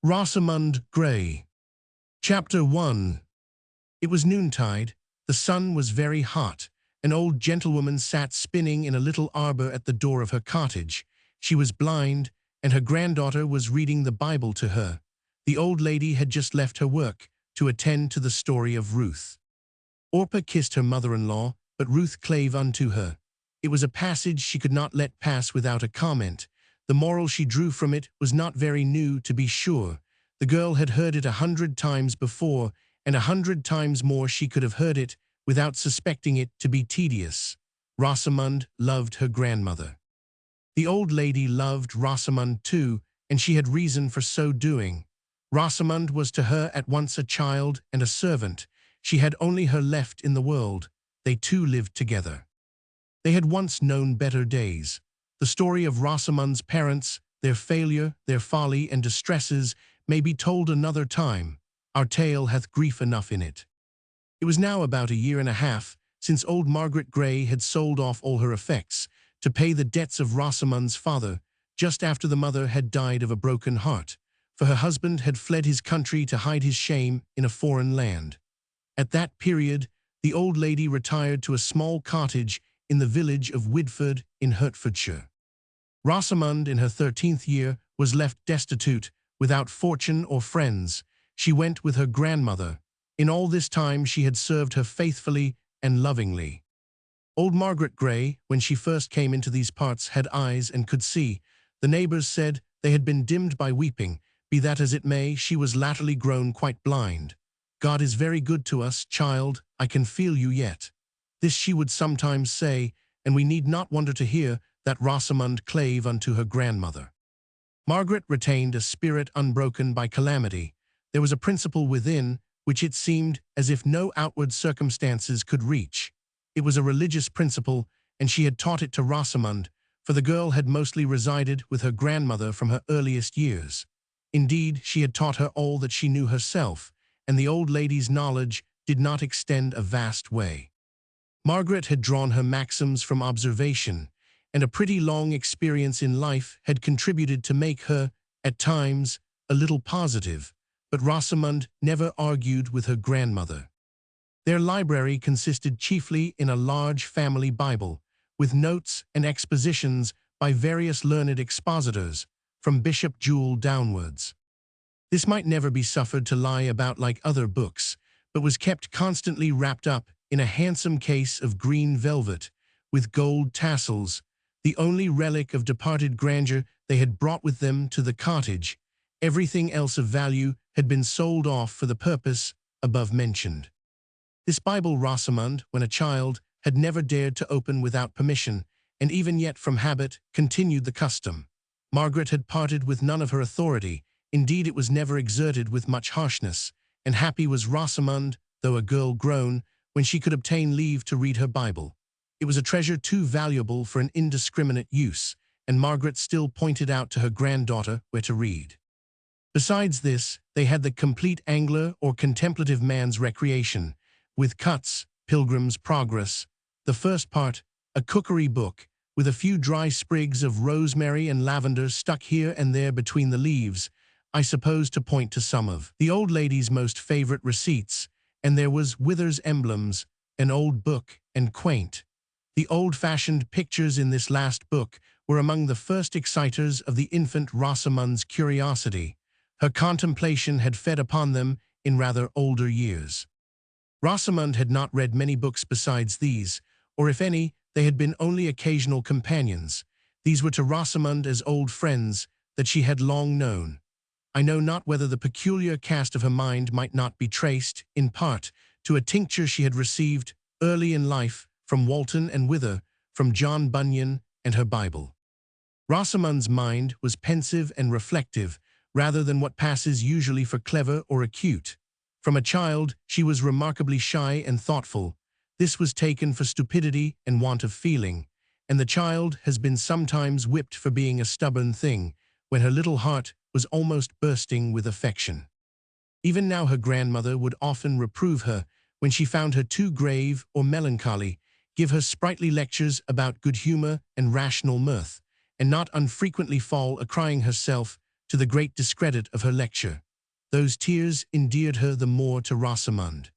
Rosamund Grey. Chapter 1. It was noontide. The sun was very hot. An old gentlewoman sat spinning in a little arbor at the door of her cottage. She was blind, and her granddaughter was reading the Bible to her. The old lady had just left her work to attend to the story of Ruth. Orpah kissed her mother-in-law, but Ruth clave unto her. It was a passage she could not let pass without a comment. The moral she drew from it was not very new, to be sure. The girl had heard it 100 times before, and 100 times more she could have heard it without suspecting it to be tedious. Rosamund loved her grandmother. The old lady loved Rosamund too, and she had reason for so doing. Rosamund was to her at once a child and a servant. She had only her left in the world. They two lived together. They had once known better days. The story of Rosamund's parents, their failure, their folly and distresses, may be told another time. Our tale hath grief enough in it. It was now about a year and a half since old Margaret Grey had sold off all her effects to pay the debts of Rosamund's father, just after the mother had died of a broken heart, for her husband had fled his country to hide his shame in a foreign land. At that period, the old lady retired to a small cottage in the village of Widford in Hertfordshire. Rosamund, in her 13th year, was left destitute, without fortune or friends. She went with her grandmother. In all this time she had served her faithfully and lovingly. Old Margaret Grey, when she first came into these parts, had eyes and could see. The neighbors said they had been dimmed by weeping. Be that as it may, she was latterly grown quite blind. "God is very good to us, child, I can feel you yet." This she would sometimes say, and we need not wonder to hear that Rosamund clave unto her grandmother. Margaret retained a spirit unbroken by calamity. There was a principle within which it seemed as if no outward circumstances could reach. It was a religious principle, and she had taught it to Rosamund, for the girl had mostly resided with her grandmother from her earliest years. Indeed, she had taught her all that she knew herself, and the old lady's knowledge did not extend a vast way. Margaret had drawn her maxims from observation, and a pretty long experience in life had contributed to make her, at times, a little positive, but Rosamund never argued with her grandmother. Their library consisted chiefly in a large family Bible, with notes and expositions by various learned expositors, from Bishop Jewell downwards. This might never be suffered to lie about like other books, but was kept constantly wrapped up in a handsome case of green velvet, with gold tassels, the only relic of departed grandeur they had brought with them to the cottage. Everything else of value had been sold off for the purpose above mentioned. This Bible Rosamund, when a child, had never dared to open without permission, and even yet from habit continued the custom. Margaret had parted with none of her authority. Indeed, it was never exerted with much harshness, and happy was Rosamund, though a girl grown, when she could obtain leave to read her Bible. It was a treasure too valuable for an indiscriminate use, and Margaret still pointed out to her granddaughter where to read. Besides this, they had the complete angler or contemplative man's recreation, with Cuts, Pilgrim's Progress, the first part, a cookery book, with a few dry sprigs of rosemary and lavender stuck here and there between the leaves, I suppose to point to some of the old lady's most favorite receipts, and there was Wither's Emblems, an old book, and quaint. The old-fashioned pictures in this last book were among the first exciters of the infant Rosamund's curiosity. Her contemplation had fed upon them in rather older years. Rosamund had not read many books besides these, or if any, they had been only occasional companions. These were to Rosamund as old friends that she had long known. I know not whether the peculiar cast of her mind might not be traced, in part, to a tincture she had received early in life from Walton and Wither, from John Bunyan and her Bible. Rosamund's mind was pensive and reflective, rather than what passes usually for clever or acute. From a child, she was remarkably shy and thoughtful. This was taken for stupidity and want of feeling, and the child has been sometimes whipped for being a stubborn thing, when her little heart was almost bursting with affection. Even now her grandmother would often reprove her when she found her too grave or melancholy, give her sprightly lectures about good humor and rational mirth, and not unfrequently fall a-crying herself to the great discredit of her lecture. Those tears endeared her the more to Rosamond.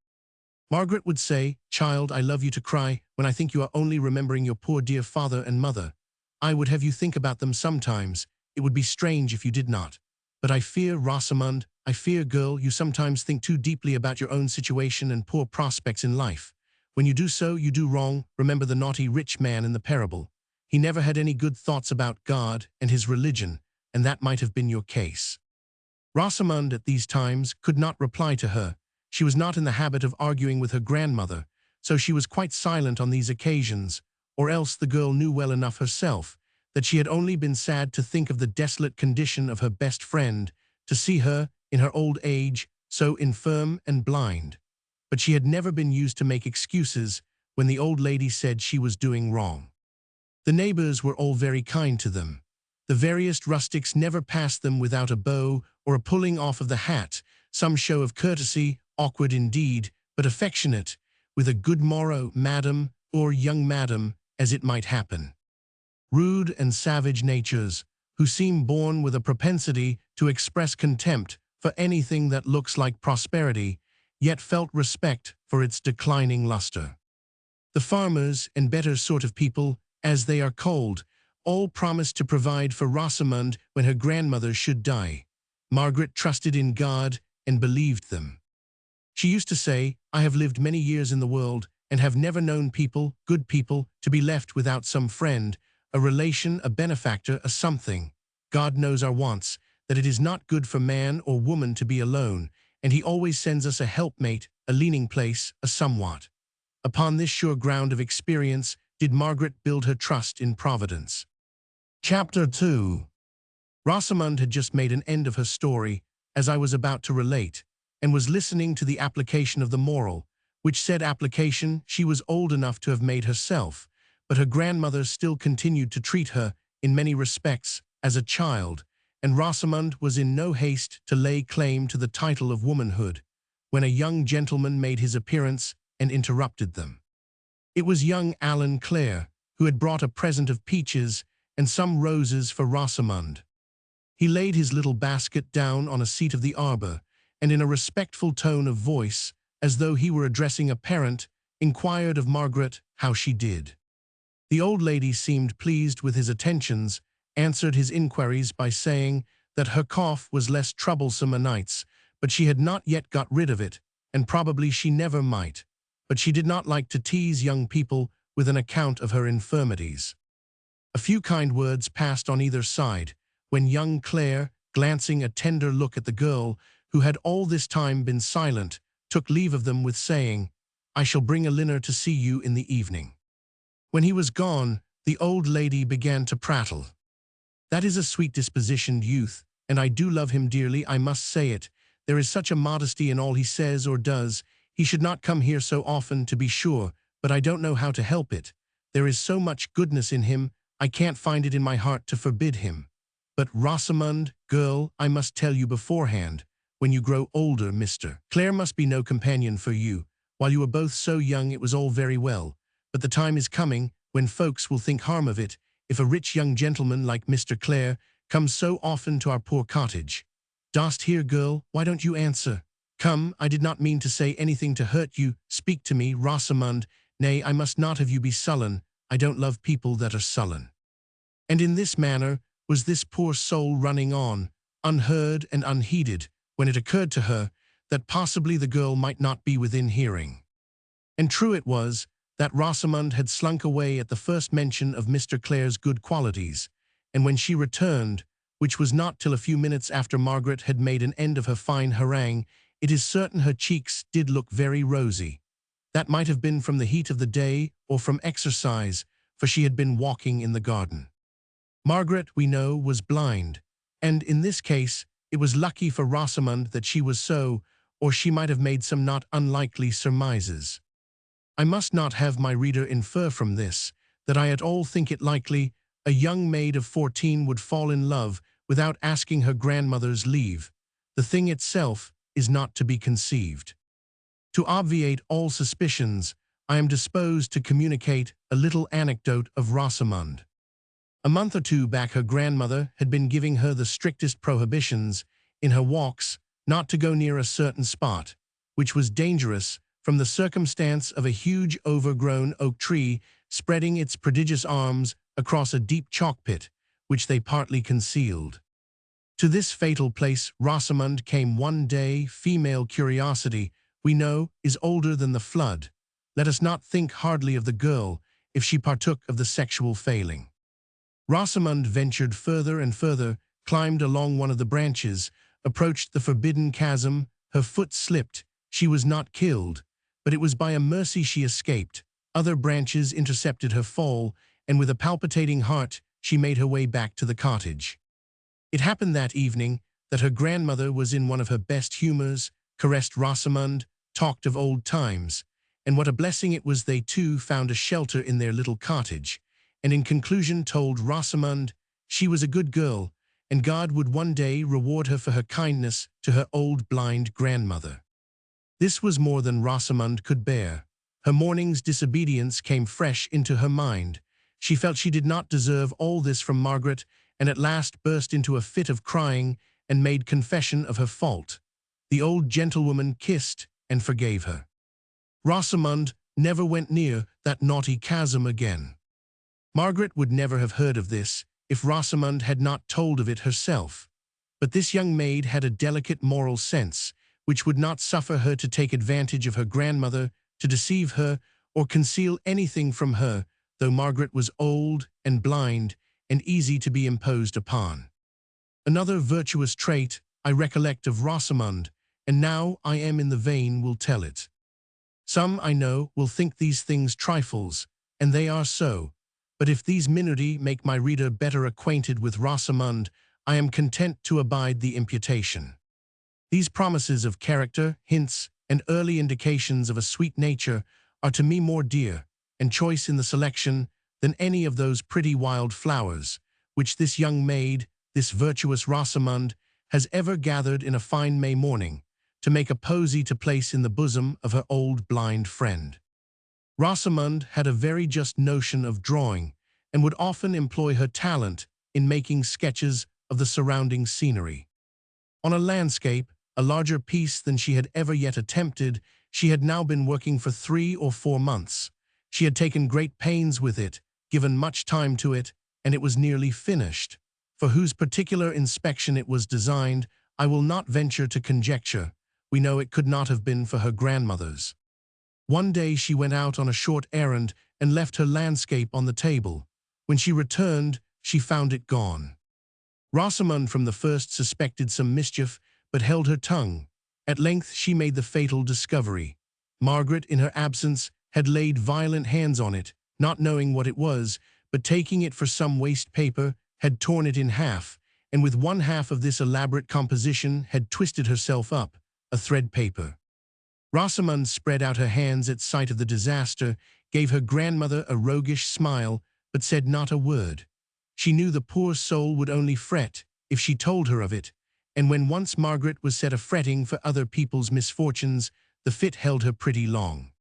Margaret would say, "Child, I love you to cry, when I think you are only remembering your poor dear father and mother. I would have you think about them sometimes. It would be strange if you did not. But I fear, Rosamond, I fear, girl, you sometimes think too deeply about your own situation and poor prospects in life. When you do so, you do wrong. Remember the naughty rich man in the parable. He never had any good thoughts about God and his religion, and that might have been your case." Rosamond at these times could not reply to her. She was not in the habit of arguing with her grandmother, so she was quite silent on these occasions, or else the girl knew well enough herself that she had only been sad to think of the desolate condition of her best friend, to see her, in her old age, so infirm and blind. But she had never been used to make excuses when the old lady said she was doing wrong. The neighbors were all very kind to them. The veriest rustics never passed them without a bow or a pulling off of the hat, some show of courtesy, awkward indeed, but affectionate, with a good morrow, madam, or young madam, as it might happen. Rude and savage natures, who seem born with a propensity to express contempt for anything that looks like prosperity, yet felt respect for its declining luster. The farmers and better sort of people, as they are called, all promised to provide for Rosamond when her grandmother should die. Margaret trusted in God and believed them. She used to say, "I have lived many years in the world and have never known people, good people, to be left without some friend, a relation, a benefactor, a something. God knows our wants, that it is not good for man or woman to be alone, and he always sends us a helpmate, a leaning place, a somewhat." Upon this sure ground of experience did Margaret build her trust in Providence. Chapter 2. Rosamond had just made an end of her story, as I was about to relate, and was listening to the application of the moral, which said application she was old enough to have made herself, but her grandmother still continued to treat her, in many respects, as a child, and Rosamond was in no haste to lay claim to the title of womanhood, when a young gentleman made his appearance and interrupted them. It was young Alan Clare, who had brought a present of peaches and some roses for Rosamond. He laid his little basket down on a seat of the arbor, and in a respectful tone of voice, as though he were addressing a parent, inquired of Margaret how she did. The old lady seemed pleased with his attentions, answered his inquiries by saying that her cough was less troublesome a nights, but she had not yet got rid of it, and probably she never might, but she did not like to tease young people with an account of her infirmities. A few kind words passed on either side, when young Clare, glancing a tender look at the girl, who had all this time been silent, took leave of them with saying, "I shall bring a liner to see you in the evening." When he was gone, the old lady began to prattle. "That is a sweet-dispositioned youth, and I do love him dearly, I must say it. There is such a modesty in all he says or does. He should not come here so often, to be sure, but I don't know how to help it. There is so much goodness in him, I can't find it in my heart to forbid him. But Rosamond, girl, I must tell you beforehand, when you grow older, Mr. Clare must be no companion for you. While you were both so young it was all very well, but the time is coming when folks will think harm of it, if a rich young gentleman like Mr. Clare comes so often to our poor cottage. Dost hear, girl? Why don't you answer? Come, I did not mean to say anything to hurt you. Speak to me, Rosamond. Nay, I must not have you be sullen. I don't love people that are sullen." And in this manner was this poor soul running on, unheard and unheeded, when it occurred to her that possibly the girl might not be within hearing. And true it was that Rosamond had slunk away at the first mention of Mr. Clare's good qualities, and when she returned, which was not till a few minutes after Margaret had made an end of her fine harangue, it is certain her cheeks did look very rosy. That might have been from the heat of the day or from exercise, for she had been walking in the garden. Margaret, we know, was blind, and in this case it was lucky for Rosamond that she was so, or she might have made some not unlikely surmises. I must not have my reader infer from this that I at all think it likely a young maid of 14 would fall in love without asking her grandmother's leave. The thing itself is not to be conceived. To obviate all suspicions, I am disposed to communicate a little anecdote of Rosamond. A month or two back her grandmother had been giving her the strictest prohibitions, in her walks, not to go near a certain spot, which was dangerous from the circumstance of a huge overgrown oak tree spreading its prodigious arms across a deep chalk pit, which they partly concealed. To this fatal place Rosamond came one day. Female curiosity, we know, is older than the flood. Let us not think hardly of the girl if she partook of the sexual failing. Rosamond ventured further and further, climbed along one of the branches, approached the forbidden chasm. Her foot slipped. She was not killed, but it was by a mercy she escaped. Other branches intercepted her fall, and with a palpitating heart she made her way back to the cottage. It happened that evening that her grandmother was in one of her best humors, caressed Rosamond, talked of old times, and what a blessing it was they two found a shelter in their little cottage, and in conclusion told Rosamond she was a good girl, and God would one day reward her for her kindness to her old blind grandmother. This was more than Rosamond could bear. Her morning's disobedience came fresh into her mind. She felt she did not deserve all this from Margaret, and at last burst into a fit of crying and made confession of her fault. The old gentlewoman kissed and forgave her. Rosamond never went near that naughty chasm again. Margaret would never have heard of this if Rosamond had not told of it herself. But this young maid had a delicate moral sense, which would not suffer her to take advantage of her grandmother, to deceive her, or conceal anything from her, though Margaret was old and blind and easy to be imposed upon. Another virtuous trait I recollect of Rosamond, and now I am in the vein will tell it. Some, I know, will think these things trifles, and they are so, but if these minutiae make my reader better acquainted with Rosamond, I am content to abide the imputation. These promises of character, hints, and early indications of a sweet nature are to me more dear and choice in the selection than any of those pretty wild flowers, which this young maid, this virtuous Rosamond, has ever gathered in a fine May morning, to make a posy to place in the bosom of her old blind friend. Rosamond had a very just notion of drawing, and would often employ her talent in making sketches of the surrounding scenery. On a landscape, a larger piece than she had ever yet attempted, she had now been working for 3 or 4 months. She had taken great pains with it, given much time to it, and it was nearly finished. For whose particular inspection it was designed, I will not venture to conjecture. We know it could not have been for her grandmother's. One day she went out on a short errand and left her landscape on the table. When she returned, she found it gone. Rosamond from the first suspected some mischief, but held her tongue. At length she made the fatal discovery. Margaret, in her absence, had laid violent hands on it, not knowing what it was, but taking it for some waste paper, had torn it in half, and with one half of this elaborate composition had twisted herself up, a thread paper. Rosamond spread out her hands at sight of the disaster, gave her grandmother a roguish smile, but said not a word. She knew the poor soul would only fret if she told her of it, and when once Margaret was set a-fretting for other people's misfortunes, the fit held her pretty long.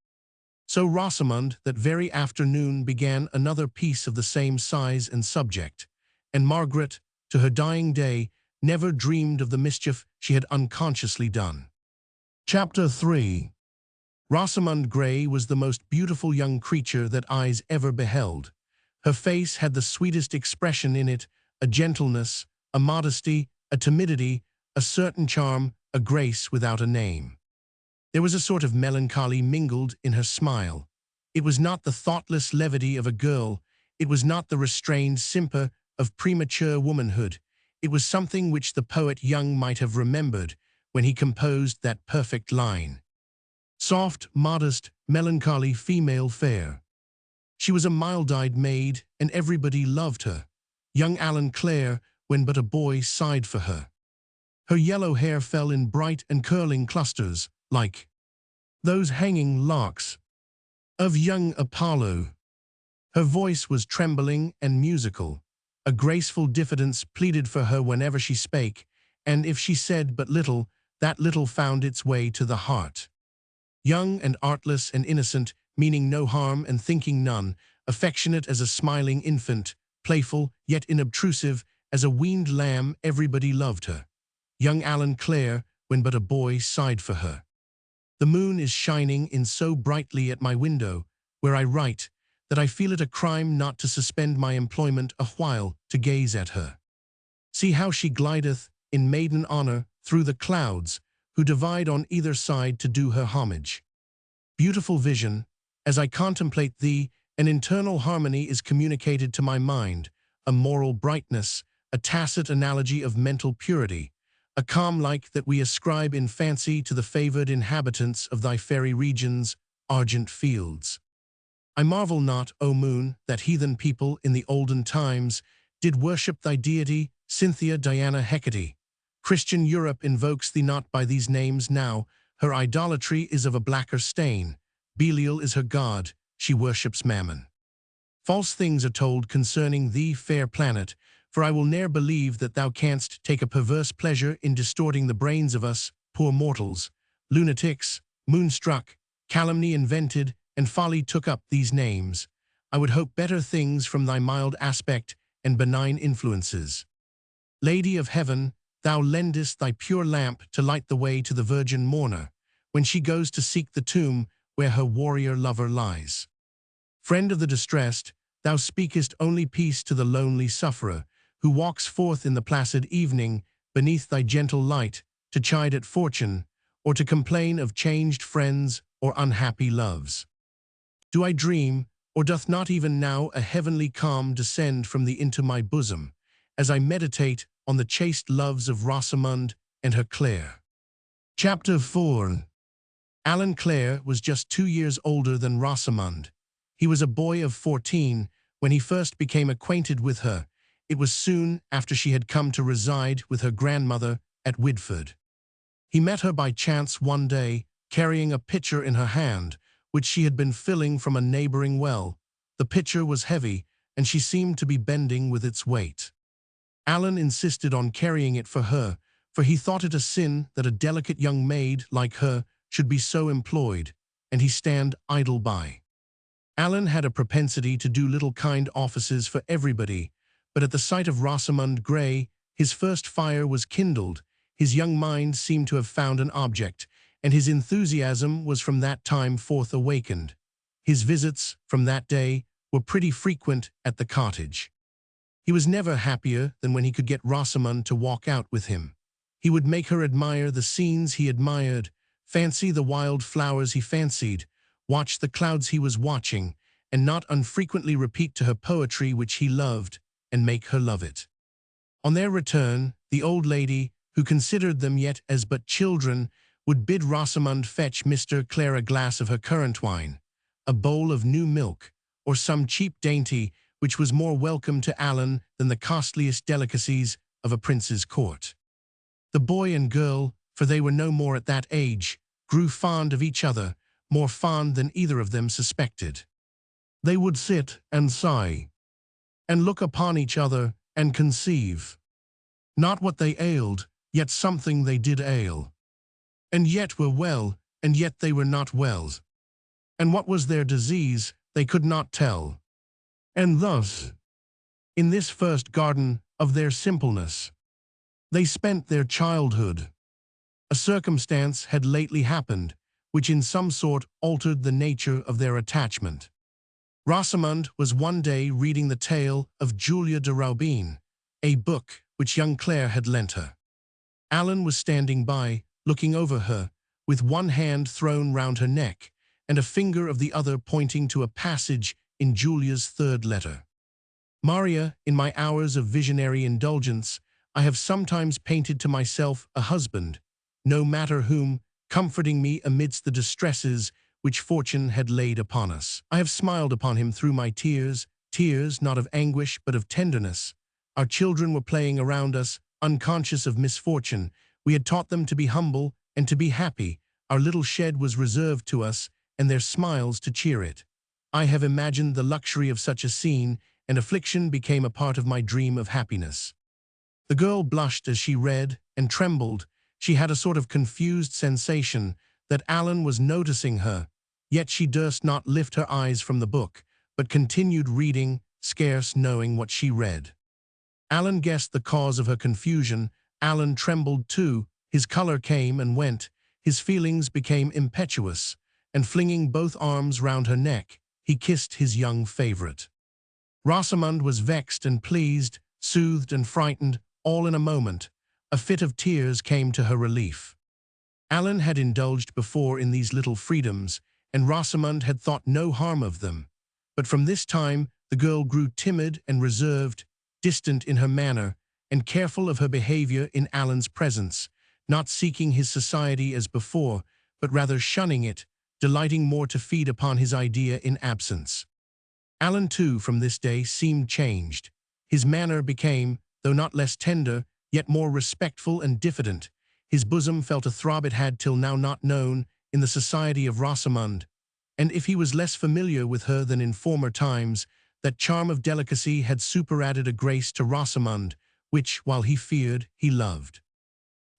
So Rosamond that very afternoon began another piece of the same size and subject, and Margaret, to her dying day, never dreamed of the mischief she had unconsciously done. Chapter 3. Rosamond Grey was the most beautiful young creature that eyes ever beheld. Her face had the sweetest expression in it, a gentleness, a modesty, a timidity, a certain charm, a grace without a name. There was a sort of melancholy mingled in her smile. It was not the thoughtless levity of a girl, it was not the restrained simper of premature womanhood. It was something which the poet Young might have remembered when he composed that perfect line. Soft, modest, melancholy female fair. She was a mild-eyed maid, and everybody loved her. Young Alan Clare, when but a boy, sighed for her. Her yellow hair fell in bright and curling clusters, like those hanging locks of young Apollo. Her voice was trembling and musical. A graceful diffidence pleaded for her whenever she spake, and if she said but little, that little found its way to the heart. Young and artless and innocent, meaning no harm and thinking none, affectionate as a smiling infant, playful, yet inobtrusive, as a weaned lamb. Everybody loved her. Young Alan Clare, when but a boy, sighed for her. The moon is shining in so brightly at my window, where I write, that I feel it a crime not to suspend my employment a while to gaze at her. See how she glideth in maiden honour through the clouds, who divide on either side to do her homage. Beautiful vision, as I contemplate thee, an internal harmony is communicated to my mind, a moral brightness, a tacit analogy of mental purity, a calm like that we ascribe in fancy to the favoured inhabitants of thy fairy regions, argent fields. I marvel not, O moon, that heathen people in the olden times did worship thy deity, Cynthia, Diana, Hecate. Christian Europe invokes thee not by these names now. Her idolatry is of a blacker stain. Belial is her god, she worships Mammon. False things are told concerning thee, fair planet, for I will ne'er believe that thou canst take a perverse pleasure in distorting the brains of us, poor mortals. Lunatics, moonstruck, calumny invented, and folly took up these names. I would hope better things from thy mild aspect and benign influences. Lady of heaven, thou lendest thy pure lamp to light the way to the virgin mourner, when she goes to seek the tomb where her warrior lover lies. Friend of the distressed, thou speakest only peace to the lonely sufferer, who walks forth in the placid evening beneath thy gentle light to chide at fortune, or to complain of changed friends or unhappy loves. Do I dream, or doth not even now a heavenly calm descend from thee into my bosom, as I meditate on the chaste loves of Rosamond and her Clare? Chapter 4. Alan Clare was just 2 years older than Rosamond. He was a boy of 14 when he first became acquainted with her. It was soon after she had come to reside with her grandmother at Widford. He met her by chance one day, carrying a pitcher in her hand, which she had been filling from a neighbouring well. The pitcher was heavy, and she seemed to be bending with its weight. Alan insisted on carrying it for her, for he thought it a sin that a delicate young maid like her should be so employed, and he stand idle by. Alan had a propensity to do little kind offices for everybody, but at the sight of Rosamond Grey, his first fire was kindled, his young mind seemed to have found an object, and his enthusiasm was from that time forth awakened. His visits, from that day, were pretty frequent at the cottage. He was never happier than when he could get Rosamond to walk out with him. He would make her admire the scenes he admired, fancy the wild flowers he fancied, watch the clouds he was watching, and not unfrequently repeat to her poetry which he loved, and make her love it. On their return, the old lady, who considered them yet as but children, would bid Rosamond fetch Mr. Clare a glass of her currant wine, a bowl of new milk, or some cheap dainty which was more welcome to Alan than the costliest delicacies of a prince's court. The boy and girl, for they were no more at that age, grew fond of each other, more fond than either of them suspected. They would sit and sigh, and look upon each other and conceive, not what they ailed, yet something they did ail, and yet were well, and yet they were not well, and what was their disease they could not tell. And thus, in this first garden of their simpleness, they spent their childhood. A circumstance had lately happened, which in some sort altered the nature of their attachment. Rosamond was one day reading the tale of Julia de Raubin, a book which young Clare had lent her. Alan was standing by, looking over her, with one hand thrown round her neck, and a finger of the other pointing to a passage in Julia's third letter. Maria, in my hours of visionary indulgence, I have sometimes painted to myself a husband, no matter whom, comforting me amidst the distresses which fortune had laid upon us. I have smiled upon him through my tears, tears not of anguish but of tenderness. Our children were playing around us, unconscious of misfortune. We had taught them to be humble and to be happy. Our little shed was reserved to us, and their smiles to cheer it. I have imagined the luxury of such a scene, and affliction became a part of my dream of happiness. The girl blushed as she read, and trembled. She had a sort of confused sensation that Alan was noticing her, yet she durst not lift her eyes from the book, but continued reading, scarce knowing what she read. Alan guessed the cause of her confusion. Alan trembled too. His color came and went. His feelings became impetuous, and flinging both arms round her neck, he kissed his young favorite. Rosamond was vexed and pleased, soothed and frightened, all in a moment. A fit of tears came to her relief. Alan had indulged before in these little freedoms, and Rosamond had thought no harm of them. But from this time the girl grew timid and reserved, distant in her manner, and careful of her behavior in Alan's presence, not seeking his society as before, but rather shunning it, delighting more to feed upon his idea in absence. Alan, too, from this day seemed changed. His manner became, though not less tender, yet more respectful and diffident. His bosom felt a throb it had till now not known in the society of Rosamond, and if he was less familiar with her than in former times, that charm of delicacy had superadded a grace to Rosamond, which, while he feared, he loved.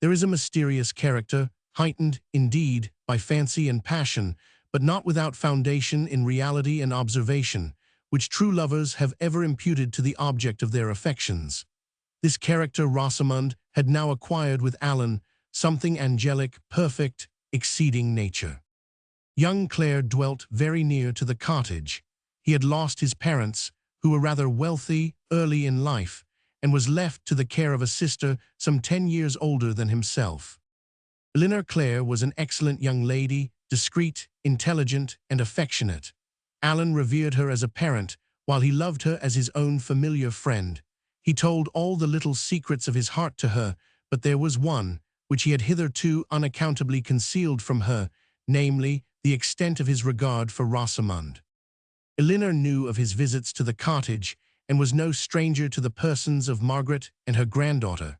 There is a mysterious character, heightened, indeed, by fancy and passion, but not without foundation in reality and observation, which true lovers have ever imputed to the object of their affections. This character Rosamond had now acquired with Alan, something angelic, perfect, exceeding nature. Young Clare dwelt very near to the cottage. He had lost his parents, who were rather wealthy, early in life, and was left to the care of a sister some 10 years older than himself. Eleanor Clare was an excellent young lady, discreet, intelligent, and affectionate. Alan revered her as a parent, while he loved her as his own familiar friend. He told all the little secrets of his heart to her, but there was one, which he had hitherto unaccountably concealed from her, namely, the extent of his regard for Rosamond. Eleanor knew of his visits to the cottage, and was no stranger to the persons of Margaret and her granddaughter.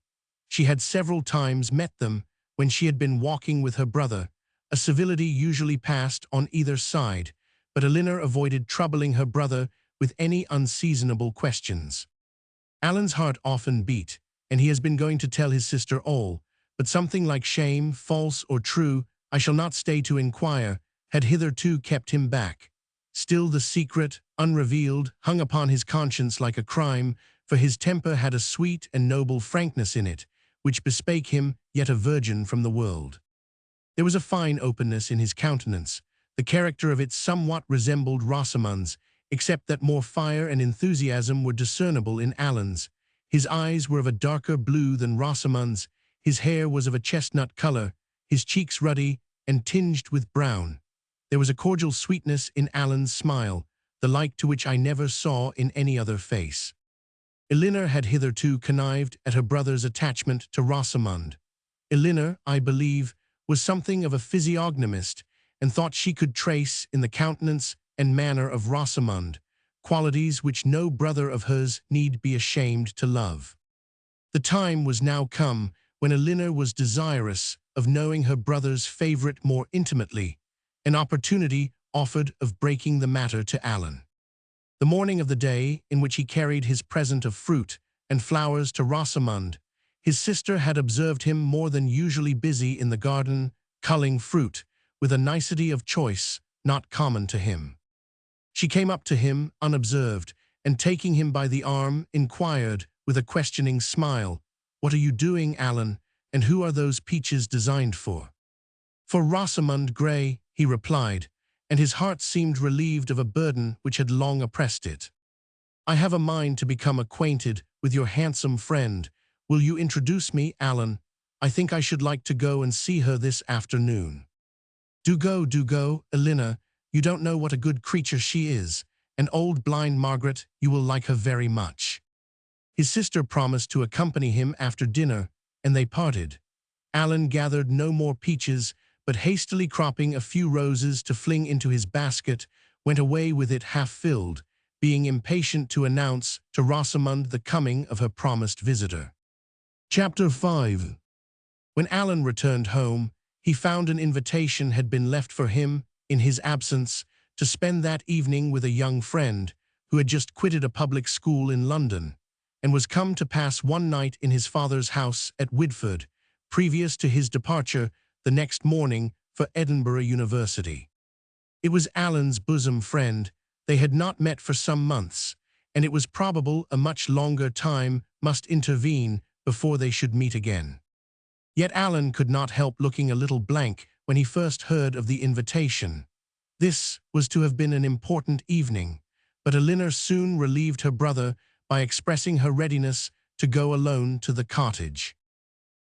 She had several times met them when she had been walking with her brother. A civility usually passed on either side, but Eleanor avoided troubling her brother with any unseasonable questions. Alan's heart often beat, and he has been going to tell his sister all, but something like shame, false or true, I shall not stay to inquire, had hitherto kept him back. Still the secret, unrevealed, hung upon his conscience like a crime, for his temper had a sweet and noble frankness in it, which bespake him, yet a virgin from the world. There was a fine openness in his countenance. The character of it somewhat resembled Rosamond's, except that more fire and enthusiasm were discernible in Alan's. His eyes were of a darker blue than Rosamond's, his hair was of a chestnut color, his cheeks ruddy and tinged with brown. There was a cordial sweetness in Alan's smile, the like to which I never saw in any other face. Eleanor had hitherto connived at her brother's attachment to Rosamond. Eleanor, I believe, was something of a physiognomist, and thought she could trace in the countenance and manner of Rosamond qualities which no brother of hers need be ashamed to love. The time was now come when Eleanor was desirous of knowing her brother's favorite more intimately, an opportunity offered of breaking the matter to Alan. The morning of the day in which he carried his present of fruit and flowers to Rosamond, his sister had observed him more than usually busy in the garden, culling fruit, with a nicety of choice not common to him. She came up to him unobserved, and taking him by the arm, inquired, with a questioning smile, "What are you doing, Alan, and who are those peaches designed for?" "For Rosamond Grey," he replied, and his heart seemed relieved of a burden which had long oppressed it. "I have a mind to become acquainted with your handsome friend. Will you introduce me, Alan? I think I should like to go and see her this afternoon." Do go, Eleanor. You don't know what a good creature she is, and old blind Margaret, you will like her very much." His sister promised to accompany him after dinner, and they parted. Alan gathered no more peaches, but hastily cropping a few roses to fling into his basket, went away with it half filled, being impatient to announce to Rosamond the coming of her promised visitor. Chapter 5. When Alan returned home, he found an invitation had been left for him, in his absence, to spend that evening with a young friend who had just quitted a public school in London, and was come to pass one night in his father's house at Whitford, previous to his departure the next morning for Edinburgh University. It was Alan's bosom friend. They had not met for some months, and it was probable a much longer time must intervene before they should meet again. Yet Alan could not help looking a little blank when he first heard of the invitation. This was to have been an important evening, but Elinor soon relieved her brother by expressing her readiness to go alone to the cottage.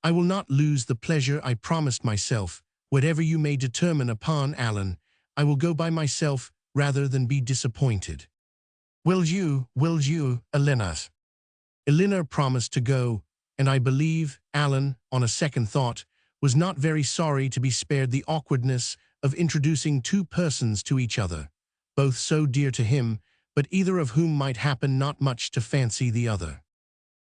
"I will not lose the pleasure I promised myself. Whatever you may determine upon, Alan, I will go by myself rather than be disappointed." Will you, Elinor?" Elinor promised to go, and I believe Alan, on a second thought, was not very sorry to be spared the awkwardness of introducing two persons to each other, both so dear to him, but either of whom might happen not much to fancy the other.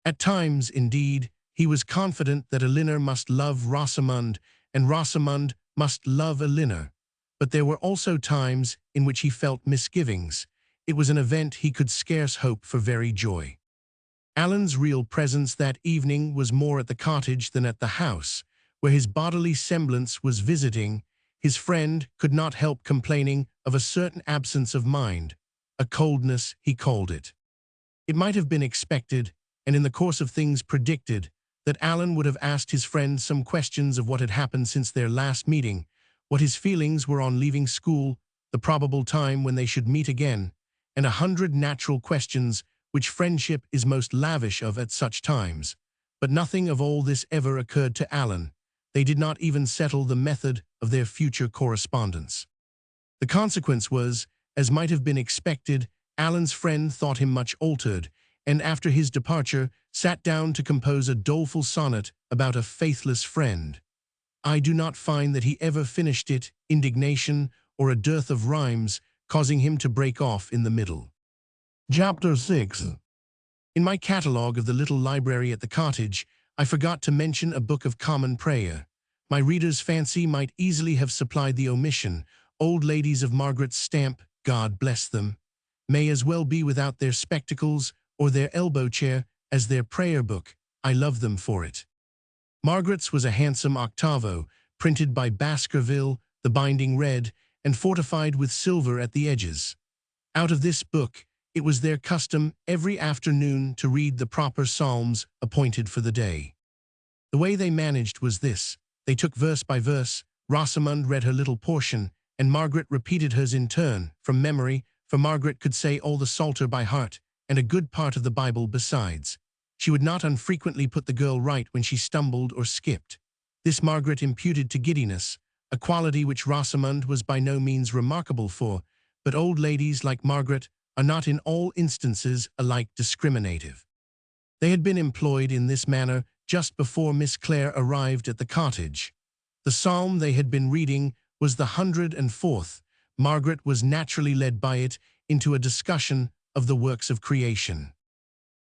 At times, indeed, he was confident that Elinor must love Rosamund, and Rosamund must love Elinor, but there were also times in which he felt misgivings. It was an event he could scarce hope for very joy. Alan's real presence that evening was more at the cottage than at the house, where his bodily semblance was visiting. His friend could not help complaining of a certain absence of mind, a coldness, he called it. It might have been expected, and in the course of things predicted, that Alan would have asked his friend some questions of what had happened since their last meeting, what his feelings were on leaving school, the probable time when they should meet again, and 100 natural questions which friendship is most lavish of at such times. But nothing of all this ever occurred to Alan. They did not even settle the method of their future correspondence. The consequence was, as might have been expected, Alan's friend thought him much altered, and after his departure sat down to compose a doleful sonnet about a faithless friend. I do not find that he ever finished it, indignation or a dearth of rhymes causing him to break off in the middle. Chapter 6. In my catalogue of the little library at the cottage, I forgot to mention a book of common prayer. My reader's fancy might easily have supplied the omission. Old ladies of Margaret's stamp, God bless them, may as well be without their spectacles or their elbow chair as their prayer book. I love them for it. Margaret's was a handsome octavo, printed by Baskerville, the binding red, and fortified with silver at the edges. Out of this book, it was their custom every afternoon to read the proper psalms appointed for the day. The way they managed was this. They took verse by verse, Rosamund read her little portion, and Margaret repeated hers in turn, from memory, for Margaret could say all the Psalter by heart, and a good part of the Bible besides. She would not unfrequently put the girl right when she stumbled or skipped. This Margaret imputed to giddiness, a quality which Rosamund was by no means remarkable for, but old ladies like Margaret are not in all instances alike discriminative. They had been employed in this manner just before Miss Clare arrived at the cottage. The psalm they had been reading was the 104th. Margaret was naturally led by it into a discussion of the works of creation.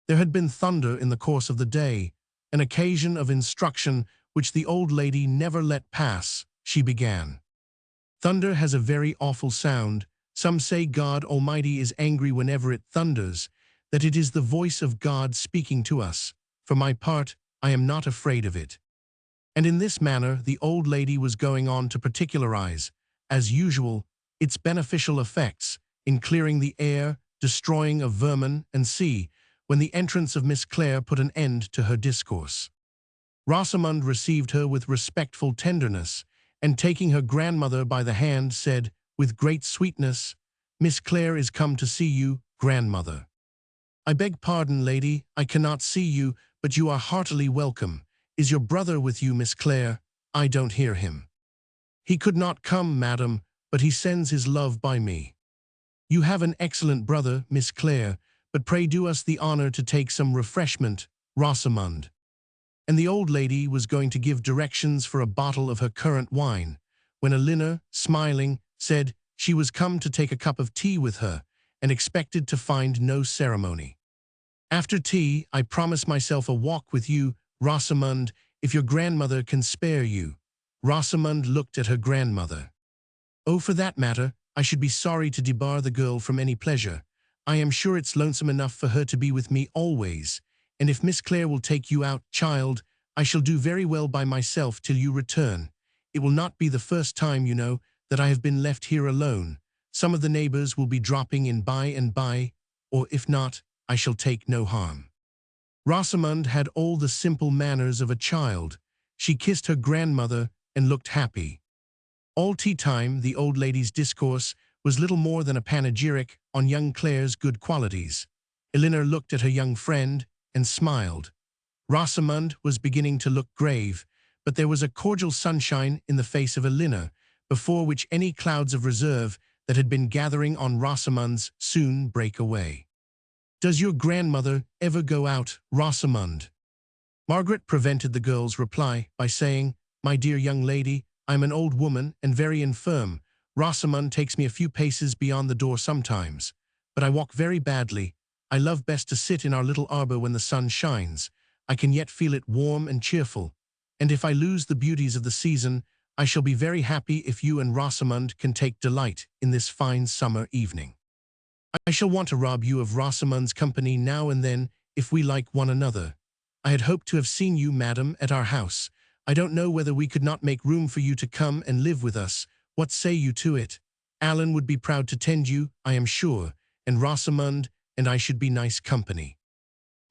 There had been thunder in the course of the day, an occasion of instruction which the old lady never let pass. She began. Thunder has a very awful sound. Some say God Almighty is angry whenever it thunders, that it is the voice of God speaking to us. For my part, I am not afraid of it. And in this manner the old lady was going on to particularize, as usual, its beneficial effects in clearing the air, destroying of vermin and sea, when the entrance of Miss Clare put an end to her discourse. Rosamund received her with respectful tenderness, and taking her grandmother by the hand, said, with great sweetness, "Miss Clare is come to see you, grandmother." "I beg pardon, lady, I cannot see you, but you are heartily welcome. Is your brother with you, Miss Clare? I don't hear him." "He could not come, madam, but he sends his love by me." "You have an excellent brother, Miss Clare, but pray do us the honor to take some refreshment, Rosamund." And the old lady was going to give directions for a bottle of her currant wine, when Elinor, smiling, said she was come to take a cup of tea with her, and expected to find no ceremony. "After tea, I promise myself a walk with you, Rosamund, if your grandmother can spare you." Rosamund looked at her grandmother. "Oh, for that matter, I should be sorry to debar the girl from any pleasure. I am sure it's lonesome enough for her to be with me always, and if Miss Clare will take you out, child, I shall do very well by myself till you return. It will not be the first time, you know, that I have been left here alone. Some of the neighbors will be dropping in by and by, or if not, I shall take no harm." Rosamond had all the simple manners of a child. She kissed her grandmother and looked happy. All tea time, the old lady's discourse was little more than a panegyric on young Claire's good qualities. Elinor looked at her young friend and smiled. Rosamond was beginning to look grave, but there was a cordial sunshine in the face of Elinor, before which any clouds of reserve that had been gathering on Rosamond's soon break away. "Does your grandmother ever go out, Rosamond?" Margaret prevented the girl's reply by saying, "My dear young lady, I am an old woman and very infirm. Rosamond takes me a few paces beyond the door sometimes, but I walk very badly. I love best to sit in our little arbor when the sun shines. I can yet feel it warm and cheerful, and if I lose the beauties of the season, I shall be very happy if you and Rosamond can take delight in this fine summer evening. I shall want to rob you of Rosamond's company now and then if we like one another. I had hoped to have seen you, madam, at our house. I don't know whether we could not make room for you to come and live with us. What say you to it? Alan would be proud to tend you, I am sure, and Rosamond and I should be nice company."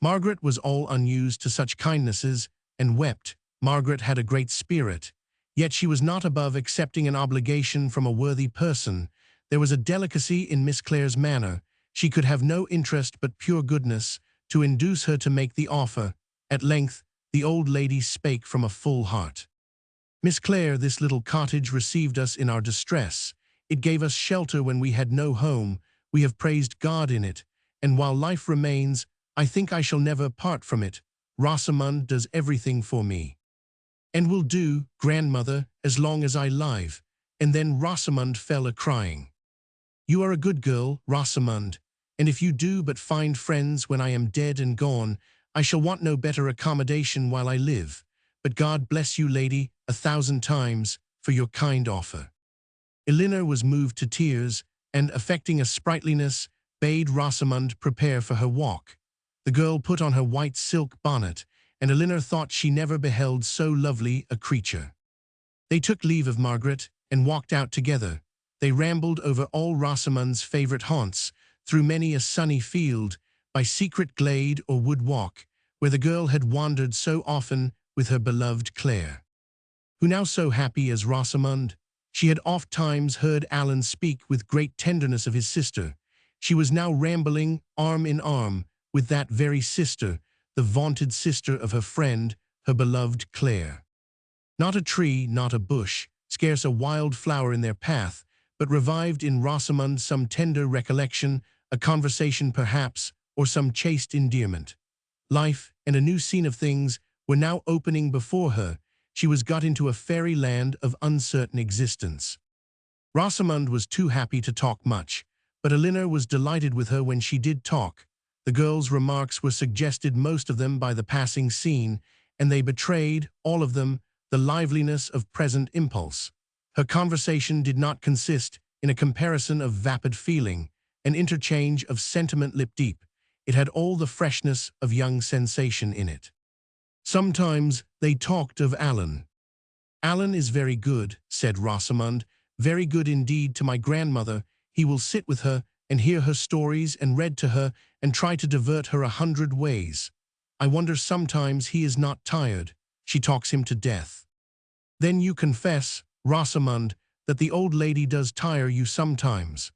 Margaret was all unused to such kindnesses, and wept. Margaret had a great spirit, yet she was not above accepting an obligation from a worthy person. There was a delicacy in Miss Clare's manner. She could have no interest but pure goodness to induce her to make the offer. At length, the old lady spake from a full heart. "Miss Clare, this little cottage received us in our distress. It gave us shelter when we had no home. We have praised God in it, and while life remains, I think I shall never part from it. Rosamond does everything for me, and will do, grandmother, as long as I live." And then Rosamond fell a-crying. "You are a good girl, Rosamond, and if you do but find friends when I am dead and gone, I shall want no better accommodation while I live. But God bless you, lady, 1,000 times, for your kind offer." Elinor was moved to tears, and, affecting a sprightliness, bade Rosamond prepare for her walk. The girl put on her white silk bonnet, and Elinor thought she never beheld so lovely a creature. They took leave of Margaret, and walked out together. They rambled over all Rosamond's favourite haunts, through many a sunny field, by secret glade or wood walk, where the girl had wandered so often with her beloved Claire. Who now so happy as Rosamond? She had oft times heard Alan speak with great tenderness of his sister. She was now rambling, arm in arm, with that very sister, the vaunted sister of her friend, her beloved Claire. Not a tree, not a bush, scarce a wild flower in their path, but revived in Rosamond some tender recollection, a conversation perhaps, or some chaste endearment. Life, and a new scene of things, were now opening before her. She was got into a fairy land of uncertain existence. Rosamond was too happy to talk much, but Elinor was delighted with her when she did talk. The girl's remarks were suggested, most of them, by the passing scene, and they betrayed, all of them, the liveliness of present impulse. Her conversation did not consist in a comparison of vapid feeling, an interchange of sentiment lip-deep. It had all the freshness of young sensation in it. Sometimes they talked of Alan. "Alan is very good," said Rosamond, "very good indeed to my grandmother. He will sit with her and hear her stories and read to her and try to divert her 100 ways. I wonder sometimes he is not tired. She talks him to death." "Then you confess, Rosamond, that the old lady does tire you sometimes."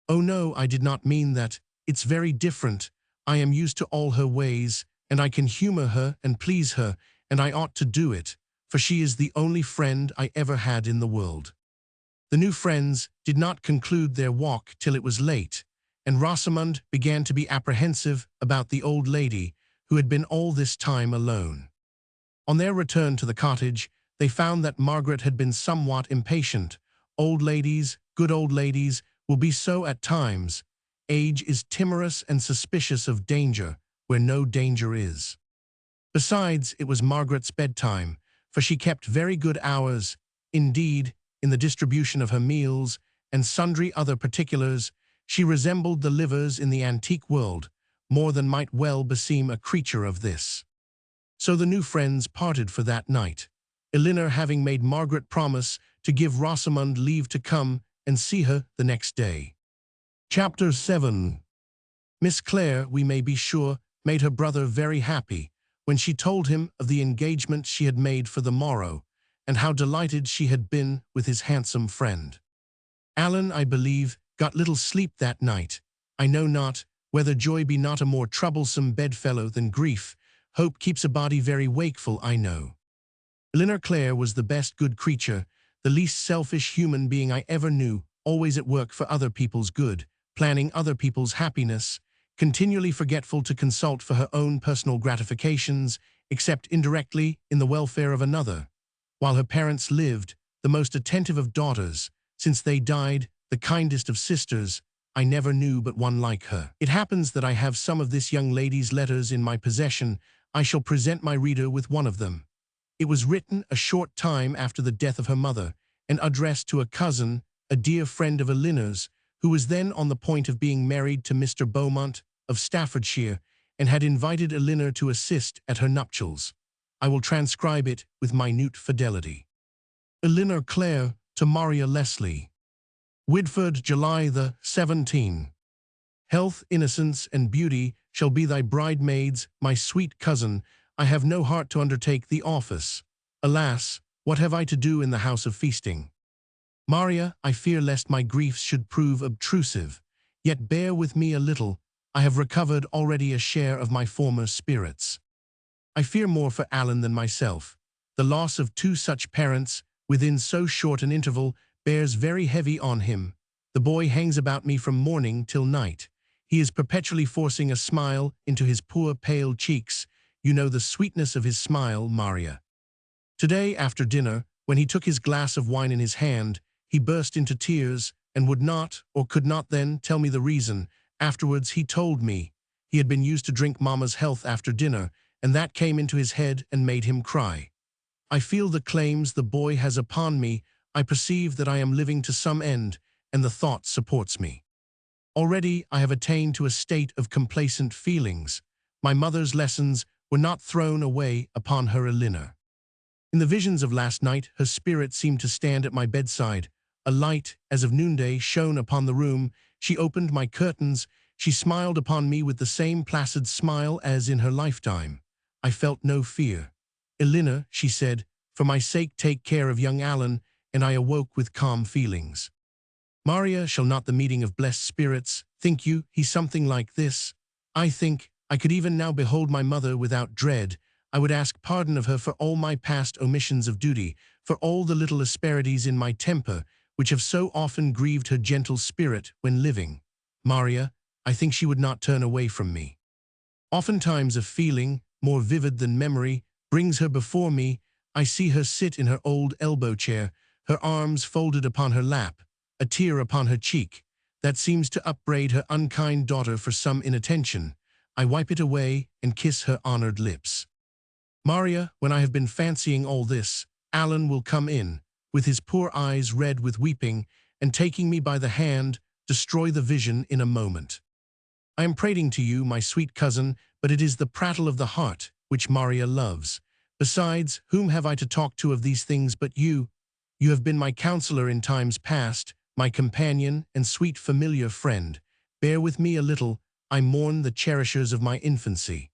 "Oh no, I did not mean that. It's very different. I am used to all her ways, and I can humor her and please her, and I ought to do it, for she is the only friend I ever had in the world." The new friends did not conclude their walk till it was late, and Rosamond began to be apprehensive about the old lady, who had been all this time alone. On their return to the cottage, they found that Margaret had been somewhat impatient. Old ladies, good old ladies, will be so at times. Age is timorous and suspicious of danger where no danger is. Besides, it was Margaret's bedtime, for she kept very good hours. Indeed, in the distribution of her meals and sundry other particulars, she resembled the livers in the antique world, more than might well beseem a creature of this. So the new friends parted for that night, Elinor having made Margaret promise to give Rosamond leave to come and see her the next day. Chapter 7. Miss Clare, we may be sure, made her brother very happy when she told him of the engagement she had made for the morrow, and how delighted she had been with his handsome friend. Alan, I believe, got little sleep that night. I know not whether joy be not a more troublesome bedfellow than grief. Hope keeps a body very wakeful, I know. Eleanor Clare was the best good creature, the least selfish human being I ever knew, always at work for other people's good, planning other people's happiness, continually forgetful to consult for her own personal gratifications, except indirectly in the welfare of another. While her parents lived, the most attentive of daughters, since they died, the kindest of sisters, I never knew but one like her. It happens that I have some of this young lady's letters in my possession. I shall present my reader with one of them. It was written a short time after the death of her mother, and addressed to a cousin, a dear friend of Eleanor's, who was then on the point of being married to Mr. Beaumont of Staffordshire, and had invited Eleanor to assist at her nuptials. I will transcribe it with minute fidelity. Eleanor Clare to Maria Leslie. Widford, July the 17. Health, innocence, and beauty shall be thy bridesmaids, my sweet cousin. I have no heart to undertake the office. Alas, what have I to do in the house of feasting? Maria, I fear lest my griefs should prove obtrusive. Yet bear with me a little. I have recovered already a share of my former spirits. I fear more for Alan than myself. The loss of two such parents, within so short an interval, bears very heavy on him. The boy hangs about me from morning till night. He is perpetually forcing a smile into his poor pale cheeks. You know the sweetness of his smile, Maria. Today, after dinner, when he took his glass of wine in his hand, he burst into tears, and would not, or could not then, tell me the reason. Afterwards he told me he had been used to drink Mamma's health after dinner, and that came into his head and made him cry. I feel the claims the boy has upon me. I perceive that I am living to some end, and the thought supports me. Already I have attained to a state of complacent feelings. My mother's lessons were not thrown away upon her Eleanor. In the visions of last night, her spirit seemed to stand at my bedside. A light, as of noonday, shone upon the room. She opened my curtains. She smiled upon me with the same placid smile as in her lifetime. I felt no fear. Eleanor, she said, for my sake take care of young Alan, and I awoke with calm feelings. Maria, shall not the meeting of blessed spirits, think you, he something like this? I think I could even now behold my mother without dread. I would ask pardon of her for all my past omissions of duty, for all the little asperities in my temper, which have so often grieved her gentle spirit when living. Maria, I think she would not turn away from me. Oftentimes a feeling, more vivid than memory, brings her before me. I see her sit in her old elbow chair, her arms folded upon her lap, a tear upon her cheek, that seems to upbraid her unkind daughter for some inattention. I wipe it away and kiss her honored lips. Maria, when I have been fancying all this, Alan will come in, with his poor eyes red with weeping, and taking me by the hand, destroy the vision in a moment. I am prating to you, my sweet cousin, but it is the prattle of the heart, which Maria loves. Besides, whom have I to talk to of these things but you? You have been my counselor in times past, my companion and sweet familiar friend. Bear with me a little. I mourn the cherishers of my infancy.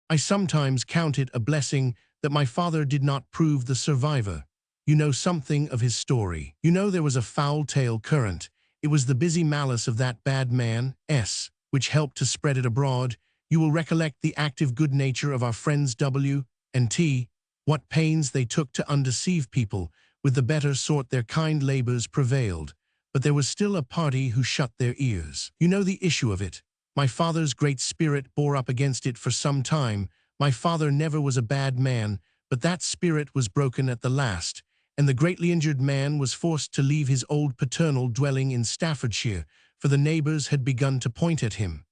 I sometimes count it a blessing that my father did not prove the survivor. You know something of his story. You know there was a foul tale current. It was the busy malice of that bad man, S., which helped to spread it abroad. You will recollect the active good nature of our friends W. and T., what pains they took to undeceive people. With the better sort their kind labors prevailed. But there was still a party who shut their ears. You know the issue of it. My father's great spirit bore up against it for some time. My father never was a bad man, but that spirit was broken at the last, and the greatly injured man was forced to leave his old paternal dwelling in Staffordshire, for the neighbors had begun to point at him.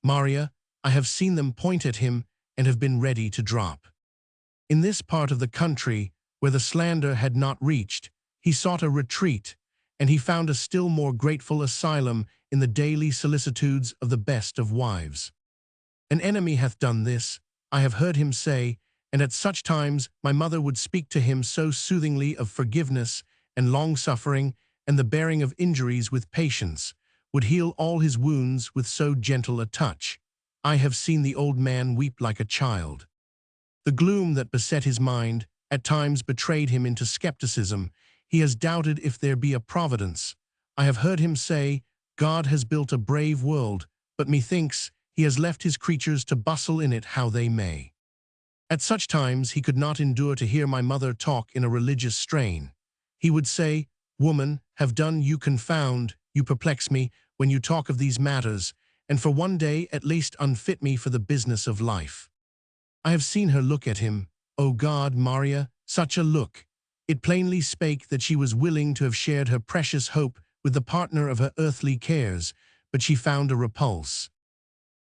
Maria, I have seen them point at him and have been ready to drop. In this part of the country, where the slander had not reached, he sought a retreat, and he found a still more grateful asylum in the daily solicitudes of the best of wives. An enemy hath done this, I have heard him say, and at such times my mother would speak to him so soothingly of forgiveness and long-suffering and the bearing of injuries with patience, would heal all his wounds with so gentle a touch. I have seen the old man weep like a child. The gloom that beset his mind at times betrayed him into skepticism. He has doubted if there be a providence. I have heard him say, God has built a brave world, but methinks he has left his creatures to bustle in it how they may. At such times he could not endure to hear my mother talk in a religious strain. He would say, Woman, have done, you confound, you perplex me when you talk of these matters, and for one day at least unfit me for the business of life. I have seen her look at him. O God, Maria, such a look! It plainly spake that she was willing to have shared her precious hope with the partner of her earthly cares, but she found a repulse.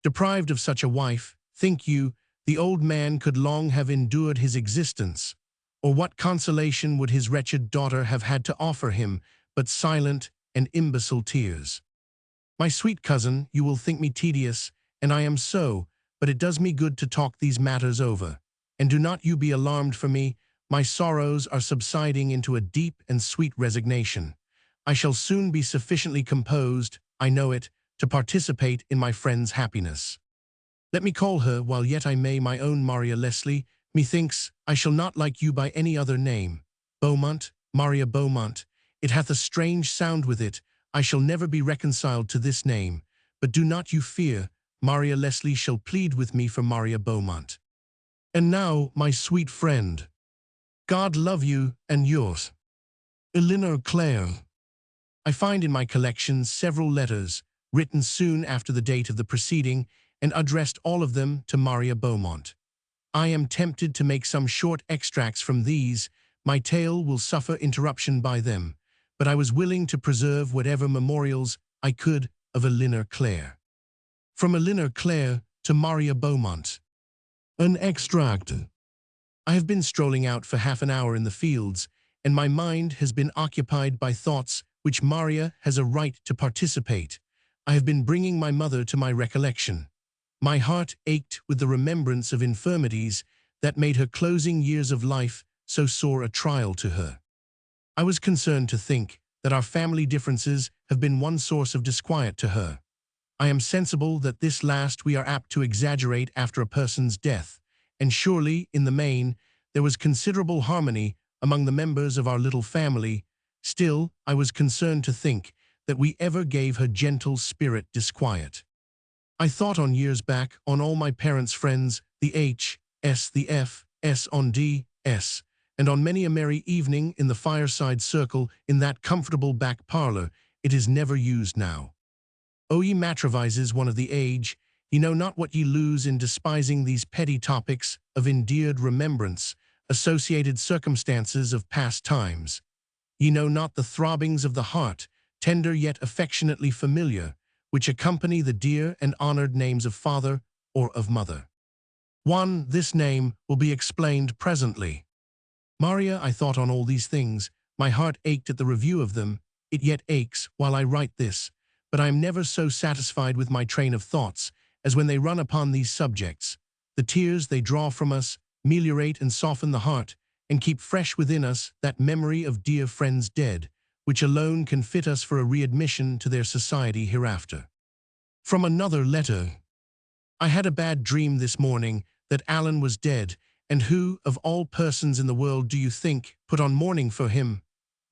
Deprived of such a wife, think you, the old man could long have endured his existence? Or what consolation would his wretched daughter have had to offer him but silent and imbecile tears? My sweet cousin, you will think me tedious, and I am so, but it does me good to talk these matters over. And do not you be alarmed for me, my sorrows are subsiding into a deep and sweet resignation. I shall soon be sufficiently composed, I know it, to participate in my friend's happiness. Let me call her, while yet I may, my own Maria Leslie. Methinks I shall not like you by any other name. Beaumont, Maria Beaumont. It hath a strange sound with it. I shall never be reconciled to this name. But do not you fear, Maria Leslie shall plead with me for Maria Beaumont. And now, my sweet friend, God love you and yours. Eleanor Clare. I find in my collection several letters, written soon after the date of the preceding, and addressed all of them to Maria Beaumont. I am tempted to make some short extracts from these. My tale will suffer interruption by them, but I was willing to preserve whatever memorials I could of Eleanor Clare. From Eleanor Clare to Maria Beaumont. An extract. I have been strolling out for half an hour in the fields, and my mind has been occupied by thoughts which Maria has a right to participate. I have been bringing my mother to my recollection. My heart ached with the remembrance of infirmities that made her closing years of life so sore a trial to her. I was concerned to think that our family differences have been one source of disquiet to her. I am sensible that this last we are apt to exaggerate after a person's death, and surely, in the main, there was considerable harmony among the members of our little family. Still, I was concerned to think that we ever gave her gentle spirit disquiet. I thought on years back on all my parents' friends, the H, S, the F, S on D, S, and on many a merry evening in the fireside circle in that comfortable back parlor. It is never used now. O ye matrovises one of the age, ye know not what ye lose in despising these petty topics of endeared remembrance, associated circumstances of past times. Ye know not the throbbings of the heart, tender yet affectionately familiar, which accompany the dear and honored names of father or of mother. 1. This name will be explained presently. Maria, I thought on all these things. My heart ached at the review of them. It yet aches while I write this. But I am never so satisfied with my train of thoughts as when they run upon these subjects. The tears they draw from us meliorate and soften the heart, and keep fresh within us that memory of dear friends dead, which alone can fit us for a readmission to their society hereafter. From another letter. I had a bad dream this morning that Alan was dead, and who, of all persons in the world, do you think, put on mourning for him?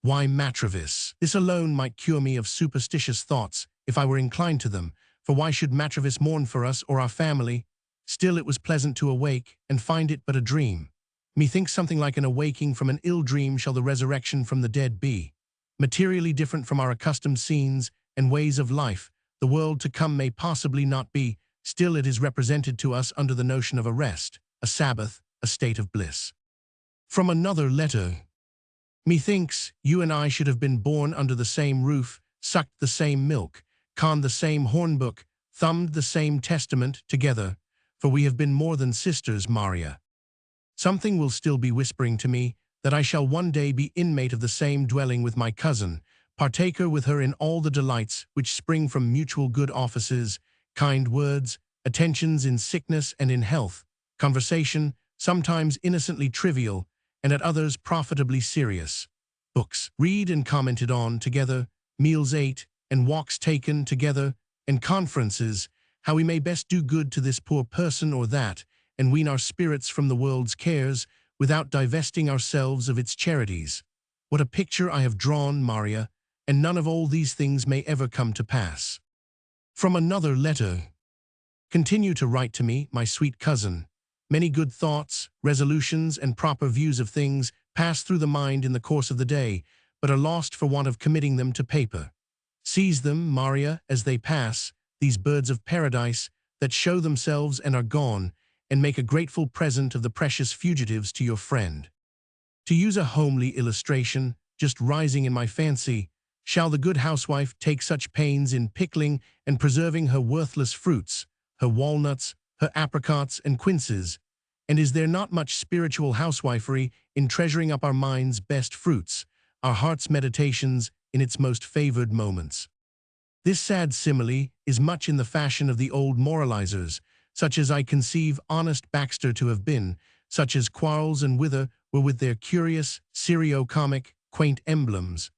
Why, Matrovis. This alone might cure me of superstitious thoughts, if I were inclined to them, for why should Matrovis mourn for us or our family? Still it was pleasant to awake, and find it but a dream. Methinks something like an awaking from an ill dream shall the resurrection from the dead be. Materially different from our accustomed scenes and ways of life, the world to come may possibly not be, still it is represented to us under the notion of a rest, a Sabbath, a state of bliss. From another letter. Methinks you and I should have been born under the same roof, sucked the same milk, conned the same hornbook, thumbed the same testament together, for we have been more than sisters, Maria. Something will still be whispering to me that I shall one day be inmate of the same dwelling with my cousin, partaker with her in all the delights which spring from mutual good offices, kind words, attentions in sickness and in health, conversation, sometimes innocently trivial, and at others profitably serious, books read and commented on together, meals ate, and walks taken together, and conferences, how we may best do good to this poor person or that, and wean our spirits from the world's cares, without divesting ourselves of its charities. What a picture I have drawn, Maria, and none of all these things may ever come to pass. From another letter. Continue to write to me, my sweet cousin. Many good thoughts, resolutions, and proper views of things pass through the mind in the course of the day, but are lost for want of committing them to paper. Seize them, Maria, as they pass, these birds of paradise that show themselves and are gone, and make a grateful present of the precious fugitives to your friend. To use a homely illustration, just rising in my fancy, shall the good housewife take such pains in pickling and preserving her worthless fruits, her walnuts, her apricots and quinces, and is there not much spiritual housewifery in treasuring up our mind's best fruits, our heart's meditations in its most favored moments? This sad simile is much in the fashion of the old moralizers, such as I conceive honest Baxter to have been, such as Quarles and Wither were with their curious, serio-comic, quaint emblems.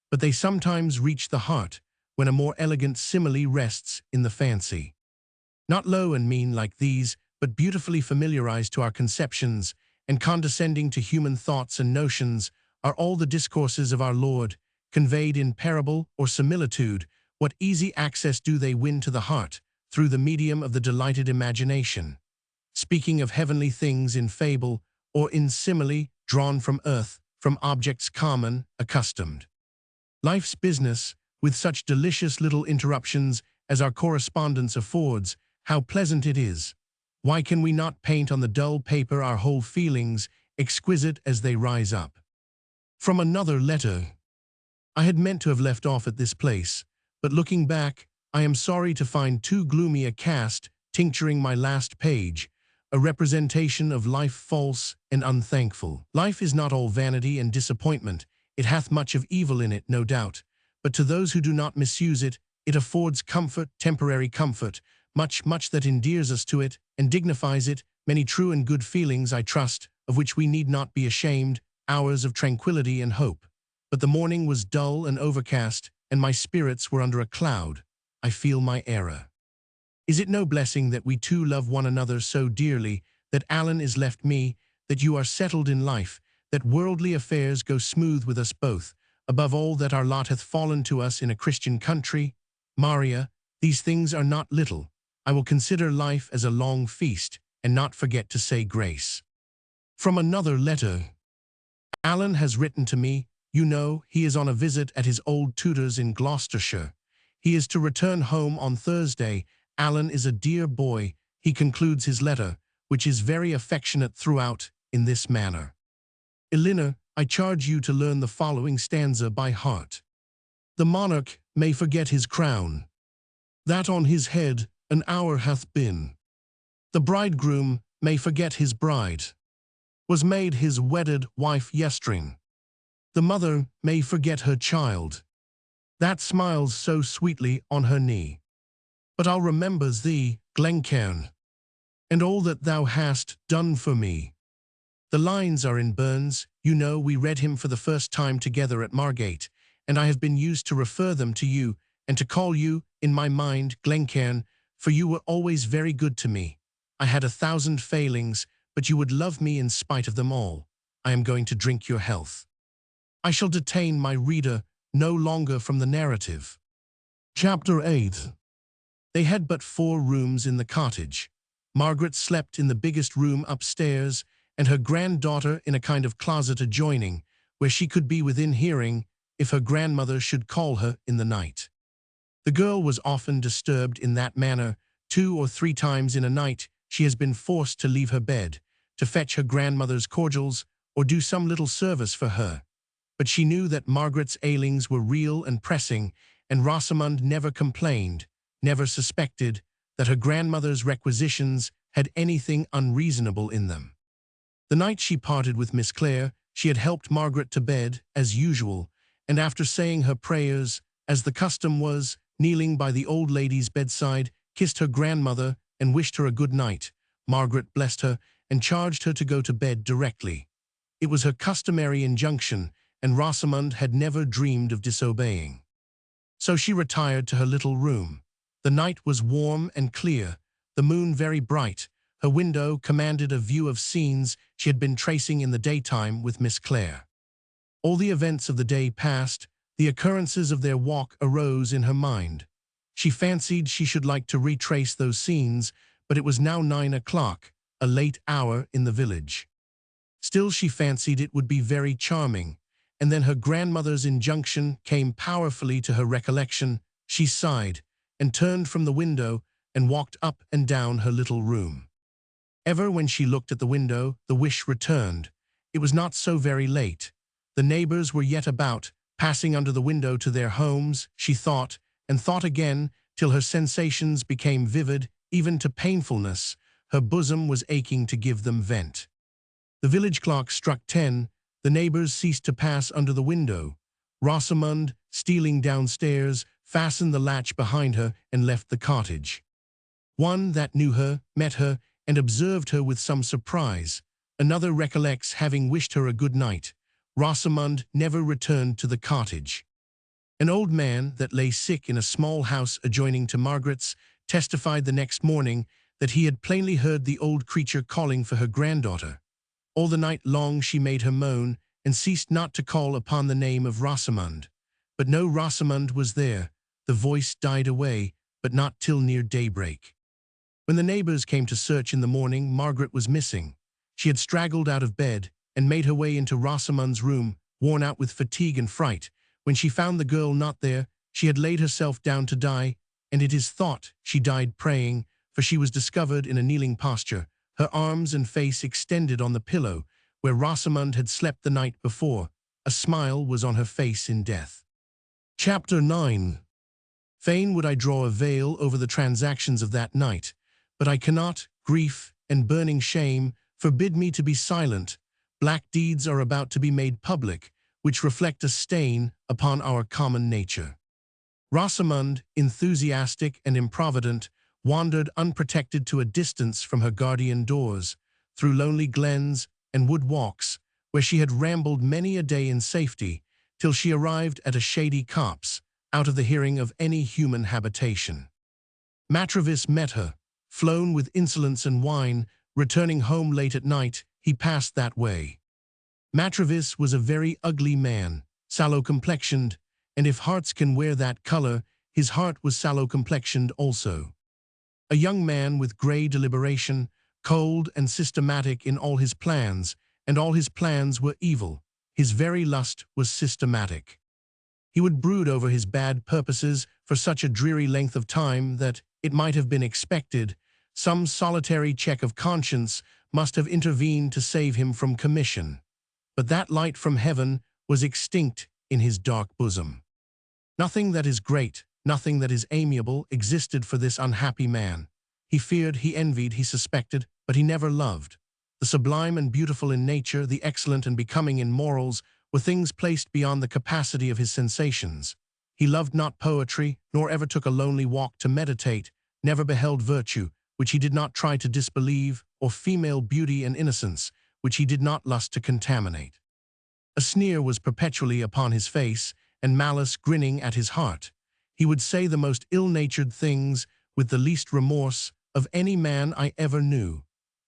But they sometimes reach the heart, when a more elegant simile rests in the fancy. Not low and mean like these, but beautifully familiarized to our conceptions, and condescending to human thoughts and notions, are all the discourses of our Lord, conveyed in parable or similitude. What easy access do they win to the heart, through the medium of the delighted imagination. Speaking of heavenly things in fable, or in simile, drawn from earth, from objects common, accustomed. Life's business, with such delicious little interruptions as our correspondence affords, how pleasant it is. Why can we not paint on the dull paper our whole feelings, exquisite as they rise up? From another letter. I had meant to have left off at this place, but looking back, I am sorry to find too gloomy a cast tincturing my last page, a representation of life false and unthankful. Life is not all vanity and disappointment. It hath much of evil in it, no doubt, but to those who do not misuse it, it affords comfort, temporary comfort, much that endears us to it and dignifies it, many true and good feelings, I trust, of which we need not be ashamed, hours of tranquility and hope. But the morning was dull and overcast, and my spirits were under a cloud. I feel my error. Is it no blessing that we two love one another so dearly, that Alan is left me, that you are settled in life, that worldly affairs go smooth with us both, above all that our lot hath fallen to us in a Christian country? Maria, these things are not little. I will consider life as a long feast, and not forget to say grace. From another letter. Alan has written to me. You know, he is on a visit at his old tutor's in Gloucestershire. He is to return home on Thursday. Alan is a dear boy. He concludes his letter, which is very affectionate throughout, in this manner. Elena, I charge you to learn the following stanza by heart. The monarch may forget his crown, that on his head an hour hath been. The bridegroom may forget his bride, was made his wedded wife yestreen. The mother may forget her child, that smiles so sweetly on her knee. But I'll remember thee, Glencairn, and all that thou hast done for me. The lines are in Burns. You know, we read him for the first time together at Margate, and I have been used to refer them to you, and to call you, in my mind, Glencairn, for you were always very good to me. I had 1,000 failings, but you would love me in spite of them all. I am going to drink your health. I shall detain my reader no longer from the narrative. Chapter 8. They had but 4 rooms in the cottage. Margaret slept in the biggest room upstairs, and her granddaughter in a kind of closet adjoining, where she could be within hearing if her grandmother should call her in the night. The girl was often disturbed in that manner. 2 or 3 times in a night she has been forced to leave her bed, to fetch her grandmother's cordials, or do some little service for her. But she knew that Margaret's ailings were real and pressing, and Rosamond never complained, never suspected, that her grandmother's requisitions had anything unreasonable in them. The night she parted with Miss Clare, she had helped Margaret to bed, as usual, and after saying her prayers, as the custom was, kneeling by the old lady's bedside, kissed her grandmother and wished her a good night. Margaret blessed her and charged her to go to bed directly. It was her customary injunction, and Rosamond had never dreamed of disobeying. So she retired to her little room. The night was warm and clear, the moon very bright. Her window commanded a view of scenes she had been tracing in the daytime with Miss Clare. All the events of the day passed, the occurrences of their walk arose in her mind. She fancied she should like to retrace those scenes, but it was now 9 o'clock, a late hour in the village. Still she fancied it would be very charming, and then her grandmother's injunction came powerfully to her recollection. She sighed, and turned from the window, and walked up and down her little room. Ever when she looked at the window, the wish returned. It was not so very late. The neighbors were yet about, passing under the window to their homes. She thought, and thought again, till her sensations became vivid, even to painfulness. Her bosom was aching to give them vent. The village clock struck 10. The neighbors ceased to pass under the window. Rosamond, stealing downstairs, fastened the latch behind her and left the cottage. One that knew her met her and observed her with some surprise. Another recollects having wished her a good night. Rosamond never returned to the cottage. An old man that lay sick in a small house adjoining to Margaret's testified the next morning that he had plainly heard the old creature calling for her granddaughter. All the night long she made her moan, and ceased not to call upon the name of Rosamond. But no Rosamond was there. The voice died away, but not till near daybreak. When the neighbors came to search in the morning, Margaret was missing. She had straggled out of bed, and made her way into Rosamond's room, worn out with fatigue and fright. When she found the girl not there, she had laid herself down to die, and it is thought she died praying, for she was discovered in a kneeling posture, her arms and face extended on the pillow, where Rosamond had slept the night before. A smile was on her face in death. Chapter 9. Fain would I draw a veil over the transactions of that night, but I cannot. Grief and burning shame forbid me to be silent. Black deeds are about to be made public, which reflect a stain upon our common nature. Rosamond, enthusiastic and improvident, wandered unprotected to a distance from her guardian doors, through lonely glens and wood walks, where she had rambled many a day in safety, till she arrived at a shady copse, out of the hearing of any human habitation. Matrevis met her, flown with insolence and wine. Returning home late at night, he passed that way. Matrevis was a very ugly man, sallow-complexioned, and if hearts can wear that color, his heart was sallow-complexioned also. A young man with grey deliberation, cold and systematic in all his plans, and all his plans were evil. His very lust was systematic. He would brood over his bad purposes for such a dreary length of time that, it might have been expected, some solitary check of conscience must have intervened to save him from commission. But that light from heaven was extinct in his dark bosom. Nothing that is great, nothing that is amiable existed for this unhappy man. He feared, he envied, he suspected, but he never loved. The sublime and beautiful in nature, the excellent and becoming in morals, were things placed beyond the capacity of his sensations. He loved not poetry, nor ever took a lonely walk to meditate, never beheld virtue, which he did not try to disbelieve, or female beauty and innocence, which he did not lust to contaminate. A sneer was perpetually upon his face, and malice grinning at his heart. He would say the most ill-natured things, with the least remorse, of any man I ever knew.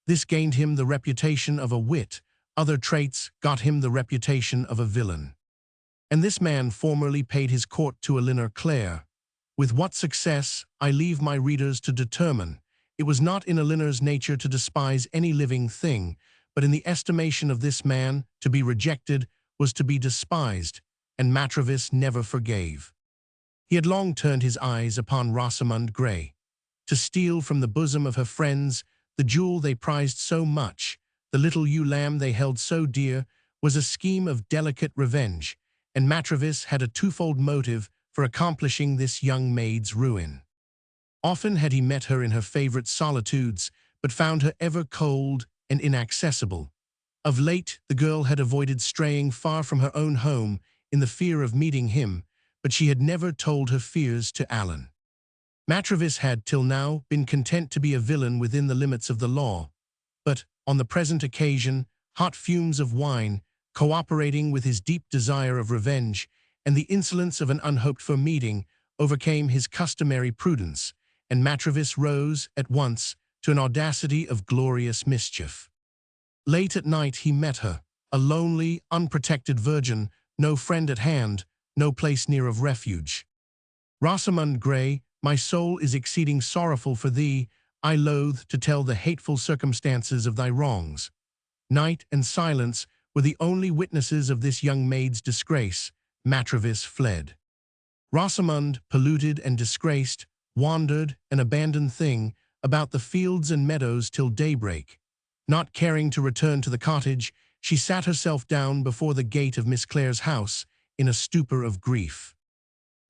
This gained him the reputation of a wit, other traits got him the reputation of a villain. And this man formerly paid his court to Eleanor Clare. With what success, I leave my readers to determine. It was not in Eleanor's nature to despise any living thing, but in the estimation of this man, to be rejected was to be despised, and Matrevis never forgave. He had long turned his eyes upon Rosamond Grey. To steal from the bosom of her friends the jewel they prized so much, the little ewe lamb they held so dear, was a scheme of delicate revenge, and Matrevis had a twofold motive for accomplishing this young maid's ruin. Often had he met her in her favorite solitudes, but found her ever cold and inaccessible. Of late, the girl had avoided straying far from her own home in the fear of meeting him, but she had never told her fears to Alan. Matrevis had, till now, been content to be a villain within the limits of the law, but, on the present occasion, hot fumes of wine, cooperating with his deep desire of revenge, and the insolence of an unhoped-for meeting, overcame his customary prudence, and Matrevis rose at once to an audacity of glorious mischief. Late at night he met her, a lonely, unprotected virgin, no friend at hand, no place near of refuge. "Rosamund Grey, my soul is exceeding sorrowful for thee. I loathe to tell the hateful circumstances of thy wrongs." Night and silence were the only witnesses of this young maid's disgrace. Matrevis fled. Rosamund, polluted and disgraced, wandered, an abandoned thing, about the fields and meadows till daybreak. Not caring to return to the cottage, she sat herself down before the gate of Miss Clare's house in a stupor of grief.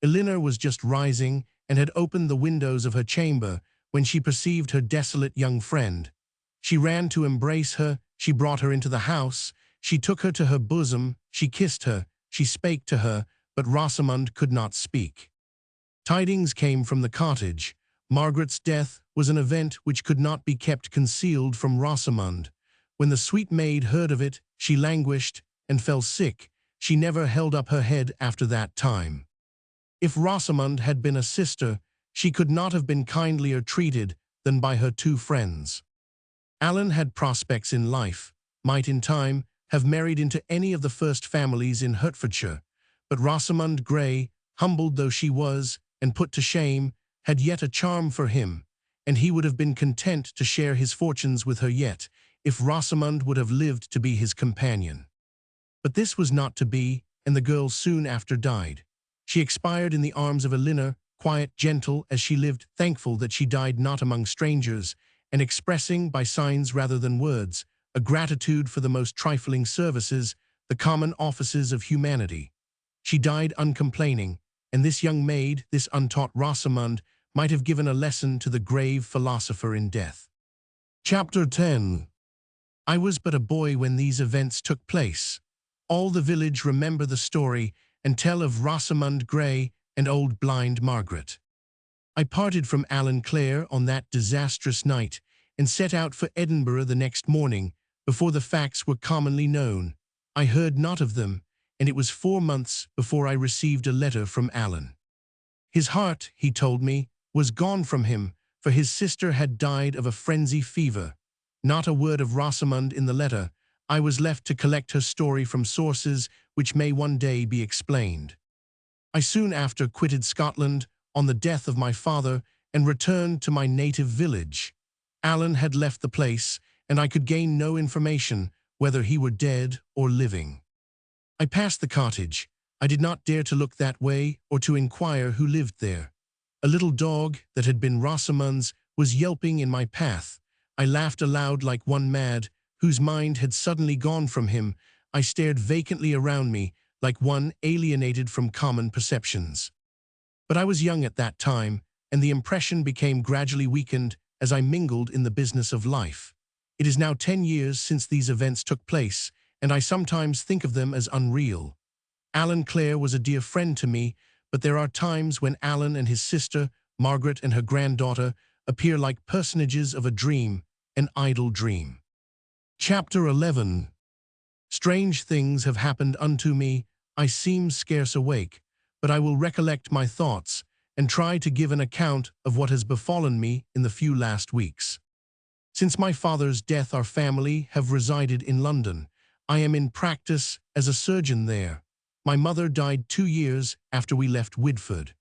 Elinor was just rising and had opened the windows of her chamber when she perceived her desolate young friend. She ran to embrace her, she brought her into the house, she took her to her bosom, she kissed her, she spake to her, but Rosamund could not speak. Tidings came from the cottage. Margaret's death was an event which could not be kept concealed from Rosamund. When the sweet maid heard of it, she languished and fell sick. She never held up her head after that time. If Rosamund had been a sister, she could not have been kindlier treated than by her two friends. Alan had prospects in life, might in time have married into any of the first families in Hertfordshire, but Rosamund Grey, humbled though she was and put to shame, had yet a charm for him, and he would have been content to share his fortunes with her yet, if Rosamund would have lived to be his companion. But this was not to be, and the girl soon after died. She expired in the arms of Elinor, quiet, gentle as she lived, thankful that she died not among strangers, and expressing, by signs rather than words, a gratitude for the most trifling services, the common offices of humanity. She died uncomplaining, and this young maid, this untaught Rosamund, might have given a lesson to the grave philosopher in death. Chapter 10. I was but a boy when these events took place. All the village remember the story and tell of Rosamund Grey and old blind Margaret. I parted from Alan Clare on that disastrous night and set out for Edinburgh the next morning, before the facts were commonly known. I heard not of them, and it was 4 months before I received a letter from Alan. His heart, he told me, was gone from him, for his sister had died of a frenzy fever. Not a word of Rosamund in the letter. I was left to collect her story from sources which may one day be explained. I soon after quitted Scotland on the death of my father and returned to my native village. Alan had left the place, and I could gain no information whether he were dead or living. I passed the cottage. I did not dare to look that way or to inquire who lived there. A little dog that had been Rosamund's was yelping in my path. I laughed aloud like one mad, whose mind had suddenly gone from him. I stared vacantly around me, like one alienated from common perceptions. But I was young at that time, and the impression became gradually weakened as I mingled in the business of life. It is now 10 years since these events took place, and I sometimes think of them as unreal. Alan Clare was a dear friend to me, but there are times when Alan and his sister, Margaret and her granddaughter, appear like personages of a dream, an idle dream. Chapter 11. Strange things have happened unto me. I seem scarce awake, but I will recollect my thoughts and try to give an account of what has befallen me in the few last weeks. Since my father's death, our family have resided in London. I am in practice as a surgeon there. My mother died 2 years after we left Widford.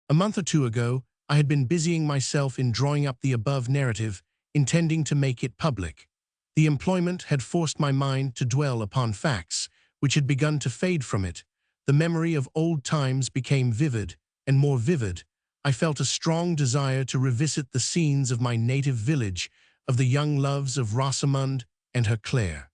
A month or two ago, I had been busying myself in drawing up the above narrative, intending to make it public. The employment had forced my mind to dwell upon facts, which had begun to fade from it. The memory of old times became vivid, and more vivid. I felt a strong desire to revisit the scenes of my native village, of the young loves of Rosamund and her Clare.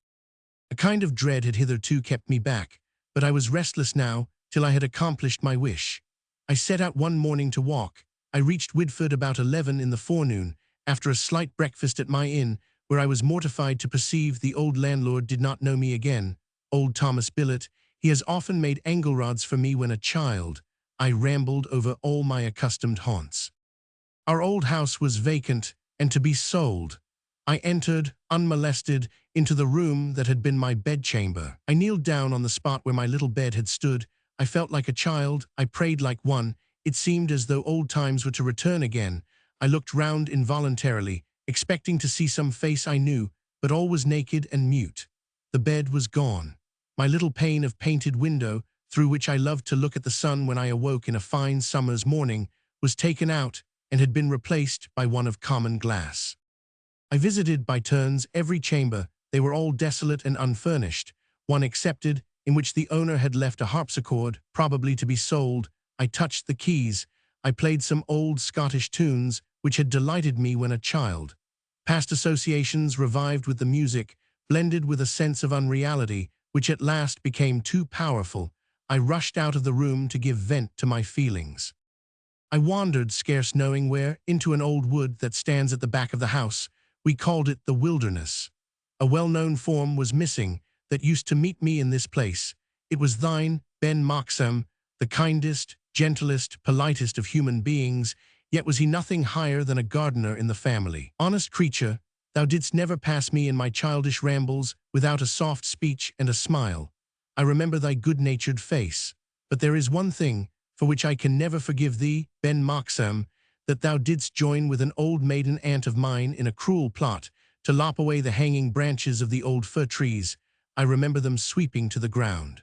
A kind of dread had hitherto kept me back, but I was restless now till I had accomplished my wish. I set out one morning to walk. I reached Widford about 11 in the forenoon, after a slight breakfast at my inn, where I was mortified to perceive the old landlord did not know me again. Old Thomas Billet, he has often made anglerods for me when a child. I rambled over all my accustomed haunts. Our old house was vacant and to be sold. I entered, unmolested, into the room that had been my bedchamber. I kneeled down on the spot where my little bed had stood. I felt like a child. I prayed like one. It seemed as though old times were to return again. I looked round involuntarily, expecting to see some face I knew, but all was naked and mute. The bed was gone. My little pane of painted window, through which I loved to look at the sun when I awoke in a fine summer's morning, was taken out and had been replaced by one of common glass. I visited by turns every chamber. They were all desolate and unfurnished, one excepted, in which the owner had left a harpsichord, probably to be sold. I touched the keys. I played some old Scottish tunes which had delighted me when a child. Past associations revived with the music, blended with a sense of unreality, which at last became too powerful. I rushed out of the room to give vent to my feelings. I wandered, scarce knowing where, into an old wood that stands at the back of the house. We called it the wilderness. A well-known form was missing that used to meet me in this place. It was thine, Ben Moxham, the kindest, gentlest, politest of human beings, yet was he nothing higher than a gardener in the family. Honest creature, thou didst never pass me in my childish rambles without a soft speech and a smile. I remember thy good-natured face. But there is one thing for which I can never forgive thee, Ben Moxham, that thou didst join with an old maiden aunt of mine in a cruel plot to lop away the hanging branches of the old fir trees. I remember them sweeping to the ground.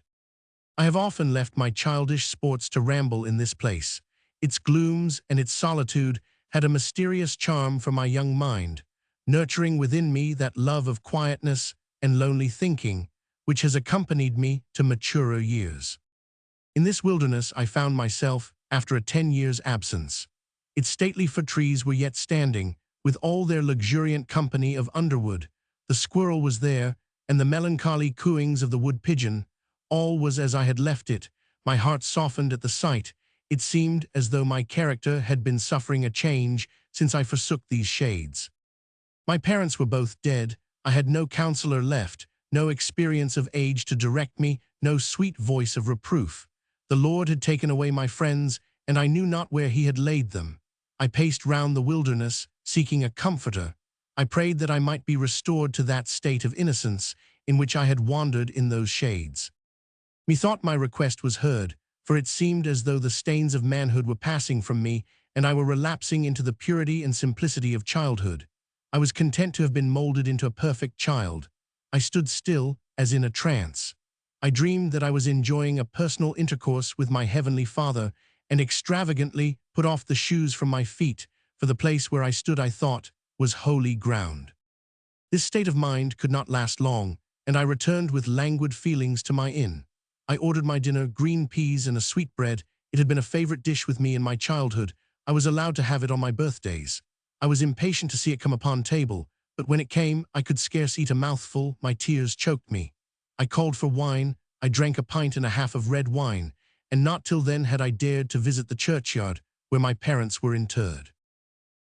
I have often left my childish sports to ramble in this place. Its glooms and its solitude had a mysterious charm for my young mind, nurturing within me that love of quietness and lonely thinking, which has accompanied me to maturer years. In this wilderness I found myself after a 10 years' absence. Its stately fir trees were yet standing, with all their luxuriant company of underwood. The squirrel was there, and the melancholy cooings of the wood pigeon. All was as I had left it. My heart softened at the sight. It seemed as though my character had been suffering a change since I forsook these shades. My parents were both dead. I had no counselor left, no experience of age to direct me, no sweet voice of reproof. The Lord had taken away my friends, and I knew not where he had laid them. I paced round the wilderness, seeking a comforter. I prayed that I might be restored to that state of innocence in which I had wandered in those shades. Methought my request was heard, for it seemed as though the stains of manhood were passing from me, and I were relapsing into the purity and simplicity of childhood. I was content to have been molded into a perfect child. I stood still, as in a trance. I dreamed that I was enjoying a personal intercourse with my heavenly Father, and extravagantly put off the shoes from my feet, for the place where I stood, I thought, was holy ground. This state of mind could not last long, and I returned with languid feelings to my inn. I ordered my dinner, green peas and a sweetbread. It had been a favorite dish with me in my childhood. I was allowed to have it on my birthdays. I was impatient to see it come upon table, but when it came, I could scarce eat a mouthful. My tears choked me. I called for wine. I drank a pint and a half of red wine, and not till then had I dared to visit the churchyard where my parents were interred.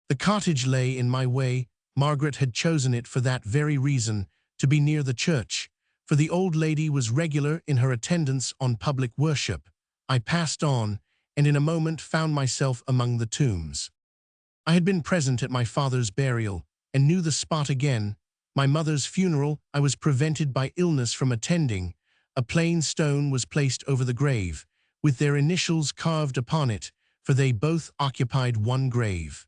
The cottage lay in my way. Margaret had chosen it for that very reason, to be near the church, for the old lady was regular in her attendance on public worship. I passed on, and in a moment found myself among the tombs. I had been present at my father's burial, and knew the spot again. My mother's funeral I was prevented by illness from attending. A plain stone was placed over the grave, with their initials carved upon it, for they both occupied one grave.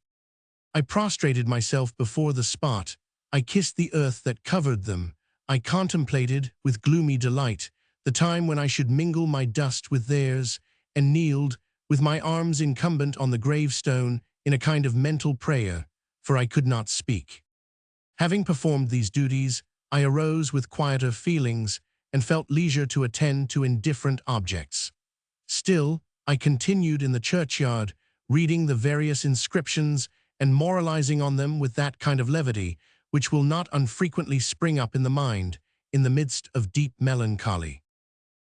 I prostrated myself before the spot. I kissed the earth that covered them. I contemplated, with gloomy delight, the time when I should mingle my dust with theirs, and kneeled, with my arms incumbent on the gravestone, in a kind of mental prayer, for I could not speak. Having performed these duties, I arose with quieter feelings, and felt leisure to attend to indifferent objects. Still, I continued in the churchyard, reading the various inscriptions and moralizing on them with that kind of levity which will not unfrequently spring up in the mind, in the midst of deep melancholy.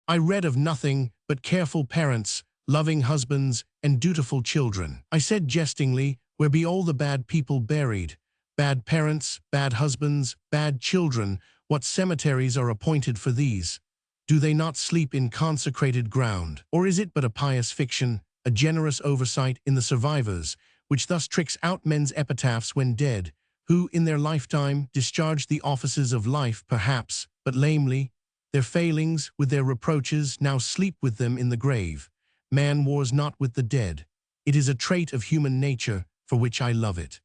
I read of nothing but careful parents, loving husbands, and dutiful children. I said jestingly, where be all the bad people buried? Bad parents, bad husbands, bad children, what cemeteries are appointed for these? Do they not sleep in consecrated ground? Or is it but a pious fiction, a generous oversight in the survivors, which thus tricks out men's epitaphs when dead, who in their lifetime discharged the offices of life perhaps, but lamely? Their failings, with their reproaches, now sleep with them in the grave. Man wars not with the dead. It is a trait of human nature for which I love it.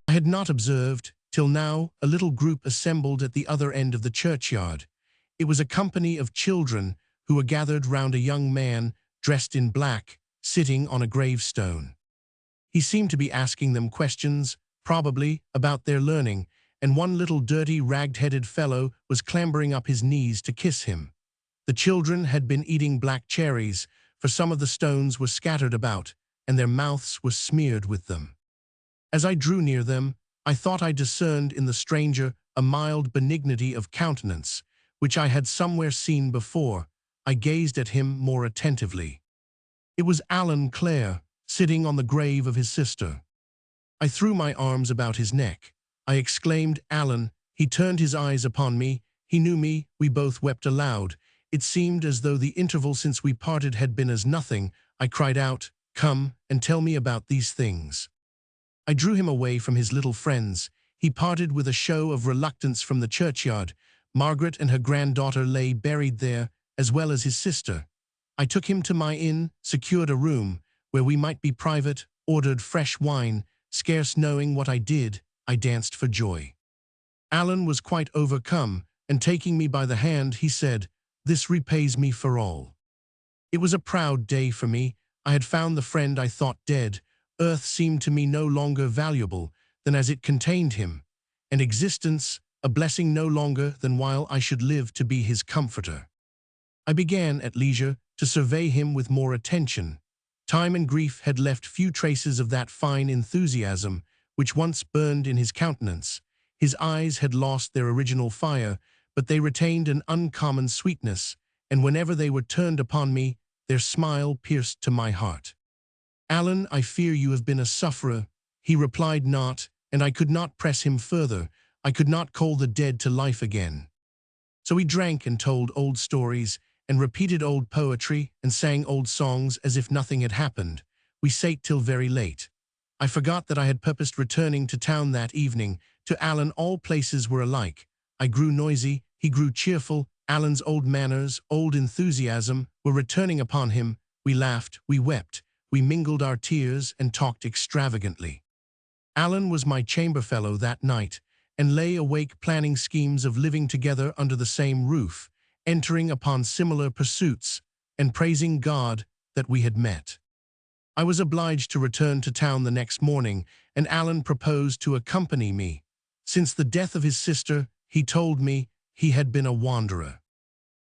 I had not observed, till now, a little group assembled at the other end of the churchyard. It was a company of children who were gathered round a young man dressed in black, sitting on a gravestone. He seemed to be asking them questions, probably about their learning, and one little dirty, rag-headed fellow was clambering up his knees to kiss him. The children had been eating black cherries, for some of the stones were scattered about, and their mouths were smeared with them. As I drew near them, I thought I discerned in the stranger a mild benignity of countenance, which I had somewhere seen before. I gazed at him more attentively. It was Alan Clare, sitting on the grave of his sister. I threw my arms about his neck. I exclaimed, "Alan!" He turned his eyes upon me. He knew me. We both wept aloud. It seemed as though the interval since we parted had been as nothing. I cried out, "Come and tell me about these things." I drew him away from his little friends. He parted with a show of reluctance from the churchyard. Margaret and her granddaughter lay buried there, as well as his sister. I took him to my inn, secured a room, where we might be private, ordered fresh wine. Scarce knowing what I did, I danced for joy. Alan was quite overcome, and taking me by the hand, he said, "This repays me for all." It was a proud day for me. I had found the friend I thought dead. Earth seemed to me no longer valuable than as it contained him, and existence a blessing no longer than while I should live to be his comforter. I began, at leisure, to survey him with more attention. Time and grief had left few traces of that fine enthusiasm which once burned in his countenance. His eyes had lost their original fire, but they retained an uncommon sweetness, and whenever they were turned upon me, their smile pierced to my heart. "Alan, I fear you have been a sufferer." He replied not, and I could not press him further. I could not call the dead to life again. So we drank and told old stories, and repeated old poetry, and sang old songs as if nothing had happened. We sate till very late. I forgot that I had purposed returning to town that evening. To Alan all places were alike. I grew noisy, he grew cheerful. Alan's old manners, old enthusiasm, were returning upon him. We laughed, we wept, we mingled our tears and talked extravagantly. Alan was my chamberfellow that night, and lay awake planning schemes of living together under the same roof, entering upon similar pursuits, and praising God that we had met. I was obliged to return to town the next morning, and Alan proposed to accompany me. Since the death of his sister, he told me, he had been a wanderer.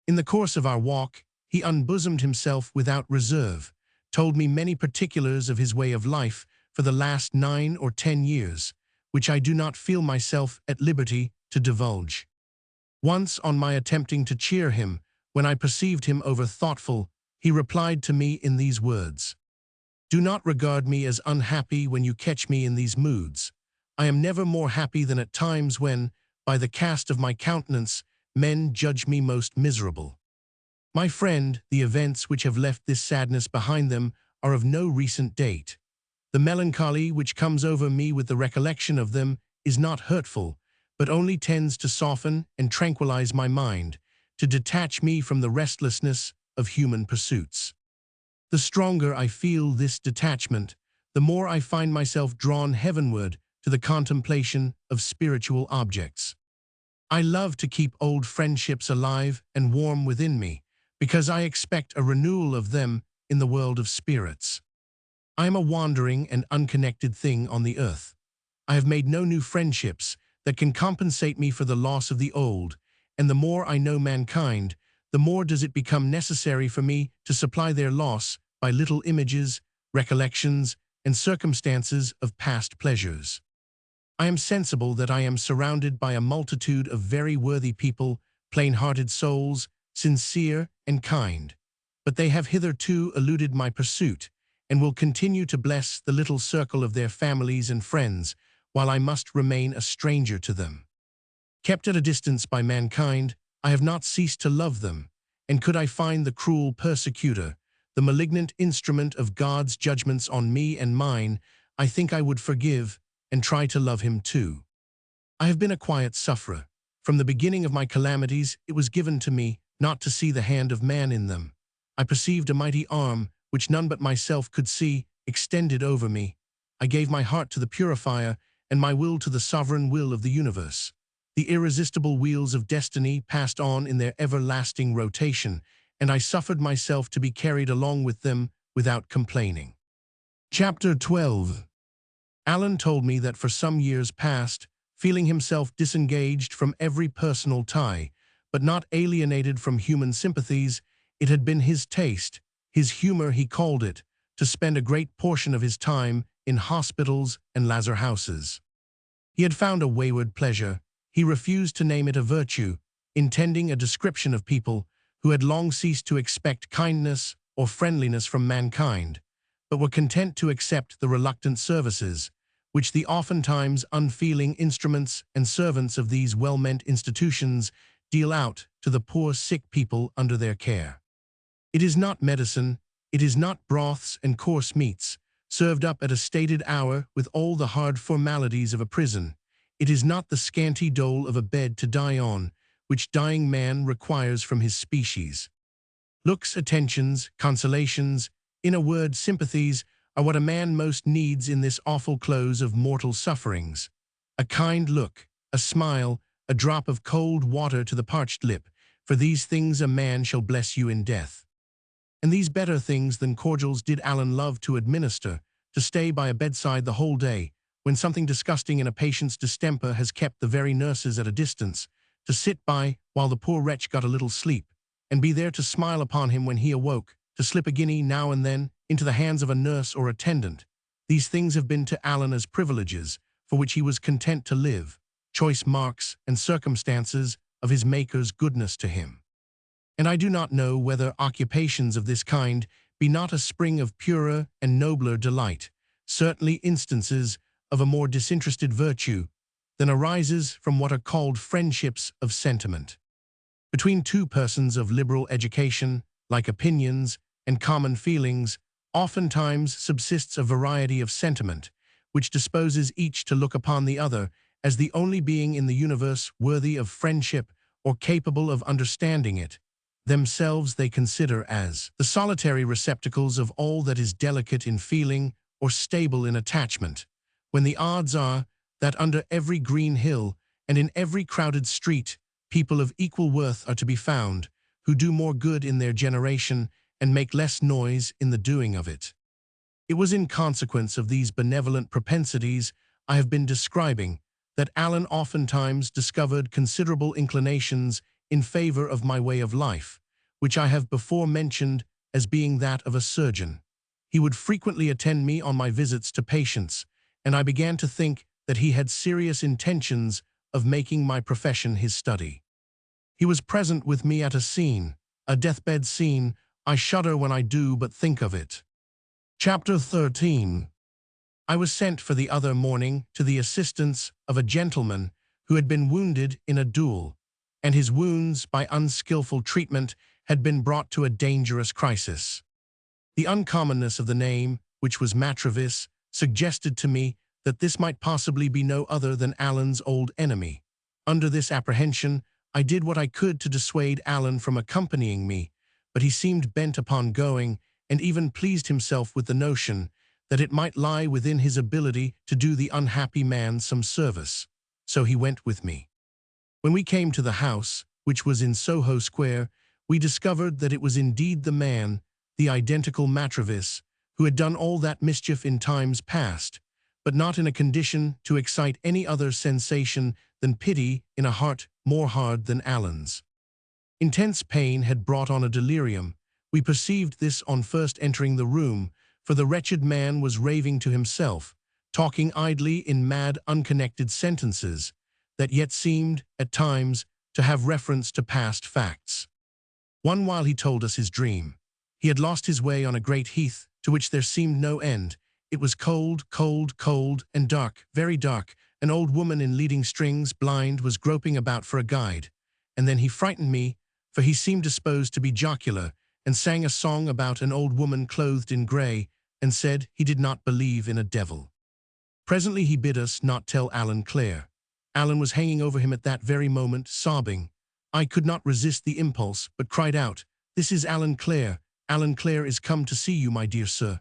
In the course of our walk, he unbosomed himself without reserve, told me many particulars of his way of life for the last 9 or 10 years, which I do not feel myself at liberty to divulge. Once, on my attempting to cheer him, when I perceived him over-thoughtful, he replied to me in these words: "Do not regard me as unhappy when you catch me in these moods. I am never more happy than at times when, by the cast of my countenance, men judge me most miserable. My friend, the events which have left this sadness behind them are of no recent date. The melancholy which comes over me with the recollection of them is not hurtful, but only tends to soften and tranquilize my mind, to detach me from the restlessness of human pursuits. The stronger I feel this detachment, the more I find myself drawn heavenward to the contemplation of spiritual objects. I love to keep old friendships alive and warm within me, because I expect a renewal of them in the world of spirits. I am a wandering and unconnected thing on the earth. I have made no new friendships that can compensate me for the loss of the old, and the more I know mankind, the more does it become necessary for me to supply their loss by little images, recollections, and circumstances of past pleasures. I am sensible that I am surrounded by a multitude of very worthy people, plain-hearted souls, sincere and kind, but they have hitherto eluded my pursuit, and will continue to bless the little circle of their families and friends, while I must remain a stranger to them. Kept at a distance by mankind, I have not ceased to love them, and could I find the cruel persecutor, the malignant instrument of God's judgments on me and mine, I think I would forgive and try to love him too. I have been a quiet sufferer. From the beginning of my calamities, it was given to me not to see the hand of man in them. I perceived a mighty arm, which none but myself could see, extended over me. I gave my heart to the purifier and my will to the sovereign will of the universe. The irresistible wheels of destiny passed on in their everlasting rotation, and I suffered myself to be carried along with them without complaining. Chapter 12. Alan told me that for some years past, feeling himself disengaged from every personal tie, but not alienated from human sympathies, it had been his taste, his humor he called it, to spend a great portion of his time in hospitals and lazar houses. He had found a wayward pleasure. He refused to name it a virtue, intending a description of people who had long ceased to expect kindness or friendliness from mankind, but were content to accept the reluctant services, which the oftentimes unfeeling instruments and servants of these well-meant institutions deal out to the poor sick people under their care. It is not medicine, it is not broths and coarse meats, served up at a stated hour with all the hard formalities of a prison. It is not the scanty dole of a bed to die on, which dying man requires from his species. Looks, attentions, consolations, in a word, sympathies, are what a man most needs in this awful close of mortal sufferings. A kind look, a smile, a drop of cold water to the parched lip, for these things a man shall bless you in death. And these better things than cordials did Alan love to administer, to stay by a bedside the whole day, when something disgusting in a patient's distemper has kept the very nurses at a distance, to sit by while the poor wretch got a little sleep, and be there to smile upon him when he awoke, to slip a guinea now and then into the hands of a nurse or attendant. These things have been to Alan as privileges, for which he was content to live, choice marks and circumstances of his Maker's goodness to him. And I do not know whether occupations of this kind be not a spring of purer and nobler delight, certainly instances of a more disinterested virtue than arises from what are called friendships of sentiment. Between two persons of liberal education, like opinions and common feelings, oftentimes subsists a variety of sentiment, which disposes each to look upon the other as the only being in the universe worthy of friendship or capable of understanding it. Themselves they consider as the solitary receptacles of all that is delicate in feeling or stable in attachment, when the odds are that under every green hill and in every crowded street, people of equal worth are to be found, who do more good in their generation and make less noise in the doing of it. It was in consequence of these benevolent propensities I have been describing that Alan oftentimes discovered considerable inclinations in favor of my way of life, which I have before mentioned as being that of a surgeon. He would frequently attend me on my visits to patients, and I began to think that he had serious intentions of making my profession his study. He was present with me at a deathbed scene. I shudder when I do but think of it. Chapter 13. I was sent for the other morning to the assistance of a gentleman who had been wounded in a duel, and his wounds, by unskillful treatment, had been brought to a dangerous crisis. The uncommonness of the name, which was Matravis, suggested to me that this might possibly be no other than Alan's old enemy. Under this apprehension, I did what I could to dissuade Alan from accompanying me, but he seemed bent upon going, and even pleased himself with the notion that it might lie within his ability to do the unhappy man some service. So he went with me. When we came to the house, which was in Soho Square, we discovered that it was indeed the man, the identical Matravis, who had done all that mischief in times past, but not in a condition to excite any other sensation than pity in a heart more hard than Alan's. Intense pain had brought on a delirium. We perceived this on first entering the room, for the wretched man was raving to himself, talking idly in mad, unconnected sentences that yet seemed, at times, to have reference to past facts. One while he told us his dream. He had lost his way on a great heath, to which there seemed no end. It was cold, cold, cold, and dark, very dark. An old woman in leading strings, blind, was groping about for a guide. And then he frightened me, for he seemed disposed to be jocular, and sang a song about an old woman clothed in grey, and said he did not believe in a devil. Presently he bid us not tell Alan Clare. Alan was hanging over him at that very moment, sobbing. I could not resist the impulse, but cried out, "This is Alan Clare. Alan Clare is come to see you, my dear sir."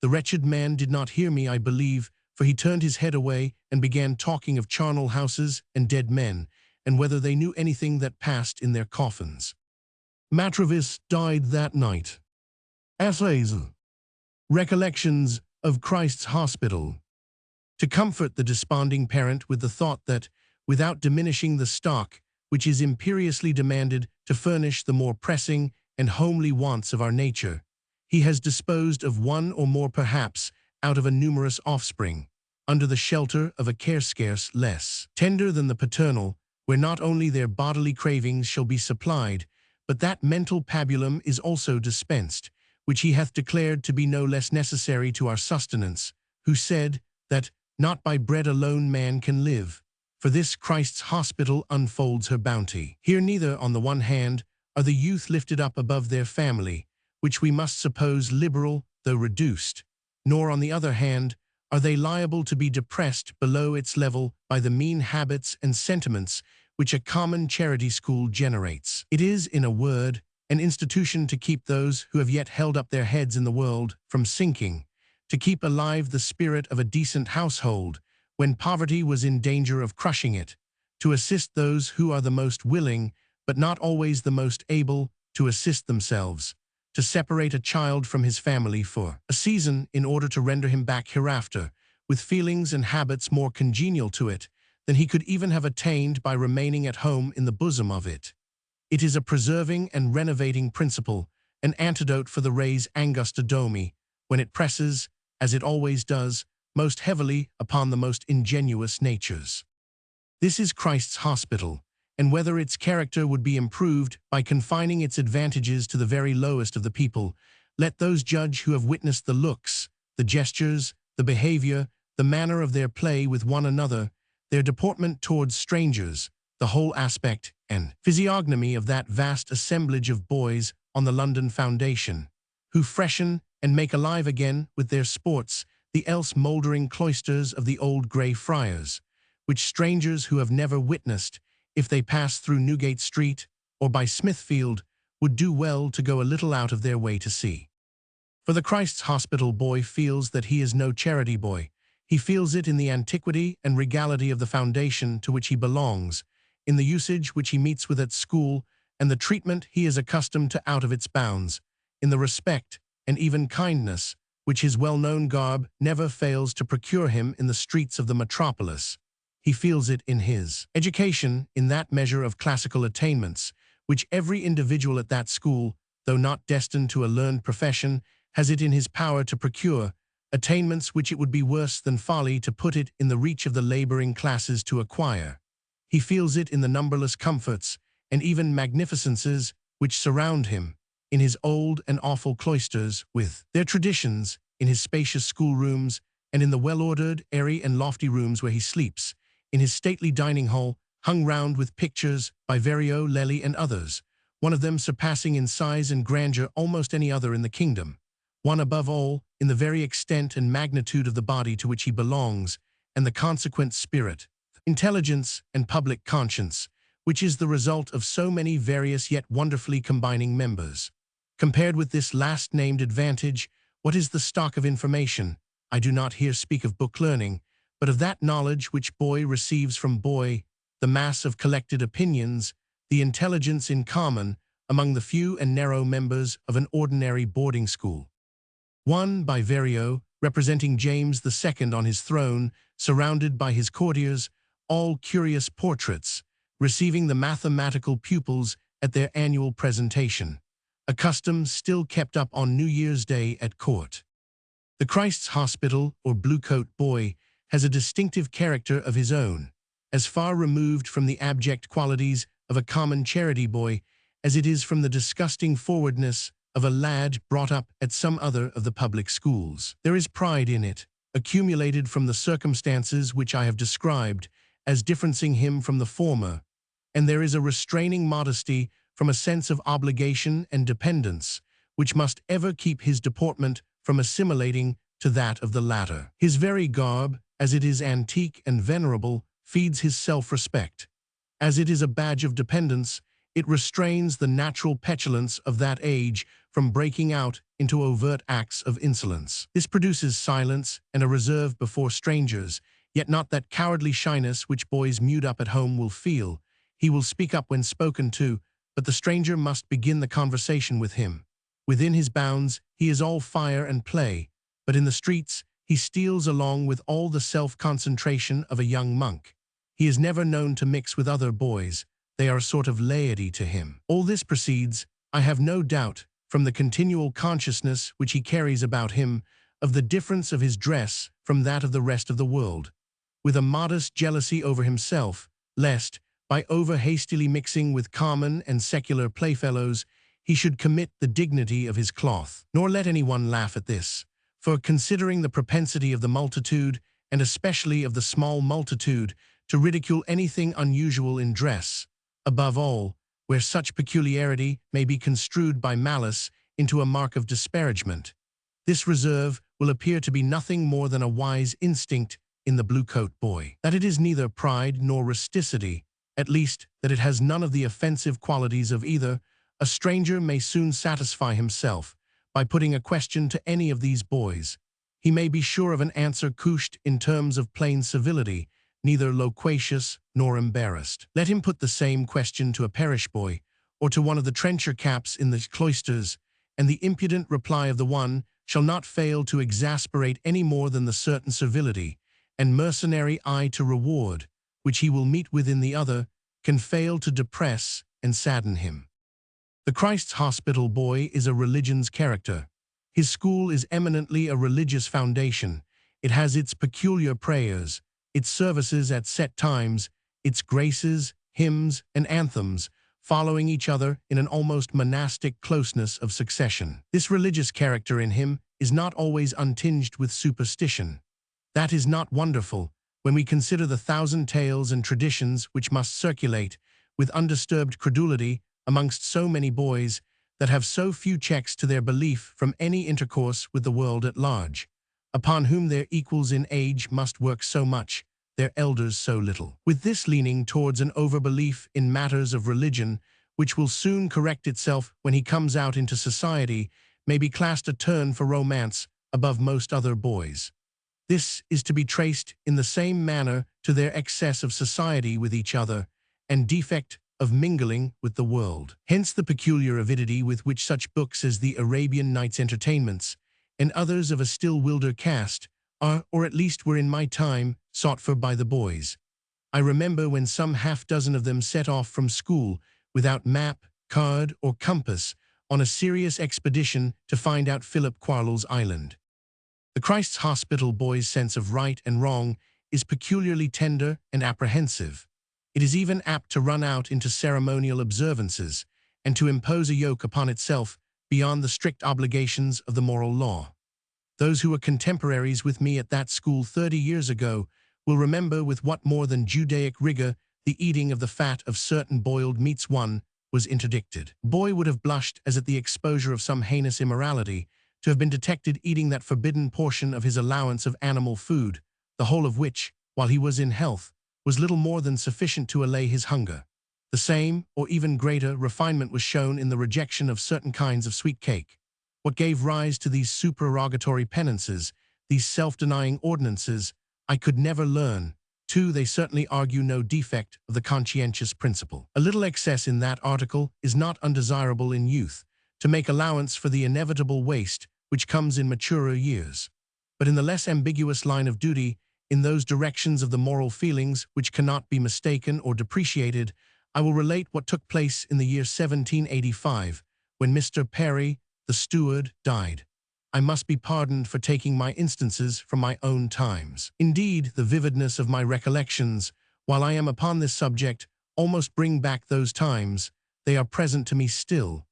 The wretched man did not hear me, I believe, for he turned his head away and began talking of charnel houses and dead men, and whether they knew anything that passed in their coffins. Matravis died that night. Essays. Recollections of Christ's Hospital. To comfort the desponding parent with the thought that, without diminishing the stock which is imperiously demanded to furnish the more pressing and homely wants of our nature, he has disposed of one or more perhaps out of a numerous offspring, under the shelter of a care scarce less tender than the paternal, where not only their bodily cravings shall be supplied, but that mental pabulum is also dispensed, which he hath declared to be no less necessary to our sustenance, who said, that not by bread alone man can live. For this Christ's hospital unfolds her bounty. Here neither, on the one hand, are the youth lifted up above their family, which we must suppose liberal, though reduced, nor, on the other hand, are they liable to be depressed below its level by the mean habits and sentiments which a common charity school generates. It is, in a word, an institution to keep those who have yet held up their heads in the world from sinking, to keep alive the spirit of a decent household when poverty was in danger of crushing it, to assist those who are the most willing, but not always the most able, to assist themselves, to separate a child from his family for a season in order to render him back hereafter, with feelings and habits more congenial to it than he could even have attained by remaining at home in the bosom of it. It is a preserving and renovating principle, an antidote for the res angusta domi, when it presses, as it always does, most heavily upon the most ingenuous natures. This is Christ's hospital, and whether its character would be improved by confining its advantages to the very lowest of the people, let those judge who have witnessed the looks, the gestures, the behavior, the manner of their play with one another, their deportment towards strangers, the whole aspect and physiognomy of that vast assemblage of boys on the London foundation, who freshen and make alive again with their sports the else mouldering cloisters of the old grey friars, which strangers who have never witnessed, if they pass through Newgate Street or by Smithfield, would do well to go a little out of their way to see. For the Christ's Hospital boy feels that he is no charity boy. He feels it in the antiquity and regality of the foundation to which he belongs, in the usage which he meets with at school, and the treatment he is accustomed to out of its bounds, in the respect and even kindness which his well-known garb never fails to procure him in the streets of the metropolis. He feels it in his education, in that measure of classical attainments, which every individual at that school, though not destined to a learned profession, has it in his power to procure, attainments which it would be worse than folly to put it in the reach of the laboring classes to acquire. He feels it in the numberless comforts and even magnificences which surround him, in his old and awful cloisters, with their traditions, in his spacious schoolrooms, and in the well-ordered, airy and lofty rooms where he sleeps, in his stately dining hall, hung round with pictures by Verrio, Lely, and others, one of them surpassing in size and grandeur almost any other in the kingdom, one above all in the very extent and magnitude of the body to which he belongs, and the consequent spirit, intelligence, and public conscience, which is the result of so many various yet wonderfully combining members. Compared with this last-named advantage, what is the stock of information? I do not here speak of book learning, but of that knowledge which boy receives from boy, the mass of collected opinions, the intelligence in common among the few and narrow members of an ordinary boarding school. One by Verrio, representing James II on his throne, surrounded by his courtiers, all curious portraits, receiving the mathematical pupils at their annual presentation, a custom still kept up on New Year's Day at court. The Christ's Hospital, or Bluecoat boy, has a distinctive character of his own, as far removed from the abject qualities of a common charity boy as it is from the disgusting forwardness of a lad brought up at some other of the public schools. There is pride in it, accumulated from the circumstances which I have described as differencing him from the former, and there is a restraining modesty from a sense of obligation and dependence, which must ever keep his deportment from assimilating to that of the latter. His very garb, as it is antique and venerable, feeds his self-respect. As it is a badge of dependence, it restrains the natural petulance of that age from breaking out into overt acts of insolence. This produces silence and a reserve before strangers, yet not that cowardly shyness which boys mute up at home will feel. He will speak up when spoken to, but the stranger must begin the conversation with him. Within his bounds, he is all fire and play, but in the streets, he steals along with all the self-concentration of a young monk. He is never known to mix with other boys. They are a sort of laity to him. All this proceeds, I have no doubt, from the continual consciousness which he carries about him of the difference of his dress from that of the rest of the world, with a modest jealousy over himself, lest, by over-hastily mixing with common and secular playfellows, he should commit the dignity of his cloth. Nor let anyone laugh at this, for considering the propensity of the multitude, and especially of the small multitude, to ridicule anything unusual in dress, above all, where such peculiarity may be construed by malice into a mark of disparagement, this reserve will appear to be nothing more than a wise instinct in the blue-coat boy. That it is neither pride nor rusticity, at least that it has none of the offensive qualities of either, a stranger may soon satisfy himself by putting a question to any of these boys. He may be sure of an answer couched in terms of plain civility, neither loquacious nor embarrassed. Let him put the same question to a parish boy, or to one of the trencher caps in the cloisters, and the impudent reply of the one shall not fail to exasperate any more than the certain servility and mercenary eye to reward, which he will meet with in the other, can fail to depress and sadden him. The Christ's Hospital boy is a religion's character. His school is eminently a religious foundation. It has its peculiar prayers, its services at set times, its graces, hymns, and anthems, following each other in an almost monastic closeness of succession. This religious character in him is not always untinged with superstition. That is not wonderful, when we consider the thousand tales and traditions which must circulate, with undisturbed credulity, amongst so many boys, that have so few checks to their belief from any intercourse with the world at large, upon whom their equals in age must work so much, their elders so little. With this leaning towards an overbelief in matters of religion, which will soon correct itself when he comes out into society, may be classed a turn for romance above most other boys. This is to be traced in the same manner to their excess of society with each other, and defect of mingling with the world. Hence the peculiar avidity with which such books as the Arabian Nights Entertainments, and others of a still wilder cast, are, or at least were in my time, sought for by the boys. I remember when some half-dozen of them set off from school, without map, card, or compass, on a serious expedition to find out Philip Quarles's island. The Christ's Hospital boy's sense of right and wrong is peculiarly tender and apprehensive. It is even apt to run out into ceremonial observances, and to impose a yoke upon itself beyond the strict obligations of the moral law. Those who were contemporaries with me at that school 30 years ago will remember with what more than Judaic rigor the eating of the fat of certain boiled meats was interdicted. A boy would have blushed as at the exposure of some heinous immorality, to have been detected eating that forbidden portion of his allowance of animal food, the whole of which, while he was in health, was little more than sufficient to allay his hunger. The same, or even greater, refinement was shown in the rejection of certain kinds of sweet cake. What gave rise to these supererogatory penances, these self-denying ordinances, I could never learn. Too, they certainly argue no defect of the conscientious principle. A little excess in that article is not undesirable in youth, to make allowance for the inevitable waste which comes in maturer years. But in the less ambiguous line of duty, in those directions of the moral feelings which cannot be mistaken or depreciated, I will relate what took place in the year 1785, when Mr. Perry, the steward, died. I must be pardoned for taking my instances from my own times. Indeed, the vividness of my recollections, while I am upon this subject, almost bring back those times. They are present to me still.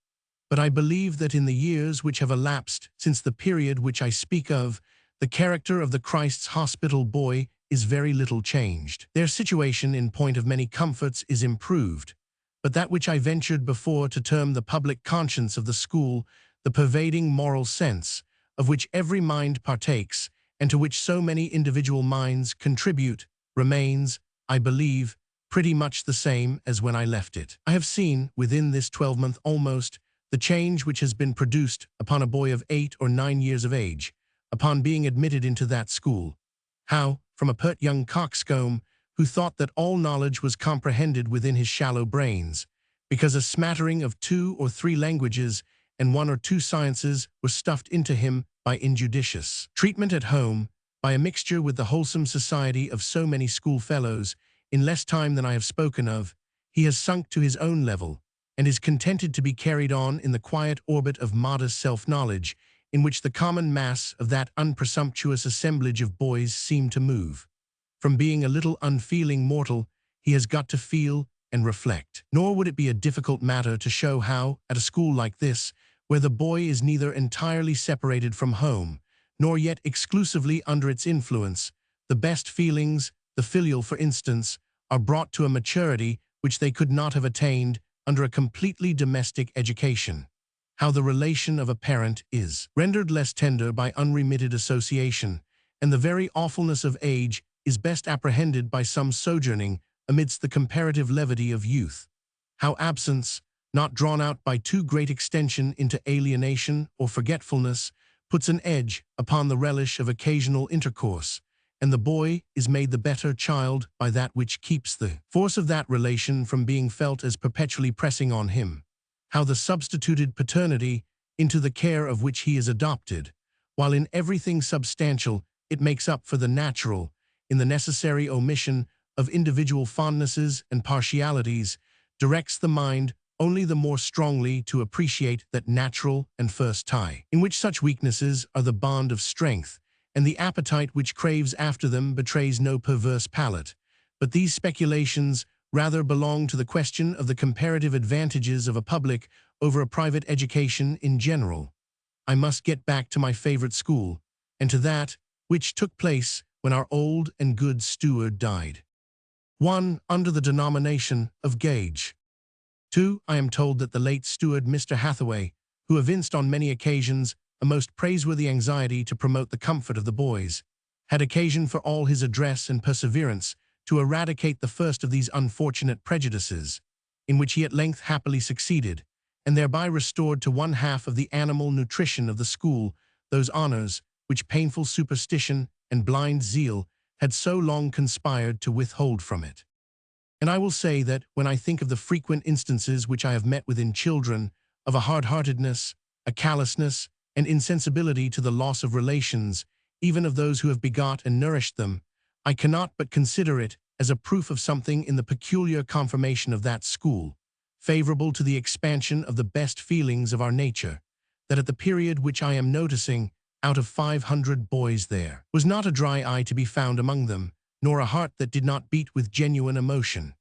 But I believe that in the years which have elapsed since the period which I speak of, the character of the Christ's Hospital boy is very little changed. Their situation in point of many comforts is improved, but that which I ventured before to term the public conscience of the school, the pervading moral sense, of which every mind partakes, and to which so many individual minds contribute, remains, I believe, pretty much the same as when I left it. I have seen, within this 12-month almost, the change which has been produced upon a boy of 8 or 9 years of age, upon being admitted into that school. How, from a pert young coxcomb, who thought that all knowledge was comprehended within his shallow brains, because a smattering of 2 or 3 languages and 1 or 2 sciences were stuffed into him by injudicious treatment at home, by a mixture with the wholesome society of so many schoolfellows, in less time than I have spoken of, he has sunk to his own level, and is contented to be carried on in the quiet orbit of modest self-knowledge, in which the common mass of that unpresumptuous assemblage of boys seem to move. From being a little unfeeling mortal, he has got to feel and reflect. Nor would it be a difficult matter to show how, at a school like this, where the boy is neither entirely separated from home, nor yet exclusively under its influence, the best feelings, the filial for instance, are brought to a maturity which they could not have attained under a completely domestic education. How the relation of a parent is rendered less tender by unremitted association, and the very awfulness of age is best apprehended by some sojourning amidst the comparative levity of youth. How absence, not drawn out by too great extension into alienation or forgetfulness, puts an edge upon the relish of occasional intercourse, and the boy is made the better child by that which keeps the force of that relation from being felt as perpetually pressing on him. How the substituted paternity, into the care of which he is adopted, while in everything substantial it makes up for the natural, in the necessary omission of individual fondnesses and partialities, directs the mind only the more strongly to appreciate that natural and first tie, in which such weaknesses are the bond of strength, and the appetite which craves after them betrays no perverse palate. But these speculations rather belong to the question of the comparative advantages of a public over a private education in general. I must get back to my favorite school, and to that which took place when our old and good steward died. 1. Under the denomination of Gage. 2. I am told that the late steward Mr. Hathaway, who evinced on many occasions a most praiseworthy anxiety to promote the comfort of the boys, had occasion for all his address and perseverance to eradicate the first of these unfortunate prejudices, in which he at length happily succeeded, and thereby restored to 1/2 of the animal nutrition of the school those honors which painful superstition and blind zeal had so long conspired to withhold from it. And I will say that, when I think of the frequent instances which I have met with in children, of a hard-heartedness, a callousness, and insensibility to the loss of relations, even of those who have begot and nourished them, I cannot but consider it as a proof of something in the peculiar conformation of that school, favorable to the expansion of the best feelings of our nature, that at the period which I am noticing, out of 500 boys there was not a dry eye to be found among them, nor a heart that did not beat with genuine emotion.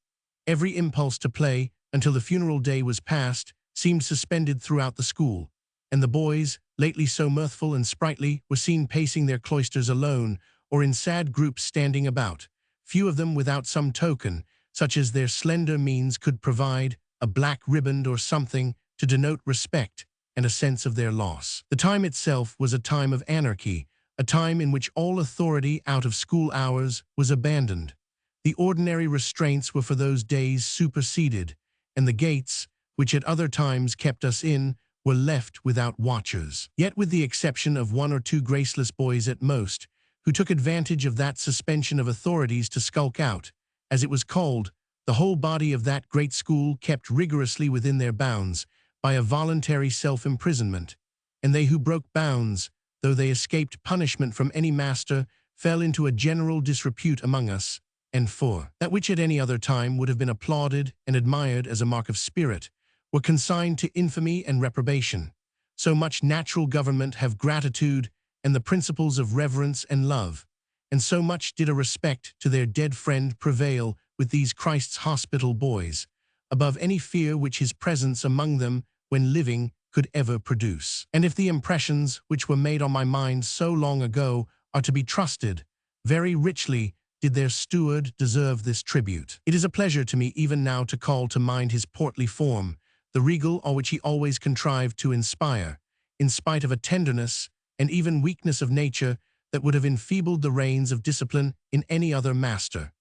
Every impulse to play, until the funeral day was past, seemed suspended throughout the school, and the boys, lately so mirthful and sprightly, were seen pacing their cloisters alone, or in sad groups standing about, few of them without some token, such as their slender means could provide, a black riband or something, to denote respect and a sense of their loss. The time itself was a time of anarchy, a time in which all authority out of school hours was abandoned. The ordinary restraints were for those days superseded, and the gates, which at other times kept us in, were left without watchers. Yet, with the exception of 1 or 2 graceless boys at most, who took advantage of that suspension of authorities to skulk out, as it was called, the whole body of that great school kept rigorously within their bounds by a voluntary self-imprisonment, and they who broke bounds, though they escaped punishment from any master, fell into a general disrepute among us, and for that which at any other time would have been applauded and admired as a mark of spirit, were consigned to infamy and reprobation. So much natural government have gratitude and the principles of reverence and love, and so much did a respect to their dead friend prevail with these Christ's hospital boys, above any fear which his presence among them when living could ever produce. And if the impressions which were made on my mind so long ago are to be trusted, very richly did their steward deserve this tribute. It is a pleasure to me even now to call to mind his portly form, the regal awe which he always contrived to inspire, in spite of a tenderness and even weakness of nature that would have enfeebled the reins of discipline in any other master.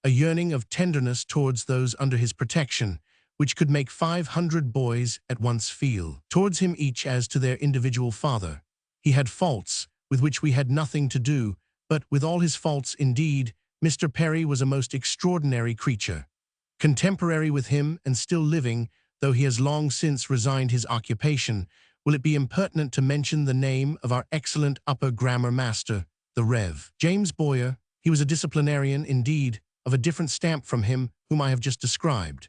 A yearning of tenderness towards those under his protection, which could make 500 boys at once feel towards him each as to their individual father. He had faults with which we had nothing to do, but with all his faults indeed, Mr. Perry was a most extraordinary creature. Contemporary with him and still living, though he has long since resigned his occupation, will it be impertinent to mention the name of our excellent upper grammar master, the Rev. James Boyer. He was a disciplinarian, indeed, of a different stamp from him whom I have just described,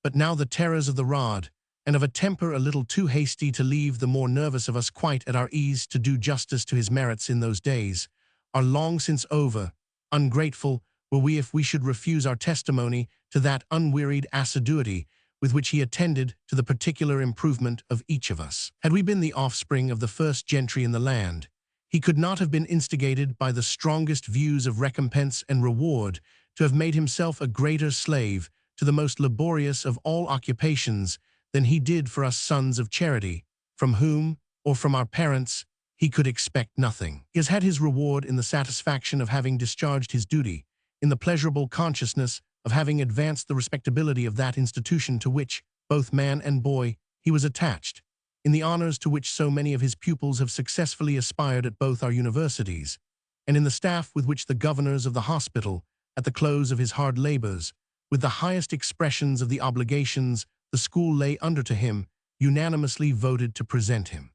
but now the terrors of the rod, and of a temper a little too hasty to leave the more nervous of us quite at our ease to do justice to his merits in those days, are long since over. Ungrateful were we if we should refuse our testimony to that unwearied assiduity with which he attended to the particular improvement of each of us. Had we been the offspring of the first gentry in the land, he could not have been instigated by the strongest views of recompense and reward to have made himself a greater slave to the most laborious of all occupations than he did for us sons of charity, from whom, or from our parents, he could expect nothing. He has had his reward in the satisfaction of having discharged his duty, in the pleasurable consciousness of having advanced the respectability of that institution to which, both man and boy, he was attached, in the honors to which so many of his pupils have successfully aspired at both our universities, and in the staff with which the governors of the hospital, at the close of his hard labors, with the highest expressions of the obligations the school lay under to him, unanimously voted to present him.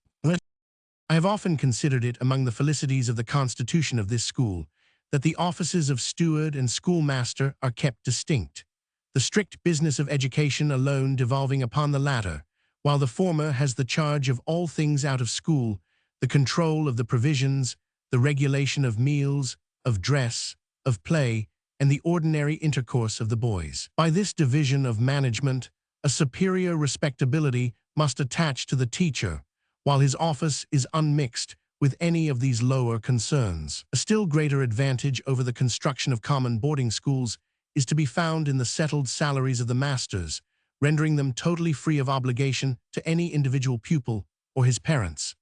I have often considered it among the felicities of the constitution of this school that the offices of steward and schoolmaster are kept distinct, the strict business of education alone devolving upon the latter, while the former has the charge of all things out of school, the control of the provisions, the regulation of meals, of dress, of play, and the ordinary intercourse of the boys. By this division of management, a superior respectability must attach to the teacher, while his office is unmixed with any of these lower concerns. A still greater advantage over the construction of common boarding schools is to be found in the settled salaries of the masters, rendering them totally free of obligation to any individual pupil or his parents.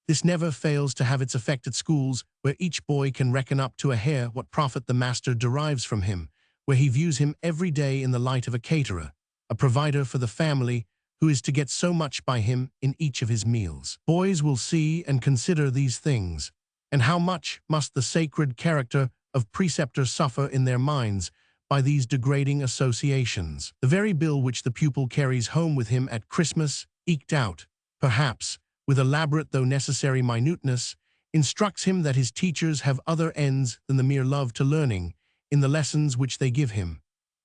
This never fails to have its effect at schools where each boy can reckon up to a hair what profit the master derives from him, where he views him every day in the light of a caterer, a provider for the family, who is to get so much by him in each of his meals. Boys will see and consider these things, and how much must the sacred character of preceptor suffer in their minds by these degrading associations. The very bill which the pupil carries home with him at Christmas, eked out, perhaps, with elaborate though necessary minuteness, instructs him that his teachers have other ends than the mere love to learning in the lessons which they give him.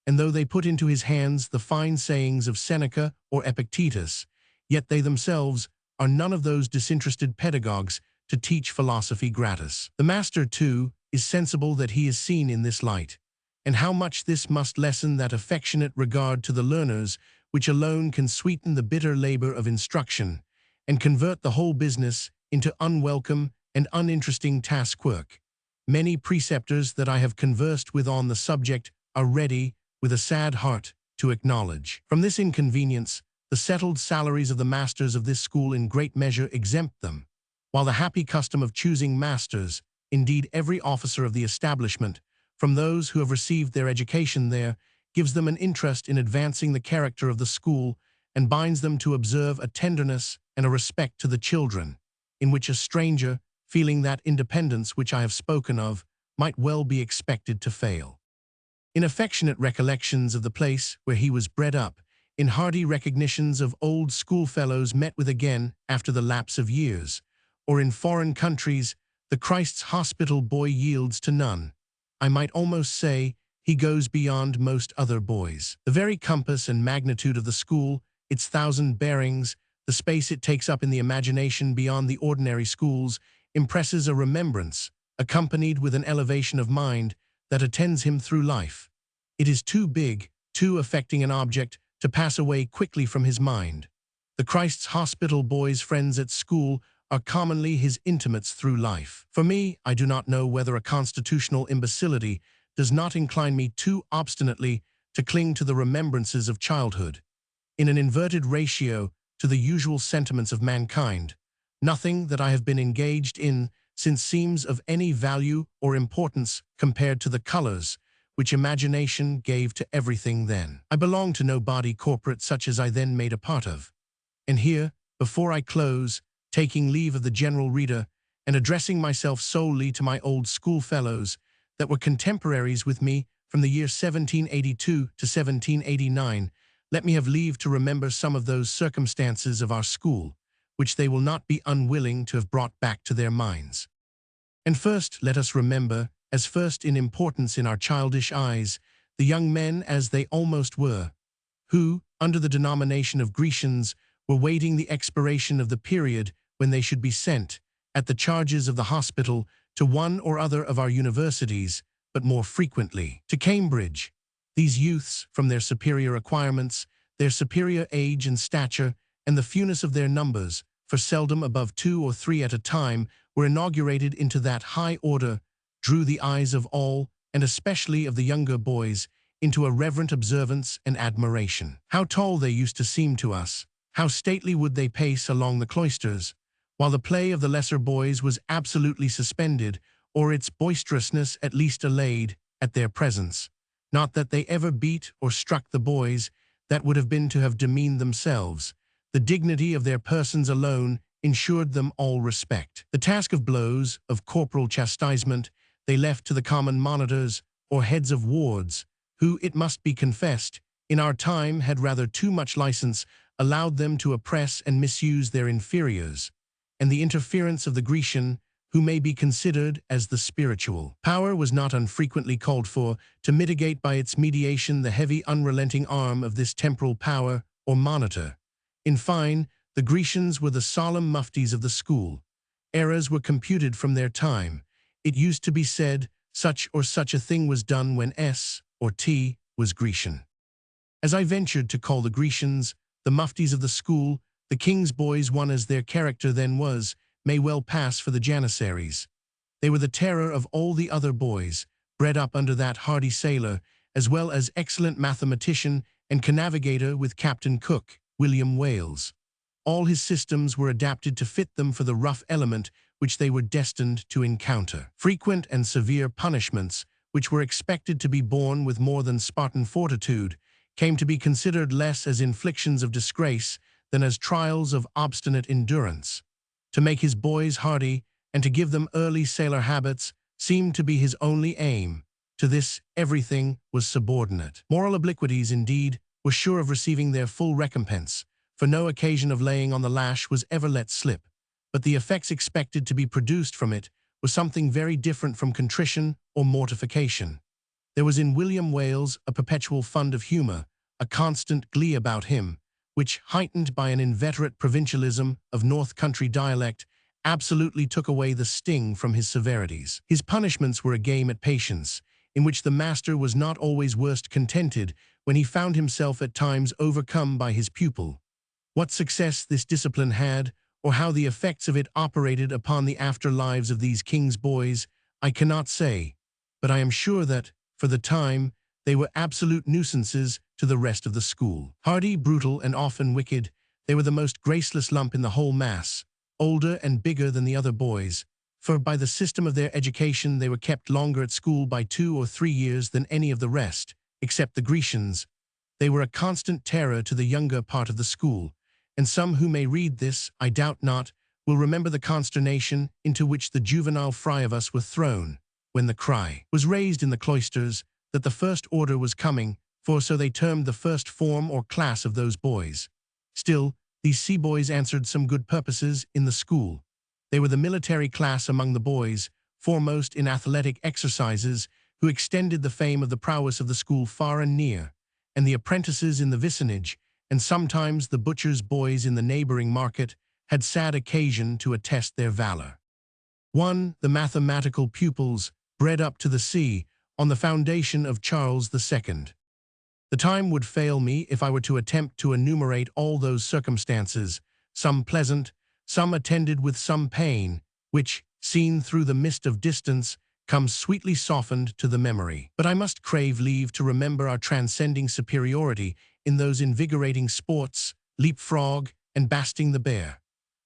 And though they put into his hands the fine sayings of Seneca or Epictetus, yet they themselves are none of those disinterested pedagogues to teach philosophy gratis. The master, too, is sensible that he is seen in this light, and how much this must lessen that affectionate regard to the learners which alone can sweeten the bitter labor of instruction, and convert the whole business into unwelcome and uninteresting task-work. Many preceptors that I have conversed with on the subject are ready, with a sad heart, to acknowledge. From this inconvenience, the settled salaries of the masters of this school in great measure exempt them, while the happy custom of choosing masters, indeed every officer of the establishment, from those who have received their education there, gives them an interest in advancing the character of the school, and binds them to observe a tenderness and a respect to the children, in which a stranger, feeling that independence which I have spoken of, might well be expected to fail. In affectionate recollections of the place where he was bred up, in hearty recognitions of old schoolfellows met with again after the lapse of years, or in foreign countries, the Christ's hospital boy yields to none. I might almost say he goes beyond most other boys. The very compass and magnitude of the school, its thousand bearings, the space it takes up in the imagination beyond the ordinary schools, impresses a remembrance, accompanied with an elevation of mind, that attends him through life. It is too big, too affecting an object, to pass away quickly from his mind. The Christ's hospital boys' friends at school are commonly his intimates through life. For me, I do not know whether a constitutional imbecility does not incline me too obstinately to cling to the remembrances of childhood. In an inverted ratio to the usual sentiments of mankind, nothing that I have been engaged in since seems of any value or importance compared to the colors which imagination gave to everything then. I belonged to no body corporate such as I then made a part of. And here, before I close, taking leave of the general reader and addressing myself solely to my old schoolfellows that were contemporaries with me from the year 1782 to 1789, let me have leave to remember some of those circumstances of our school, which they will not be unwilling to have brought back to their minds. And first let us remember, as first in importance in our childish eyes, the young men as they almost were, who, under the denomination of Grecians, were waiting the expiration of the period when they should be sent, at the charges of the hospital, to one or other of our universities, but more frequently to Cambridge. These youths, from their superior acquirements, their superior age and stature, and the fewness of their numbers, for seldom above 2 or 3 at a time, were inaugurated into that high order, drew the eyes of all, and especially of the younger boys, into a reverent observance and admiration. How tall they used to seem to us, how stately would they pace along the cloisters, while the play of the lesser boys was absolutely suspended, or its boisterousness at least allayed, at their presence. Not that they ever beat or struck the boys, that would have been to have demeaned themselves. The dignity of their persons alone ensured them all respect. The task of blows, of corporal chastisement, they left to the common monitors, or heads of wards, who, it must be confessed, in our time had rather too much license allowed them to oppress and misuse their inferiors, and the interference of the Grecian, who may be considered as the spiritual power, was not unfrequently called for to mitigate by its mediation the heavy unrelenting arm of this temporal power or monitor. In fine, the Grecians were the solemn muftis of the school. Errors were computed from their time. It used to be said, such or such a thing was done when S or T was Grecian. As I ventured to call the Grecians, the muftis of the school, the king's boys, one as their character then was, may well pass for the janissaries. They were the terror of all the other boys, bred up under that hardy sailor, as well as excellent mathematician and connavigator with Captain Cook, William Wales. All his systems were adapted to fit them for the rough element which they were destined to encounter. Frequent and severe punishments, which were expected to be borne with more than Spartan fortitude, came to be considered less as inflictions of disgrace than as trials of obstinate endurance. To make his boys hardy and to give them early sailor habits seemed to be his only aim. To this, everything was subordinate. Moral obliquities, indeed, were sure of receiving their full recompense, for no occasion of laying on the lash was ever let slip, but the effects expected to be produced from it was something very different from contrition or mortification. There was in William Wales a perpetual fund of humor, a constant glee about him, which, heightened by an inveterate provincialism of North Country dialect, absolutely took away the sting from his severities. His punishments were a game at patience, in which the master was not always worst contented when he found himself at times overcome by his pupil. What success this discipline had, or how the effects of it operated upon the after lives of these king's boys, I cannot say, but I am sure that, for the time, they were absolute nuisances to the rest of the school. Hardy, brutal, and often wicked, they were the most graceless lump in the whole mass, older and bigger than the other boys, for by the system of their education they were kept longer at school by 2 or 3 years than any of the rest, except the Grecians. They were a constant terror to the younger part of the school, and some who may read this, I doubt not, will remember the consternation into which the juvenile fry of us were thrown, when the cry was raised in the cloisters that the first order was coming, for so they termed the first form or class of those boys. Still, these sea boys answered some good purposes in the school. They were the military class among the boys, foremost in athletic exercises, who extended the fame of the prowess of the school far and near, and the apprentices in the vicinage, and sometimes the butcher's boys in the neighboring market, had sad occasion to attest their valor. 1. The mathematical pupils, bred up to the sea, on the foundation of Charles II. The time would fail me if I were to attempt to enumerate all those circumstances, some pleasant, some attended with some pain, which, seen through the mist of distance, comes sweetly softened to the memory. But I must crave leave to remember our transcending superiority in those invigorating sports, leapfrog and basting the bear.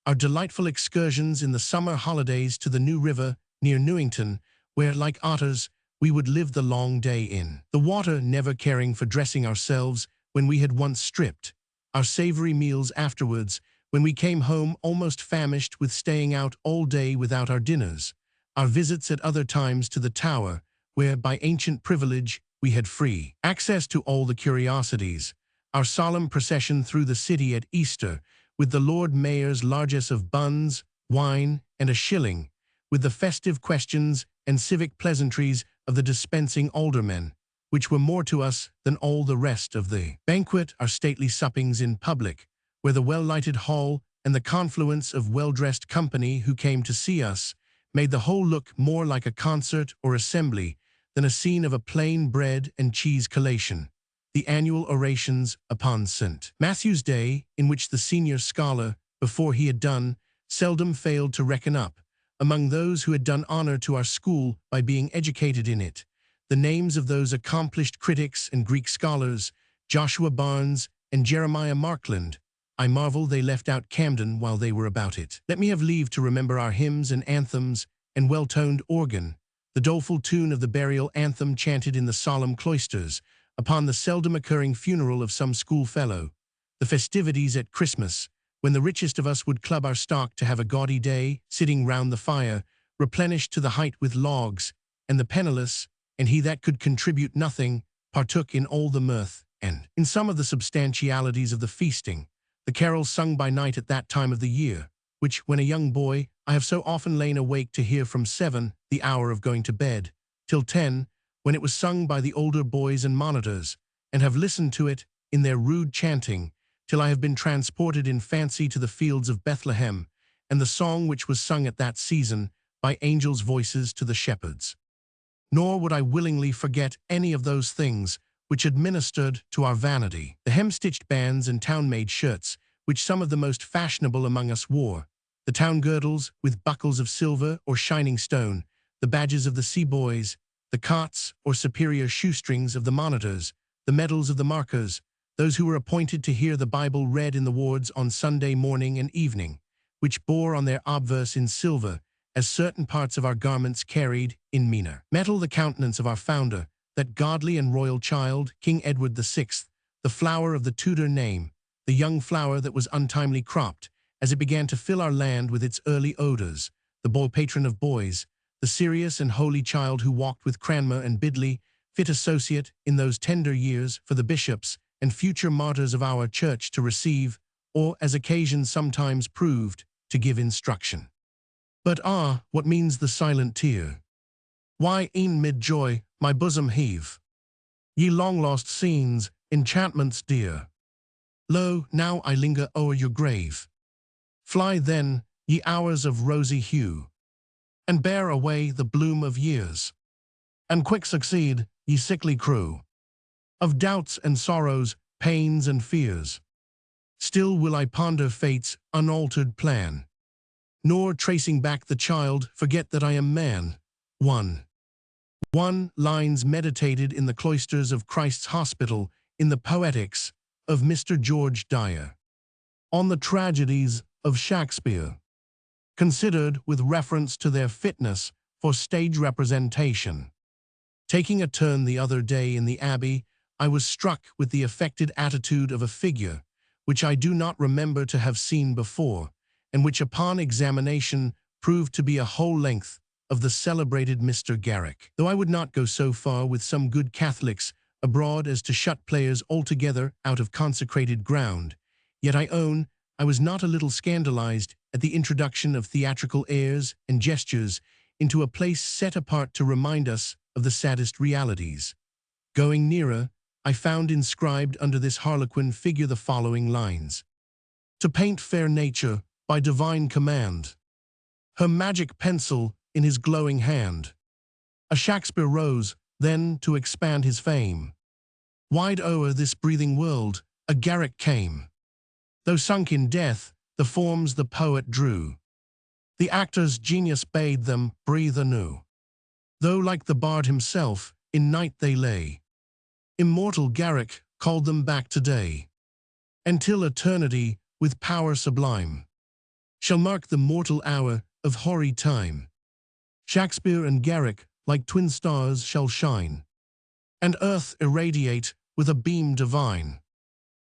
Our delightful excursions in the summer holidays to the New River near Newington, where, like otters, we would live the long day in. The water never caring for dressing ourselves when we had once stripped. Our savory meals afterwards, when we came home almost famished with staying out all day without our dinners. Our visits at other times to the tower, where by ancient privilege we had free access to all the curiosities. Our solemn procession through the city at Easter, with the Lord Mayor's largesse of buns, wine, and a shilling, with the festive questions and civic pleasantries of the dispensing aldermen, which were more to us than all the rest of the banquet. Our stately suppings in public, where the well-lighted hall and the confluence of well-dressed company who came to see us made the whole look more like a concert or assembly than a scene of a plain bread and cheese collation. The annual orations upon St. Matthew's Day, in which the senior scholar, before he had done, seldom failed to reckon up, among those who had done honor to our school by being educated in it, the names of those accomplished critics and Greek scholars, Joshua Barnes and Jeremiah Markland. I marvel they left out Camden while they were about it. Let me have leave to remember our hymns and anthems and well-toned organ, the doleful tune of the burial anthem chanted in the solemn cloisters, upon the seldom occurring funeral of some schoolfellow, the festivities at Christmas, when the richest of us would club our stock to have a gaudy day, sitting round the fire, replenished to the height with logs, and the penniless, and he that could contribute nothing, partook in all the mirth, and in some of the substantialities of the feasting, the carols sung by night at that time of the year, which, when a young boy, I have so often lain awake to hear from 7, the hour of going to bed, till 10, when it was sung by the older boys and monitors, and have listened to it in their rude chanting, till I have been transported in fancy to the fields of Bethlehem, and the song which was sung at that season by angels' voices to the shepherds. Nor would I willingly forget any of those things which administered to our vanity. The hem-stitched bands and town-made shirts, which some of the most fashionable among us wore, the town girdles with buckles of silver or shining stone, the badges of the sea-boys, the cots or superior shoestrings of the monitors, the medals of the markers, those who were appointed to hear the Bible read in the wards on Sunday morning and evening, which bore on their obverse in silver, as certain parts of our garments carried, in meaner metal, the countenance of our founder, that godly and royal child, King Edward VI, the flower of the Tudor name, the young flower that was untimely cropped, as it began to fill our land with its early odors, the boy patron of boys, the serious and holy child who walked with Cranmer and Bidley, fit associate in those tender years for the bishops and future martyrs of our church to receive, or, as occasion sometimes proved, to give instruction. But ah, what means the silent tear? Why, e'en mid joy, my bosom heave? Ye long-lost scenes, enchantments dear, lo, now I linger o'er your grave. Fly then, ye hours of rosy hue, and bear away the bloom of years, and quick succeed, ye sickly crew, of doubts and sorrows, pains and fears. Still will I ponder fate's unaltered plan, nor, tracing back the child, forget that I am man. 1. Lines meditated in the cloisters of Christ's Hospital in the Poetics of Mr. George Dyer, on the tragedies of Shakespeare, considered with reference to their fitness for stage representation. Taking a turn the other day in the Abbey, I was struck with the affected attitude of a figure, which I do not remember to have seen before, and which upon examination proved to be a whole length of the celebrated Mr. Garrick. Though I would not go so far with some good Catholics abroad as to shut players altogether out of consecrated ground, yet I own I was not a little scandalized at the introduction of theatrical airs and gestures into a place set apart to remind us of the saddest realities. Going nearer, I found inscribed under this harlequin figure the following lines: "To paint fair nature by divine command, her magic pencil in his glowing hand. A Shakespeare rose, then, to expand his fame. Wide o'er this breathing world, a Garrick came. Though sunk in death, the forms the poet drew, the actor's genius bade them breathe anew. Though, like the bard himself, in night they lay, immortal Garrick called them back today, and till eternity, with power sublime, shall mark the mortal hour of hoary time. Shakespeare and Garrick like twin stars shall shine, and earth irradiate with a beam divine.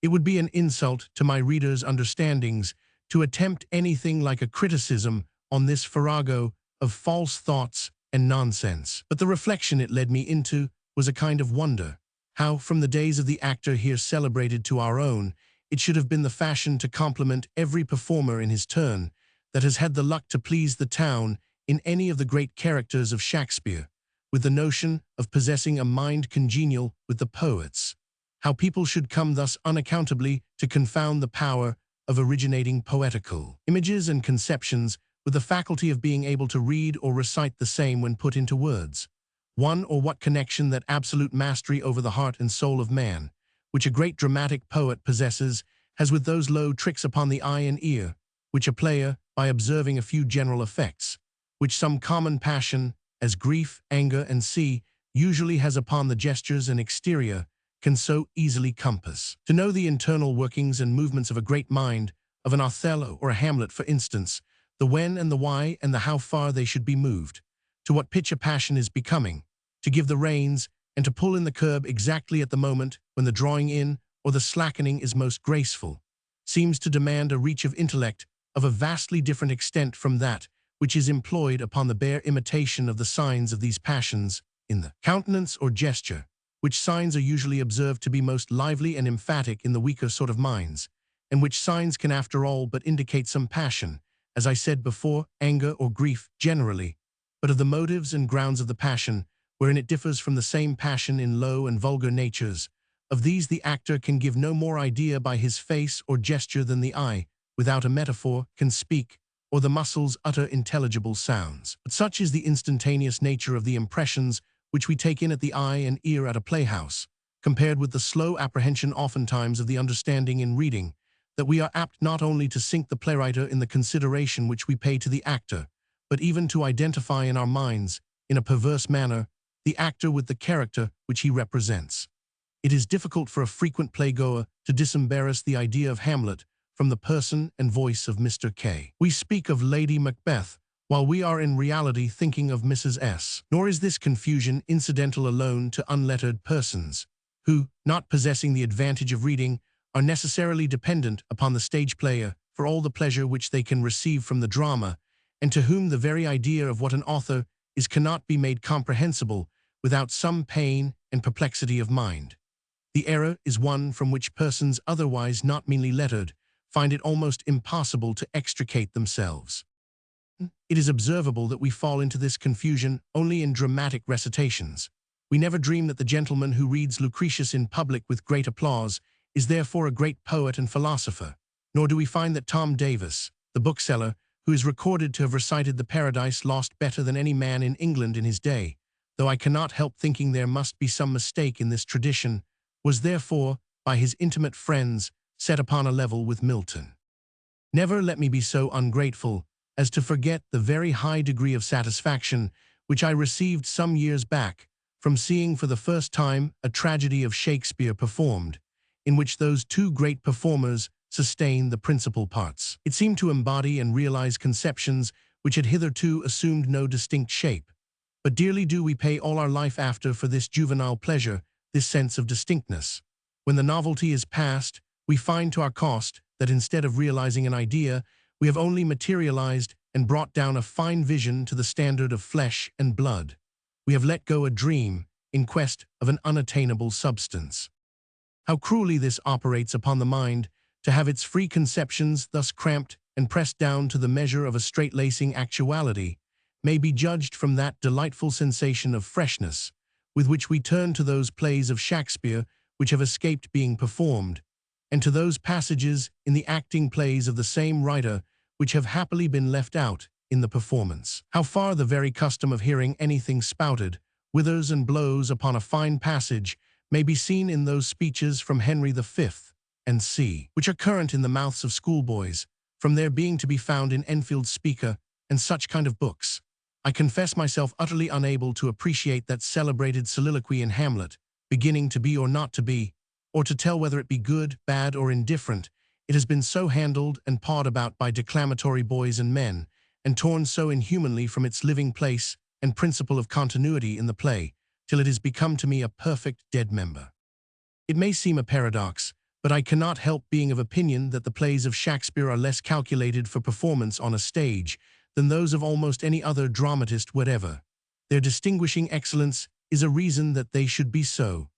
It would be an insult to my readers' understandings to attempt anything like a criticism on this farrago of false thoughts and nonsense. But the reflection it led me into was a kind of wonder, how from the days of the actor here celebrated to our own, it should have been the fashion to compliment every performer in his turn that has had the luck to please the town in any of the great characters of Shakespeare, with the notion of possessing a mind congenial with the poets. How people should come thus unaccountably to confound the power of originating poetical images and conceptions with the faculty of being able to read or recite the same when put into words. One or what connection that absolute mastery over the heart and soul of man, which a great dramatic poet possesses, has with those low tricks upon the eye and ear, which a player, by observing a few general effects, which some common passion, as grief, anger, and see, usually has upon the gestures and exterior, can so easily compass. To know the internal workings and movements of a great mind, of an Othello or a Hamlet, for instance, the when and the why and the how far they should be moved, to what pitch a passion is becoming, to give the reins and to pull in the curb exactly at the moment when the drawing in or the slackening is most graceful, seems to demand a reach of intellect of a vastly different extent from that which is employed upon the bare imitation of the signs of these passions in the countenance or gesture, which signs are usually observed to be most lively and emphatic in the weaker sort of minds, and which signs can after all but indicate some passion, as I said before, anger or grief generally, but of the motives and grounds of the passion, wherein it differs from the same passion in low and vulgar natures. Of these the actor can give no more idea by his face or gesture than the eye, without a metaphor, can speak, or the muscles utter intelligible sounds. But such is the instantaneous nature of the impressions which we take in at the eye and ear at a playhouse, compared with the slow apprehension oftentimes of the understanding in reading, that we are apt not only to sink the playwright in the consideration which we pay to the actor, but even to identify in our minds, in a perverse manner, the actor with the character which he represents. It is difficult for a frequent playgoer to disembarrass the idea of Hamlet from the person and voice of Mr. K. We speak of Lady Macbeth, while we are in reality thinking of Mrs. S. Nor is this confusion incidental alone to unlettered persons, who, not possessing the advantage of reading, are necessarily dependent upon the stage player for all the pleasure which they can receive from the drama, and to whom the very idea of what an author is cannot be made comprehensible without some pain and perplexity of mind. The error is one from which persons otherwise not meanly lettered find it almost impossible to extricate themselves. It is observable that we fall into this confusion only in dramatic recitations. We never dream that the gentleman who reads Lucretius in public with great applause is therefore a great poet and philosopher, nor do we find that Tom Davis, the bookseller, who is recorded to have recited the Paradise Lost better than any man in England in his day, though I cannot help thinking there must be some mistake in this tradition, was therefore, by his intimate friends, set upon a level with Milton. Never let me be so ungrateful as to forget the very high degree of satisfaction which I received some years back from seeing for the first time a tragedy of Shakespeare performed, in which those two great performers sustained the principal parts. It seemed to embody and realize conceptions which had hitherto assumed no distinct shape. But dearly do we pay all our life after for this juvenile pleasure, this sense of distinctness. When the novelty is past, we find to our cost that instead of realizing an idea, we have only materialized and brought down a fine vision to the standard of flesh and blood. We have let go a dream in quest of an unattainable substance. How cruelly this operates upon the mind, to have its free conceptions thus cramped and pressed down to the measure of a straight-lacing actuality, may be judged from that delightful sensation of freshness with which we turn to those plays of Shakespeare which have escaped being performed, and to those passages in the acting plays of the same writer which have happily been left out in the performance. How far the very custom of hearing anything spouted, withers and blows upon a fine passage, may be seen in those speeches from Henry V and C, which are current in the mouths of schoolboys, from their being to be found in Enfield's Speaker and such kind of books. I confess myself utterly unable to appreciate that celebrated soliloquy in Hamlet, beginning to be or not to be, or to tell whether it be good, bad, or indifferent. It has been so handled and pawed about by declamatory boys and men, and torn so inhumanly from its living place, and principle of continuity in the play, till it has become to me a perfect dead member. It may seem a paradox, but I cannot help being of opinion that the plays of Shakespeare are less calculated for performance on a stage than those of almost any other dramatist whatever. Their distinguishing excellence is a reason that they should be so.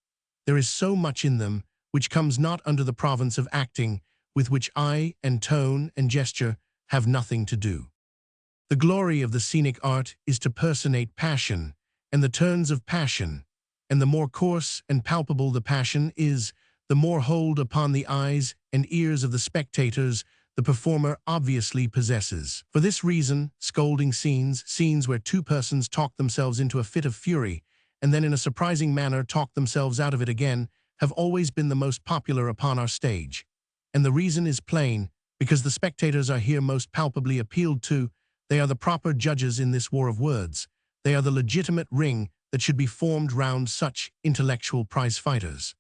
There is so much in them which comes not under the province of acting, with which eye and tone and gesture have nothing to do. The glory of the scenic art is to personate passion, and the turns of passion, and the more coarse and palpable the passion is, the more hold upon the eyes and ears of the spectators the performer obviously possesses. For this reason, scolding scenes, scenes where two persons talk themselves into a fit of fury, and then in a surprising manner talk themselves out of it again, have always been the most popular upon our stage. And the reason is plain, because the spectators are here most palpably appealed to. They are the proper judges in this war of words. They are the legitimate ring that should be formed round such intellectual prize-fighters.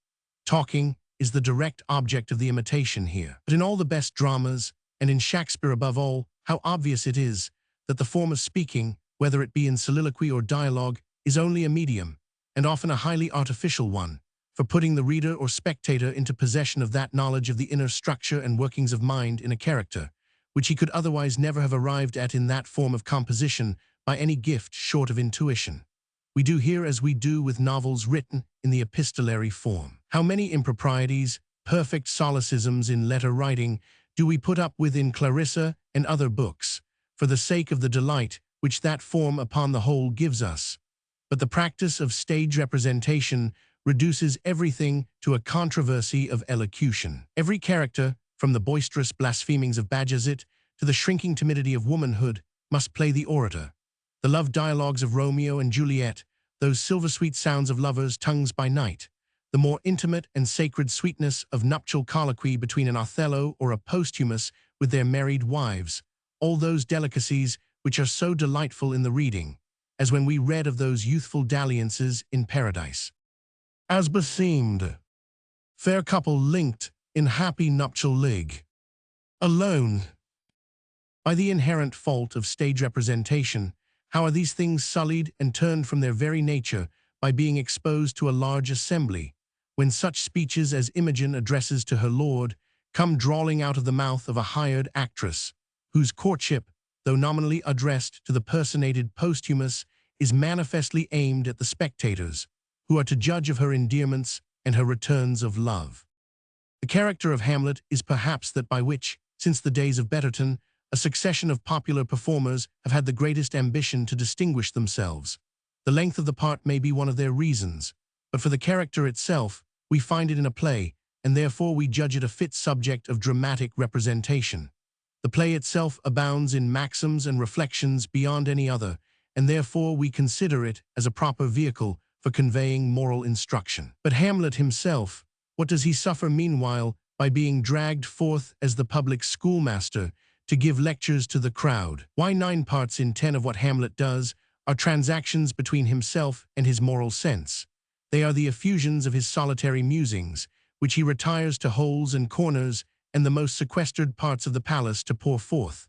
Talking is the direct object of the imitation here. But in all the best dramas, and in Shakespeare above all, how obvious it is that the form of speaking, whether it be in soliloquy or dialogue, is only a medium, and often a highly artificial one, for putting the reader or spectator into possession of that knowledge of the inner structure and workings of mind in a character, which he could otherwise never have arrived at in that form of composition by any gift short of intuition. We do here as we do with novels written in the epistolary form. How many improprieties, perfect solecisms in letter writing do we put up with in Clarissa and other books, for the sake of the delight which that form upon the whole gives us. But the practice of stage representation reduces everything to a controversy of elocution. Every character, from the boisterous blasphemings of Bajazet to the shrinking timidity of womanhood, must play the orator. The love dialogues of Romeo and Juliet, those silver-sweet sounds of lovers' tongues by night, the more intimate and sacred sweetness of nuptial colloquy between an Othello or a Posthumus with their married wives, all those delicacies which are so delightful in the reading, as when we read of those youthful dalliances in paradise. As beseemed, fair couple linked in happy nuptial league. Alone. By the inherent fault of stage representation, how are these things sullied and turned from their very nature by being exposed to a large assembly, when such speeches as Imogen addresses to her lord come drawling out of the mouth of a hired actress, whose courtship, though nominally addressed to the personated Posthumus, is manifestly aimed at the spectators, who are to judge of her endearments and her returns of love. The character of Hamlet is perhaps that by which, since the days of Betterton, a succession of popular performers have had the greatest ambition to distinguish themselves. The length of the part may be one of their reasons, but for the character itself, we find it in a play, and therefore we judge it a fit subject of dramatic representation. The play itself abounds in maxims and reflections beyond any other, and therefore we consider it as a proper vehicle for conveying moral instruction. But Hamlet himself, what does he suffer meanwhile by being dragged forth as the public schoolmaster to give lectures to the crowd? Why 9 parts in 10 of what Hamlet does are transactions between himself and his moral sense. They are the effusions of his solitary musings, which he retires to holes and corners and the most sequestered parts of the palace to pour forth.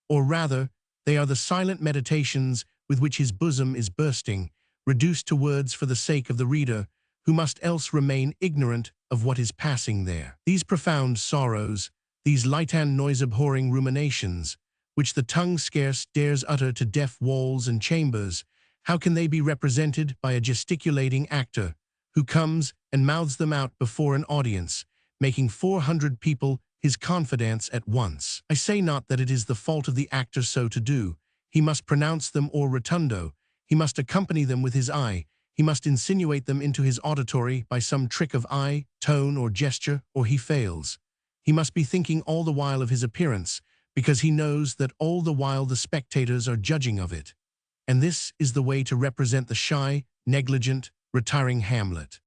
Or rather, they are the silent meditations with which his bosom is bursting, reduced to words for the sake of the reader, who must else remain ignorant of what is passing there. These profound sorrows, these light and noise-abhorring ruminations, which the tongue scarce dares utter to deaf walls and chambers, how can they be represented by a gesticulating actor, who comes and mouths them out before an audience, making 400 people his confidants at once? I say not that it is the fault of the actor so to do. He must pronounce them or rotundo, he must accompany them with his eye, he must insinuate them into his auditory by some trick of eye, tone, or gesture, or he fails. He must be thinking all the while of his appearance, because he knows that all the while the spectators are judging of it. And this is the way to represent the shy, negligent, retiring Hamlet.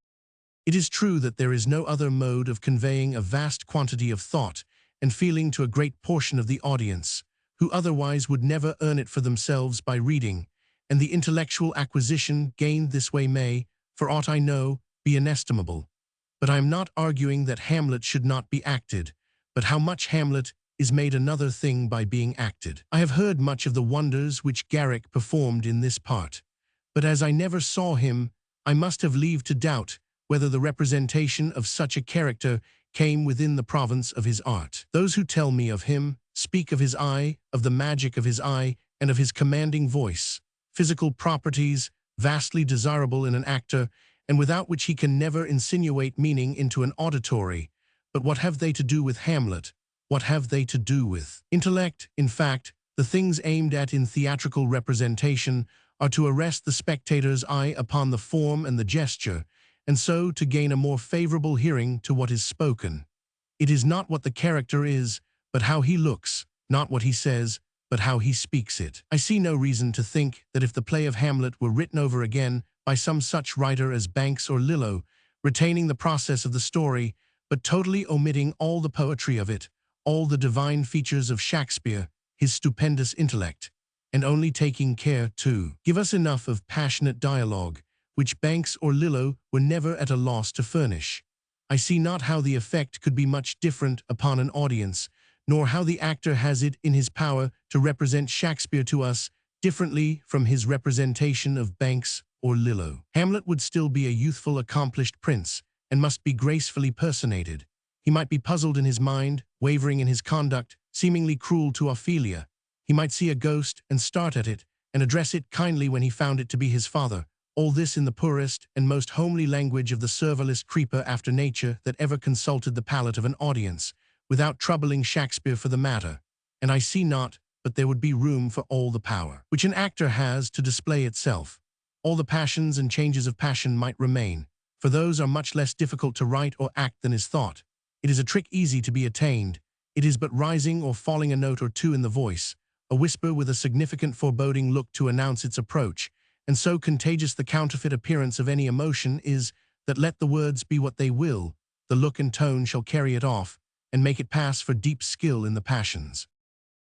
It is true that there is no other mode of conveying a vast quantity of thought and feeling to a great portion of the audience, who otherwise would never earn it for themselves by reading, and the intellectual acquisition gained this way may, for aught I know, be inestimable. But I am not arguing that Hamlet should not be acted, but how much Hamlet is made another thing by being acted. I have heard much of the wonders which Garrick performed in this part, But as I never saw him, I must have leave to doubt whether the representation of such a character came within the province of his art. Those who tell me of him speak of his eye, of the magic of his eye, and of his commanding voice, physical properties vastly desirable in an actor, and without which he can never insinuate meaning into an auditory. But what have they to do with Hamlet? What have they to do with intellect? In fact, the things aimed at in theatrical representation are to arrest the spectator's eye upon the form and the gesture, and so to gain a more favorable hearing to what is spoken. It is not what the character is, but how he looks, not what he says, but how he speaks it. I see no reason to think that if the play of Hamlet were written over again by some such writer as Banks or Lillo, retaining the process of the story, but totally omitting all the poetry of it, all the divine features of Shakespeare, his stupendous intellect, and only taking care to give us enough of passionate dialogue, which Banks or Lillo were never at a loss to furnish, I see not how the effect could be much different upon an audience, nor how the actor has it in his power to represent Shakespeare to us differently from his representation of Banks or Lillo. Hamlet would still be a youthful, accomplished prince, and must be gracefully personated. He might be puzzled in his mind, wavering in his conduct, seemingly cruel to Ophelia. He might see a ghost and start at it, and address it kindly when he found it to be his father. All this in the poorest and most homely language of the serverless creeper after nature that ever consulted the palate of an audience, without troubling Shakespeare for the matter. And I see not but there would be room for all the power which an actor has to display itself. All the passions and changes of passion might remain, for those are much less difficult to write or act than is thought. It is a trick easy to be attained. It is but rising or falling a note or two in the voice, a whisper with a significant foreboding look to announce its approach, and so contagious the counterfeit appearance of any emotion is that let the words be what they will, the look and tone shall carry it off, and make it pass for deep skill in the passions.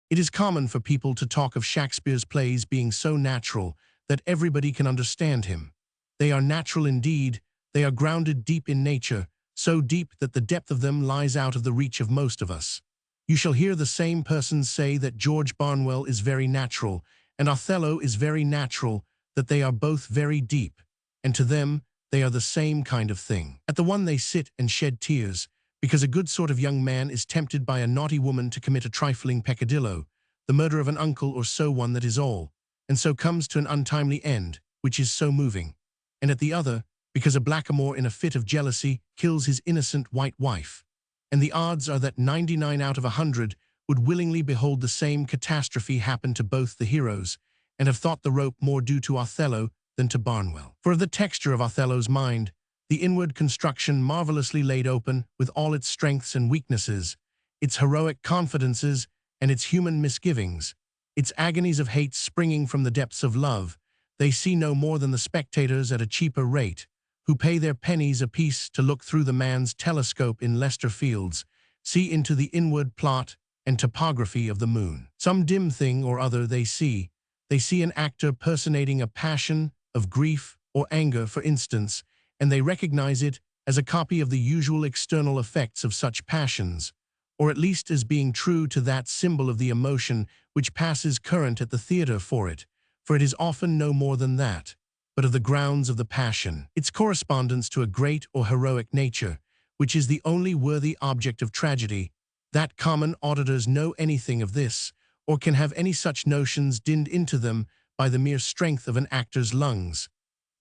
It is common for people to talk of Shakespeare's plays being so natural that everybody can understand him. They are natural indeed, they are grounded deep in nature, so deep that the depth of them lies out of the reach of most of us. You shall hear the same persons say that George Barnwell is very natural, and Othello is very natural, that they are both very deep, and to them they are the same kind of thing. At the one they sit and shed tears, because a good sort of young man is tempted by a naughty woman to commit a trifling peccadillo, the murder of an uncle or so one that is all, and so comes to an untimely end, which is so moving. And at the other, because a blackamoor in a fit of jealousy kills his innocent white wife. And the odds are that 99 out of 100 would willingly behold the same catastrophe happen to both the heroes, and have thought the rope more due to Othello than to Barnwell. For of the texture of Othello's mind, the inward construction marvelously laid open with all its strengths and weaknesses, its heroic confidences and its human misgivings, its agonies of hate springing from the depths of love, they see no more than the spectators at a cheaper rate, who pay their pennies apiece to look through the man's telescope in Leicester Fields, see into the inward plot and topography of the moon. Some dim thing or other they see an actor personating a passion of grief or anger, for instance, and they recognize it as a copy of the usual external effects of such passions, or at least as being true to that symbol of the emotion which passes current at the theater for it is often no more than that, but of the grounds of the passion, its correspondence to a great or heroic nature, which is the only worthy object of tragedy. That common auditors know anything of this, or can have any such notions dinned into them by the mere strength of an actor's lungs,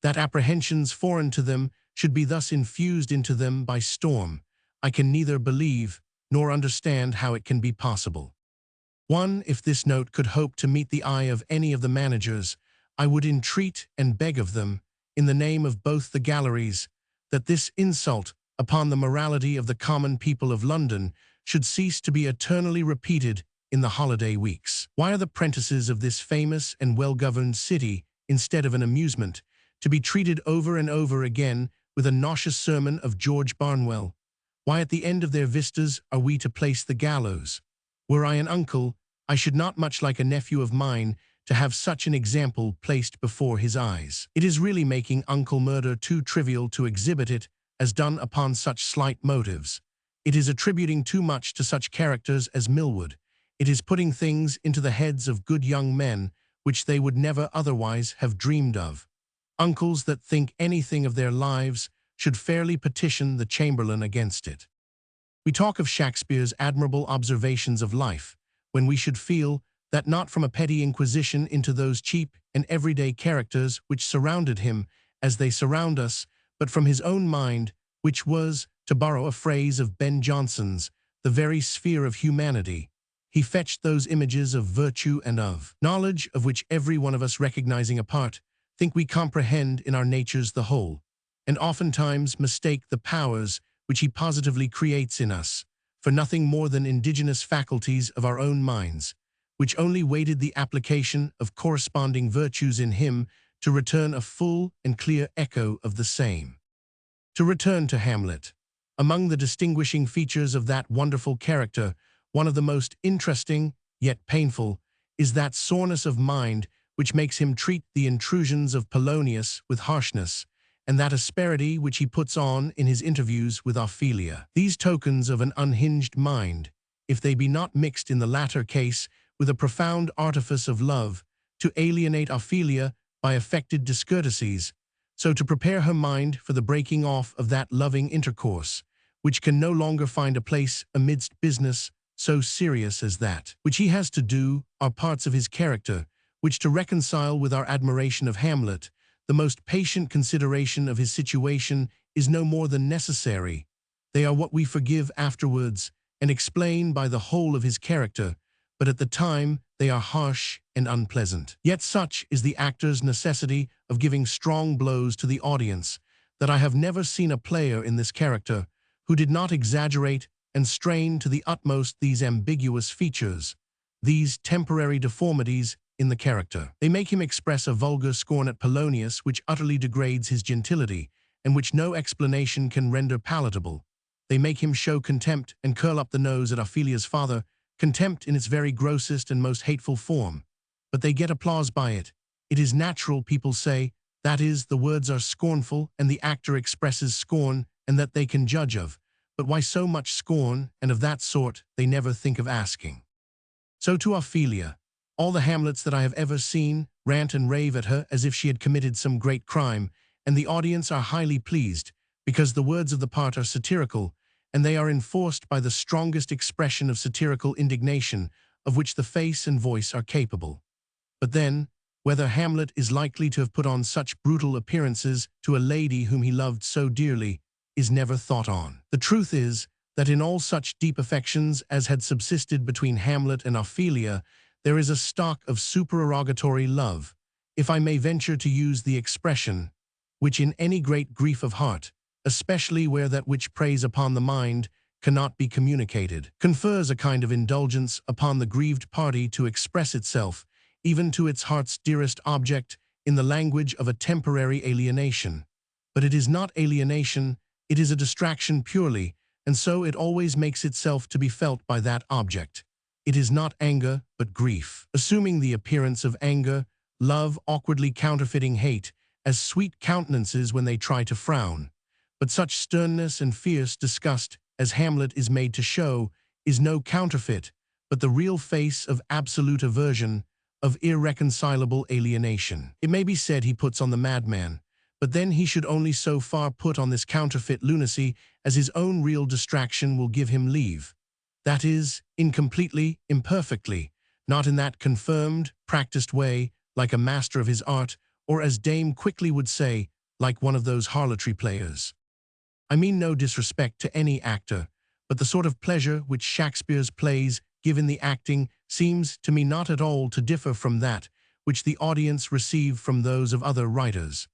that apprehensions foreign to them should be thus infused into them by storm, I can neither believe nor understand how it can be possible. One, if this note could hope to meet the eye of any of the managers, I would entreat and beg of them, in the name of both the galleries, that this insult upon the morality of the common people of London should cease to be eternally repeated in the holiday weeks. Why are the prentices of this famous and well-governed city, instead of an amusement, to be treated over and over again with a nauseous sermon of George Barnwell? Why at the end of their vistas are we to place the gallows? Were I an uncle, I should not much like a nephew of mine to have such an example placed before his eyes. It is really making uncle murder too trivial to exhibit it as done upon such slight motives. It is attributing too much to such characters as Millwood. It is putting things into the heads of good young men which they would never otherwise have dreamed of. Uncles that think anything of their lives should fairly petition the Chamberlain against it. We talk of Shakespeare's admirable observations of life, when we should feel that not from a petty inquisition into those cheap and everyday characters which surrounded him as they surround us, but from his own mind, which was, to borrow a phrase of Ben Jonson's, the very sphere of humanity, he fetched those images of virtue and of knowledge of which every one of us recognizing a part, think we comprehend in our natures the whole, and oftentimes mistake the powers which he positively creates in us, for nothing more than indigenous faculties of our own minds, which only waited the application of corresponding virtues in him to return a full and clear echo of the same. To return to Hamlet, among the distinguishing features of that wonderful character, one of the most interesting, yet painful, is that soreness of mind which makes him treat the intrusions of Polonius with harshness, and that asperity which he puts on in his interviews with Ophelia. These tokens of an unhinged mind, if they be not mixed in the latter case with a profound artifice of love, to alienate Ophelia by affected discourtesies, so to prepare her mind for the breaking off of that loving intercourse, which can no longer find a place amidst business so serious as that which he has to do, are parts of his character, which to reconcile with our admiration of Hamlet, the most patient consideration of his situation is no more than necessary. They are what we forgive afterwards and explain by the whole of his character, but at the time they are harsh and unpleasant. Yet such is the actor's necessity of giving strong blows to the audience, that I have never seen a player in this character who did not exaggerate and strain to the utmost these ambiguous features, these temporary deformities in the character. They make him express a vulgar scorn at Polonius which utterly degrades his gentility, and which no explanation can render palatable. They make him show contempt and curl up the nose at Ophelia's father, contempt in its very grossest and most hateful form. But they get applause by it. It is natural, people say, that is, the words are scornful and the actor expresses scorn and that they can judge of. But why so much scorn, and of that sort, they never think of asking. So to Ophelia, all the Hamlets that I have ever seen rant and rave at her as if she had committed some great crime, and the audience are highly pleased, because the words of the part are satirical, and they are enforced by the strongest expression of satirical indignation of which the face and voice are capable. But then, whether Hamlet is likely to have put on such brutal appearances to a lady whom he loved so dearly is never thought on. The truth is that in all such deep affections as had subsisted between Hamlet and Ophelia, there is a stock of supererogatory love, if I may venture to use the expression, which in any great grief of heart, especially where that which preys upon the mind cannot be communicated, confers a kind of indulgence upon the grieved party to express itself, even to its heart's dearest object, in the language of a temporary alienation. But it is not alienation, it is a distraction purely, and so it always makes itself to be felt by that object. It is not anger, but grief, assuming the appearance of anger, love awkwardly counterfeiting hate, as sweet countenances when they try to frown. But such sternness and fierce disgust as Hamlet is made to show is no counterfeit, but the real face of absolute aversion, of irreconcilable alienation. It may be said he puts on the madman, but then he should only so far put on this counterfeit lunacy as his own real distraction will give him leave. That is, incompletely, imperfectly, not in that confirmed, practiced way, like a master of his art, or as Dame Quickly would say, like one of those harlotry players. I mean no disrespect to any actor, but the sort of pleasure which Shakespeare's plays give in the acting seems to me not at all to differ from that which the audience receive from those of other writers,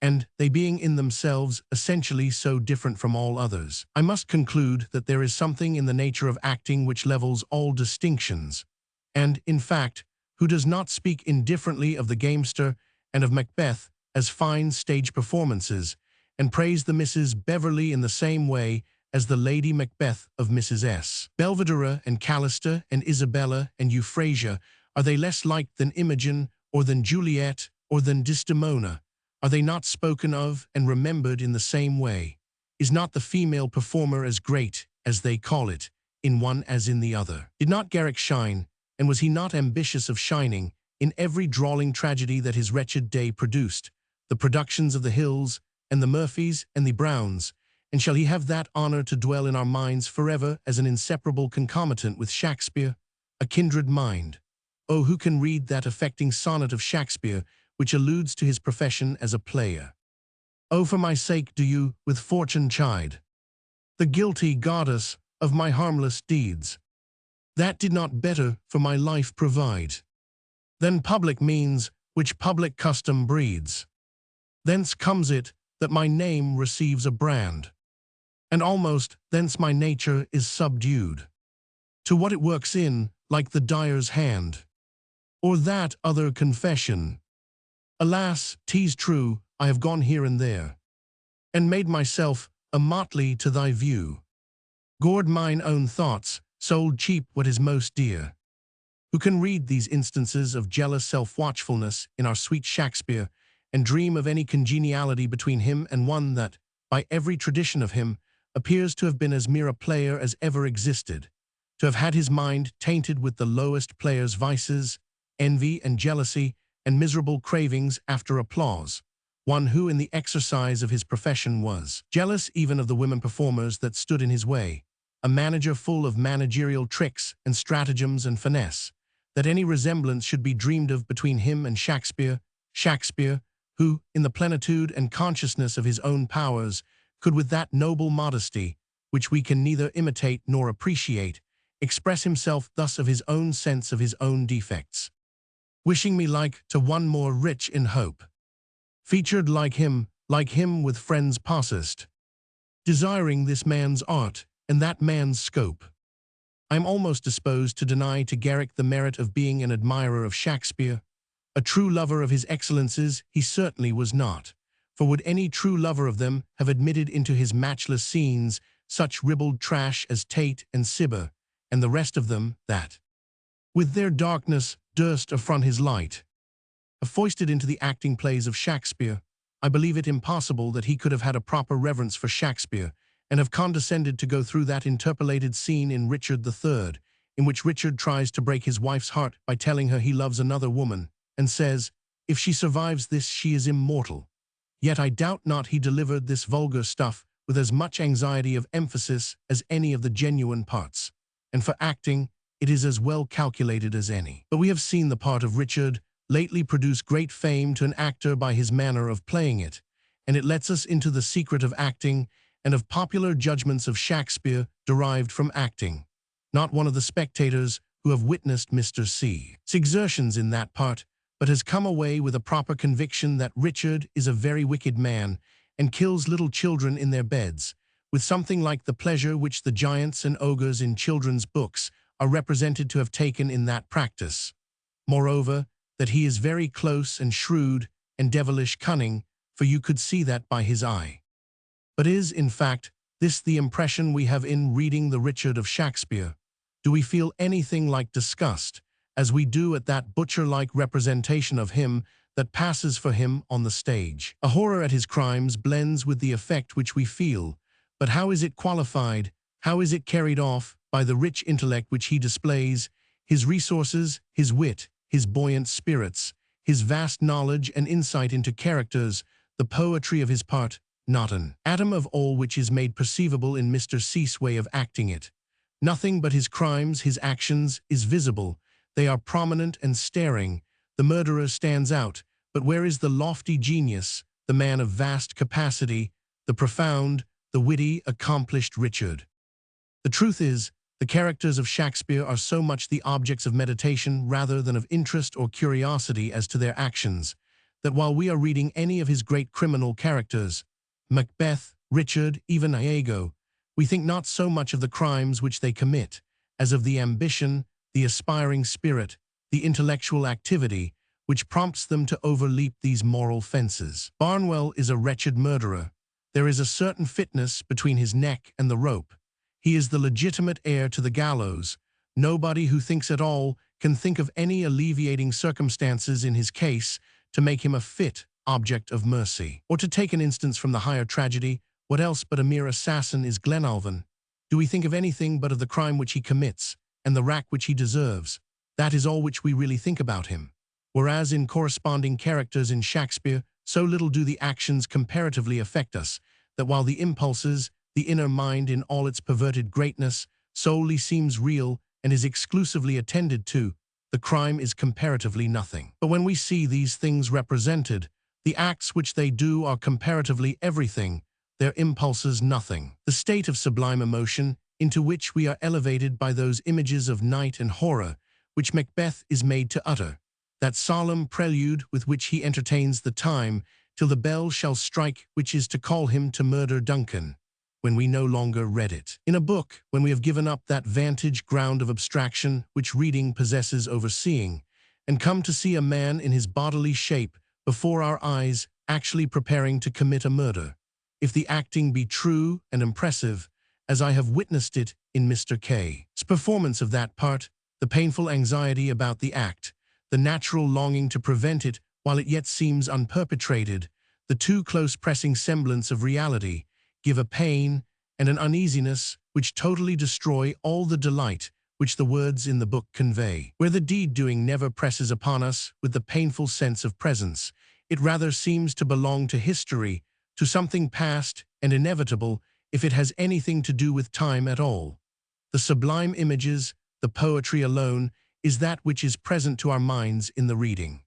and they being in themselves essentially so different from all others, I must conclude that there is something in the nature of acting which levels all distinctions, and, in fact, who does not speak indifferently of the Gamester and of Macbeth as fine stage performances, and praise the Mrs. Beverley in the same way as the Lady Macbeth of Mrs. S. Belvidera and Callister and Isabella and Euphrasia, are they less like than Imogen, or than Juliet, or than Desdemona? Are they not spoken of and remembered in the same way? Is not the female performer as great, as they call it, in one as in the other? Did not Garrick shine, and was he not ambitious of shining, in every drawling tragedy that his wretched day produced, the productions of the Hills, and the Murphys and the Browns, and shall he have that honor to dwell in our minds forever as an inseparable concomitant with Shakespeare, a kindred mind. Oh, who can read that affecting sonnet of Shakespeare which alludes to his profession as a player? Oh, for my sake do you with fortune chide, the guilty goddess of my harmless deeds, that did not better for my life provide than public means which public custom breeds. Thence comes it that my name receives a brand, and almost thence my nature is subdued to what it works in, like the dyer's hand, or that other confession. Alas, 'tis true, I have gone here and there, and made myself a motley to thy view, gored mine own thoughts, sold cheap what is most dear. Who can read these instances of jealous self-watchfulness in our sweet Shakespeare, and dream of any congeniality between him and one that, by every tradition of him, appears to have been as mere a player as ever existed, to have had his mind tainted with the lowest player's vices, envy and jealousy, and miserable cravings after applause, one who in the exercise of his profession was jealous even of the women performers that stood in his way, a manager full of managerial tricks and stratagems and finesse, that any resemblance should be dreamed of between him and Shakespeare, who, in the plenitude and consciousness of his own powers, could with that noble modesty, which we can neither imitate nor appreciate, express himself thus of his own sense of his own defects. Wishing me like to one more rich in hope, featured like him with friends possessed, desiring this man's art and that man's scope. I am almost disposed to deny to Garrick the merit of being an admirer of Shakespeare. A true lover of his excellences he certainly was not, for would any true lover of them have admitted into his matchless scenes such ribald trash as Tate and Cibber, and the rest of them that, with their darkness, durst affront his light? Have foisted into the acting plays of Shakespeare, I believe it impossible that he could have had a proper reverence for Shakespeare, and have condescended to go through that interpolated scene in Richard III, in which Richard tries to break his wife's heart by telling her he loves another woman, and says, if she survives this she is immortal. Yet I doubt not he delivered this vulgar stuff with as much anxiety of emphasis as any of the genuine parts, and for acting it is as well calculated as any. But we have seen the part of Richard lately produce great fame to an actor by his manner of playing it, and it lets us into the secret of acting and of popular judgments of Shakespeare derived from acting. Not one of the spectators who have witnessed Mr. C's exertions in that part, but has come away with a proper conviction that Richard is a very wicked man and kills little children in their beds, with something like the pleasure which the giants and ogres in children's books are represented to have taken in that practice. Moreover, that he is very close and shrewd and devilish cunning, for you could see that by his eye. But is, in fact, this the impression we have in reading the Richard of Shakespeare? Do we feel anything like disgust, as we do at that butcher-like representation of him that passes for him on the stage? A horror at his crimes blends with the effect which we feel, but how is it qualified, how is it carried off, by the rich intellect which he displays, his resources, his wit, his buoyant spirits, his vast knowledge and insight into characters, the poetry of his part, not an atom of all which is made perceivable in Mr. C's way of acting it. Nothing but his crimes, his actions, is visible. They are prominent and staring. The murderer stands out, but where is the lofty genius, the man of vast capacity, the profound, the witty, accomplished Richard? The truth is, the characters of Shakespeare are so much the objects of meditation rather than of interest or curiosity as to their actions, that while we are reading any of his great criminal characters, Macbeth, Richard, even Iago, we think not so much of the crimes which they commit, as of the ambition, the aspiring spirit, the intellectual activity, which prompts them to overleap these moral fences. Barnwell is a wretched murderer. There is a certain fitness between his neck and the rope. He is the legitimate heir to the gallows. Nobody who thinks at all can think of any alleviating circumstances in his case to make him a fit object of mercy. Or to take an instance from the higher tragedy, what else but a mere assassin is Glenalvon? Do we think of anything but of the crime which he commits, and the rack which he deserves? That is all which we really think about him. Whereas in corresponding characters in Shakespeare, so little do the actions comparatively affect us, that while the impulses, the inner mind in all its perverted greatness, solely seems real and is exclusively attended to, the crime is comparatively nothing. But when we see these things represented, the acts which they do are comparatively everything, their impulses nothing. The state of sublime emotion into which we are elevated by those images of night and horror, which Macbeth is made to utter, that solemn prelude with which he entertains the time till the bell shall strike which is to call him to murder Duncan, when we no longer read it. In a book, when we have given up that vantage ground of abstraction which reading possesses over seeing, and come to see a man in his bodily shape before our eyes actually preparing to commit a murder, if the acting be true and impressive, as I have witnessed it in Mr. K.'s performance of that part, the painful anxiety about the act, the natural longing to prevent it while it yet seems unperpetrated, the too close pressing semblance of reality, give a pain and an uneasiness which totally destroy all the delight which the words in the book convey. Where the deed-doing never presses upon us with the painful sense of presence, it rather seems to belong to history, to something past and inevitable, if it has anything to do with time at all. The sublime images, the poetry alone, is that which is present to our minds in the reading.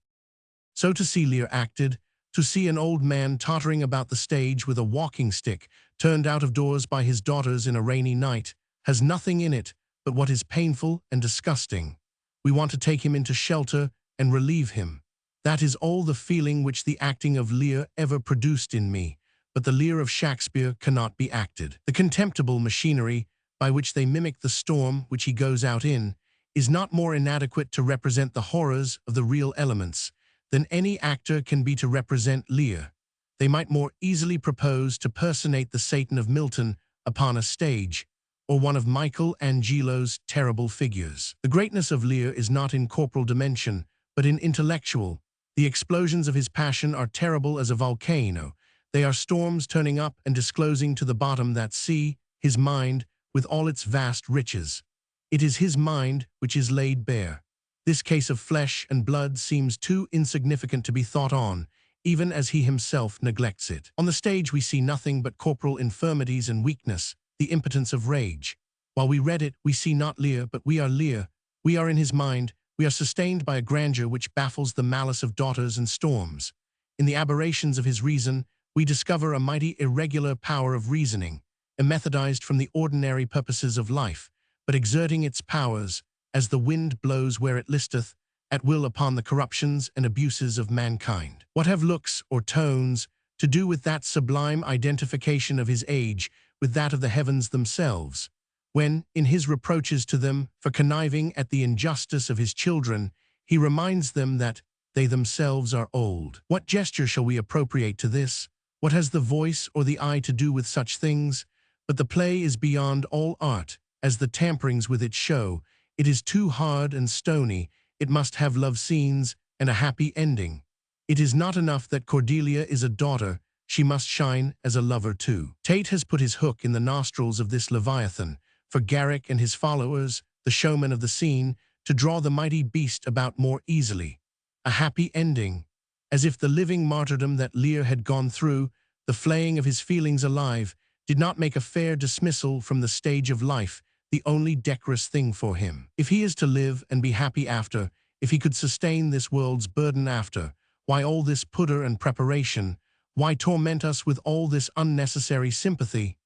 So to see Lear acted, to see an old man tottering about the stage with a walking stick, turned out of doors by his daughters in a rainy night, has nothing in it but what is painful and disgusting. We want to take him into shelter and relieve him. That is all the feeling which the acting of Lear ever produced in me, but the Lear of Shakespeare cannot be acted. The contemptible machinery by which they mimic the storm which he goes out in is not more inadequate to represent the horrors of the real elements than any actor can be to represent Lear. They might more easily propose to personate the Satan of Milton upon a stage, or one of Michelangelo's terrible figures. The greatness of Lear is not in corporal dimension, but in intellectual. The explosions of his passion are terrible as a volcano. They are storms turning up and disclosing to the bottom that sea, his mind, with all its vast riches. It is his mind which is laid bare. This case of flesh and blood seems too insignificant to be thought on, even as he himself neglects it. On the stage we see nothing but corporal infirmities and weakness, the impotence of rage. While we read it, we see not Lear, but we are Lear. We are in his mind. We are sustained by a grandeur which baffles the malice of daughters and storms. In the aberrations of his reason, we discover a mighty irregular power of reasoning, immethodized from the ordinary purposes of life, but exerting its powers, as the wind blows where it listeth, at will upon the corruptions and abuses of mankind. What have looks or tones to do with that sublime identification of his age with that of the heavens themselves, when, in his reproaches to them for conniving at the injustice of his children, he reminds them that they themselves are old? What gesture shall we appropriate to this? What has the voice or the eye to do with such things? But the play is beyond all art, as the tamperings with it show. It is too hard and stony. It must have love scenes and a happy ending. It is not enough that Cordelia is a daughter, she must shine as a lover too. Tate has put his hook in the nostrils of this Leviathan, for Garrick and his followers, the showmen of the scene, to draw the mighty beast about more easily. A happy ending, as if the living martyrdom that Lear had gone through, the flaying of his feelings alive, did not make a fair dismissal from the stage of life the only decorous thing for him. If he is to live and be happy after, if he could sustain this world's burden after, why all this pudder and preparation? Why torment us with all this unnecessary sympathy?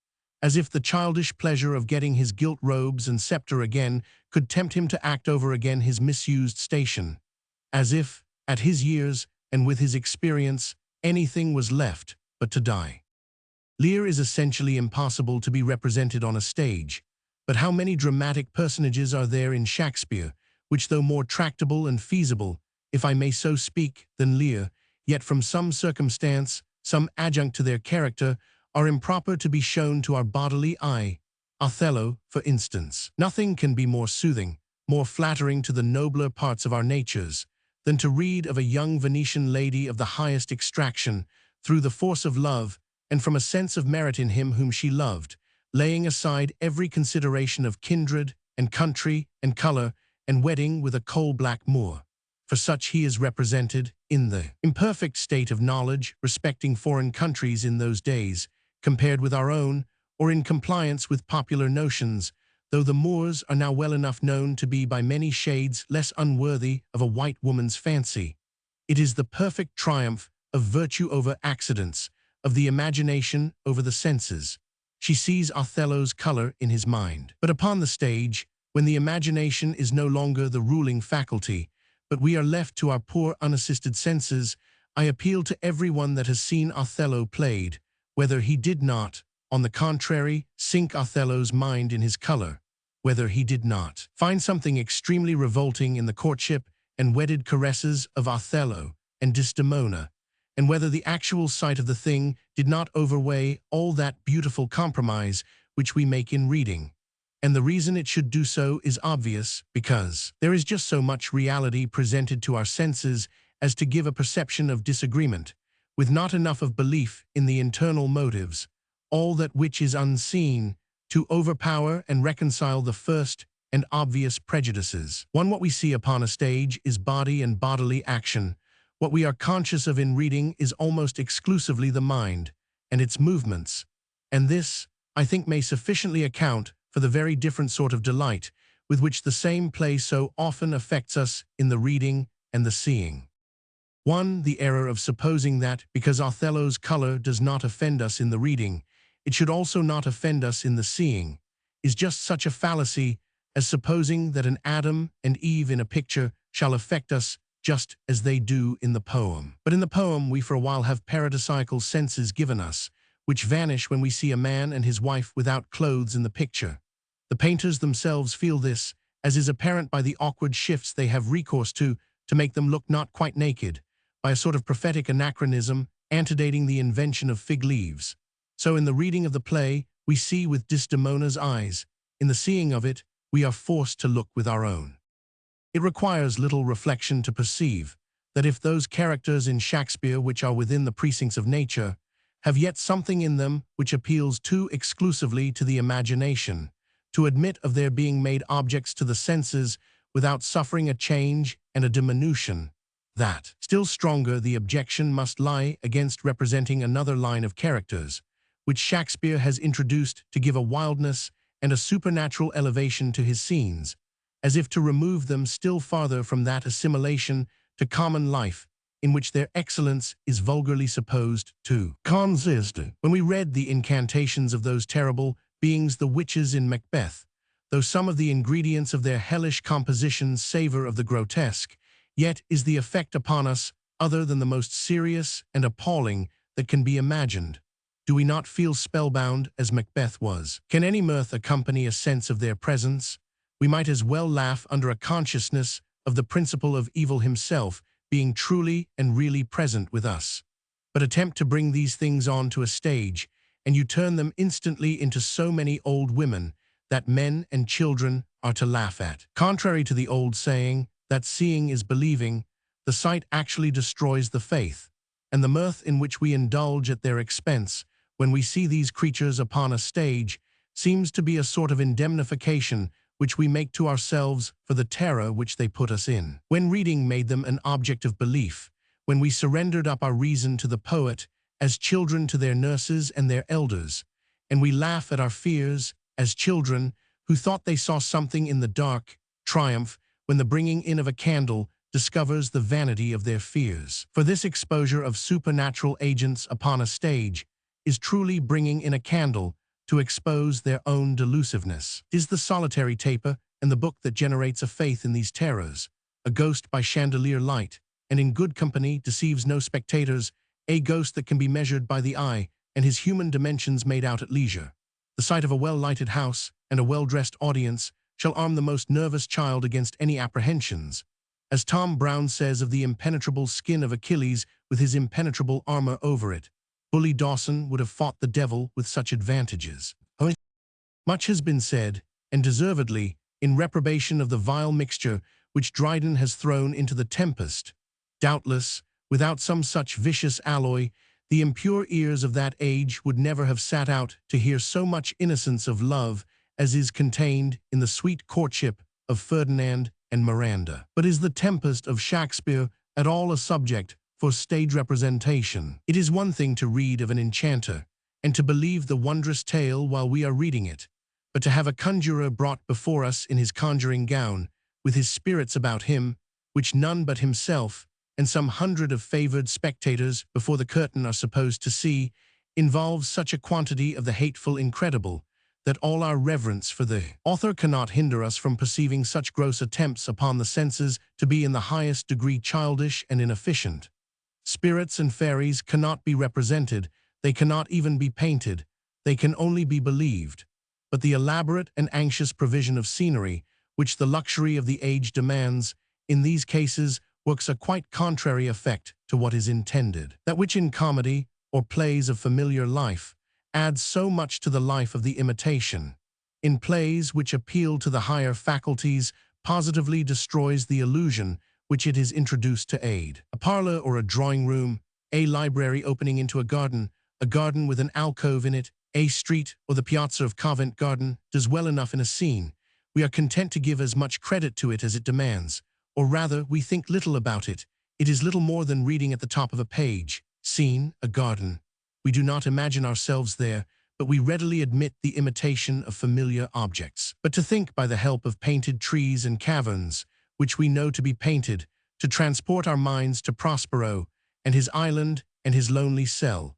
As if the childish pleasure of getting his gilt robes and scepter again could tempt him to act over again his misused station. As if, at his years and with his experience, anything was left but to die. Lear is essentially impossible to be represented on a stage, but how many dramatic personages are there in Shakespeare, which though more tractable and feasible, if I may so speak, than Lear, yet from some circumstance, some adjunct to their character, are improper to be shown to our bodily eye. Othello, for instance. Nothing can be more soothing, more flattering to the nobler parts of our natures, than to read of a young Venetian lady of the highest extraction, through the force of love, and from a sense of merit in him whom she loved, laying aside every consideration of kindred and country and color, and wedding with a coal-black Moor. For such he is represented, in the imperfect state of knowledge respecting foreign countries in those days, compared with our own, or in compliance with popular notions, though the Moors are now well enough known to be by many shades less unworthy of a white woman's fancy. It is the perfect triumph of virtue over accidents, of the imagination over the senses. She sees Othello's color in his mind. But upon the stage, when the imagination is no longer the ruling faculty, but we are left to our poor unassisted senses, I appeal to everyone that has seen Othello played, whether he did not, on the contrary, sink Othello's mind in his color, whether he did not find something extremely revolting in the courtship and wedded caresses of Othello and Desdemona, and whether the actual sight of the thing did not overweigh all that beautiful compromise which we make in reading. And the reason it should do so is obvious, because there is just so much reality presented to our senses as to give a perception of disagreement, with not enough of belief in the internal motives, all that which is unseen, to overpower and reconcile the first and obvious prejudices. What we see upon a stage is body and bodily action. What we are conscious of in reading is almost exclusively the mind and its movements, and this, I think, may sufficiently account for the very different sort of delight with which the same play so often affects us in the reading and the seeing. 1. The error of supposing that, because Othello's color does not offend us in the reading, it should also not offend us in the seeing, is just such a fallacy as supposing that an Adam and Eve in a picture shall affect us just as they do in the poem. But in the poem we for a while have paradisiacal senses given us, which vanish when we see a man and his wife without clothes in the picture. The painters themselves feel this, as is apparent by the awkward shifts they have recourse to make them look not quite naked, by a sort of prophetic anachronism antedating the invention of fig leaves. So in the reading of the play, we see with Desdemona's eyes. In the seeing of it, we are forced to look with our own. It requires little reflection to perceive that if those characters in Shakespeare which are within the precincts of nature have yet something in them which appeals too exclusively to the imagination, to admit of their being made objects to the senses without suffering a change and a diminution, that, still stronger, the objection must lie against representing another line of characters, which Shakespeare has introduced to give a wildness and a supernatural elevation to his scenes, as if to remove them still farther from that assimilation to common life in which their excellence is vulgarly supposed to consist. When we read the incantations of those terrible beings the witches in Macbeth, though some of the ingredients of their hellish compositions savor of the grotesque, yet is the effect upon us other than the most serious and appalling that can be imagined. Do we not feel spellbound as Macbeth was? Can any mirth accompany a sense of their presence? We might as well laugh under a consciousness of the principle of evil himself being truly and really present with us. But attempt to bring these things on to a stage, and you turn them instantly into so many old women that men and children are to laugh at. Contrary to the old saying that seeing is believing, the sight actually destroys the faith, and the mirth in which we indulge at their expense when we see these creatures upon a stage seems to be a sort of indemnification which we make to ourselves for the terror which they put us in. When reading made them an object of belief, when we surrendered up our reason to the poet, as children to their nurses and their elders, and we laugh at our fears, as children who thought they saw something in the dark, triumph when the bringing in of a candle discovers the vanity of their fears. For this exposure of supernatural agents upon a stage is truly bringing in a candle to expose their own delusiveness. Is the solitary taper and the book that generates a faith in these terrors, a ghost by chandelier light, and in good company deceives no spectators, a ghost that can be measured by the eye and his human dimensions made out at leisure. The sight of a well-lighted house and a well-dressed audience shall arm the most nervous child against any apprehensions. As Tom Brown says of the impenetrable skin of Achilles with his impenetrable armor over it, Bully Dawson would have fought the devil with such advantages. Much has been said, and deservedly, in reprobation of the vile mixture which Dryden has thrown into the Tempest. Doubtless, without some such vicious alloy, the impure ears of that age would never have sat out to hear so much innocence of love as is contained in the sweet courtship of Ferdinand and Miranda. But is the Tempest of Shakespeare at all a subject for stage representation. It is one thing to read of an enchanter, and to believe the wondrous tale while we are reading it, but to have a conjurer brought before us in his conjuring gown, with his spirits about him, which none but himself, and some hundred of favored spectators before the curtain are supposed to see, involves such a quantity of the hateful incredible, that all our reverence for the author cannot hinder us from perceiving such gross attempts upon the senses to be in the highest degree childish and inefficient. Spirits and fairies cannot be represented, they cannot even be painted, they can only be believed. But the elaborate and anxious provision of scenery, which the luxury of the age demands, in these cases works a quite contrary effect to what is intended. That which in comedy, or plays of familiar life, adds so much to the life of the imitation, in plays which appeal to the higher faculties, positively destroys the illusion which it is introduced to aid. A parlor or a drawing-room, a library opening into a garden with an alcove in it, a street or the piazza of Covent Garden does well enough in a scene. We are content to give as much credit to it as it demands, or rather we think little about it. It is little more than reading at the top of a page. Scene, a garden. We do not imagine ourselves there, but we readily admit the imitation of familiar objects. But to think by the help of painted trees and caverns, which we know to be painted, to transport our minds to Prospero and his island and his lonely cell,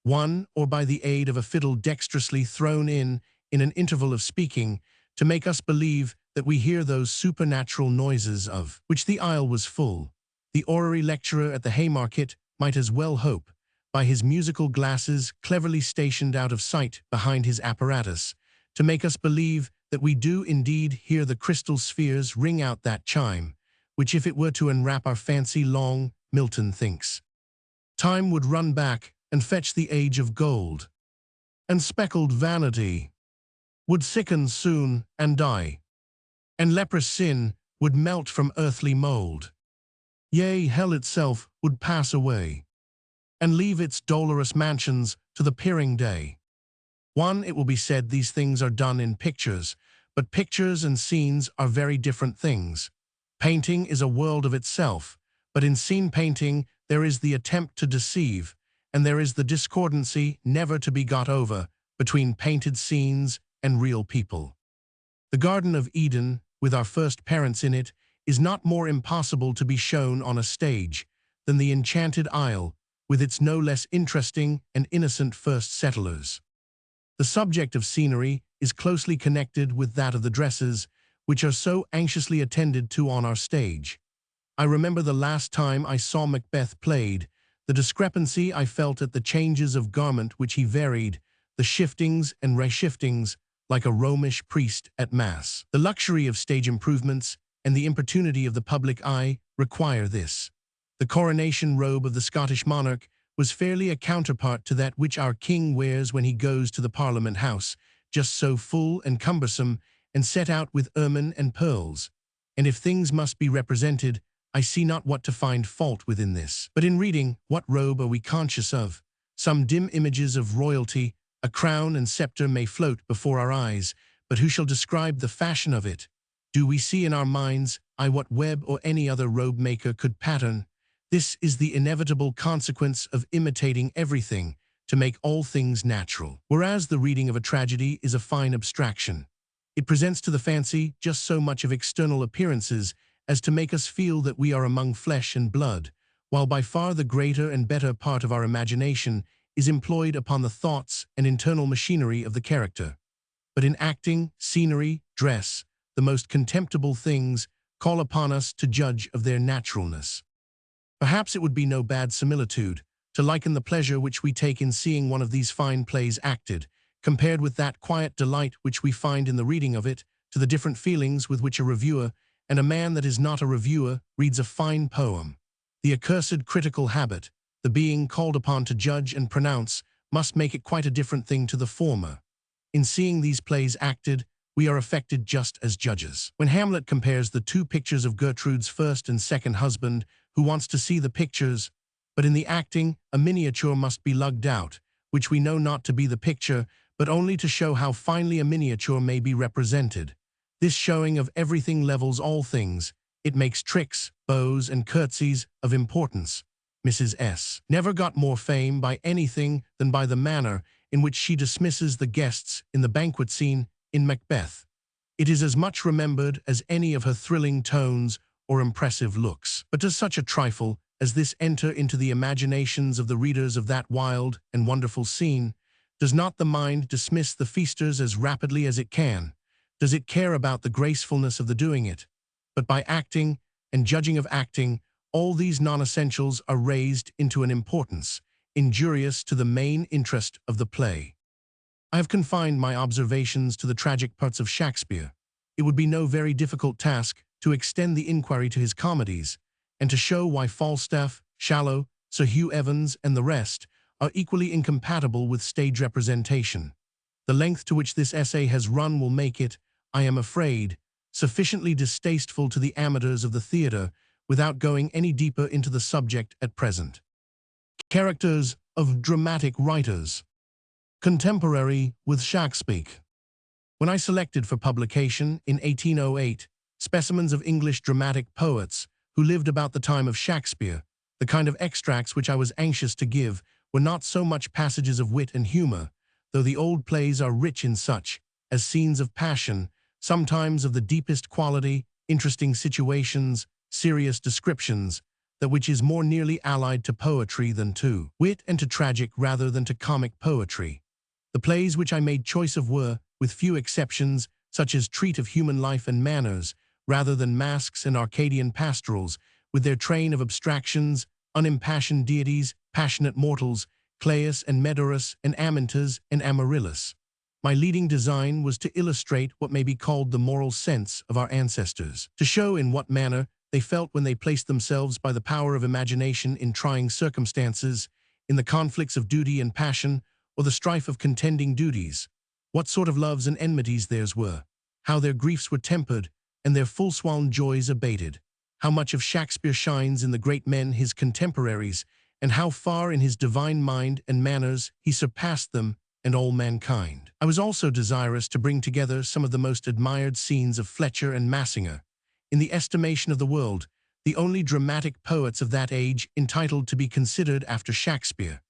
one, or by the aid of a fiddle dexterously thrown in an interval of speaking, to make us believe that we hear those supernatural noises of which the isle was full, the orrery lecturer at the Haymarket might as well hope, by his musical glasses cleverly stationed out of sight behind his apparatus, to make us believe that we do indeed hear the crystal spheres ring out that chime, which if it were to enwrap our fancy long, Milton thinks, time would run back and fetch the age of gold, and speckled vanity would sicken soon and die, and leprous sin would melt from earthly mold. Yea, hell itself would pass away, and leave its dolorous mansions to the peering day. One, it will be said, these things are done in pictures, but pictures and scenes are very different things. Painting is a world of itself, but in scene painting there is the attempt to deceive, and there is the discordancy never to be got over between painted scenes and real people. The Garden of Eden, with our first parents in it, is not more impossible to be shown on a stage than the enchanted isle, with its no less interesting and innocent first settlers. The subject of scenery is closely connected with that of the dresses, which are so anxiously attended to on our stage. I remember the last time I saw Macbeth played, the discrepancy I felt at the changes of garment which he varied, the shiftings and reshiftings, like a Romish priest at Mass. The luxury of stage improvements and the importunity of the public eye require this. The coronation robe of the Scottish monarch was fairly a counterpart to that which our king wears when he goes to the Parliament House, just so full and cumbersome, and set out with ermine and pearls. And if things must be represented, I see not what to find fault within this. But in reading, what robe are we conscious of? Some dim images of royalty, a crown and scepter may float before our eyes, but who shall describe the fashion of it? Do we see in our minds, what Webb or any other robe maker could pattern? This is the inevitable consequence of imitating everything to make all things natural. Whereas the reading of a tragedy is a fine abstraction. It presents to the fancy just so much of external appearances as to make us feel that we are among flesh and blood, while by far the greater and better part of our imagination is employed upon the thoughts and internal machinery of the character. But in acting, scenery, dress, the most contemptible things call upon us to judge of their naturalness. Perhaps it would be no bad similitude to liken the pleasure which we take in seeing one of these fine plays acted, compared with that quiet delight which we find in the reading of it, to the different feelings with which a reviewer, and a man that is not a reviewer, reads a fine poem. The accursed critical habit, the being called upon to judge and pronounce, must make it quite a different thing to the former. In seeing these plays acted, we are affected just as judges. When Hamlet compares the two pictures of Gertrude's first and second husband, who wants to see the pictures, but in the acting, a miniature must be lugged out, which we know not to be the picture, but only to show how finely a miniature may be represented. This showing of everything levels all things. It makes tricks, bows, and curtsies of importance. Mrs. S. never got more fame by anything than by the manner in which she dismisses the guests in the banquet scene in Macbeth. It is as much remembered as any of her thrilling tones or impressive looks. But does such a trifle as this enter into the imaginations of the readers of that wild and wonderful scene? Does not the mind dismiss the feasters as rapidly as it can? Does it care about the gracefulness of the doing it? But by acting and judging of acting, all these non-essentials are raised into an importance, injurious to the main interest of the play. I have confined my observations to the tragic parts of Shakespeare. It would be no very difficult task to extend the inquiry to his comedies, and to show why Falstaff, Shallow, Sir Hugh Evans, and the rest are equally incompatible with stage representation. The length to which this essay has run will make it, I am afraid, sufficiently distasteful to the amateurs of the theatre without going any deeper into the subject at present. Characters of dramatic writers. Contemporary with Shakespeare. When I selected for publication in 1808 specimens of English dramatic poets who lived about the time of Shakespeare, the kind of extracts which I was anxious to give were not so much passages of wit and humor, though the old plays are rich in such, as scenes of passion, sometimes of the deepest quality, interesting situations, serious descriptions, that which is more nearly allied to poetry than to wit, and to tragic rather than to comic poetry. The plays which I made choice of were, with few exceptions, such as treat of human life and manners, rather than masques and Arcadian pastorals, with their train of abstractions, unimpassioned deities, passionate mortals, Claius and Medorus and Amintas and Amaryllis. My leading design was to illustrate what may be called the moral sense of our ancestors, to show in what manner they felt when they placed themselves by the power of imagination in trying circumstances, in the conflicts of duty and passion, or the strife of contending duties, what sort of loves and enmities theirs were, how their griefs were tempered, and their full-swollen joys abated, how much of Shakespeare shines in the great men his contemporaries, and how far in his divine mind and manners he surpassed them and all mankind. I was also desirous to bring together some of the most admired scenes of Fletcher and Massinger, in the estimation of the world, the only dramatic poets of that age entitled to be considered after Shakespeare,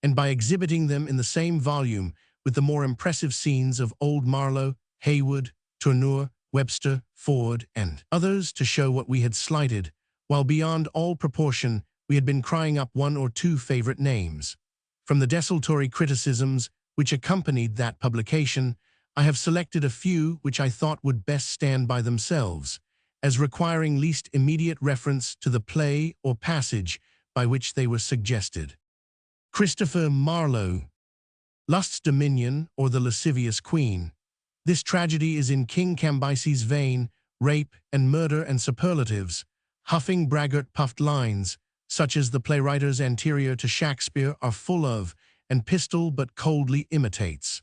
and by exhibiting them in the same volume with the more impressive scenes of old Marlowe, Heywood, Tourneur, Webster, Ford, and others, to show what we had slighted, while beyond all proportion we had been crying up one or two favorite names. From the desultory criticisms which accompanied that publication, I have selected a few which I thought would best stand by themselves, as requiring least immediate reference to the play or passage by which they were suggested. Christopher Marlowe. Lust's Dominion, or the Lascivious Queen. This tragedy is in King Cambyses' vein, rape and murder and superlatives, huffing braggart puffed lines, such as the playwriters anterior to Shakespeare are full of, and Pistol but coldly imitates.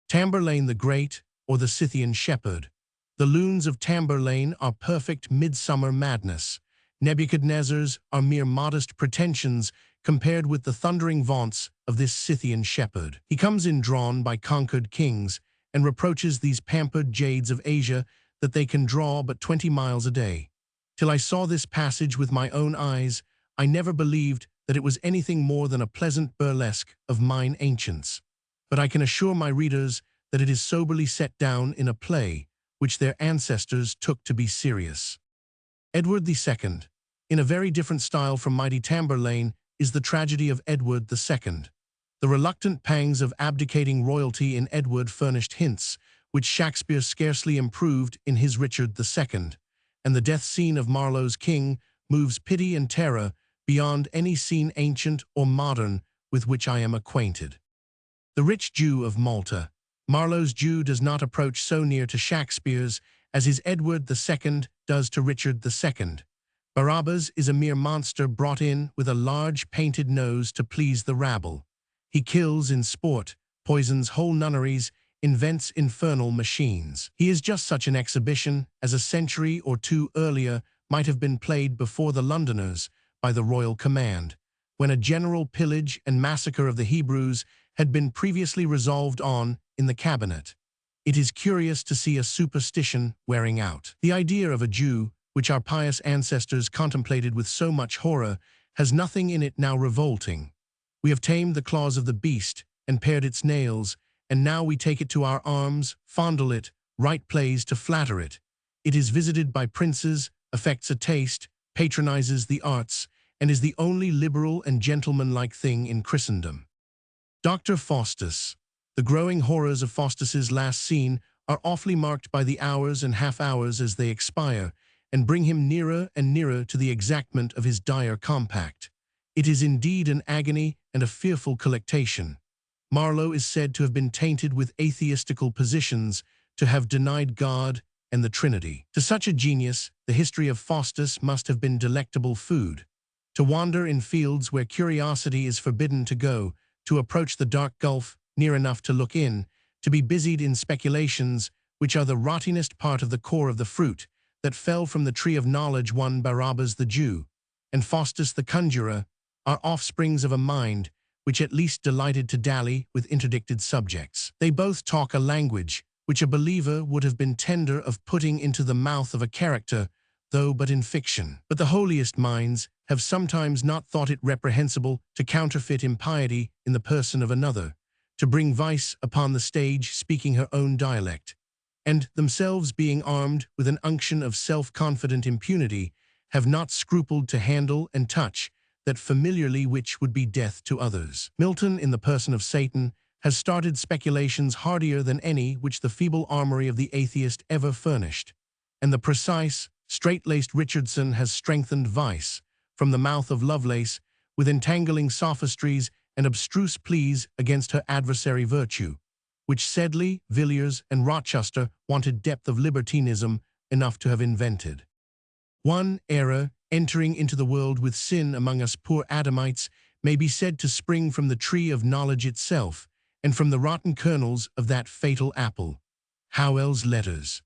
Tamburlaine the Great, or the Scythian Shepherd. The loons of Tamburlaine are perfect midsummer madness. Nebuchadnezzar's are mere modest pretensions compared with the thundering vaunts of this Scythian shepherd. He comes in drawn by conquered kings, and reproaches these pampered jades of Asia that they can draw but 20 miles a day. Till I saw this passage with my own eyes, I never believed that it was anything more than a pleasant burlesque of mine ancients. But I can assure my readers that it is soberly set down in a play which their ancestors took to be serious. Edward II. In a very different style from mighty Tamburlaine is the tragedy of Edward II. The reluctant pangs of abdicating royalty in Edward furnished hints which Shakespeare scarcely improved in his Richard II, and the death scene of Marlowe's king moves pity and terror beyond any scene ancient or modern with which I am acquainted. The Rich Jew of Malta. Marlowe's Jew does not approach so near to Shakespeare's as his Edward II does to Richard II. Barabbas is a mere monster brought in with a large painted nose to please the rabble. He kills in sport, poisons whole nunneries, invents infernal machines. He is just such an exhibition as a century or two earlier might have been played before the Londoners by the royal command, when a general pillage and massacre of the Hebrews had been previously resolved on in the cabinet. It is curious to see a superstition wearing out. The idea of a Jew, which our pious ancestors contemplated with so much horror, has nothing in it now revolting. We have tamed the claws of the beast, and pared its nails, and now we take it to our arms, fondle it, write plays to flatter it. It is visited by princes, affects a taste, patronizes the arts, and is the only liberal and gentlemanlike thing in Christendom. Dr. Faustus. The growing horrors of Faustus's last scene are awfully marked by the hours and half-hours as they expire, and bring him nearer and nearer to the exactment of his dire compact. It is indeed an agony and a fearful collectation. Marlowe is said to have been tainted with atheistical positions, to have denied God and the Trinity. To such a genius, the history of Faustus must have been delectable food. To wander in fields where curiosity is forbidden to go, to approach the dark gulf near enough to look in, to be busied in speculations which are the rottingest part of the core of the fruit that fell from the tree of knowledge one Barabbas the Jew, and Faustus the conjurer, are offsprings of a mind which at least delighted to dally with interdicted subjects. They both talk a language which a believer would have been tender of putting into the mouth of a character, though but in fiction. But the holiest minds have sometimes not thought it reprehensible to counterfeit impiety in the person of another, to bring vice upon the stage speaking her own dialect, and, themselves being armed with an unction of self-confident impunity, have not scrupled to handle and touch that familiarly which would be death to others. Milton, in the person of Satan, has started speculations hardier than any which the feeble armory of the atheist ever furnished, and the precise, straight-laced Richardson has strengthened vice, from the mouth of Lovelace, with entangling sophistries and abstruse pleas against her adversary virtue, which Sedley, Villiers, and Rochester wanted depth of libertinism enough to have invented. One error, entering into the world with sin among us poor Adamites, may be said to spring from the tree of knowledge itself, and from the rotten kernels of that fatal apple. Howell's Letters.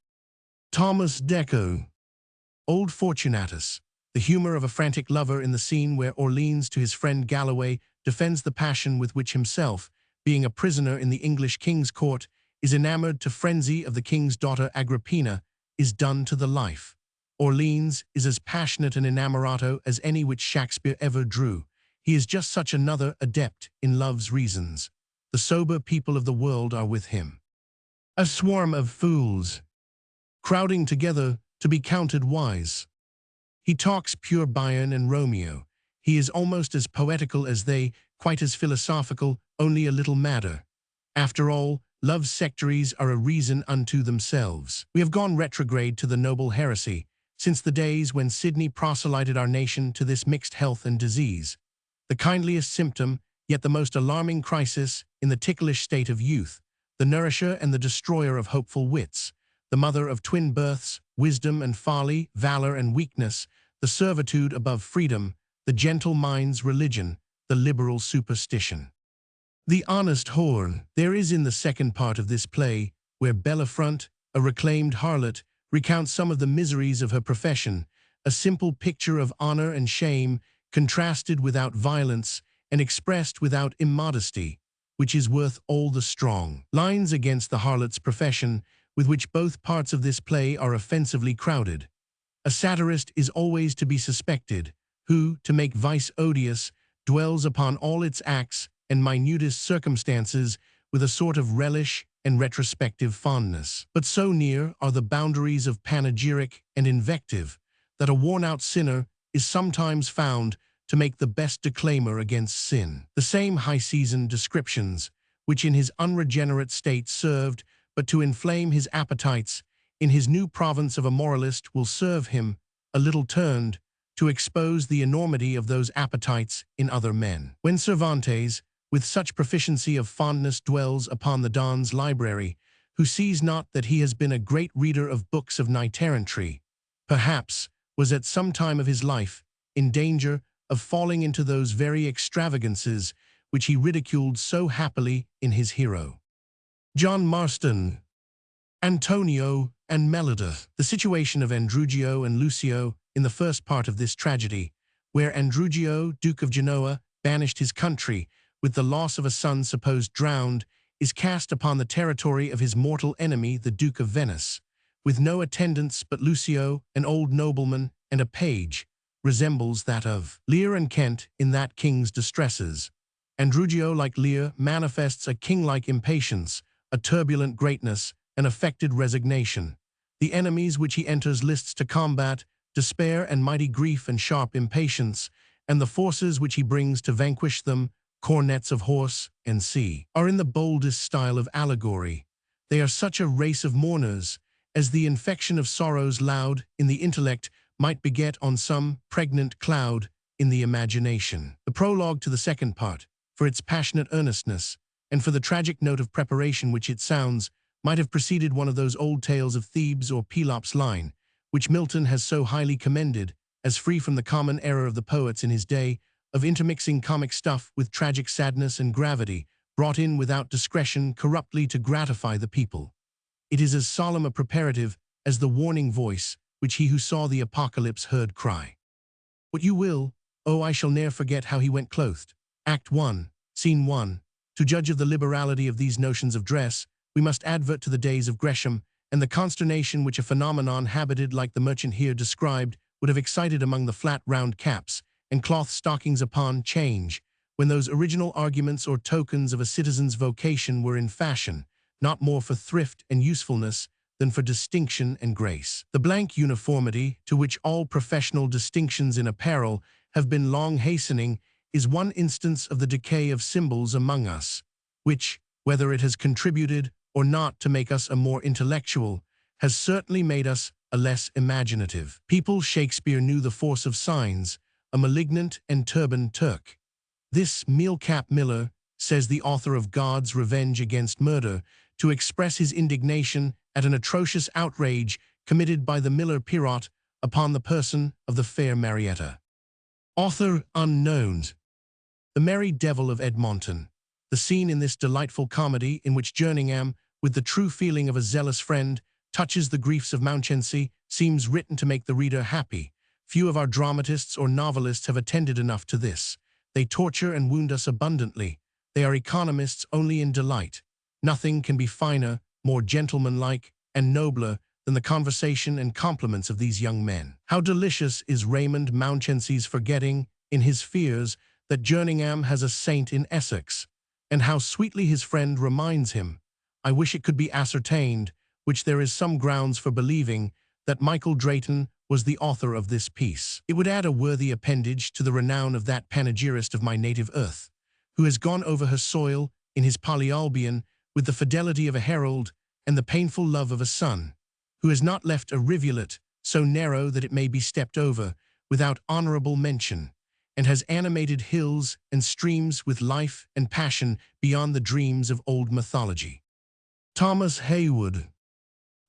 Thomas Deco. Old Fortunatus. The humor of a frantic lover in the scene where Orleans to his friend Galloway defends the passion with which himself, being a prisoner in the English king's court, is enamored to frenzy of the king's daughter Agrippina, is done to the life. Orleans is as passionate an inamorato as any which Shakespeare ever drew. He is just such another adept in love's reasons. The sober people of the world are with him. A swarm of fools, crowding together to be counted wise. He talks pure Bion and Romeo. He is almost as poetical as they, quite as philosophical, only a little madder. After all, love's sectaries are a reason unto themselves. We have gone retrograde to the noble heresy, since the days when Sidney proselyted our nation to this mixed health and disease. The kindliest symptom, yet the most alarming crisis in the ticklish state of youth, the nourisher and the destroyer of hopeful wits, the mother of twin births, wisdom and folly, valor and weakness, the servitude above freedom, the gentle mind's religion, the liberal superstition. The honest whore. There is in the second part of this play, where Belafront, a reclaimed harlot, recounts some of the miseries of her profession, a simple picture of honor and shame, contrasted without violence and expressed without immodesty, which is worth all the strong lines against the harlot's profession, with which both parts of this play are offensively crowded. A satirist is always to be suspected, who, to make vice odious, dwells upon all its acts and minutest circumstances with a sort of relish and retrospective fondness. But so near are the boundaries of panegyric and invective that a worn-out sinner is sometimes found to make the best declaimer against sin. The same high-seasoned descriptions, which in his unregenerate state served but to inflame his appetites, in his new province of a moralist will serve him, a little turned, to expose the enormity of those appetites in other men. When Cervantes, with such proficiency of fondness dwells upon the Don's library, who sees not that he has been a great reader of books of knight-errantry, perhaps was at some time of his life in danger of falling into those very extravagances which he ridiculed so happily in his hero. John Marston. Antonio and Mellida. The situation of Andrugio and Lucio in the first part of this tragedy, where Andrugio, Duke of Genoa, banished his country, with the loss of a son supposed drowned, is cast upon the territory of his mortal enemy, the Duke of Venice, with no attendants but Lucio, an old nobleman, and a page, resembles that of Lear and Kent in that king's distresses. Andrugio, like Lear, manifests a king-like impatience, a turbulent greatness, an affected resignation. The enemies which he enters lists to combat, despair and mighty grief and sharp impatience, and the forces which he brings to vanquish them, cornets of horse and sea, are in the boldest style of allegory. They are such a race of mourners, as the infection of sorrows loud in the intellect might beget on some pregnant cloud in the imagination. The prologue to the second part, for its passionate earnestness, and for the tragic note of preparation which it sounds, might have preceded one of those old tales of Thebes or Pelops' line, which Milton has so highly commended, as free from the common error of the poets in his day, of intermixing comic stuff with tragic sadness and gravity, brought in without discretion corruptly to gratify the people. It is as solemn a preparative as the warning voice which he who saw the apocalypse heard cry. What you will, oh, I shall ne'er forget how he went clothed. Act 1, Scene 1. To judge of the liberality of these notions of dress, we must advert to the days of Gresham, and the consternation which a phenomenon habited like the merchant here described would have excited among the flat round caps and cloth stockings upon 'Change, when those original arguments or tokens of a citizen's vocation were in fashion, not more for thrift and usefulness than for distinction and grace. The blank uniformity, to which all professional distinctions in apparel have been long hastening, is one instance of the decay of symbols among us, which, whether it has contributed or not to make us a more intellectual, has certainly made us a less imaginative. People Shakespeare knew the force of signs, a malignant and turbaned Turk. This meal-cap miller, says the author of God's Revenge Against Murder, to express his indignation at an atrocious outrage committed by the miller Pirot upon the person of the fair Marietta. Author unknown. The Merry Devil of Edmonton. The scene in this delightful comedy in which Jerningham, with the true feeling of a zealous friend, touches the griefs of Mounchensey, seems written to make the reader happy. Few of our dramatists or novelists have attended enough to this. They torture and wound us abundantly. They are economists only in delight. Nothing can be finer, more gentlemanlike, and nobler than the conversation and compliments of these young men. How delicious is Raymond Mounchensey's forgetting, in his fears, that Jerningham has a saint in Essex, and how sweetly his friend reminds him, I wish it could be ascertained, which there is some grounds for believing, that Michael Drayton was the author of this piece. It would add a worthy appendage to the renown of that panegyrist of my native earth, who has gone over her soil in his Polyolbion with the fidelity of a herald and the painful love of a son, who has not left a rivulet so narrow that it may be stepped over without honorable mention, and has animated hills and streams with life and passion beyond the dreams of old mythology. Thomas Heywood.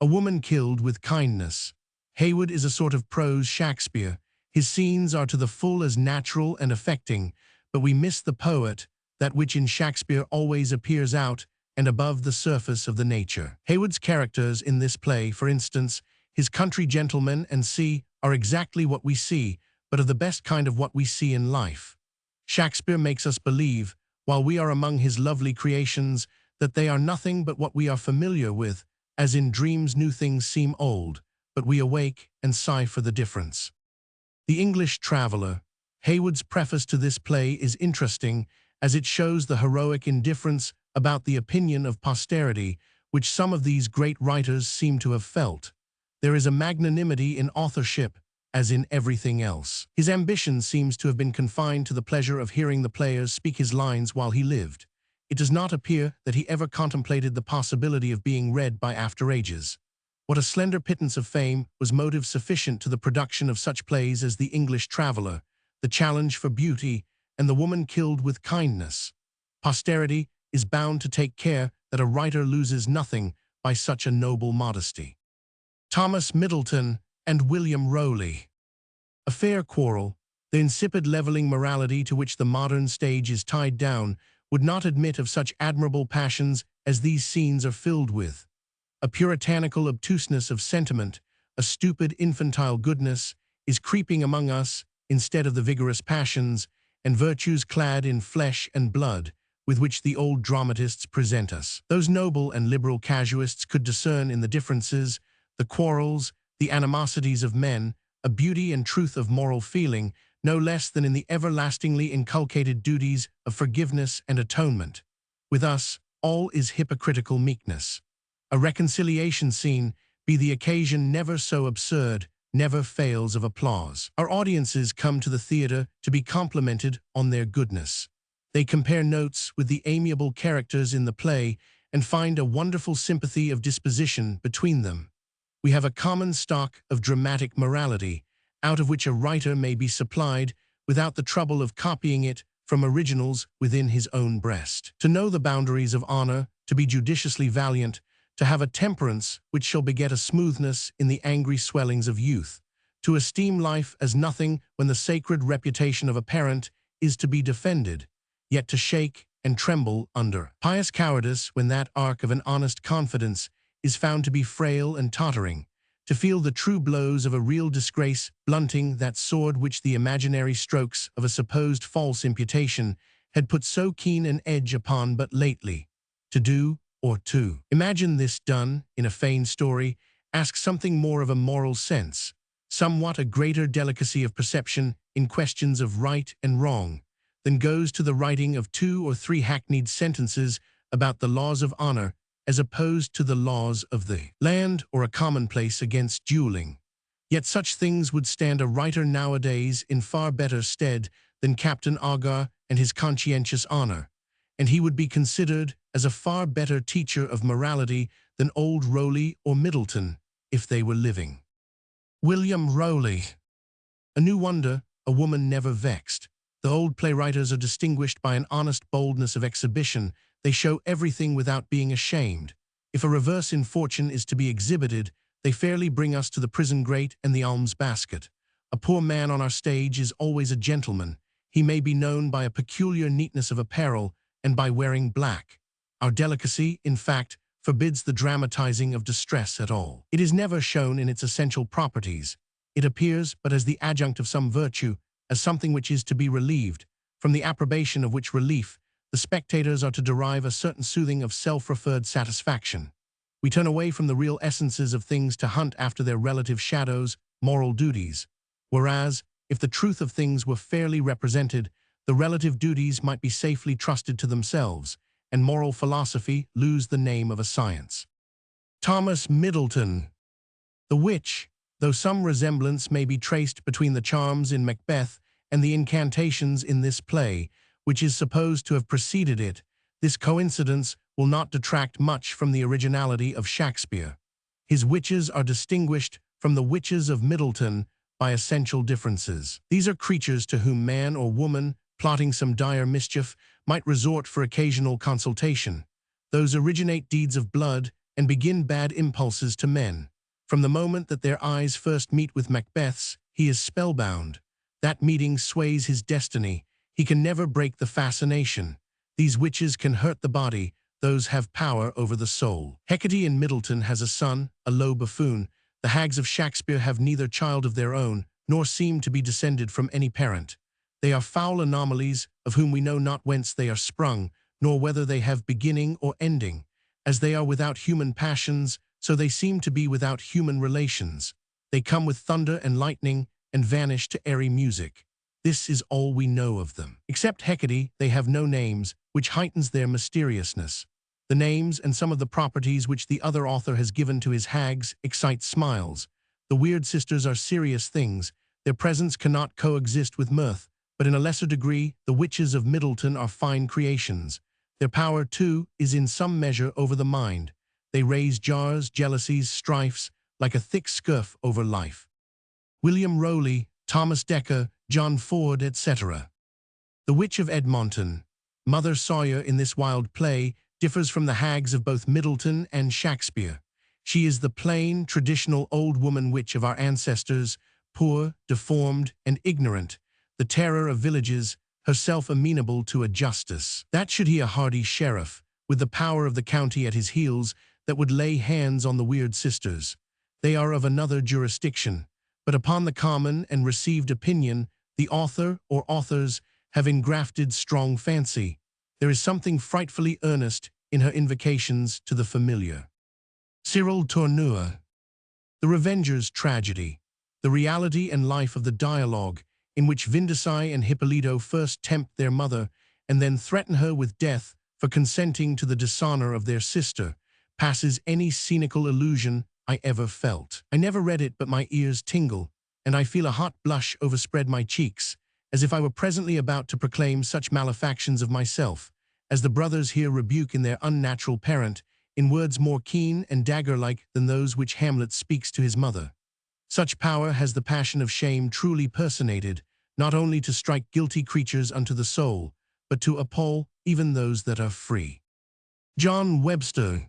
A woman killed with kindness. Heywood is a sort of prose Shakespeare. His scenes are to the full as natural and affecting, but we miss the poet, that which in Shakespeare always appears out and above the surface of the nature. Heywood's characters in this play, for instance, his country gentleman and sea, are exactly what we see, but of the best kind of what we see in life. Shakespeare makes us believe, while we are among his lovely creations, that they are nothing but what we are familiar with, as in dreams new things seem old, but we awake and sigh for the difference. The English Traveller. Heywood's preface to this play is interesting, as it shows the heroic indifference about the opinion of posterity which some of these great writers seem to have felt. There is a magnanimity in authorship, as in everything else. His ambition seems to have been confined to the pleasure of hearing the players speak his lines while he lived. It does not appear that he ever contemplated the possibility of being read by after ages. What a slender pittance of fame was motive sufficient to the production of such plays as The English Traveller, The Challenge for Beauty, and The Woman Killed with Kindness. Posterity is bound to take care that a writer loses nothing by such a noble modesty. Thomas Middleton and William Rowley. A fair quarrel, the insipid levelling morality to which the modern stage is tied down, would not admit of such admirable passions as these scenes are filled with. A puritanical obtuseness of sentiment, a stupid infantile goodness, is creeping among us instead of the vigorous passions and virtues clad in flesh and blood with which the old dramatists present us. Those noble and liberal casuists could discern in the differences, the quarrels, the animosities of men, a beauty and truth of moral feeling, no less than in the everlastingly inculcated duties of forgiveness and atonement. With us, all is hypocritical meekness. A reconciliation scene, be the occasion never so absurd, never fails of applause. Our audiences come to the theater to be complimented on their goodness. They compare notes with the amiable characters in the play and find a wonderful sympathy of disposition between them. We have a common stock of dramatic morality, out of which a writer may be supplied without the trouble of copying it from originals within his own breast. To know the boundaries of honor, to be judiciously valiant, to have a temperance which shall beget a smoothness in the angry swellings of youth, to esteem life as nothing when the sacred reputation of a parent is to be defended, yet to shake and tremble under pious cowardice when that ark of an honest confidence is found to be frail and tottering, to feel the true blows of a real disgrace blunting that sword which the imaginary strokes of a supposed false imputation had put so keen an edge upon but lately, to do or to imagine this done in a feigned story asks something more of a moral sense, somewhat a greater delicacy of perception in questions of right and wrong, than goes to the writing of 2 or 3 hackneyed sentences about the laws of honor as opposed to the laws of the land or a commonplace against dueling. Yet such things would stand a writer nowadays in far better stead than Captain Agar and his conscientious honor, and he would be considered as a far better teacher of morality than old Rowley or Middleton, if they were living. William Rowley. A new wonder, a woman never vexed. The old playwriters are distinguished by an honest boldness of exhibition. They show everything without being ashamed. If a reverse in fortune is to be exhibited, they fairly bring us to the prison grate and the alms basket. A poor man on our stage is always a gentleman. He may be known by a peculiar neatness of apparel and by wearing black. Our delicacy, in fact, forbids the dramatizing of distress at all. It is never shown in its essential properties. It appears but as the adjunct of some virtue, as something which is to be relieved, from the approbation of which relief the spectators are to derive a certain soothing of self-referred satisfaction. We turn away from the real essences of things to hunt after their relative shadows, moral duties, whereas, if the truth of things were fairly represented, the relative duties might be safely trusted to themselves, and moral philosophy lose the name of a science. Thomas Middleton. The witch, though some resemblance may be traced between the charms in Macbeth and the incantations in this play, which is supposed to have preceded it, this coincidence will not detract much from the originality of Shakespeare. His witches are distinguished from the witches of Middleton by essential differences. These are creatures to whom man or woman, plotting some dire mischief, might resort for occasional consultation. Those originate deeds of blood and begin bad impulses to men. From the moment that their eyes first meet with Macbeth's, he is spellbound. That meeting sways his destiny. He can never break the fascination. These witches can hurt the body, those have power over the soul. Hecate in Middleton has a son, a low buffoon. The hags of Shakespeare have neither child of their own, nor seem to be descended from any parent. They are foul anomalies, of whom we know not whence they are sprung, nor whether they have beginning or ending. As they are without human passions, so they seem to be without human relations. They come with thunder and lightning, and vanish to airy music. This is all we know of them. Except Hecate, they have no names, which heightens their mysteriousness. The names and some of the properties which the other author has given to his hags excite smiles. The weird sisters are serious things. Their presence cannot coexist with mirth, but in a lesser degree, the witches of Middleton are fine creations. Their power, too, is in some measure over the mind. They raise jars, jealousies, strifes, like a thick scurf over life. William Rowley, Thomas Dekker, John Ford, etc. The Witch of Edmonton. Mother Sawyer in this wild play differs from the hags of both Middleton and Shakespeare. She is the plain, traditional old woman witch of our ancestors, poor, deformed, and ignorant, the terror of villages, herself amenable to a justice. That should he a hardy sheriff, with the power of the county at his heels, that would lay hands on the weird sisters. They are of another jurisdiction, but upon the common and received opinion, the author or authors have engrafted strong fancy. There is something frightfully earnest in her invocations to the familiar. Cyril Tourneur. The Revenger's Tragedy. The reality and life of the dialogue, in which Vindicai and Hippolito first tempt their mother and then threaten her with death for consenting to the dishonor of their sister, passes any scenical illusion I ever felt. I never read it, but my ears tingle, and I feel a hot blush overspread my cheeks, as if I were presently about to proclaim such malefactions of myself, as the brothers here rebuke in their unnatural parent, in words more keen and dagger-like than those which Hamlet speaks to his mother. Such power has the passion of shame truly personated, not only to strike guilty creatures unto the soul, but to appall even those that are free. John Webster.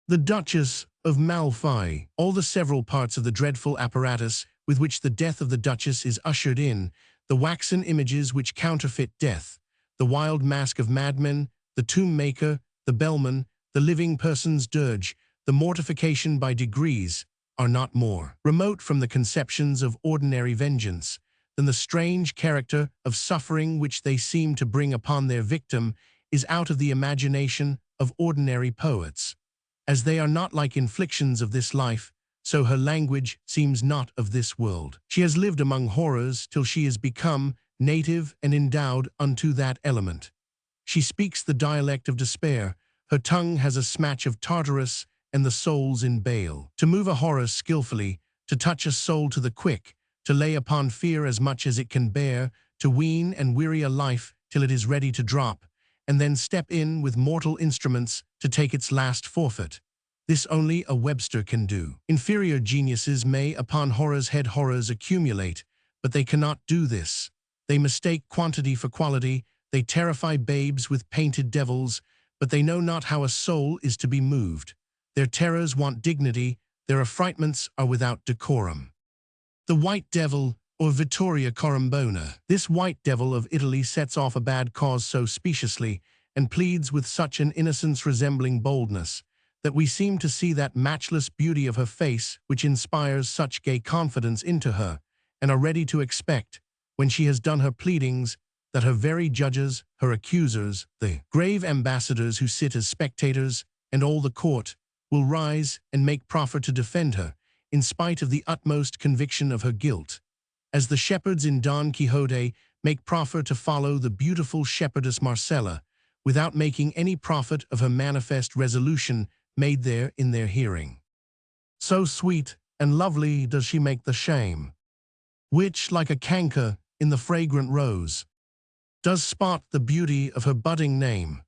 The Duchess of Malfi. All the several parts of the dreadful apparatus with which the death of the Duchess is ushered in, the waxen images which counterfeit death, the wild mask of madmen, the tomb-maker, the bellman, the living person's dirge, the mortification by degrees, are not more remote from the conceptions of ordinary vengeance than the strange character of suffering which they seem to bring upon their victim is out of the imagination of ordinary poets. As they are not like inflictions of this life, so her language seems not of this world. She has lived among horrors till she is become native and endowed unto that element. She speaks the dialect of despair. Her tongue has a smatch of Tartarus and the souls in bale. To move a horror skillfully, to touch a soul to the quick, to lay upon fear as much as it can bear, to wean and weary a life till it is ready to drop, and then step in with mortal instruments to take its last forfeit. This only a Webster can do. Inferior geniuses may upon horror's head horrors accumulate, but they cannot do this. They mistake quantity for quality, they terrify babes with painted devils, but they know not how a soul is to be moved. Their terrors want dignity, their affrightments are without decorum. The White Devil, or Vittoria Corombona. This white devil of Italy sets off a bad cause so speciously, and pleads with such an innocence resembling boldness, that we seem to see that matchless beauty of her face which inspires such gay confidence into her, and are ready to expect, when she has done her pleadings, that her very judges, her accusers, the grave ambassadors who sit as spectators, and all the court, will rise and make proffer to defend her, in spite of the utmost conviction of her guilt. As the shepherds in Don Quixote make proffer to follow the beautiful shepherdess Marcella, without making any profit of her manifest resolution made there in their hearing. So sweet and lovely does she make the shame, which, like a canker in the fragrant rose, does spot the beauty of her budding name.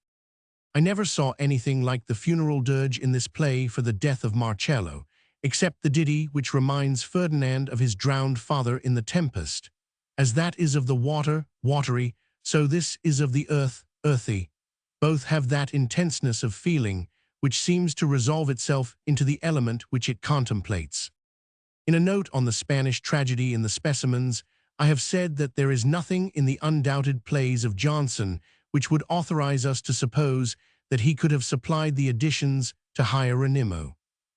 I never saw anything like the funeral dirge in this play for the death of Marcello, except the ditty which reminds Ferdinand of his drowned father in The Tempest. As that is of the water, watery, so this is of the earth, earthy. Both have that intenseness of feeling which seems to resolve itself into the element which it contemplates. In a note on the Spanish tragedy in the Specimens, I have said that there is nothing in the undoubted plays of Jonson which would authorize us to suppose that he could have supplied the additions to Hieronimo.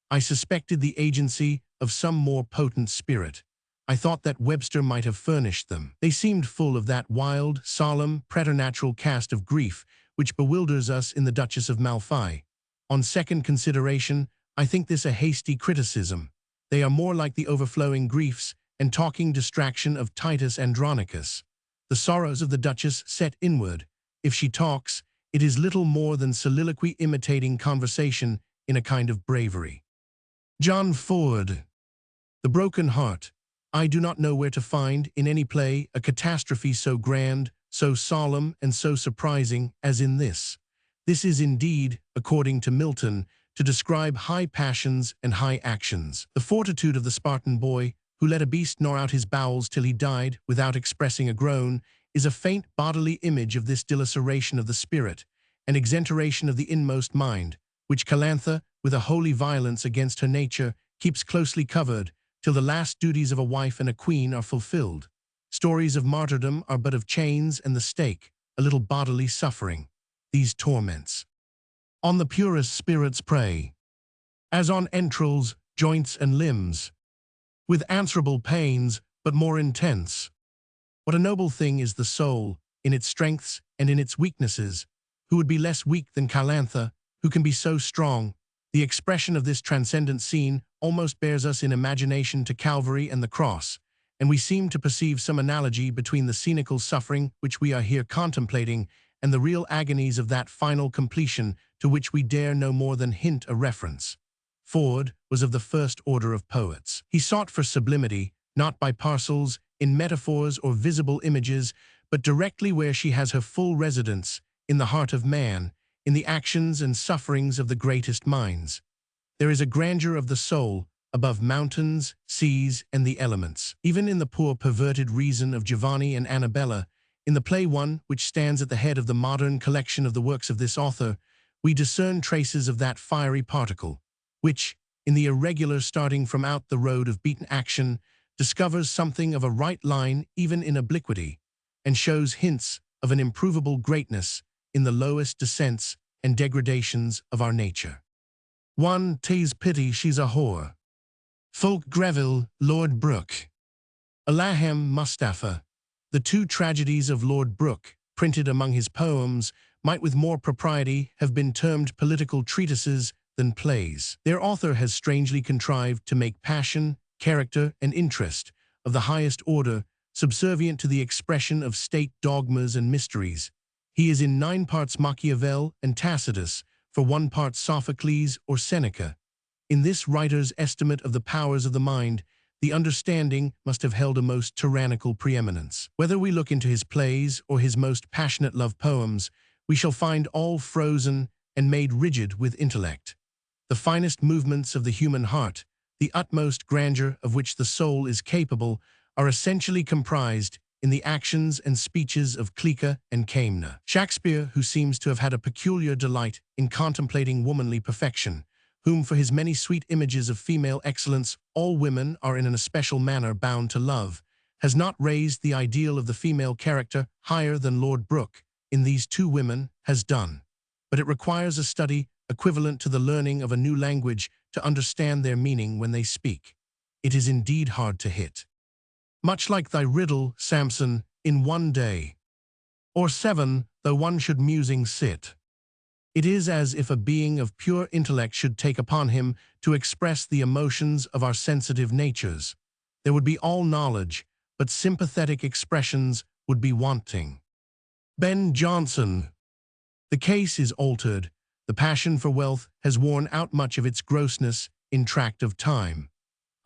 I suspected the agency of some more potent spirit. I thought that Webster might have furnished them. They seemed full of that wild, solemn, preternatural cast of grief which bewilders us in the Duchess of Malfi. On second consideration, I think this a hasty criticism. They are more like the overflowing griefs and talking distraction of Titus Andronicus. The sorrows of the Duchess set inward. If she talks, it is little more than soliloquy imitating conversation in a kind of bravery. John Ford. The Broken Heart. I do not know where to find, in any play, a catastrophe so grand, so solemn, and so surprising as in this. This is indeed, according to Milton, to describe high passions and high actions. The fortitude of the Spartan boy, who let a beast gnaw out his bowels till he died without expressing a groan, is a faint bodily image of this dilaceration of the spirit, an exenteration of the inmost mind, which Calantha, with a holy violence against her nature, keeps closely covered, till the last duties of a wife and a queen are fulfilled. Stories of martyrdom are but of chains and the stake, a little bodily suffering. These torments on the purest spirits prey, as on entrails, joints, and limbs, with answerable pains, but more intense. What a noble thing is the soul, in its strengths and in its weaknesses, who would be less weak than Calantha, who can be so strong, The expression of this transcendent scene almost bears us in imagination to Calvary and the cross, and we seem to perceive some analogy between the scenical suffering which we are here contemplating and the real agonies of that final completion to which we dare no more than hint a reference. Ford was of the first order of poets. He sought for sublimity, not by parcels, in metaphors or visible images, but directly where she has her full residence, in the heart of man, in the actions and sufferings of the greatest minds. There is a grandeur of the soul, above mountains, seas, and the elements. Even in the poor perverted reason of Giovanni and Annabella, in the play one which stands at the head of the modern collection of the works of this author, we discern traces of that fiery particle, which, in the irregular starting from out the road of beaten action, discovers something of a right line even in obliquity, and shows hints of an improvable greatness in the lowest descents and degradations of our nature. 1. Tays pity she's a whore. Fulk Greville, Lord Brooke. Alaham Mustafa. The two tragedies of Lord Brooke, printed among his poems, might with more propriety have been termed political treatises than plays. Their author has strangely contrived to make passion, character, and interest, of the highest order, subservient to the expression of state dogmas and mysteries. He is in 9 parts Machiavel and Tacitus, for 1 part Sophocles or Seneca. In this writer's estimate of the powers of the mind, the understanding must have held a most tyrannical preeminence. Whether we look into his plays or his most passionate love poems, we shall find all frozen and made rigid with intellect. The finest movements of the human heart, the utmost grandeur of which the soul is capable, are essentially comprised in the actions and speeches of Clique and Camna. Shakespeare, who seems to have had a peculiar delight in contemplating womanly perfection, whom for his many sweet images of female excellence all women are in an especial manner bound to love, has not raised the ideal of the female character higher than Lord Brooke, in these 2 women, has done. But it requires a study equivalent to the learning of a new language to understand their meaning when they speak. It is indeed hard to hit. Much like thy riddle, Samson, in 1 day, or 7, though one should musing sit. It is as if a being of pure intellect should take upon him to express the emotions of our sensitive natures. There would be all knowledge, but sympathetic expressions would be wanting. Ben Jonson. The case is altered. The passion for wealth has worn out much of its grossness in tract of time.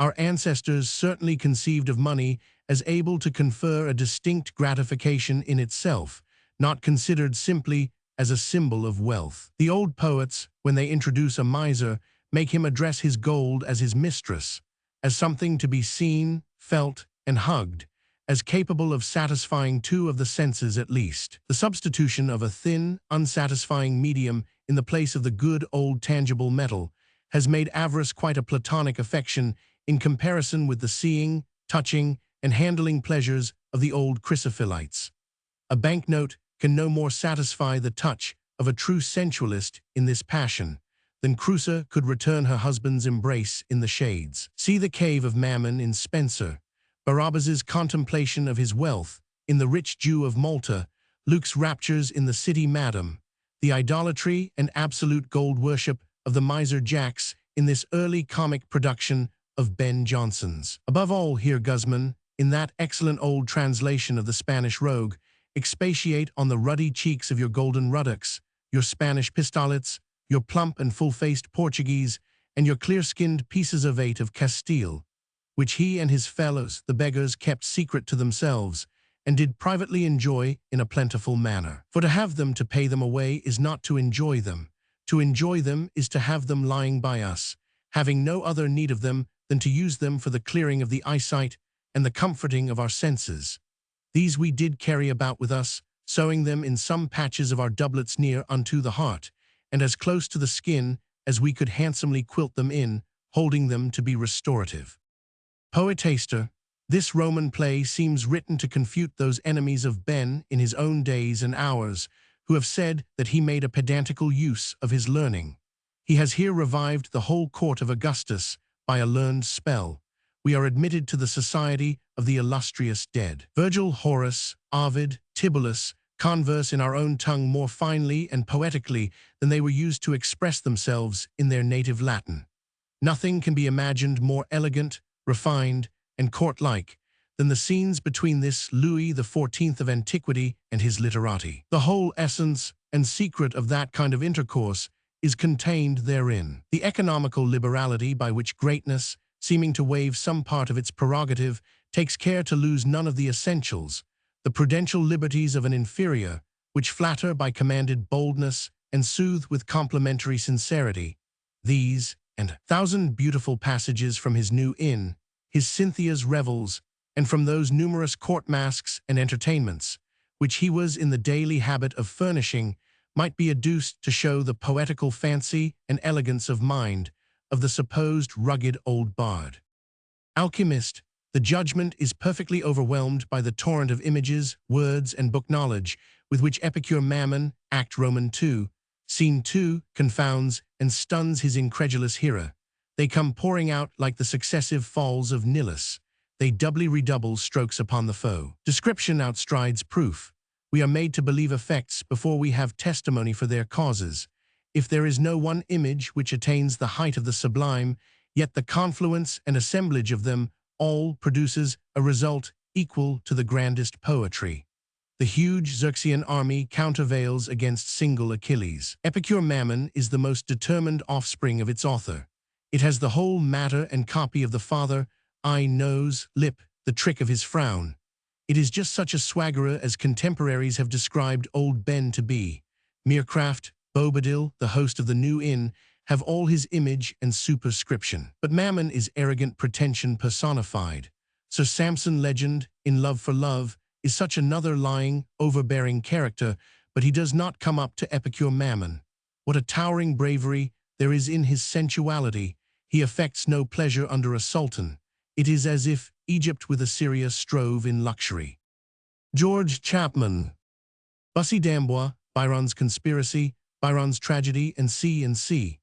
Our ancestors certainly conceived of money as able to confer a distinct gratification in itself, not considered simply as a symbol of wealth. The old poets, when they introduce a miser, make him address his gold as his mistress, as something to be seen, felt, and hugged, as capable of satisfying 2 of the senses at least. The substitution of a thin, unsatisfying medium in the place of the good old tangible metal has made avarice quite a platonic affection in comparison with the seeing, touching, and handling pleasures of the old chrysophilites. A banknote can no more satisfy the touch of a true sensualist in this passion than Creusa could return her husband's embrace in the shades. See the cave of Mammon in Spenser, Barabbas's contemplation of his wealth in the rich Jew of Malta, Luke's raptures in the city Madam, the idolatry and absolute gold worship of the miser Jacks in this early comic production of Ben Jonson's. Above all, here Guzman, in that excellent old translation of the Spanish Rogue, expatiate on the ruddy cheeks of your golden ruddocks, your Spanish pistolets, your plump and full-faced Portuguese, and your clear-skinned pieces of 8 of Castile, which he and his fellows, the beggars, kept secret to themselves, and did privately enjoy in a plentiful manner. For to have them to pay them away is not to enjoy them. To enjoy them is to have them lying by us, having no other need of them than to use them for the clearing of the eyesight and the comforting of our senses. These we did carry about with us, sewing them in some patches of our doublets near unto the heart, and as close to the skin as we could handsomely quilt them in, holding them to be restorative. Poetaster. This Roman play seems written to confute those enemies of Ben in his own days and hours, who have said that he made a pedantical use of his learning. He has here revived the whole court of Augustus by a learned spell. We are admitted to the society of the illustrious dead. Virgil, Horace, Ovid, Tibullus, converse in our own tongue more finely and poetically than they were used to express themselves in their native Latin. Nothing can be imagined more elegant, refined, and court-like than the scenes between this Louis XIV of antiquity and his literati. The whole essence and secret of that kind of intercourse is contained therein. The economical liberality by which greatness, seeming to waive some part of its prerogative, takes care to lose none of the essentials, the prudential liberties of an inferior, which flatter by commanded boldness and soothe with complimentary sincerity. These, and 1,000 beautiful passages from his new inn, his Cynthia's revels, and from those numerous court masques and entertainments, which he was in the daily habit of furnishing, might be adduced to show the poetical fancy and elegance of mind of the supposed rugged old bard. Alchemist, the judgment is perfectly overwhelmed by the torrent of images, words, and book knowledge with which epicure Mammon, Act Roman 2, Scene 2, confounds and stuns his incredulous hearer. They come pouring out like the successive falls of Nilus. They doubly redouble strokes upon the foe. Description outstrides proof. We are made to believe effects before we have testimony for their causes. If there is no one image which attains the height of the sublime, yet the confluence and assemblage of them all produces a result equal to the grandest poetry. The huge Xerxean army countervails against single Achilles. Epicure Mammon is the most determined offspring of its author. It has the whole matter and copy of the father, eye, nose, lip, the trick of his frown. It is just such a swaggerer as contemporaries have described old Ben to be. Meercraft, Bobadil, the host of the New Inn, have all his image and superscription. But Mammon is arrogant pretension personified. Sir Samson Legend, in Love for Love, is such another lying, overbearing character, but he does not come up to epicure Mammon. What a towering bravery there is in his sensuality! He affects no pleasure under a sultan. It is as if Egypt with Assyria strove in luxury. George Chapman. Bussy D'Amboise, Byron's Conspiracy, Byron's Tragedy, and C.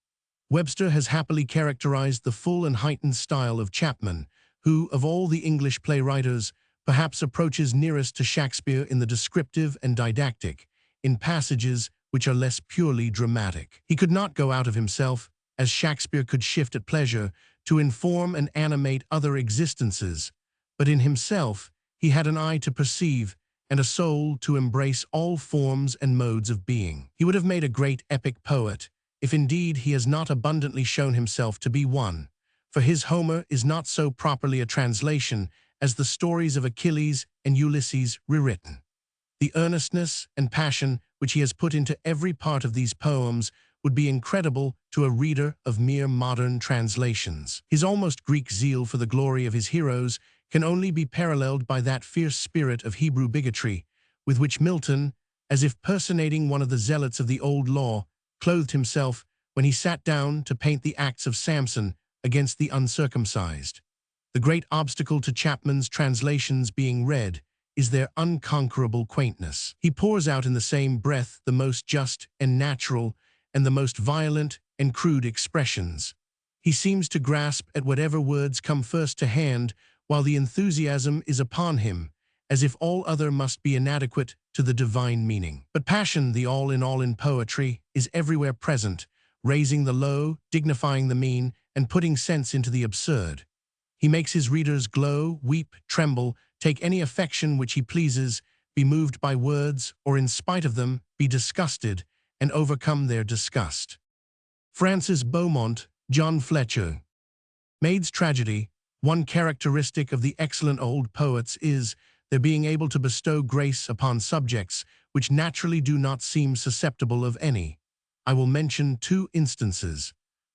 Webster has happily characterized the full and heightened style of Chapman, who, of all the English playwriters, perhaps approaches nearest to Shakespeare in the descriptive and didactic, in passages which are less purely dramatic. He could not go out of himself, as Shakespeare could shift at pleasure, to inform and animate other existences, but in himself he had an eye to perceive and a soul to embrace all forms and modes of being. He would have made a great epic poet, if indeed he has not abundantly shown himself to be one, for his Homer is not so properly a translation as the stories of Achilles and Ulysses rewritten. The earnestness and passion which he has put into every part of these poems would be incredible to a reader of mere modern translations. His almost Greek zeal for the glory of his heroes can only be paralleled by that fierce spirit of Hebrew bigotry with which Milton, as if personating one of the zealots of the old law, clothed himself when he sat down to paint the acts of Samson against the uncircumcised. The great obstacle to Chapman's translations being read is their unconquerable quaintness. He pours out in the same breath the most just and natural and the most violent and crude expressions. He seems to grasp at whatever words come first to hand while the enthusiasm is upon him, as if all other must be inadequate to the divine meaning. But passion, the all in poetry, is everywhere present, raising the low, dignifying the mean, and putting sense into the absurd. He makes his readers glow, weep, tremble, take any affection which he pleases, be moved by words, or in spite of them, be disgusted, and overcome their disgust. Francis Beaumont, John Fletcher. Maid's Tragedy. One characteristic of the excellent old poets is their being able to bestow grace upon subjects which naturally do not seem susceptible of any. I will mention two instances: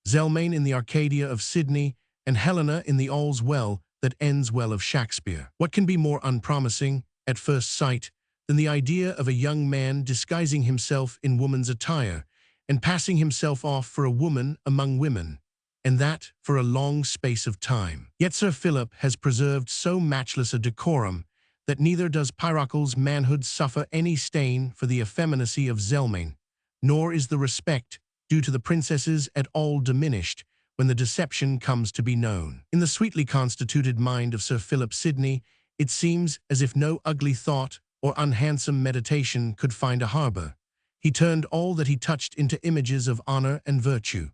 Zelmane in the Arcadia of Sidney and Helena in the All's Well That Ends Well of Shakespeare. What can be more unpromising, at first sight, than the idea of a young man disguising himself in woman's attire and passing himself off for a woman among women, and that for a long space of time? Yet Sir Philip has preserved so matchless a decorum that neither does Pyrocles' manhood suffer any stain for the effeminacy of Zelmane, nor is the respect due to the princesses at all diminished when the deception comes to be known. In the sweetly constituted mind of Sir Philip Sidney, it seems as if no ugly thought or unhandsome meditation could find a harbor. He turned all that he touched into images of honor and virtue.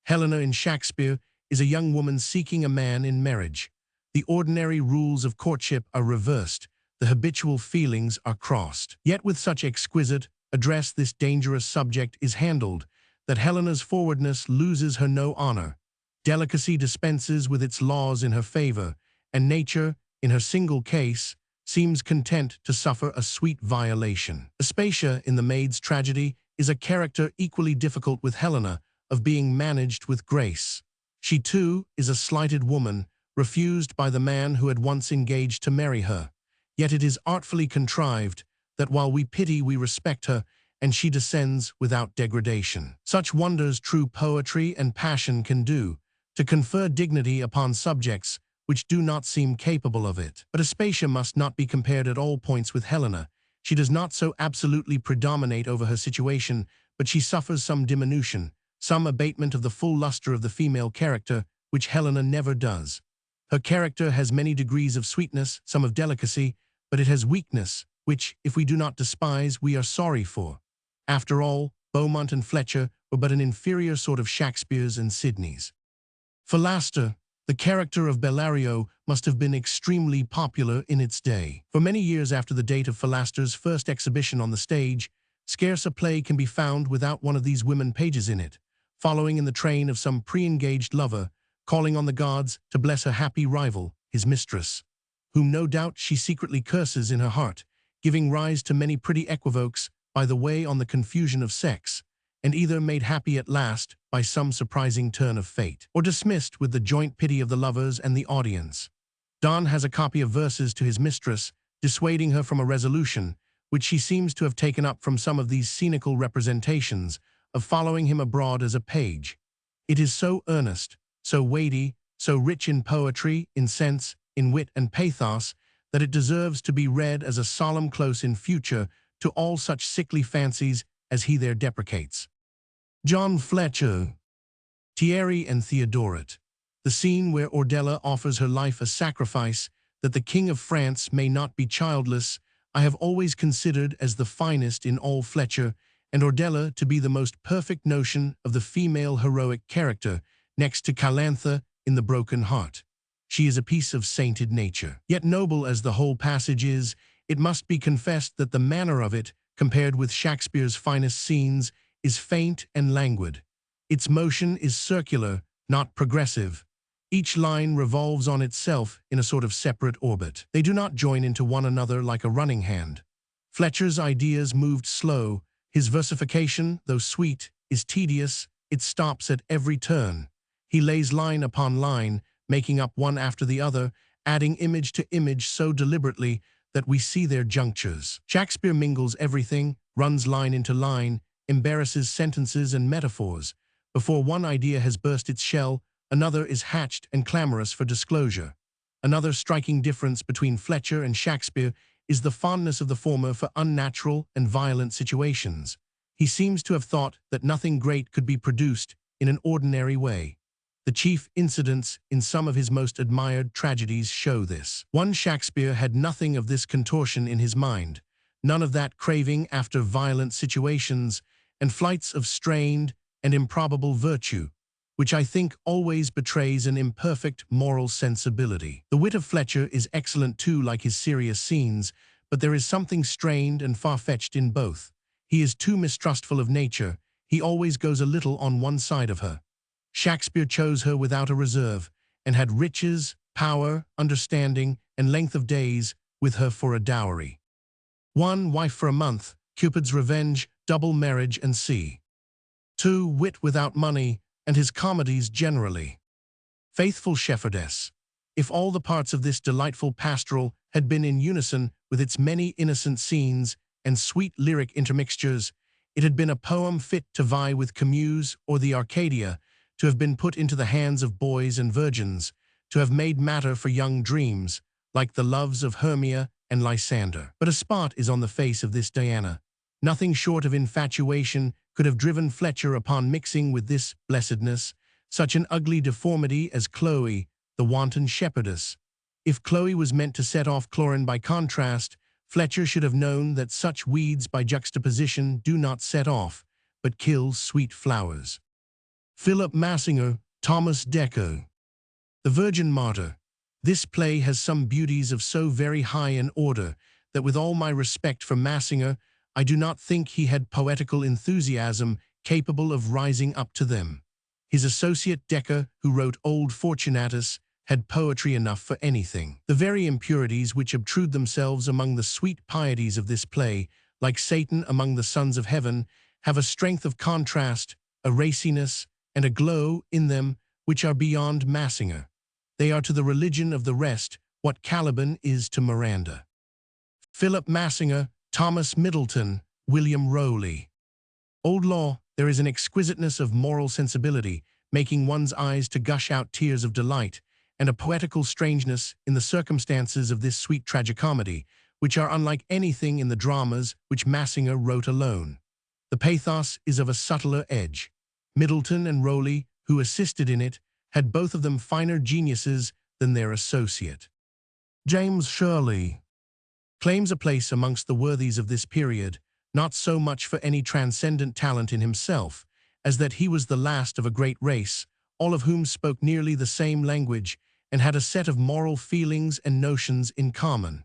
Helena in Shakespeare is a young woman seeking a man in marriage. The ordinary rules of courtship are reversed, the habitual feelings are crossed. Yet with such exquisite address this dangerous subject is handled, that Helena's forwardness loses her no honor. Delicacy dispenses with its laws in her favor, and nature, in her single case, seems content to suffer a sweet violation. Aspasia in the Maid's Tragedy is a character equally difficult with Helena, of being managed with grace. She too is a slighted woman, refused by the man who had once engaged to marry her. Yet it is artfully contrived that while we pity we respect her, and she descends without degradation. Such wonders true poetry and passion can do, to confer dignity upon subjects which do not seem capable of it. But Aspasia must not be compared at all points with Helena. She does not so absolutely predominate over her situation, but she suffers some diminution, some abatement of the full luster of the female character, which Helena never does. Her character has many degrees of sweetness, some of delicacy, but it has weakness, which, if we do not despise, we are sorry for. After all, Beaumont and Fletcher were but an inferior sort of Shakespeares and Sidneys. Philaster, the character of Bellario, must have been extremely popular in its day. For many years after the date of Philaster's first exhibition on the stage, scarce a play can be found without one of these women pages in it, following in the train of some pre-engaged lover, calling on the gods to bless her happy rival, his mistress, whom no doubt she secretly curses in her heart, giving rise to many pretty equivokes by the way on the confusion of sex, and either made happy at last by some surprising turn of fate, or dismissed with the joint pity of the lovers and the audience. Don has a copy of verses to his mistress, dissuading her from a resolution, which she seems to have taken up from some of these scenical representations, of following him abroad as a page. It is so earnest, so weighty, so rich in poetry, in sense, in wit and pathos, that it deserves to be read as a solemn close in future to all such sickly fancies as he there deprecates. John Fletcher, Thierry and Theodoret. The scene where Ordella offers her life a sacrifice that the King of France may not be childless, I have always considered as the finest in all Fletcher, and Ordella to be the most perfect notion of the female heroic character, next to Calantha in The Broken Heart. She is a piece of sainted nature. Yet noble as the whole passage is, it must be confessed that the manner of it, compared with Shakespeare's finest scenes, is faint and languid. Its motion is circular, not progressive. Each line revolves on itself in a sort of separate orbit. They do not join into one another like a running hand. Fletcher's ideas moved slow. His versification, though sweet, is tedious. It stops at every turn. He lays line upon line, making up one after the other, adding image to image so deliberately that we see their junctures. Shakespeare mingles everything, runs line into line, embarrasses sentences and metaphors. Before one idea has burst its shell, another is hatched and clamorous for disclosure. Another striking difference between Fletcher and Shakespeare is the fondness of the former for unnatural and violent situations. He seems to have thought that nothing great could be produced in an ordinary way. The chief incidents in some of his most admired tragedies show this. One Shakespeare had nothing of this contortion in his mind, none of that craving after violent situations and flights of strained and improbable virtue, which I think always betrays an imperfect moral sensibility. The wit of Fletcher is excellent too, like his serious scenes, but there is something strained and far-fetched in both. He is too mistrustful of nature. He always goes a little on one side of her. Shakespeare chose her without a reserve, and had riches, power, understanding, and length of days with her for a dowry. 1. Wife for a month, Cupid's revenge, double marriage and c. 2. Wit without money, and his comedies generally. Faithful shepherdess. If all the parts of this delightful pastoral had been in unison with its many innocent scenes and sweet lyric intermixtures, it had been a poem fit to vie with Camus or the Arcadia, to have been put into the hands of boys and virgins, to have made matter for young dreams, like the loves of Hermia and Lysander. But a spot is on the face of this Diana. Nothing short of infatuation could have driven Fletcher upon mixing with this blessedness such an ugly deformity as Chloe, the wanton shepherdess. If Chloe was meant to set off Clorin by contrast, Fletcher should have known that such weeds by juxtaposition do not set off, but kill sweet flowers. Philip Massinger, Thomas Deco. The Virgin Martyr. This play has some beauties of so very high an order that with all my respect for Massinger, I do not think he had poetical enthusiasm capable of rising up to them. His associate Decker, who wrote Old Fortunatus, had poetry enough for anything. The very impurities which obtrude themselves among the sweet pieties of this play, like Satan among the sons of heaven, have a strength of contrast, a raciness, and a glow in them which are beyond Massinger. They are to the religion of the rest what Caliban is to Miranda. Philip Massinger, Thomas Middleton, William Rowley. Old Law, there is an exquisiteness of moral sensibility, making one's eyes to gush out tears of delight, and a poetical strangeness in the circumstances of this sweet tragicomedy, which are unlike anything in the dramas which Massinger wrote alone. The pathos is of a subtler edge. Middleton and Rowley, who assisted in it, had both of them finer geniuses than their associate. James Shirley claims a place amongst the worthies of this period, not so much for any transcendent talent in himself, as that he was the last of a great race, all of whom spoke nearly the same language and had a set of moral feelings and notions in common.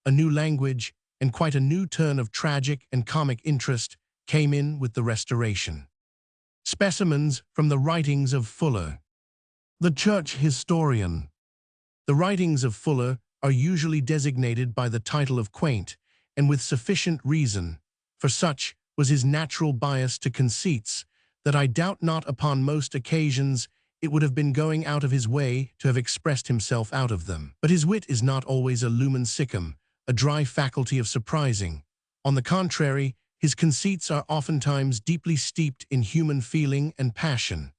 A new language, and quite a new turn of tragic and comic interest, came in with the Restoration. Specimens from the writings of Fuller. The Church Historian. The writings of Fuller are usually designated by the title of quaint, and with sufficient reason, for such was his natural bias to conceits, that I doubt not upon most occasions it would have been going out of his way to have expressed himself out of them. But his wit is not always a lumen siccum, a dry faculty of surprising. On the contrary, his conceits are oftentimes deeply steeped in human feeling and passion.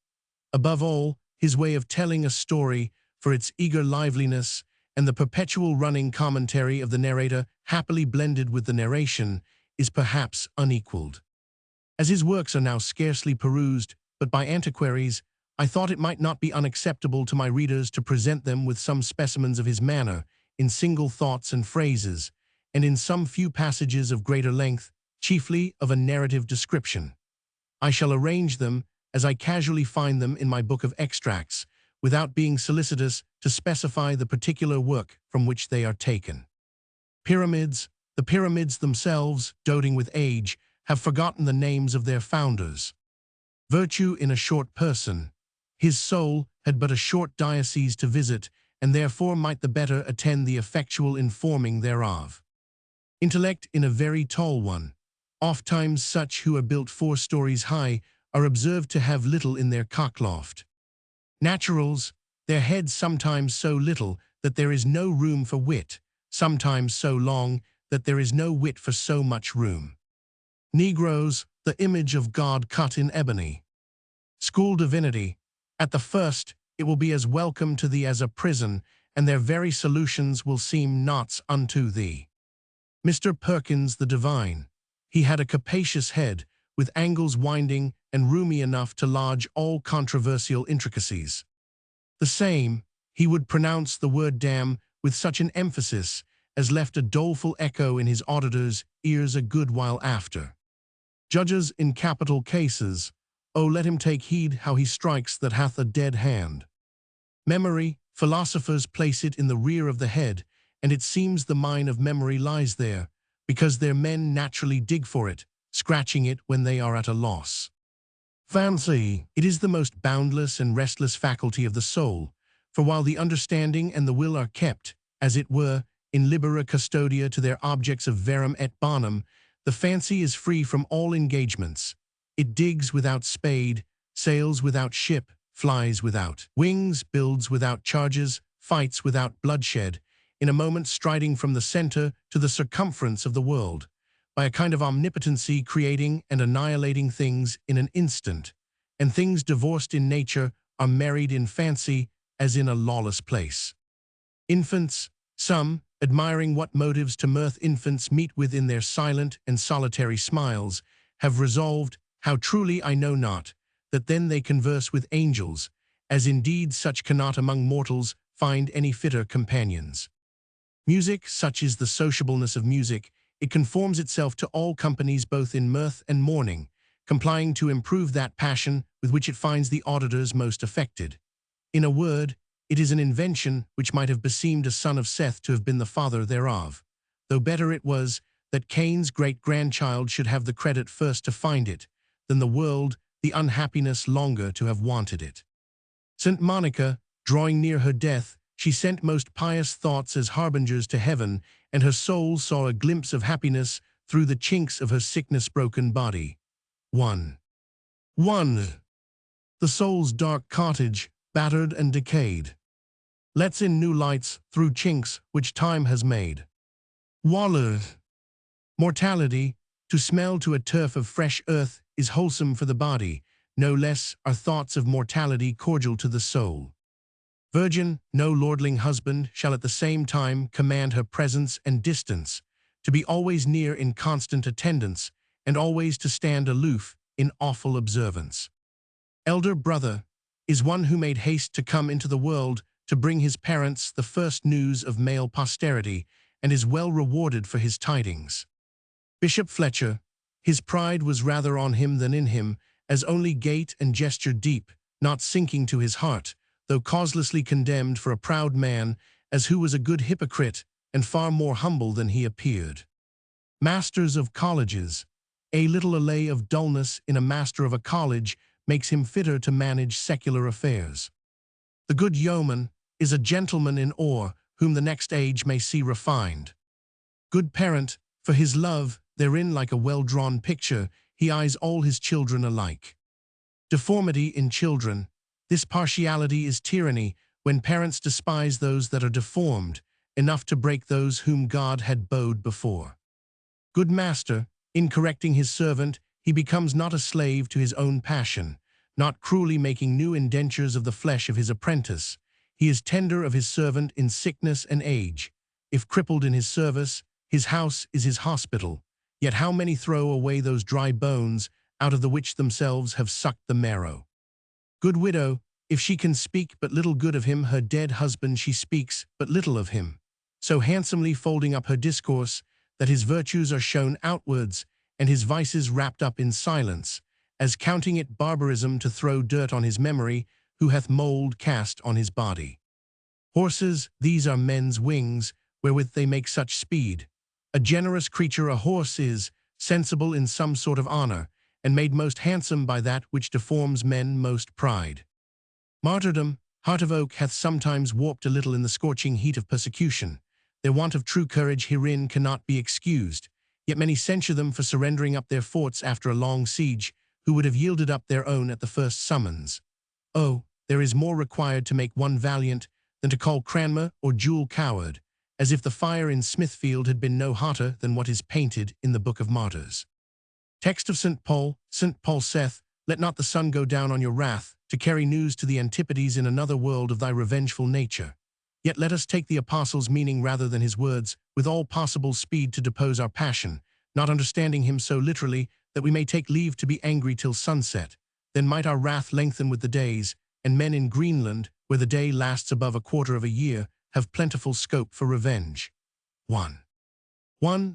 Above all, his way of telling a story, for its eager liveliness, and the perpetual running commentary of the narrator happily blended with the narration, is perhaps unequaled. As his works are now scarcely perused, but by antiquaries, I thought it might not be unacceptable to my readers to present them with some specimens of his manner, in single thoughts and phrases, and in some few passages of greater length, chiefly of a narrative description. I shall arrange them as I casually find them in my book of extracts, without being solicitous to specify the particular work from which they are taken. Pyramids. The pyramids themselves, doting with age, have forgotten the names of their founders. Virtue in a short person. His soul had but a short diocese to visit, and therefore might the better attend the effectual informing thereof. Intellect in a very tall one. Ofttimes such who are built 4 stories high are observed to have little in their cockloft. Naturals, their heads sometimes so little that there is no room for wit, sometimes so long that there is no wit for so much room. Negroes, the image of God cut in ebony. School divinity. At the first, it will be as welcome to thee as a prison, and their very solutions will seem knots unto thee. Mr. Perkins the divine. He had a capacious head, with angles winding and roomy enough to lodge all controversial intricacies. The same, he would pronounce the word damn with such an emphasis as left a doleful echo in his auditors' ears a good while after. Judges in capital cases, oh, let him take heed how he strikes that hath a dead hand. Memory, philosophers place it in the rear of the head, and it seems the mine of memory lies there, because their men naturally dig for it, scratching it when they are at a loss. Fancy, it is the most boundless and restless faculty of the soul, for while the understanding and the will are kept, as it were, in libera custodia to their objects of verum et bonum, the fancy is free from all engagements. It digs without spade, sails without ship, flies without wings, builds without charges, fights without bloodshed, in a moment striding from the center to the circumference of the world, by a kind of omnipotency creating and annihilating things in an instant, and things divorced in nature are married in fancy as in a lawless place. Infants, some, admiring what motives to mirth infants meet with in their silent and solitary smiles, have resolved, how truly I know not, that then they converse with angels, as indeed such cannot among mortals find any fitter companions. Music, such is the sociableness of music, it conforms itself to all companies both in mirth and mourning, complying to improve that passion with which it finds the auditors most affected. In a word, it is an invention which might have beseemed a son of Seth to have been the father thereof, though better it was that Cain's great-grandchild should have the credit first to find it, than the world the unhappiness longer to have wanted it. St. Monica, drawing near her death, she sent most pious thoughts as harbingers to heaven, and her soul saw a glimpse of happiness through the chinks of her sickness-broken body. 1. The soul's dark cottage, battered and decayed, lets in new lights through chinks which time has made. Waller. Mortality, to smell to a turf of fresh earth, is wholesome for the body, no less are thoughts of mortality cordial to the soul. Virgin, no lordling husband shall at the same time command her presence and distance, to be always near in constant attendance, and always to stand aloof in awful observance. Elder brother is one who made haste to come into the world to bring his parents the first news of male posterity, and is well rewarded for his tidings. Bishop Fletcher, his pride was rather on him than in him, as only gait and gesture deep, not sinking to his heart, though causelessly condemned for a proud man, as who was a good hypocrite, and far more humble than he appeared. Masters of colleges, a little allay of dullness in a master of a college makes him fitter to manage secular affairs. The good yeoman is a gentleman in ore, whom the next age may see refined. Good parent, for his love, therein like a well-drawn picture, he eyes all his children alike. Deformity in children, this partiality is tyranny, when parents despise those that are deformed, enough to break those whom God had bowed before. Good master, in correcting his servant, he becomes not a slave to his own passion, not cruelly making new indentures of the flesh of his apprentice. He is tender of his servant in sickness and age. If crippled in his service, his house is his hospital. Yet how many throw away those dry bones, out of the which themselves have sucked the marrow. Good widow, if she can speak but little good of him, her dead husband she speaks but little of him, so handsomely folding up her discourse, that his virtues are shown outwards, and his vices wrapped up in silence, as counting it barbarism to throw dirt on his memory, who hath mould cast on his body. Horses, these are men's wings, wherewith they make such speed. A generous creature a horse is, sensible in some sort of honor, and made most handsome by that which deforms men most pride. Martyrdom, heart of oak hath sometimes warped a little in the scorching heat of persecution. Their want of true courage herein cannot be excused, yet many censure them for surrendering up their forts after a long siege, who would have yielded up their own at the first summons. Oh, there is more required to make one valiant than to call Cranmer or Jewel coward, as if the fire in Smithfield had been no hotter than what is painted in the Book of Martyrs. Text of St. Paul saith, "Let not the sun go down on your wrath, to carry news to the antipodes in another world of thy revengeful nature." Yet let us take the apostle's meaning rather than his words, with all possible speed to depose our passion, not understanding him so literally that we may take leave to be angry till sunset. Then might our wrath lengthen with the days, and men in Greenland, where the day lasts above a quarter of a year, have plentiful scope for revenge. 1.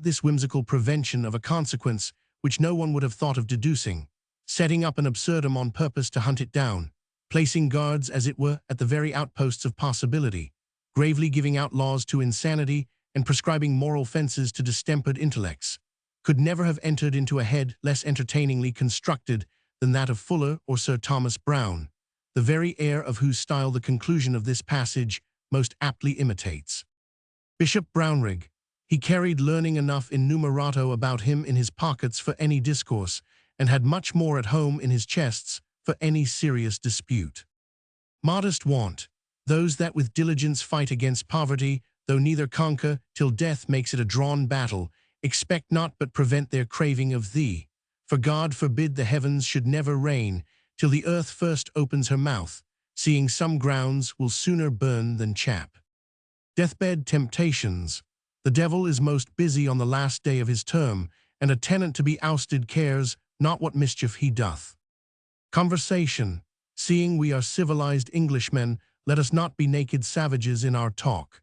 This whimsical prevention of a consequence which no one would have thought of deducing, setting up an absurdum on purpose to hunt it down, placing guards, as it were, at the very outposts of possibility, gravely giving out laws to insanity, and prescribing moral fences to distempered intellects, could never have entered into a head less entertainingly constructed than that of Fuller or Sir Thomas Browne, the very air of whose style the conclusion of this passage most aptly imitates. Bishop Brownrigg, he carried learning enough in numerato about him in his pockets for any discourse, and had much more at home in his chests for any serious dispute. Modest want, those that with diligence fight against poverty, though neither conquer till death makes it a drawn battle, expect not but prevent their craving of thee. For God forbid the heavens should never rain, till the earth first opens her mouth, seeing some grounds will sooner burn than chap. Deathbed temptations. The devil is most busy on the last day of his term, and a tenant to be ousted cares not what mischief he doth. Conversation. Seeing we are civilized Englishmen, let us not be naked savages in our talk.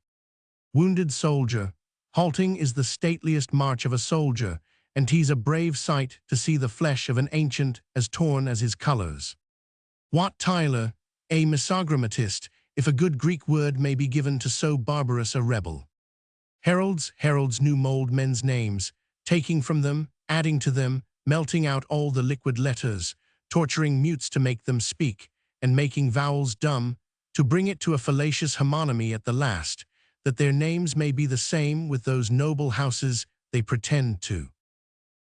Wounded soldier, halting is the stateliest march of a soldier, and 'tis a brave sight to see the flesh of an ancient as torn as his colours. Wat Tyler, a misogrammatist, if a good Greek word may be given to so barbarous a rebel. Heralds new mould men's names, taking from them, adding to them, melting out all the liquid letters, torturing mutes to make them speak, and making vowels dumb, to bring it to a fallacious homonymy at the last, that their names may be the same with those noble houses they pretend to.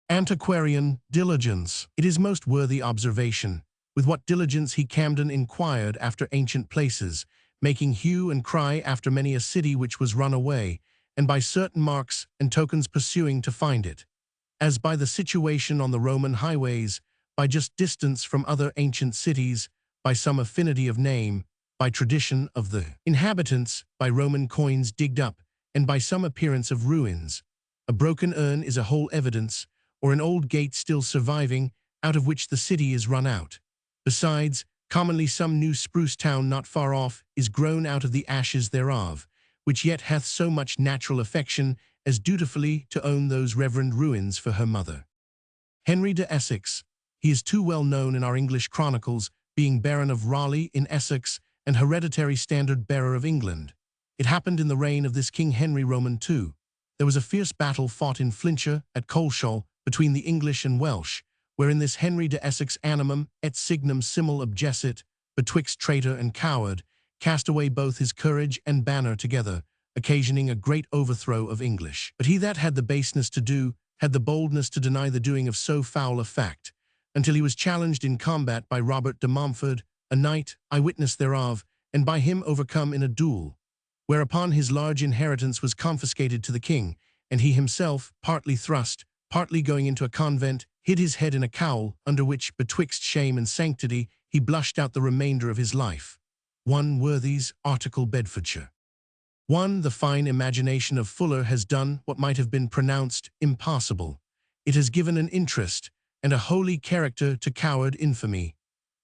Antiquarian diligence. It is most worthy observation, with what diligence he Camden inquired after ancient places, making hue and cry after many a city which was run away, and by certain marks and tokens pursuing to find it, as by the situation on the Roman highways, by just distance from other ancient cities, by some affinity of name, by tradition of the inhabitants, by Roman coins digged up, and by some appearance of ruins. A broken urn is a whole evidence, or an old gate still surviving, out of which the city is run out. Besides, commonly some new spruce town not far off is grown out of the ashes thereof, which yet hath so much natural affection as dutifully to own those reverend ruins for her mother. Henry de Essex. He is too well known in our English chronicles, being Baron of Raleigh in Essex and hereditary standard-bearer of England. It happened in the reign of this King Henry Roman II. There was a fierce battle fought in Flintshire at Coleshall between the English and Welsh, wherein this Henry de Essex animum et signum simul objessit, betwixt traitor and coward, cast away both his courage and banner together, occasioning a great overthrow of English. But he that had the baseness to do, had the boldness to deny the doing of so foul a fact, until he was challenged in combat by Robert de Montfort, a knight, eyewitness thereof, and by him overcome in a duel, whereupon his large inheritance was confiscated to the king, and he himself, partly thrust, partly going into a convent, hid his head in a cowl, under which, betwixt shame and sanctity, he blushed out the remainder of his life. 1 Worthies, Article Bedfordshire. 1. The fine imagination of Fuller has done what might have been pronounced impossible. It has given an interest and a holy character to coward infamy.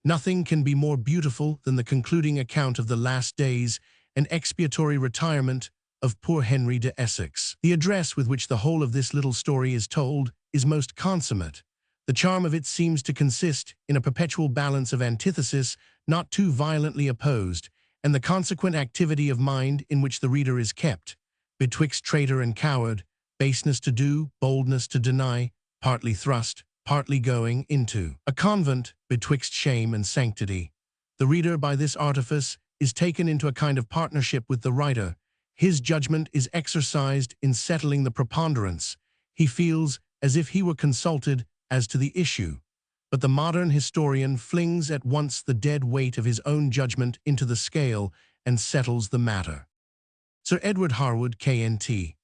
Nothing can be more beautiful than the concluding account of the last days and expiatory retirement of poor Henry de Essex. The address with which the whole of this little story is told is most consummate. The charm of it seems to consist in a perpetual balance of antithesis not too violently opposed, and the consequent activity of mind in which the reader is kept, betwixt traitor and coward, baseness to do, boldness to deny, partly thrust, partly going into a convent, betwixt shame and sanctity. The reader by this artifice is taken into a kind of partnership with the writer. His judgment is exercised in settling the preponderance. He feels as if he were consulted as to the issue. But the modern historian flings at once the dead weight of his own judgment into the scale and settles the matter. Sir Edward Harwood, KNT.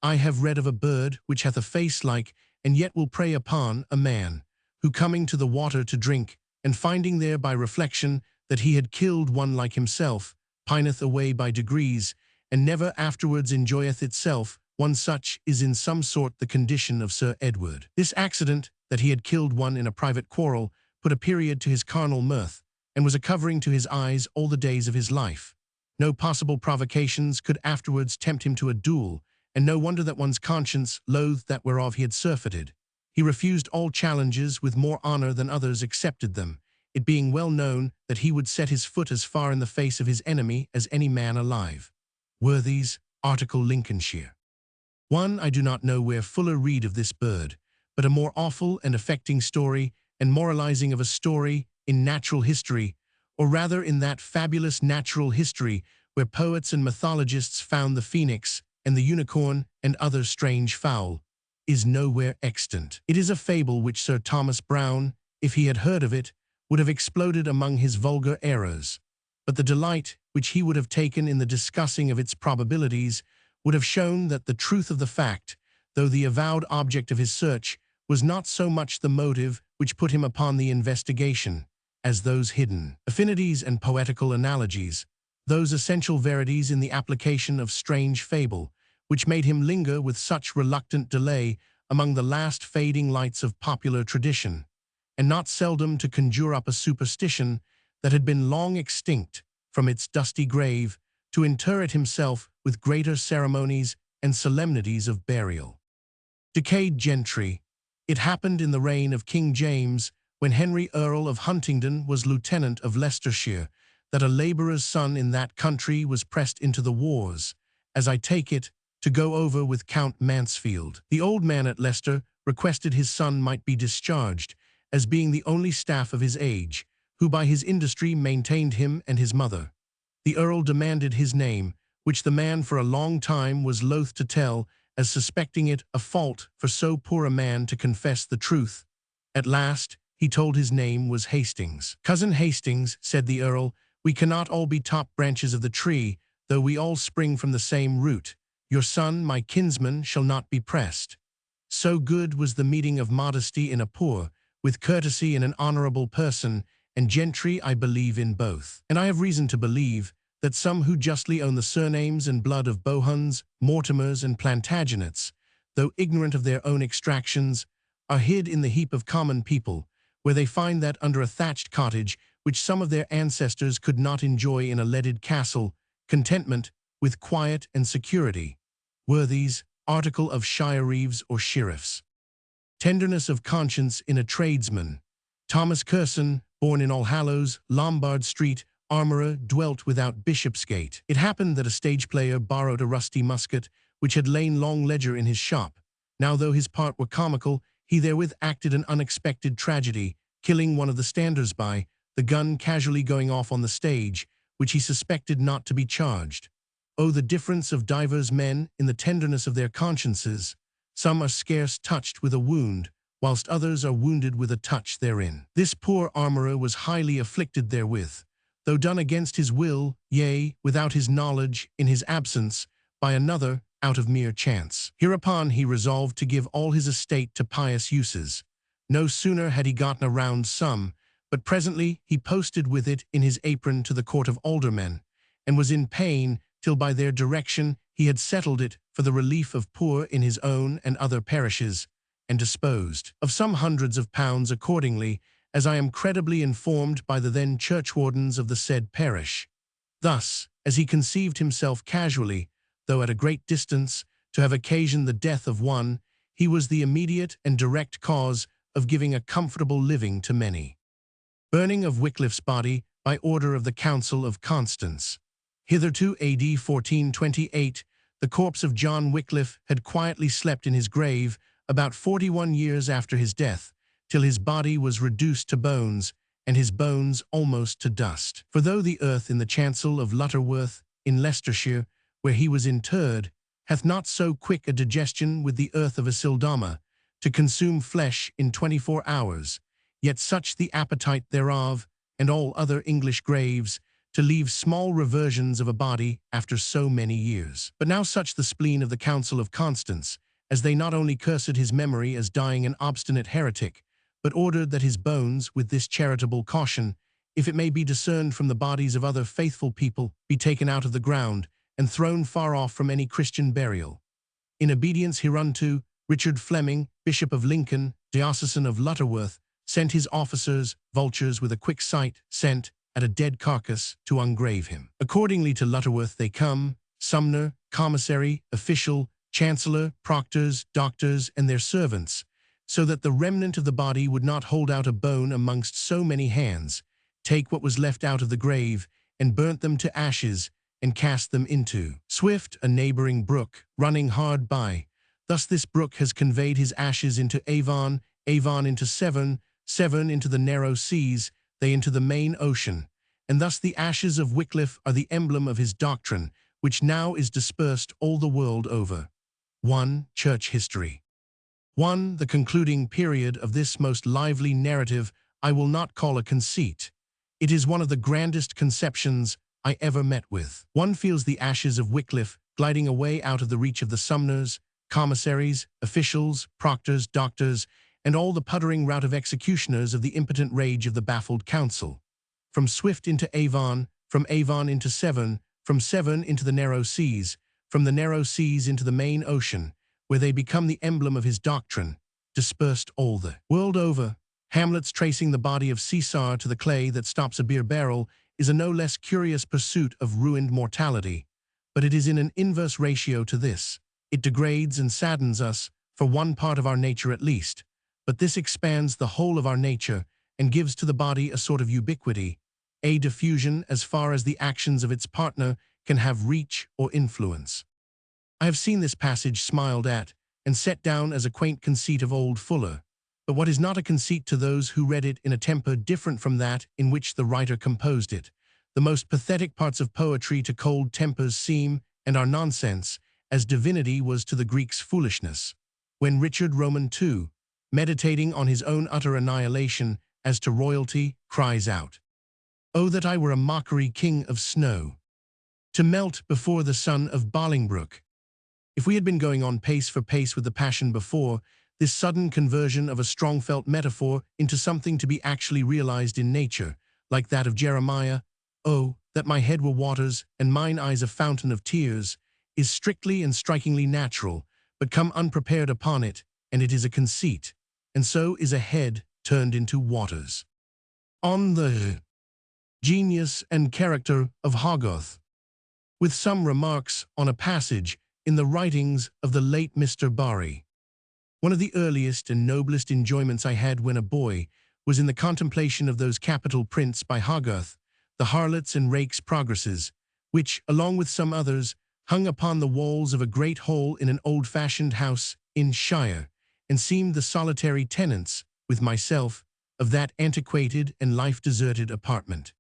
I have read of a bird which hath a face like, and yet will prey upon, a man, who coming to the water to drink, and finding there by reflection that he had killed one like himself, pineth away by degrees, and never afterwards enjoyeth itself. One such is in some sort the condition of Sir Edward. This accident, that he had killed one in a private quarrel, put a period to his carnal mirth, and was a covering to his eyes all the days of his life. No possible provocations could afterwards tempt him to a duel, and no wonder that one's conscience loathed that whereof he had surfeited. He refused all challenges with more honor than others accepted them, it being well known that he would set his foot as far in the face of his enemy as any man alive. Worthies, Article Lincolnshire. 1. I do not know where Fuller read of this bird, but a more awful and affecting story, and moralizing of a story, in natural history, or rather in that fabulous natural history where poets and mythologists found the phoenix and the unicorn and other strange fowl, is nowhere extant. It is a fable which Sir Thomas Browne, if he had heard of it, would have exploded among his vulgar errors. But the delight which he would have taken in the discussing of its probabilities would have shown that the truth of the fact, though the avowed object of his search, was not so much the motive which put him upon the investigation, as those hidden affinities and poetical analogies, those essential verities in the application of strange fable, which made him linger with such reluctant delay among the last fading lights of popular tradition, and not seldom to conjure up a superstition that had been long extinct from its dusty grave, to inter it himself with greater ceremonies and solemnities of burial. Decayed gentry. It happened in the reign of King James, when Henry Earl of Huntingdon was Lieutenant of Leicestershire, that a labourer's son in that country was pressed into the wars, as I take it, to go over with Count Mansfield. The old man at Leicester requested his son might be discharged, as being the only staff of his age, who by his industry maintained him and his mother. The Earl demanded his name, which the man for a long time was loath to tell, as suspecting it a fault for so poor a man to confess the truth. At last, he told his name was Hastings. "Cousin Hastings," said the Earl, "we cannot all be top branches of the tree, though we all spring from the same root. Your son, my kinsman, shall not be pressed." So good was the meeting of modesty in a poor, with courtesy in an honourable person, and gentry I believe in both. And I have reason to believe that some who justly own the surnames and blood of Bohuns, Mortimers, and Plantagenets, though ignorant of their own extractions, are hid in the heap of common people, where they find that under a thatched cottage, which some of their ancestors could not enjoy in a leaded castle, contentment with quiet and security. Worthies, article of shire reeves or sheriffs. Tenderness of conscience in a tradesman. Thomas Curson, born in Allhallows, Lombard Street, armourer, dwelt without Bishopsgate. It happened that a stage player borrowed a rusty musket, which had lain long ledger in his shop. Now though his part were comical, he therewith acted an unexpected tragedy, killing one of the standers-by, the gun casually going off on the stage, which he suspected not to be charged. Oh, the difference of divers men in the tenderness of their consciences! Some are scarce touched with a wound, whilst others are wounded with a touch therein. This poor armourer was highly afflicted therewith, though done against his will, yea, without his knowledge, in his absence, by another, out of mere chance. Hereupon he resolved to give all his estate to pious uses. No sooner had he gotten a round sum, but presently he posted with it in his apron to the court of aldermen, and was in pain till by their direction he had settled it for the relief of poor in his own and other parishes, and disposed of some hundreds of pounds accordingly, as I am credibly informed by the then churchwardens of the said parish. Thus, as he conceived himself casually, though at a great distance, to have occasioned the death of one, he was the immediate and direct cause of giving a comfortable living to many. Burning of Wycliffe's body by order of the Council of Constance. Hitherto AD 1428, the corpse of John Wycliffe had quietly slept in his grave about 41 years after his death, till his body was reduced to bones, and his bones almost to dust. For though the earth in the chancel of Lutterworth, in Leicestershire, where he was interred, hath not so quick a digestion with the earth of Asildama, to consume flesh in 24 hours, yet such the appetite thereof, and all other English graves, to leave small reversions of a body after so many years. But now such the spleen of the Council of Constance, as they not only cursed his memory as dying an obstinate heretic, but ordered that his bones, with this charitable caution, if it may be discerned from the bodies of other faithful people, be taken out of the ground, and thrown far off from any Christian burial. In obedience hereunto, Richard Fleming, Bishop of Lincoln, diocesan of Lutterworth, sent his officers, vultures with a quick sight, sent, at a dead carcass, to ungrave him. Accordingly to Lutterworth they come, Sumner, commissary, official, chancellor, proctors, doctors, and their servants, so that the remnant of the body would not hold out a bone amongst so many hands, take what was left out of the grave, and burnt them to ashes, and cast them into Swift, a neighbouring brook, running hard by. Thus this brook has conveyed his ashes into Avon, Avon into Severn, Severn into the narrow seas, they into the main ocean. And thus the ashes of Wycliffe are the emblem of his doctrine, which now is dispersed all the world over. 1. Church History. 1. The concluding period of this most lively narrative I will not call a conceit. It is one of the grandest conceptions I ever met with. One feels the ashes of Wycliffe gliding away out of the reach of the Sumners, commissaries, officials, proctors, doctors, and all the puttering rout of executioners of the impotent rage of the baffled council. From Swift into Avon, from Avon into Severn, from Severn into the narrow seas, from the narrow seas into the main ocean, where they become the emblem of his doctrine, dispersed all the world over. Hamlet's tracing the body of Caesar to the clay that stops a beer barrel is a no less curious pursuit of ruined mortality. but it is in an inverse ratio to this. It degrades and saddens us, for one part of our nature at least, but this expands the whole of our nature and gives to the body a sort of ubiquity, a diffusion as far as the actions of its partner can have reach or influence. I have seen this passage smiled at and set down as a quaint conceit of old Fuller, but what is not a conceit to those who read it in a temper different from that in which the writer composed it? The most pathetic parts of poetry to cold tempers seem and are nonsense, as divinity was to the Greeks foolishness. When Richard Roman II, meditating on his own utter annihilation as to royalty, cries out, "Oh, that I were a mockery king of snow, to melt before the sun of Bolingbroke." If we had been going on pace for pace with the passion before, this sudden conversion of a strong-felt metaphor into something to be actually realized in nature, like that of Jeremiah, "Oh, that my head were waters, and mine eyes a fountain of tears," is strictly and strikingly natural, but come unprepared upon it, and it is a conceit, and so is a head turned into waters. On the genius and character of Hogarth, with some remarks on a passage in the writings of the late Mr. Barrie. One of the earliest and noblest enjoyments I had when a boy was in the contemplation of those capital prints by Hogarth, the Harlots and Rakes Progresses, which, along with some others, hung upon the walls of a great hall in an old-fashioned house in Shire, and seemed the solitary tenants, with myself, of that antiquated and life-deserted apartment.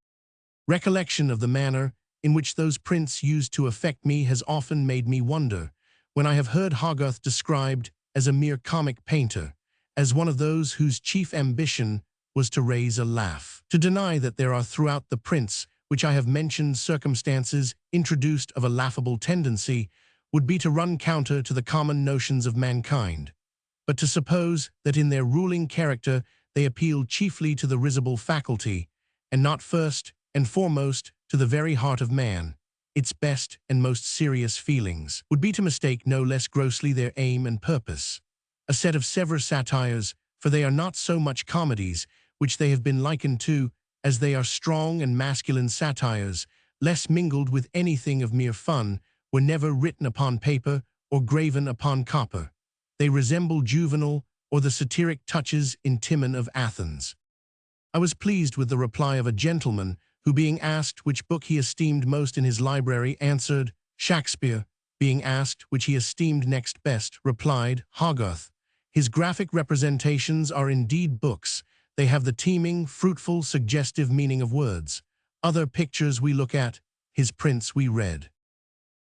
Recollection of the manner in which those prints used to affect me has often made me wonder, when I have heard Hogarth described as a mere comic painter, as one of those whose chief ambition was to raise a laugh. To deny that there are throughout the prints which I have mentioned circumstances introduced of a laughable tendency would be to run counter to the common notions of mankind. But to suppose that in their ruling character they appeal chiefly to the risible faculty, and not first and foremost to the very heart of man, its best and most serious feelings, would be to mistake no less grossly their aim and purpose. A set of severe satires, for they are not so much comedies, which they have been likened to, as they are strong and masculine satires, less mingled with anything of mere fun, were never written upon paper or graven upon copper. They resemble Juvenal or the satiric touches in Timon of Athens. I was pleased with the reply of a gentleman who, being asked which book he esteemed most in his library, answered, Shakespeare. Being asked which he esteemed next best, replied, Hogarth. His graphic representations are indeed books. They have the teeming, fruitful, suggestive meaning of words. Other pictures we look at, his prints we read.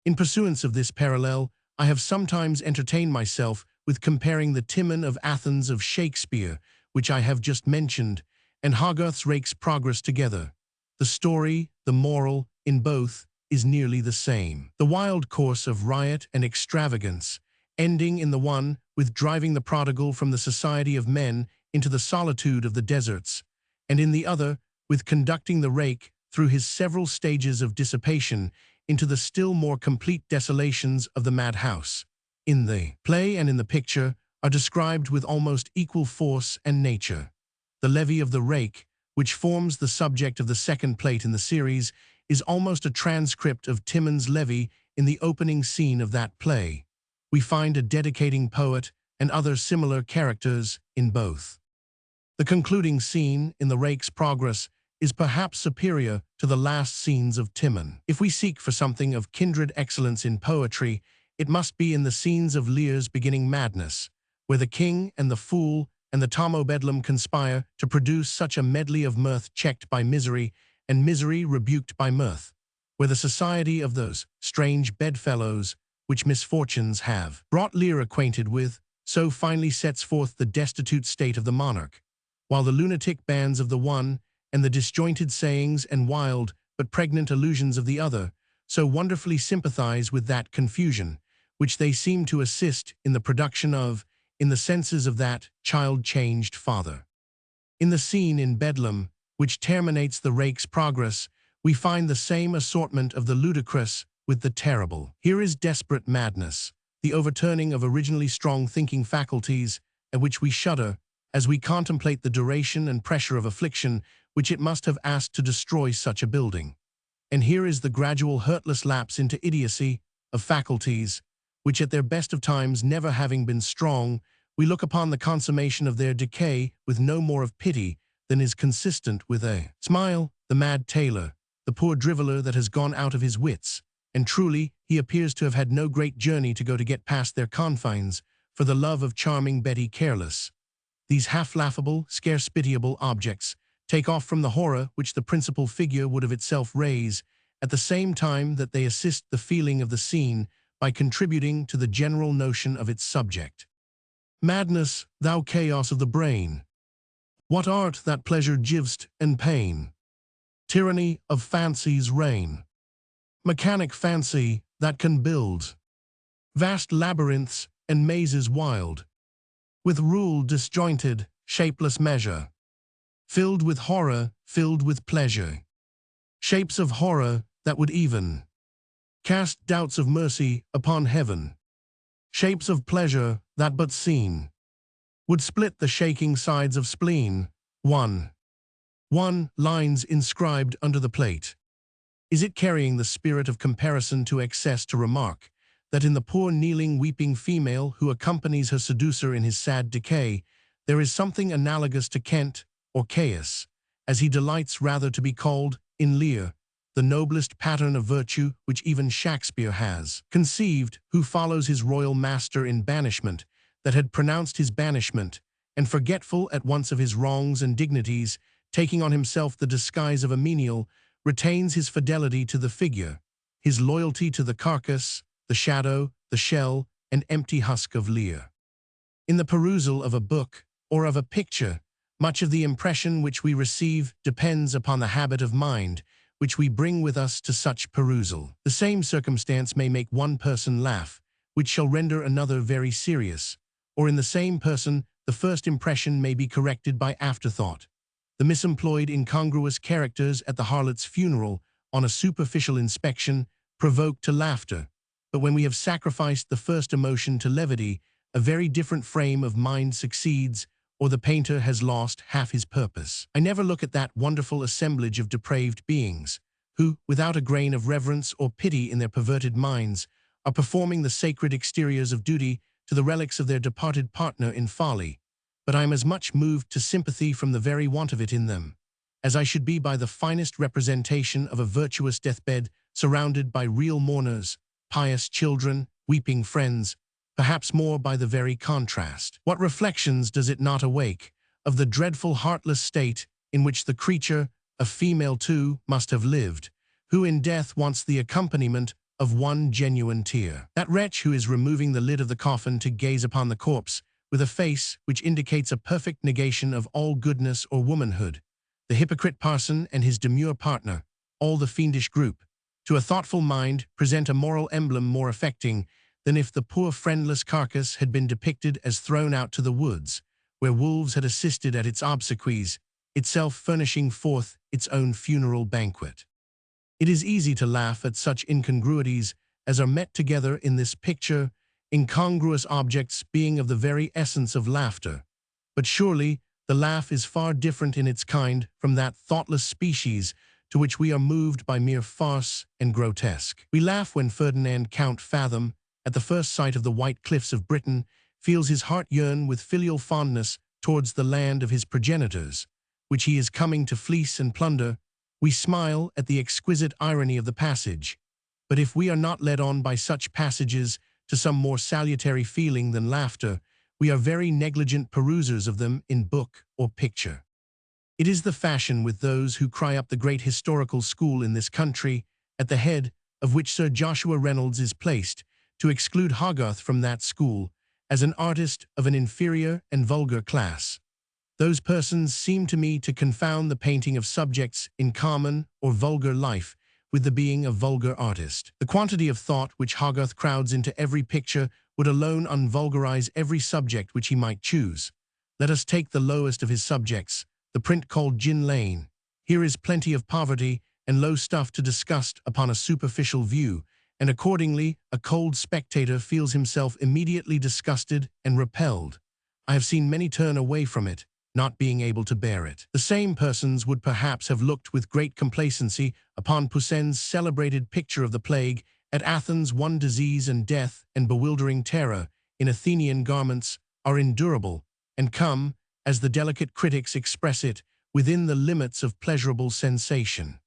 In pursuance of this parallel, I have sometimes entertained myself with comparing the Timon of Athens of Shakespeare, which I have just mentioned, and Hogarth's Rake's Progress together. The story, the moral, in both, is nearly the same. The wild course of riot and extravagance, ending in the one with driving the prodigal from the society of men into the solitude of the deserts, and in the other with conducting the rake through his several stages of dissipation into the still more complete desolations of the madhouse, in the play and in the picture, are described with almost equal force and nature. The levee of the rake, which forms the subject of the second plate in the series, is almost a transcript of Timon's levee in the opening scene of that play. We find a dedicating poet and other similar characters in both. The concluding scene in the Rake's Progress is perhaps superior to the last scenes of Timon. If we seek for something of kindred excellence in poetry, it must be in the scenes of Lear's beginning madness, where the king and the fool and the Tom o' Bedlam conspire to produce such a medley of mirth checked by misery and misery rebuked by mirth, where the society of those strange bedfellows which misfortunes have brought Lear acquainted with so finely sets forth the destitute state of the monarch, while the lunatic bands of the one and the disjointed sayings and wild but pregnant allusions of the other so wonderfully sympathize with that confusion, which they seem to assist in the production of, in the senses of that child-changed father. In the scene in Bedlam, which terminates the Rake's Progress, we find the same assortment of the ludicrous with the terrible. Here is desperate madness, the overturning of originally strong thinking faculties, at which we shudder as we contemplate the duration and pressure of affliction which it must have asked to destroy such a building. And here is the gradual hurtless lapse into idiocy of faculties, which at their best of times never having been strong, we look upon the consummation of their decay with no more of pity than is consistent with a smile, the mad tailor, the poor driveler that has gone out of his wits, and truly he appears to have had no great journey to go to get past their confines, for the love of charming Betty Careless. These half-laughable, scarce pitiable objects take off from the horror which the principal figure would of itself raise, at the same time that they assist the feeling of the scene by contributing to the general notion of its subject. Madness, thou chaos of the brain! What art that pleasure giv'st and pain? Tyranny of fancy's reign. Mechanic fancy that can build vast labyrinths and mazes wild, with rule disjointed, shapeless measure, filled with horror, filled with pleasure. Shapes of horror that would even cast doubts of mercy upon heaven. Shapes of pleasure that but seen would split the shaking sides of spleen. 1. Lines inscribed under the plate. Is it carrying the spirit of comparison to excess to remark that in the poor kneeling weeping female who accompanies her seducer in his sad decay, there is something analogous to Kent or Caius, as he delights rather to be called, in Lear, the noblest pattern of virtue which even Shakespeare has conceived, who follows his royal master in banishment, that had pronounced his banishment, and forgetful at once of his wrongs and dignities, taking on himself the disguise of a menial, retains his fidelity to the figure, his loyalty to the carcass, the shadow, the shell, and empty husk of Lear. In the perusal of a book or of a picture, much of the impression which we receive depends upon the habit of mind which we bring with us to such perusal. The same circumstance may make one person laugh, which shall render another very serious, or in the same person the first impression may be corrected by afterthought. The misemployed incongruous characters at the harlot's funeral, on a superficial inspection, provoke to laughter, but when we have sacrificed the first emotion to levity, a very different frame of mind succeeds, or the painter has lost half his purpose. I never look at that wonderful assemblage of depraved beings, who, without a grain of reverence or pity in their perverted minds, are performing the sacred exteriors of duty to the relics of their departed partner in folly, but I am as much moved to sympathy from the very want of it in them, as I should be by the finest representation of a virtuous deathbed surrounded by real mourners, pious children, weeping friends, perhaps more by the very contrast. What reflections does it not awake of the dreadful heartless state in which the creature, a female too, must have lived, who in death wants the accompaniment of one genuine tear. That wretch who is removing the lid of the coffin to gaze upon the corpse, with a face which indicates a perfect negation of all goodness or womanhood, the hypocrite parson and his demure partner, all the fiendish group, to a thoughtful mind present a moral emblem more affecting than if the poor friendless carcass had been depicted as thrown out to the woods, where wolves had assisted at its obsequies, itself furnishing forth its own funeral banquet. It is easy to laugh at such incongruities as are met together in this picture, incongruous objects being of the very essence of laughter. But surely the laugh is far different in its kind from that thoughtless species to which we are moved by mere farce and grotesque. We laugh when Ferdinand Count Fathom, at the first sight of the white cliffs of Britain, feels his heart yearn with filial fondness towards the land of his progenitors, which he is coming to fleece and plunder. We smile at the exquisite irony of the passage, but if we are not led on by such passages to some more salutary feeling than laughter, we are very negligent perusers of them in book or picture. It is the fashion with those who cry up the great historical school in this country, at the head of which Sir Joshua Reynolds is placed, to exclude Hogarth from that school as an artist of an inferior and vulgar class. Those persons seem to me to confound the painting of subjects in common or vulgar life with the being a vulgar artist. The quantity of thought which Hogarth crowds into every picture would alone unvulgarize every subject which he might choose. Let us take the lowest of his subjects, the print called Gin Lane. Here is plenty of poverty and low stuff to disgust upon a superficial view, and accordingly a cold spectator feels himself immediately disgusted and repelled. I have seen many turn away from it, not being able to bear it. The same persons would perhaps have looked with great complacency upon Poussin's celebrated picture of the plague At Athens, one disease and death and bewildering terror in Athenian garments are endurable and come, as the delicate critics express it, within the limits of pleasurable sensation.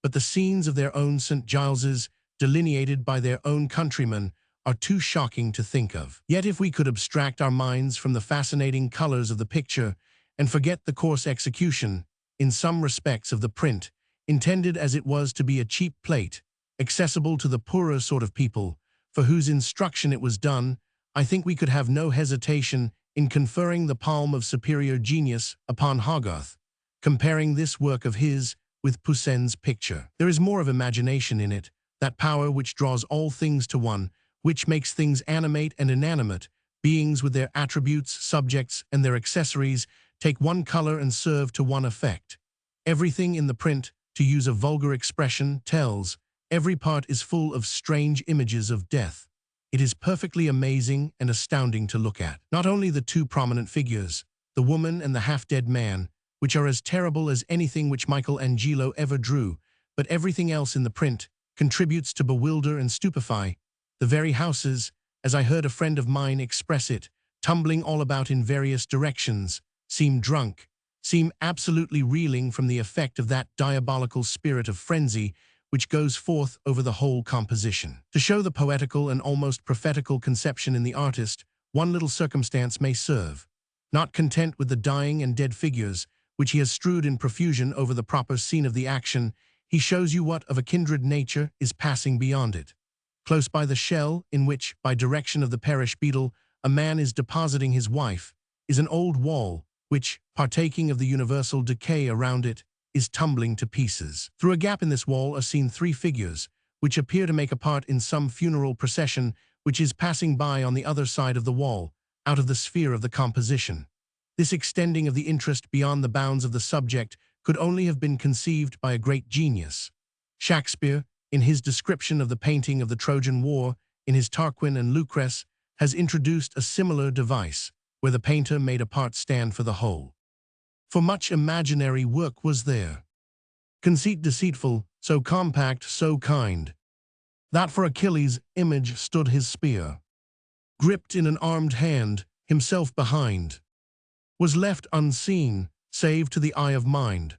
But the scenes of their own St. Giles's, delineated by their own countrymen, are too shocking to think of. Yet if we could abstract our minds from the fascinating colors of the picture and forget the coarse execution, in some respects, of the print, intended as it was to be a cheap plate, accessible to the poorer sort of people, for whose instruction it was done, I think we could have no hesitation in conferring the palm of superior genius upon Hogarth, comparing this work of his with Poussin's picture. There is more of imagination in it, that power which draws all things to one, which makes things animate and inanimate, beings with their attributes, subjects, and their accessories, take one color and serve to one effect. Everything in the print, to use a vulgar expression, tells. Every part is full of strange images of death. It is perfectly amazing and astounding to look at. Not only the two prominent figures, the woman and the half-dead man, which are as terrible as anything which Michelangelo ever drew, but everything else in the print contributes to bewilder and stupefy. The very houses, as I heard a friend of mine express it, tumbling all about in various directions, seem drunk, seem absolutely reeling from the effect of that diabolical spirit of frenzy which goes forth over the whole composition. To show the poetical and almost prophetical conception in the artist, one little circumstance may serve. Not content with the dying and dead figures, which he has strewed in profusion over the proper scene of the action, he shows you what of a kindred nature is passing beyond it. Close by the shell, in which, by direction of the parish beadle, a man is depositing his wife, is an old wall, which, partaking of the universal decay around it, is tumbling to pieces. Through a gap in this wall are seen three figures, which appear to make a part in some funeral procession which is passing by on the other side of the wall, out of the sphere of the composition. This extending of the interest beyond the bounds of the subject could only have been conceived by a great genius. Shakespeare, in his description of the painting of the Trojan War, in his Tarquin and Lucrece, has introduced a similar device, where the painter made a part stand for the whole. For much imaginary work was there. Conceit deceitful, so compact, so kind, that for Achilles' image stood his spear, gripped in an armed hand, himself behind, was left unseen, save to the eye of mind.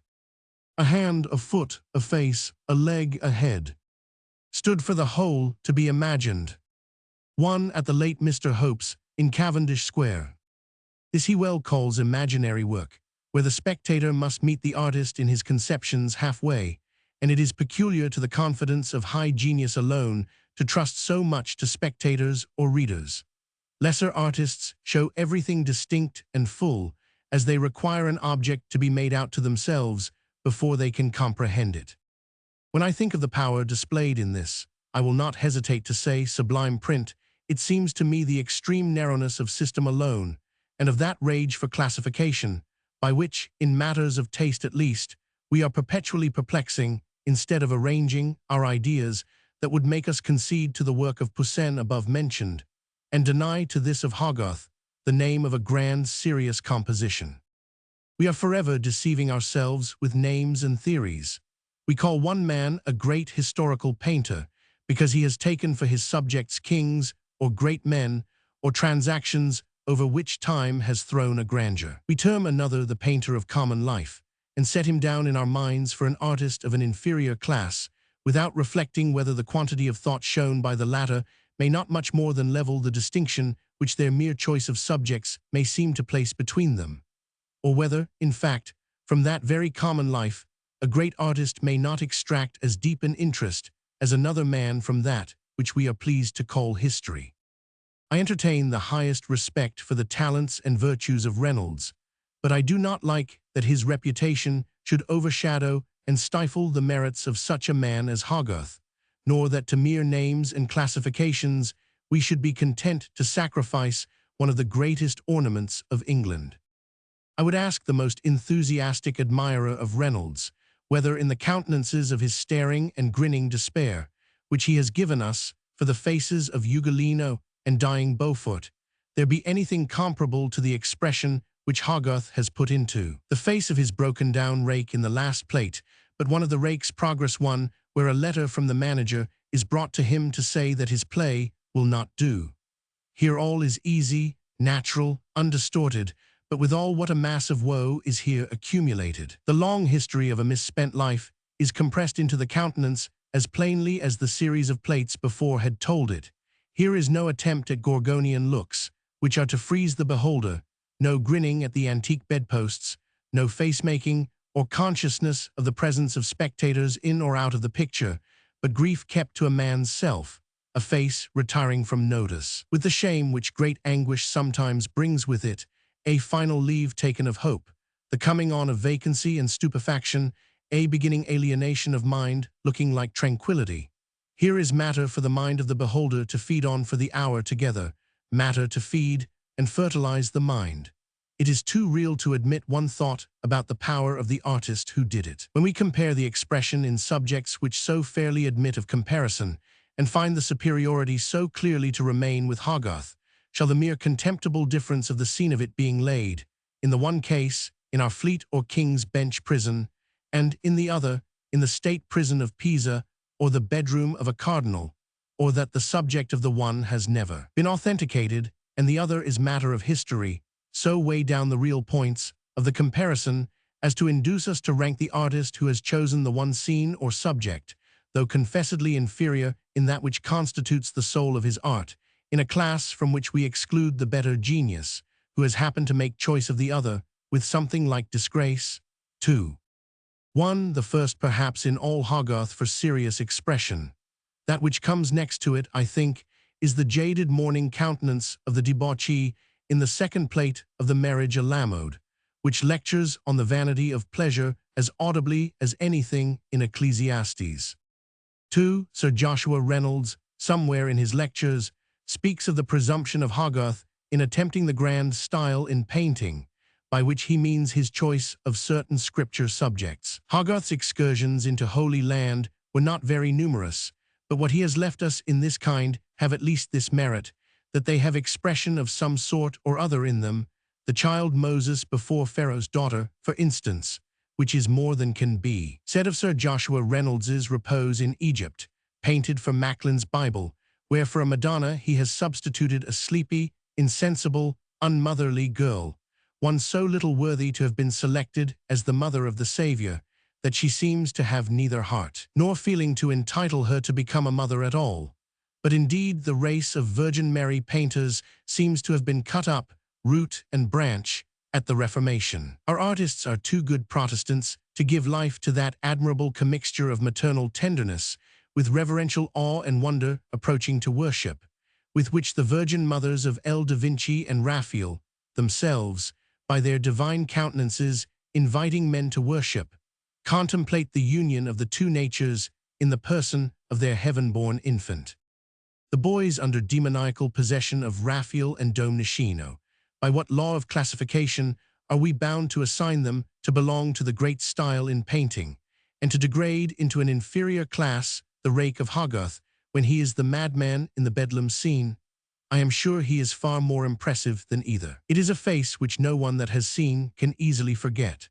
A hand, a foot, a face, a leg, a head, stood for the whole to be imagined. One at the late Mr. Hope's, in Cavendish Square. This he well calls imaginary work, where the spectator must meet the artist in his conceptions halfway, and it is peculiar to the confidence of high genius alone to trust so much to spectators or readers. Lesser artists show everything distinct and full, as they require an object to be made out to themselves before they can comprehend it. When I think of the power displayed in this, I will not hesitate to say, sublime print, it seems to me the extreme narrowness of system alone, and of that rage for classification, by which, in matters of taste at least, we are perpetually perplexing, instead of arranging, our ideas that would make us concede to the work of Poussin above mentioned, and deny to this of Hogarth the name of a grand, serious composition. We are forever deceiving ourselves with names and theories. We call one man a great historical painter because he has taken for his subjects kings or great men or transactions over which time has thrown a grandeur. We term another the painter of common life and set him down in our minds for an artist of an inferior class without reflecting whether the quantity of thought shown by the latter may not much more than level the distinction which their mere choice of subjects may seem to place between them, or whether, in fact, from that very common life, a great artist may not extract as deep an interest as another man from that which we are pleased to call history. I entertain the highest respect for the talents and virtues of Reynolds, but I do not like that his reputation should overshadow and stifle the merits of such a man as Hogarth, nor that to mere names and classifications we should be content to sacrifice one of the greatest ornaments of England. I would ask the most enthusiastic admirer of Reynolds, whether in the countenances of his staring and grinning despair, which he has given us, for the faces of Ugolino and dying Beaufort, there be anything comparable to the expression which Hogarth has put into the face of his broken-down rake in the last plate, but one of the rake's progress one, where a letter from the manager is brought to him to say that his play will not do. Here all is easy, natural, undistorted, but withal what a mass of woe is here accumulated. The long history of a misspent life is compressed into the countenance as plainly as the series of plates before had told it. Here is no attempt at Gorgonian looks, which are to freeze the beholder, no grinning at the antique bedposts, no face-making or consciousness of the presence of spectators in or out of the picture, but grief kept to a man's self, a face retiring from notice. With the shame which great anguish sometimes brings with it, a final leave taken of hope, the coming on of vacancy and stupefaction, a beginning alienation of mind looking like tranquility. Here is matter for the mind of the beholder to feed on for the hour together, matter to feed and fertilize the mind. It is too real to admit one thought about the power of the artist who did it. When we compare the expression in subjects which so fairly admit of comparison, and find the superiority so clearly to remain with Hogarth, shall the mere contemptible difference of the scene of it being laid, in the one case, in our Fleet or King's Bench prison, and in the other, in the state prison of Pisa, or the bedroom of a cardinal, or that the subject of the one has never been authenticated, and the other is matter of history, so weigh down the real points of the comparison as to induce us to rank the artist who has chosen the one scene or subject, though confessedly inferior in that which constitutes the soul of his art, in a class from which we exclude the better genius, who has happened to make choice of the other, with something like disgrace. 2. 1. The first perhaps in all Hogarth for serious expression. That which comes next to it, I think, is the jaded mourning countenance of the debauchee in the second plate of the Marriage a la Mode, which lectures on the vanity of pleasure as audibly as anything in Ecclesiastes. 2. Sir Joshua Reynolds, somewhere in his lectures, speaks of the presumption of Hogarth in attempting the grand style in painting, by which he means his choice of certain scripture subjects. Hogarth's excursions into Holy Land were not very numerous, but what he has left us in this kind have at least this merit, that they have expression of some sort or other in them, the child Moses before Pharaoh's daughter, for instance, which is more than can be said of Sir Joshua Reynolds's Repose in Egypt, painted for Macklin's Bible, where for a Madonna he has substituted a sleepy, insensible, unmotherly girl, one so little worthy to have been selected as the mother of the Saviour, that she seems to have neither heart nor feeling to entitle her to become a mother at all. But indeed the race of Virgin Mary painters seems to have been cut up, root and branch, at the Reformation. Our artists are too good Protestants to give life to that admirable commixture of maternal tenderness, with reverential awe and wonder approaching to worship, with which the Virgin Mothers of L. da Vinci and Raphael, themselves, by their divine countenances inviting men to worship, contemplate the union of the two natures in the person of their heaven-born infant. The boys under demoniacal possession of Raphael and Domenichino, by what law of classification are we bound to assign them to belong to the great style in painting, and to degrade into an inferior class the rake of Hogarth when he is the madman in the Bedlam scene? I am sure he is far more impressive than either. It is a face which no one that has seen can easily forget.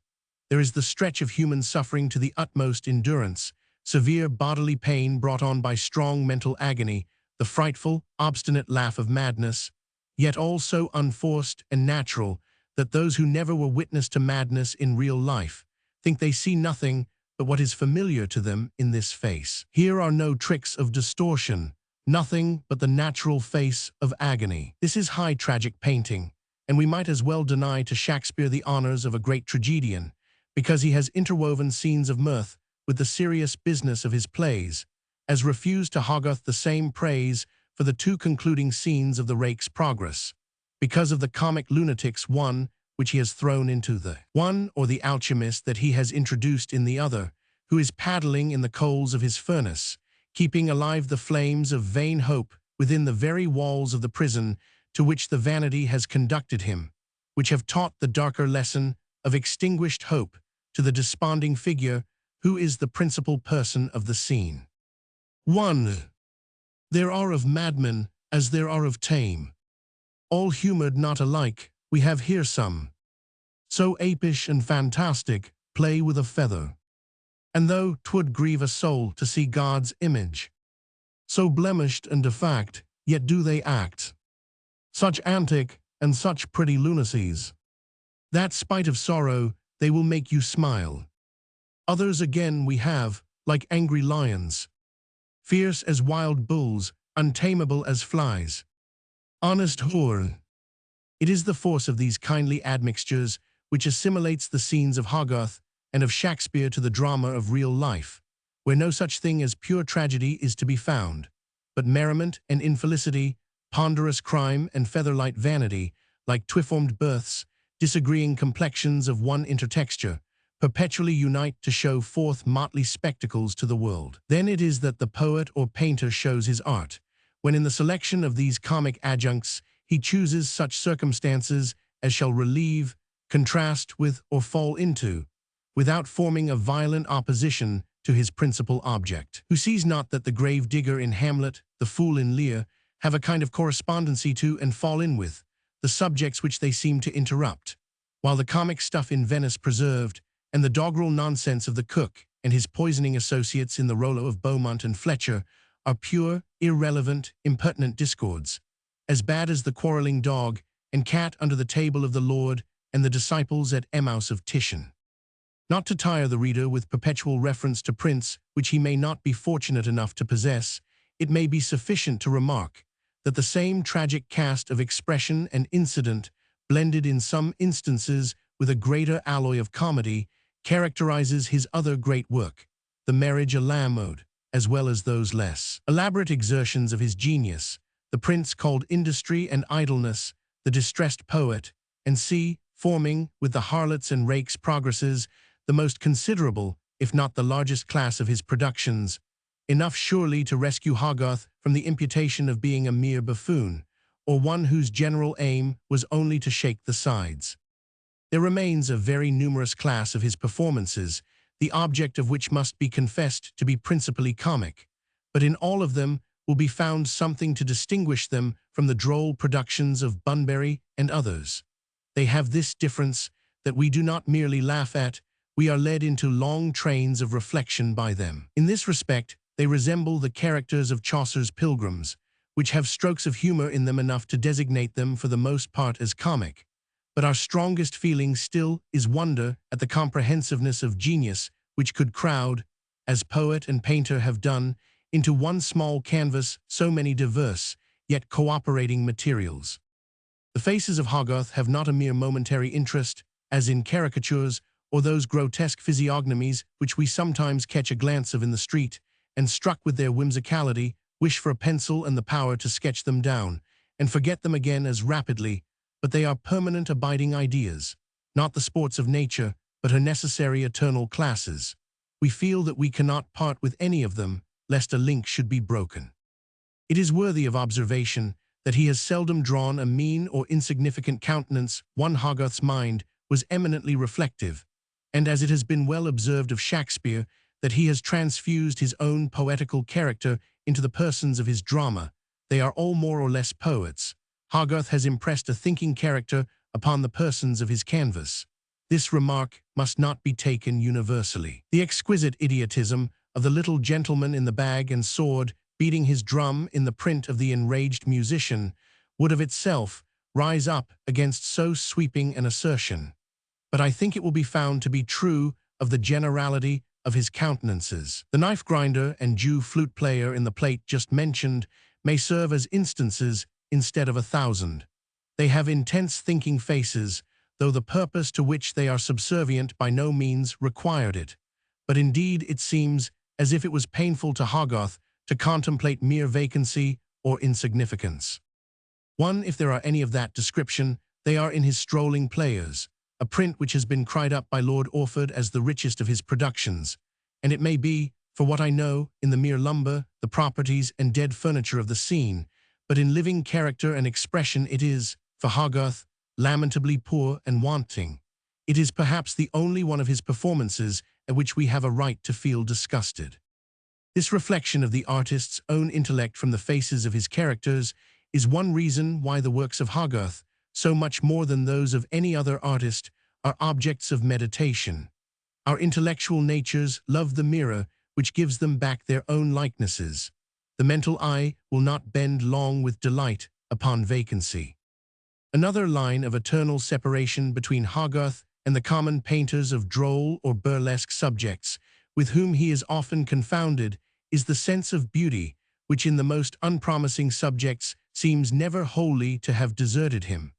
There is the stretch of human suffering to the utmost endurance, severe bodily pain brought on by strong mental agony, the frightful, obstinate laugh of madness, yet all so unforced and natural that those who never were witness to madness in real life think they see nothing but what is familiar to them in this face. Here are no tricks of distortion, nothing but the natural face of agony. This is high tragic painting, and we might as well deny to Shakespeare the honors of a great tragedian, because he has interwoven scenes of mirth with the serious business of his plays, as refuse to Hogarth the same praise for the two concluding scenes of the Rake's Progress, because of the comic lunatics one which he has thrown into the one, or the alchemist that he has introduced in the other, who is paddling in the coals of his furnace, keeping alive the flames of vain hope within the very walls of the prison to which the vanity has conducted him, which have taught the darker lesson of extinguished hope to the desponding figure who is the principal person of the scene. 1. There are of madmen as there are of tame. All humoured not alike, we have here some, so apish and fantastic, play with a feather. And though 'twould grieve a soul to see God's image, So blemished and defect, yet do they act. Such antic and such pretty lunacies, that spite of sorrow, they will make you smile. Others again we have, like angry lions, fierce as wild bulls, untamable as flies. Honest whore. It is the force of these kindly admixtures which assimilates the scenes of Hogarth and of Shakespeare to the drama of real life, where no such thing as pure tragedy is to be found, but merriment and infelicity, ponderous crime and featherlight vanity, like twiformed births, disagreeing complexions of one intertexture, perpetually unite to show forth motley spectacles to the world. Then it is that the poet or painter shows his art, when in the selection of these comic adjuncts he chooses such circumstances as shall relieve, contrast with, or fall into, without forming a violent opposition to his principal object. Who sees not that the grave digger in Hamlet, the fool in Lear, have a kind of correspondency to and fall in with the subjects which they seem to interrupt, while the comic stuff in Venice preserved, and the doggerel nonsense of the cook and his poisoning associates in the Rollo of Beaumont and Fletcher are pure, irrelevant, impertinent discords, as bad as the quarrelling dog and cat under the table of the Lord and the disciples at Emmaus of Titian. Not to tire the reader with perpetual reference to prints which he may not be fortunate enough to possess, it may be sufficient to remark that the same tragic cast of expression and incident, blended in some instances with a greater alloy of comedy, characterizes his other great work, The Marriage à la Mode, as well as those less elaborate exertions of his genius, the prints called Industry and Idleness, The Distressed Poet, and c. forming, with the Harlots and Rakes progresses, the most considerable, if not the largest class of his productions, enough surely to rescue Hogarth from the imputation of being a mere buffoon, or one whose general aim was only to shake the sides. There remains a very numerous class of his performances, the object of which must be confessed to be principally comic, but in all of them will be found something to distinguish them from the droll productions of Bunbury and others. They have this difference, that we do not merely laugh at, we are led into long trains of reflection by them. In this respect, they resemble the characters of Chaucer's Pilgrims, which have strokes of humor in them enough to designate them for the most part as comic. But our strongest feeling still is wonder at the comprehensiveness of genius which could crowd, as poet and painter have done, into one small canvas so many diverse, yet cooperating materials. The faces of Hogarth have not a mere momentary interest, as in caricatures, or those grotesque physiognomies which we sometimes catch a glance of in the street, and struck with their whimsicality, wish for a pencil and the power to sketch them down, and forget them again as rapidly, but they are permanent abiding ideas, not the sports of nature, but her necessary eternal classes. We feel that we cannot part with any of them, lest a link should be broken. It is worthy of observation that he has seldom drawn a mean or insignificant countenance. One Hogarth's mind was eminently reflective, and as it has been well observed of Shakespeare, that he has transfused his own poetical character into the persons of his drama, they are all more or less poets. Hogarth has impressed a thinking character upon the persons of his canvas. This remark must not be taken universally. The exquisite idiotism of the little gentleman in the bag and sword beating his drum in the print of the enraged musician would of itself rise up against so sweeping an assertion. But I think it will be found to be true of the generality of his countenances. The knife grinder and Jew flute player in the plate just mentioned may serve as instances instead of 1,000. They have intense thinking faces, though the purpose to which they are subservient by no means required it. But indeed it seems as if it was painful to Hogarth to contemplate mere vacancy or insignificance. One, if there are any of that description, they are in his strolling players, a print which has been cried up by Lord Orford as the richest of his productions, and it may be, for what I know, in the mere lumber, the properties and dead furniture of the scene, but in living character and expression it is, for Hogarth, lamentably poor and wanting. It is perhaps the only one of his performances at which we have a right to feel disgusted. This reflection of the artist's own intellect from the faces of his characters is one reason why the works of Hogarth, so much more than those of any other artist, are objects of meditation. Our intellectual natures love the mirror which gives them back their own likenesses. The mental eye will not bend long with delight upon vacancy. Another line of eternal separation between Hogarth and the common painters of droll or burlesque subjects, with whom he is often confounded, is the sense of beauty, which in the most unpromising subjects seems never wholly to have deserted him.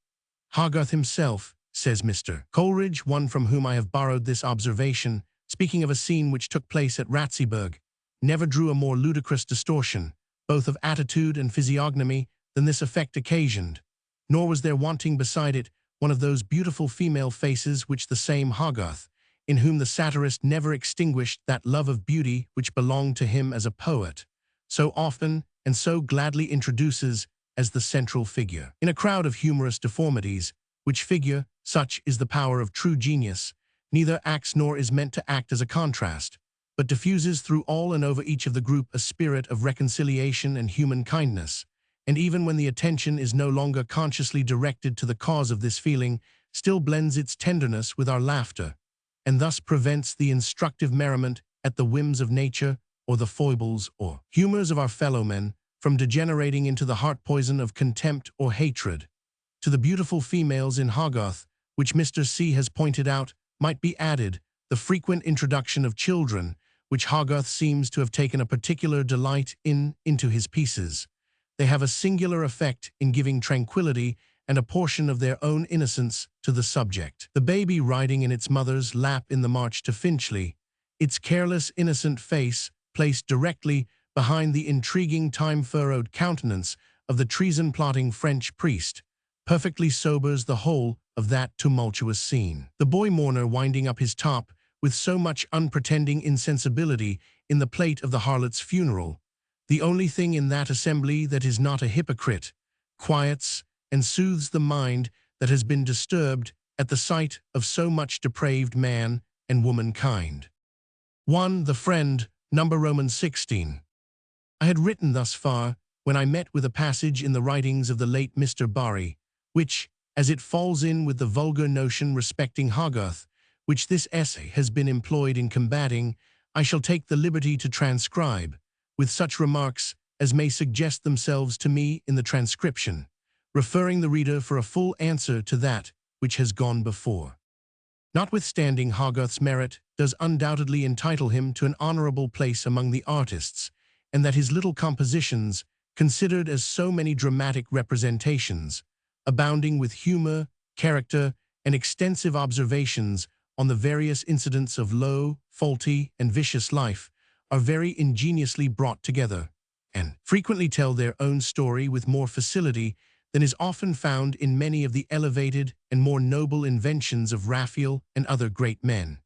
Hogarth himself, says Mr. Coleridge, one from whom I have borrowed this observation, speaking of a scene which took place at Ratzeburg, never drew a more ludicrous distortion, both of attitude and physiognomy, than this effect occasioned, nor was there wanting beside it one of those beautiful female faces which the same Hogarth, in whom the satirist never extinguished that love of beauty which belonged to him as a poet, so often and so gladly introduces as the central figure. In a crowd of humorous deformities, which figure, such is the power of true genius, neither acts nor is meant to act as a contrast, but diffuses through all and over each of the group a spirit of reconciliation and human kindness, and even when the attention is no longer consciously directed to the cause of this feeling, still blends its tenderness with our laughter, and thus prevents the instructive merriment at the whims of nature or the foibles or humors of our fellow-men from degenerating into the heart-poison of contempt or hatred. To the beautiful females in Hogarth, which Mr. C. has pointed out, might be added the frequent introduction of children, which Hogarth seems to have taken a particular delight into his pieces. They have a singular effect in giving tranquillity and a portion of their own innocence to the subject. The baby riding in its mother's lap in the march to Finchley, its careless, innocent face placed directly behind the intriguing, time-furrowed countenance of the treason-plotting French priest, perfectly sobers the whole of that tumultuous scene. The boy mourner winding up his top with so much unpretending insensibility in the plate of the harlot's funeral, the only thing in that assembly that is not a hypocrite, quiets and soothes the mind that has been disturbed at the sight of so much depraved man and womankind. 1. The Friend, number Romans 16. I had written thus far when I met with a passage in the writings of the late Mr. Barry, which, as it falls in with the vulgar notion respecting Hogarth, which this essay has been employed in combating, I shall take the liberty to transcribe, with such remarks as may suggest themselves to me in the transcription, referring the reader for a full answer to that which has gone before. Notwithstanding Hogarth's merit does undoubtedly entitle him to an honorable place among the artists, and that his little compositions, considered as so many dramatic representations, abounding with humor, character, and extensive observations on the various incidents of low, faulty, and vicious life, are very ingeniously brought together, and frequently tell their own story with more facility than is often found in many of the elevated and more noble inventions of Raphael and other great men.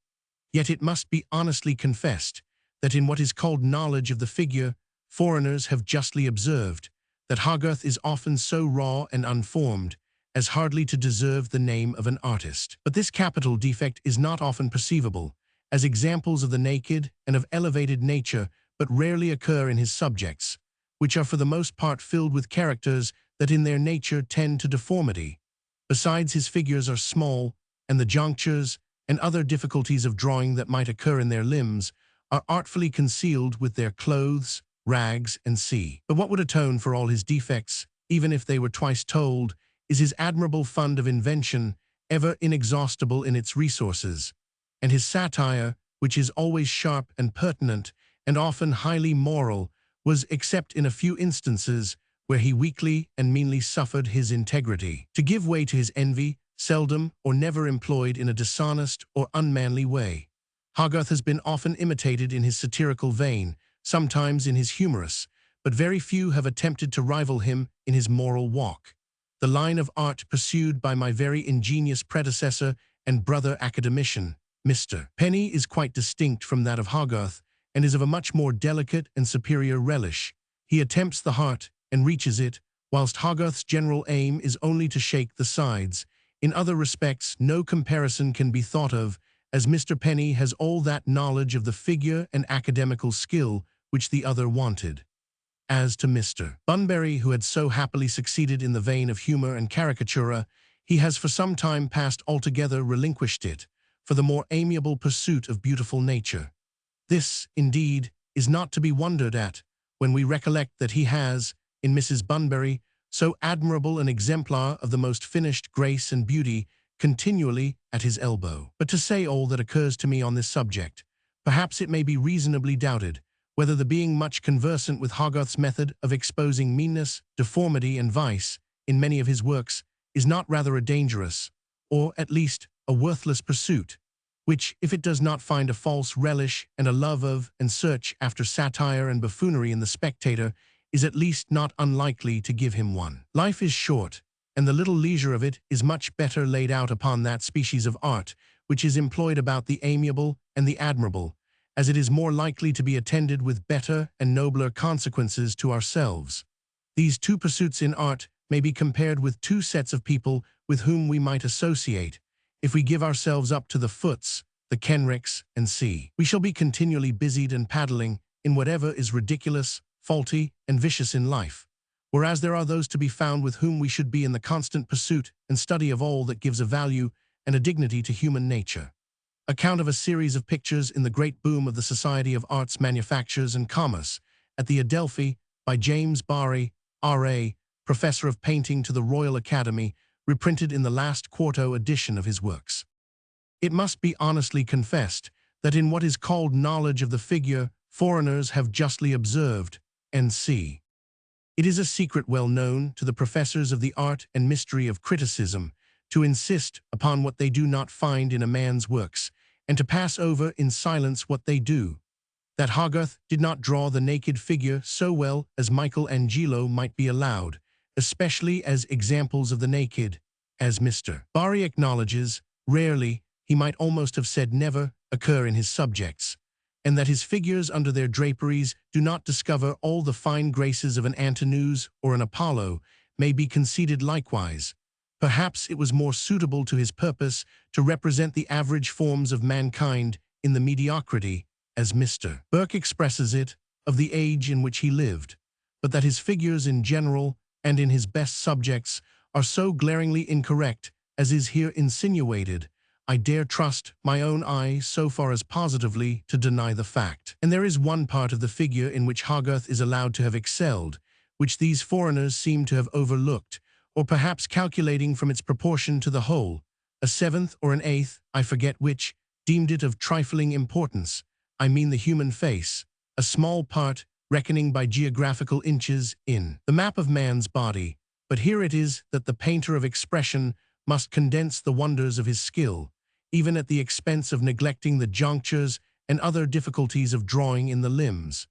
Yet it must be honestly confessed that in what is called knowledge of the figure, foreigners have justly observed that Hogarth is often so raw and unformed as hardly to deserve the name of an artist. But this capital defect is not often perceivable, as examples of the naked and of elevated nature but rarely occur in his subjects, which are for the most part filled with characters that in their nature tend to deformity. Besides, his figures are small, and the junctures and other difficulties of drawing that might occur in their limbs are artfully concealed with their clothes, rags, and sea. But what would atone for all his defects, even if they were twice told, is his admirable fund of invention, ever inexhaustible in its resources, and his satire, which is always sharp and pertinent, and often highly moral, was, except in a few instances where he weakly and meanly suffered his integrity to give way to his envy, seldom or never employed in a dishonest or unmanly way. Hogarth has been often imitated in his satirical vein, sometimes in his humorous, but very few have attempted to rival him in his moral walk. The line of art pursued by my very ingenious predecessor and brother academician, Mr. Penny, is quite distinct from that of Hogarth, and is of a much more delicate and superior relish. He attempts the heart and reaches it, whilst Hogarth's general aim is only to shake the sides. In other respects, no comparison can be thought of, as Mr. Penny has all that knowledge of the figure and academical skill which the other wanted. As to Mr. Bunbury, who had so happily succeeded in the vein of humor and caricatura, he has for some time past altogether relinquished it for the more amiable pursuit of beautiful nature. This, indeed, is not to be wondered at, when we recollect that he has, in Mrs. Bunbury, so admirable an exemplar of the most finished grace and beauty continually at his elbow. But to say all that occurs to me on this subject, perhaps it may be reasonably doubted whether the being much conversant with Hogarth's method of exposing meanness, deformity, and vice in many of his works is not rather a dangerous, or at least a worthless pursuit, which, if it does not find a false relish and a love of and search after satire and buffoonery in the spectator, is at least not unlikely to give him one. Life is short, and the little leisure of it is much better laid out upon that species of art which is employed about the amiable and the admirable, as it is more likely to be attended with better and nobler consequences to ourselves. These two pursuits in art may be compared with two sets of people with whom we might associate, if we give ourselves up to the Footes, the Kenricks, and C. We shall be continually busied and paddling in whatever is ridiculous, faulty, and vicious in life, whereas there are those to be found with whom we should be in the constant pursuit and study of all that gives a value and a dignity to human nature. Account of a series of pictures in the great boom of the Society of Arts, Manufactures, and Commerce at the Adelphi by James Barry, R.A., Professor of Painting to the Royal Academy, reprinted in the last quarto edition of his works. It must be honestly confessed that in what is called knowledge of the figure, foreigners have justly observed, N.C. It is a secret well known to the professors of the art and mystery of criticism to insist upon what they do not find in a man's works, and to pass over in silence what they do. That Hogarth did not draw the naked figure so well as Michelangelo might be allowed, especially as examples of the naked, as Mr. Barry acknowledges, rarely, he might almost have said never, occur in his subjects, and that his figures under their draperies do not discover all the fine graces of an Antinous or an Apollo, may be conceded likewise. Perhaps it was more suitable to his purpose to represent the average forms of mankind in the mediocrity, as Mr. Burke expresses it, of the age in which he lived, but that his figures in general and in his best subjects are so glaringly incorrect as is here insinuated, I dare trust my own eye so far as positively to deny the fact. And there is one part of the figure in which Hogarth is allowed to have excelled, which these foreigners seem to have overlooked, or perhaps calculating from its proportion to the whole, a seventh or an eighth, I forget which, deemed it of trifling importance. I mean the human face, a small part, reckoning by geographical inches, in the map of man's body, but here it is that the painter of expression must condense the wonders of his skill, even at the expense of neglecting the junctures and other difficulties of drawing in the limbs,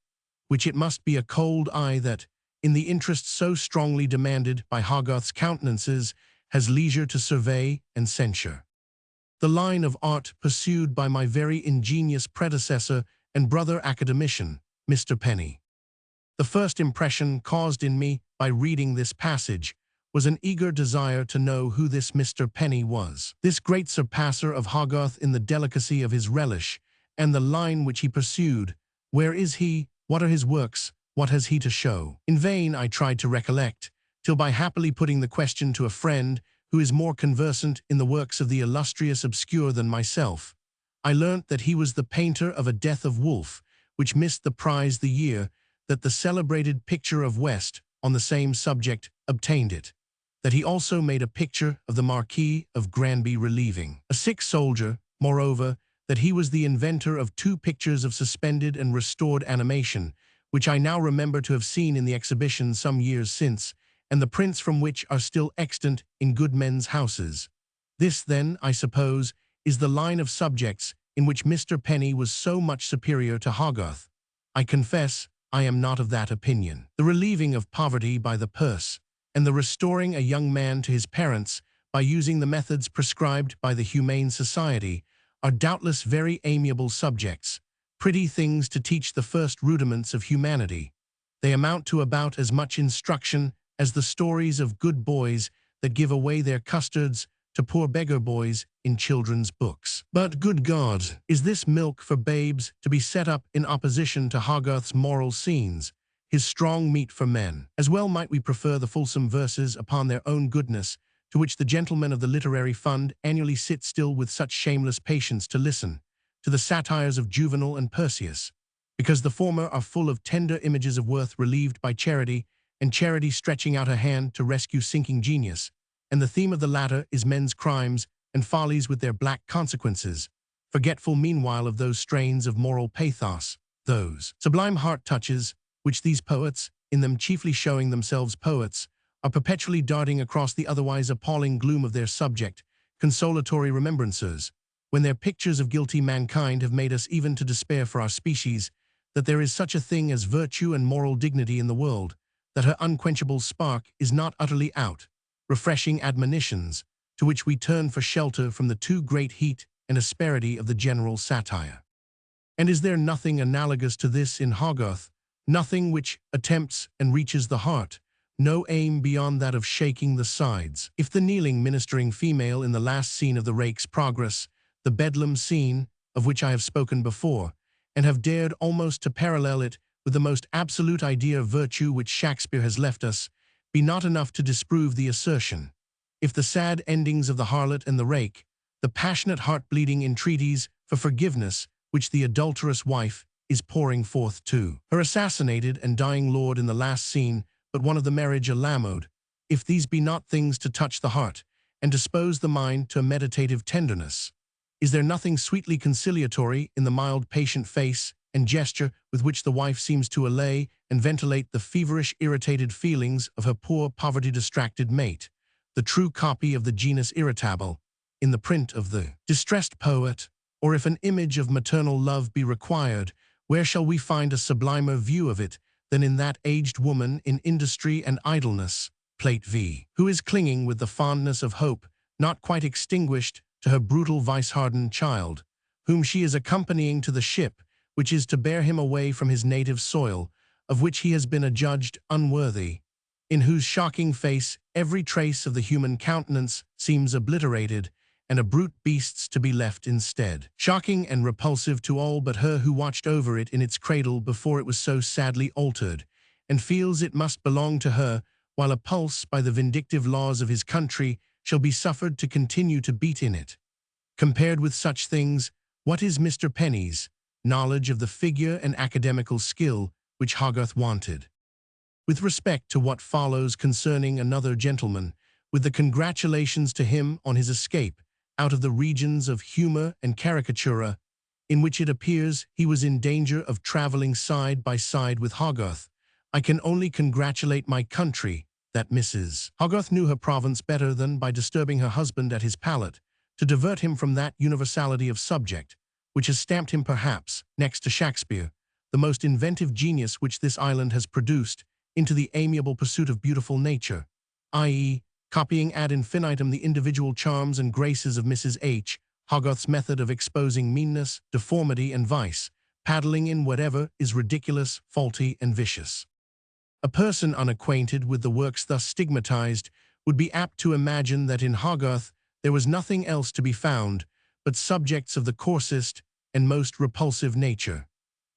which it must be a cold eye that, in the interest so strongly demanded by Hogarth's countenances, has leisure to survey and censure. The line of art pursued by my very ingenious predecessor and brother academician, Mr. Penny. The first impression caused in me by reading this passage was an eager desire to know who this Mr. Penny was. This great surpasser of Hogarth in the delicacy of his relish, and the line which he pursued. Where is he? What are his works? What has he to show? In vain I tried to recollect, till by happily putting the question to a friend who is more conversant in the works of the illustrious obscure than myself, I learnt that he was the painter of a Death of Wolfe, which missed the prize the year that the celebrated picture of West, on the same subject, obtained it. That he also made a picture of the Marquis of Granby relieving a sick soldier, moreover, that he was the inventor of two pictures of suspended and restored animation, which I now remember to have seen in the exhibition some years since, and the prints from which are still extant in good men's houses. This, then, I suppose, is the line of subjects in which Mr. Penny was so much superior to Hogarth. I confess I am not of that opinion. The relieving of poverty by the purse, and the restoring a young man to his parents by using the methods prescribed by the Humane Society, are doubtless very amiable subjects, pretty things to teach the first rudiments of humanity. They amount to about as much instruction as the stories of good boys that give away their custards to poor beggar boys in children's books. But, good God, is this milk for babes to be set up in opposition to Hogarth's moral scenes, his strong meat for men? As well might we prefer the fulsome verses upon their own goodness, to which the gentlemen of the Literary Fund annually sit still with such shameless patience to listen, to the satires of Juvenal and Persius, because the former are full of tender images of worth relieved by charity, and charity stretching out her hand to rescue sinking genius, and the theme of the latter is men's crimes and follies with their black consequences, forgetful meanwhile of those strains of moral pathos, those sublime heart touches, which these poets, in them chiefly showing themselves poets, are perpetually darting across the otherwise appalling gloom of their subject, consolatory remembrancers, when their pictures of guilty mankind have made us even to despair for our species, that there is such a thing as virtue and moral dignity in the world, that her unquenchable spark is not utterly out, refreshing admonitions, to which we turn for shelter from the too great heat and asperity of the general satire. And is there nothing analogous to this in Hogarth, nothing which attempts and reaches the heart, no aim beyond that of shaking the sides? If the kneeling ministering female in the last scene of the Rake's Progress, the Bedlam scene, of which I have spoken before, and have dared almost to parallel it with the most absolute idea of virtue which Shakespeare has left us, be not enough to disprove the assertion. If the sad endings of the harlot and the rake, the passionate heart-bleeding entreaties for forgiveness which the adulterous wife is pouring forth to her assassinated and dying lord in the last scene, but one of the marriage a Lamode, if these be not things to touch the heart and dispose the mind to a meditative tenderness, is there nothing sweetly conciliatory in the mild patient face and gesture with which the wife seems to allay and ventilate the feverish irritated feelings of her poor poverty-distracted mate, the true copy of the genus irritable, in the print of the distressed poet? Or if an image of maternal love be required, where shall we find a sublimer view of it than in that aged woman in industry and idleness, Plate V, who is clinging with the fondness of hope, not quite extinguished, to her brutal vice-hardened child, whom she is accompanying to the ship, which is to bear him away from his native soil, of which he has been adjudged unworthy, in whose shocking face every trace of the human countenance seems obliterated, and a brute beast's to be left instead. Shocking and repulsive to all but her who watched over it in its cradle before it was so sadly altered, and feels it must belong to her, while a pulse by the vindictive laws of his country shall be suffered to continue to beat in it. Compared with such things, what is Mr. Penny's knowledge of the figure and academical skill which Hogarth wanted? With respect to what follows concerning another gentleman, with the congratulations to him on his escape out of the regions of humor and caricatura, in which it appears he was in danger of traveling side by side with Hogarth, I can only congratulate my country that Mrs. Hogarth knew her province better than by disturbing her husband at his pallet, to divert him from that universality of subject, which has stamped him perhaps, next to Shakespeare, the most inventive genius which this island has produced, into the amiable pursuit of beautiful nature, i.e., copying ad infinitum the individual charms and graces of Mrs. H. Hogarth's method of exposing meanness, deformity, and vice, paddling in whatever is ridiculous, faulty, and vicious. A person unacquainted with the works thus stigmatized would be apt to imagine that in Hogarth there was nothing else to be found but subjects of the coarsest and most repulsive nature,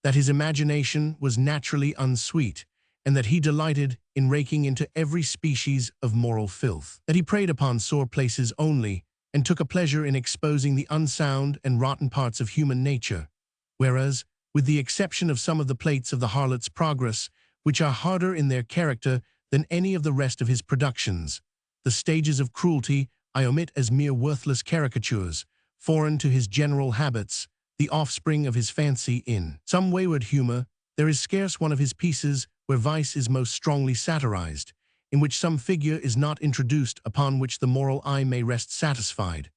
that his imagination was naturally unsweet, and that he delighted in raking into every species of moral filth, that he preyed upon sore places only, and took a pleasure in exposing the unsound and rotten parts of human nature, whereas, with the exception of some of the plates of the Harlot's Progress, which are harder in their character than any of the rest of his productions, the stages of cruelty I omit as mere worthless caricatures, foreign to his general habits, the offspring of his fancy in some wayward humor. There is scarce one of his pieces where vice is most strongly satirized, in which some figure is not introduced upon which the moral eye may rest satisfied,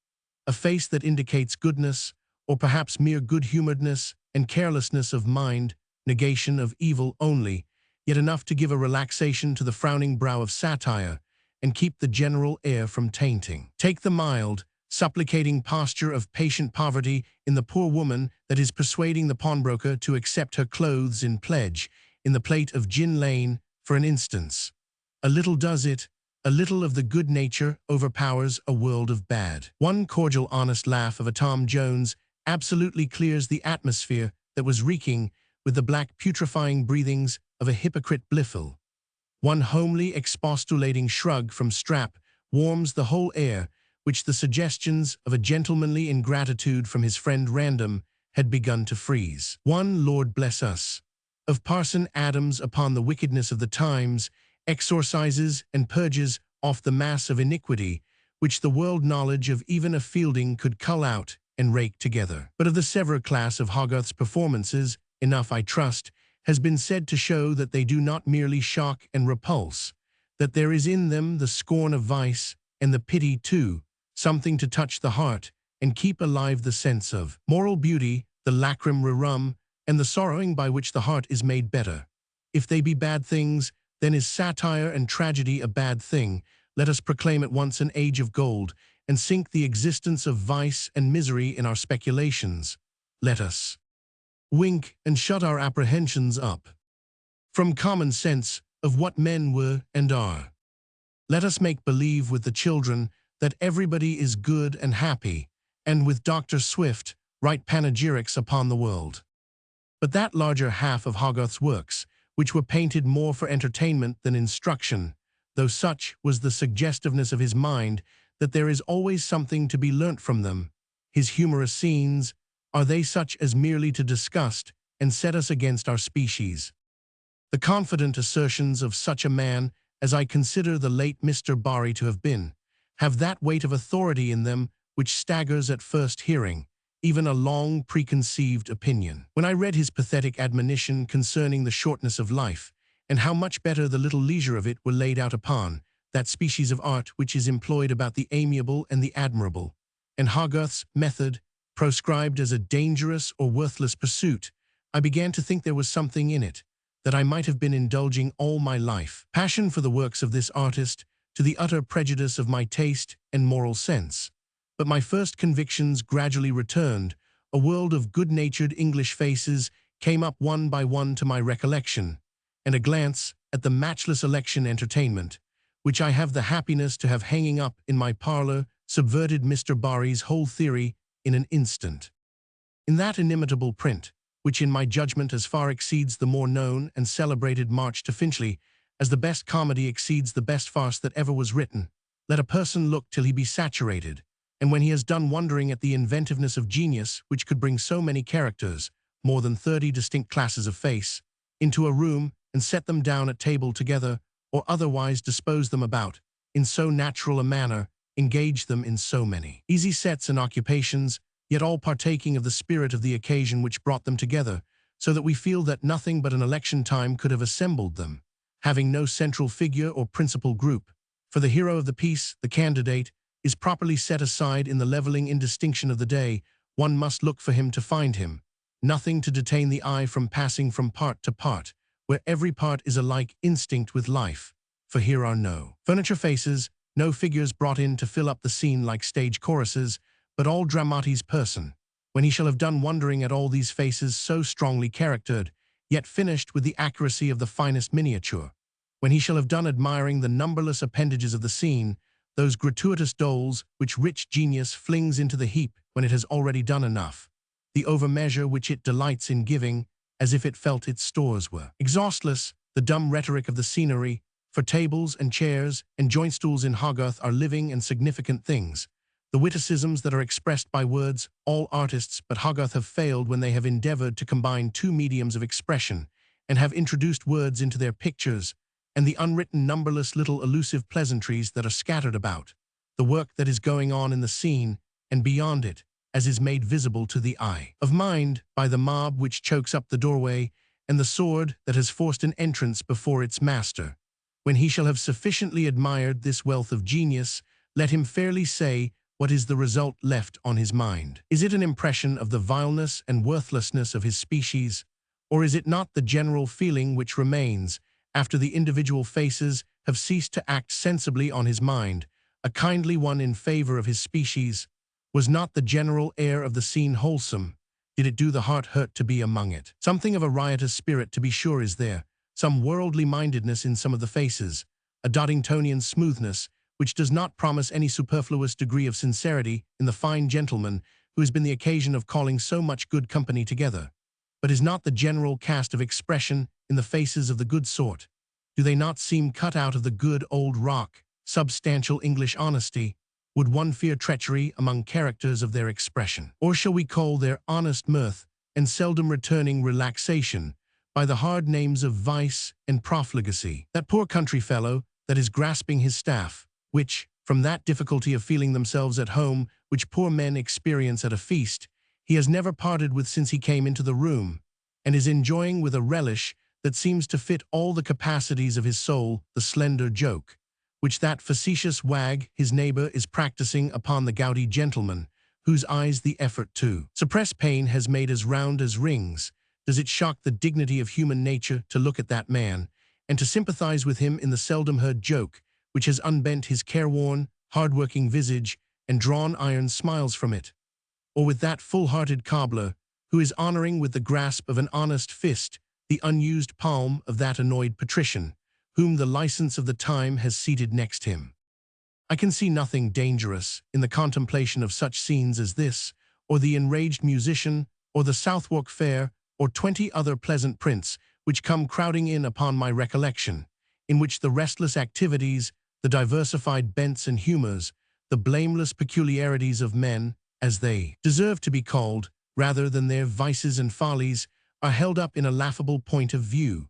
a face that indicates goodness, or perhaps mere good-humoredness and carelessness of mind, negation of evil only, yet enough to give a relaxation to the frowning brow of satire, and keep the general air from tainting. Take the mild, supplicating posture of patient poverty in the poor woman that is persuading the pawnbroker to accept her clothes in pledge, in the plate of Gin Lane, for an instance. A little does it, a little of the good nature overpowers a world of bad. One cordial honest laugh of a Tom Jones absolutely clears the atmosphere that was reeking with the black putrefying breathings of a hypocrite Bliffle. One homely expostulating shrug from Strap warms the whole air, which the suggestions of a gentlemanly ingratitude from his friend Random had begun to freeze. One, Lord bless us, of Parson Adams upon the wickedness of the times, exorcises and purges off the mass of iniquity, which the world knowledge of even a Fielding could cull out and rake together. But of the severer class of Hogarth's performances, enough, I trust, has been said to show that they do not merely shock and repulse, that there is in them the scorn of vice and the pity too, something to touch the heart and keep alive the sense of moral beauty, the lacrim rerum, and the sorrowing by which the heart is made better. If they be bad things, then is satire and tragedy a bad thing. Let us proclaim at once an age of gold, and sink the existence of vice and misery in our speculations. Let us wink and shut our apprehensions up from common sense of what men were and are. Let us make believe with the children that everybody is good and happy, and with Dr. Swift write panegyrics upon the world. But that larger half of Hogarth's works, which were painted more for entertainment than instruction, though such was the suggestiveness of his mind that there is always something to be learnt from them, his humorous scenes, are they such as merely to disgust and set us against our species? The confident assertions of such a man as I consider the late Mr. Barrie to have been, have that weight of authority in them which staggers at first hearing, even a long preconceived opinion. When I read his pathetic admonition concerning the shortness of life, and how much better the little leisure of it were laid out upon, that species of art which is employed about the amiable and the admirable, and Hogarth's method proscribed as a dangerous or worthless pursuit, I began to think there was something in it, that I might have been indulging all my life. Passion for the works of this artist, to the utter prejudice of my taste and moral sense. But my first convictions gradually returned. A world of good-natured English faces came up one by one to my recollection, and a glance at the matchless election entertainment, which I have the happiness to have hanging up in my parlour, subverted Mr. Barrie's whole theory in an instant. In that inimitable print, which in my judgment as far exceeds the more known and celebrated March to Finchley, as the best comedy exceeds the best farce that ever was written, let a person look till he be saturated, and when he has done wondering at the inventiveness of genius which could bring so many characters, more than 30 distinct classes of face, into a room and set them down at table together, or otherwise dispose them about, in so natural a manner, engage them in so many easy sets and occupations, yet all partaking of the spirit of the occasion which brought them together, so that we feel that nothing but an election time could have assembled them, having no central figure or principal group. For the hero of the piece, the candidate, is properly set aside in the levelling indistinction of the day. One must look for him to find him. Nothing to detain the eye from passing from part to part, where every part is alike instinct with life. For here are no furniture faces, no figures brought in to fill up the scene like stage choruses, but all dramatis person. When he shall have done wondering at all these faces so strongly charactered, yet finished with the accuracy of the finest miniature, when he shall have done admiring the numberless appendages of the scene, those gratuitous doles which rich genius flings into the heap when it has already done enough, the overmeasure which it delights in giving, as if it felt its stores were exhaustless, the dumb rhetoric of the scenery, for tables and chairs and joint-stools in Hogarth are living and significant things. The witticisms that are expressed by words, all artists but Hogarth have failed when they have endeavored to combine two mediums of expression, and have introduced words into their pictures, and the unwritten numberless little elusive pleasantries that are scattered about, the work that is going on in the scene, and beyond it, as is made visible to the eye of mind by the mob which chokes up the doorway, and the sword that has forced an entrance before its master. When he shall have sufficiently admired this wealth of genius, let him fairly say what is the result left on his mind. Is it an impression of the vileness and worthlessness of his species, or is it not the general feeling which remains, after the individual faces have ceased to act sensibly on his mind, a kindly one in favor of his species? Was not the general air of the scene wholesome? Did it do the heart hurt to be among it? Something of a riotous spirit, to be sure, is there, some worldly mindedness in some of the faces, a Doddingtonian smoothness, which does not promise any superfluous degree of sincerity in the fine gentleman who has been the occasion of calling so much good company together. But is not the general cast of expression in the faces of the good sort? Do they not seem cut out of the good old rock, substantial English honesty, Would one fear treachery among characters of their expression? Or shall we call their honest mirth and seldom returning relaxation by the hard names of vice and profligacy? That poor country fellow that is grasping his staff, which, from that difficulty of feeling themselves at home which poor men experience at a feast, he has never parted with since he came into the room, and is enjoying with a relish that seems to fit all the capacities of his soul the slender joke, which that facetious wag, his neighbor, is practicing upon the gouty gentleman, whose eyes the effort to suppress pain has made as round as rings. Does it shock the dignity of human nature to look at that man, and to sympathize with him in the seldom heard joke, which has unbent his careworn, hard-working visage, and drawn iron smiles from it? Or with that full-hearted cobbler, who is honoring with the grasp of an honest fist the unused palm of that annoyed patrician, whom the license of the time has seated next him? I can see nothing dangerous in the contemplation of such scenes as this, or the enraged musician, or the Southwark Fair, or 20 other pleasant prints which come crowding in upon my recollection, in which the restless activities, the diversified bents and humors, the blameless peculiarities of men, as they deserve to be called, rather than their vices and follies, are held up in a laughable point of view.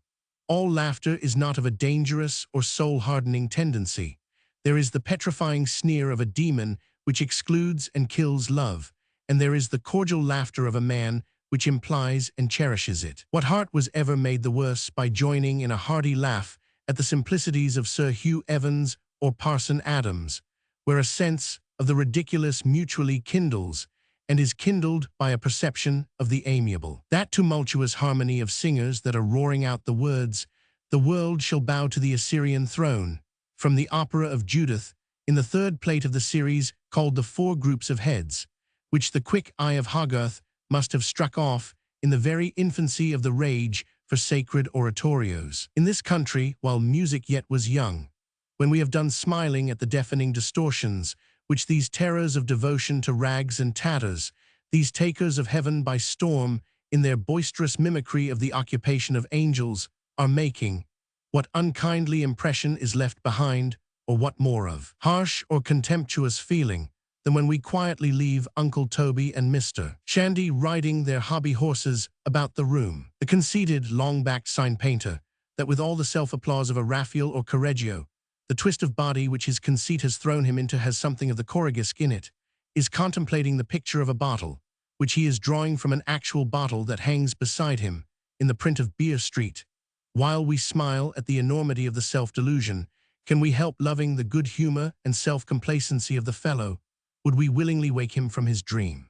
All laughter is not of a dangerous or soul-hardening tendency. There is the petrifying sneer of a demon which excludes and kills love, and there is the cordial laughter of a man which implies and cherishes it. What heart was ever made the worse by joining in a hearty laugh at the simplicities of Sir Hugh Evans or Parson Adams, where a sense of the ridiculous mutually kindles, and is kindled by a perception of the amiable? That tumultuous harmony of singers that are roaring out the words, "The world shall bow to the Assyrian throne," from the opera of Judith, in the third plate of the series called The Four Groups of Heads, which the quick eye of Hogarth must have struck off in the very infancy of the rage for sacred oratorios. In this country, while music yet was young, when we have done smiling at the deafening distortions which these terrors of devotion to rags and tatters, these takers of heaven by storm, in their boisterous mimicry of the occupation of angels, are making, what unkindly impression is left behind, or what more of harsh or contemptuous feeling, than when we quietly leave Uncle Toby and Mr. Shandy riding their hobby horses about the room? The conceited, long-backed sign-painter, that with all the self-applause of a Raphael or Correggio, the twist of body which his conceit has thrown him into has something of the Corrigisk in it, is contemplating the picture of a bottle, which he is drawing from an actual bottle that hangs beside him in the print of Beer Street. While we smile at the enormity of the self-delusion, can we help loving the good humor and self-complacency of the fellow? Would we willingly wake him from his dream?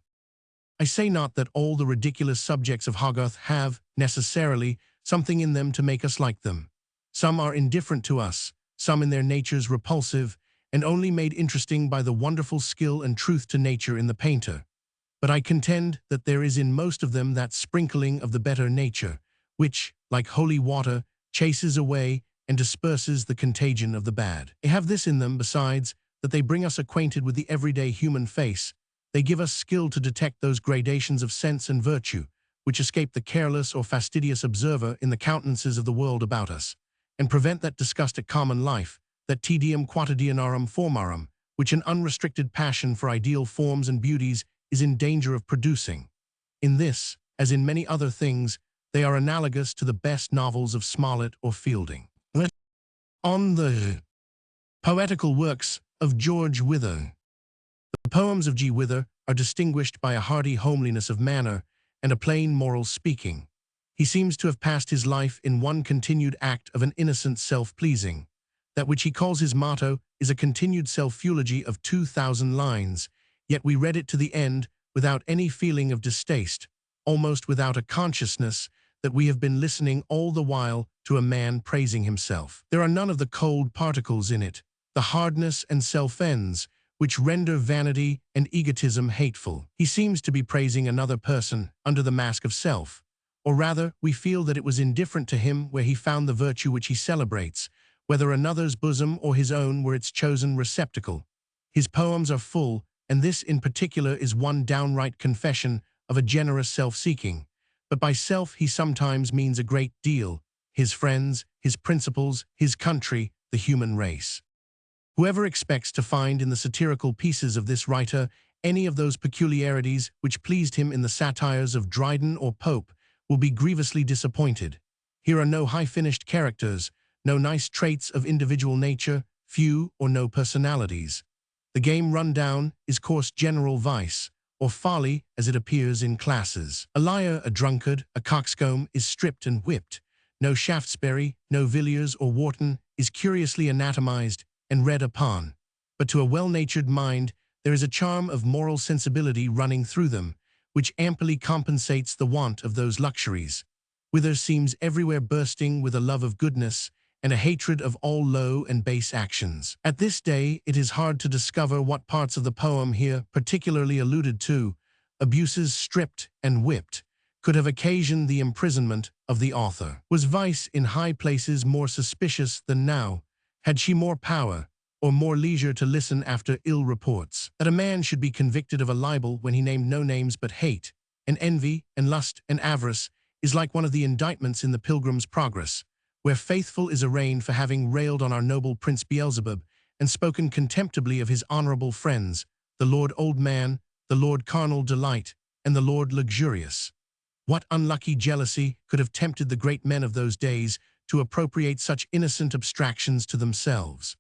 I say not that all the ridiculous subjects of Hogarth have, necessarily, something in them to make us like them. Some are indifferent to us, some in their natures repulsive, and only made interesting by the wonderful skill and truth to nature in the painter. But I contend that there is in most of them that sprinkling of the better nature, which, like holy water, chases away and disperses the contagion of the bad. They have this in them, besides, that they bring us acquainted with the everyday human face. They give us skill to detect those gradations of sense and virtue, which escape the careless or fastidious observer in the countenances of the world about us, and prevent that disgust at common life, that tedium quotidianarum formarum, which an unrestricted passion for ideal forms and beauties is in danger of producing. In this, as in many other things, they are analogous to the best novels of Smollett or Fielding. On the poetical works of George Wither. The poems of G. Wither are distinguished by a hearty homeliness of manner and a plain moral speaking. He seems to have passed his life in one continued act of an innocent self-pleasing. That which he calls his motto is a continued self-eulogy of 2,000 lines, yet we read it to the end without any feeling of distaste, almost without a consciousness that we have been listening all the while to a man praising himself. There are none of the cold particles in it, the hardness and self-ends, which render vanity and egotism hateful. He seems to be praising another person under the mask of self, or rather, we feel that it was indifferent to him where he found the virtue which he celebrates, whether another's bosom or his own were its chosen receptacle. His poems are full, and this in particular is one downright confession of a generous self-seeking. But by self he sometimes means a great deal: his friends, his principles, his country, the human race. Whoever expects to find in the satirical pieces of this writer any of those peculiarities which pleased him in the satires of Dryden or Pope will be grievously disappointed. Here are no high-finished characters, no nice traits of individual nature, few or no personalities. The game run down is coarse general vice, or folly as it appears in classes. A liar, a drunkard, a coxcomb is stripped and whipped. No Shaftesbury, no Villiers or Wharton is curiously anatomized and read upon. But to a well-natured mind there is a charm of moral sensibility running through them, which amply compensates the want of those luxuries. Wither seems everywhere bursting with a love of goodness and a hatred of all low and base actions. At this day it is hard to discover what parts of the poem here particularly alluded to, abuses stripped and whipped, could have occasioned the imprisonment of the author. Was vice in high places more suspicious than now? Had she more power, or more leisure to listen after ill reports? That a man should be convicted of a libel when he named no names but hate, and envy, and lust, and avarice, is like one of the indictments in the Pilgrim's Progress, where Faithful is arraigned for having railed on our noble Prince Beelzebub, and spoken contemptibly of his honorable friends, the Lord Old Man, the Lord Carnal Delight, and the Lord Luxurious. What unlucky jealousy could have tempted the great men of those days to appropriate such innocent abstractions to themselves?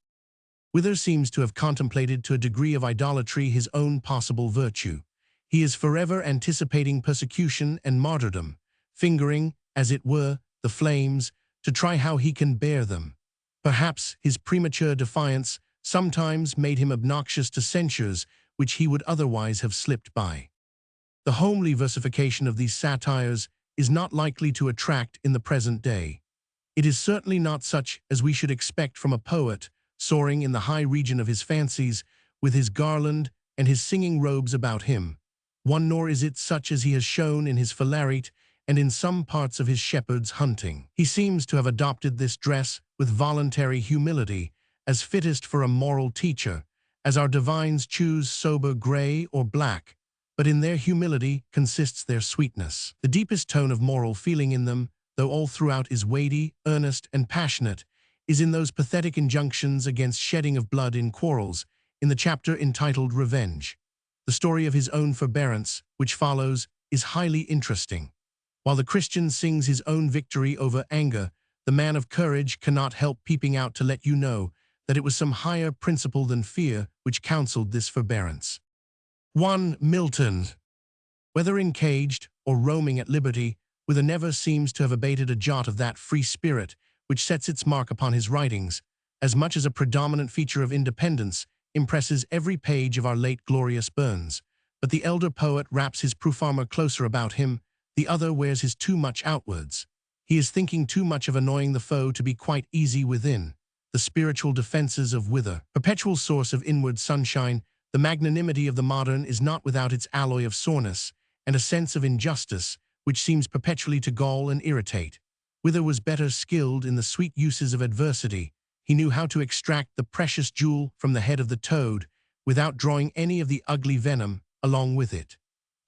Wither seems to have contemplated to a degree of idolatry his own possible virtue. He is forever anticipating persecution and martyrdom, fingering, as it were, the flames, to try how he can bear them. Perhaps his premature defiance sometimes made him obnoxious to censures which he would otherwise have slipped by. The homely versification of these satires is not likely to attract in the present day. It is certainly not such as we should expect from a poet soaring in the high region of his fancies, with his garland and his singing robes about him. Nor is it such as he has shown in his Philarete and in some parts of his shepherd's hunting. He seems to have adopted this dress with voluntary humility, as fittest for a moral teacher, as our divines choose sober gray or black, but in their humility consists their sweetness. The deepest tone of moral feeling in them, though all throughout is weighty, earnest, and passionate, is in those pathetic injunctions against shedding of blood in quarrels, in the chapter entitled Revenge. The story of his own forbearance, which follows, is highly interesting. While the Christian sings his own victory over anger, the man of courage cannot help peeping out to let you know that it was some higher principle than fear which counseled this forbearance. 1. Milton. Whether encaged or roaming at liberty, Wither never seems to have abated a jot of that free spirit which sets its mark upon his writings, as much as a predominant feature of independence impresses every page of our late glorious Burns. But the elder poet wraps his proof armor closer about him, the other wears his too much outwards. He is thinking too much of annoying the foe to be quite easy within. The spiritual defenses of Wither. Perpetual source of inward sunshine, the magnanimity of the modern is not without its alloy of soreness, and a sense of injustice, which seems perpetually to gall and irritate. Wither was better skilled in the sweet uses of adversity. He knew how to extract the precious jewel from the head of the toad, without drawing any of the ugly venom along with it.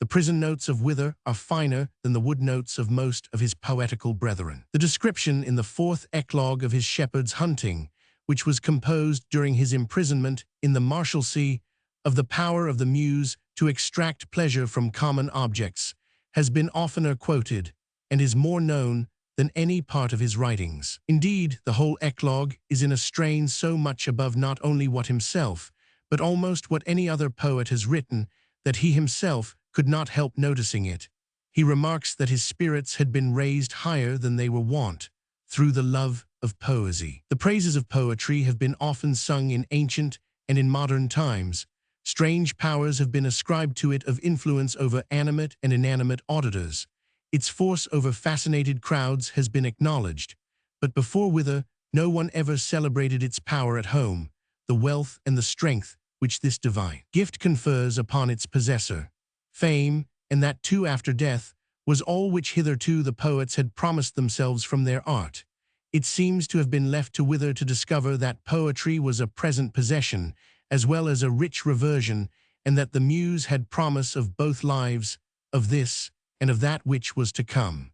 The prison notes of Wither are finer than the wood notes of most of his poetical brethren. The description in the 4th eclogue of his shepherd's hunting, which was composed during his imprisonment in the Marshalsea, of the power of the muse to extract pleasure from common objects, has been oftener quoted, and is more known than any part of his writings. Indeed, the whole eclogue is in a strain so much above not only what himself, but almost what any other poet has written, that he himself could not help noticing it. He remarks that his spirits had been raised higher than they were wont, through the love of poesy. The praises of poetry have been often sung in ancient and in modern times. Strange powers have been ascribed to it of influence over animate and inanimate auditors. Its force over fascinated crowds has been acknowledged, but before Wither, no one ever celebrated its power at home, the wealth and the strength which this divine gift confers upon its possessor. Fame, and that too after death, was all which hitherto the poets had promised themselves from their art. It seems to have been left to Wither to discover that poetry was a present possession, as well as a rich reversion, and that the muse had promise of both lives, of this, and of that which was to come.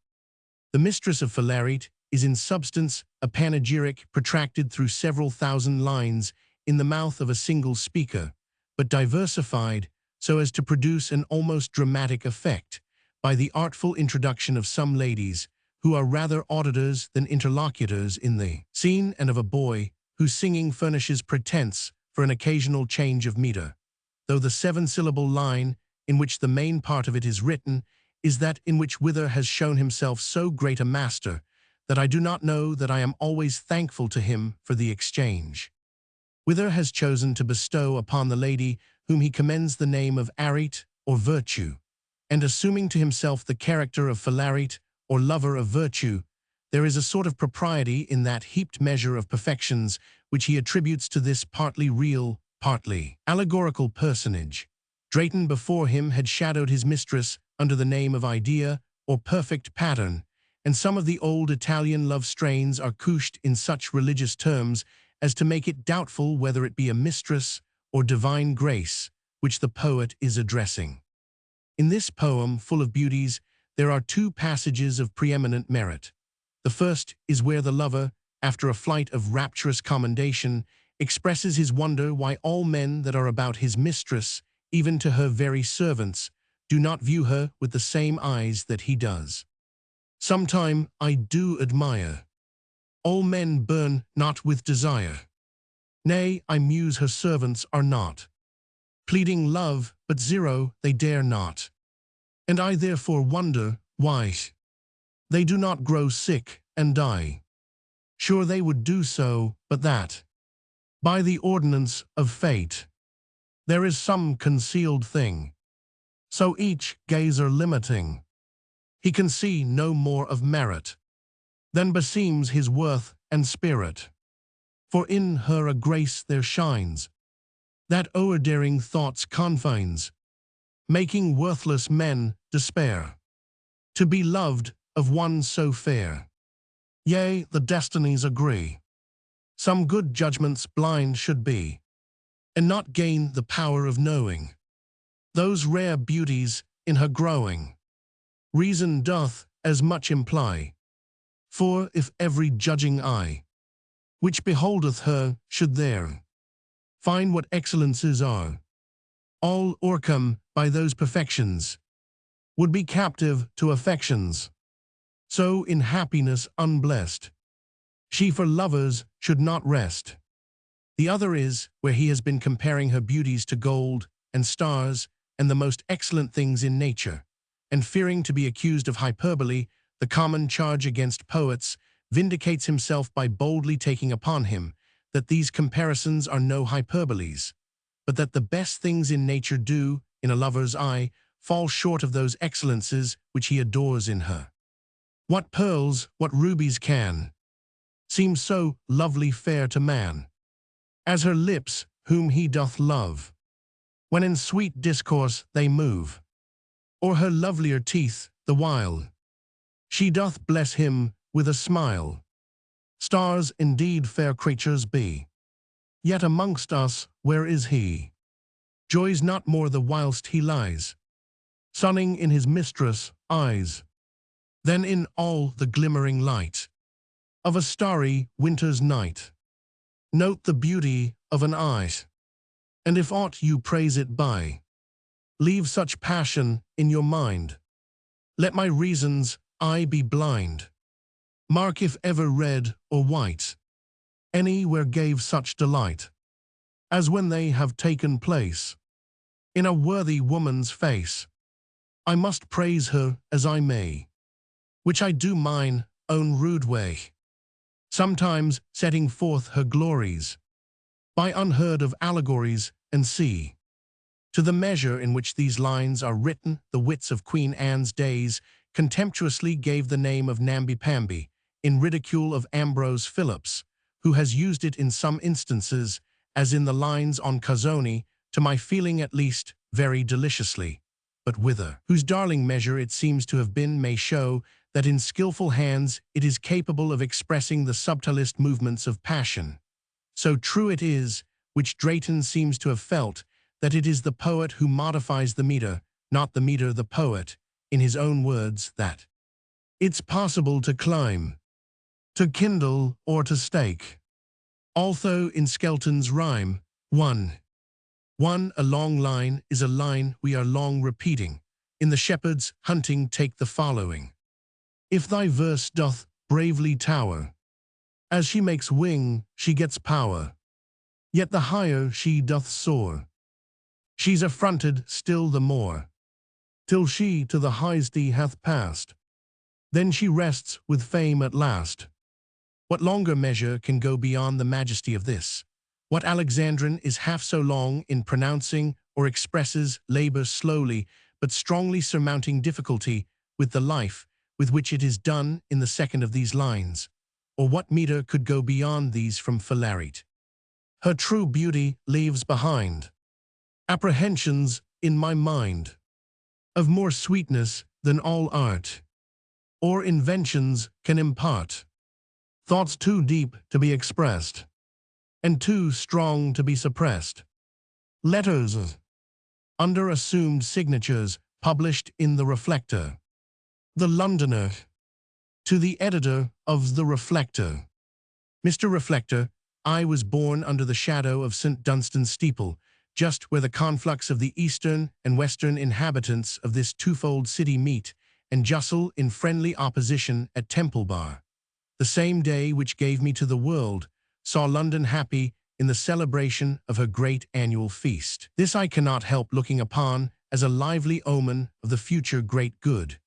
The Mistress of Philarete is in substance a panegyric protracted through several thousand lines, in the mouth of a single speaker, but diversified so as to produce an almost dramatic effect by the artful introduction of some ladies who are rather auditors than interlocutors in the scene, and of a boy whose singing furnishes pretense for an occasional change of meter, though the seven-syllable line in which the main part of it is written is that in which Wither has shown himself so great a master that I do not know that I am always thankful to him for the exchange. Wither has chosen to bestow upon the lady whom he commends the name of Arete, or virtue, and assuming to himself the character of Philarete, or lover of virtue, there is a sort of propriety in that heaped measure of perfections which he attributes to this partly real, partly allegorical personage. Drayton before him had shadowed his mistress under the name of Idea, or perfect pattern, and some of the old Italian love strains are couched in such religious terms as to make it doubtful whether it be a mistress or divine grace which the poet is addressing. In this poem, full of beauties, there are two passages of preeminent merit. The first is where the lover, after a flight of rapturous commendation, expresses his wonder why all men that are about his mistress, even to her very servants, do not view her with the same eyes that he does. Sometime I do admire. All men burn not with desire. Nay, I muse her servants are not. Pleading love, but zero they dare not. And I therefore wonder why they do not grow sick and die. Sure they would do so, but that, by the ordinance of fate, there is some concealed thing. So each gazer limiting, he can see no more of merit than beseems his worth and spirit. For in her a grace there shines, that o'er-daring thought's confines, making worthless men despair to be loved of one so fair. Yea, the destinies agree. Some good judgments blind should be, and not gain the power of knowing those rare beauties in her growing. Reason doth as much imply, for if every judging eye which beholdeth her should there find what excellences are, all o'ercome by those perfections, would be captive to affections. So in happiness unblessed, she for lovers should not rest. The other is where he has been comparing her beauties to gold and stars and the most excellent things in nature, and fearing to be accused of hyperbole, the common charge against poets, vindicates himself by boldly taking upon him that these comparisons are no hyperboles, but that the best things in nature do, in a lover's eye, fall short of those excellences which he adores in her. What pearls, what rubies can seem so lovely fair to man, as her lips whom he doth love, when in sweet discourse they move, or her lovelier teeth, the while she doth bless him with a smile. Stars indeed fair creatures be, yet amongst us where is he? Joys not more the whilst he lies, sunning in his mistress' eyes, than in all the glimmering light of a starry winter's night. Note the beauty of an eye, and if aught you praise it by, leave such passion in your mind. Let my reason's eye be blind. Mark if ever red or white anywhere gave such delight, as when they have taken place in a worthy woman's face. I must praise her as I may, which I do mine own rude way, sometimes setting forth her glories by unheard of allegories, and see, to the measure in which these lines are written, the wits of Queen Anne's days contemptuously gave the name of namby-pamby in ridicule of Ambrose Phillips, who has used it in some instances, as in the lines on Cuzzoni, to my feeling at least, very deliciously. But Wither, whose darling measure it seems to have been, may show that in skillful hands it is capable of expressing the subtlest movements of passion. So true it is, which Drayton seems to have felt, that it is the poet who modifies the meter, not the meter the poet, in his own words, that it's possible to climb, to kindle, or to stake Although in Skelton's rhyme, 1. A long line is a line we are long repeating. In the shepherd's hunting take the following. If thy verse doth bravely tower, as she makes wing, she gets power. Yet the higher she doth soar, she's affronted still the more, till she to the highesty hath passed. Then she rests with fame at last. What longer measure can go beyond the majesty of this? What Alexandrine is half so long in pronouncing or expresses labor slowly but strongly surmounting difficulty with the life with which it is done in the second of these lines? Or what meter could go beyond these from Philarete? Her true beauty leaves behind apprehensions in my mind of more sweetness than all art or inventions can impart. Thoughts too deep to be expressed, and too strong to be suppressed. Letters under assumed signatures published in The Reflector. The Londoner. To the editor of The Reflector. Mr. Reflector, I was born under the shadow of St. Dunstan's steeple, just where the conflux of the eastern and western inhabitants of this twofold city meet and jostle in friendly opposition at Temple Bar. The same day which gave me to the world saw London happy in the celebration of her great annual feast. This I cannot help looking upon as a lively omen of the future great good,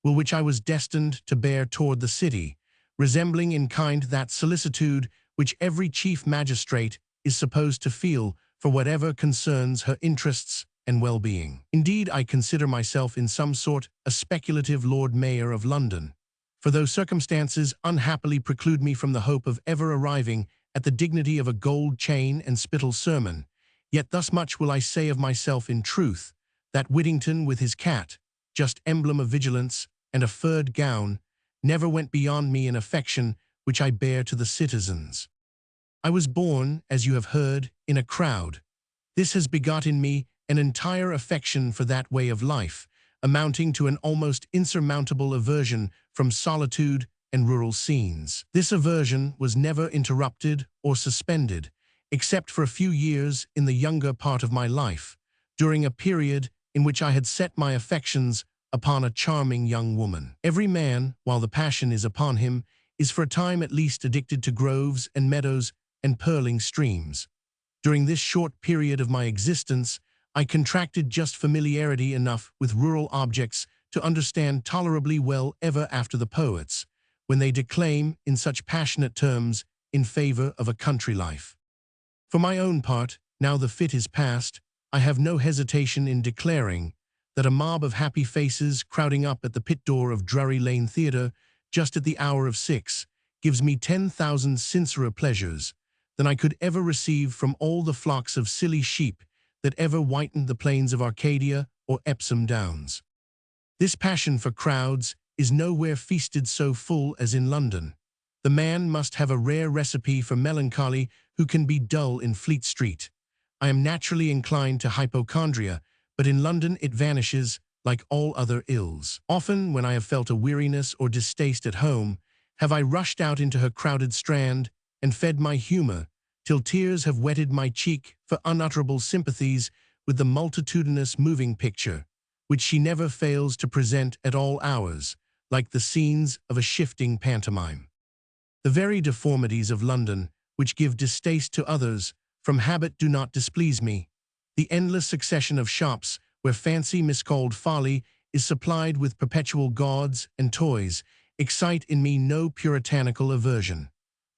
will which I was destined to bear toward the city, resembling in kind that solicitude which every chief magistrate is supposed to feel for whatever concerns her interests and well-being. Indeed, I consider myself in some sort a speculative Lord Mayor of London, for though circumstances unhappily preclude me from the hope of ever arriving at the dignity of a gold chain and spittle sermon, yet thus much will I say of myself in truth, that Whittington with his cat, just emblem of vigilance, and a furred gown, never went beyond me in affection which I bear to the citizens. I was born, as you have heard, in a crowd. This has begot in me an entire affection for that way of life, amounting to an almost insurmountable aversion from solitude and rural scenes. This aversion was never interrupted or suspended, except for a few years in the younger part of my life, during a period in which I had set my affections upon a charming young woman. Every man, while the passion is upon him, is for a time at least addicted to groves and meadows and purling streams. During this short period of my existence, I contracted just familiarity enough with rural objects to understand tolerably well ever after the poets, when they declaim in such passionate terms in favor of a country life. For my own part, now the fit is past, I have no hesitation in declaring that a mob of happy faces crowding up at the pit door of Drury Lane Theatre just at the hour of 6 gives me 10,000 sincerer pleasures than I could ever receive from all the flocks of silly sheep that ever whitened the plains of Arcadia or Epsom Downs. This passion for crowds is nowhere feasted so full as in London. The man must have a rare recipe for melancholy who can be dull in Fleet Street. I am naturally inclined to hypochondria, but in London it vanishes like all other ills. Often, when I have felt a weariness or distaste at home, have I rushed out into her crowded strand and fed my humor, till tears have wetted my cheek for unutterable sympathies with the multitudinous moving picture, which she never fails to present at all hours, like the scenes of a shifting pantomime. The very deformities of London, which give distaste to others, from habit do not displease me. The endless succession of shops where fancy miscalled folly is supplied with perpetual gauds and toys excite in me no puritanical aversion.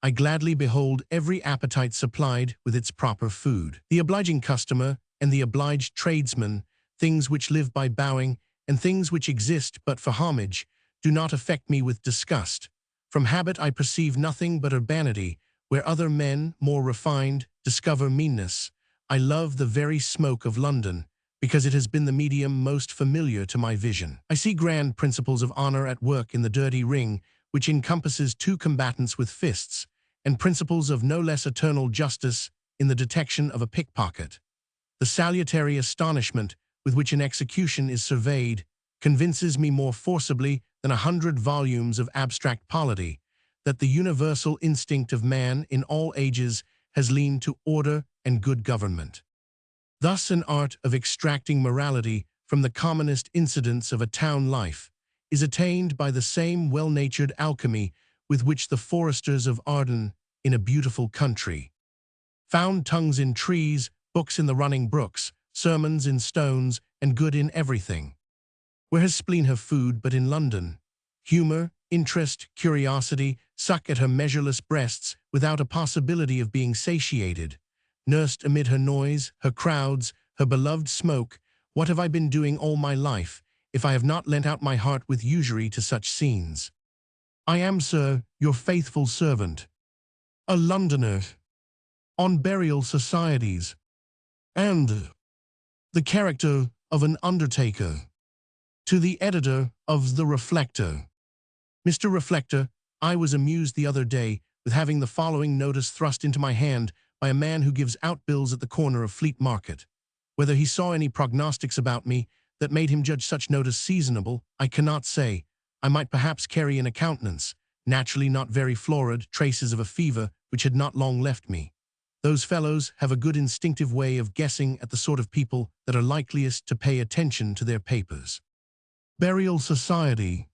I gladly behold every appetite supplied with its proper food. The obliging customer and the obliged tradesman, things which live by bowing and things which exist but for homage, do not affect me with disgust. From habit I perceive nothing but urbanity, where other men, more refined, discover meanness. I love the very smoke of London, because it has been the medium most familiar to my vision. I see grand principles of honor at work in the dirty ring, which encompasses two combatants with fists, and principles of no less eternal justice in the detection of a pickpocket. The salutary astonishment with which an execution is surveyed convinces me more forcibly than 100 volumes of abstract polity that the universal instinct of man in all ages has leaned to order and good government. Thus an art of extracting morality from the commonest incidents of a town life is attained by the same well-natured alchemy with which the foresters of Arden in a beautiful country found tongues in trees, books in the running brooks, sermons in stones, and good in everything. Where has spleen her food but in London? Humour, interest, curiosity suck at her measureless breasts without a possibility of being satiated. Nursed amid her noise, her crowds, her beloved smoke, what have I been doing all my life, if I have not lent out my heart with usury to such scenes? I am, sir, your faithful servant, a Londoner, on burial societies, and the character of an undertaker. To the editor of The Reflector. Mr. Reflector, I was amused the other day with having the following notice thrust into my hand by a man who gives out bills at the corner of Fleet Market. Whether he saw any prognostics about me that made him judge such notice seasonable, I cannot say. I might perhaps carry in a countenance, naturally not very florid, traces of a fever which had not long left me. Those fellows have a good instinctive way of guessing at the sort of people that are likeliest to pay attention to their papers. Burial Society.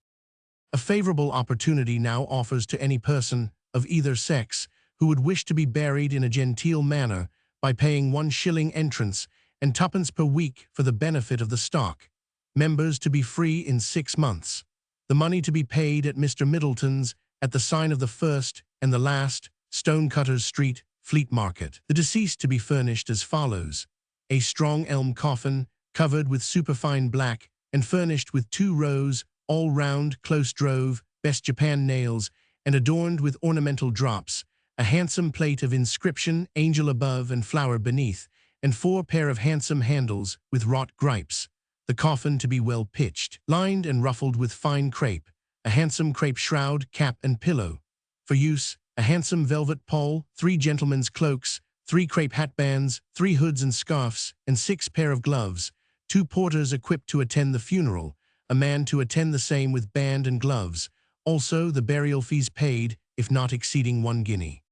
A favorable opportunity now offers to any person of either sex who would wish to be buried in a genteel manner by paying 1 shilling entrance and 2d per week for the benefit of the stock. Members to be free in 6 months. The money to be paid at Mr. Middleton's at the sign of the first and the last, Stonecutters Street, Fleet Market. The deceased to be furnished as follows: a strong elm coffin covered with superfine black and furnished with 2 rows, all-round, close-drove, best Japan nails, and adorned with ornamental drops, a handsome plate of inscription, angel above and flower beneath, and 4 pair of handsome handles with wrought gripes. The coffin to be well pitched, lined and ruffled with fine crape, a handsome crape shroud, cap and pillow. For use, a handsome velvet pall, 3 gentlemen's cloaks, 3 crape hatbands, 3 hoods and scarfs, and 6 pair of gloves, 2 porters equipped to attend the funeral, a man to attend the same with band and gloves, also the burial fees paid, if not exceeding 1 guinea.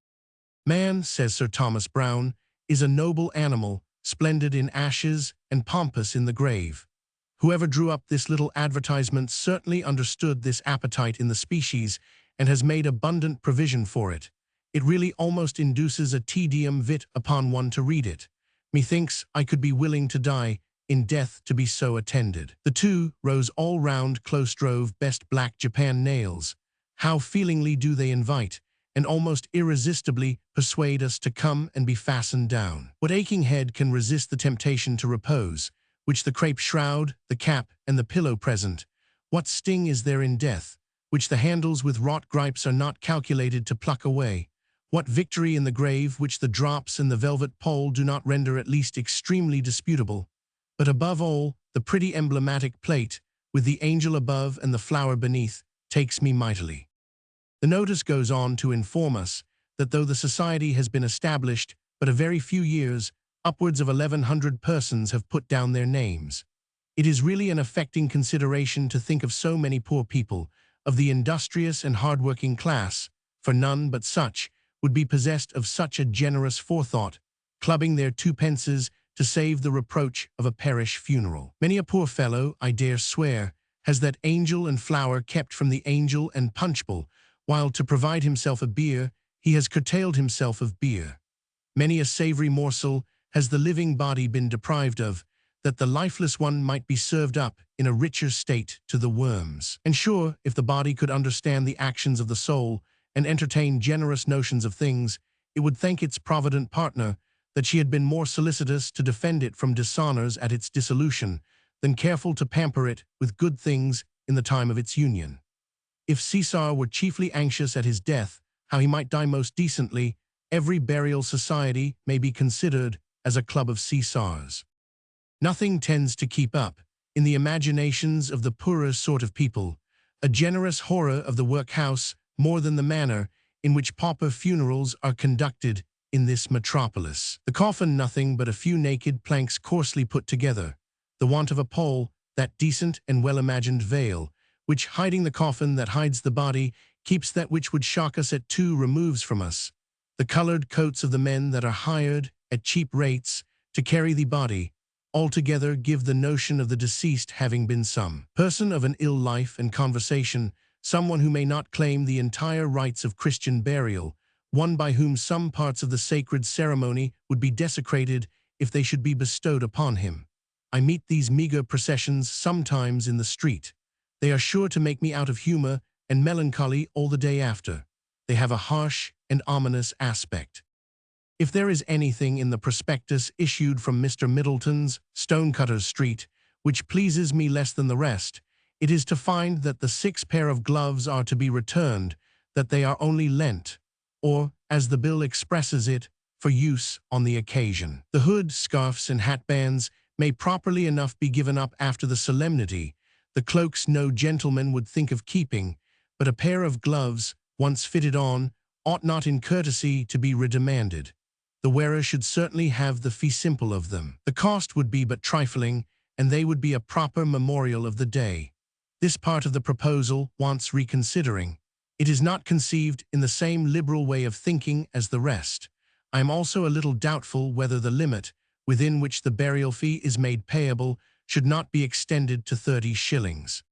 Man, says Sir Thomas Browne, is a noble animal, splendid in ashes and pompous in the grave. Whoever drew up this little advertisement certainly understood this appetite in the species and has made abundant provision for it. It really almost induces a tedium vitae upon one to read it. Methinks I could be willing to die in death to be so attended. The 2 rows all-round, close-drove, best black Japan nails. How feelingly do they invite, and almost irresistibly persuade us to come and be fastened down. What aching head can resist the temptation to repose, which the crape shroud, the cap, and the pillow present? What sting is there in death, which the handles with wrought gripes are not calculated to pluck away? What victory in the grave which the drops and the velvet pall do not render at least extremely disputable? But above all, the pretty emblematic plate, with the angel above and the flower beneath, takes me mightily. The notice goes on to inform us that though the society has been established but a very few years, upwards of 1,100 persons have put down their names. It is really an affecting consideration to think of so many poor people, of the industrious and hard-working class, for none but such would be possessed of such a generous forethought, clubbing their 2 pences to save the reproach of a parish funeral. Many a poor fellow, I dare swear, has that angel and flower kept from the angel and punchbowl, while to provide himself a beer, he has curtailed himself of beer. Many a savory morsel has the living body been deprived of, that the lifeless one might be served up in a richer state to the worms. And sure, if the body could understand the actions of the soul and entertain generous notions of things, it would thank its provident partner that she had been more solicitous to defend it from dishonors at its dissolution than careful to pamper it with good things in the time of its union. If Caesar were chiefly anxious at his death, how he might die most decently, every burial society may be considered as a club of Caesars. Nothing tends to keep up, in the imaginations of the poorer sort of people, a generous horror of the workhouse more than the manner in which pauper funerals are conducted in this metropolis. The coffin nothing but a few naked planks coarsely put together, the want of a pole, that decent and well-imagined veil, which, hiding the coffin that hides the body, keeps that which would shock us at 2 removes from us. The The colored coats of the men that are hired at cheap rates to carry the body altogether give the notion of the deceased having been some person of an ill life and conversation, someone who may not claim the entire rites of Christian burial, one by whom some parts of the sacred ceremony would be desecrated if they should be bestowed upon him. I meet these meager processions sometimes in the street. They are sure to make me out of humor and melancholy all the day after. They have a harsh and ominous aspect. If there is anything in the prospectus issued from Mr. Middleton's, Stonecutters Street, which pleases me less than the rest, it is to find that the 6 pair of gloves are to be returned, that they are only lent, or, as the bill expresses it, for use on the occasion. The hood, scarfs, and hatbands may properly enough be given up after the solemnity. The cloaks no gentleman would think of keeping, but a pair of gloves, once fitted on, ought not in courtesy to be redemanded. The wearer should certainly have the fee simple of them. The cost would be but trifling, and they would be a proper memorial of the day. This part of the proposal wants reconsidering. It is not conceived in the same liberal way of thinking as the rest. I am also a little doubtful whether the limit, within which the burial fee is made payable, should not be extended to 30 shillings.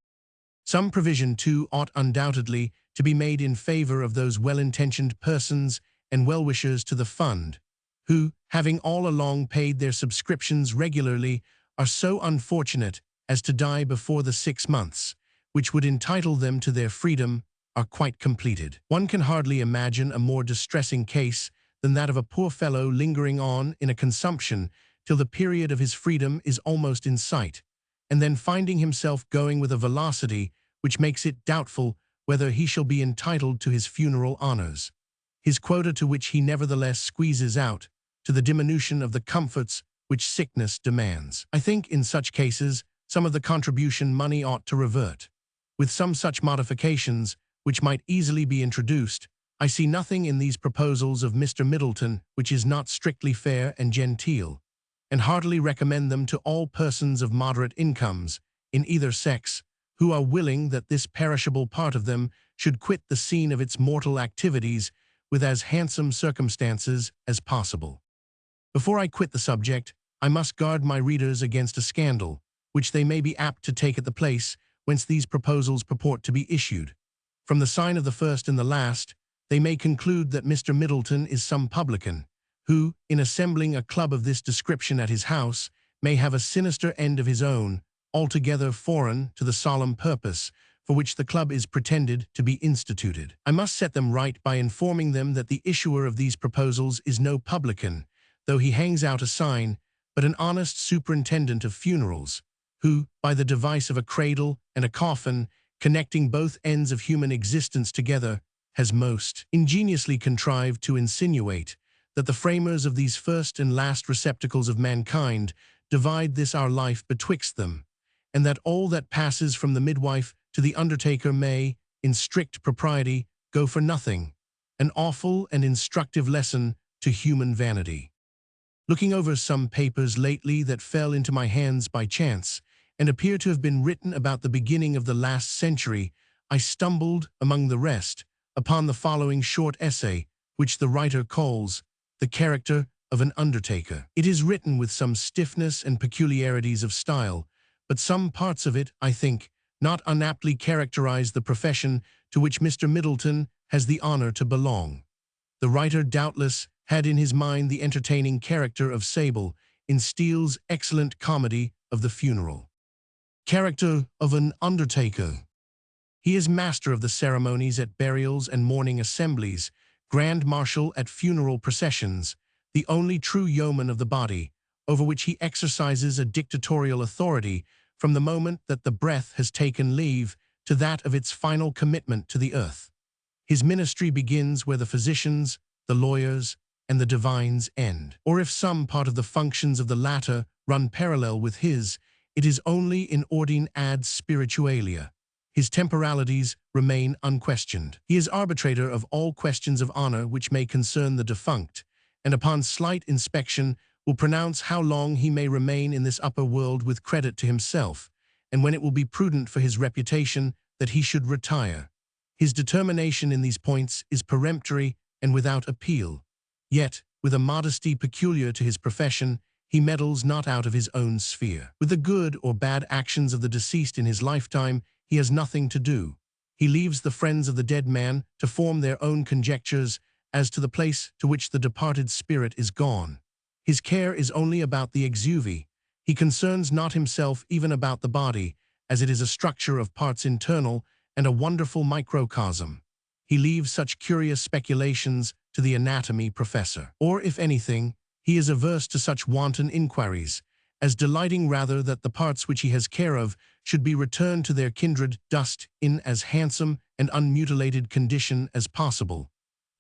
Some provision, too, ought undoubtedly to be made in favor of those well-intentioned persons and well-wishers to the fund, who, having all along paid their subscriptions regularly, are so unfortunate as to die before the 6 months, which would entitle them to their freedom, are quite completed. One can hardly imagine a more distressing case than that of a poor fellow lingering on in a consumption till the period of his freedom is almost in sight, and then finding himself going with a velocity which makes it doubtful whether he shall be entitled to his funeral honors, his quota to which he nevertheless squeezes out, to the diminution of the comforts which sickness demands. I think in such cases some of the contribution money ought to revert. With some such modifications, which might easily be introduced, I see nothing in these proposals of Mr. Middleton which is not strictly fair and genteel, and heartily recommend them to all persons of moderate incomes, in either sex, who are willing that this perishable part of them should quit the scene of its mortal activities with as handsome circumstances as possible. Before I quit the subject, I must guard my readers against a scandal, which they may be apt to take at the place whence these proposals purport to be issued. From the sign of the first and the last, they may conclude that Mr. Middleton is some publican, who, in assembling a club of this description at his house, may have a sinister end of his own, altogether foreign to the solemn purpose for which the club is pretended to be instituted. I must set them right by informing them that the issuer of these proposals is no publican, though he hangs out a sign, but an honest superintendent of funerals, who, by the device of a cradle and a coffin, connecting both ends of human existence together, has most ingeniously contrived to insinuate that the framers of these first and last receptacles of mankind divide this our life betwixt them, and that all that passes from the midwife to the undertaker may, in strict propriety, go for nothing, an awful and instructive lesson to human vanity. Looking over some papers lately that fell into my hands by chance, and appear to have been written about the beginning of the last century, I stumbled, among the rest, upon the following short essay, which the writer calls The Character of an Undertaker. It is written with some stiffness and peculiarities of style, but some parts of it, I think, not unaptly characterize the profession to which Mr. Middleton has the honor to belong. The writer doubtless had in his mind the entertaining character of Sable in Steele's excellent comedy of The Funeral. Character of an undertaker. He is master of the ceremonies at burials and mourning assemblies, grand marshal at funeral processions, the only true yeoman of the body, over which he exercises a dictatorial authority from the moment that the breath has taken leave to that of its final commitment to the earth. His ministry begins where the physicians, the lawyers, and the divines end. Or if some part of the functions of the latter run parallel with his, it is only in ordine ad spiritualia. His temporalities remain unquestioned. He is arbitrator of all questions of honor which may concern the defunct, and upon slight inspection will pronounce how long he may remain in this upper world with credit to himself, and when it will be prudent for his reputation that he should retire. His determination in these points is peremptory and without appeal. Yet, with a modesty peculiar to his profession, he meddles not out of his own sphere. With the good or bad actions of the deceased in his lifetime, he has nothing to do. He leaves the friends of the dead man to form their own conjectures as to the place to which the departed spirit is gone. His care is only about the exuvi. He concerns not himself even about the body, as it is a structure of parts internal and a wonderful microcosm. He leaves such curious speculations to the anatomy professor. Or, if anything, he is averse to such wanton inquiries, as delighting rather that the parts which he has care of should be returned to their kindred dust in as handsome and unmutilated condition as possible,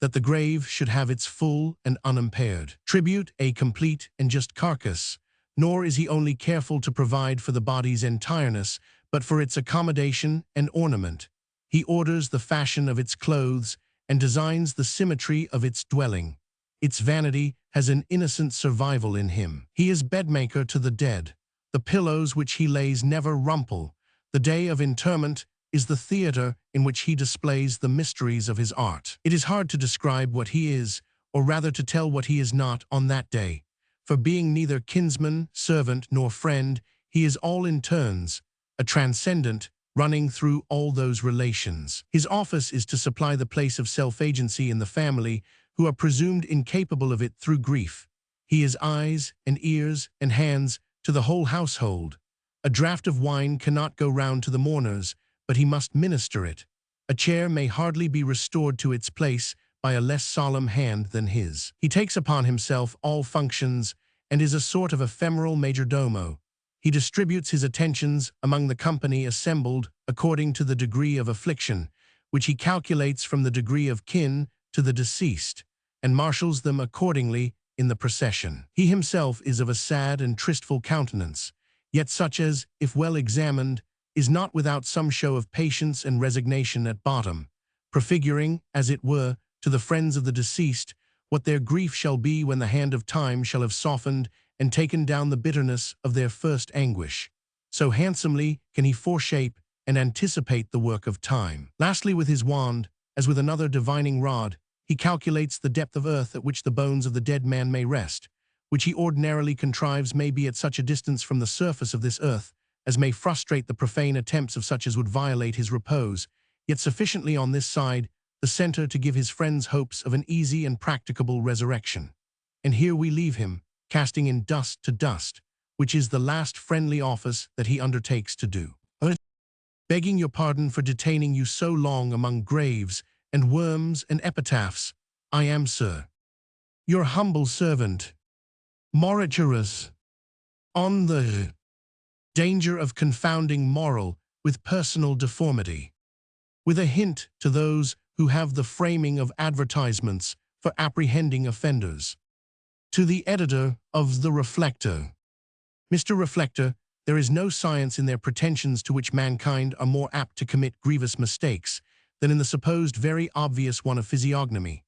that the grave should have its full and unimpaired tribute, a complete and just carcass. Nor is he only careful to provide for the body's entireness, but for its accommodation and ornament. He orders the fashion of its clothes and designs the symmetry of its dwelling. Its vanity has an innocent survival in him. He is bedmaker to the dead. The pillows which he lays never rumple. The day of interment is the theater in which he displays the mysteries of his art. It is hard to describe what he is, or rather to tell what he is not on that day. For being neither kinsman, servant, nor friend, he is all in turns, a transcendent, running through all those relations. His office is to supply the place of self-agency in the family, who are presumed incapable of it through grief. He is eyes and ears and hands to the whole household. A draught of wine cannot go round to the mourners, but he must minister it. A chair may hardly be restored to its place by a less solemn hand than his. He takes upon himself all functions and is a sort of ephemeral majordomo. He distributes his attentions among the company assembled according to the degree of affliction, which he calculates from the degree of kin to the deceased, and marshals them accordingly in the procession. He himself is of a sad and tristful countenance, yet such as, if well examined, is not without some show of patience and resignation at bottom, prefiguring, as it were, to the friends of the deceased, what their grief shall be when the hand of time shall have softened and taken down the bitterness of their first anguish. So handsomely can he foreshape and anticipate the work of time. Lastly, with his wand, as with another divining rod, he calculates the depth of earth at which the bones of the dead man may rest, which he ordinarily contrives may be at such a distance from the surface of this earth as may frustrate the profane attempts of such as would violate his repose, yet sufficiently on this side the center to give his friends hopes of an easy and practicable resurrection. And here we leave him, casting in dust to dust, which is the last friendly office that he undertakes to do. Begging your pardon for detaining you so long among graves and worms and epitaphs, I am, sir, your humble servant, Moriturus. On the danger of confounding moral with personal deformity, with a hint to those who have the framing of advertisements for apprehending offenders. To the editor of The Reflector. Mr. Reflector, there is no science in their pretensions to which mankind are more apt to commit grievous mistakes than in the supposed very obvious one of physiognomy.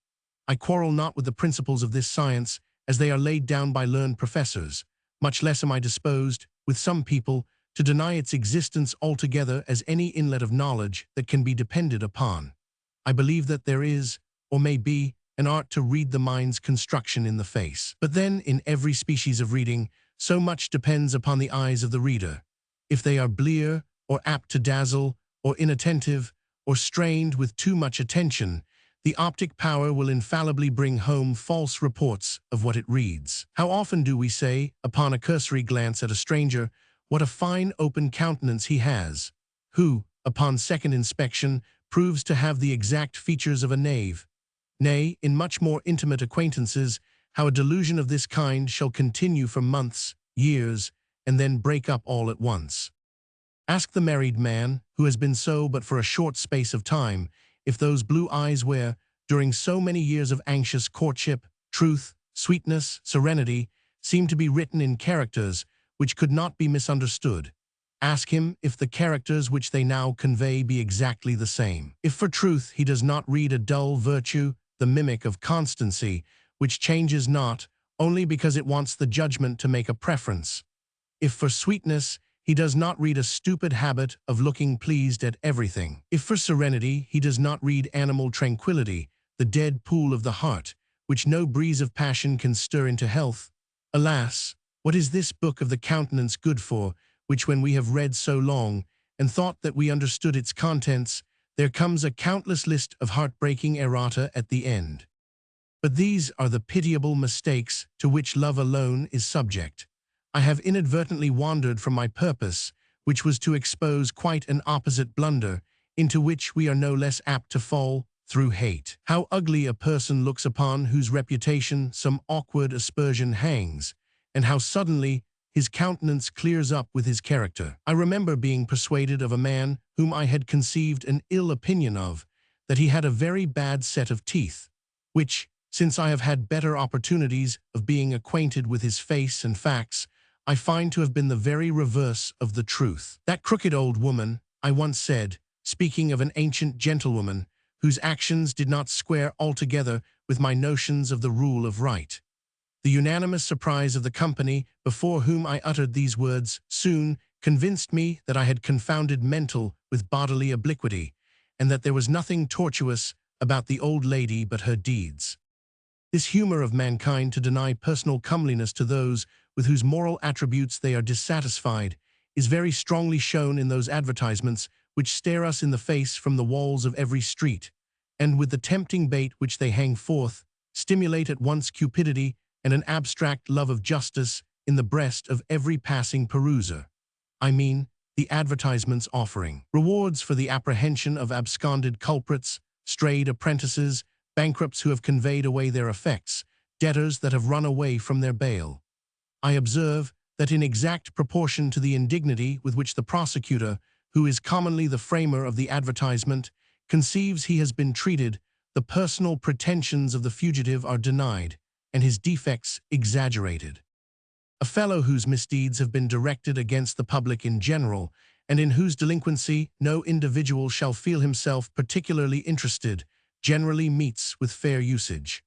I quarrel not with the principles of this science as they are laid down by learned professors, much less am I disposed, with some people, to deny its existence altogether as any inlet of knowledge that can be depended upon. I believe that there is, or may be, an art to read the mind's construction in the face. But then, in every species of reading, so much depends upon the eyes of the reader. If they are blear, or apt to dazzle, or inattentive, or strained with too much attention, the optic power will infallibly bring home false reports of what it reads. How often do we say, upon a cursory glance at a stranger, what a fine open countenance he has, who, upon second inspection, proves to have the exact features of a knave. Nay, in much more intimate acquaintances, how a delusion of this kind shall continue for months, years, and then break up all at once. Ask the married man, who has been so but for a short space of time, if those blue eyes where, during so many years of anxious courtship, truth, sweetness, serenity, seem to be written in characters which could not be misunderstood. Ask him if the characters which they now convey be exactly the same. If for truth he does not read a dull virtue, the mimic of constancy, which changes not, only because it wants the judgment to make a preference. If for sweetness he does not read a stupid habit of looking pleased at everything. If for serenity he does not read animal tranquility, the dead pool of the heart, which no breeze of passion can stir into health. Alas, what is this book of the countenance good for, which when we have read so long, and thought that we understood its contents, there comes a countless list of heartbreaking errata at the end. But these are the pitiable mistakes to which love alone is subject. I have inadvertently wandered from my purpose, which was to expose quite an opposite blunder, into which we are no less apt to fall, through hate. How ugly a person looks upon whose reputation some awkward aspersion hangs, and how suddenly his countenance clears up with his character. I remember being persuaded of a man whom I had conceived an ill opinion of, that he had a very bad set of teeth, which, since I have had better opportunities of being acquainted with his face and facts, I find to have been the very reverse of the truth. That crooked old woman, I once said, speaking of an ancient gentlewoman, whose actions did not square altogether with my notions of the rule of right. The unanimous surprise of the company before whom I uttered these words soon convinced me that I had confounded mental with bodily obliquity, and that there was nothing tortuous about the old lady but her deeds. This humor of mankind to deny personal comeliness to those with whose moral attributes they are dissatisfied is very strongly shown in those advertisements which stare us in the face from the walls of every street, and with the tempting bait which they hang forth, stimulate at once cupidity and an abstract love of justice in the breast of every passing peruser. I mean, the advertisements offering rewards for the apprehension of absconded culprits, strayed apprentices, bankrupts who have conveyed away their effects, debtors that have run away from their bail. I observe that in exact proportion to the indignity with which the prosecutor, who is commonly the framer of the advertisement, conceives he has been treated, the personal pretensions of the fugitive are denied, and his defects exaggerated. A fellow whose misdeeds have been directed against the public in general, and in whose delinquency no individual shall feel himself particularly interested, generally meets with fair usage.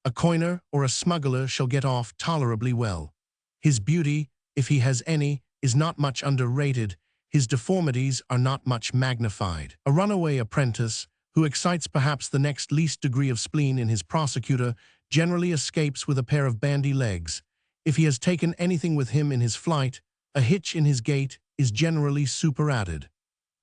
A coiner or a smuggler shall get off tolerably well. His beauty, if he has any, is not much underrated, his deformities are not much magnified. A runaway apprentice, who excites perhaps the next least degree of spleen in his prosecutor, generally escapes with a pair of bandy legs. If he has taken anything with him in his flight, a hitch in his gait is generally superadded.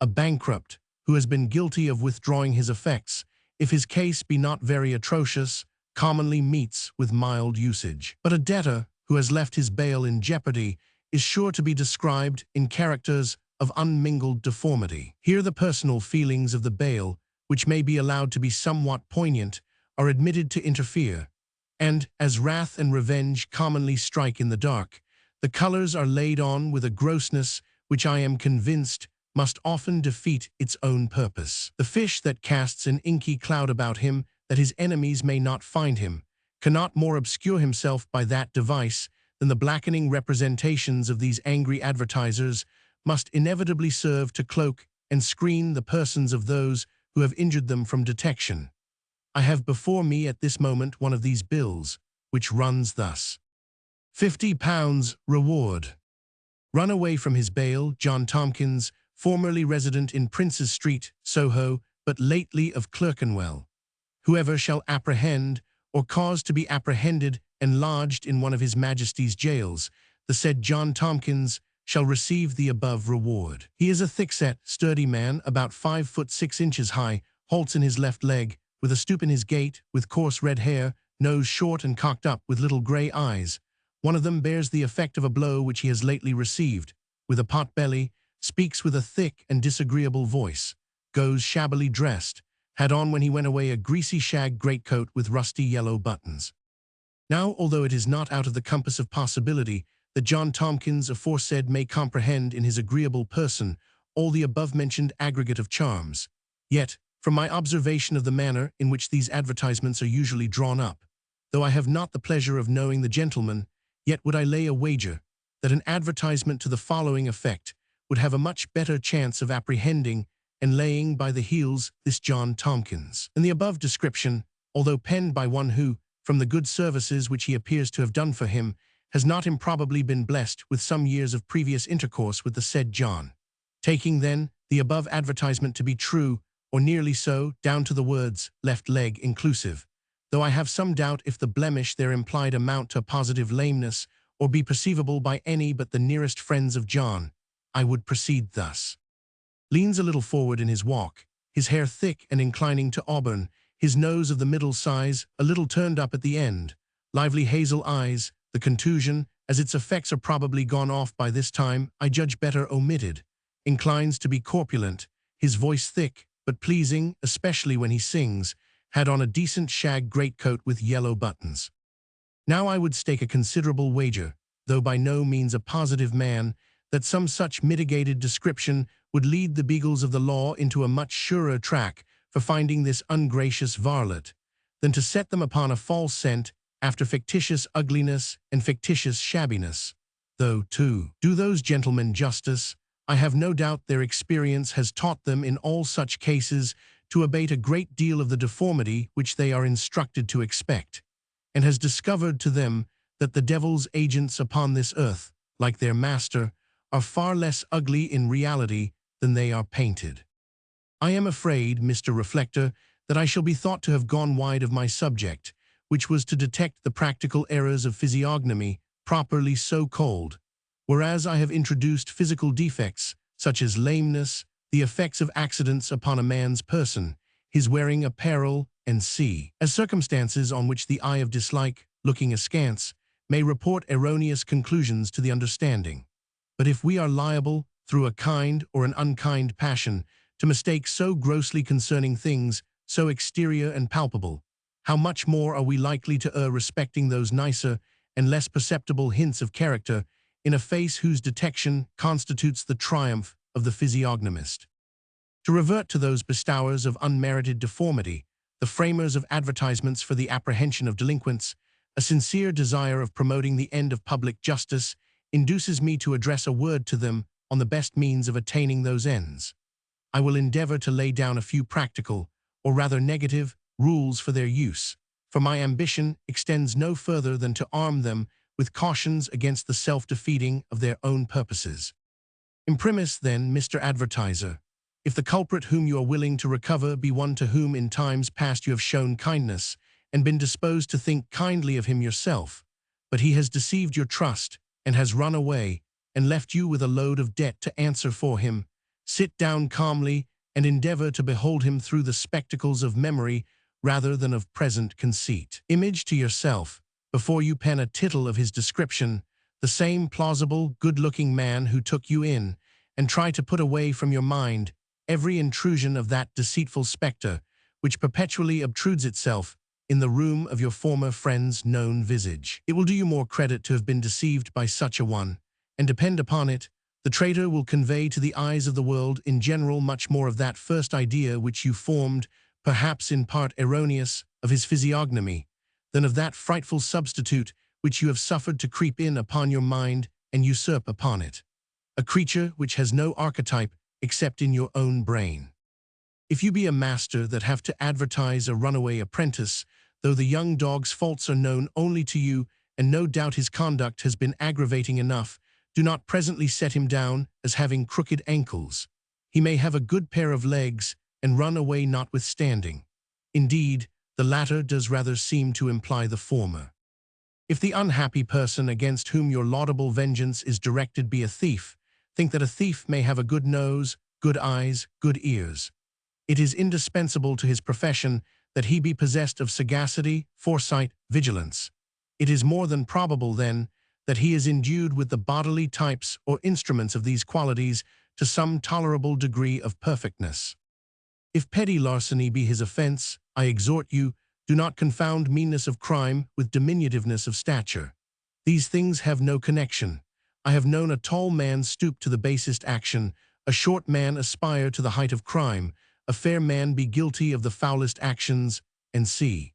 A bankrupt, who has been guilty of withdrawing his effects, if his case be not very atrocious, commonly meets with mild usage. But a debtor, who has left his bail in jeopardy, is sure to be described in characters of unmingled deformity. Here the personal feelings of the bail, which may be allowed to be somewhat poignant, are admitted to interfere, and, as wrath and revenge commonly strike in the dark, the colors are laid on with a grossness which I am convinced must often defeat its own purpose. The fish that casts an inky cloud about him that his enemies may not find him, cannot more obscure himself by that device than the blackening representations of these angry advertisers must inevitably serve to cloak and screen the persons of those who have injured them from detection. I have before me at this moment one of these bills, which runs thus. £50 reward. Run away from his bail, John Tompkins, formerly resident in Prince's Street, Soho, but lately of Clerkenwell. Whoever shall apprehend, or cause to be apprehended and lodged in one of his Majesty's jails, the said John Tompkins, shall receive the above reward. He is a thick-set, sturdy man, about 5 foot 6 inches high, halts in his left leg, with a stoop in his gait, with coarse red hair, nose short and cocked up, with little grey eyes. One of them bears the effect of a blow which he has lately received, with a pot belly, speaks with a thick and disagreeable voice, goes shabbily dressed, had on when he went away a greasy shag greatcoat with rusty yellow buttons. Now, although it is not out of the compass of possibility that John Tompkins aforesaid may comprehend in his agreeable person all the above-mentioned aggregate of charms, yet, from my observation of the manner in which these advertisements are usually drawn up, though I have not the pleasure of knowing the gentleman, yet would I lay a wager that an advertisement to the following effect would have a much better chance of apprehending and laying by the heels this John Tompkins. And the above description, although penned by one who, from the good services which he appears to have done for him, has not improbably been blessed with some years of previous intercourse with the said John. Taking, then, the above advertisement to be true, or nearly so, down to the words, left leg inclusive, though I have some doubt if the blemish there implied amount to positive lameness or be perceivable by any but the nearest friends of John. I would proceed thus. Leans a little forward in his walk, his hair thick and inclining to auburn, his nose of the middle size, a little turned up at the end, lively hazel eyes, the contusion, as its effects are probably gone off by this time, I judge better omitted, inclines to be corpulent, his voice thick, but pleasing, especially when he sings, had on a decent shag greatcoat with yellow buttons. Now I would stake a considerable wager, though by no means a positive man, that some such mitigated description would lead the beagles of the law into a much surer track for finding this ungracious varlet, than to set them upon a false scent after fictitious ugliness and fictitious shabbiness. Though, to do those gentlemen justice, I have no doubt their experience has taught them in all such cases to abate a great deal of the deformity which they are instructed to expect, and has discovered to them that the devil's agents upon this earth, like their master, are far less ugly in reality than they are painted. I am afraid, Mr. Reflector, that I shall be thought to have gone wide of my subject, which was to detect the practical errors of physiognomy, properly so called, whereas I have introduced physical defects, such as lameness, the effects of accidents upon a man's person, his wearing apparel, and as circumstances on which the eye of dislike, looking askance, may report erroneous conclusions to the understanding. But if we are liable, through a kind or an unkind passion, to mistake so grossly concerning things, so exterior and palpable, how much more are we likely to err respecting those nicer and less perceptible hints of character in a face whose detection constitutes the triumph of the physiognomist. To revert to those bestowers of unmerited deformity, the framers of advertisements for the apprehension of delinquents, a sincere desire of promoting the end of public justice induces me to address a word to them on the best means of attaining those ends. I will endeavor to lay down a few practical, or rather negative, rules for their use, for my ambition extends no further than to arm them with cautions against the self-defeating of their own purposes. Imprimis, then, Mr. Advertiser, if the culprit whom you are willing to recover be one to whom in times past you have shown kindness, and been disposed to think kindly of him yourself, but he has deceived your trust, and has run away, and left you with a load of debt to answer for him, sit down calmly, and endeavor to behold him through the spectacles of memory rather than of present conceit. Image to yourself, before you pen a tittle of his description, the same plausible, good-looking man who took you in, and try to put away from your mind every intrusion of that deceitful spectre which perpetually obtrudes itself in the room of your former friend's known visage. It will do you more credit to have been deceived by such a one, and depend upon it, the traitor will convey to the eyes of the world in general much more of that first idea which you formed, perhaps in part erroneous, of his physiognomy, than of that frightful substitute which you have suffered to creep in upon your mind and usurp upon it, a creature which has no archetype except in your own brain. If you be a master that have to advertise a runaway apprentice, though the young dog's faults are known only to you, and no doubt his conduct has been aggravating enough, do not presently set him down as having crooked ankles. He may have a good pair of legs, and run away notwithstanding. Indeed, the latter does rather seem to imply the former. If the unhappy person against whom your laudable vengeance is directed be a thief, think that a thief may have a good nose, good eyes, good ears. It is indispensable to his profession that he be possessed of sagacity, foresight, vigilance. It is more than probable, then, that he is endued with the bodily types or instruments of these qualities to some tolerable degree of perfectness. If petty larceny be his offense, I exhort you, do not confound meanness of crime with diminutiveness of stature. These things have no connection. I have known a tall man stoop to the basest action, a short man aspire to the height of crime, a fair man be guilty of the foulest actions, and see.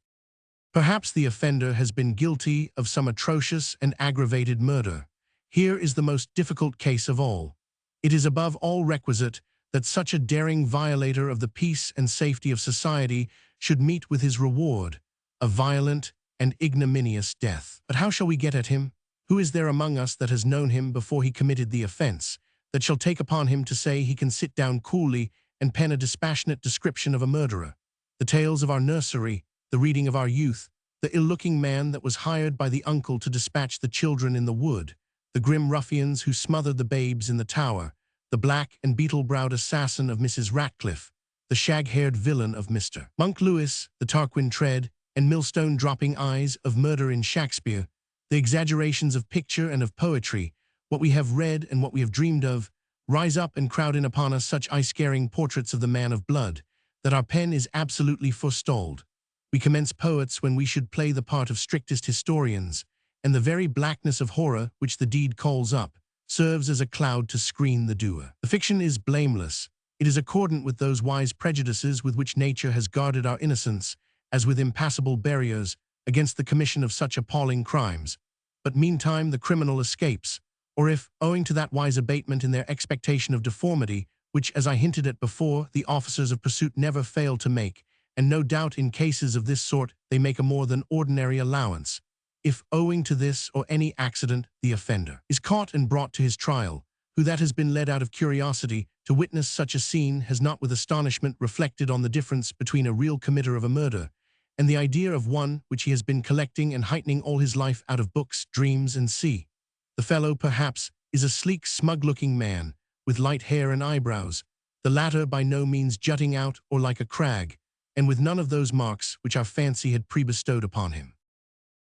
Perhaps the offender has been guilty of some atrocious and aggravated murder. Here is the most difficult case of all. It is above all requisite that such a daring violator of the peace and safety of society should meet with his reward, a violent and ignominious death. But how shall we get at him? Who is there among us that has known him before he committed the offense, that shall take upon him to say he can sit down coolly and pen a dispassionate description of a murderer? The tales of our nursery, the reading of our youth, the ill-looking man that was hired by the uncle to dispatch the children in the wood, the grim ruffians who smothered the babes in the tower, the black and beetle-browed assassin of Mrs. Ratcliffe, the shag-haired villain of Mr. Monk Lewis, the Tarquin tread, and millstone-dropping eyes of murder in Shakespeare, the exaggerations of picture and of poetry, what we have read and what we have dreamed of, rise up and crowd in upon us such eye-scaring portraits of the man of blood, that our pen is absolutely forestalled. We commence poets when we should play the part of strictest historians, and the very blackness of horror which the deed calls up serves as a cloud to screen the doer. The fiction is blameless. It is accordant with those wise prejudices with which nature has guarded our innocence, as with impassable barriers, against the commission of such appalling crimes. But meantime the criminal escapes, or if, owing to that wise abatement in their expectation of deformity, which, as I hinted at before, the officers of pursuit never fail to make, and no doubt in cases of this sort they make a more than ordinary allowance, if, owing to this or any accident, the offender is caught and brought to his trial, who that has been led out of curiosity to witness such a scene has not with astonishment reflected on the difference between a real committer of a murder and the idea of one which he has been collecting and heightening all his life out of books, dreams, and sea. The fellow, perhaps, is a sleek, smug-looking man, with light hair and eyebrows, the latter by no means jutting out or like a crag, and with none of those marks which our fancy had pre-bestowed upon him.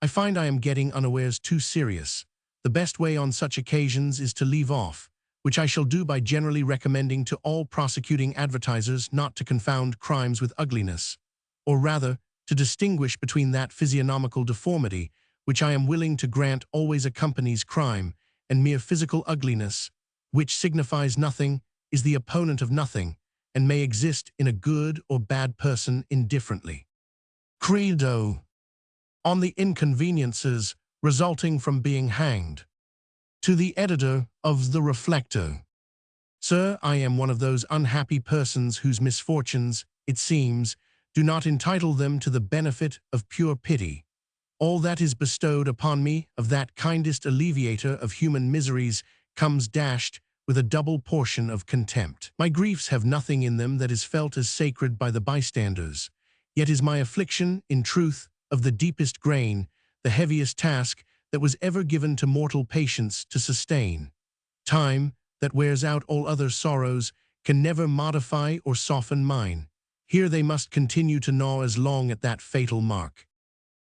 I find I am getting unawares too serious. The best way on such occasions is to leave off, which I shall do by generally recommending to all prosecuting advertisers not to confound crimes with ugliness, or rather, to distinguish between that physiognomical deformity, which I am willing to grant always accompanies crime, and mere physical ugliness, which signifies nothing, is the opponent of nothing, and may exist in a good or bad person indifferently. Credo. On the inconveniences resulting from being hanged. To the editor of The Reflector. Sir, I am one of those unhappy persons whose misfortunes, it seems, do not entitle them to the benefit of pure pity. All that is bestowed upon me of that kindest alleviator of human miseries comes dashed with a double portion of contempt. My griefs have nothing in them that is felt as sacred by the bystanders, yet is my affliction, in truth, of the deepest grain, the heaviest task that was ever given to mortal patience to sustain. Time, that wears out all other sorrows, can never modify or soften mine. Here they must continue to gnaw as long at that fatal mark.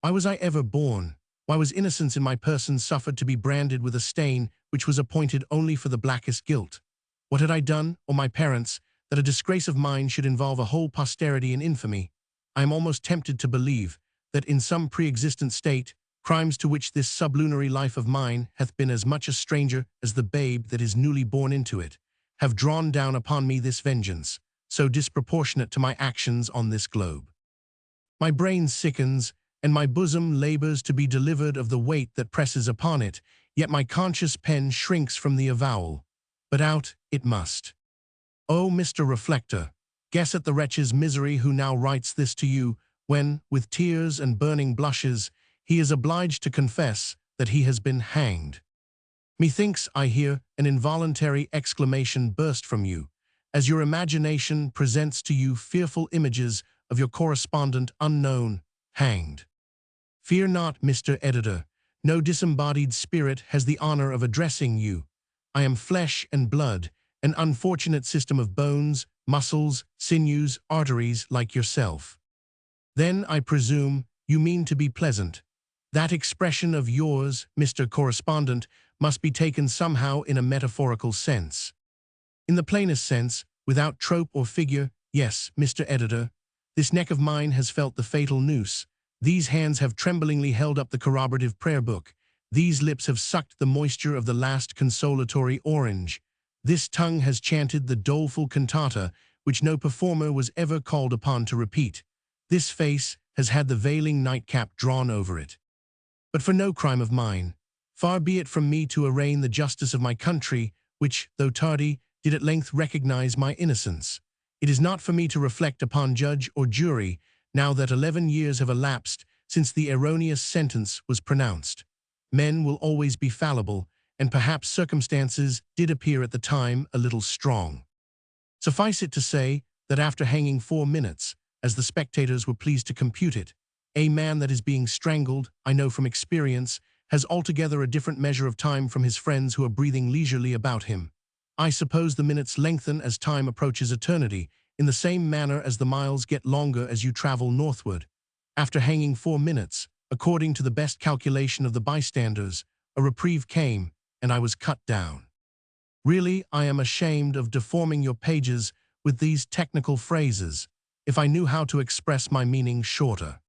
Why was I ever born? Why was innocence in my person suffered to be branded with a stain which was appointed only for the blackest guilt? What had I done, or my parents, that a disgrace of mine should involve a whole posterity in infamy? I am almost tempted to believe that in some pre-existent state, crimes to which this sublunary life of mine hath been as much a stranger as the babe that is newly born into it, have drawn down upon me this vengeance, so disproportionate to my actions on this globe. My brain sickens, and my bosom labors to be delivered of the weight that presses upon it, yet my conscious pen shrinks from the avowal. But out it must. O Mr. Reflector, guess at the wretch's misery who now writes this to you, when, with tears and burning blushes, he is obliged to confess that he has been hanged. Methinks I hear an involuntary exclamation burst from you, as your imagination presents to you fearful images of your correspondent unknown, hanged. Fear not, Mr. Editor. No disembodied spirit has the honor of addressing you. I am flesh and blood, an unfortunate system of bones, muscles, sinews, arteries like yourself. Then, I presume, you mean to be pleasant. That expression of yours, Mr. Correspondent, must be taken somehow in a metaphorical sense. In the plainest sense, without trope or figure, yes, Mr. Editor, this neck of mine has felt the fatal noose. These hands have tremblingly held up the corroborative prayer book. These lips have sucked the moisture of the last consolatory orange. This tongue has chanted the doleful cantata which no performer was ever called upon to repeat. This face has had the veiling nightcap drawn over it. But for no crime of mine, far be it from me to arraign the justice of my country, which, though tardy, did at length recognize my innocence. It is not for me to reflect upon judge or jury, now that 11 years have elapsed since the erroneous sentence was pronounced. Men will always be fallible, and perhaps circumstances did appear at the time a little strong. Suffice it to say that after hanging 4 minutes, as the spectators were pleased to compute it, A man that is being strangled, I know from experience, has altogether a different measure of time from his friends who are breathing leisurely about him. I suppose the minutes lengthen as time approaches eternity, in the same manner as the miles get longer as you travel northward. After hanging 4 minutes, according to the best calculation of the bystanders, a reprieve came, and I was cut down. Really, I am ashamed of deforming your pages with these technical phrases, if I knew how to express my meaning shorter.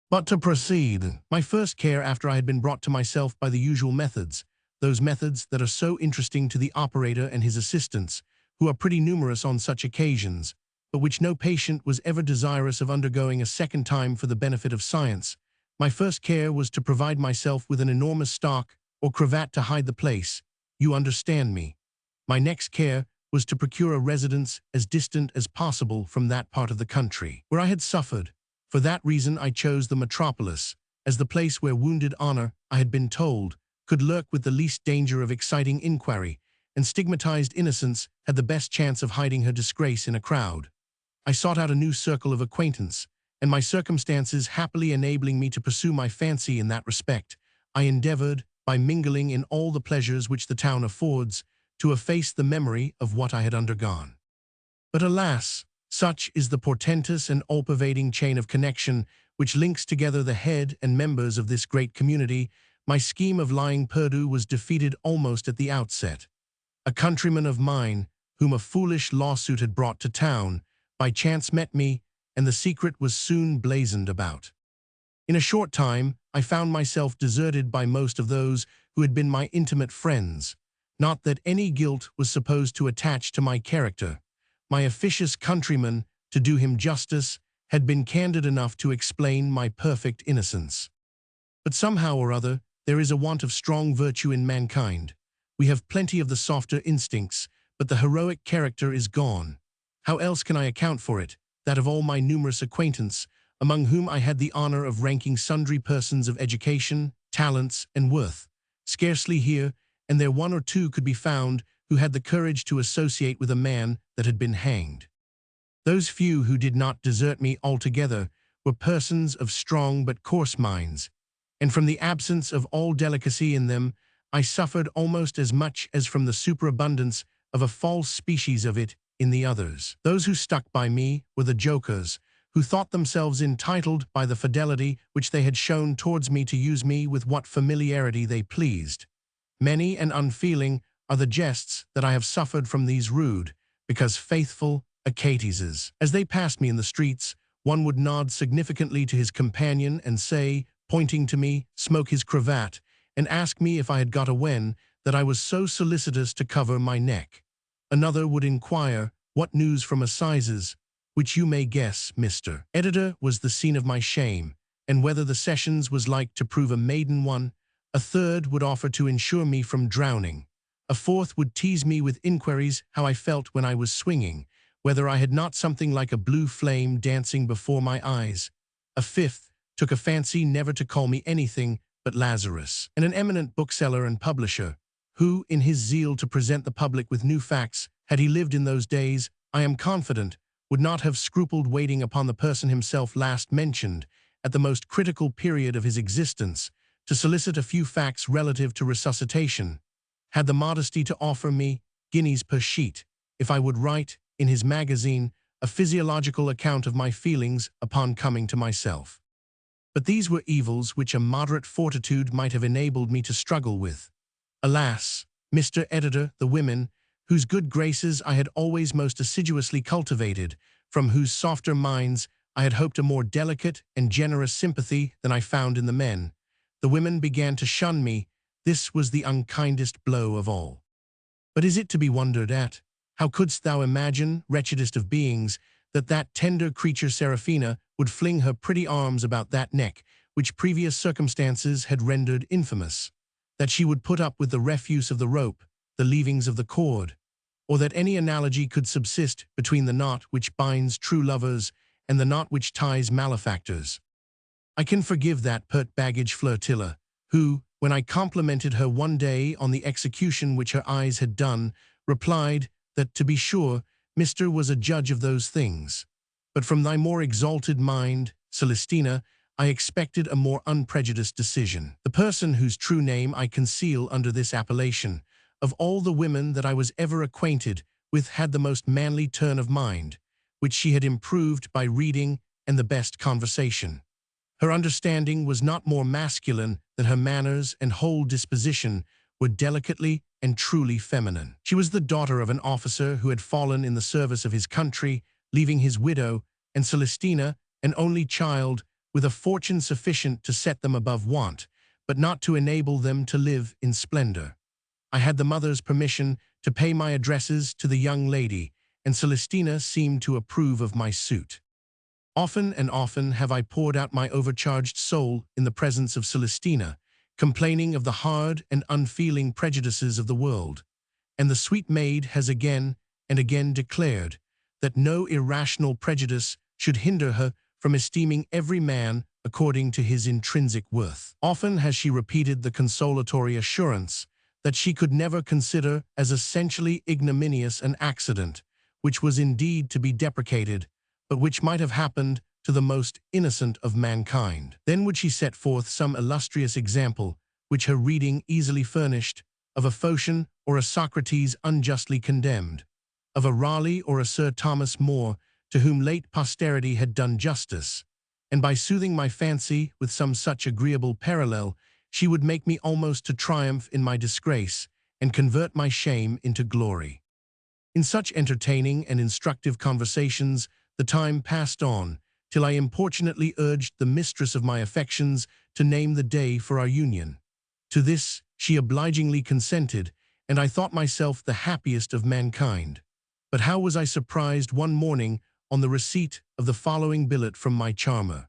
But to proceed, my first care after I had been brought to myself by the usual methods, those methods that are so interesting to the operator and his assistants, who are pretty numerous on such occasions, but which no patient was ever desirous of undergoing a second time for the benefit of science, my first care was to provide myself with an enormous stock or cravat to hide the place. You understand me. My next care was to procure a residence as distant as possible from that part of the country where I had suffered. For that reason I chose the metropolis, as the place where wounded honor, I had been told, could lurk with the least danger of exciting inquiry, and stigmatized innocence had the best chance of hiding her disgrace in a crowd. I sought out a new circle of acquaintance, and my circumstances happily enabling me to pursue my fancy in that respect, I endeavored, by mingling in all the pleasures which the town affords, to efface the memory of what I had undergone. But alas, such is the portentous and all-pervading chain of connection which links together the head and members of this great community, my scheme of lying perdu was defeated almost at the outset. A countryman of mine, whom a foolish lawsuit had brought to town, by chance met me, and the secret was soon blazoned about. In a short time, I found myself deserted by most of those who had been my intimate friends. Not that any guilt was supposed to attach to my character. My officious countryman, to do him justice, had been candid enough to explain my perfect innocence. But somehow or other, there is a want of strong virtue in mankind. We have plenty of the softer instincts, but the heroic character is gone. How else can I account for it, that of all my numerous acquaintance, among whom I had the honor of ranking sundry persons of education, talents, and worth, scarcely here and there one or two could be found who had the courage to associate with a man that had been hanged. Those few who did not desert me altogether were persons of strong but coarse minds, and from the absence of all delicacy in them, I suffered almost as much as from the superabundance of a false species of it in the others. Those who stuck by me were the jokers, who thought themselves entitled by the fidelity which they had shown towards me to use me with what familiarity they pleased. Many and unfeeling are the jests that I have suffered from these rude, because faithful, Achateses. As they passed me in the streets, one would nod significantly to his companion and say, pointing to me, smoke his cravat, and ask me if I had got a wen, that I was so solicitous to cover my neck. Another would inquire, what news from Assizes, which you may guess, Mr. Editor, was the scene of my shame, and whether the sessions was like to prove a maiden one. A third would offer to insure me from drowning. A fourth would tease me with inquiries how I felt when I was swinging, whether I had not something like a blue flame dancing before my eyes. A fifth took a fancy never to call me anything but Lazarus. And an eminent bookseller and publisher, who, in his zeal to present the public with new facts, had he lived in those days, I am confident, would not have scrupled waiting upon the person himself last mentioned, at the most critical period of his existence, to solicit a few facts relative to resuscitation, had the modesty to offer me guineas per sheet, if I would write, in his magazine, a physiological account of my feelings upon coming to myself. But these were evils which a moderate fortitude might have enabled me to struggle with. Alas, Mr. Editor, the women, whose good graces I had always most assiduously cultivated, from whose softer minds I had hoped a more delicate and generous sympathy than I found in the men, the women began to shun me. This was the unkindest blow of all. But is it to be wondered at? How couldst thou imagine, wretchedest of beings, that that tender creature Seraphina would fling her pretty arms about that neck, which previous circumstances had rendered infamous? That she would put up with the refuse of the rope, the leavings of the cord, or that any analogy could subsist between the knot which binds true lovers and the knot which ties malefactors? I can forgive that pert baggage flirtilla, who, when I complimented her one day on the execution which her eyes had done, replied that, to be sure, Mr. was a judge of those things. But from thy more exalted mind, Celestina, I expected a more unprejudiced decision. The person whose true name I conceal under this appellation, of all the women that I was ever acquainted with, had the most manly turn of mind, which she had improved by reading and the best conversation. Her understanding was not more masculine than her manners, and whole disposition were delicately and truly feminine. She was the daughter of an officer who had fallen in the service of his country, leaving his widow and Celestina, an only child, with a fortune sufficient to set them above want, but not to enable them to live in splendor. I had the mother's permission to pay my addresses to the young lady, and Celestina seemed to approve of my suit. Often and often have I poured out my overcharged soul in the presence of Celestina, complaining of the hard and unfeeling prejudices of the world, and the sweet maid has again and again declared that no irrational prejudice should hinder her from esteeming every man according to his intrinsic worth. Often has she repeated the consolatory assurance that she could never consider as essentially ignominious an accident, which was indeed to be deprecated, but which might have happened to the most innocent of mankind. Then would she set forth some illustrious example, which her reading easily furnished, of a Phocion or a Socrates unjustly condemned, of a Raleigh or a Sir Thomas More, to whom late posterity had done justice, and by soothing my fancy with some such agreeable parallel, she would make me almost to triumph in my disgrace, and convert my shame into glory. In such entertaining and instructive conversations, the time passed on, till I importunately urged the mistress of my affections to name the day for our union. To this she obligingly consented, and I thought myself the happiest of mankind. But how was I surprised one morning on the receipt of the following billet from my charmer.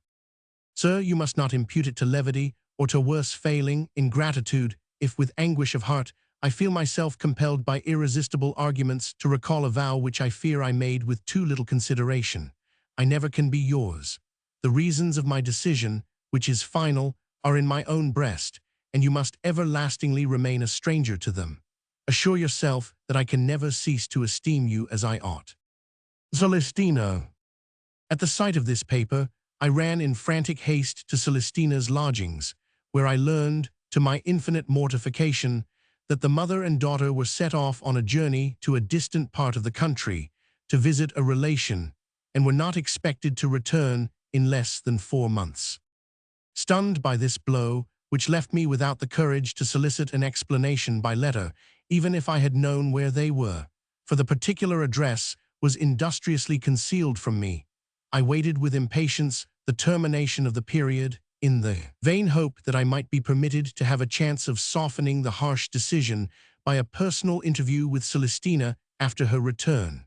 Sir, you must not impute it to levity, or to worse failing, ingratitude, if with anguish of heart I feel myself compelled by irresistible arguments to recall a vow which I fear I made with too little consideration. I never can be yours. The reasons of my decision, which is final, are in my own breast, and you must everlastingly remain a stranger to them. Assure yourself that I can never cease to esteem you as I ought. Celestina. At the sight of this paper, I ran in frantic haste to Celestina's lodgings, where I learned, to my infinite mortification, that the mother and daughter were set off on a journey to a distant part of the country to visit a relation, and were not expected to return in less than 4 months. Stunned by this blow, which left me without the courage to solicit an explanation by letter, even if I had known where they were, for the particular address was industriously concealed from me, I waited with impatience the termination of the period, in the vain hope that I might be permitted to have a chance of softening the harsh decision by a personal interview with Celestina after her return.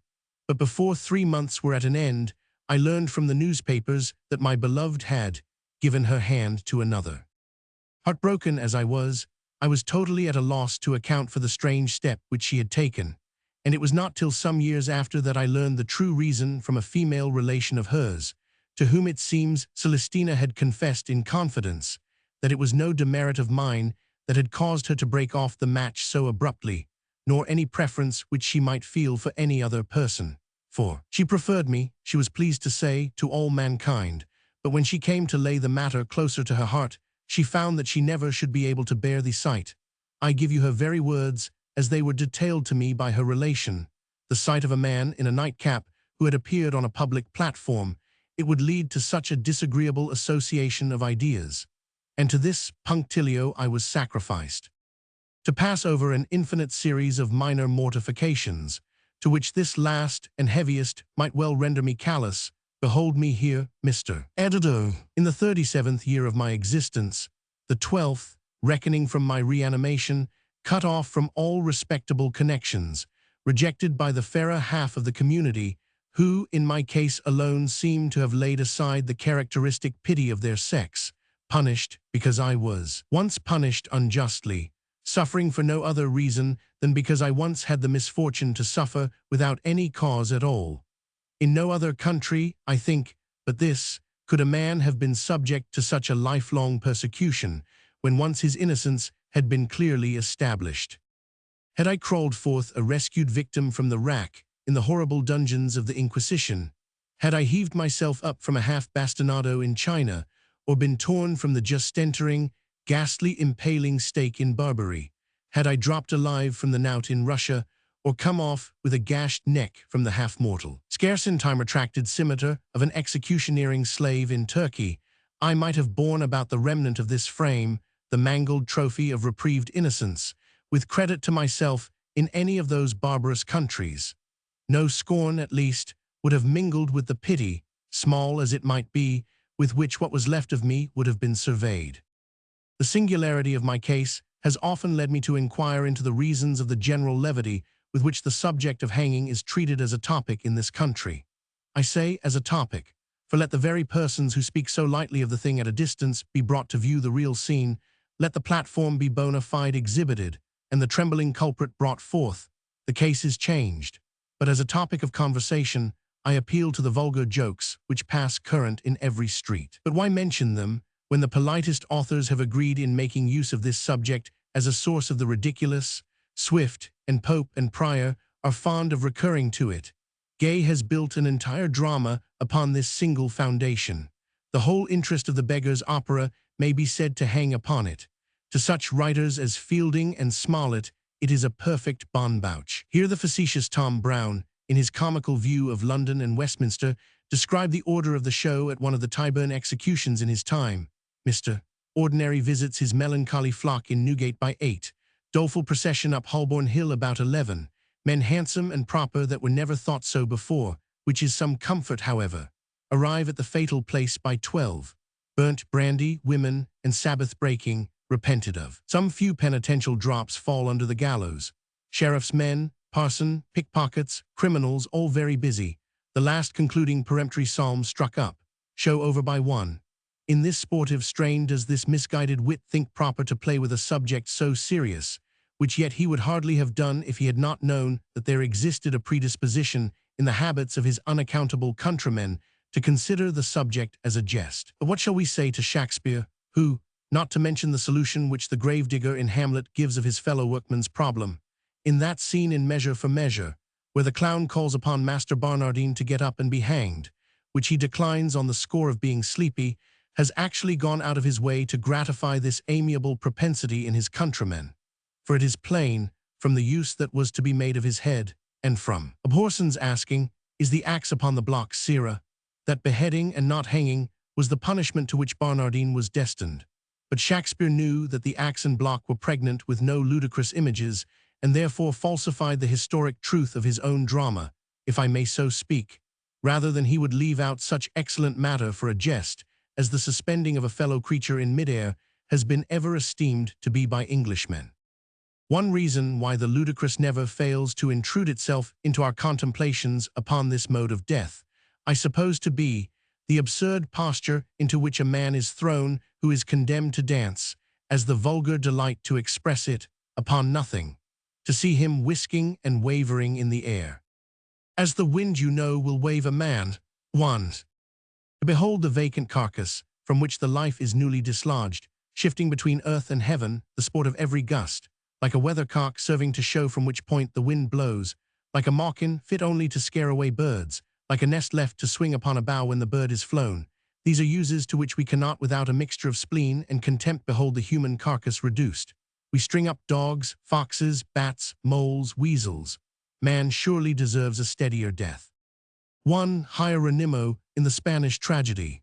But before 3 months were at an end, I learned from the newspapers that my beloved had given her hand to another. Heartbroken as I was totally at a loss to account for the strange step which she had taken, and it was not till some years after that I learned the true reason from a female relation of hers, to whom it seems Celestina had confessed in confidence that it was no demerit of mine that had caused her to break off the match so abruptly, nor any preference which she might feel for any other person. For she preferred me, she was pleased to say, to all mankind, but when she came to lay the matter closer to her heart, she found that she never should be able to bear the sight. I give you her very words, as they were detailed to me by her relation. The sight of a man in a nightcap who had appeared on a public platform, it would lead to such a disagreeable association of ideas. And to this punctilio I was sacrificed. To pass over an infinite series of minor mortifications, to which this last and heaviest might well render me callous, behold me here, Mr. Editor. In the 37th year of my existence, the 12th, reckoning from my reanimation, cut off from all respectable connections, rejected by the fairer half of the community, who, in my case alone, seemed to have laid aside the characteristic pity of their sex, punished because I was once punished unjustly, suffering for no other reason than because I once had the misfortune to suffer without any cause at all. In no other country, I think, but this, could a man have been subject to such a lifelong persecution, when once his innocence had been clearly established. Had I crawled forth a rescued victim from the rack in the horrible dungeons of the Inquisition, had I heaved myself up from a half-bastinado in China, or been torn from the just entering, ghastly impaling stake in Barbary, had I dropped alive from the knout in Russia, or come off with a gashed neck from the half-mortal, scarce in time retracted scimitar of an executioneering slave in Turkey, I might have borne about the remnant of this frame, the mangled trophy of reprieved innocence, with credit to myself in any of those barbarous countries. No scorn, at least, would have mingled with the pity, small as it might be, with which what was left of me would have been surveyed. The singularity of my case has often led me to inquire into the reasons of the general levity with which the subject of hanging is treated as a topic in this country. I say as a topic, for let the very persons who speak so lightly of the thing at a distance be brought to view the real scene, let the platform be bona fide exhibited, and the trembling culprit brought forth, the case is changed. But as a topic of conversation, I appeal to the vulgar jokes which pass current in every street. But why mention them, when the politest authors have agreed in making use of this subject as a source of the ridiculous? Swift and Pope and Prior are fond of recurring to it. Gay has built an entire drama upon this single foundation. The whole interest of the Beggar's Opera may be said to hang upon it. To such writers as Fielding and Smollett, it is a perfect bon bouche. Here the facetious Tom Brown, in his comical view of London and Westminster, described the order of the show at one of the Tyburn executions in his time. Mr. Ordinary visits his melancholy flock in Newgate by 8, doleful procession up Holborn Hill about 11, men handsome and proper that were never thought so before, which is some comfort, however, arrive at the fatal place by 12, burnt brandy, women, and Sabbath breaking, repented of. Some few penitential drops fall under the gallows. Sheriff's men, parson, pickpockets, criminals, all very busy. The last concluding peremptory psalm struck up, show over by 1. In this sportive strain does this misguided wit think proper to play with a subject so serious, which yet he would hardly have done if he had not known that there existed a predisposition in the habits of his unaccountable countrymen to consider the subject as a jest. But what shall we say to Shakespeare, who, not to mention the solution which the gravedigger in Hamlet gives of his fellow workman's problem, in that scene in Measure for Measure, where the clown calls upon Master Barnardine to get up and be hanged, which he declines on the score of being sleepy, has actually gone out of his way to gratify this amiable propensity in his countrymen. For it is plain, from the use that was to be made of his head, and from Abhorson's asking, is the axe upon the block Sirrah, that beheading and not hanging was the punishment to which Barnardine was destined. But Shakespeare knew that the axe and block were pregnant with no ludicrous images, and therefore falsified the historic truth of his own drama, if I may so speak, rather than he would leave out such excellent matter for a jest, as the suspending of a fellow creature in midair has been ever esteemed to be by Englishmen. One reason why the ludicrous never fails to intrude itself into our contemplations upon this mode of death, I suppose to be the absurd posture into which a man is thrown who is condemned to dance, as the vulgar delight to express it, upon nothing, to see him whisking and wavering in the air. As the wind, you know, will wave a man, 1. To behold the vacant carcass, from which the life is newly dislodged, shifting between earth and heaven, the sport of every gust, like a weathercock serving to show from which point the wind blows, like a mawkin fit only to scare away birds, like a nest left to swing upon a bough when the bird is flown. These are uses to which we cannot without a mixture of spleen and contempt behold the human carcass reduced. We string up dogs, foxes, bats, moles, weasels. Man surely deserves a steadier death. 1. Hieronimo in the Spanish tragedy.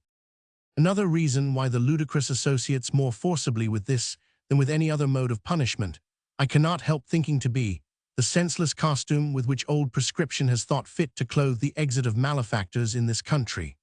Another reason why the ludicrous associates more forcibly with this than with any other mode of punishment, I cannot help thinking to be the senseless costume with which old prescription has thought fit to clothe the exit of malefactors in this country.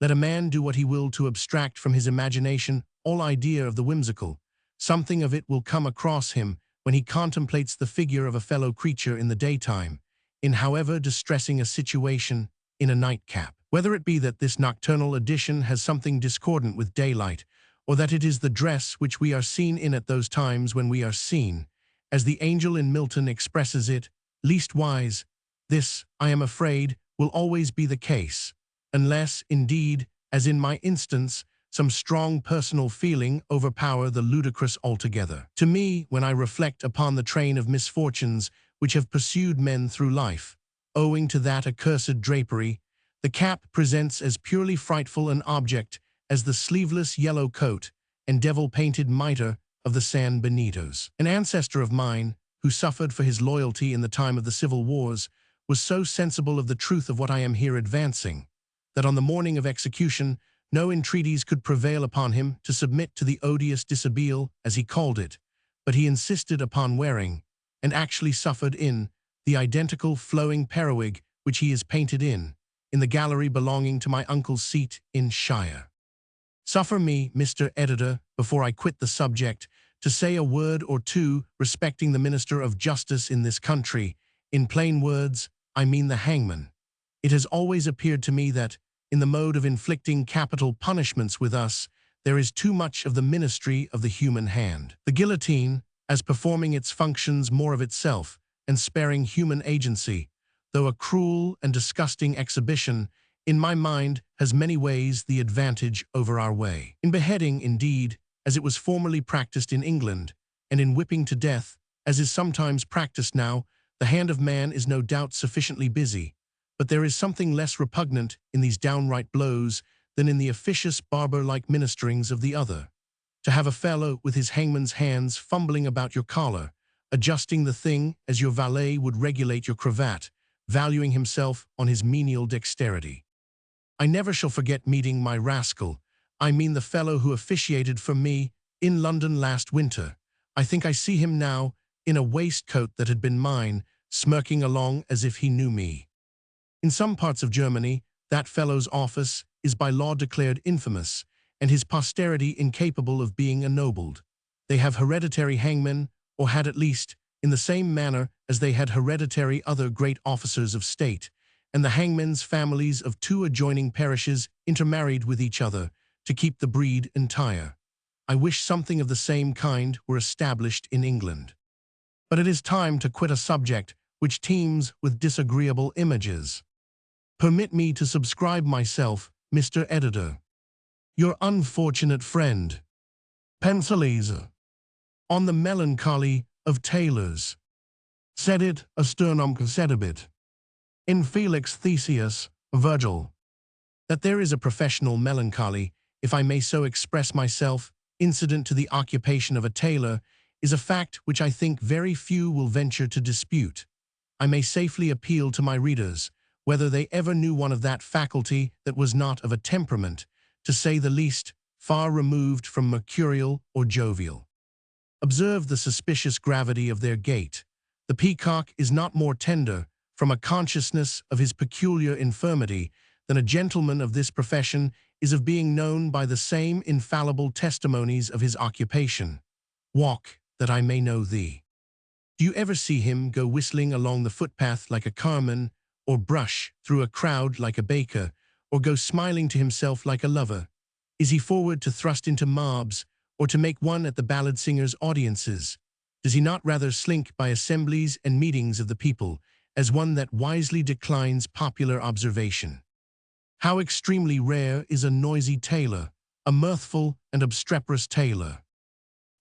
Let a man do what he will to abstract from his imagination all idea of the whimsical, something of it will come across him when he contemplates the figure of a fellow creature in the daytime, in however distressing a situation, in a nightcap. Whether it be that this nocturnal edition has something discordant with daylight, or that it is the dress which we are seen in at those times when we are seen, as the angel in Milton expresses it, leastwise, this, I am afraid, will always be the case, unless, indeed, as in my instance, some strong personal feeling overpower the ludicrous altogether. To me, when I reflect upon the train of misfortunes which have pursued men through life, owing to that accursed drapery, the cap presents as purely frightful an object as the sleeveless yellow coat and devil-painted mitre of the San Benitos. An ancestor of mine, who suffered for his loyalty in the time of the civil wars, was so sensible of the truth of what I am here advancing, that on the morning of execution no entreaties could prevail upon him to submit to the odious dishabille, as he called it, but he insisted upon wearing, and actually suffered in, the identical flowing periwig which he is painted in the gallery belonging to my uncle's seat in Shire. Suffer me, Mr. Editor, before I quit the subject, to say a word or two respecting the Minister of Justice in this country. In plain words, I mean the hangman. It has always appeared to me that, in the mode of inflicting capital punishments with us, there is too much of the ministry of the human hand. The guillotine, as performing its functions more of itself, and sparing human agency, though a cruel and disgusting exhibition, in my mind has many ways the advantage over our way. In beheading, indeed, as it was formerly practiced in England, and in whipping to death, as is sometimes practiced now, the hand of man is no doubt sufficiently busy, but there is something less repugnant in these downright blows than in the officious barber-like ministerings of the other. To have a fellow with his hangman's hands fumbling about your collar, adjusting the thing as your valet would regulate your cravat, valuing himself on his menial dexterity. I never shall forget meeting my rascal, I mean the fellow who officiated for me, in London last winter. I think I see him now, in a waistcoat that had been mine, smirking along as if he knew me. In some parts of Germany, that fellow's office is by law declared infamous, and his posterity incapable of being ennobled. They have hereditary hangmen, or had at least, in the same manner as they had hereditary other great officers of state, and the hangmen's families of 2 adjoining parishes intermarried with each other to keep the breed entire. I wish something of the same kind were established in England. But it is time to quit a subject which teems with disagreeable images. Permit me to subscribe myself, Mr. Editor, your unfortunate friend, Pensileser, on the melancholy of tailors. Sedit asternum sedibit. In Felix Theseus, Virgil. That there is a professional melancholy, if I may so express myself, incident to the occupation of a tailor, is a fact which I think very few will venture to dispute. I may safely appeal to my readers, whether they ever knew one of that faculty that was not of a temperament, to say the least, far removed from mercurial or jovial. Observe the suspicious gravity of their gait. The peacock is not more tender, from a consciousness of his peculiar infirmity, than a gentleman of this profession is of being known by the same infallible testimonies of his occupation. Walk, that I may know thee. Do you ever see him go whistling along the footpath like a carman, or brush through a crowd like a baker, or go smiling to himself like a lover? Is he forward to thrust into mobs, or to make one at the ballad singer's audiences? Does he not rather slink by assemblies and meetings of the people, as one that wisely declines popular observation? How extremely rare is a noisy tailor, a mirthful and obstreperous tailor.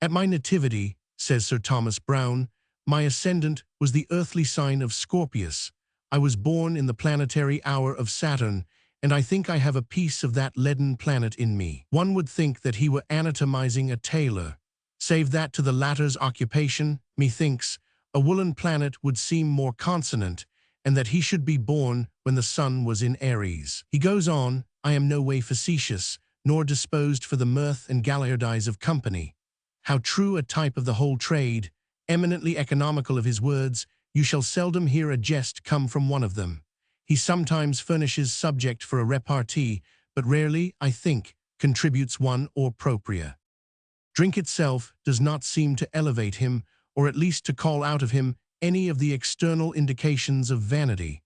At my nativity, says Sir Thomas Browne, my ascendant was the earthly sign of Scorpius. I was born in the planetary hour of Saturn, and I think I have a piece of that leaden planet in me. One would think that he were anatomizing a tailor. Save that to the latter's occupation, methinks, a woolen planet would seem more consonant, and that he should be born when the sun was in Aries. He goes on, I am no way facetious, nor disposed for the mirth and galliardize of company. How true a type of the whole trade, eminently economical of his words, you shall seldom hear a jest come from one of them. He sometimes furnishes subject for a repartee, but rarely, I think, contributes one or propria. Drink itself does not seem to elevate him, or at least to call out of him any of the external indications of vanity.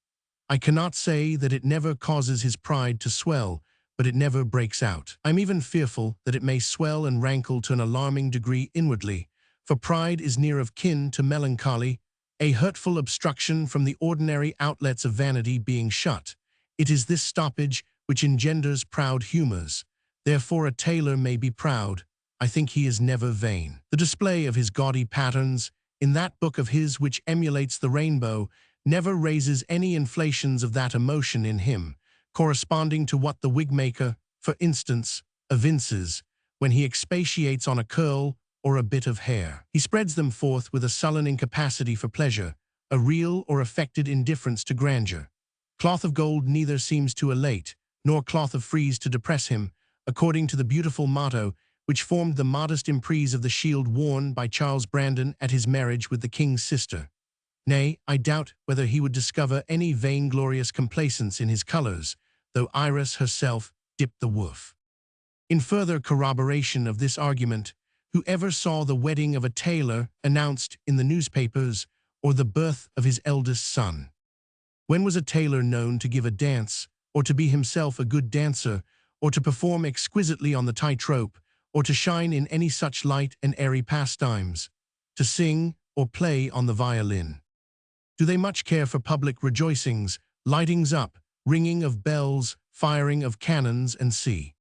I cannot say that it never causes his pride to swell, but it never breaks out. I am even fearful that it may swell and rankle to an alarming degree inwardly, for pride is near of kin to melancholy, a hurtful obstruction from the ordinary outlets of vanity being shut. It is this stoppage which engenders proud humors. Therefore a tailor may be proud. I think he is never vain. The display of his gaudy patterns, in that book of his which emulates the rainbow, never raises any inflations of that emotion in him, corresponding to what the wigmaker, for instance, evinces when he expatiates on a curl or a bit of hair. He spreads them forth with a sullen incapacity for pleasure, a real or affected indifference to grandeur. Cloth of gold neither seems to elate, nor cloth of frieze to depress him, according to the beautiful motto which formed the modest emprise of the shield worn by Charles Brandon at his marriage with the king's sister. Nay, I doubt whether he would discover any vainglorious complacence in his colours, though Iris herself dipped the woof. In further corroboration of this argument, whoever saw the wedding of a tailor announced in the newspapers, or the birth of his eldest son? When was a tailor known to give a dance, or to be himself a good dancer, or to perform exquisitely on the tightrope, or to shine in any such light and airy pastimes, to sing or play on the violin? Do they much care for public rejoicings, lightings up, ringing of bells, firing of cannons, and sea?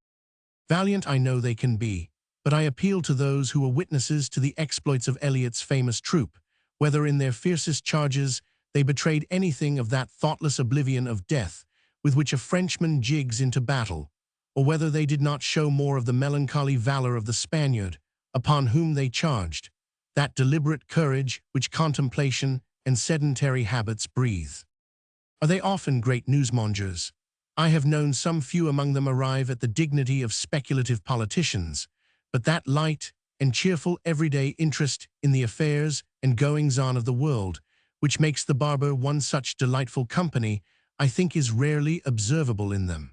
Valiant I know they can be, but I appeal to those who were witnesses to the exploits of Eliot's famous troop, whether in their fiercest charges they betrayed anything of that thoughtless oblivion of death with which a Frenchman jigs into battle, or whether they did not show more of the melancholy valor of the Spaniard, upon whom they charged, that deliberate courage which contemplation and sedentary habits breathe. Are they often great newsmongers? I have known some few among them arrive at the dignity of speculative politicians, but that light and cheerful everyday interest in the affairs and goings-on of the world, which makes the barber one such delightful company, I think is rarely observable in them.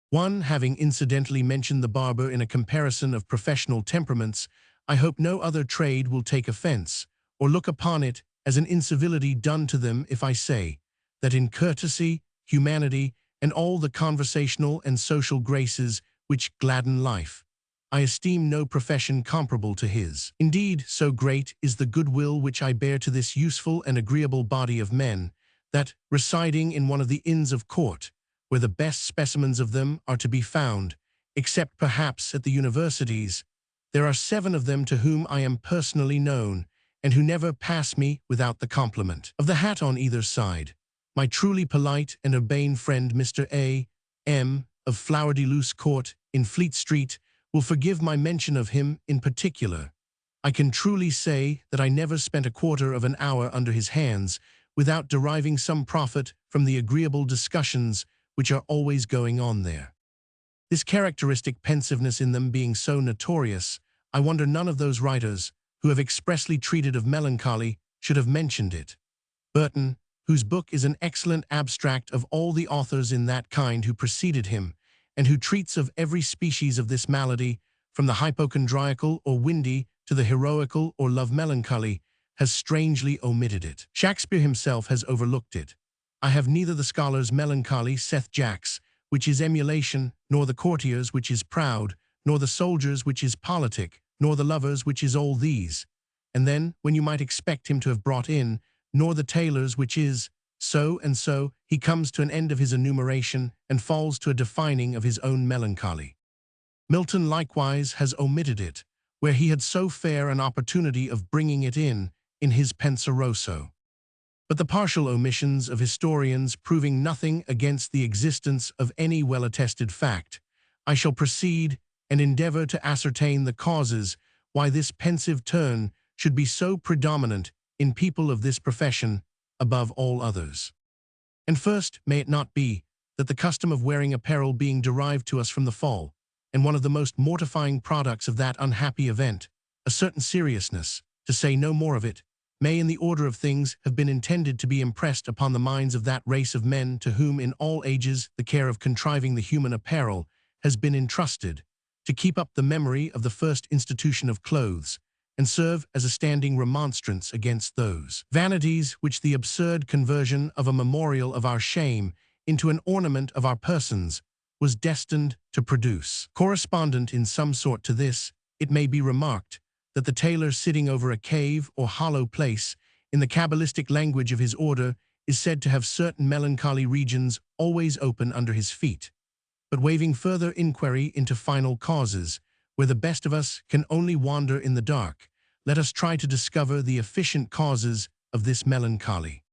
One, having incidentally mentioned the barber in a comparison of professional temperaments, I hope no other trade will take offense, or look upon it as an incivility done to them if I say that in courtesy, humanity, and all the conversational and social graces which gladden life, I esteem no profession comparable to his. Indeed, so great is the goodwill which I bear to this useful and agreeable body of men, that, residing in one of the Inns of Court, where the best specimens of them are to be found, except perhaps at the universities, there are 7 of them to whom I am personally known, and who never pass me without the compliment of the hat on either side. My truly polite and urbane friend Mr. A. M. of Flower-de-Luce Court in Fleet Street will forgive my mention of him in particular. I can truly say that I never spent a quarter of an hour under his hands without deriving some profit from the agreeable discussions which are always going on there. This characteristic pensiveness in them being so notorious, I wonder none of those writers who have expressly treated of melancholy should have mentioned it. Burton, whose book is an excellent abstract of all the authors in that kind who preceded him, and who treats of every species of this malady, from the hypochondriacal or windy to the heroical or love melancholy, has strangely omitted it. Shakespeare himself has overlooked it. I have neither the scholar's melancholy, saith Jacques, which is emulation, nor the courtier's, which is proud, nor the soldier's, which is politic, nor the lover's, which is all these. And then, when you might expect him to have brought in, nor the tailor's, which is, so and so, he comes to an end of his enumeration, and falls to a defining of his own melancholy. Milton likewise has omitted it, where he had so fair an opportunity of bringing it in his Penseroso. But the partial omissions of historians proving nothing against the existence of any well-attested fact, I shall proceed and endeavor to ascertain the causes why this pensive turn should be so predominant in people of this profession above all others. And first, may it not be that the custom of wearing apparel being derived to us from the fall, and one of the most mortifying products of that unhappy event, a certain seriousness, to say no more of it, may in the order of things have been intended to be impressed upon the minds of that race of men to whom in all ages the care of contriving the human apparel has been entrusted, to keep up the memory of the first institution of clothes, and serve as a standing remonstrance against those vanities which the absurd conversion of a memorial of our shame into an ornament of our persons was destined to produce. Correspondent in some sort to this, it may be remarked that the tailor sitting over a cave or hollow place, in the cabalistic language of his order, is said to have certain melancholy regions always open under his feet. But waiving further inquiry into final causes, where the best of us can only wander in the dark, let us try to discover the efficient causes of this melancholy.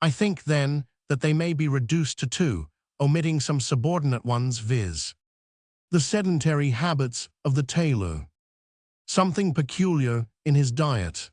I think, then, that they may be reduced to 2, omitting some subordinate ones, viz. The sedentary habits of the tailor. Something peculiar in his diet.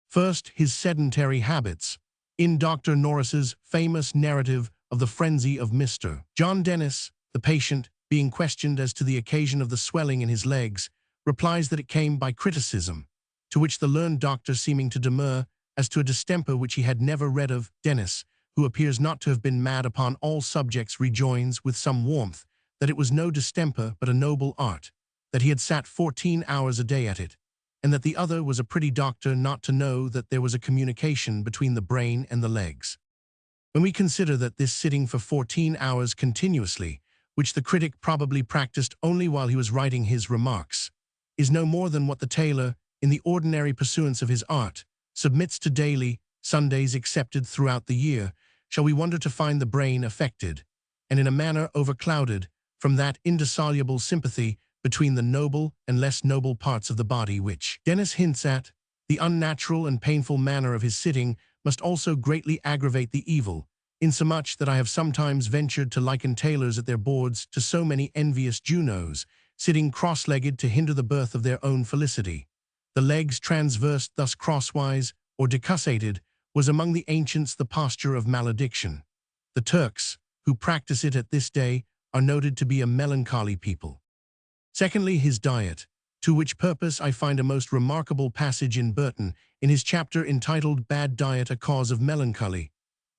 First, his sedentary habits. In Dr. Norris's famous narrative of the frenzy of Mr. John Dennis, the patient, being questioned as to the occasion of the swelling in his legs, replies that it came by criticism, to which the learned doctor, seeming to demur as to a distemper which he had never read of, Dennis, who appears not to have been mad upon all subjects, rejoins with some warmth that it was no distemper but a noble art, that he had sat 14 hours a day at it, and that the other was a pretty doctor not to know that there was a communication between the brain and the legs. When we consider that this sitting for 14 hours continuously, which the critic probably practiced only while he was writing his remarks, is no more than what the tailor, in the ordinary pursuance of his art, submits to daily, Sundays excepted throughout the year, shall we wonder to find the brain affected, and in a manner overclouded, from that indissoluble sympathy between the noble and less noble parts of the body which Dennis hints at? The unnatural and painful manner of his sitting must also greatly aggravate the evil, insomuch that I have sometimes ventured to liken tailors at their boards to so many envious Junos, sitting cross-legged to hinder the birth of their own felicity. The legs transversed thus crosswise, or decussated, was among the ancients the posture of malediction. The Turks, who practice it at this day, are noted to be a melancholy people. Secondly, his diet, to which purpose I find a most remarkable passage in Burton, in his chapter entitled Bad Diet, a Cause of Melancholy.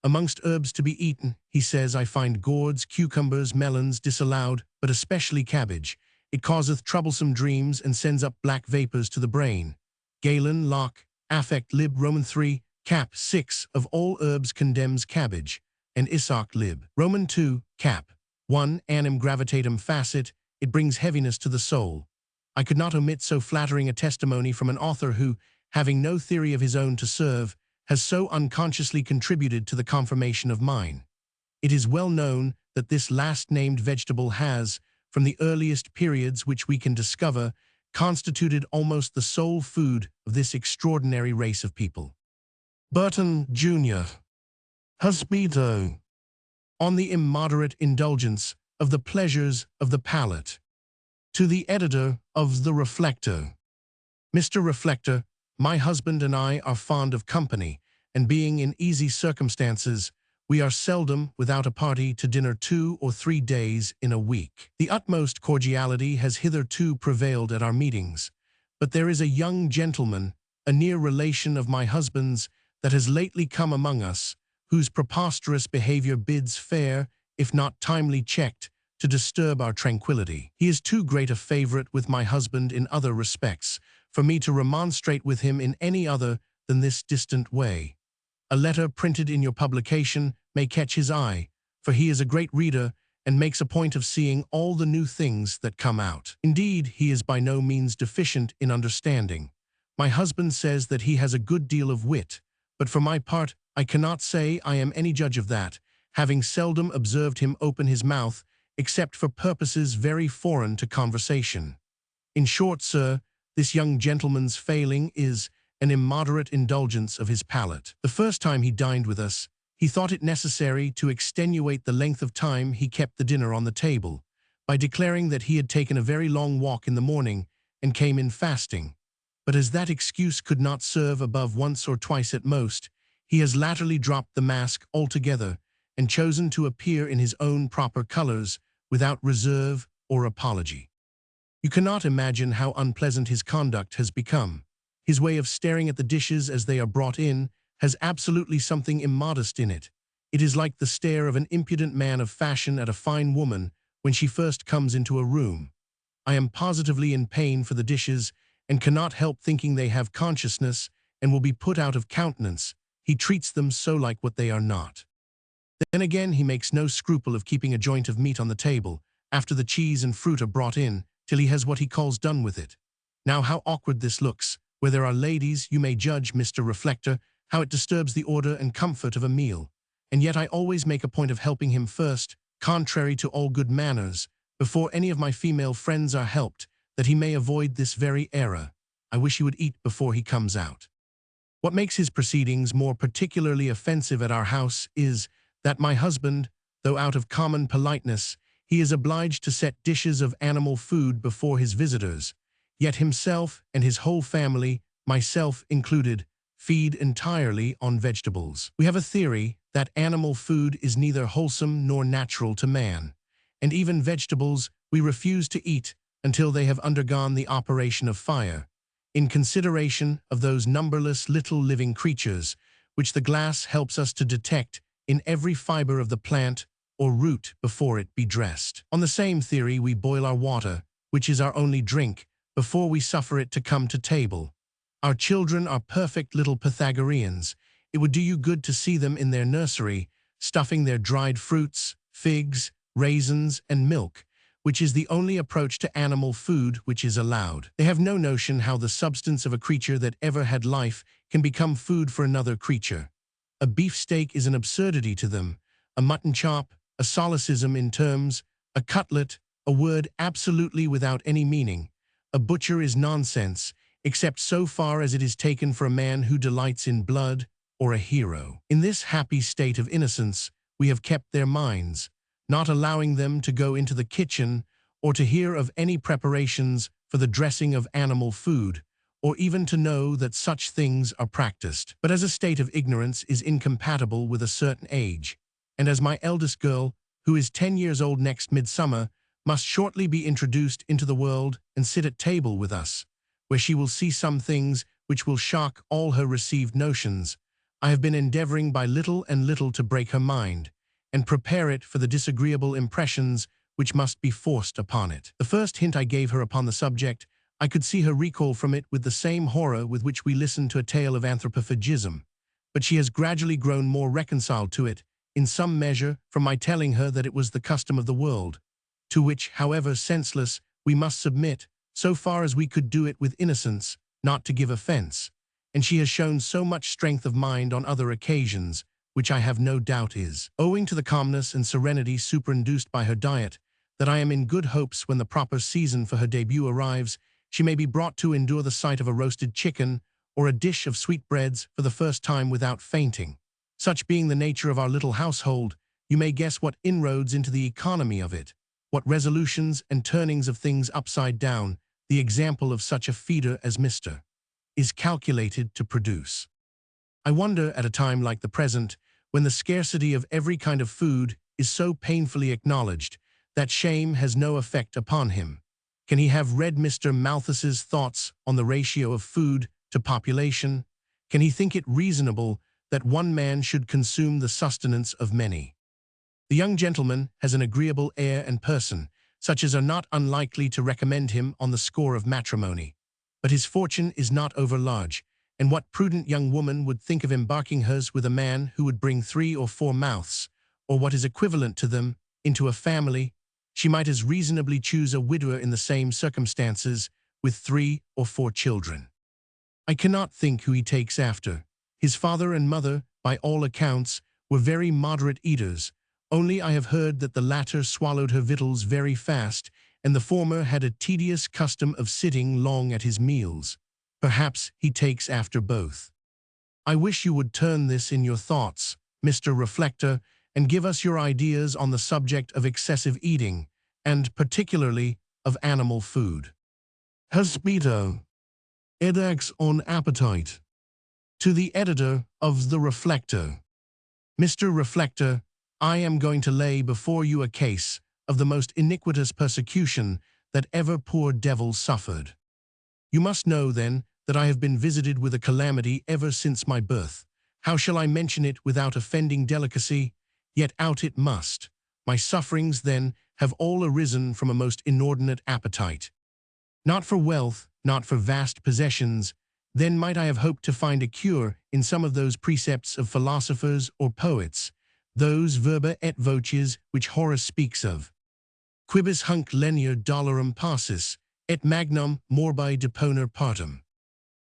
Amongst herbs to be eaten, he says, I find gourds, cucumbers, melons disallowed, but especially cabbage. It causeth troublesome dreams and sends up black vapors to the brain. Galen, Locke, Affect Lib. Roman 3, cap. 6 of all herbs condemns cabbage, and Isaac Lib. Roman 2, cap. 1, Anim gravitatum facit, it brings heaviness to the soul. I could not omit so flattering a testimony from an author who, having no theory of his own to serve, has so unconsciously contributed to the confirmation of mine. It is well known that this last-named vegetable has, from the earliest periods which we can discover, constituted almost the sole food of this extraordinary race of people. Burton, Jr. Husbito. On the immoderate indulgence of the pleasures of the palate. To the editor of The Reflector. Mr. Reflector, my husband and I are fond of company, and being in easy circumstances, we are seldom without a party to dinner 2 or 3 days in a week. The utmost cordiality has hitherto prevailed at our meetings, but there is a young gentleman, a near relation of my husband's, that has lately come among us, whose preposterous behavior bids fair, if not timely checked, to disturb our tranquillity. He is too great a favorite with my husband in other respects, for me to remonstrate with him in any other than this distant way. A letter printed in your publication may catch his eye, for he is a great reader and makes a point of seeing all the new things that come out. Indeed, he is by no means deficient in understanding. My husband says that he has a good deal of wit, but for my part, I cannot say I am any judge of that, having seldom observed him open his mouth, except for purposes very foreign to conversation. In short, sir, this young gentleman's failing is an immoderate indulgence of his palate. The first time he dined with us, he thought it necessary to extenuate the length of time he kept the dinner on the table, by declaring that he had taken a very long walk in the morning and came in fasting. But as that excuse could not serve above once or twice at most, he has latterly dropped the mask altogether and chosen to appear in his own proper colors without reserve or apology. You cannot imagine how unpleasant his conduct has become. His way of staring at the dishes as they are brought in has absolutely something immodest in it. It is like the stare of an impudent man of fashion at a fine woman when she first comes into a room. I am positively in pain for the dishes and cannot help thinking they have consciousness and will be put out of countenance. He treats them so like what they are not. Then again, he makes no scruple of keeping a joint of meat on the table, after the cheese and fruit are brought in, till he has what he calls done with it. Now how awkward this looks. Where there are ladies, you may judge, Mr. Reflector, how it disturbs the order and comfort of a meal. And yet I always make a point of helping him first, contrary to all good manners, before any of my female friends are helped, that he may avoid this very error. I wish he would eat before he comes out. What makes his proceedings more particularly offensive at our house is, that my husband, though out of common politeness, he is obliged to set dishes of animal food before his visitors, yet himself and his whole family, myself included, feed entirely on vegetables. We have a theory that animal food is neither wholesome nor natural to man, and even vegetables we refuse to eat until they have undergone the operation of fire, in consideration of those numberless little living creatures which the glass helps us to detect in every fiber of the plant or root before it be dressed. On the same theory, we boil our water, which is our only drink, before we suffer it to come to table. Our children are perfect little Pythagoreans. It would do you good to see them in their nursery, stuffing their dried fruits, figs, raisins, and milk, which is the only approach to animal food which is allowed. They have no notion how the substance of a creature that ever had life can become food for another creature. A beefsteak is an absurdity to them, a mutton chop, a solecism in terms, a cutlet, a word absolutely without any meaning. A butcher is nonsense, except so far as it is taken for a man who delights in blood or a hero. In this happy state of innocence, we have kept their minds, not allowing them to go into the kitchen or to hear of any preparations for the dressing of animal food, or even to know that such things are practiced. But as a state of ignorance is incompatible with a certain age, and as my eldest girl, who is 10 years old next midsummer, must shortly be introduced into the world and sit at table with us, where she will see some things which will shock all her received notions, I have been endeavoring by little and little to break her mind, and prepare it for the disagreeable impressions which must be forced upon it. The first hint I gave her upon the subject, I could see her recoil from it with the same horror with which we listen to a tale of anthropophagism, but she has gradually grown more reconciled to it, in some measure, from my telling her that it was the custom of the world, to which, however senseless, we must submit, so far as we could do it with innocence, not to give offense, and she has shown so much strength of mind on other occasions, which I have no doubt is owing to the calmness and serenity superinduced by her diet, that I am in good hopes when the proper season for her debut arrives, she may be brought to endure the sight of a roasted chicken or a dish of sweetbreads for the first time without fainting. Such being the nature of our little household, you may guess what inroads into the economy of it, what resolutions and turnings of things upside down, the example of such a feeder as Mr. is calculated to produce. I wonder, at a time like the present, when the scarcity of every kind of food is so painfully acknowledged, that shame has no effect upon him. Can he have read Mr. Malthus's thoughts on the ratio of food to population? Can he think it reasonable that one man should consume the sustenance of many? The young gentleman has an agreeable air and person, such as are not unlikely to recommend him on the score of matrimony. But his fortune is not over large, and what prudent young woman would think of embarking hers with a man who would bring 3 or 4 mouths, or what is equivalent to them, into a family? She might as reasonably choose a widower in the same circumstances, with 3 or 4 children. I cannot think who he takes after. His father and mother, by all accounts, were very moderate eaters, only I have heard that the latter swallowed her victuals very fast, and the former had a tedious custom of sitting long at his meals. Perhaps he takes after both. I wish you would turn this in your thoughts, Mr. Reflector, and give us your ideas on the subject of excessive eating, and particularly of animal food. Hospito. Edax on appetite. To the editor of The Reflector. Mr. Reflector, I am going to lay before you a case of the most iniquitous persecution that ever poor devil suffered. You must know, then, that I have been visited with a calamity ever since my birth. How shall I mention it without offending delicacy? Yet out it must. My sufferings, then, have all arisen from a most inordinate appetite. Not for wealth, not for vast possessions, then might I have hoped to find a cure in some of those precepts of philosophers or poets, those verba et voces which Horace speaks of. Quibus hunc lenior dolorem passus, et magnum morbi deponer partum.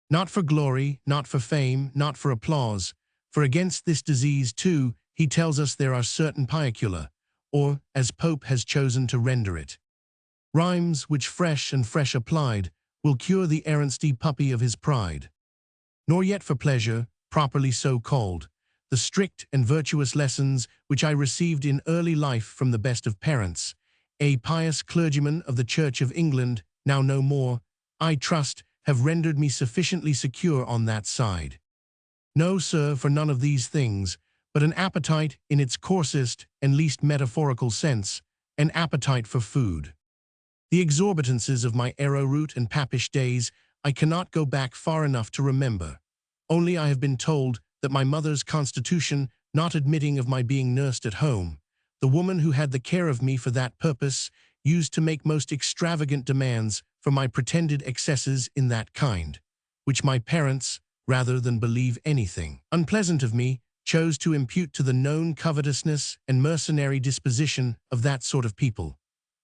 Not for glory, not for fame, not for applause, for against this disease too, he tells us there are certain piacula, or, as Pope has chosen to render it, rhymes which fresh and fresh applied will cure the errantsty puppy of his pride. Nor yet for pleasure, properly so called, the strict and virtuous lessons which I received in early life from the best of parents, a pious clergyman of the Church of England, now no more, I trust, have rendered me sufficiently secure on that side. No, sir, for none of these things, but an appetite in its coarsest and least metaphorical sense, an appetite for food. The exorbitances of my arrowroot and papish days I cannot go back far enough to remember. Only I have been told that my mother's constitution not admitting of my being nursed at home, the woman who had the care of me for that purpose used to make most extravagant demands for my pretended excesses in that kind, which my parents, rather than believe anything unpleasant of me, chose to impute to the known covetousness and mercenary disposition of that sort of people.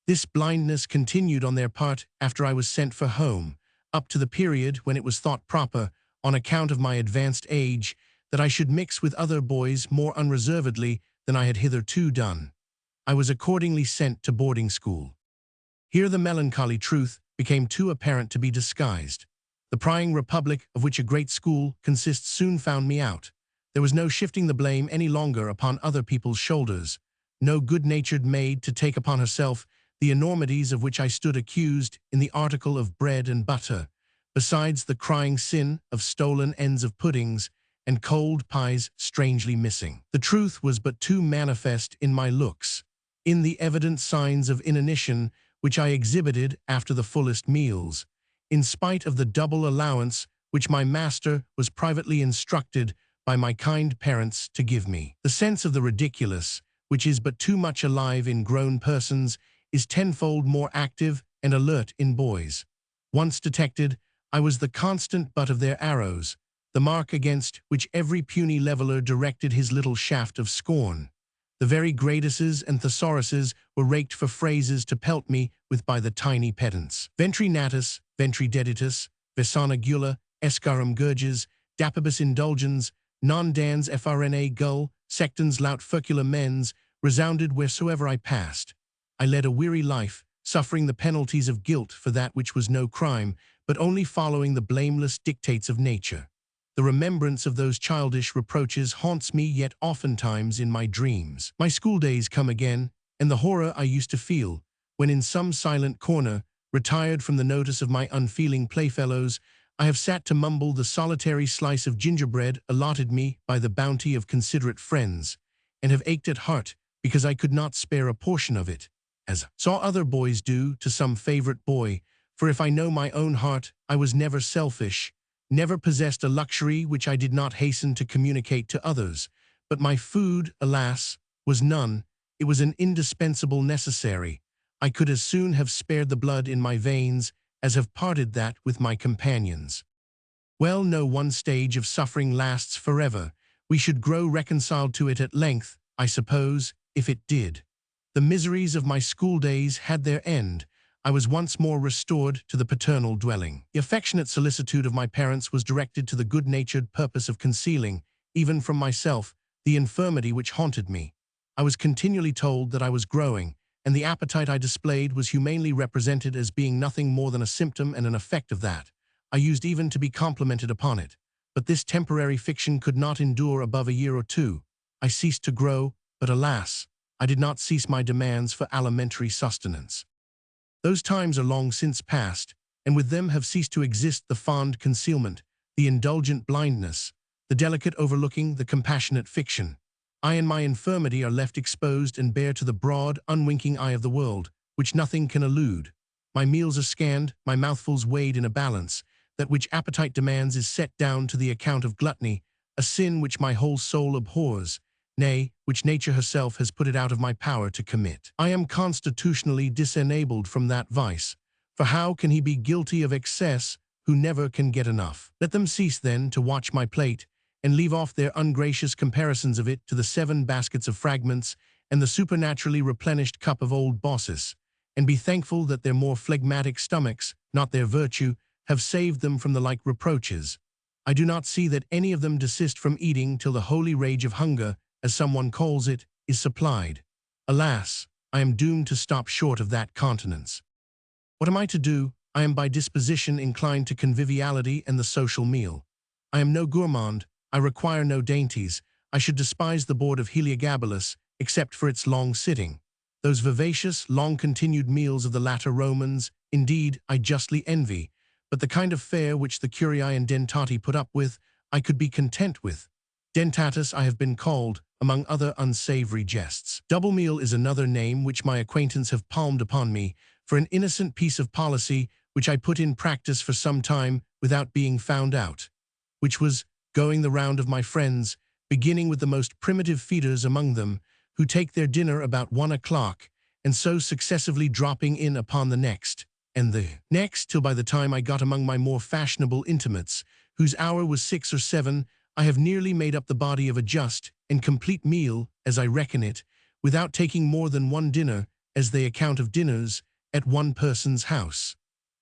This blindness continued on their part after I was sent for home, up to the period when it was thought proper, on account of my advanced age, that I should mix with other boys more unreservedly than I had hitherto done. I was accordingly sent to boarding school. Here the melancholy truth became too apparent to be disguised. The prying republic of which a great school consists soon found me out. There was no shifting the blame any longer upon other people's shoulders, no good-natured maid to take upon herself the enormities of which I stood accused in the article of bread and butter, besides the crying sin of stolen ends of puddings and cold pies strangely missing. The truth was but too manifest in my looks, in the evident signs of inanition which I exhibited after the fullest meals, in spite of the double allowance which my master was privately instructed by my kind parents to give me. The sense of the ridiculous, which is but too much alive in grown persons, is tenfold more active and alert in boys. Once detected, I was the constant butt of their arrows, the mark against which every puny leveler directed his little shaft of scorn. The very Graduses and Thesauruses were raked for phrases to pelt me with by the tiny pedants. Ventri natus, ventri deditus, vesana gula, escarum gurges, dapibus indulgens, non dans frna gull, sectans laut furcula mens, resounded wheresoever I passed. I led a weary life, suffering the penalties of guilt for that which was no crime, but only following the blameless dictates of nature. The remembrance of those childish reproaches haunts me yet oftentimes in my dreams. My school days come again, and the horror I used to feel, when in some silent corner, retired from the notice of my unfeeling playfellows, I have sat to mumble the solitary slice of gingerbread allotted me by the bounty of considerate friends, and have ached at heart because I could not spare a portion of it, as saw other boys do to some favorite boy, for if I know my own heart, I was never selfish, never possessed a luxury which I did not hasten to communicate to others, but my food, alas, was none. It was an indispensable necessary. I could as soon have spared the blood in my veins as have parted that with my companions. Well, no one stage of suffering lasts forever. We should grow reconciled to it at length, I suppose, if it did. The miseries of my school days had their end. I was once more restored to the paternal dwelling. The affectionate solicitude of my parents was directed to the good-natured purpose of concealing, even from myself, the infirmity which haunted me. I was continually told that I was growing, and the appetite I displayed was humanely represented as being nothing more than a symptom and an effect of that. I used even to be complimented upon it. But this temporary fiction could not endure above a year or two. I ceased to grow, but alas, I did not cease my demands for alimentary sustenance. Those times are long since past, and with them have ceased to exist the fond concealment, the indulgent blindness, the delicate overlooking, the compassionate fiction. I and my infirmity are left exposed and bare to the broad, unwinking eye of the world, which nothing can elude. My meals are scanned, my mouthfuls weighed in a balance. That which appetite demands is set down to the account of gluttony, a sin which my whole soul abhors, nay, which nature herself has put it out of my power to commit. I am constitutionally disenabled from that vice, for how can he be guilty of excess who never can get enough? Let them cease then to watch my plate, and leave off their ungracious comparisons of it to the 7 baskets of fragments and the supernaturally replenished cup of old bosses, and be thankful that their more phlegmatic stomachs, not their virtue, have saved them from the like reproaches. I do not see that any of them desist from eating till the holy rage of hunger, as someone calls it, is supplied. Alas, I am doomed to stop short of that continence. What am I to do? I am by disposition inclined to conviviality and the social meal. I am no gourmand, I require no dainties, I should despise the board of Heliogabalus, except for its long sitting. Those vivacious, long-continued meals of the latter Romans, indeed, I justly envy, but the kind of fare which the curii and dentati put up with, I could be content with. Dentatus I have been called, among other unsavory jests. Double meal is another name which my acquaintance have palmed upon me, for an innocent piece of policy which I put in practice for some time without being found out, which was going the round of my friends, beginning with the most primitive feeders among them, who take their dinner about 1 o'clock, and so successively dropping in upon the next, and the next, till by the time I got among my more fashionable intimates, whose hour was 6 or 7, I have nearly made up the body of a just and complete meal, as I reckon it, without taking more than one dinner, as they account of dinners, at one person's house.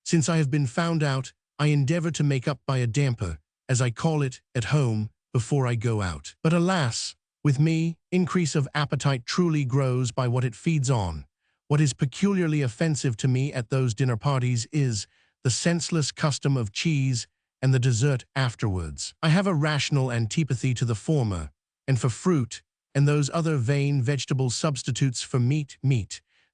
Since I have been found out, I endeavor to make up by a damper, as I call it, at home, before I go out. But alas, with me, increase of appetite truly grows by what it feeds on. What is peculiarly offensive to me at those dinner parties is the senseless custom of cheese and the dessert afterwards. I have a rational antipathy to the former, and for fruit, and those other vain vegetable substitutes for meat,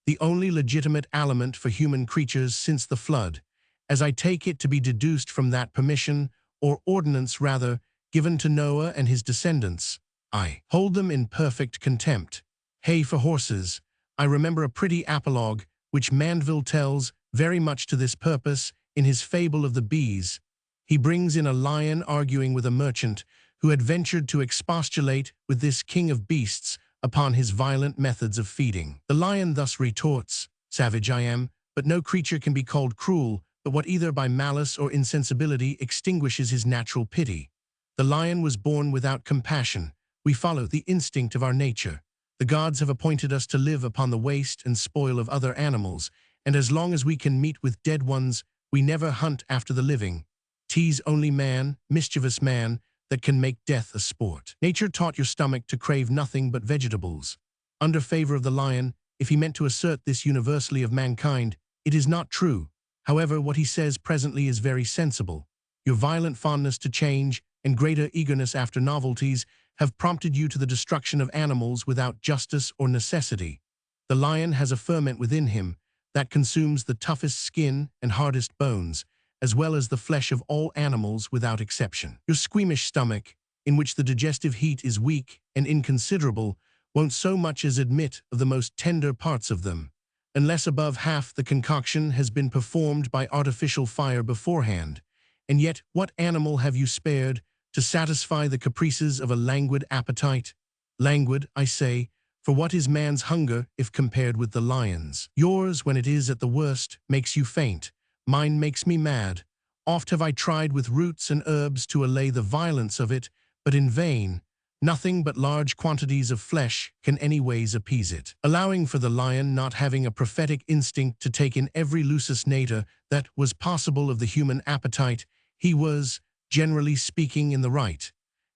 the only legitimate aliment for human creatures since the flood, as I take it to be deduced from that permission, or ordinance rather, given to Noah and his descendants. I hold them in perfect contempt. Hay for horses. I remember a pretty apologue which Mandeville tells very much to this purpose in his fable of the bees. He brings in a lion arguing with a merchant who had ventured to expostulate with this king of beasts upon his violent methods of feeding. The lion thus retorts, "Savage I am, but no creature can be called cruel, but what either by malice or insensibility extinguishes his natural pity. The lion was born without compassion. We follow the instinct of our nature. The gods have appointed us to live upon the waste and spoil of other animals, and as long as we can meet with dead ones, we never hunt after the living. 'Tis only man, mischievous man, that can make death a sport. Nature taught your stomach to crave nothing but vegetables. Under favor of the lion, if he meant to assert this universally of mankind, it is not true. However, what he says presently is very sensible. Your violent fondness to change and greater eagerness after novelties have prompted you to the destruction of animals without justice or necessity. The lion has a ferment within him that consumes the toughest skin and hardest bones, as well as the flesh of all animals without exception. Your squeamish stomach, in which the digestive heat is weak and inconsiderable, won't so much as admit of the most tender parts of them, unless above half the concoction has been performed by artificial fire beforehand. And yet what animal have you spared to satisfy the caprices of a languid appetite? Languid, I say, for what is man's hunger if compared with the lion's? Yours, when it is at the worst, makes you faint. Mine makes me mad. Oft have I tried with roots and herbs to allay the violence of it, but in vain. Nothing but large quantities of flesh can any ways appease it. Allowing for the lion not having a prophetic instinct to take in every lusus natur that was possible of the human appetite, he was, generally speaking, in the right.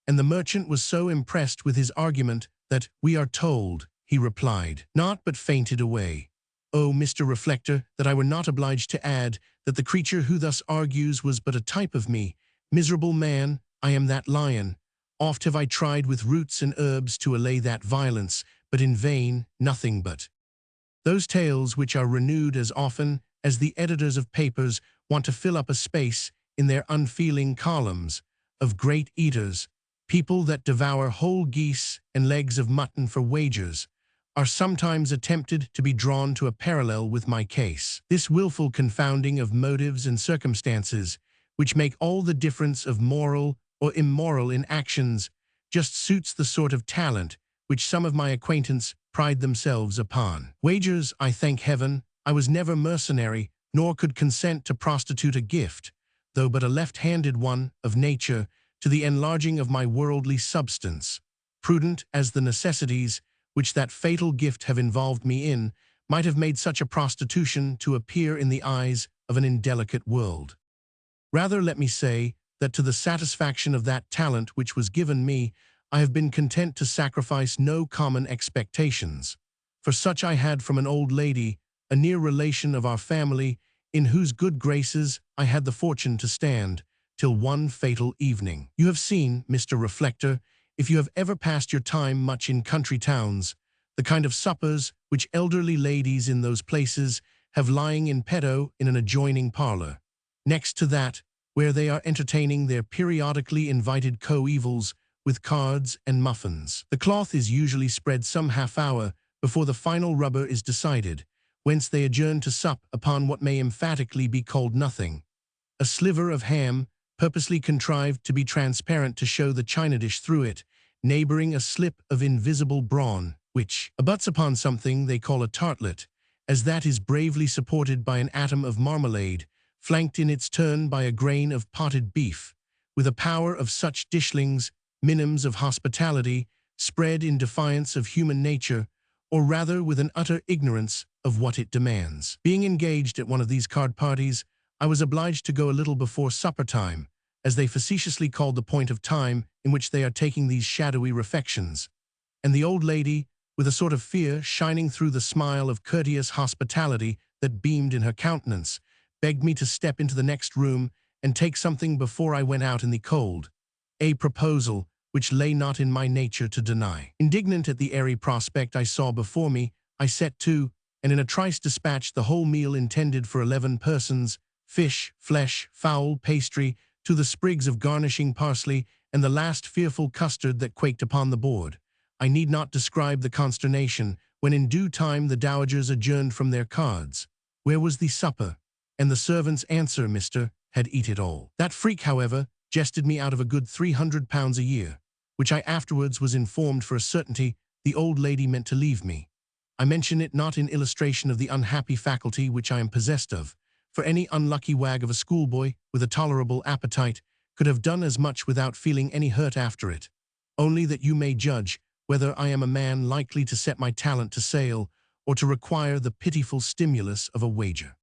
And the merchant was so impressed with his argument that, we are told, he replied, not but fainted away. Oh, Mr. Reflector, that I were not obliged to add that the creature who thus argues was but a type of me. Miserable man, I am that lion. Oft have I tried with roots and herbs to allay that violence, but in vain, nothing but those tales which are renewed as often as the editors of papers want to fill up a space in their unfeeling columns, of great eaters, people that devour whole geese and legs of mutton for wagers, are sometimes attempted to be drawn to a parallel with my case. This willful confounding of motives and circumstances, which make all the difference of moral or immoral in actions, just suits the sort of talent which some of my acquaintance pride themselves upon. Wagers, I thank heaven, I was never mercenary, nor could consent to prostitute a gift, though but a left-handed one, of nature, to the enlarging of my worldly substance. Prudent as the necessities which that fatal gift have involved me in, might have made such a prostitution to appear in the eyes of an indelicate world. Rather let me say, that to the satisfaction of that talent which was given me, I have been content to sacrifice no common expectations. For such I had from an old lady, a near relation of our family, in whose good graces I had the fortune to stand, till one fatal evening. You have seen, Mr. Reflector, if you have ever passed your time much in country towns, the kind of suppers which elderly ladies in those places have lying in petto in an adjoining parlor. Next to that, where they are entertaining their periodically invited coevals with cards and muffins. The cloth is usually spread some half-hour before the final rubber is decided, whence they adjourn to sup upon what may emphatically be called nothing. A sliver of ham, purposely contrived to be transparent to show the china dish through it, neighboring a slip of invisible brawn, which abuts upon something they call a tartlet, as that is bravely supported by an atom of marmalade, flanked in its turn by a grain of potted beef, with a power of such dishlings, minims of hospitality, spread in defiance of human nature, or rather with an utter ignorance of what it demands. Being engaged at one of these card parties, I was obliged to go a little before supper time, as they facetiously called the point of time in which they are taking these shadowy refections, and the old lady, with a sort of fear shining through the smile of courteous hospitality that beamed in her countenance, begged me to step into the next room and take something before I went out in the cold, a proposal which lay not in my nature to deny. Indignant at the airy prospect I saw before me, I set to, and in a trice dispatched the whole meal intended for 11 persons, fish, flesh, fowl, pastry, to the sprigs of garnishing parsley, and the last fearful custard that quaked upon the board. I need not describe the consternation when in due time the dowagers adjourned from their cards. Where was the supper? And the servant's answer, Mr. had eat it all. That freak, however, jested me out of a good £300 a year, which I afterwards was informed for a certainty the old lady meant to leave me. I mention it not in illustration of the unhappy faculty which I am possessed of, for any unlucky wag of a schoolboy with a tolerable appetite could have done as much without feeling any hurt after it, only that you may judge whether I am a man likely to set my talent to sale or to require the pitiful stimulus of a wager.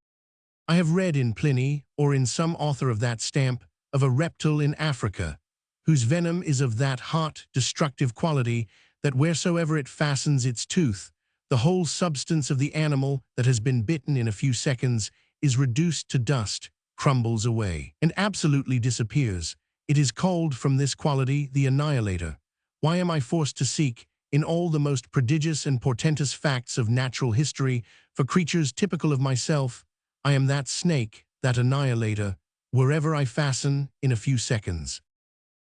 I have read in Pliny, or in some author of that stamp, of a reptile in Africa, whose venom is of that hot, destructive quality that wheresoever it fastens its tooth, the whole substance of the animal that has been bitten in a few seconds is reduced to dust, crumbles away, and absolutely disappears. It is called from this quality the annihilator. Why am I forced to seek, in all the most prodigious and portentous facts of natural history, for creatures typical of myself? I am that snake, that annihilator, wherever I fasten in a few seconds.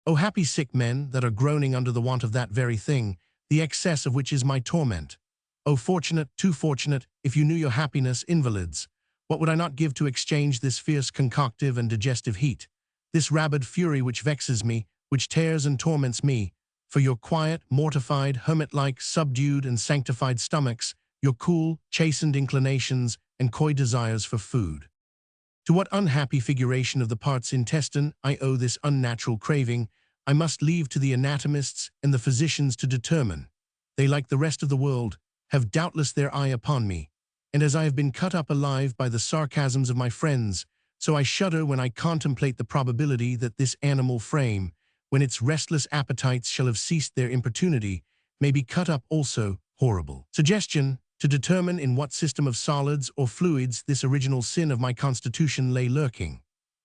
O happy sick men that are groaning under the want of that very thing, the excess of which is my torment. O fortunate, too fortunate, if you knew your happiness, invalids, what would I not give to exchange this fierce concoctive and digestive heat, this rabid fury which vexes me, which tears and torments me, for your quiet, mortified, hermit-like, subdued and sanctified stomachs, your cool, chastened inclinations and coy desires for food. To what unhappy figuration of the parts intestine I owe this unnatural craving, I must leave to the anatomists and the physicians to determine. They, like the rest of the world, have doubtless their eye upon me, and as I have been cut up alive by the sarcasms of my friends, so I shudder when I contemplate the probability that this animal frame, when its restless appetites shall have ceased their importunity, may be cut up also. Horrible suggestion, to determine in what system of solids or fluids this original sin of my constitution lay lurking.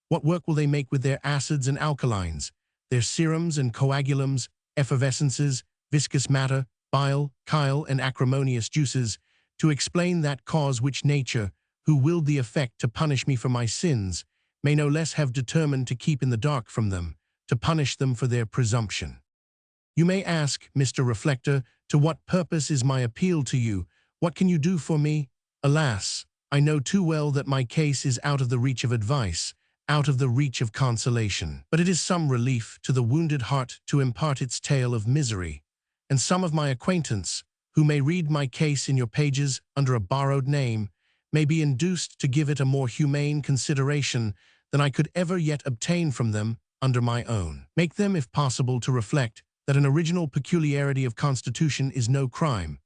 What work will they make with their acids and alkalines, their serums and coagulums, effervescences, viscous matter, bile, chyle, and acrimonious juices, to explain that cause which nature, who willed the effect to punish me for my sins, may no less have determined to keep in the dark from them, to punish them for their presumption. You may ask, Mr. Reflector, to what purpose is my appeal to you? What can you do for me? Alas, I know too well that my case is out of the reach of advice, out of the reach of consolation. But it is some relief to the wounded heart to impart its tale of misery, and some of my acquaintance, who may read my case in your pages under a borrowed name, may be induced to give it a more humane consideration than I could ever yet obtain from them under my own. Make them, if possible, to reflect that an original peculiarity of constitution is no crime,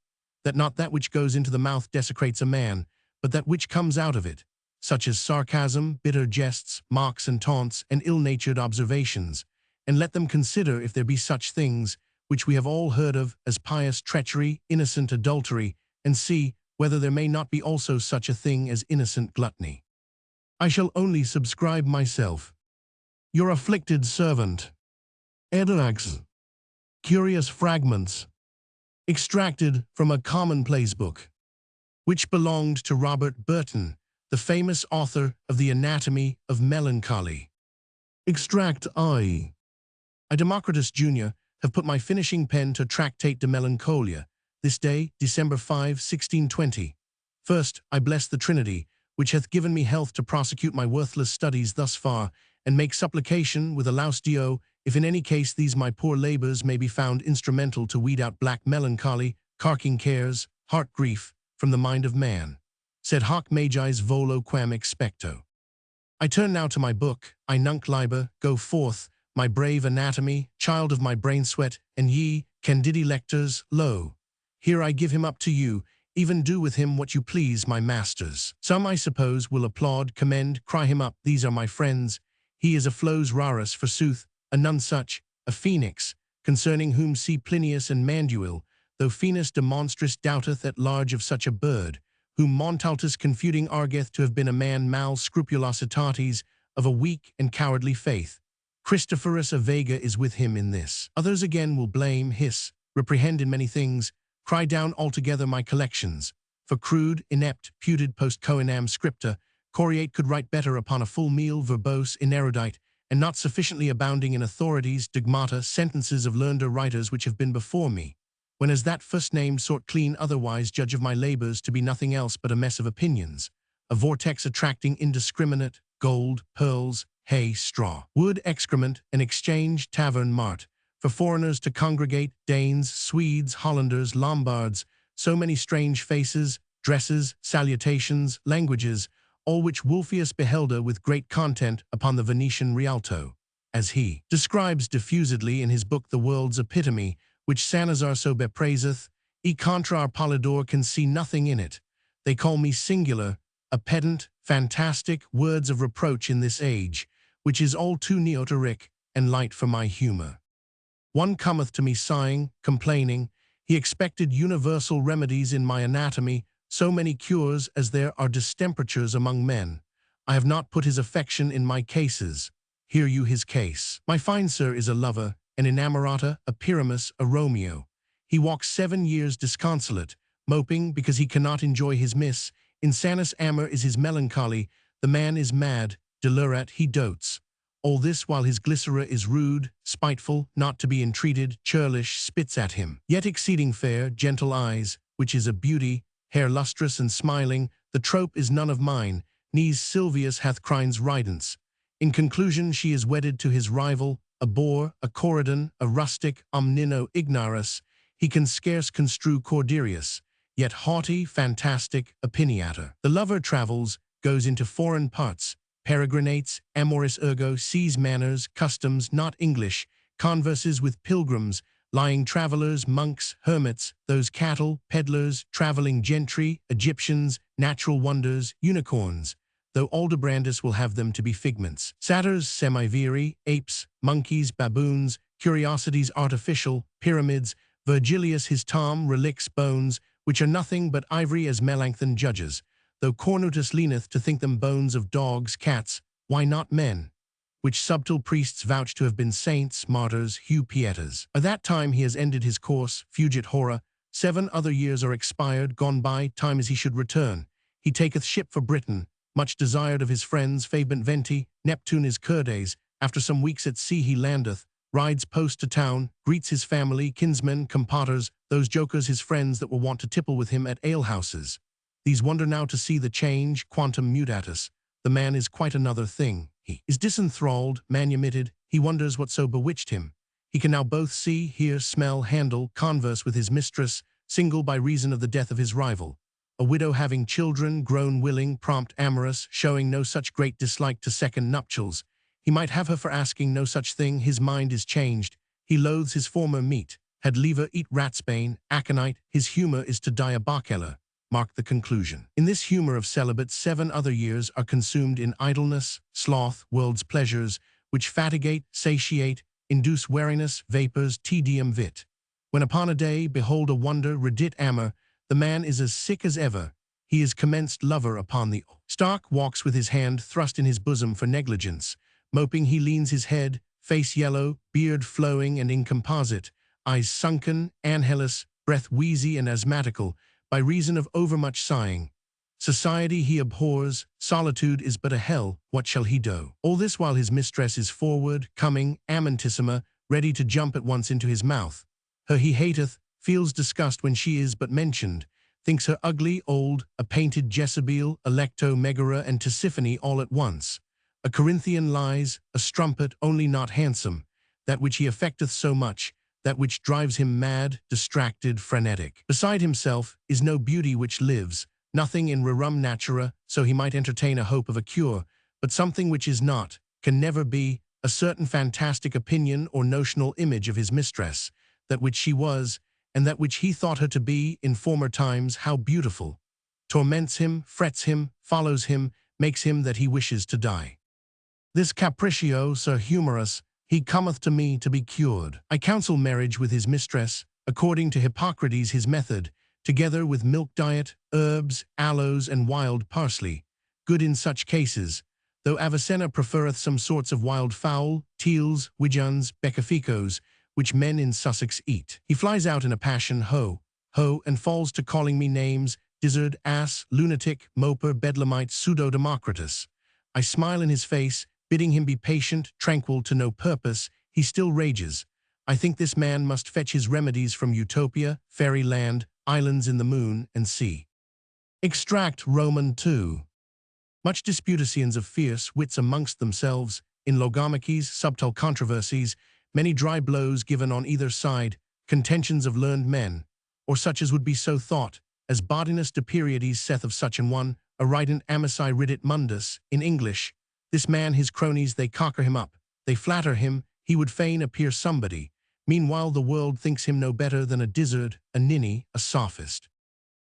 that not that which goes into the mouth desecrates a man, but that which comes out of it, such as sarcasm, bitter jests, mocks and taunts, and ill-natured observations, and let them consider if there be such things, which we have all heard of, as pious treachery, innocent adultery, and see whether there may not be also such a thing as innocent gluttony. I shall only subscribe myself, your afflicted servant. Ederax. Curious Fragments. Extracted from a commonplace book, which belonged to Robert Burton, the famous author of The Anatomy of Melancholy. Extract I, Democritus Jr., have put my finishing pen to Tractate de Melancholia, this day, December 5, 1620. First, I bless the Trinity, which hath given me health to prosecute my worthless studies thus far, and make supplication with a laus Deo, if in any case these my poor labours may be found instrumental to weed out black melancholy, carking cares, heart grief, from the mind of man. Sed hoc magis volo quam expecto. I turn now to my book, I nunc liber, go forth, my brave anatomy, child of my brain sweat, and ye, candidi lectors, lo, here I give him up to you, even do with him what you please, my masters. Some, I suppose, will applaud, commend, cry him up, these are my friends. He is a flos rarus, forsooth, a none such, a phoenix, concerning whom see Plinius and Manduil, though Phoenix de monstris doubteth at large of such a bird, whom Montaltus confuting argueth to have been a man mal scrupulositates, of a weak and cowardly faith. Christophorus a Vega is with him in this. Others again will blame, hiss, reprehend in many things, cry down altogether my collections. For crude, inept, puted post coenam scripta, Coriate could write better upon a full meal verbose, inerudite, and not sufficiently abounding in authorities, dogmata, sentences of learneder writers which have been before me, when as that first-named sort clean otherwise judge of my labours to be nothing else but a mess of opinions, a vortex attracting indiscriminate, gold, pearls, hay, straw, wood, excrement, an exchange, tavern, mart, for foreigners to congregate, Danes, Swedes, Hollanders, Lombards, so many strange faces, dresses, salutations, languages, all which Wolfius behelder with great content upon the Venetian Rialto, as he describes diffusedly in his book The World's Epitome, which Sanazar so bepraiseth, e contra our Polydor can see nothing in it. They call me singular, a pedant, fantastic, words of reproach in this age, which is all too neoteric and light for my humour. One cometh to me sighing, complaining, he expected universal remedies in my anatomy, so many cures as there are distemperatures among men. I have not put his affection in my cases. Hear you his case. My fine sir is a lover, an inamorata, a Pyramus, a Romeo. He walks 7 years disconsolate, moping because he cannot enjoy his miss. Insanus amor is his melancholy, the man is mad, delirat he dotes. All this while his glycera is rude, spiteful, not to be entreated, churlish, spits at him. Yet exceeding fair, gentle eyes, which is a beauty, hair lustrous and smiling, the trope is none of mine, Nies Silvius hath crines ridence. In conclusion she is wedded to his rival, a boor, a Corydon, a rustic, omnino ignaris, he can scarce construe Corderius, yet haughty, fantastic, opiniator. The lover travels, goes into foreign parts, peregrinates, amoris ergo, sees manners, customs, not English, converses with pilgrims, lying travellers, monks, hermits, those cattle, peddlers, travelling gentry, Egyptians, natural wonders, unicorns, though Aldebrandus will have them to be figments. Satyrs, semiviri, apes, monkeys, baboons, curiosities artificial, pyramids, Virgilius his Tom, relics, bones, which are nothing but ivory as Melancthon judges, though Cornutus leaneth to think them bones of dogs, cats, why not men? Which subtle priests vouch to have been saints, martyrs, Hugh Pietas. By that time he has ended his course, fugit hora, 7 other years are expired, gone by, time as he should return. He taketh ship for Britain, much desired of his friends, Fabent Venti, Neptune is Curdes, after some weeks at sea he landeth, rides post to town, greets his family, kinsmen, compaters, those jokers his friends that were wont to tipple with him at alehouses. These wonder now to see the change, quantum mutatus. The man is quite another thing. He is disenthralled, manumitted, he wonders what so bewitched him. He can now both see, hear, smell, handle, converse with his mistress, single by reason of the death of his rival. A widow having children, grown willing, prompt, amorous, showing no such great dislike to second nuptials. He might have her for asking no such thing, his mind is changed. He loathes his former meat, had liever eat ratsbane, aconite, his humour is to die a bakeller. Mark the conclusion. In this humour of celibate 7 other years are consumed in idleness, sloth, world's pleasures, which fatigate, satiate, induce weariness, vapours, tedium vit. When upon a day, behold a wonder, redit amor, the man is as sick as ever, he is commenced lover upon the Stark walks with his hand thrust in his bosom for negligence, moping he leans his head, face yellow, beard flowing and incomposite, eyes sunken, anhelus, breath wheezy and asthmatical, by reason of overmuch sighing. Society he abhors, solitude is but a hell, what shall he do? All this while his mistress is forward, coming, amantissima, ready to jump at once into his mouth. Her he hateth, feels disgust when she is but mentioned, thinks her ugly, old, a painted Jezebel, Alecto, Megara, and Tisiphone all at once. A Corinthian lies, a strumpet, only not handsome, that which he affecteth so much, that which drives him mad, distracted, frenetic. Beside himself is no beauty which lives, nothing in rerum natura, so he might entertain a hope of a cure, but something which is not, can never be, a certain fantastic opinion or notional image of his mistress, that which she was, and that which he thought her to be in former times, how beautiful, torments him, frets him, follows him, makes him that he wishes to die. This capriccio, Sir Humorous, he cometh to me to be cured. I counsel marriage with his mistress, according to Hippocrates his method, together with milk diet, herbs, aloes, and wild parsley, good in such cases, though Avicenna preferreth some sorts of wild fowl, teals, widgeons, becaficos, which men in Sussex eat. He flies out in a passion, ho, and falls to calling me names, dizzard, ass, lunatic, moper, bedlamite, pseudo-Democritus. I smile in his face, bidding him be patient, tranquil, to no purpose. He still rages. I think this man must fetch his remedies from Utopia, fairyland, islands in the moon, and sea. Extract Roman 2. Much disputations of fierce wits amongst themselves, in logomachies, subtle controversies, many dry blows given on either side, contentions of learned men, or such as would be so thought, as Bodinus de Periodes saith of such an one, aritant amici ridit mundus, in English, this man his cronies they cocker him up, they flatter him, he would fain appear somebody, meanwhile the world thinks him no better than a dizzard, a ninny, a sophist.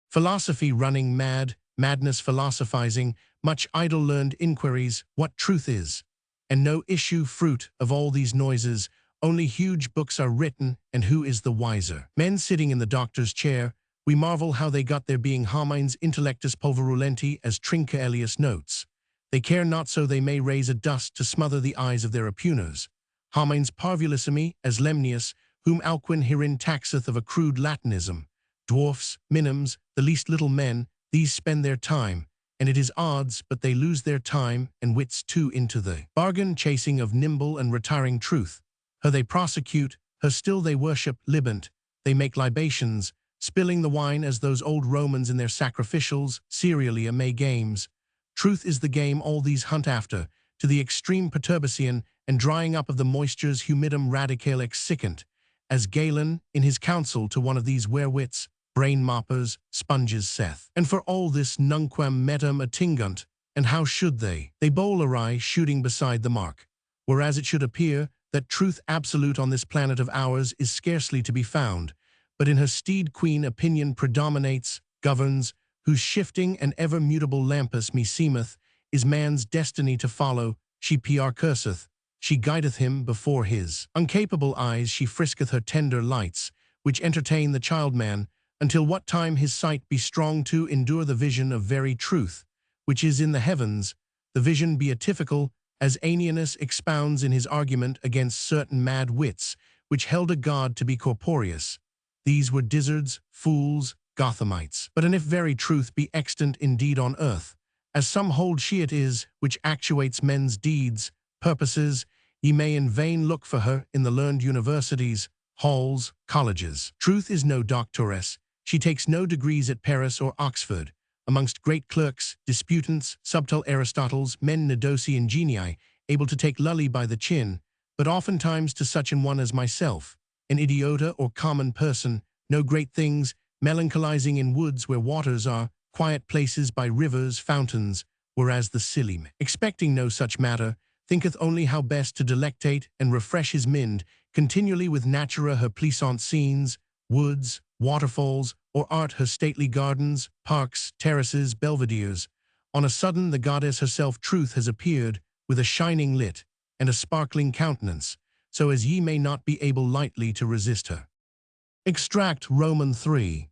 Philosophy running mad, madness philosophizing, much idle learned inquiries, what truth is, and no issue fruit of all these noises, only huge books are written, and who is the wiser? Men sitting in the doctor's chair, we marvel how they got their being homines intellectus pulverulenti, as Trincaelius notes. They care not so they may raise a dust to smother the eyes of their oppugners. Homines parvulissimi, as Lemnius, whom Alcuin herein taxeth of a crude Latinism. Dwarfs, minims, the least little men, these spend their time, and it is odds but they lose their time, and wits too into the bargain chasing of nimble and retiring truth. Her they prosecute, her still they worship, libant, they make libations, spilling the wine as those old Romans in their sacrificials, cerealia May games. Truth is the game all these hunt after, to the extreme perturbation and drying up of the moistures humidum radicale exsicant, as Galen, in his counsel to one of these werewits, brain moppers, sponges saith. And for all this nunquam metum attingunt, and how should they? They bowl awry, shooting beside the mark. Whereas it should appear that truth absolute on this planet of ours is scarcely to be found, but in her steed queen opinion predominates, governs, whose shifting and ever mutable lampus meseemeth is man's destiny to follow, she curseth, she guideth him before his uncapable eyes, she frisketh her tender lights, which entertain the childman, until what time his sight be strong to endure the vision of very truth, which is in the heavens, the vision beatifical, as Aeneas expounds in his argument against certain mad wits, which held a god to be corporeous. These were dizzards, fools, Gothamites. But and if very truth be extant indeed on earth, as some hold she it is, which actuates men's deeds, purposes, ye may in vain look for her in the learned universities, halls, colleges. Truth is no doctoress, she takes no degrees at Paris or Oxford. Amongst great clerks, disputants, subtle Aristotles, men nedosi and genii, able to take Lully by the chin, but oftentimes to such an one as myself, an idiota or common person, no great things, melancholizing in woods where waters are, quiet places by rivers, fountains, whereas the silly, expecting no such matter, thinketh only how best to delectate and refresh his mind, continually with natura her pleasant scenes, woods, waterfalls, or art her stately gardens, parks, terraces, belvederes. On a sudden the goddess herself truth has appeared, with a shining lit, and a sparkling countenance, so as ye may not be able lightly to resist her. Extract Roman 3.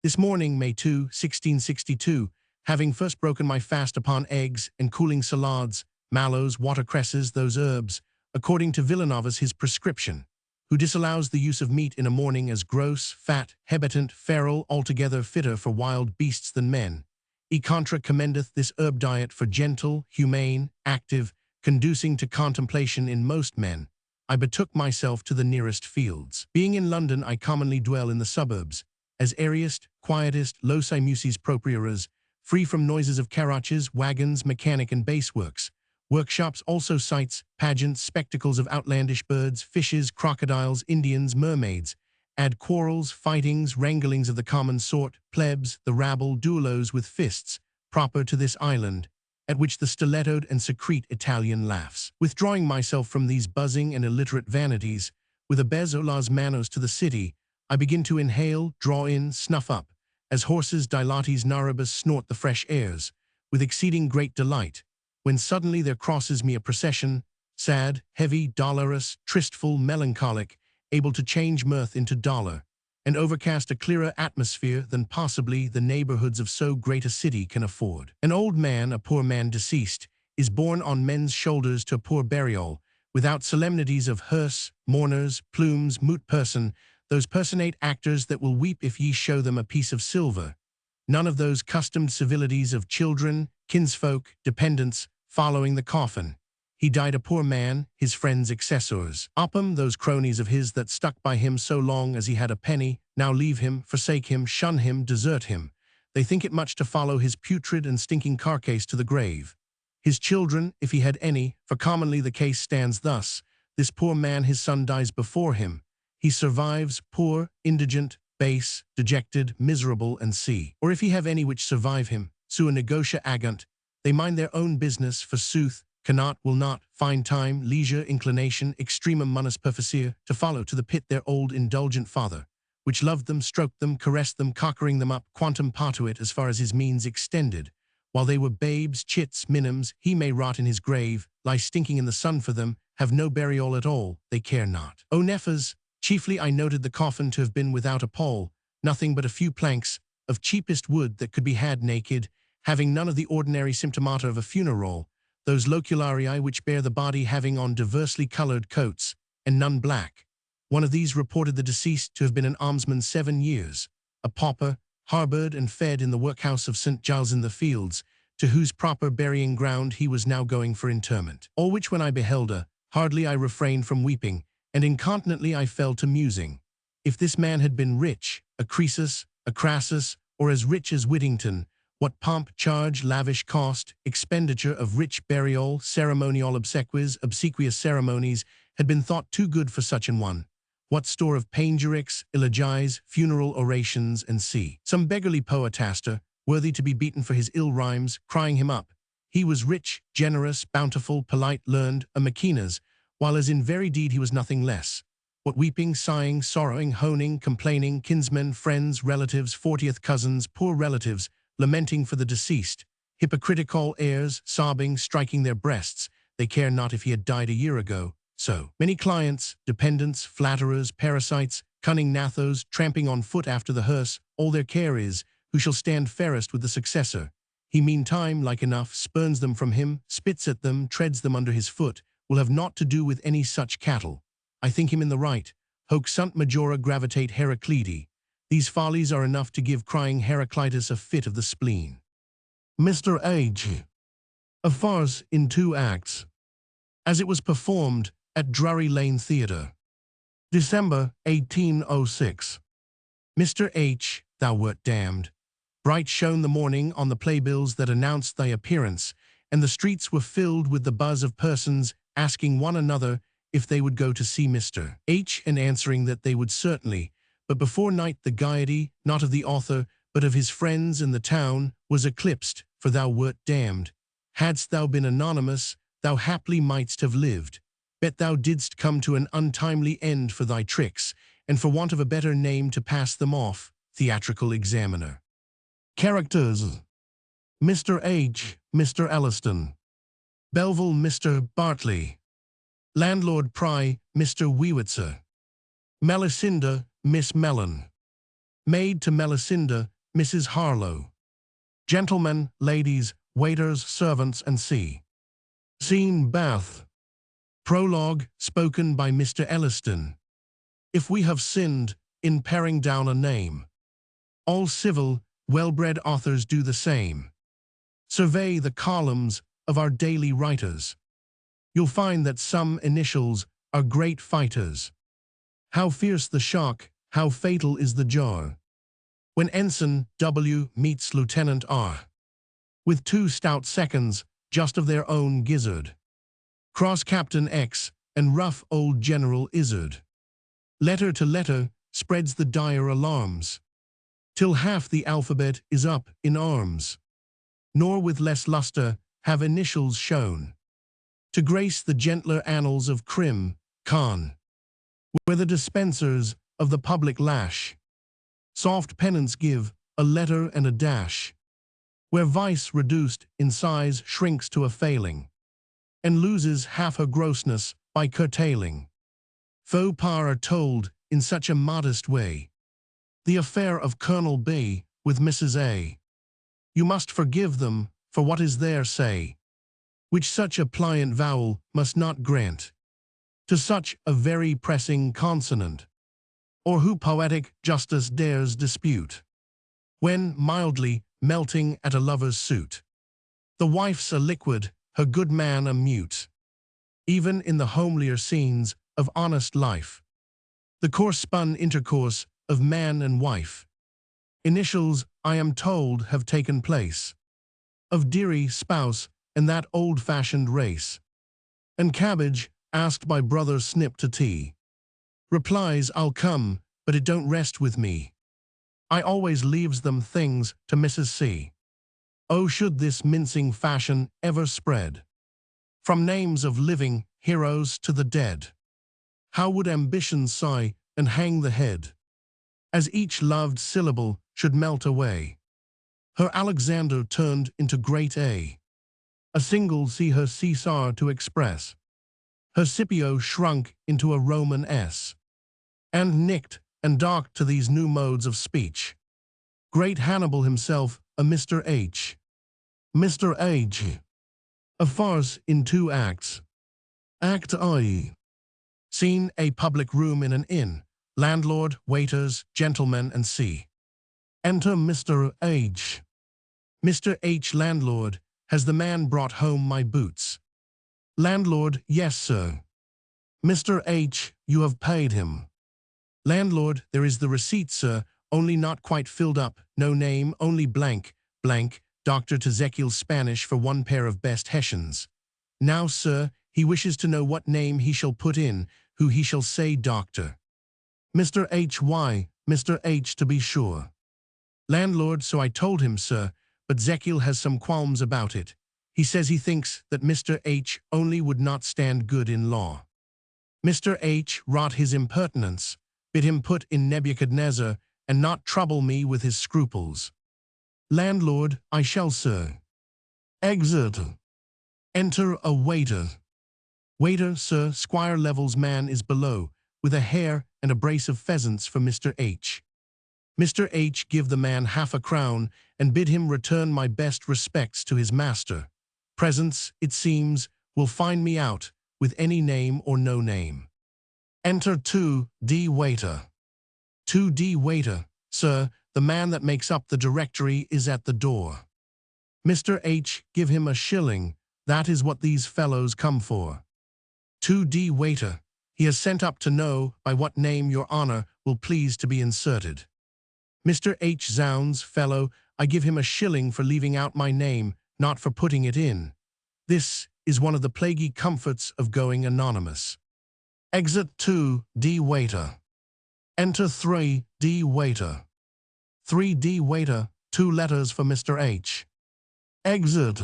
This morning, May 2, 1662, having first broken my fast upon eggs and cooling salads, mallows, watercresses, those herbs, according to Villanova's his prescription, who disallows the use of meat in a morning as gross, fat, hebetant, feral, altogether fitter for wild beasts than men. E contra commendeth this herb diet for gentle, humane, active, conducing to contemplation in most men. I betook myself to the nearest fields. Being in London, I commonly dwell in the suburbs, as airiest, quietest, loci musis proprieras, free from noises of carriages, wagons, mechanic and baseworks. Workshops, also sights, pageants, spectacles of outlandish birds, fishes, crocodiles, Indians, mermaids. Add quarrels, fightings, wranglings of the common sort, plebs, the rabble, duellos with fists, proper to this island, at which the stilettoed and secrete Italian laughs. Withdrawing myself from these buzzing and illiterate vanities, with a beso las manos to the city, I begin to inhale, draw in, snuff up, as horses dilatis naribus snort the fresh airs, with exceeding great delight, when suddenly there crosses me a procession, sad, heavy, dolorous, tristful, melancholic, able to change mirth into dolor, and overcast a clearer atmosphere than possibly the neighborhoods of so great a city can afford. An old man, a poor man deceased, is borne on men's shoulders to a poor burial, without solemnities of hearse, mourners, plumes, moot person, those personate actors that will weep if ye show them a piece of silver. None of those customed civilities of children, kinsfolk, dependents, following the coffin. He died a poor man, his friends accessors. Oppum, those cronies of his that stuck by him so long as he had a penny, now leave him, forsake him, shun him, desert him. They think it much to follow his putrid and stinking carcase to the grave. His children, if he had any, for commonly the case stands thus, this poor man his son dies before him. He survives, poor, indigent, base, dejected, miserable, and see. Or if he have any which survive him, sua negotia agunt, they mind their own business, forsooth, cannot, will not, find time, leisure, inclination, extremum munus perficere, to follow to the pit their old indulgent father, which loved them, stroked them, caressed them, cockering them up, quantum patuit as far as his means extended. While they were babes, chits, minims, he may rot in his grave, lie stinking in the sun for them, have no burial at all, they care not. O Nephas, chiefly I noted the coffin to have been without a pole, nothing but a few planks, of cheapest wood that could be had naked, having none of the ordinary symptomata of a funeral, those locularii which bear the body having on diversely colored coats, and none black. One of these reported the deceased to have been an almsman 7 years, a pauper, harbored and fed in the workhouse of St. Giles in the Fields, to whose proper burying ground he was now going for interment. All which when I beheld her, hardly I refrained from weeping, and incontinently I fell to musing. If this man had been rich, a Croesus, a Crassus, or as rich as Whittington, what pomp, charge, lavish cost, expenditure of rich burial, ceremonial obsequies, obsequious ceremonies, had been thought too good for such an one. What store of panegyrics, elegies, funeral orations, and see. Some beggarly poetaster, worthy to be beaten for his ill rhymes, crying him up. He was rich, generous, bountiful, polite, learned, a Maecenas, while as in very deed he was nothing less. What weeping, sighing, sorrowing, honing, complaining, kinsmen, friends, relatives, 40th cousins, poor relatives, lamenting for the deceased, hypocritical airs, sobbing, striking their breasts, they care not if he had died a year ago. So many clients, dependents, flatterers, parasites, cunning nathos, tramping on foot after the hearse, all their care is, who shall stand fairest with the successor. He meantime, like enough, spurns them from him, spits at them, treads them under his foot, will have naught to do with any such cattle. I think him in the right. Hoc sunt majora gravitate Heraclidi. These follies are enough to give crying Heraclitus a fit of the spleen. Mr. H. A farce in 2 acts. As it was performed at Drury Lane Theatre. December 1806. Mr. H., thou wert damned. Bright shone the morning on the playbills that announced thy appearance, and the streets were filled with the buzz of persons asking one another if they would go to see Mr. H. and answering that they would certainly, but before night the gaiety, not of the author, but of his friends in the town, was eclipsed, for thou wert damned. Hadst thou been anonymous, thou haply mightst have lived. Bet thou didst come to an untimely end for thy tricks, and for want of a better name to pass them off, theatrical examiner. Characters: Mr. H., Mr. Elliston. Belleville, Mr. Bartley. Landlord Pry, Mr. Wewitzer. Melisenda, Miss Mellon. Maid to Melisenda, Mrs. Harlow. Gentlemen, ladies, waiters, servants, and see. Scene: Bath. Prologue, spoken by Mr. Elliston. if we have sinned in paring down a name. All civil, well-bred authors do the same. Survey the columns of our daily writers. You'll find that some initials are great fighters. How fierce the shock, how fatal is the jar, when Ensign W meets Lieutenant R, with 2 stout seconds just of their own gizzard. Cross Captain X and rough old General Izzard. Letter to letter spreads the dire alarms, till half the alphabet is up in arms. Nor with less luster have initials shown to grace the gentler annals of Crim, Con, where the dispensers of the public lash soft penance give a letter and a dash, where vice reduced in size shrinks to a failing, and loses half her grossness by curtailing. Faux pas are told in such a modest way. The affair of Colonel B with Mrs. A. You must forgive them for what is there, say, which such a pliant vowel must not grant to such a very pressing consonant, or who poetic justice dares dispute, when mildly melting at a lover's suit. The wife's a liquid, her good man a mute, even in the homelier scenes of honest life, the coarse-spun intercourse of man and wife. Initials, I am told, have taken place of dearie, spouse, and that old-fashioned race. And cabbage, asked by brother Snip to tea, replies, I'll come, but it don't rest with me. I always leaves them things to Mrs. C. Oh, should this mincing fashion ever spread from names of living heroes to the dead, how would ambition sigh and hang the head, as each loved syllable should melt away. Her Alexander turned into great A single see her Caesar to express, her Scipio shrunk into a Roman S, and nicked and docked to these new modes of speech. Great Hannibal himself, a Mr. H. Mr. H. A farce in 2 acts. Act I. Scene, a public room in an inn. Landlord, waiters, gentlemen, and C. Enter Mr. H. Mr. H. Landlord, has the man brought home my boots? Landlord, yes, sir. Mr. H. You have paid him. Landlord, there is the receipt, sir, only not quite filled up, no name, only blank, blank, Dr. Tezekiel's Spanish for 1 pair of best Hessians. Now, sir, he wishes to know what name he shall put in, who he shall say doctor. Mr. H. Why, Mr. H. to be sure. Landlord, so I told him, sir, but Zekiel has some qualms about it. He says he thinks that Mr. H. only would not stand good in law. Mr. H. wrought his impertinence, bid him put in Nebuchadnezzar, and not trouble me with his scruples. Landlord, I shall, sir. Exit. Enter a waiter. Waiter, sir, Squire Level's man is below, with a hare and a brace of pheasants for Mr. H. Mr. H. give the man half a crown, and bid him return my best respects to his master. Presents, it seems, will find me out, with any name or no name. Enter 2D waiter. 2D waiter, sir, the man that makes up the directory is at the door. Mr. H. give him a shilling, that is what these fellows come for. 2D waiter, he has sent up to know by what name your honor will please to be inserted. Mr. H. Zounds, fellow, I give him a shilling for leaving out my name, not for putting it in. This is one of the plaguey comforts of going anonymous. Exit 2D waiter. Enter 3D waiter. 3D waiter, 2 letters for Mr. H. Exit.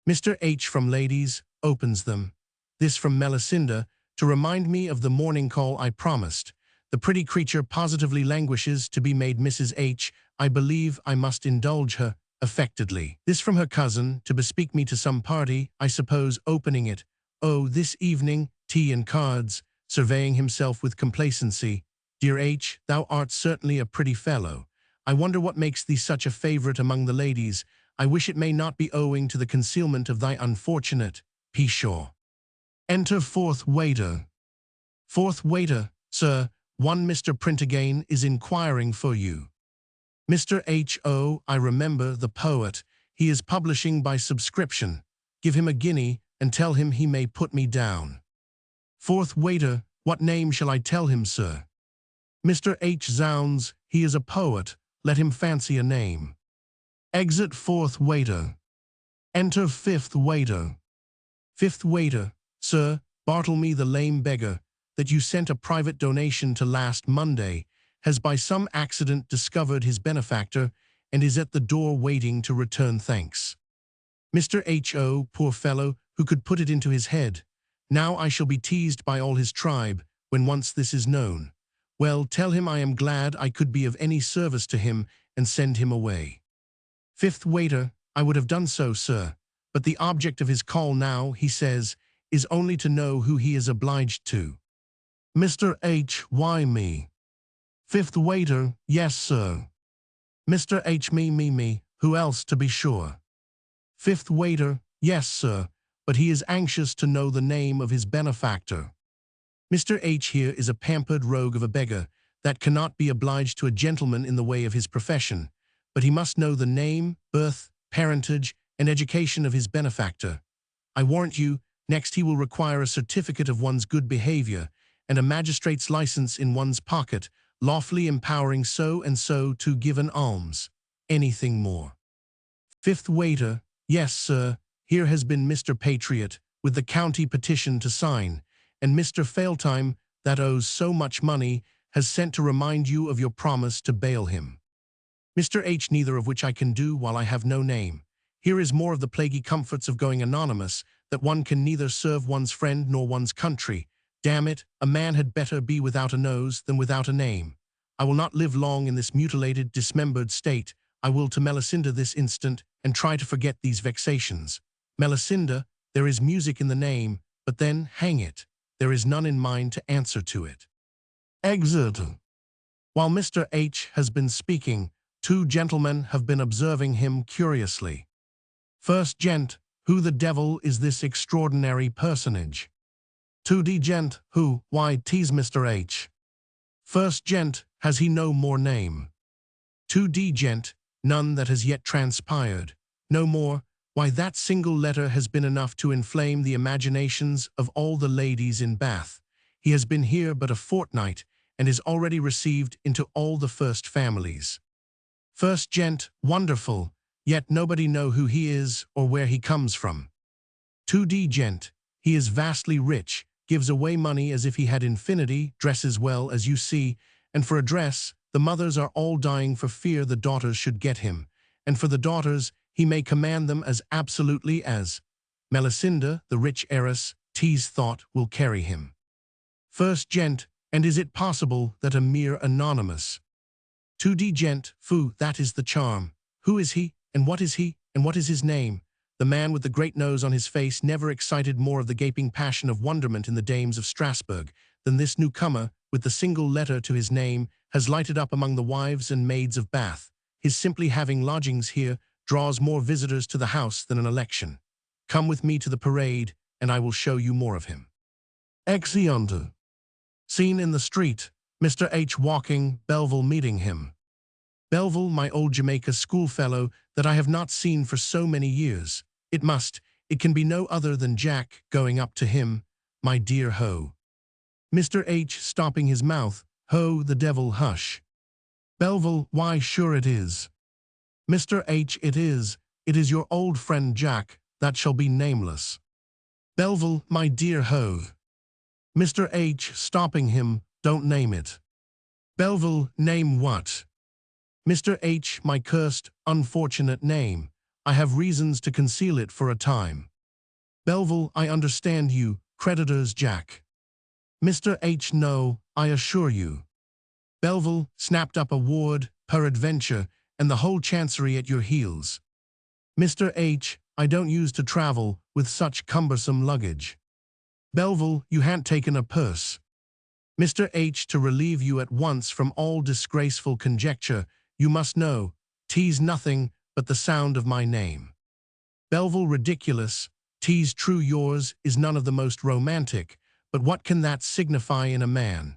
Mr. H. from ladies, opens them. This from Melisenda, to remind me of the morning call I promised. The pretty creature positively languishes to be made Mrs. H. I believe I must indulge her affectedly. This from her cousin, to bespeak me to some party, I suppose, opening it. Oh, this evening, tea and cards, surveying himself with complacency. Dear H., thou art certainly a pretty fellow. I wonder what makes thee such a favourite among the ladies. I wish it may not be owing to the concealment of thy unfortunate P. Shaw. Enter 4th waiter. 4th waiter, sir, one Mr. Printagain is inquiring for you. Mr. H.O., I remember the poet. He is publishing by subscription. Give him a guinea and tell him he may put me down. Fourth waiter, what name shall I tell him, sir? Mr. H. Zounds, he is a poet. Let him fancy a name. Exit fourth waiter. Enter fifth waiter. Fifth waiter, sir, Bartlemy the lame beggar, that you sent a private donation to last Monday, has by some accident discovered his benefactor and is at the door waiting to return thanks. Mr. H.O., poor fellow, who could put it into his head? Now I shall be teased by all his tribe, when once this is known. Well, tell him I am glad I could be of any service to him and send him away. Fifth waiter, I would have done so, sir, but the object of his call now, he says, is only to know who he is obliged to. Mr. H. Why me? Fifth waiter, yes, sir. Mr. H. Me, who else to be sure? Fifth waiter, yes, sir, but he is anxious to know the name of his benefactor. Mr. H. here is a pampered rogue of a beggar that cannot be obliged to a gentleman in the way of his profession, but he must know the name, birth, parentage, and education of his benefactor. I warrant you, next he will require a certificate of one's good behavior and a magistrate's license in one's pocket, lawfully empowering so and so to give an alms. Anything more. Fifth waiter, yes, sir, here has been Mr. Patriot, with the county petition to sign, and Mr. Failtime, that owes so much money, has sent to remind you of your promise to bail him. Mr. H. Neither of which I can do while I have no name. Here is more of the plaguey comforts of going anonymous, that one can neither serve one's friend nor one's country. Damn it, a man had better be without a nose than without a name. I will not live long in this mutilated, dismembered state. I will to Melisenda this instant, and try to forget these vexations. Melisenda, there is music in the name, but then, hang it, there is none in mine to answer to it. Exit. While Mr. H. has been speaking, two gentlemen have been observing him curiously. First gent, who the devil is this extraordinary personage? 2D gent, who, why, tease Mr. H. First gent, has he no more name? 2D gent, none that has yet transpired. No more, why that single letter has been enough to inflame the imaginations of all the ladies in Bath. He has been here but a fortnight, and is already received into all the first families. First gent, wonderful, yet nobody know who he is or where he comes from. 2D gent, he is vastly rich, gives away money as if he had infinity, dresses well, as you see, and for a dress, the mothers are all dying for fear the daughters should get him, and for the daughters, he may command them as absolutely as Melisenda, the rich heiress, T's thought will carry him. First gent, and is it possible that a mere anonymous? 2D gent, foo, that is the charm. Who is he, and what is he, and what is his name? The man with the great nose on his face never excited more of the gaping passion of wonderment in the dames of Strasbourg than this newcomer, with the single letter to his name, has lighted up among the wives and maids of Bath. His simply having lodgings here draws more visitors to the house than an election. Come with me to the parade, and I will show you more of him. Exeunt. Scene in the street, Mr. H. walking, Belleville meeting him. Belleville, my old Jamaica schoolfellow that I have not seen for so many years. It can be no other than Jack, going up to him. My dear Ho. Mr. H. stopping his mouth. Ho, the devil, hush. Belleville, why, sure it is. Mr. H. It is your old friend Jack, that shall be nameless. Belleville, my dear Ho. Mr. H. stopping him, don't name it. Belleville, name what? Mr. H. My cursed, unfortunate name. I have reasons to conceal it for a time. Belleville, I understand you, creditors Jack. Mr. H. No, I assure you. Belleville, snapped up a ward, peradventure, and the whole chancery at your heels. Mr. H. I don't use to travel with such cumbersome luggage. Belleville, you han't taken a purse. Mr. H. To relieve you at once from all disgraceful conjecture, you must know, 'tis nothing but the sound of my name. Belleville, ridiculous, 'tis true yours is none of the most romantic, but what can that signify in a man?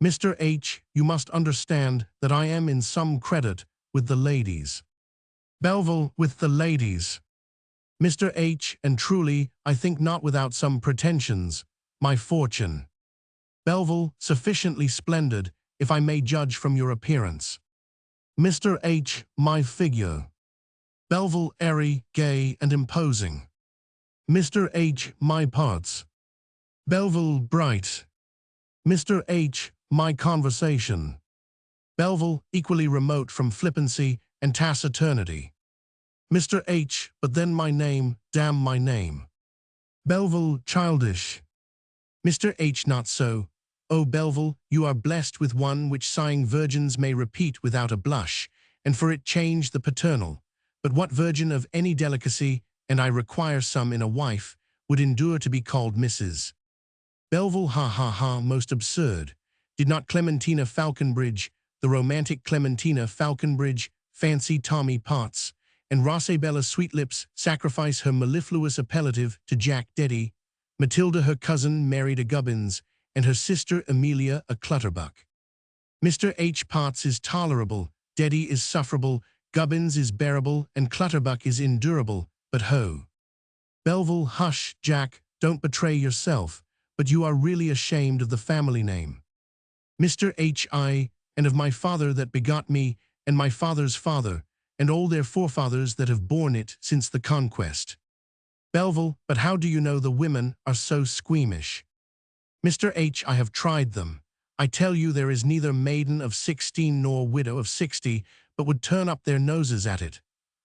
Mr. H, you must understand that I am in some credit with the ladies. Belleville, with the ladies. Mr. H, and truly, I think not without some pretensions, my fortune. Belleville, sufficiently splendid, if I may judge from your appearance. Mr. H, my figure. Belleville, airy, gay, and imposing. Mr. H, my parts. Belleville, bright. Mr. H, my conversation. Belleville, equally remote from flippancy and taciturnity. Mr. H, but then my name, damn my name. Belleville, childish. Mr. H, not so. O Belleville, you are blessed with one which sighing virgins may repeat without a blush, and for it change the paternal. But what virgin of any delicacy, and I require some in a wife, would endure to be called Mrs. Belleville, ha ha ha, most absurd. Did not Clementina Falconbridge, the romantic Clementina Falconbridge, fancy Tommy Potts, and Rossabella Sweetlips sacrifice her mellifluous appellative to Jack Deddy, Matilda her cousin married a Gubbins, and her sister Amelia a Clutterbuck. Mr. H. Potts is tolerable, Deddy is sufferable, Gubbins is bearable, and Clutterbuck is endurable, but ho! Belleville, hush, Jack, don't betray yourself, but you are really ashamed of the family name. Mr. H. and of my father that begot me, and my father's father, and all their forefathers that have borne it since the conquest. Belleville, but how do you know the women are so squeamish? Mr. H, I have tried them. I tell you there is neither maiden of 16 nor widow of 60, but would turn up their noses at it.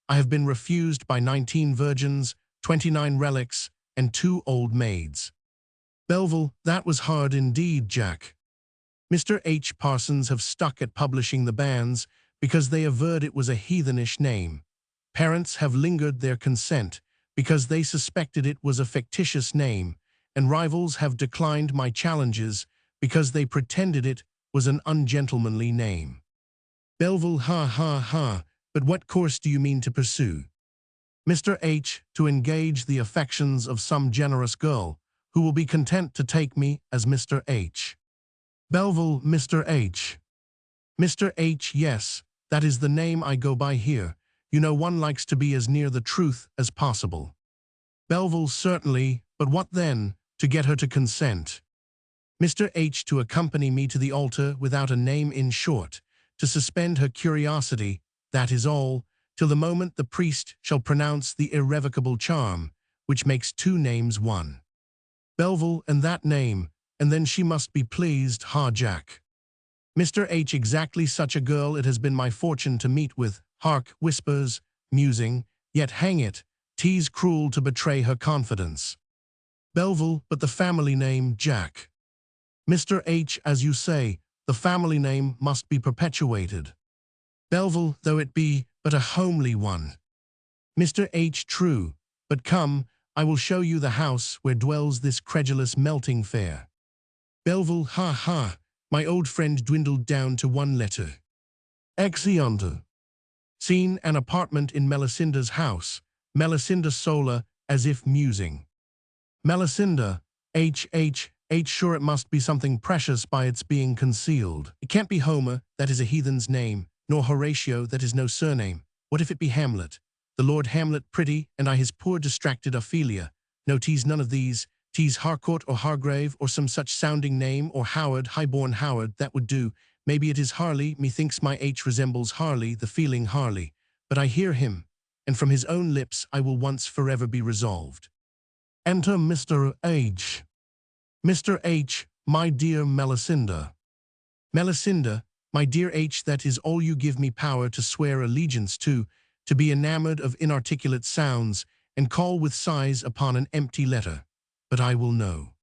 I have been refused by 19 virgins, 29 relics, and 2 old maids. Belleville, that was hard indeed, Jack. Mr. H. Parsons have stuck at publishing the banns because they averred it was a heathenish name. Parents have lingered their consent because they suspected it was a fictitious name, and rivals have declined my challenges because they pretended it was an ungentlemanly name. Belleville, ha ha ha, but what course do you mean to pursue? Mr. H, to engage the affections of some generous girl, who will be content to take me as Mr. H. Belleville, Mr. H. Mr. H, yes, that is the name I go by here. You know one likes to be as near the truth as possible. Belleville, certainly, but what then? To get her to consent. Mr. H, to accompany me to the altar without a name, in short, to suspend her curiosity, that is all, till the moment the priest shall pronounce the irrevocable charm, which makes 2 names one. Belleville, and that name, and then she must be pleased, ha, Jack. Mr. H, exactly such a girl it has been my fortune to meet with, hark, whispers, musing, yet hang it, 'tis cruel to betray her confidence. Belleville, but the family name, Jack. Mr. H, as you say, the family name must be perpetuated. Belleville, though it be but a homely one. Mr. H, true, but come, I will show you the house where dwells this credulous melting fair. Belleville, ha ha, my old friend dwindled down to 1 letter. Exeunt. Scene, an apartment in Melissenda's house, Melisenda sola, as if musing. Melisenda, H, sure it must be something precious by its being concealed. It can't be Homer, that is a heathen's name, nor Horatio, that is no surname. What if it be Hamlet? The Lord Hamlet pretty, and I his poor distracted Ophelia. No, 'tis none of these. 'Tis Harcourt or Hargrave or some such sounding name, or Howard, highborn Howard, that would do. Maybe it is Harley, methinks my H resembles Harley, the feeling Harley. But I hear him, and from his own lips I will once forever be resolved. Enter Mr. H. Mr. H, my dear Melisenda. Melisenda, my dear H, that is all you give me power to swear allegiance to be enamored of inarticulate sounds, and call with sighs upon an empty letter. But I will know.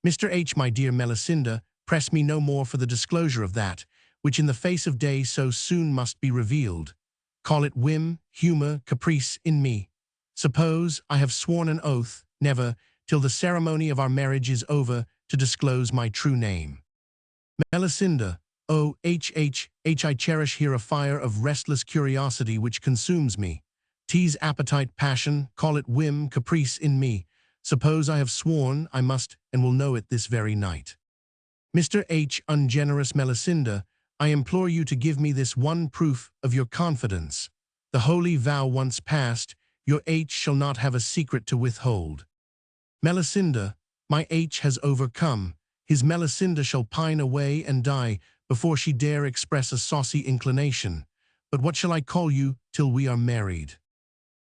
Mr. H, my dear Melisenda, press me no more for the disclosure of that, which in the face of day so soon must be revealed. Call it whim, humor, caprice in me. Suppose I have sworn an oath, never, till the ceremony of our marriage is over, to disclose my true name. Melisenda, oh, H, I cherish here a fire of restless curiosity which consumes me. 'Tis appetite, passion, call it whim, caprice in me. Suppose I have sworn, I must and will know it this very night. Mr. H. Ungenerous Melisenda, I implore you to give me this one proof of your confidence. The holy vow once passed, your H shall not have a secret to withhold. Melisenda, my H has overcome. His Melisenda shall pine away and die before she dare express a saucy inclination. But what shall I call you till we are married?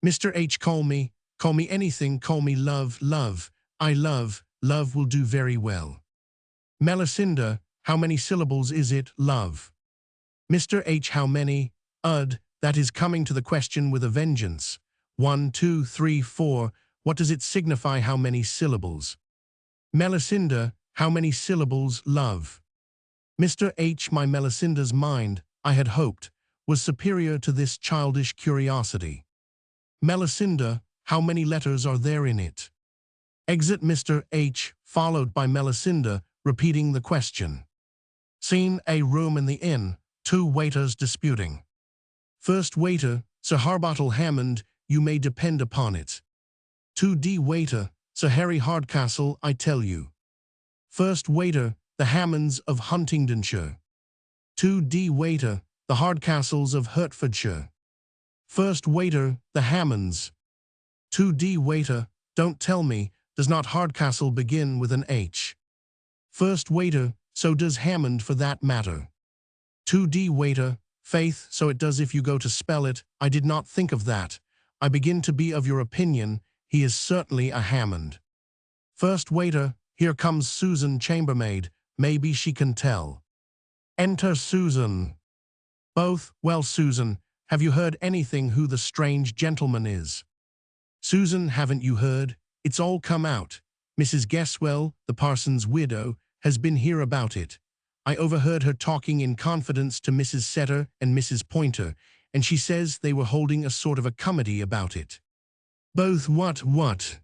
Mr. H, call me anything, call me love, love. I love, love will do very well. Melisenda, how many syllables is it, love? Mr. H, how many? That is coming to the question with a vengeance. 1, 2, 3, 4, what does it signify how many syllables? Melisenda, how many syllables, love? Mr. H, my Melisenda's mind, I had hoped, was superior to this childish curiosity. Melisenda, how many letters are there in it? Exit Mr. H, followed by Melisenda, repeating the question. Scene, a room in the inn, 2 waiters disputing. First waiter, Sir Harbottle Hammond, you may depend upon it. 2d waiter, Sir Harry Hardcastle, I tell you. First waiter, the Hammonds of Huntingdonshire. 2d waiter, the Hardcastles of Hertfordshire. First waiter, the Hammonds. 2d waiter, don't tell me, does not Hardcastle begin with an H? First waiter, so does Hammond for that matter. 2d waiter, faith, so it does if you go to spell it. I did not think of that. I begin to be of your opinion, he is certainly a Hammond. First waiter, here comes Susan chambermaid, maybe she can tell. Enter Susan. Both, well Susan, have you heard anything who the strange gentleman is? Susan, haven't you heard? It's all come out. Mrs. Guesswell, the parson's widow, has been here about it. I overheard her talking in confidence to Mrs. Setter and Mrs. Pointer, and she says they were holding a sort of a comedy about it. Both what?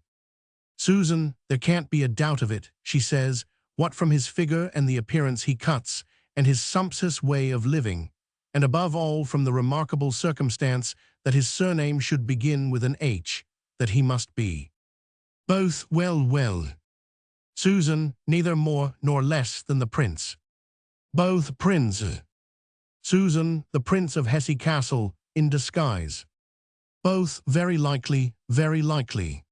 Susan, there can't be a doubt of it, she says, what from his figure and the appearance he cuts, and his sumptuous way of living, and above all from the remarkable circumstance that his surname should begin with an H, that he must be. Both, well. Susan, neither more nor less than the prince. Both prince. Susan, the Prince of Hesse Castle, in disguise. Both, very likely, very likely.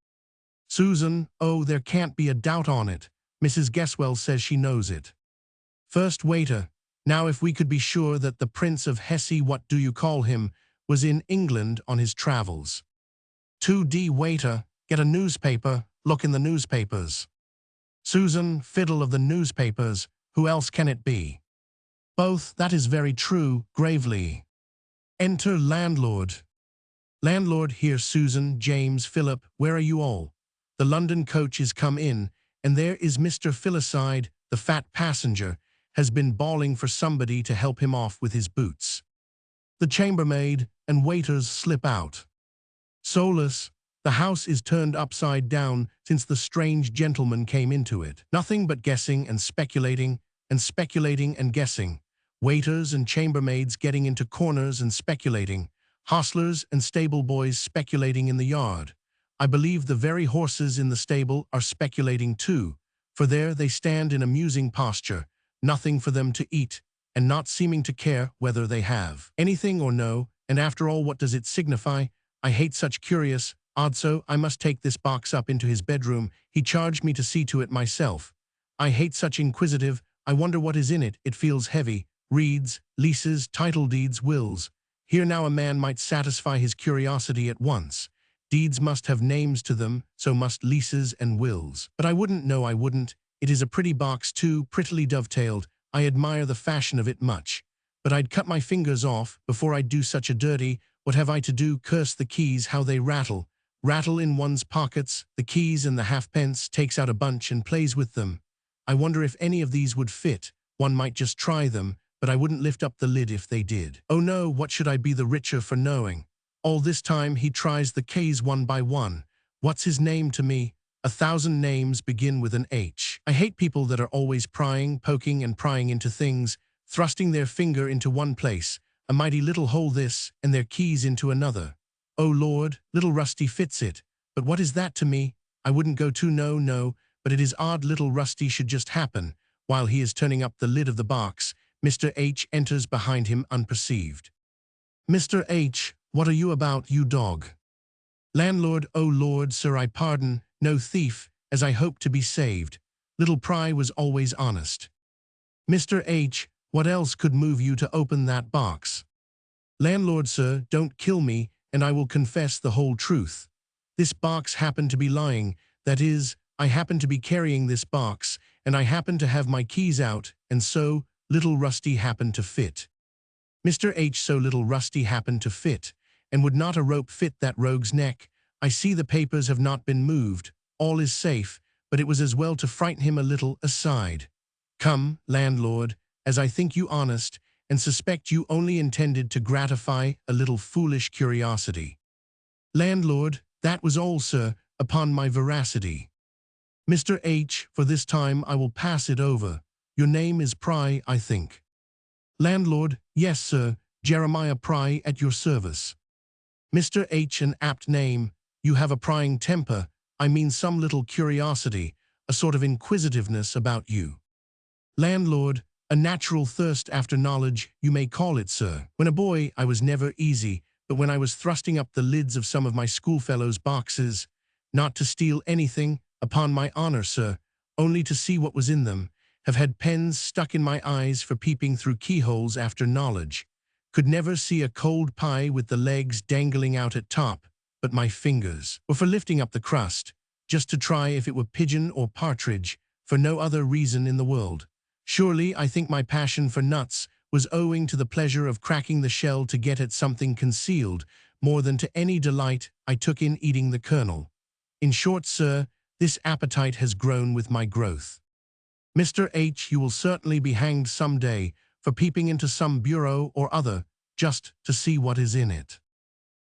Susan, oh, there can't be a doubt on it. Mrs. Guesswell says she knows it. First waiter, now if we could be sure that the Prince of Hesse, what do you call him, was in England on his travels. 2d waiter, get a newspaper, look in the newspapers. Susan, fiddle of the newspapers, who else can it be? Both, that is very true, gravely. Enter landlord. Landlord, here Susan, James, Philip, where are you all? The London coach is come in, and there is Mr. Filicide, the fat passenger, has been bawling for somebody to help him off with his boots. The chambermaid and waiters slip out. Solus, the house is turned upside down since the strange gentleman came into it. Nothing but guessing and speculating and guessing. Waiters and chambermaids getting into corners and speculating. Hostlers and stable boys speculating in the yard. I believe the very horses in the stable are speculating too, for there they stand in a musing posture, nothing for them to eat, and not seeming to care whether they have anything or no, and after all what does it signify? I hate such curious, odd, so I must take this box up into his bedroom, he charged me to see to it myself. I hate such inquisitive, I wonder what is in it, it feels heavy, reads, leases, title deeds, wills. Here now a man might satisfy his curiosity at once. Deeds must have names to them, so must leases and wills. But I wouldn't. It is a pretty box too, prettily dovetailed. I admire the fashion of it much. But I'd cut my fingers off before I'd do such a dirty. What have I to do? Curse the keys, how they rattle. Rattle in one's pockets, the keys and the halfpence, takes out a bunch and plays with them. I wonder if any of these would fit. One might just try them, but I wouldn't lift up the lid if they did. Oh no, what should I be the richer for knowing? All this time he tries the keys one by one. What's his name to me? 1,000 names begin with an H. I hate people that are always prying, poking and prying into things, thrusting their finger into one place, a mighty little hole this, and their keys into another. Oh Lord, little Rusty fits it. But what is that to me? I wouldn't go to no, but it is odd little Rusty should just happen. While he is turning up the lid of the box, Mr. H enters behind him unperceived. Mr. H, what are you about, you dog? Landlord, oh Lord, sir, I pardon, no thief, as I hope to be saved. Little Pry was always honest. Mr. H, what else could move you to open that box? Landlord, sir, don't kill me, and I will confess the whole truth. This box happened to be lying, that is, I happened to be carrying this box, and I happened to have my keys out, and so, little Rusty happened to fit. Mr. H, so little Rusty happened to fit, and would not a rope fit that rogue's neck? I see the papers have not been moved, all is safe, but it was as well to frighten him a little aside. Come, landlord, as I think you honest, and suspect you only intended to gratify a little foolish curiosity. Landlord, that was all, sir, upon my veracity. Mr. H, for this time I will pass it over. Your name is Pry, I think. Landlord, yes, sir, Jeremiah Pry at your service. Mr. H, an apt name. You have a prying temper, I mean some little curiosity, a sort of inquisitiveness about you. Landlord, a natural thirst after knowledge, you may call it, sir. When a boy, I was never easy, but when I was thrusting up the lids of some of my schoolfellows' boxes, not to steal anything, upon my honor, sir, only to see what was in them, have had pens stuck in my eyes for peeping through keyholes after knowledge, could never see a cold pie with the legs dangling out at top, but my fingers, or for lifting up the crust, just to try if it were pigeon or partridge, for no other reason in the world. Surely, I think my passion for nuts was owing to the pleasure of cracking the shell to get at something concealed, more than to any delight I took in eating the kernel. In short, sir, this appetite has grown with my growth. Mr. H, you will certainly be hanged some day for peeping into some bureau or other, just to see what is in it.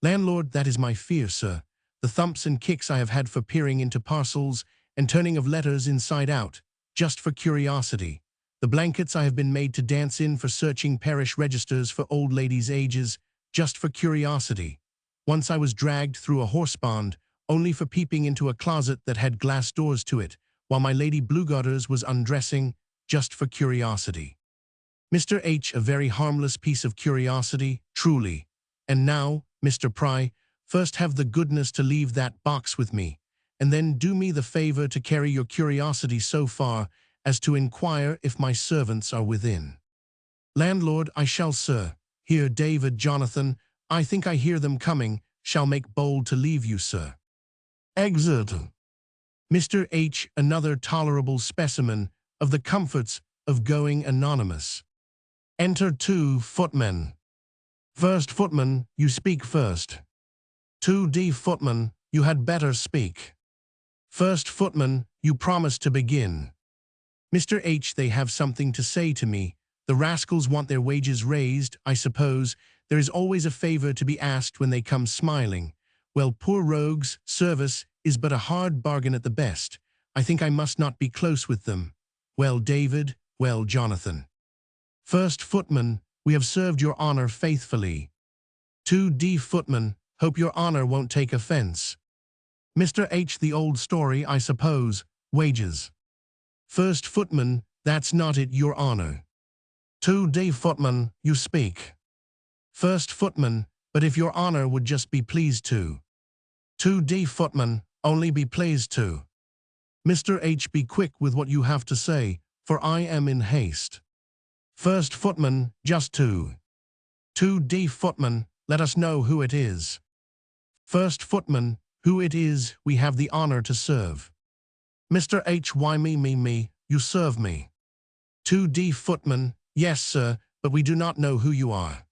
Landlord, that is my fear, sir. The thumps and kicks I have had for peering into parcels and turning of letters inside out, just for curiosity. The blankets I have been made to dance in for searching parish registers for old ladies' ages, just for curiosity. Once I was dragged through a horsepond, only for peeping into a closet that had glass doors to it, while my Lady Bluegodders was undressing, just for curiosity. Mr. H, a very harmless piece of curiosity, truly. And now, Mr. Pry, first have the goodness to leave that box with me, and then do me the favor to carry your curiosity so far as to inquire if my servants are within. Landlord, I shall, sir. Here, David, Jonathan, I think I hear them coming, shall make bold to leave you, sir. Exit. Mr. H, another tolerable specimen of the comforts of going anonymous. Enter 2 footmen. First footman, you speak first. 2D footman, you had better speak. First footman, you promise to begin. Mr. H, they have something to say to me. The rascals want their wages raised, I suppose. There is always a favor to be asked when they come smiling. Well, poor rogues, service is but a hard bargain at the best. I think I must not be close with them. Well, David, well, Jonathan. First footman, we have served your honor faithfully. 2D footman, hope your honor won't take offense. Mr. H, the old story, I suppose, wages. First footman, that's not it, your honor. 2D footman, you speak. First footman, but if your honor would just be pleased to. 2D footman, only be pleased to. Mr. H, be quick with what you have to say, for I am in haste. First footman, just 2D footman, let us know who it is. First footman, who it is we have the honor to serve. Mr. H, why me, you serve me. 2D footman, yes, sir, but we do not know who you are.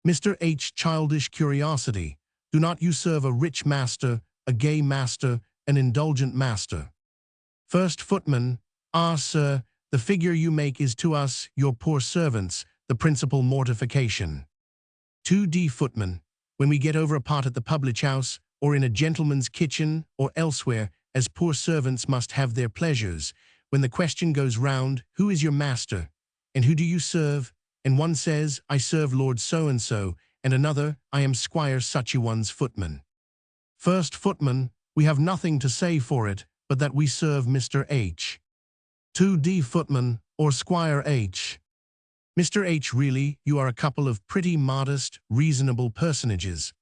Mr. H, childish curiosity, do not you serve a rich master, a gay master, an indulgent master? First footman, ah, sir, the figure you make is to us, your poor servants, the principal mortification. 2D footman, when we get over a pot at the public house, or in a gentleman's kitchen, or elsewhere, as poor servants must have their pleasures, when the question goes round, who is your master, and who do you serve, and one says, I serve Lord so-and-so, and another, I am Squire such-a-one's footman. First footman, we have nothing to say for it, but that we serve Mr. H. 2D footman, or Squire H. Mr. H, really, you are a couple of pretty modest, reasonable personages.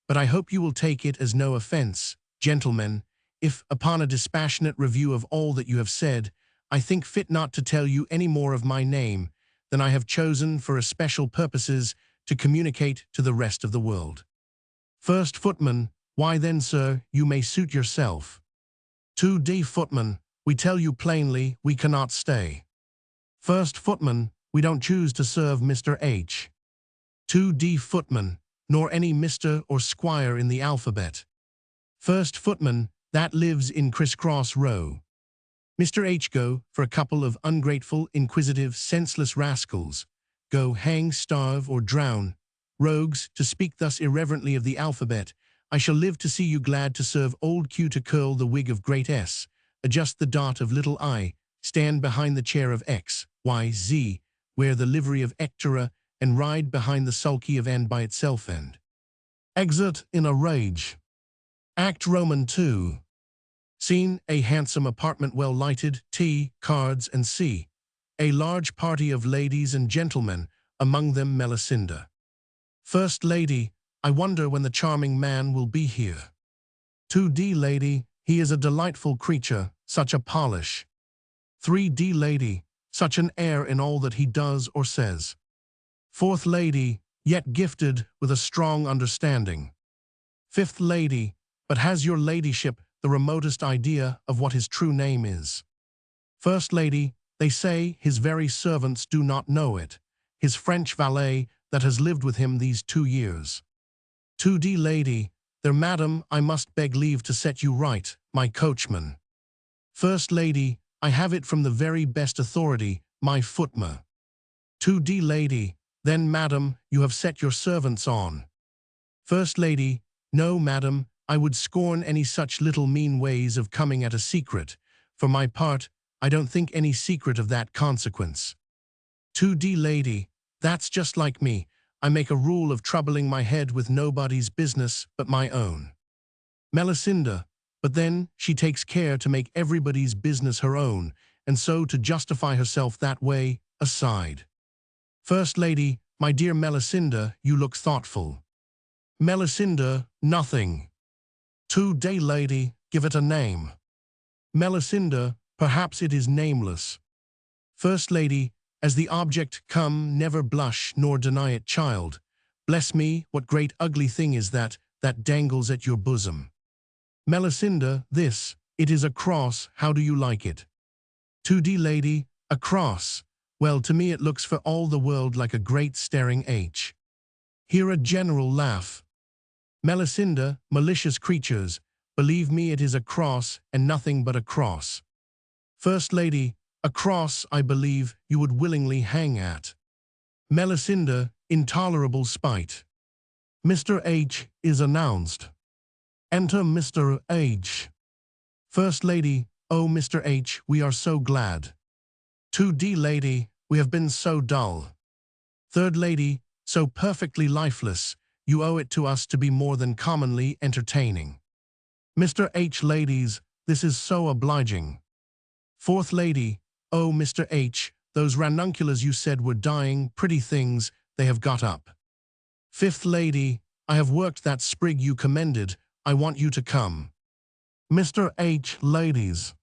But I hope you will take it as no offense, gentlemen, if, upon a dispassionate review of all that you have said, I think fit not to tell you any more of my name than I have chosen for especial purposes to communicate to the rest of the world. First footman, why then, sir, you may suit yourself. 2D footman, we tell you plainly we cannot stay. First footman, we don't choose to serve Mr. H. 2D footman, nor any Mr. or Squire in the alphabet. First footman, that lives in crisscross row. Mr. H, go for a couple of ungrateful, inquisitive, senseless rascals. Go hang, starve, or drown. Rogues, to speak thus irreverently of the alphabet, I shall live to see you glad to serve old Q, to curl the wig of great S, adjust the dot of little I, stand behind the chair of X, Y, Z, wear the livery of Ectora, and ride behind the sulky of N by itself and exit in a rage. Act Roman 2. Scene, a handsome apartment well lighted, T, cards, and C. A large party of ladies and gentlemen, among them Melisenda. First lady, I wonder when the charming man will be here. 2D lady, he is a delightful creature, such a polish. 3D lady, such an air in all that he does or says. Fourth lady, yet gifted with a strong understanding. Fifth lady, but has your ladyship the remotest idea of what his true name is? First lady, they say his very servants do not know it, his French valet that has lived with him these 2 years. 2D lady, there, madam, I must beg leave to set you right, my coachman. First lady, I have it from the very best authority, my footman. 2D lady, then, madam, you have set your servants on. First lady, no, madam, I would scorn any such little mean ways of coming at a secret. For my part, I don't think any secret of that consequence. 2D lady, that's just like me. I make a rule of troubling my head with nobody's business but my own. Melisenda, but then she takes care to make everybody's business her own, and so to justify herself that way, aside. First lady, my dear Melisenda, you look thoughtful. Melisenda, nothing. 2D lady, give it a name. Melisenda, perhaps it is nameless. First lady, as the object come, never blush nor deny it, child. Bless me, what great ugly thing is that dangles at your bosom? Melisenda, this, it is a cross, how do you like it? 2D lady, a cross. Well, to me it looks for all the world like a great staring H. Hear a general laugh. Melisenda, malicious creatures, believe me it is a cross and nothing but a cross. First lady, a cross, I believe, you would willingly hang at. Melisenda, intolerable spite. Mr. H is announced. Enter Mr. H. First lady, oh Mr. H, we are so glad. 2D lady, we have been so dull. Third lady, so perfectly lifeless, you owe it to us to be more than commonly entertaining. Mr. H ladies, this is so obliging. Fourth lady, oh Mr. H, those ranunculars you said were dying, pretty things, they have got up. Fifth lady, I have worked that sprig you commended, I want you to come. Mr. H ladies.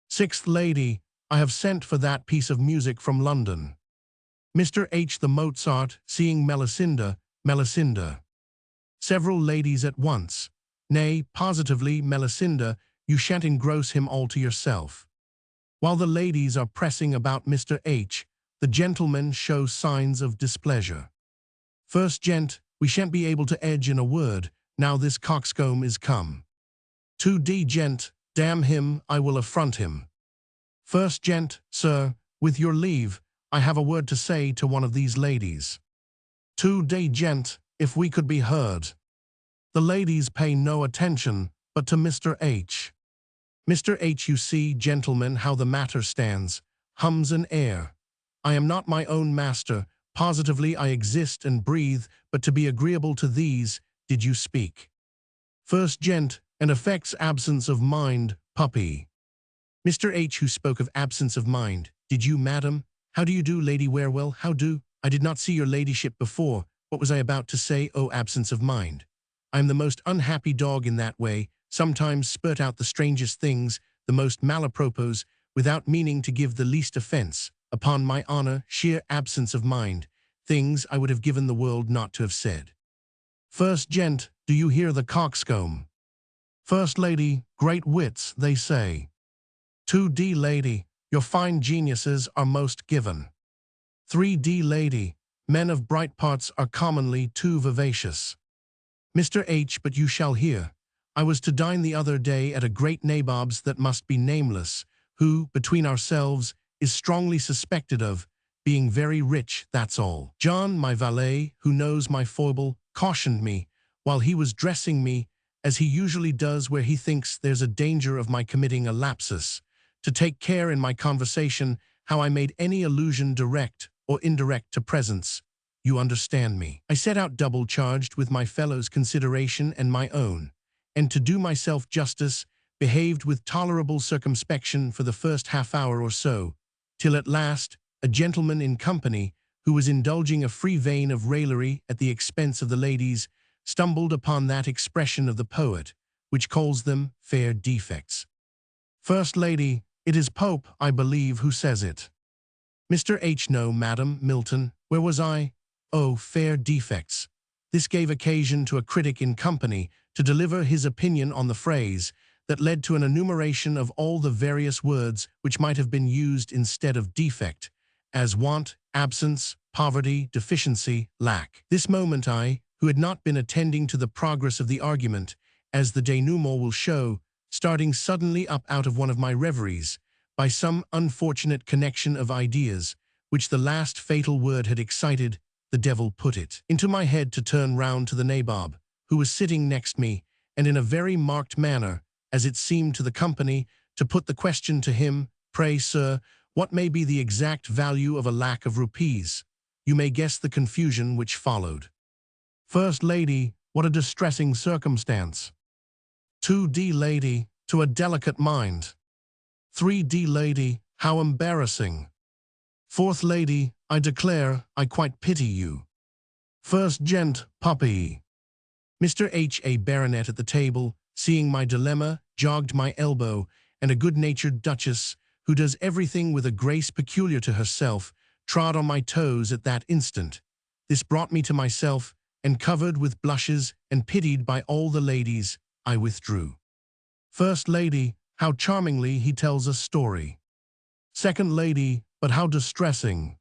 Sixth lady, I have sent for that piece of music from London. Mr. H the Mozart, seeing Melisenda, Melisenda. Several ladies at once. Nay, positively, Melisenda, you shan't engross him all to yourself. While the ladies are pressing about Mr. H, the gentlemen show signs of displeasure. First gent, we shan't be able to edge in a word, now this coxcomb is come. 2D gent, damn him, I will affront him. First gent, sir, with your leave, I have a word to say to one of these ladies. 2D gent, if we could be heard. The ladies pay no attention, but to Mr. H. Mr. H, you see, gentlemen, how the matter stands, hums an air. I am not my own master, positively I exist and breathe, but to be agreeable to these, did you speak. First gent, and affects absence of mind, puppy. Mr. H, who spoke of absence of mind, Did you, madam? How do you do, Lady Warewell? How do? I did not see your ladyship before. What was I about to say? Oh, absence of mind. I am the most unhappy dog in that way, sometimes spurt out the strangest things, the most malapropos, without meaning to give the least offense. Upon my honor, sheer absence of mind. Things I would have given the world not to have said. First gent, do you hear the coxcomb? First lady, great wits, they say. 2D lady, your fine geniuses are most given. 3D lady, men of bright parts are commonly too vivacious. Mr. H, but you shall hear. I was to dine the other day at a great nabob's that must be nameless, who, between ourselves, is strongly suspected of being very rich, that's all. John, my valet, who knows my foible, cautioned me, while he was dressing me, as he usually does where he thinks there's a danger of my committing a lapsus, to take care in my conversation how I made any allusion direct or indirect to presents. You understand me. I set out double-charged with my fellow's consideration and my own, and to do myself justice, behaved with tolerable circumspection for the first half-hour or so, till at last a gentleman in company, who was indulging a free vein of raillery at the expense of the ladies, stumbled upon that expression of the poet, which calls them fair defects. First lady, it is Pope, I believe, who says it. Mr. H. No, madam, Milton. Where was I? Oh, fair defects. This gave occasion to a critic in company to deliver his opinion on the phrase, that led to an enumeration of all the various words which might have been used instead of defect, as want, absence, poverty, deficiency, lack. This moment I, who had not been attending to the progress of the argument, as the denouement will show, starting suddenly up out of one of my reveries, by some unfortunate connection of ideas, which the last fatal word had excited, the devil put it into my head to turn round to the nabob, who was sitting next me, and in a very marked manner, as it seemed to the company, to put the question to him, pray, sir, what may be the exact value of a lac of rupees? You may guess the confusion which followed. First lady, what a distressing circumstance. 2D lady, to a delicate mind. 3D lady, how embarrassing. Fourth lady, I declare, I quite pity you. First gent, puppy. Mr. H. A. Baronet at the table, seeing my dilemma, jogged my elbow, and a good-natured duchess, who does everything with a grace peculiar to herself, trod on my toes at that instant. This brought me to myself, and covered with blushes and pitied by all the ladies, I withdrew. First lady, how charmingly he tells a story. Second lady, but how distressing.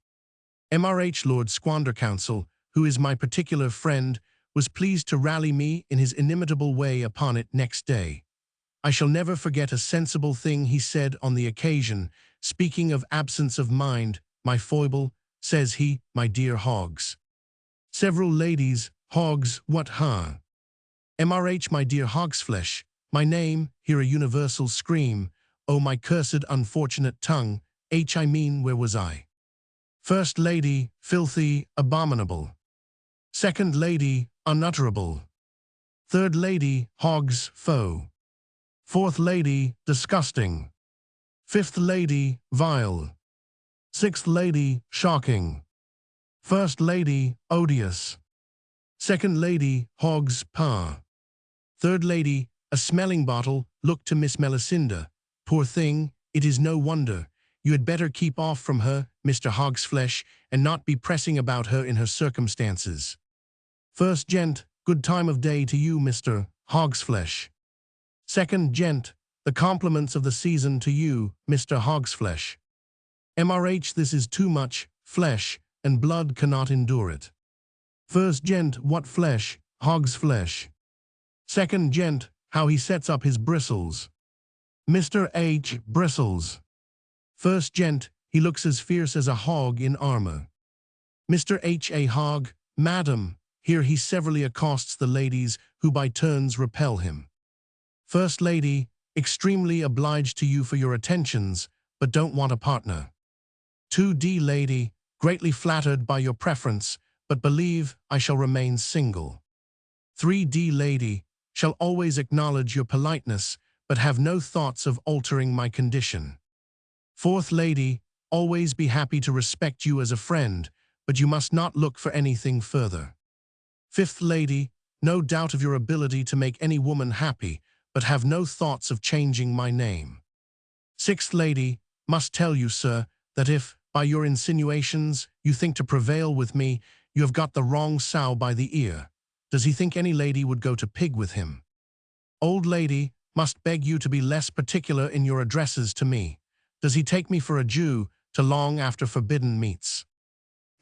MRH Lord Squandercounsel, who is my particular friend, was pleased to rally me in his inimitable way upon it next day. I shall never forget a sensible thing he said on the occasion, speaking of absence of mind, my foible, says he, my dear hogs. Several ladies, hogs, what, huh? MRH, my dear hogsflesh, my name, hear a universal scream, oh my cursed unfortunate tongue, H I mean, where was I? First lady, filthy, abominable. Second lady, unutterable. Third lady, hogs, foe. Fourth lady, disgusting. Fifth lady, vile. Sixth lady, shocking. First lady, odious. Second lady, hogs, pa. Third lady, a smelling bottle, look to Miss Melisenda. Poor thing, it is no wonder. You had better keep off from her, Mr. Hogsflesh, and not be pressing about her in her circumstances. First gent, good time of day to you, Mr. Hogsflesh. Second gent, the compliments of the season to you, Mr. Hogsflesh. MRH, this is too much, flesh, and blood cannot endure it. First gent, what flesh, hogsflesh. Second gent, how he sets up his bristles. Mr. H. Bristles. First gent, he looks as fierce as a hog in armor. Mr. H. A. Hog, madam, here he severally accosts the ladies who by turns repel him. First lady, extremely obliged to you for your attentions, but don't want a partner. 2D lady, greatly flattered by your preference, but believe I shall remain single. 3D lady, shall always acknowledge your politeness, but have no thoughts of altering my condition. Fourth lady, always be happy to respect you as a friend, but you must not look for anything further. Fifth lady, no doubt of your ability to make any woman happy, but have no thoughts of changing my name. Sixth lady, must tell you, sir, that if, by your insinuations, you think to prevail with me, you have got the wrong sow by the ear. Does he think any lady would go to pig with him? Old lady, must beg you to be less particular in your addresses to me. Does he take me for a Jew, to long after forbidden meats?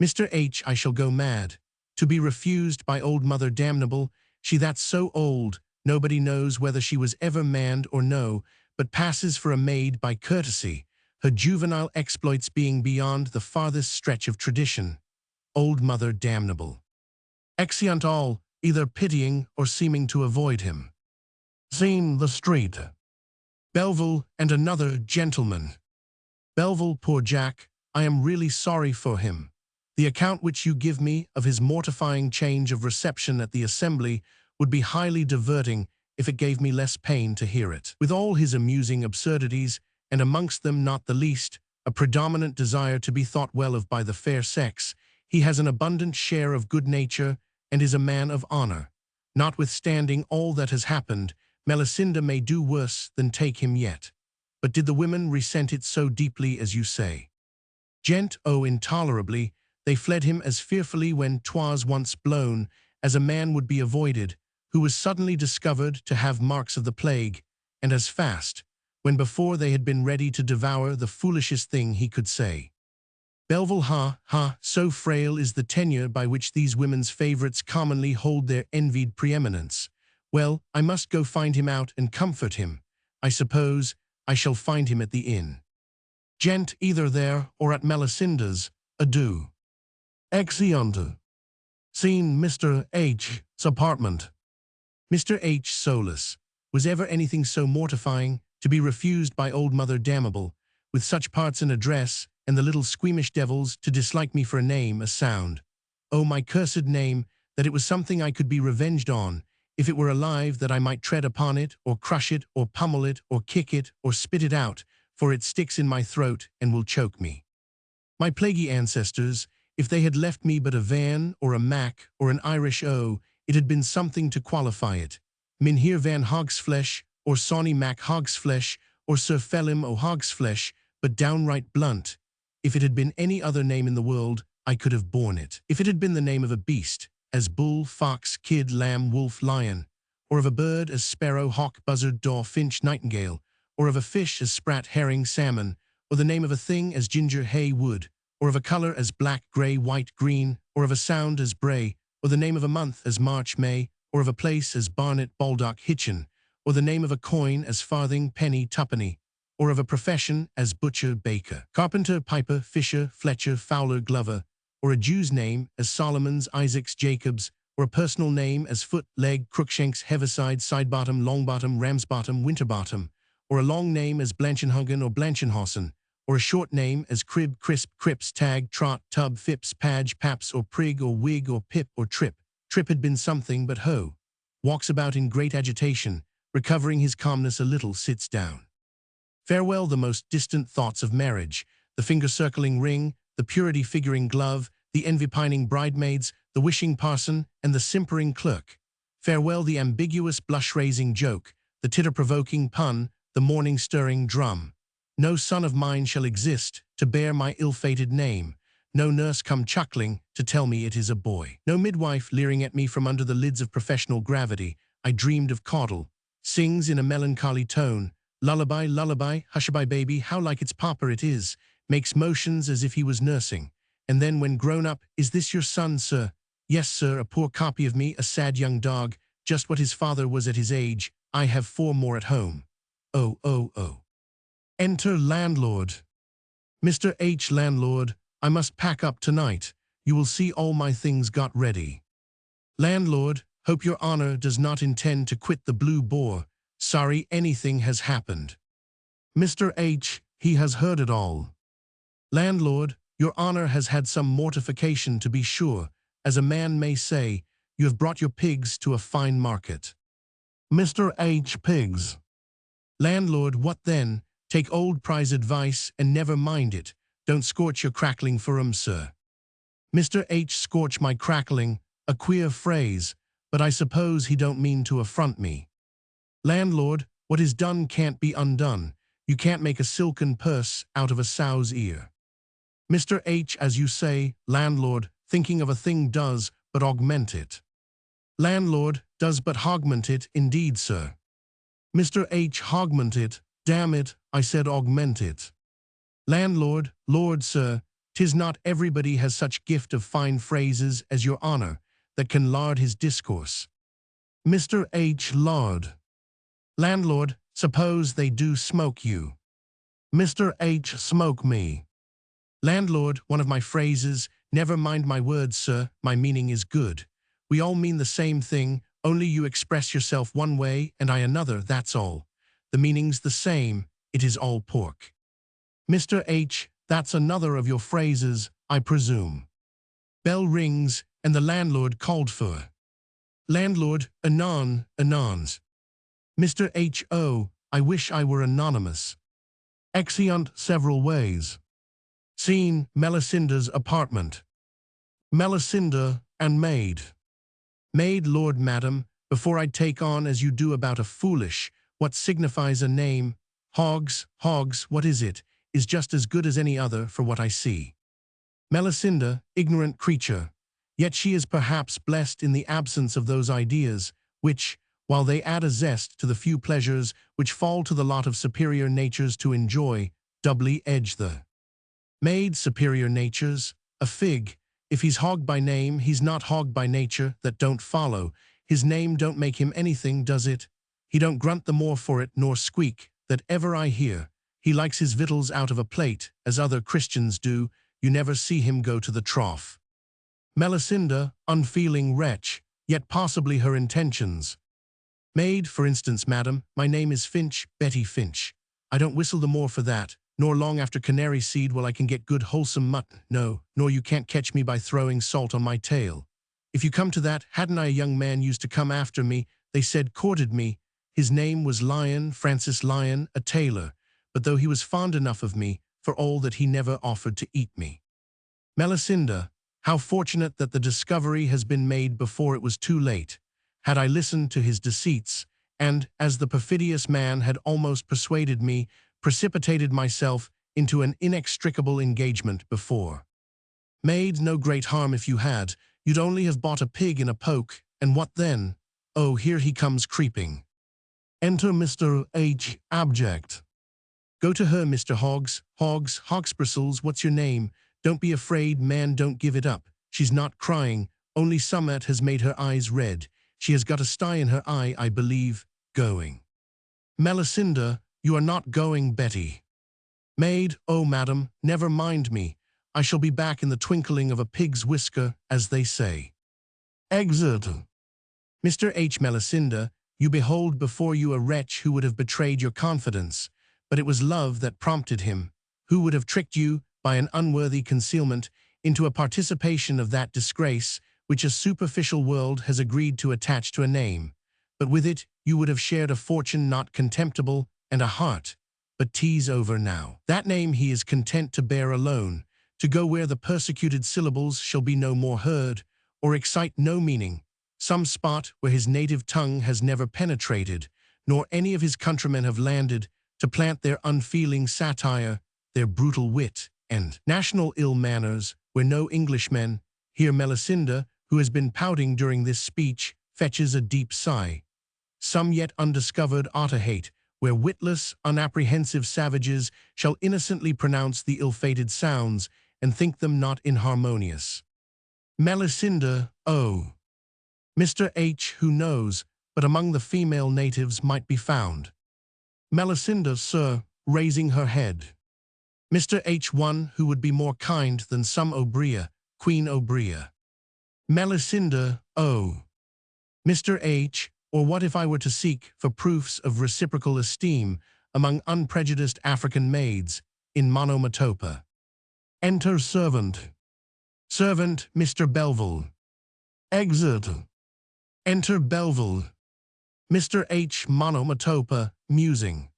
Mr. H, I shall go mad. To be refused by old Mother Damnable, she that's so old, nobody knows whether she was ever manned or no, but passes for a maid by courtesy, her juvenile exploits being beyond the farthest stretch of tradition. Old Mother Damnable. Exeunt all, either pitying or seeming to avoid him. Scene the street. Belleville and another gentleman. Belleville, poor Jack, I am really sorry for him. The account which you give me of his mortifying change of reception at the assembly would be highly diverting if it gave me less pain to hear it. With all his amusing absurdities, and amongst them not the least, a predominant desire to be thought well of by the fair sex, he has an abundant share of good nature and is a man of honor. Notwithstanding all that has happened, Melisenda may do worse than take him yet. But did the women resent it so deeply as you say? Gent, oh, intolerably, they fled him as fearfully when 'twas once blown, as a man would be avoided, who was suddenly discovered to have marks of the plague, and as fast, when before they had been ready to devour the foolishest thing he could say. Belleville, so frail is the tenure by which these women's favorites commonly hold their envied preeminence. Well, I must go find him out and comfort him. I suppose I shall find him at the inn. Gent, either there or at Melisenda's. Adieu. Exeunt. Scene Mr. H's apartment. Mr. H. Solus. Was ever anything so mortifying, to be refused by old Mother Damnable, with such parts and address, and the little squeamish devils to dislike me for a name, a sound. Oh, my cursed name, that it was something I could be revenged on, if it were alive, that I might tread upon it, or crush it, or pummel it, or kick it, or spit it out, for it sticks in my throat and will choke me. My plaguey ancestors, if they had left me but a Van, or a Mac, or an Irish O, it had been something to qualify it. Mynheer Van Hogsflesh, or Sawney Mac Hogsflesh, or Sir Phelim o' Hogsflesh, but downright blunt. If it had been any other name in the world, I could have borne it. If it had been the name of a beast, as bull, fox, kid, lamb, wolf, lion, or of a bird as sparrow, hawk, buzzard, daw, finch, nightingale, or of a fish as sprat, herring, salmon, or the name of a thing as ginger, hay, wood, or of a color as black, gray, white, green, or of a sound as bray, or the name of a month as March, May, or of a place as Barnet, Baldock, Hitchin, or the name of a coin as farthing, penny, tuppenny, or of a profession as butcher, baker, carpenter, piper, fisher, fletcher, fowler, glover, or a Jew's name as Solomon's, Isaac's, Jacob's, or a personal name as foot, leg, crookshanks, heaverside, sidebottom, longbottom, ramsbottom, winterbottom, or a long name as Blanchenhagen or Blanchenhausen, or a short name as crib, crisp, crips, tag, trot, tub, fips, page, paps, or prig, or wig, or pip, or trip. Trip had been something, but ho! Walks about in great agitation, recovering his calmness a little, sits down. Farewell the most distant thoughts of marriage, the finger-circling ring, the purity-figuring glove, the envy-pining bridemaids, the wishing parson, and the simpering clerk. Farewell the ambiguous blush-raising joke, the titter-provoking pun, the morning-stirring drum. No son of mine shall exist to bear my ill-fated name. No nurse come chuckling to tell me it is a boy. No midwife leering at me from under the lids of professional gravity. I dreamed of Caudle. Sings in a melancholy tone. Lullaby, lullaby, hushaby baby, how like its papa it is. Makes motions as if he was nursing. And then when grown up, is this your son, sir? Yes, sir, a poor copy of me, a sad young dog, just what his father was at his age. I have 4 more at home. Oh, oh, oh. Enter landlord. Mr. H. Landlord, I must pack up tonight. You will see all my things got ready. Landlord, hope your honor does not intend to quit the Blue Boar. Sorry anything has happened. Mr. H. He has heard it all. Landlord, your honor has had some mortification to be sure. As a man may say, you have brought your pigs to a fine market. Mr. H. Pigs. Landlord, what then? Take old prize advice and never mind it. don't scorch your crackling for 'em, sir. Mr. H scorch my crackling, a queer phrase, but I suppose he don't mean to affront me. Landlord, what is done can't be undone. You can't make a silken purse out of a sow's ear. Mr. H, as you say, landlord, thinking of a thing does but augment it. Landlord, does but augment it, indeed, sir. Mr. H, augment it, damn it, I said augment it. Landlord, lord, sir, 'tis not everybody has such gift of fine phrases as your honor, that can lard his discourse. Mr. H, lard. Landlord, suppose they do smoke you. Mr. H, smoke me. Landlord, one of my phrases, never mind my words, sir, my meaning is good. We all mean the same thing, only you express yourself one way and I another, that's all. The meaning's the same, it is all pork. Mr. H, that's another of your phrases, I presume. Bell rings, and the landlord called for. Landlord, anon, anons. Mr. H, oh, I wish I were anonymous. Exeunt several ways. Scene, Melissenda's apartment. Melisenda and maid. Maid, lord, madam, before I take on as you do about a foolish, what signifies a name, hogs, what is it, is just as good as any other for what I see. Melisenda, ignorant creature, yet she is perhaps blessed in the absence of those ideas, which, while they add a zest to the few pleasures which fall to the lot of superior natures to enjoy, doubly edge the maid. Superior natures, a fig, if he's hogged by name, he's not hogged by nature, that don't follow. His name don't make him anything, does it? He don't grunt the more for it, nor squeak, that ever I hear. He likes his victuals out of a plate, as other Christians do. You never see him go to the trough. Melisenda, unfeeling wretch, yet possibly her intentions. Maid, for instance, madam, my name is Finch, Betty Finch. I don't whistle the more for that, nor long after canary seed while I can get good wholesome mutton, no, nor you can't catch me by throwing salt on my tail. If you come to that, hadn't I a young man used to come after me, they said courted me. His name was Lyon, Francis Lyon, a tailor, but though he was fond enough of me, for all that he never offered to eat me. Melisenda, how fortunate that the discovery has been made before it was too late. Had I listened to his deceits, and, as the perfidious man had almost persuaded me, precipitated myself into an inextricable engagement before. Maid, no great harm if you had. You'd only have bought a pig in a poke, and what then? Oh, here he comes creeping. Enter Mr. H. Abject. Go to her, Mr. Hogsbristles, what's your name? Don't be afraid, man, don't give it up. She's not crying, only summat has made her eyes red. She has got a sty in her eye, I believe. Going. Melisenda, you are not going, Betty. Maid, oh, madam, never mind me. I shall be back in the twinkling of a pig's whisker, as they say. Exit. Mr. H. Melisenda, you behold before you a wretch who would have betrayed your confidence, but it was love that prompted him, who would have tricked you, by an unworthy concealment, into a participation of that disgrace which a superficial world has agreed to attach to a name. But with it you would have shared a fortune not contemptible, and a heart. But tease over now. That name he is content to bear alone, to go where the persecuted syllables shall be no more heard, or excite no meaning, some spot where his native tongue has never penetrated, nor any of his countrymen have landed, to plant their unfeeling satire, their brutal wit, and national ill manners, where no Englishmen. Here Melisenda, who has been pouting during this speech, fetches a deep sigh. Some yet undiscovered otter-hate, where witless, unapprehensive savages shall innocently pronounce the ill-fated sounds, and think them not inharmonious. Melisenda, oh! Mr. H, who knows, but among the female natives might be found. Melisenda, sir, raising her head. Mr. H, one who would be more kind than some Obria, Queen Obria. Melisenda, oh! Mr. H, or what if I were to seek for proofs of reciprocal esteem among unprejudiced African maids in Monomatopa? Enter servant. Servant, Mr. Belville. Exit. Enter Belville. Mr. H. Monomatopa, musing.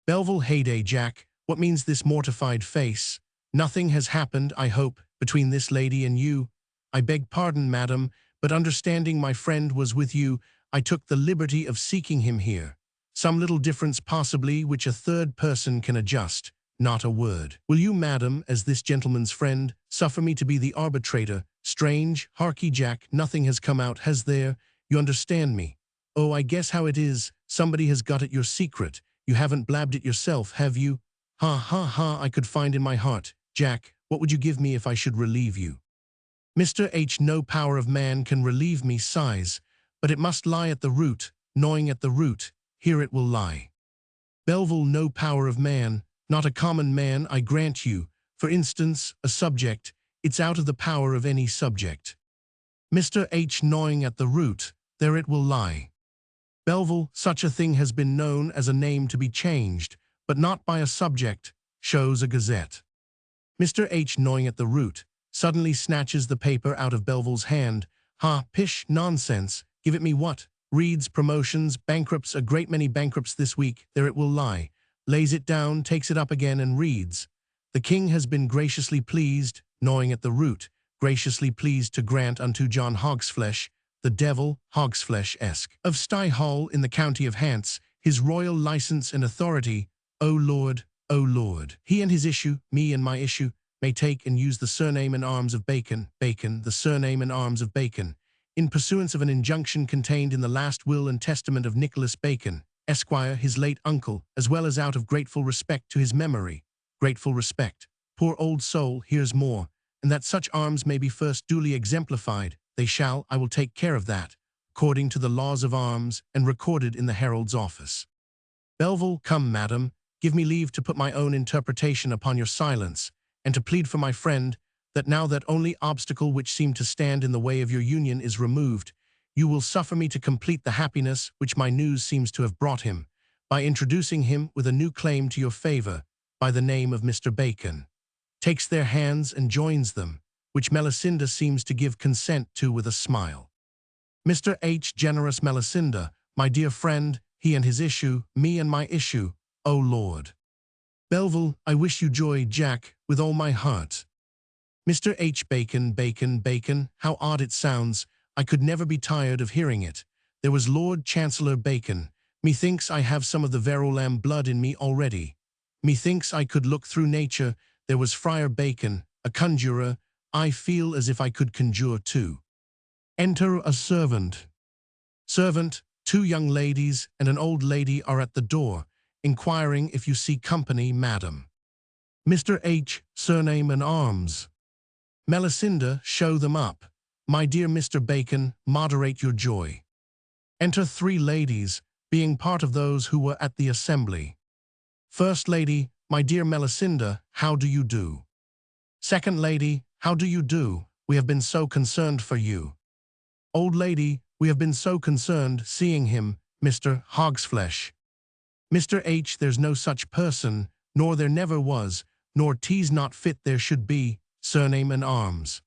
Belville, heyday, Jack, what means this mortified face? Nothing has happened, I hope, between this lady and you. I beg pardon, madam, but understanding my friend was with you, I took the liberty of seeking him here. Some little difference possibly which a third person can adjust, not a word. Will you, madam, as this gentleman's friend, suffer me to be the arbitrator? Strange, harkee Jack, nothing has come out, has there? You understand me? Oh, I guess how it is. Somebody has got at your secret. You haven't blabbed it yourself, have you? Ha ha ha, I could find in my heart. Jack, what would you give me if I should relieve you? Mr. H. No power of man can relieve me, sighs, but it must lie at the root, gnawing at the root, here it will lie. Belleville, no power of man, not a common man, I grant you. For instance, a subject, it's out of the power of any subject. Mr. H. gnawing at the root, there it will lie. Belleville, such a thing has been known as a name to be changed, but not by a subject, shows a gazette. Mr. H. gnawing at the root, suddenly snatches the paper out of Belleville's hand. Ha, pish, nonsense, give it me what? Reads, promotions, bankrupts, a great many bankrupts this week, there it will lie. Lays it down, takes it up again and reads. The king has been graciously pleased, gnawing at the root, graciously pleased to grant unto John Hogsflesh, the devil, Hogsflesh-esque, of Stye Hall in the county of Hants, his royal license and authority. O Lord, O Lord. He and his issue, me and my issue, may take and use the surname and arms of Bacon, Bacon, the surname and arms of Bacon, in pursuance of an injunction contained in the last will and testament of Nicholas Bacon, Esquire, his late uncle, as well as out of grateful respect to his memory. Grateful respect. Poor old soul, here's more, and that such arms may be first duly exemplified. They shall, I will take care of that, according to the laws of arms and recorded in the herald's office. Belleville, come, madam, give me leave to put my own interpretation upon your silence, and to plead for my friend, that now that only obstacle which seemed to stand in the way of your union is removed, you will suffer me to complete the happiness which my news seems to have brought him, by introducing him with a new claim to your favor, by the name of Mr. Bacon. Takes their hands and joins them, which Melisenda seems to give consent to with a smile. Mr. H. Generous Melisenda, my dear friend, he and his issue, me and my issue, O Lord. Belleville, I wish you joy, Jack, with all my heart. Mr. H. Bacon, Bacon, Bacon, how odd it sounds. I could never be tired of hearing it. There was Lord Chancellor Bacon. Methinks I have some of the Verulam blood in me already. Methinks I could look through nature. There was Friar Bacon, a conjurer. I feel as if I could conjure too. Enter a servant. Servant, 2 young ladies and an old lady are at the door, inquiring if you see company, madam. Mr. H. Surname and arms. Melisenda, show them up. My dear Mr. Bacon, moderate your joy. Enter 3 ladies, being part of those who were at the assembly. First lady, my dear Melisenda, how do you do? Second lady, how do you do? We have been so concerned for you. Old lady, we have been so concerned seeing him, Mr. Hogsflesh. Mr. H. There's no such person, nor there never was, nor 'tis not fit there should be, surname and arms.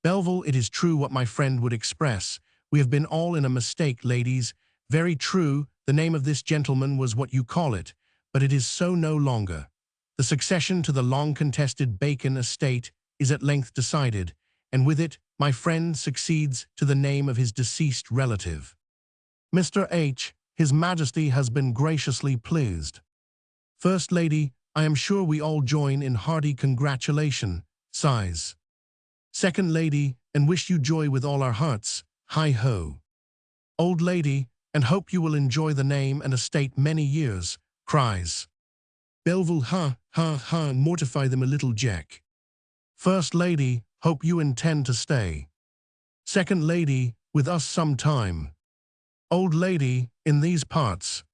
Belleville, it is true what my friend would express. We have been all in a mistake, ladies. Very true, the name of this gentleman was what you call it, but it is so no longer. The succession to the long-contested Bacon estate is at length decided, and with it, my friend succeeds to the name of his deceased relative. Mr. H., His Majesty has been graciously pleased. First Lady, I am sure we all join in hearty congratulation, sighs. Second Lady, and wish you joy with all our hearts, hi-ho. Old Lady, and hope you will enjoy the name and estate many years, cries. Belleville, ha, ha, ha, mortify them a little, Jack. First Lady, hope you intend to stay. Second Lady, with us some time. Old Lady, in these parts.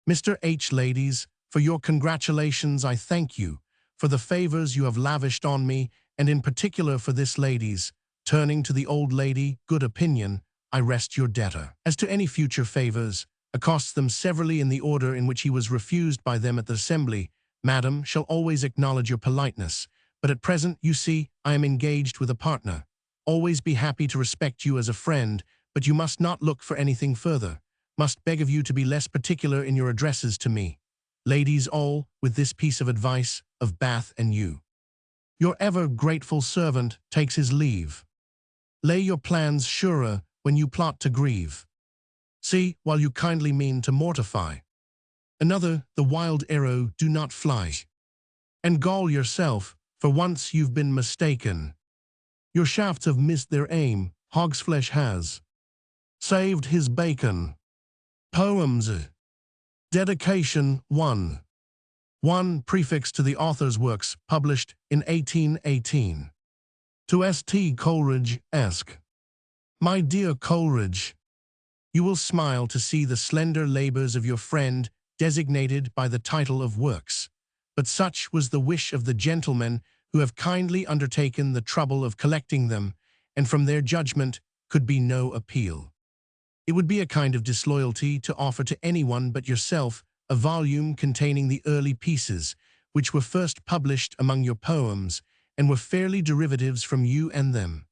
Mr. H. Ladies, for your congratulations I thank you, for the favors you have lavished on me, and in particular for this lady's, turning to the old lady, good opinion, I rest your debtor. As to any future favors, accosts them severally in the order in which he was refused by them at the assembly, Madam, shall always acknowledge your politeness, but at present, you see, I am engaged with a partner. Always be happy to respect you as a friend, but you must not look for anything further. Must beg of you to be less particular in your addresses to me. Ladies all, with this piece of advice, of Bath and you. Your ever grateful servant takes his leave. Lay your plans surer when you plot to grieve. See, while you kindly mean to mortify another, the wild arrow do not fly. And gall yourself, for once you've been mistaken. Your shafts have missed their aim, hog's flesh has saved his bacon. Poems. Dedication 1. 1. Prefix to the author's works, published in 1818. To St. Coleridge-esque. My dear Coleridge, you will smile to see the slender labors of your friend designated by the title of works, but such was the wish of the gentlemen who have kindly undertaken the trouble of collecting them, and from their judgment could be no appeal. It would be a kind of disloyalty to offer to anyone but yourself a volume containing the early pieces, which were first published among your poems, and were fairly derivatives from you and them.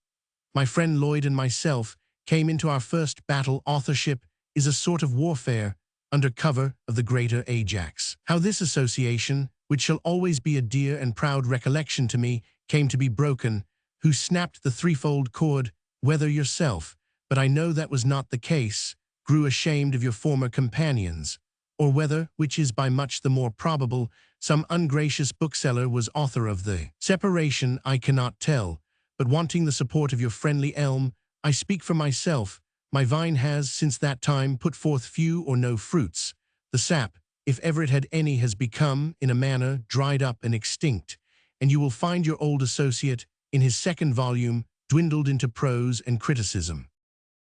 My friend Lloyd and myself came into our first battle. Authorship is a sort of warfare under cover of the greater Ajax. How this association, which shall always be a dear and proud recollection to me, came to be broken, who snapped the threefold cord, whether yourself, but I know that was not the case, grew ashamed of your former companions, or whether, which is by much the more probable, some ungracious bookseller was author of the separation, I cannot tell, but wanting the support of your friendly elm, I speak for myself, my vine has since that time put forth few or no fruits. The sap, if ever it had any, has become, in a manner, dried up and extinct, and you will find your old associate, in his second volume, dwindled into prose and criticism.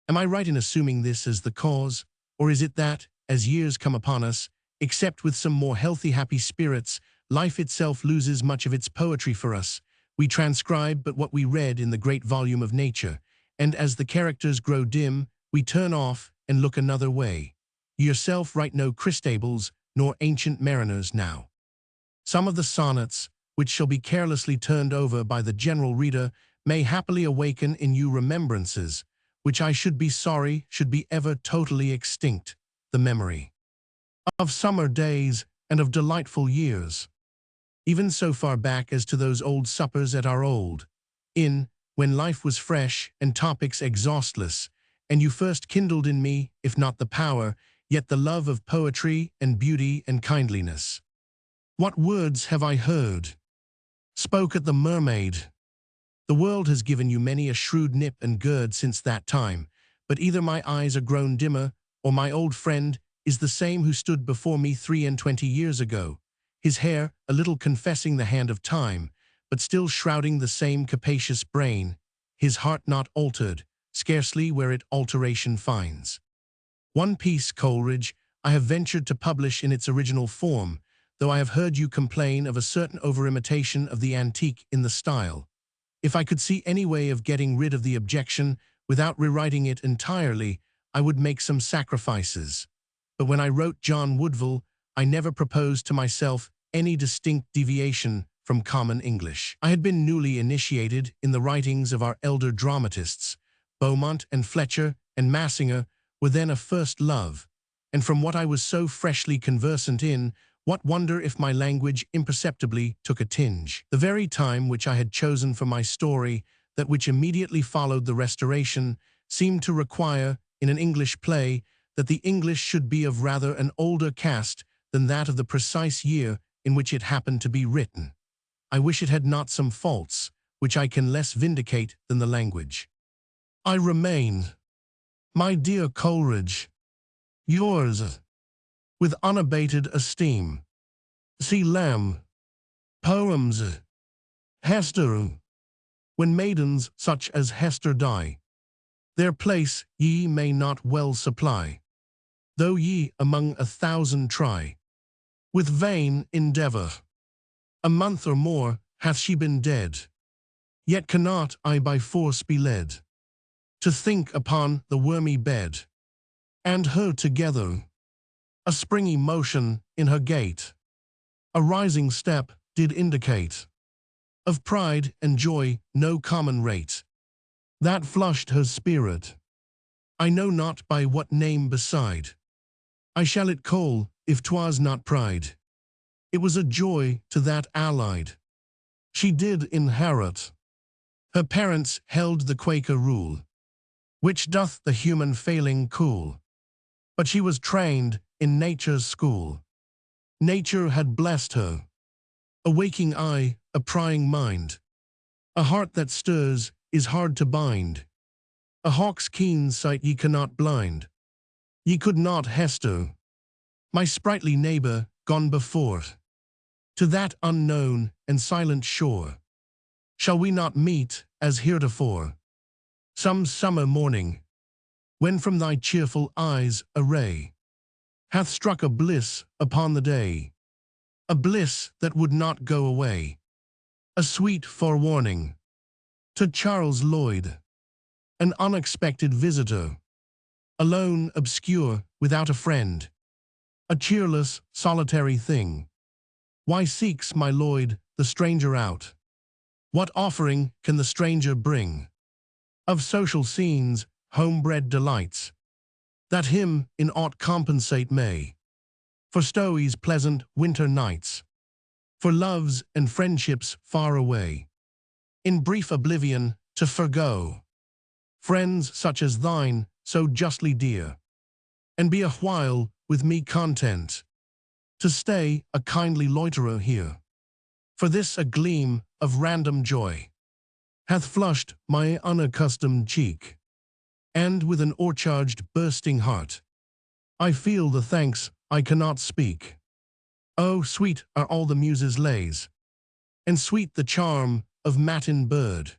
Am I right in assuming this as the cause, or is it that, as years come upon us, except with some more healthy happy spirits, life itself loses much of its poetry for us? We transcribe but what we read in the great volume of nature, and as the characters grow dim, we turn off and look another way. You yourself write no Christables nor ancient mariners now. Some of the sonnets, which shall be carelessly turned over by the general reader, may happily awaken in you remembrances, which I should be sorry should be ever totally extinct, the memory of summer days and of delightful years, even so far back as to those old suppers at our old inn, when life was fresh and topics exhaustless, and you first kindled in me, if not the power, yet the love of poetry and beauty and kindliness. What words have I heard spoke at the Mermaid? The world has given you many a shrewd nip and gird since that time, but either my eyes are grown dimmer, or my old friend is the same who stood before me 23 years ago, his hair a little confessing the hand of time, but still shrouding the same capacious brain, his heart not altered, scarcely where it alteration finds. One piece, Coleridge, I have ventured to publish in its original form, though I have heard you complain of a certain over-imitation of the antique in the style. If I could see any way of getting rid of the objection without rewriting it entirely, I would make some sacrifices. But when I wrote John Woodville, I never proposed to myself any distinct deviation from common English. I had been newly initiated in the writings of our elder dramatists. Beaumont and Fletcher and Massinger were then a first love, and from what I was so freshly conversant in, what wonder if my language imperceptibly took a tinge? The very time which I had chosen for my story, that which immediately followed the Restoration, seemed to require, in an English play, that the English should be of rather an older cast than that of the precise year in which it happened to be written. I wish it had not some faults, which I can less vindicate than the language. I remain, my dear Coleridge, yours, with unabated esteem. C. Lamb. Poems. Hester. When maidens such as Hester die, their place ye may not well supply, though ye among 1,000 try, with vain endeavor. A month or more hath she been dead, yet cannot I by force be led to think upon the wormy bed, and her together. A springy motion in her gait, a rising step did indicate, of pride and joy no common rate, that flushed her spirit. I know not by what name beside I shall it call, if 'twas not pride. It was a joy to that allied. she did inherit. Her parents held the Quaker rule, which doth the human failing cool. But she was trained in nature's school. Nature had blessed her. A waking eye, a prying mind. A heart that stirs is hard to bind. A hawk's keen sight ye cannot blind. Ye could not Hester, my sprightly neighbor, gone before, to that unknown and silent shore. Shall we not meet, as heretofore, some summer morning, when from thy cheerful eyes a ray hath struck a bliss upon the day, a bliss that would not go away, a sweet forewarning to Charles Lloyd, an unexpected visitor, alone, obscure, without a friend, a cheerless, solitary thing. Why seeks my Lloyd the stranger out? What offering can the stranger bring of social scenes, homebred delights, that him in aught compensate may, for Stowey's pleasant winter nights, for loves and friendships far away, in brief oblivion to forgo friends such as thine, so justly dear, and be a while with me content to stay a kindly loiterer here. For this a gleam of random joy hath flushed my unaccustomed cheek, and with an o'ercharged bursting heart I feel the thanks I cannot speak. Oh, sweet are all the muses' lays, and sweet the charm of matin bird.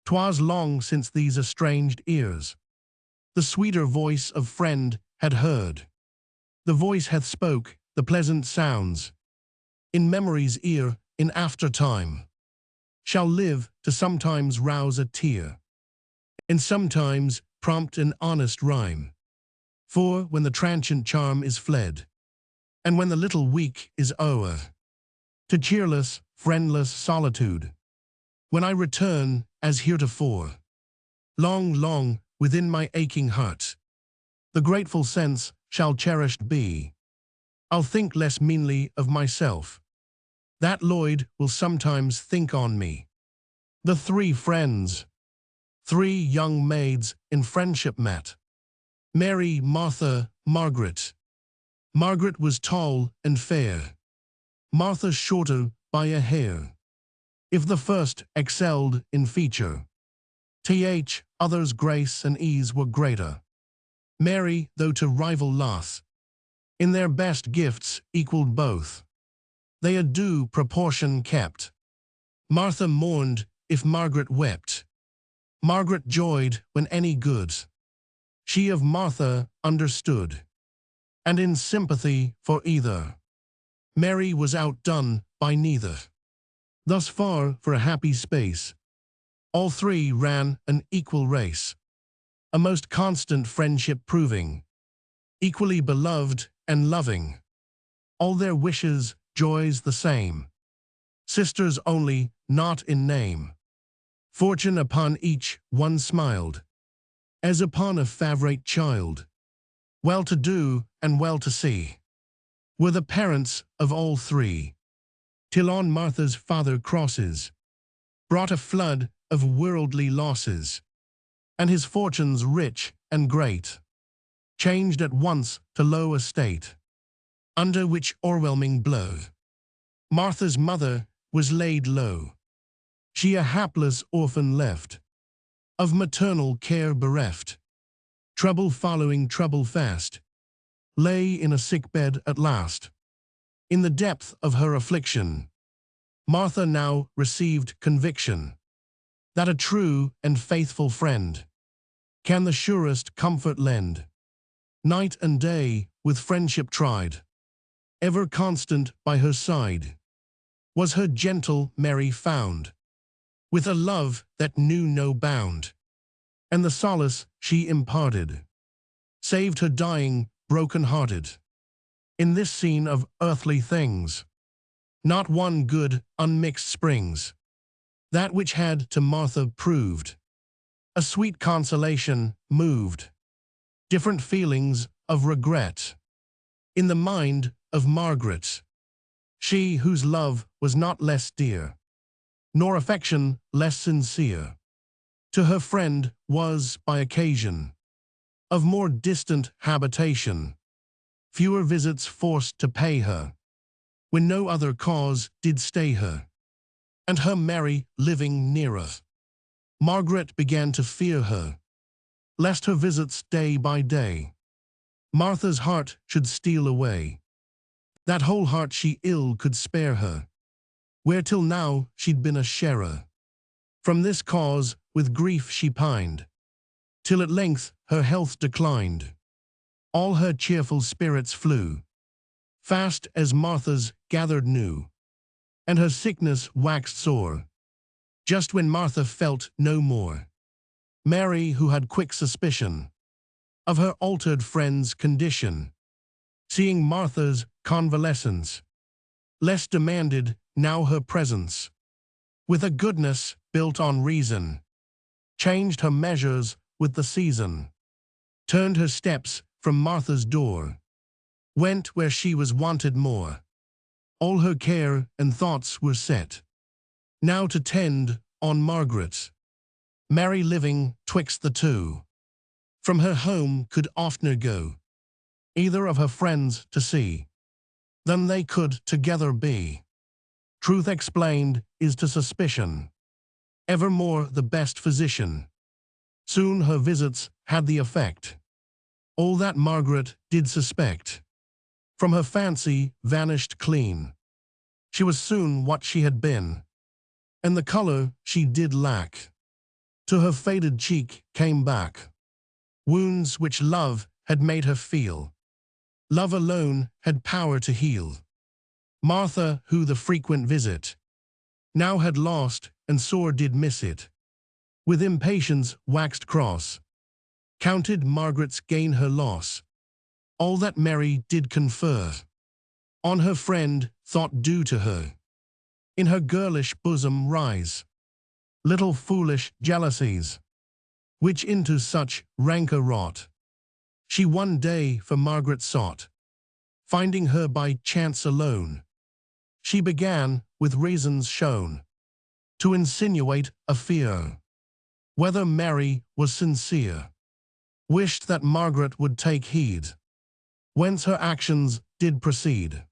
'Twas long since these estranged ears the sweeter voice of friend had heard. The voice hath spoke the pleasant sounds in memory's ear, in after time shall live to sometimes rouse a tear, and sometimes prompt an honest rhyme. For when the transient charm is fled, and when the little week is o'er, to cheerless, friendless solitude, when I return as heretofore, long, long within my aching heart, the grateful sense shall cherished be. I'll think less meanly of myself, that Lloyd will sometimes think on me. The three friends, three young maids in friendship met, Mary, Martha, Margaret. Margaret was tall and fair, Martha shorter by a hair. If the first excelled in feature, others' grace and ease were greater. Mary, though to rival lath, in their best gifts equaled both. They a due proportion kept. Martha mourned if Margaret wept. Margaret joyed when any good she of Martha understood, and in sympathy for either, Mary was outdone by neither. Thus far for a happy space, all three ran an equal race, a most constant friendship proving, equally beloved and loving, all their wishes, joys the same, sisters only, not in name. Fortune upon each one smiled, as upon a favorite child. Well-to-do and well-to-see were the parents of all three, till on Martha's father crosses brought a flood of worldly losses, and his fortunes rich and great changed at once to low estate, under which o'erwhelming blow Martha's mother was laid low, she a hapless orphan left, of maternal care bereft, trouble following trouble fast, lay in a sick bed at last. In the depth of her affliction, Martha now received conviction that a true and faithful friend can the surest comfort lend. Night and day with friendship tried, ever constant by her side, was her gentle Mary found, with a love that knew no bound, and the solace she imparted saved her dying broken-hearted. In this scene of earthly things, not one good unmixed springs. That which had to Martha proved a sweet consolation moved different feelings of regret in the mind of Margaret, she whose love was not less dear, nor affection less sincere. To her friend was, by occasion, of more distant habitation, fewer visits forced to pay her, when no other cause did stay her, and her merry living nearer. Margaret began to fear her, lest her visits day by day Martha's heart should steal away. That whole heart she ill could spare her, where till now she'd been a sharer. From this cause with grief she pined, till at length her health declined. All her cheerful spirits flew, fast as Martha's gathered new, and her sickness waxed sore, just when Martha felt no more. Mary, who had quick suspicion of her altered friend's condition, seeing Martha's convalescence, less demanded now her presence, with a goodness built on reason, changed her measures with the season, turned her steps from Martha's door, went where she was wanted more. All her care and thoughts were set, now to tend on Margaret, Mary living twixt the two. From her home could oftener go, either of her friends to see, than they could together be. Truth explained is to suspicion, evermore the best physician. Soon her visits had the effect, all that Margaret did suspect, from her fancy vanished clean. She was soon what she had been, and the color she did lack, to her faded cheek came back. Wounds which love had made her feel, love alone had power to heal. Martha, who the frequent visit now had lost and sore did miss it, with impatience waxed cross, counted Margaret's gain her loss. All that Mary did confer on her friend thought due to her, in her girlish bosom rise little foolish jealousies, which into such rancor wrought. She one day for Margaret sought, finding her by chance alone. She began, with reasons shown, to insinuate a fear, whether Mary was sincere, wished that Margaret would take heed, whence her actions did proceed.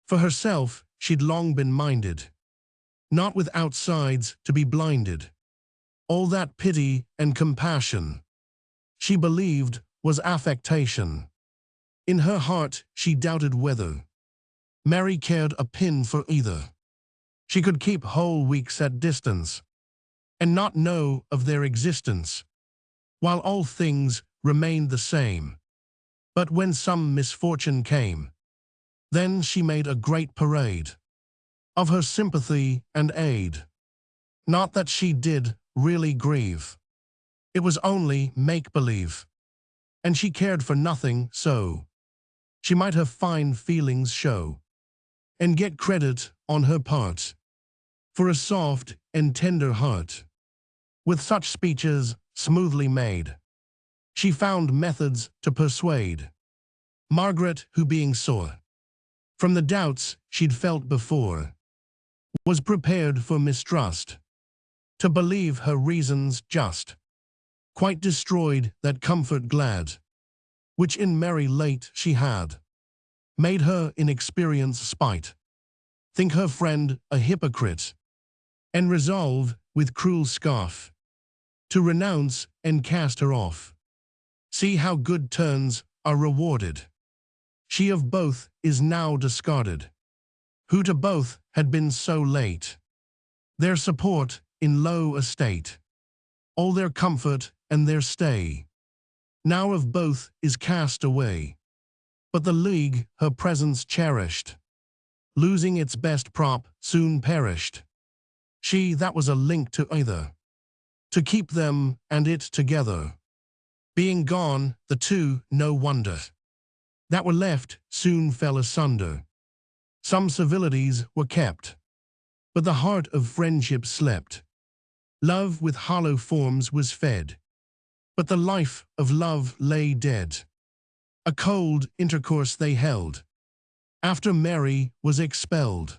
For herself she'd long been minded, not with outsides to be blinded. All that pity and compassion she believed was affectation. In her heart she doubted whether Mary cared a pin for either. She could keep whole weeks at distance, and not know of their existence, while all things remained the same. But when some misfortune came, then she made a great parade of her sympathy and aid. Not that she did really grieve, it was only make-believe, and she cared for nothing, so she might her fine feelings show, and get credit on her part for a soft and tender heart. With such speeches smoothly made, she found methods to persuade Margaret, who being sore from the doubts she'd felt before, was prepared for mistrust, to believe her reasons just, quite destroyed that comfort glad, which in Mary late she had, made her in experience spite, think her friend a hypocrite, and resolve with cruel scoff to renounce and cast her off. See how good turns are rewarded. She of both is now discarded, who to both had been so late, their support in low estate, all their comfort and their stay, now of both is cast away. But the league her presence cherished, losing its best prop, soon perished. She that was a link to either, to keep them and it together. Being gone, the two, no wonder, that were left soon fell asunder. Some civilities were kept, but the heart of friendship slept. Love with hollow forms was fed, but the life of love lay dead. A cold intercourse they held, after Mary was expelled.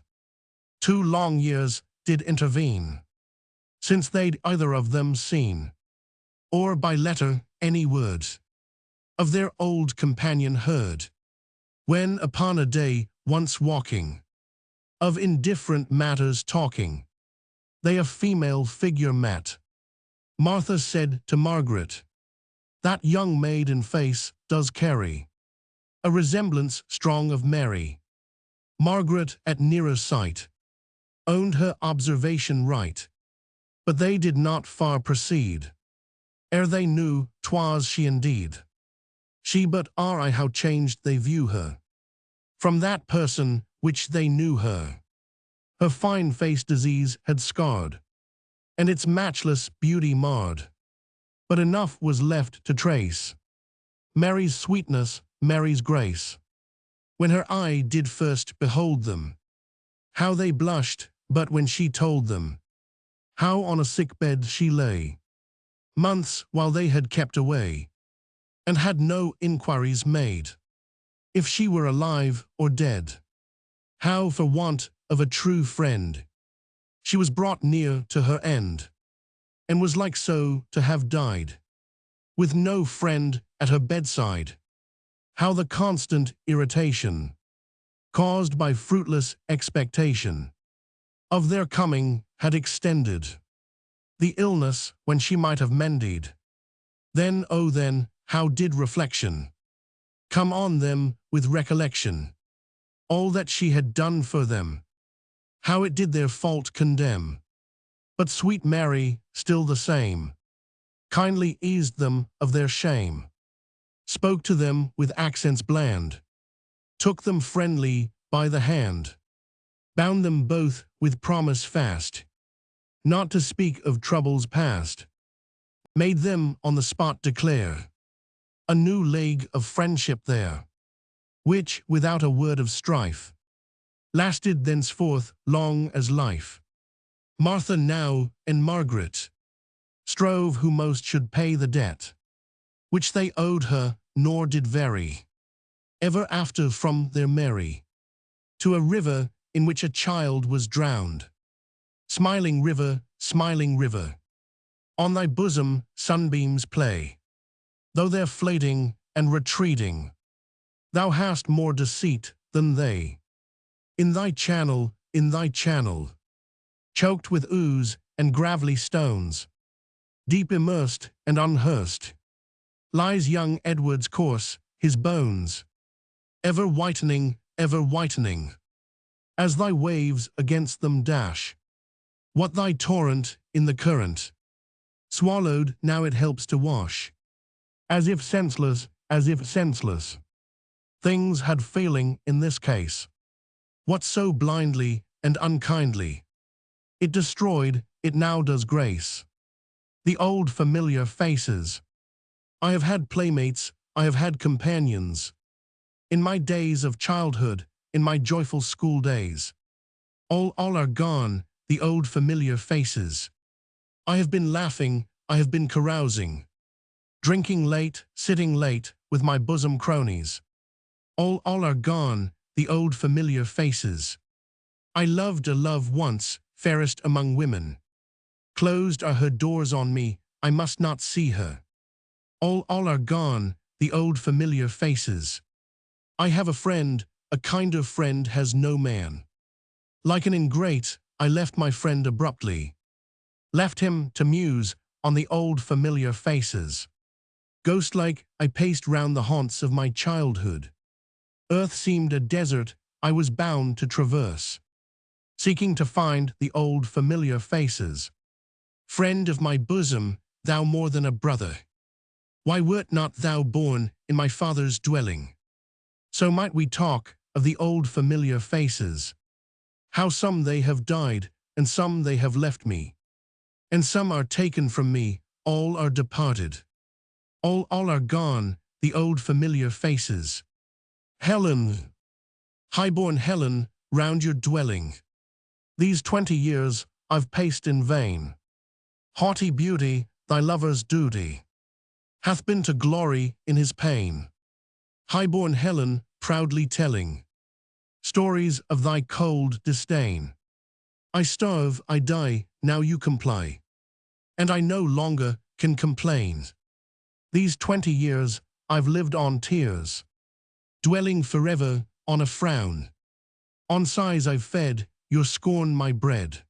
2 long years did intervene, since they'd either of them seen, or by letter any word, of their old companion heard, when upon a day once walking, of indifferent matters talking, they a female figure met. Martha said to Margaret, "That young maid in face does carry a resemblance strong of Mary." Margaret at nearer sight owned her observation right, but they did not far proceed, ere they knew 'twas she indeed. She but I how changed they view her, from that person which they knew her. Her fine face disease had scarred, and its matchless beauty marred, but enough was left to trace Mary's sweetness, Mary's grace. When her eye did first behold them, how they blushed, but when she told them how on a sick bed she lay, months while they had kept away, and had no inquiries made if she were alive or dead, how for want of a true friend she was brought near to her end, and was like so to have died, with no friend at her bedside. How the constant irritation, caused by fruitless expectation of their coming, had extended the illness when she might have mended. Then, oh then, how did reflection come on them with recollection, all that she had done for them, how it did their fault condemn. But sweet Mary, still the same, kindly eased them of their shame, spoke to them with accents bland, took them friendly by the hand, bound them both with promise fast, not to speak of troubles past, made them on the spot declare a new leg of friendship there, which, without a word of strife, lasted thenceforth long as life. Martha now and Margaret strove who most should pay the debt which they owed her, nor did vary ever after from their Mary to a river in which a child was drowned. Smiling river, on thy bosom sunbeams play, though they're flating and retreating, thou hast more deceit than they. In thy channel, choked with ooze and gravelly stones, deep immersed and unhearsed, lies young Edward's corse, his bones, ever whitening, as thy waves against them dash. What thy torrent in the current swallowed, now it helps to wash, as if senseless, things had failing in this case. What so blindly and unkindly it destroyed, it now does grace the old familiar faces. I have had playmates, I have had companions, in my days of childhood, in my joyful school days. All are gone, the old familiar faces. I have been laughing, I have been carousing, drinking late, sitting late, with my bosom cronies. All are gone, the old familiar faces. I loved a love once, fairest among women. Closed are her doors on me, I must not see her. All are gone, the old familiar faces. I have a friend, a kinder friend has no man. Like an ingrate, I left my friend abruptly, left him to muse on the old familiar faces. Ghost-like, I paced round the haunts of my childhood. Earth seemed a desert I was bound to traverse, seeking to find the old familiar faces. Friend of my bosom, thou more than a brother, why wert not thou born in my father's dwelling? So might we talk of the old familiar faces, how some they have died, and some they have left me, and some are taken from me, all are departed. All are gone, the old familiar faces. Helen, high-born Helen, round your dwelling, these 20 years I've paced in vain. Haughty beauty, thy lover's duty, hath been to glory in his pain. High-born Helen, proudly telling stories of thy cold disdain. I starve, I die, now you comply. And I no longer can complain. These 20 years I've lived on tears, dwelling forever on a frown. On sighs I've fed, your scorn my bread.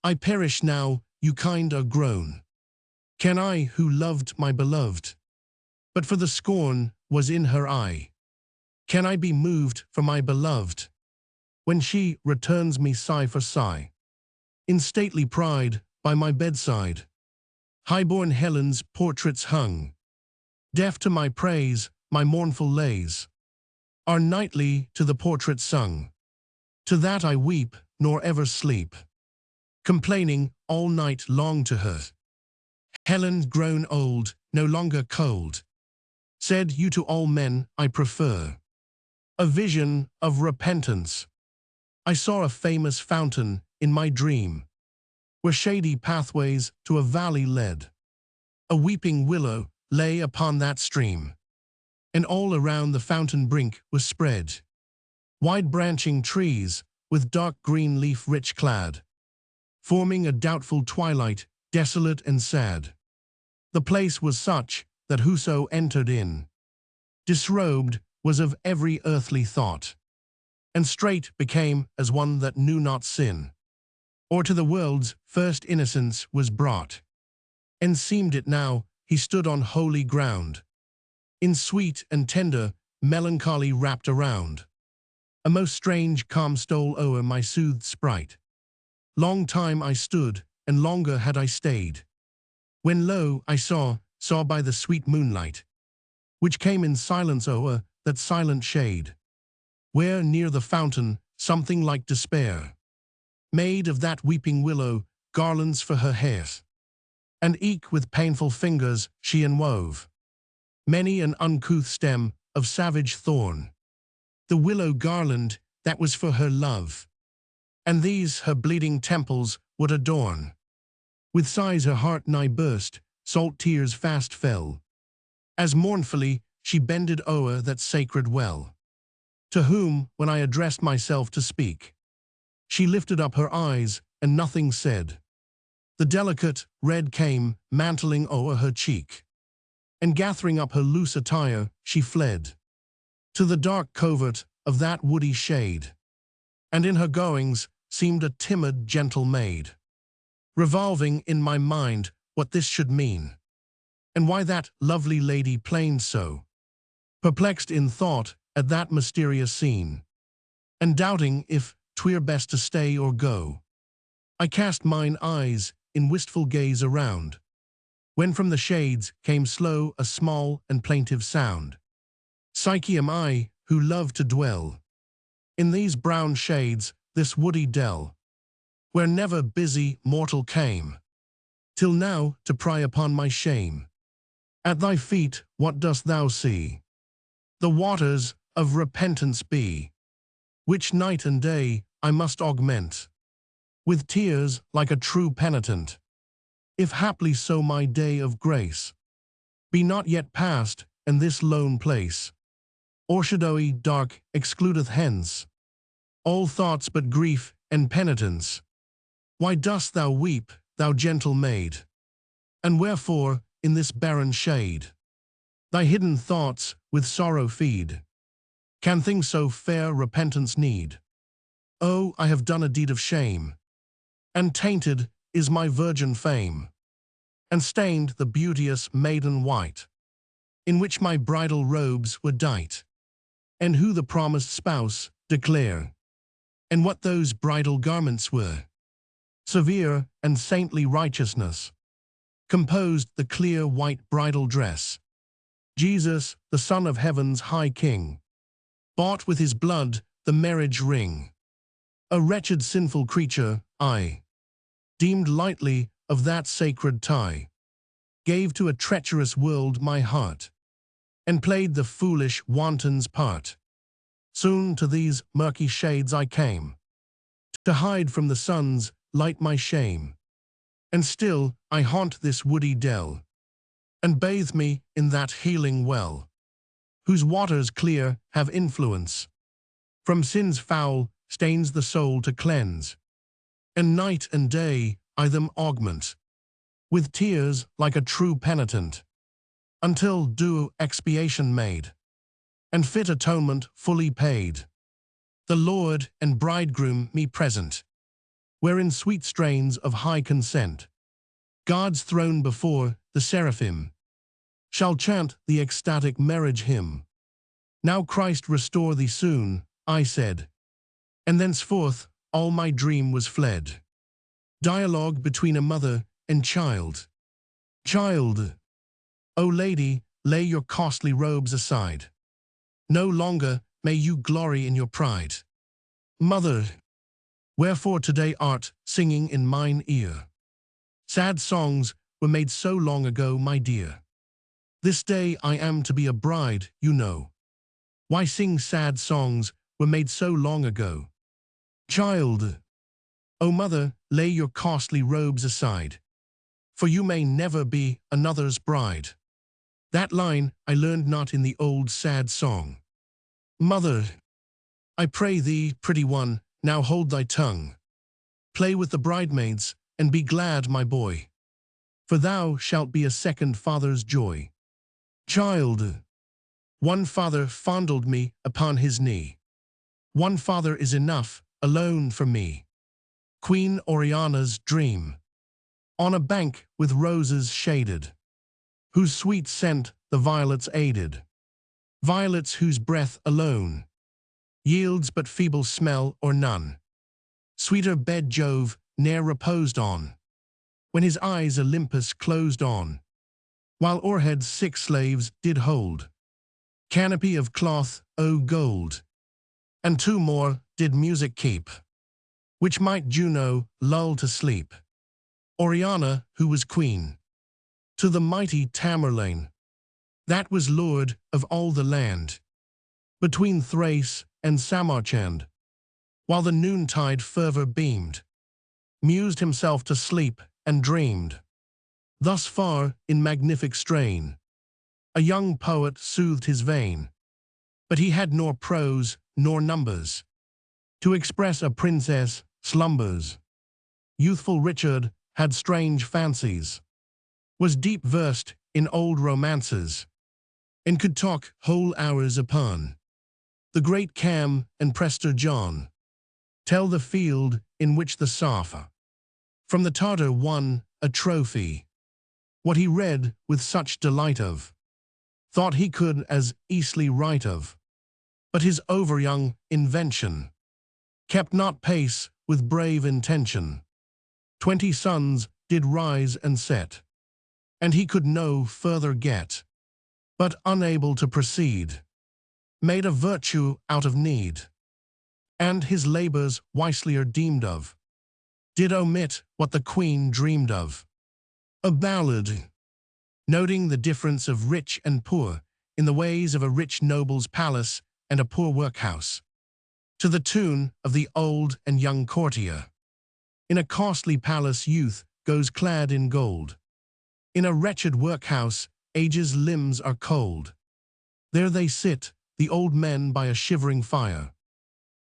I perish now, you kind are grown. Can I, who loved my beloved, but for the scorn was in her eye, can I be moved for my beloved, when she returns me sigh for sigh? In stately pride, by my bedside, high-born Helen's portraits hung. Deaf to my praise, my mournful lays are nightly to the portrait sung. To that I weep, nor ever sleep, complaining all night long to her. Helen, grown old, no longer cold, said you to all men I prefer. A vision of repentance. I saw a famous fountain in my dream, where shady pathways to a valley led. A weeping willow lay upon that stream, and all around the fountain brink was spread wide branching trees with dark green leaf rich clad, forming a doubtful twilight, desolate and sad. The place was such that whoso entered in, disrobed was of every earthly thought, and straight became as one that knew not sin, or to the world's first innocence was brought. And seemed it now he stood on holy ground, in sweet and tender melancholy wrapped around. A most strange calm stole o'er my soothed sprite. Long time I stood, and longer had I stayed, when lo, I saw by the sweet moonlight, which came in silence o'er that silent shade, where near the fountain something like despair made of that weeping willow garlands for her hair, and eke with painful fingers she enwove many an uncouth stem of savage thorn, the willow garland that was for her love, and these her bleeding temples would adorn. With sighs her heart nigh burst, salt tears fast fell, as mournfully she bended o'er that sacred well. To whom, when I addressed myself to speak, she lifted up her eyes and nothing said. The delicate red came mantling o'er her cheek, and gathering up her loose attire, she fled to the dark covert of that woody shade, and in her goings seemed a timid, gentle maid, revolving in my mind what this should mean, and why that lovely lady plained so, perplexed in thought at that mysterious scene, and doubting if 'twere best to stay or go. I cast mine eyes in wistful gaze around, when from the shades came slow a small and plaintive sound. Psyche am I, who love to dwell in these brown shades, this woody dell, where never busy mortal came, till now to pry upon my shame. At thy feet what dost thou see? The waters of repentance be, which night and day I must augment with tears like a true penitent, if haply so my day of grace be not yet past, and this lone place, or shadowy dark, excludeth hence all thoughts but grief and penitence. Why dost thou weep, thou gentle maid? And wherefore, in this barren shade, thy hidden thoughts with sorrow feed? Can things so fair repentance need? Oh, I have done a deed of shame, and tainted is my virgin fame, and stained the beauteous maiden white, in which my bridal robes were dight. And who the promised spouse, declare, and what those bridal garments were. Severe and saintly righteousness composed the clear white bridal dress. Jesus, the Son of Heaven's high King, bought with his blood the marriage ring. A wretched sinful creature, I, deemed lightly of that sacred tie, gave to a treacherous world my heart, and played the foolish wanton's part. Soon to these murky shades I came, to hide from the sun's light my shame. And still I haunt this woody dell, and bathe me in that healing well, whose waters clear have influence from sin's foul stains the soul to cleanse, and night and day I them augment, with tears like a true penitent, until due expiation made, and fit atonement fully paid, the Lord and Bridegroom me present, wherein sweet strains of high consent, God's throne before the seraphim, shall chant the ecstatic marriage hymn. Now Christ restore thee soon, I said, and thenceforth all my dream was fled. Dialogue between a mother and child. Child, O lady, lay your costly robes aside. No longer may you glory in your pride. Mother, wherefore today art singing in mine ear? Sad songs were made so long ago, my dear. This day I am to be a bride, you know. Why sing sad songs were made so long ago? Child, O mother, lay your costly robes aside, for you may never be another's bride. That line I learned not in the old sad song. Mother, I pray thee, pretty one, now hold thy tongue. Play with the bridemaids, and be glad, my boy, for thou shalt be a second father's joy. Child, one father fondled me upon his knee. One father is enough, alone for me. Queen Oriana's dream, on a bank with roses shaded, whose sweet scent the violets aided. Violets whose breath alone yields but feeble smell or none. Sweeter bed Jove ne'er reposed on, when his eyes Olympus closed on, while o'erhead 6 slaves did hold canopy of cloth, o gold, and 2 more did music keep, which might Juno lull to sleep. Oriana, who was queen to the mighty Tamerlane, that was lord of all the land, between Thrace and Samarcand, while the noontide fervor beamed, mused himself to sleep and dreamed. Thus far, in magnific strain, a young poet soothed his vein, but he had nor prose nor numbers to express a princess' slumbers. Youthful Richard had strange fancies, was deep versed in old romances, and could talk whole hours upon the great Cam and Prester John, tell the field in which the Safa from the Tartar won a trophy. What he read with such delight of, thought he could as easily write of, but his overyoung invention kept not pace with brave intention. 20 suns did rise and set, and he could no further get, but unable to proceed, made a virtue out of need, and his labors wiselier deemed of, did omit what the queen dreamed of. A ballad, noting the difference of rich and poor in the ways of a rich noble's palace and a poor workhouse, to the tune of the old and young courtier. In a costly palace youth goes clad in gold. In a wretched workhouse age's limbs are cold. There they sit, the old men by a shivering fire.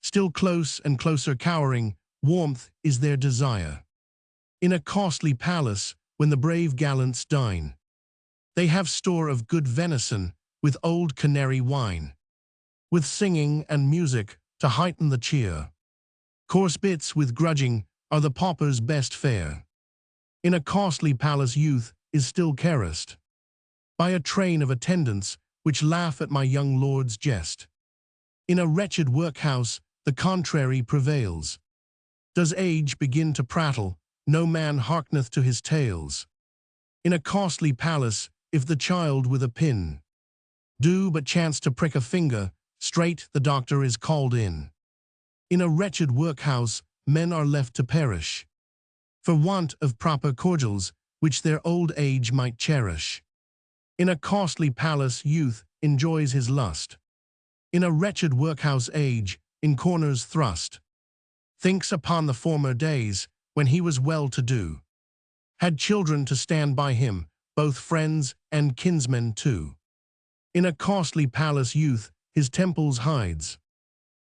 Still close and closer cowering, warmth is their desire. In a costly palace, when the brave gallants dine, they have store of good venison with old canary wine, with singing and music to heighten the cheer. Coarse bits with grudging are the pauper's best fare. In a costly palace youth is still caressed by a train of attendants which laugh at my young lord's jest. In a wretched workhouse the contrary prevails. Does age begin to prattle, no man hearkeneth to his tales. In a costly palace, if the child with a pin do but chance to prick a finger, straight the doctor is called in. In a wretched workhouse, men are left to perish, for want of proper cordials, which their old age might cherish. In a costly palace, youth enjoys his lust. In a wretched workhouse age, in corners thrust, thinks upon the former days, when he was well-to-do, had children to stand by him, both friends and kinsmen too. In a costly palace youth his temples hides,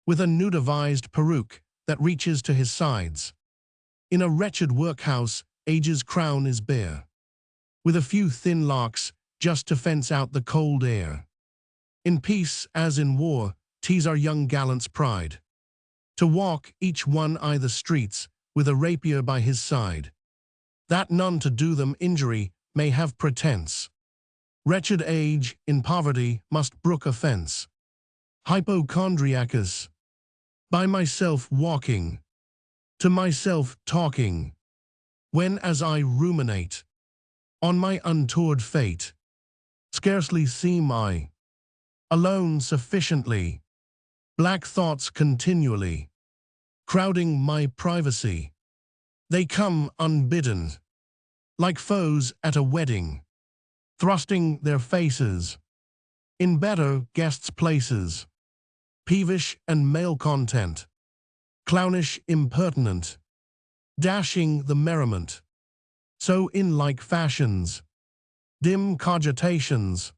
with a new devised peruke that reaches to his sides. In a wretched workhouse, age's crown is bare, with a few thin locks just to fence out the cold air. In peace as in war, 'tis our young gallant's pride to walk, each one the streets, with a rapier by his side, that none to do them injury may have pretence. Wretched age, in poverty, must brook offence. Hypochondriacus, by myself walking, to myself talking, when as I ruminate on my untoward fate, scarcely seem I alone sufficiently, black thoughts continually crowding my privacy. They come unbidden, like foes at a wedding, thrusting their faces in better guests' places, peevish and malcontent, clownish impertinent, dashing the merriment. So in like fashions, dim cogitations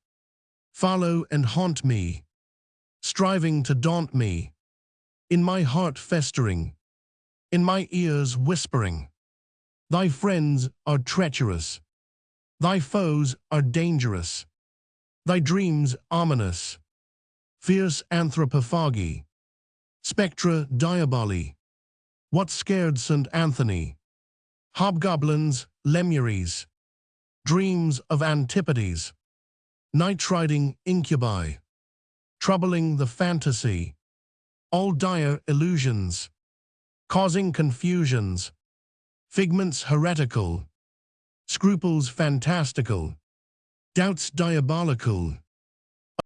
follow and haunt me, striving to daunt me, in my heart festering, in my ears whispering. Thy friends are treacherous, thy foes are dangerous, thy dreams ominous, fierce anthropophagy, spectra diaboli. What scared St. Anthony? Hobgoblins, lemuries, dreams of antipodes, night-riding incubi, troubling the fantasy, all dire illusions, causing confusions, figments heretical, scruples fantastical, doubts diabolical.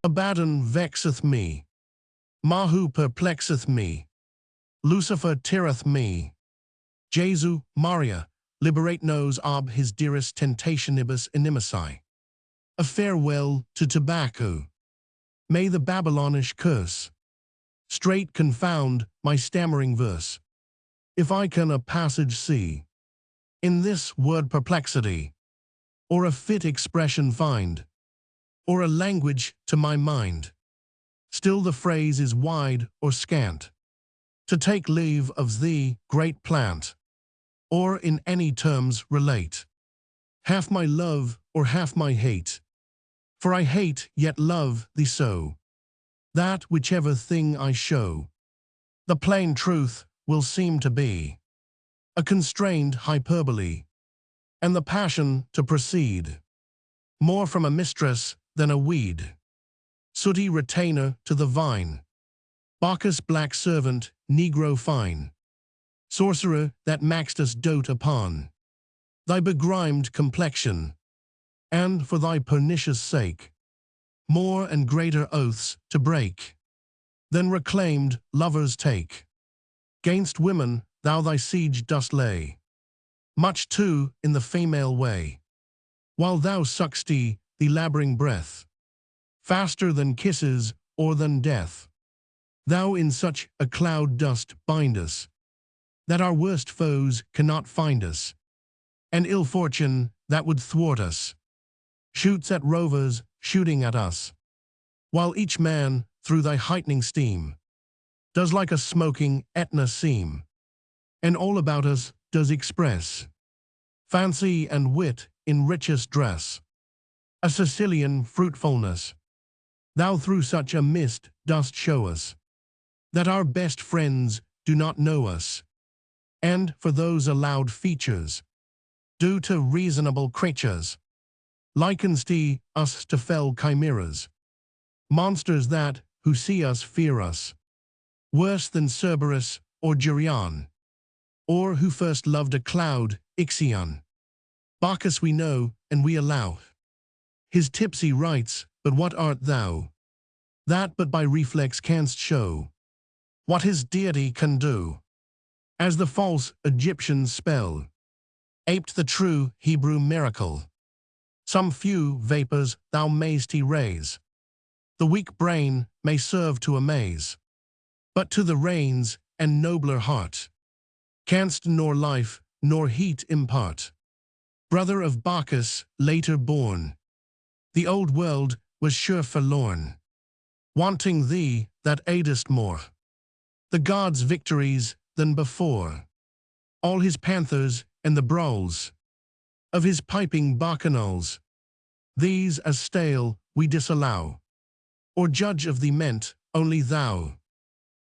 Abaddon vexeth me, Mahu perplexeth me, Lucifer tireth me. Jesu Maria, liberate nos ob his dearest tentationibus inimici. A farewell to tobacco. May the Babylonish curse straight confound my stammering verse. If I can a passage see in this word perplexity, or a fit expression find, or a language to my mind, still the phrase is wide or scant, to take leave of thee, great plant, or in any terms relate, half my love or half my hate, for I hate yet love thee so, that whichever thing I show, the plain truth will seem to be a constrained hyperbole, and the passion to proceed more from a mistress than a weed. Sooty retainer to the vine, Bacchus black servant, negro fine, sorcerer that maxed us dote upon thy begrimed complexion, and for thy pernicious sake, more and greater oaths to break than reclaimed lovers take. Gainst women thou thy siege dost lay, much too in the female way, while thou suck'st the laboring breath, faster than kisses or than death. Thou in such a cloud dost bind us, that our worst foes cannot find us, and ill fortune that would thwart us shoots at rovers shooting at us, while each man through thy heightening steam does like a smoking Etna seem, and all about us does express fancy and wit in richest dress, a Sicilian fruitfulness. Thou through such a mist dost show us, that our best friends do not know us, and for those allowed features, due to reasonable creatures, likenst thee us to fell chimeras, monsters that, who see us fear us, worse than Cerberus or Geryon, or who first loved a cloud, Ixion. Bacchus we know, and we allow his tipsy rites, but what art thou, that but by reflex canst show what his deity can do? As the false Egyptian spell aped the true Hebrew miracle, some few vapors thou mayst erase, the weak brain may serve to amaze, but to the reins and nobler heart canst nor life nor heat impart. Brother of Bacchus, later born, the old world was sure forlorn, wanting thee that aidest more the gods' victories than before. all his panthers and the brawls of his piping bacchanals, these as stale we disallow, or judge of thee meant only thou,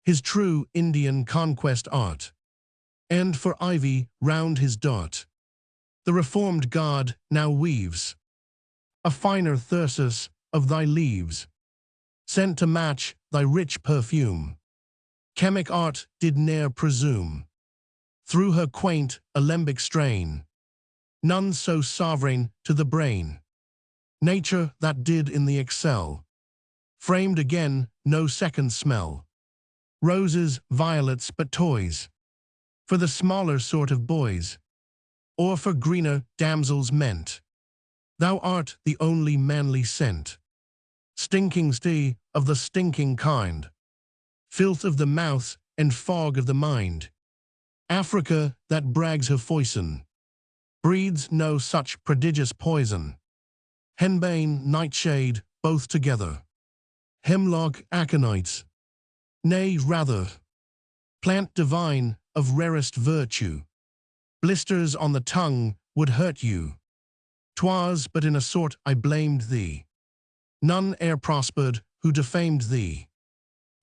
his true Indian conquest art, and for ivy round his dart, the reformed god now weaves a finer thyrsus of thy leaves, sent to match thy rich perfume. Chemic art did ne'er presume, through her quaint alembic strain, none so sovereign to the brain. Nature that did in the excel, framed again no second smell. Roses, violets, but toys, for the smaller sort of boys, or for greener damsels meant. Thou art the only manly scent, stinking stee of the stinking kind, filth of the mouth and fog of the mind. Africa that brags her foison, breeds no such prodigious poison. Henbane, nightshade, both together, hemlock, aconites, nay rather, plant divine of rarest virtue, blisters on the tongue would hurt you. 'Twas but in a sort I blamed thee, none e'er prospered who defamed thee.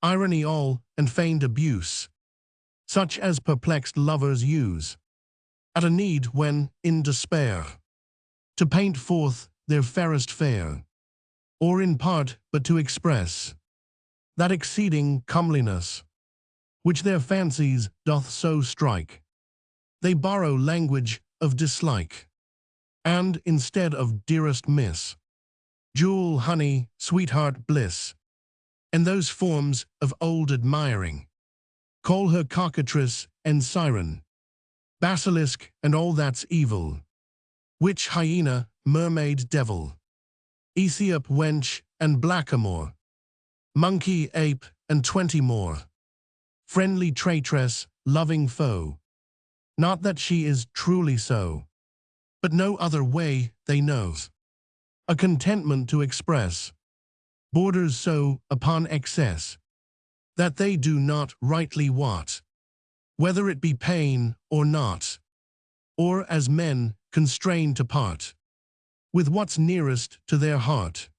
Irony all and feigned abuse, such as perplexed lovers use, at a need when, in despair, to paint forth their fairest fair, or in part but to express that exceeding comeliness, which their fancies doth so strike. They borrow language of dislike, and instead of dearest miss, jewel, honey, sweetheart, bliss, and those forms of old admiring, call her cockatrice and siren, basilisk and all that's evil, witch, hyena, mermaid, devil, Aethiop, wench, and blackamoor, monkey, ape, and 20 more, friendly traitress, loving foe. Not that she is truly so, but no other way they know. A contentment to express, borders so upon excess, that they do not rightly wot, whether it be pain or not, or as men constrained to part with what's nearest to their heart,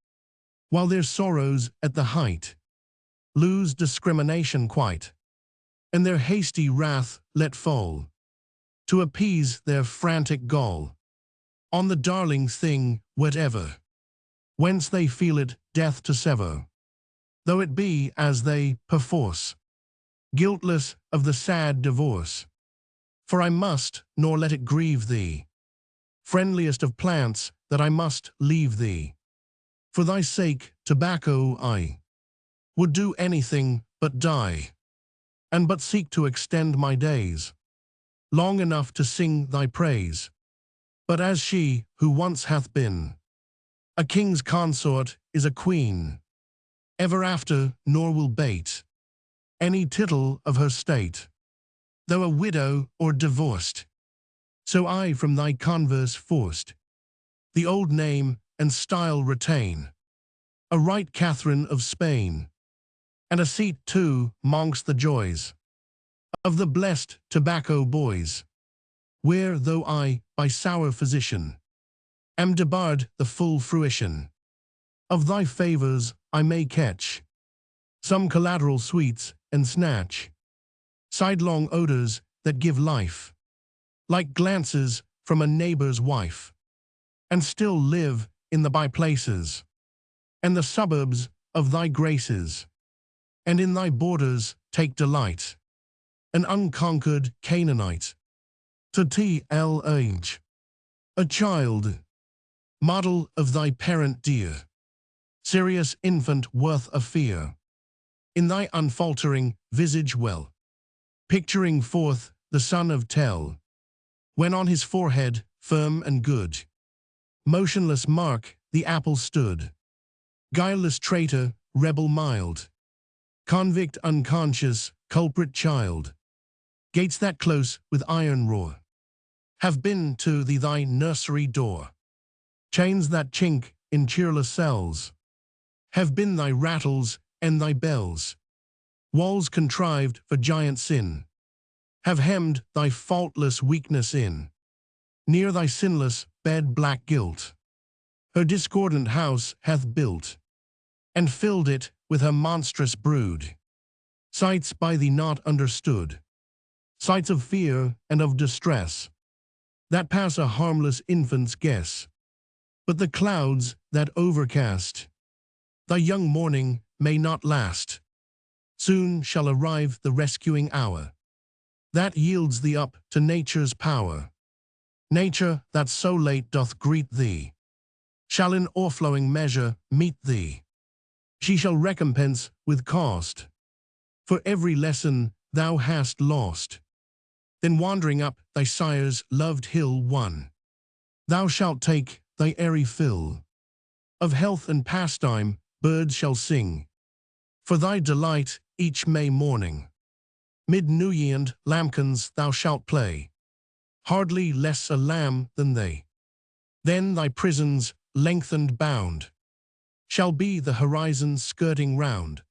while their sorrows at the height lose discrimination quite, and their hasty wrath let fall, to appease their frantic gall, on the darling thing whatever, whence they feel it death to sever, though it be as they, perforce, guiltless of the sad divorce. For I must, nor let it grieve thee, friendliest of plants, that I must leave thee. For thy sake, tobacco, I would do anything but die, and but seek to extend my days, long enough to sing thy praise. But as she, who once hath been a king's consort, is a queen, ever after, nor will bate any tittle of her state, though a widow or divorced, so I from thy converse forced the old name and style retain, a right Catherine of Spain, and a seat too mongst the joys of the blessed tobacco boys, where, though I, by sour physician, am debarred the full fruition of thy favors, I may catch some collateral sweets and snatch sidelong odors that give life, like glances from a neighbor's wife, and still live in the by-places and the suburbs of thy graces, and in thy borders take delight, an unconquered Canaanite, to tl age, a child, model of thy parent dear, serious infant worth of fear, in thy unfaltering visage well, picturing forth the son of Tel, when on his forehead, firm and good, motionless mark the apple stood, guileless traitor, rebel mild, convict unconscious, culprit child, gates that close with iron roar, have been to thee thy nursery door, chains that chink in cheerless cells, have been thy rattles and thy bells, walls contrived for giant sin, have hemmed thy faultless weakness in. Near thy sinless bed black guilt her discordant house hath built, and filled it with her monstrous brood. Sights by thee not understood, sights of fear and of distress, that pass a harmless infant's guess. But the clouds that overcast thy young morning may not last. Soon shall arrive the rescuing hour that yields thee up to nature's power. Nature that so late doth greet thee shall in o'erflowing measure meet thee. She shall recompense with cost for every lesson thou hast lost. Then wandering up thy sire's loved hill won, thou shalt take thy airy fill of health and pastime. Birds shall sing for thy delight each May morning. Mid new-yearned lambkins thou shalt play, hardly less a lamb than they. Then thy prison's lengthened bound shall be the horizon skirting round.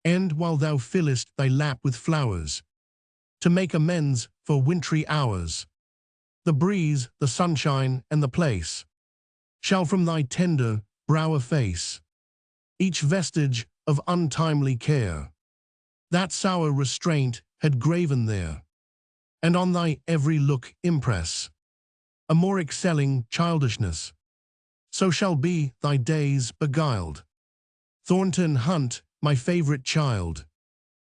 And while thou fillest thy lap with flowers, to make amends for wintry hours, the breeze, the sunshine, and the place shall from thy tender brow efface each vestige of untimely care that sour restraint had graven there, and on thy every look impress a more excelling childishness. So shall be thy days beguiled. Thornton Hunt, my favorite child.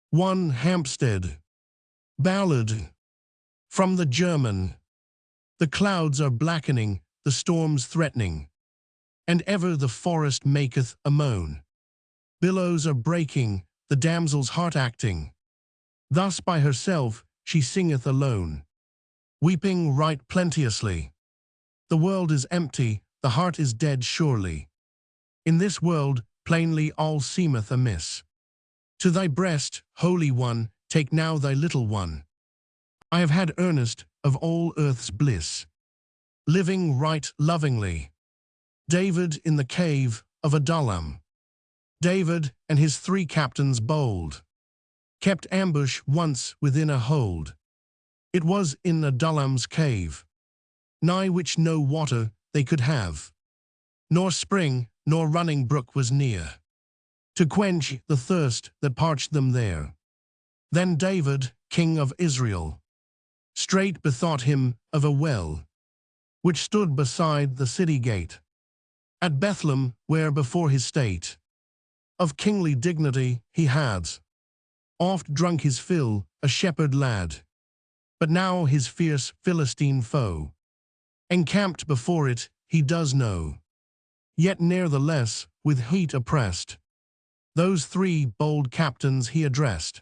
One Hampstead ballad from the German. The clouds are blackening, the storms threatening, and ever the forest maketh a moan. Billows are breaking, the damsel's heart acting. Thus by herself she singeth alone, weeping right plenteously. The world is empty, the heart is dead surely. In this world plainly all seemeth amiss. To thy breast, Holy One, take now thy little one. I have had earnest of all earth's bliss, living right lovingly. David in the cave of Adullam. David and his 3 captains bold kept ambush once within a hold. It was in Adullam's cave, nigh which no water they could have, nor spring nor running brook was near, to quench the thirst that parched them there. Then David, king of Israel, straight bethought him of a well, which stood beside the city gate, at Bethlehem, where before his state of kingly dignity he had oft drunk his fill, a shepherd lad. But now his fierce Philistine foe encamped before it, he does know. Yet ne'ertheless, with heat oppressed, those 3 bold captains he addressed,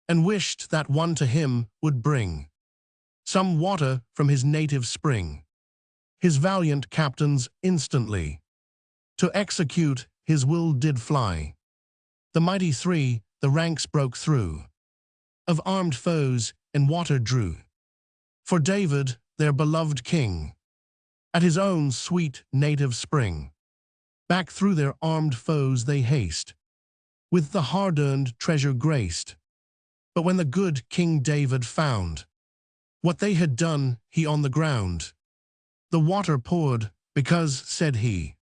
and wished that one to him would bring some water from his native spring. His valiant captains instantly to execute his will did fly. The mighty 3 the ranks broke through of armed foes and water drew for David, their beloved king, at his own sweet native spring. Back through their armed foes they haste, with the hard-earned treasure graced. But when the good King David found what they had done, he on the ground the water poured, because, said he,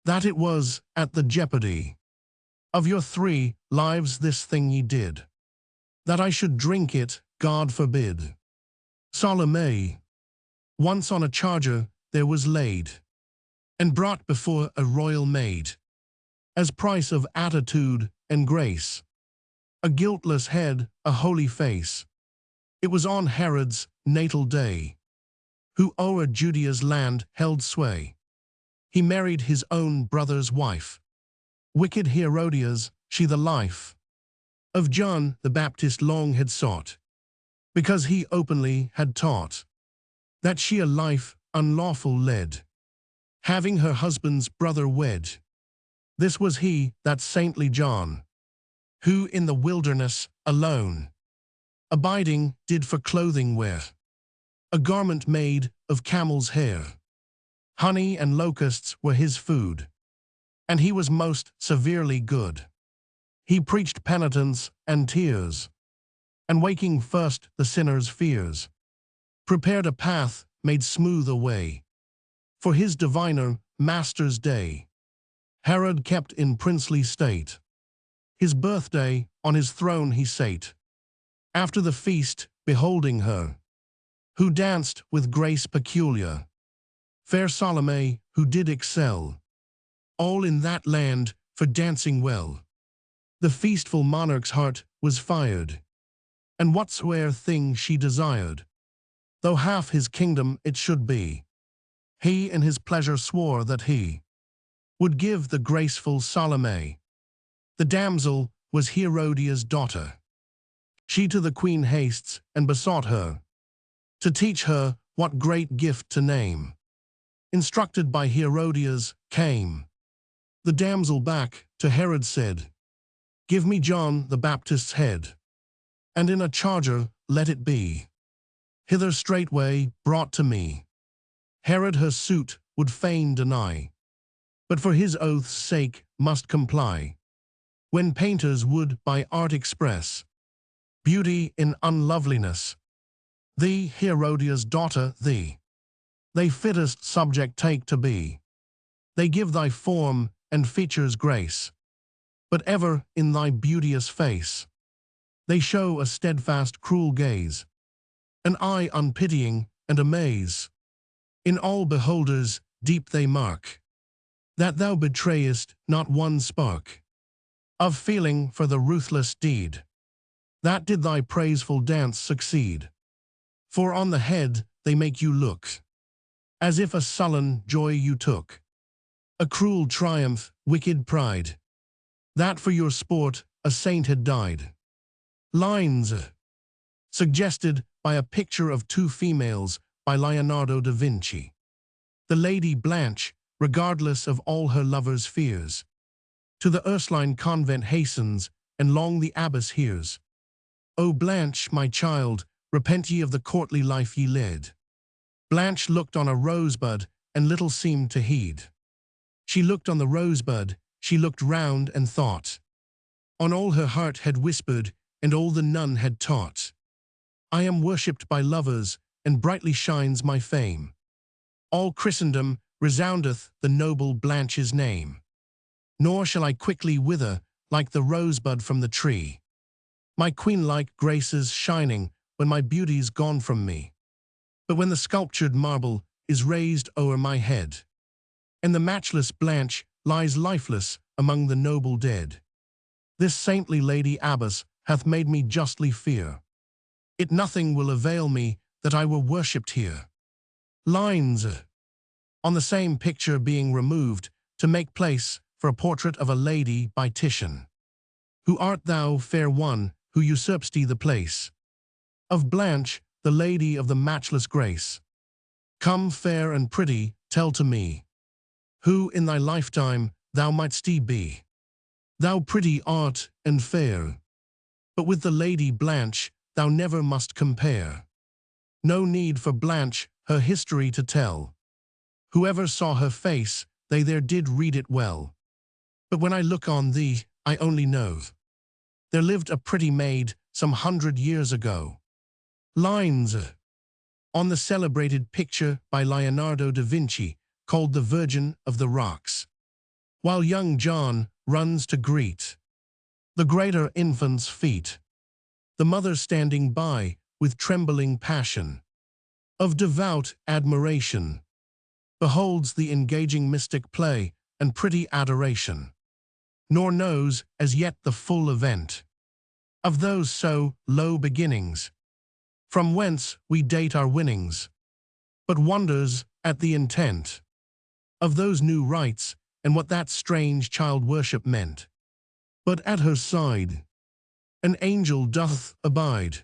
that it was at the jeopardy of your 3 lives this thing ye did, that I should drink it, God forbid. Salome, once on a charger there was laid, and brought before a royal maid, as price of attitude and grace, a guiltless head, a holy face. It was on Herod's natal day, who o'er Judea's land held sway. He married his own brother's wife. Wicked Herodias, she the life of John the Baptist long had sought, because he openly had taught that she a life unlawful led, having her husband's brother wed. This was he, that saintly John, who in the wilderness alone abiding did for clothing wear a garment made of camel's hair. Honey and locusts were his food, and he was most severely good. He preached penitence and tears and waking first the sinner's fears, prepared a path, made smooth a way, for his diviner master's day. Herod kept in princely state. His birthday, on his throne he sate. After the feast, beholding her, who danced with grace peculiar, fair Salome, who did excel all in that land for dancing well. The feastful monarch's heart was fired, and whatsoe'er thing she desired, though half his kingdom it should be, he in his pleasure swore that he would give the graceful Salome. The damsel was Herodias' daughter. She to the queen hastes and besought her to teach her what great gift to name. Instructed by Herodias, came the damsel back to Herod said, "Give me John the Baptist's head, and in a charger let it be hither straightway brought to me." Herod her suit would fain deny, but for his oath's sake must comply. When painters would by art express beauty in unloveliness, thee, Herodias' daughter, thee they fittest subject take to be. They give thy form and features grace, but ever in thy beauteous face they show a steadfast cruel gaze, an eye unpitying and amaze. In all beholders deep they mark that thou betrayest not one spark of feeling for the ruthless deed that did thy praiseful dance succeed. For on the head they make you look as if a sullen joy you took, a cruel triumph, wicked pride, that for your sport a saint had died. Lines suggested by a picture of two females by Leonardo da Vinci. The Lady Blanche, regardless of all her lover's fears, to the Ursuline convent hastens, and long the abbess hears. O Blanche, my child, repent ye of the courtly life ye led. Blanche looked on a rosebud, and little seemed to heed. She looked on the rosebud, she looked round and thought on all her heart had whispered, and all the nun had taught. I am worshipped by lovers, and brightly shines my fame. All Christendom resoundeth the noble Blanche's name. Nor shall I quickly wither like the rosebud from the tree, my queen-like graces shining when my beauty's gone from me. But when the sculptured marble is raised o'er my head, and the matchless Blanche lies lifeless among the noble dead, this saintly lady abbess hath made me justly fear it nothing will avail me that I were worshipped here. Lines on the same picture being removed to make place for a portrait of a lady by Titian. Who art thou, fair one, who usurp'st the place of Blanche, the lady of the matchless grace? Come, fair and pretty, tell to me, who in thy lifetime thou mightst be. Thou pretty art and fair, but with the Lady Blanche thou never must compare. No need for Blanche her history to tell. Whoever saw her face, they there did read it well. But when I look on thee, I only know there lived a pretty maid some 100 years ago. Lines on the celebrated picture by Leonardo da Vinci called The Virgin of the Rocks. While young John runs to greet the greater infant's feet, the mother standing by with trembling passion of devout admiration beholds the engaging mystic play and pretty adoration, nor knows as yet the full event of those so low beginnings, from whence we date our winnings, but wonders at the intent of those new rites and what that strange child worship meant. But at her side an angel doth abide,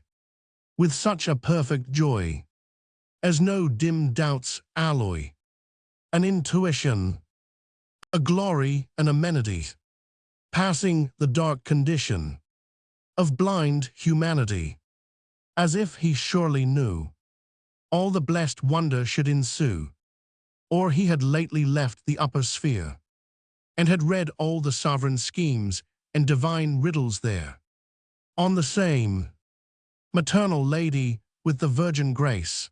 with such a perfect joy as no dim doubts alloy, an intuition, a glory, an amenity, passing the dark condition of blind humanity, as if he surely knew all the blessed wonder should ensue, or he had lately left the upper sphere, and had read all the sovereign schemes and divine riddles there. On the same Maternal lady, with the virgin grace,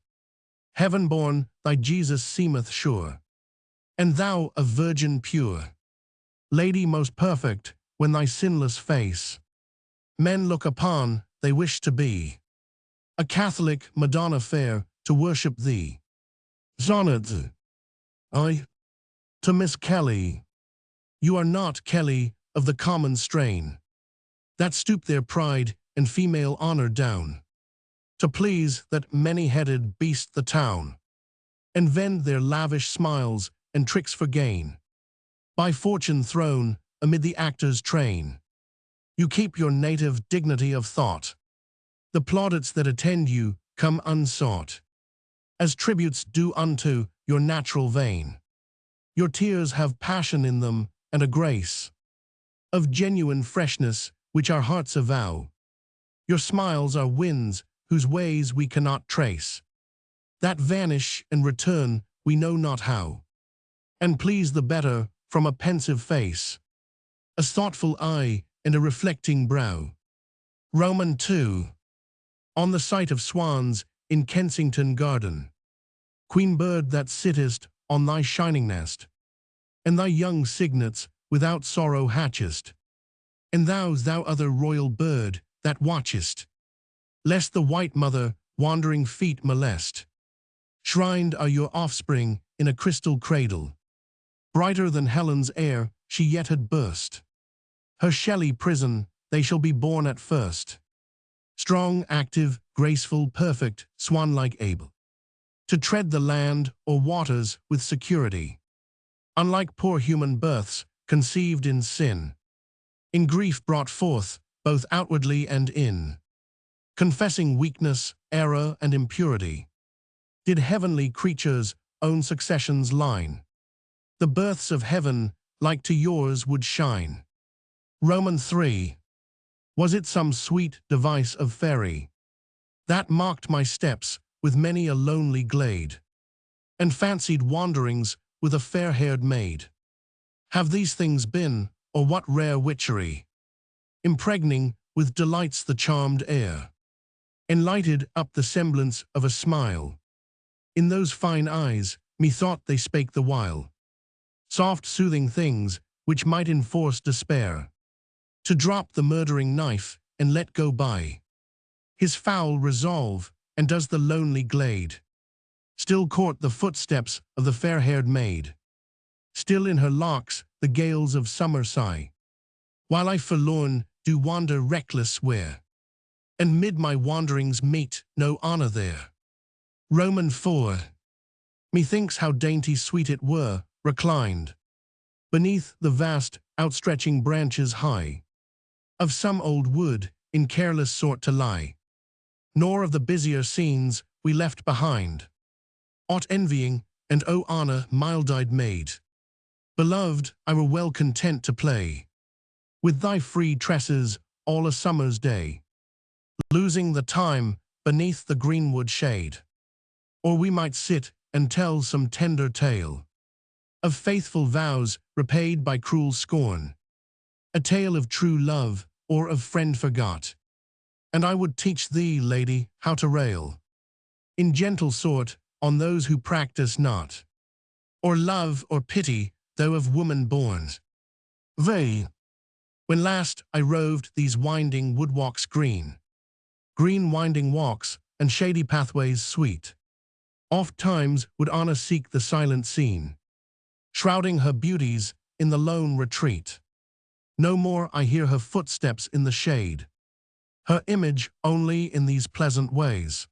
heaven-born, thy Jesus seemeth sure, and thou a virgin pure. Lady most perfect, when thy sinless face men look upon, they wish to be a Catholic Madonna fair, to worship thee. Sonnet. I. To Miss Kelly. You are not Kelly, of the common strain, that stoop their pride and female honor down, to please that many-headed beast the town, and vend their lavish smiles and tricks for gain. By fortune thrown amid the actor's train, you keep your native dignity of thought. The plaudits that attend you come unsought, as tributes due unto your natural vein. Your tears have passion in them and a grace of genuine freshness which our hearts avow. Your smiles are winds whose ways we cannot trace, that vanish and return we know not how, and please the better from a pensive face, a thoughtful eye and a reflecting brow. Roman 2. On the sight of swans in Kensington Garden, queen bird that sittest on thy shining nest, and thy young cygnets without sorrow hatchest, and thou other royal bird that watchest, lest the white mother wandering feet molest. Shrined are your offspring in a crystal cradle, brighter than Helen's ere she yet had burst. Her shelly prison they shall be born at first, strong, active, graceful, perfect, swan-like able to tread the land or waters with security, unlike poor human births conceived in sin, in grief brought forth both outwardly and in, confessing weakness, error, and impurity. Did heavenly creatures own succession's line, the births of heaven like to yours would shine. Roman 3. Was it some sweet device of fairy that marked my steps with many a lonely glade, and fancied wanderings with a fair-haired maid? Have these things been, or what rare witchery, impregning with delights the charmed air, and lighted up the semblance of a smile? In those fine eyes, methought they spake the while, soft soothing things which might enforce despair, to drop the murdering knife and let go by his foul resolve. And does the lonely glade still court the footsteps of the fair-haired maid? Still in her locks the gales of summer sigh, while I forlorn do wander reckless where, and mid my wanderings meet no honor there. Roman 4. Methinks how dainty sweet it were, reclined beneath the vast outstretching branches high of some old wood, in careless sort to lie, nor of the busier scenes we left behind aught envying, and O honor, mild-eyed maid, beloved, I were well content to play with thy free tresses all a summer's day, losing the time beneath the greenwood shade. Or we might sit and tell some tender tale of faithful vows repaid by cruel scorn, a tale of true love or of friend forgot, and I would teach thee, lady, how to rail in gentle sort on those who practice not, or love or pity, though of woman born. They. When last I roved these winding woodwalks green winding walks and shady pathways sweet, oft times would honor seek the silent scene, shrouding her beauties in the lone retreat. No more I hear her footsteps in the shade, her image only in these pleasant ways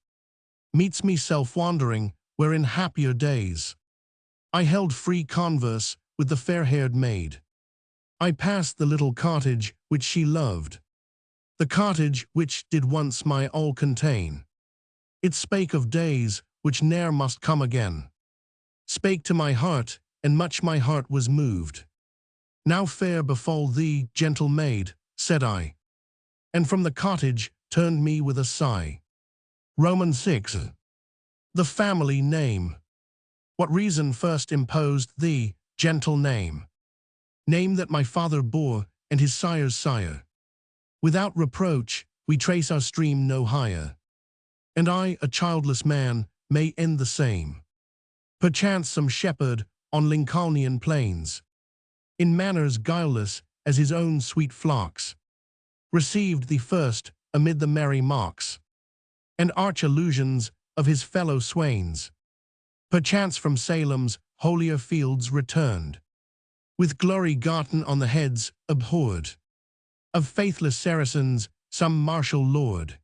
meets me self-wandering where in happier days I held free converse with the fair-haired maid. I passed the little cottage which she loved, the cottage which did once my all contain. It spake of days which ne'er must come again, spake to my heart, and much my heart was moved. Now fair befall thee, gentle maid, said I, and from the cottage turned me with a sigh. Roman 6. The family name. What reason first imposed thee, gentle name? Name that my father bore, and his sire's sire, without reproach, we trace our stream no higher. And I, a childless man, may end the same. Perchance some shepherd on Lincolnian plains, in manners guileless as his own sweet flocks, received thee first amid the merry mocks and arch allusions of his fellow swains. Perchance from Salem's holier fields returned, with glory gotten on the heads abhorred of faithless Saracens, some martial lord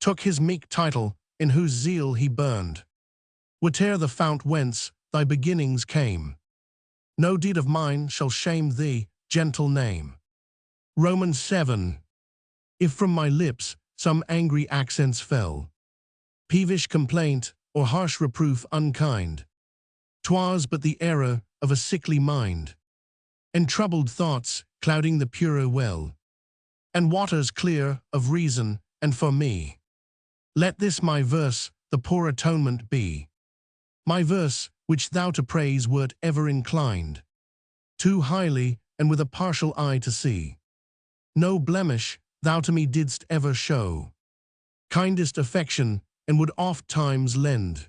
took his meek title, in whose zeal he burned. Whate'er the fount whence thy beginnings came, no deed of mine shall shame thee, gentle name. Romans 7. If from my lips some angry accents fell, peevish complaint or harsh reproof unkind, 'twas but the error of a sickly mind, and troubled thoughts clouding the purer well, and waters clear of reason, and for me, let this my verse the poor atonement be. My verse, which thou to praise wert ever inclined, too highly and with a partial eye to see. No blemish thou to me didst ever show, kindest affection, and would oft times lend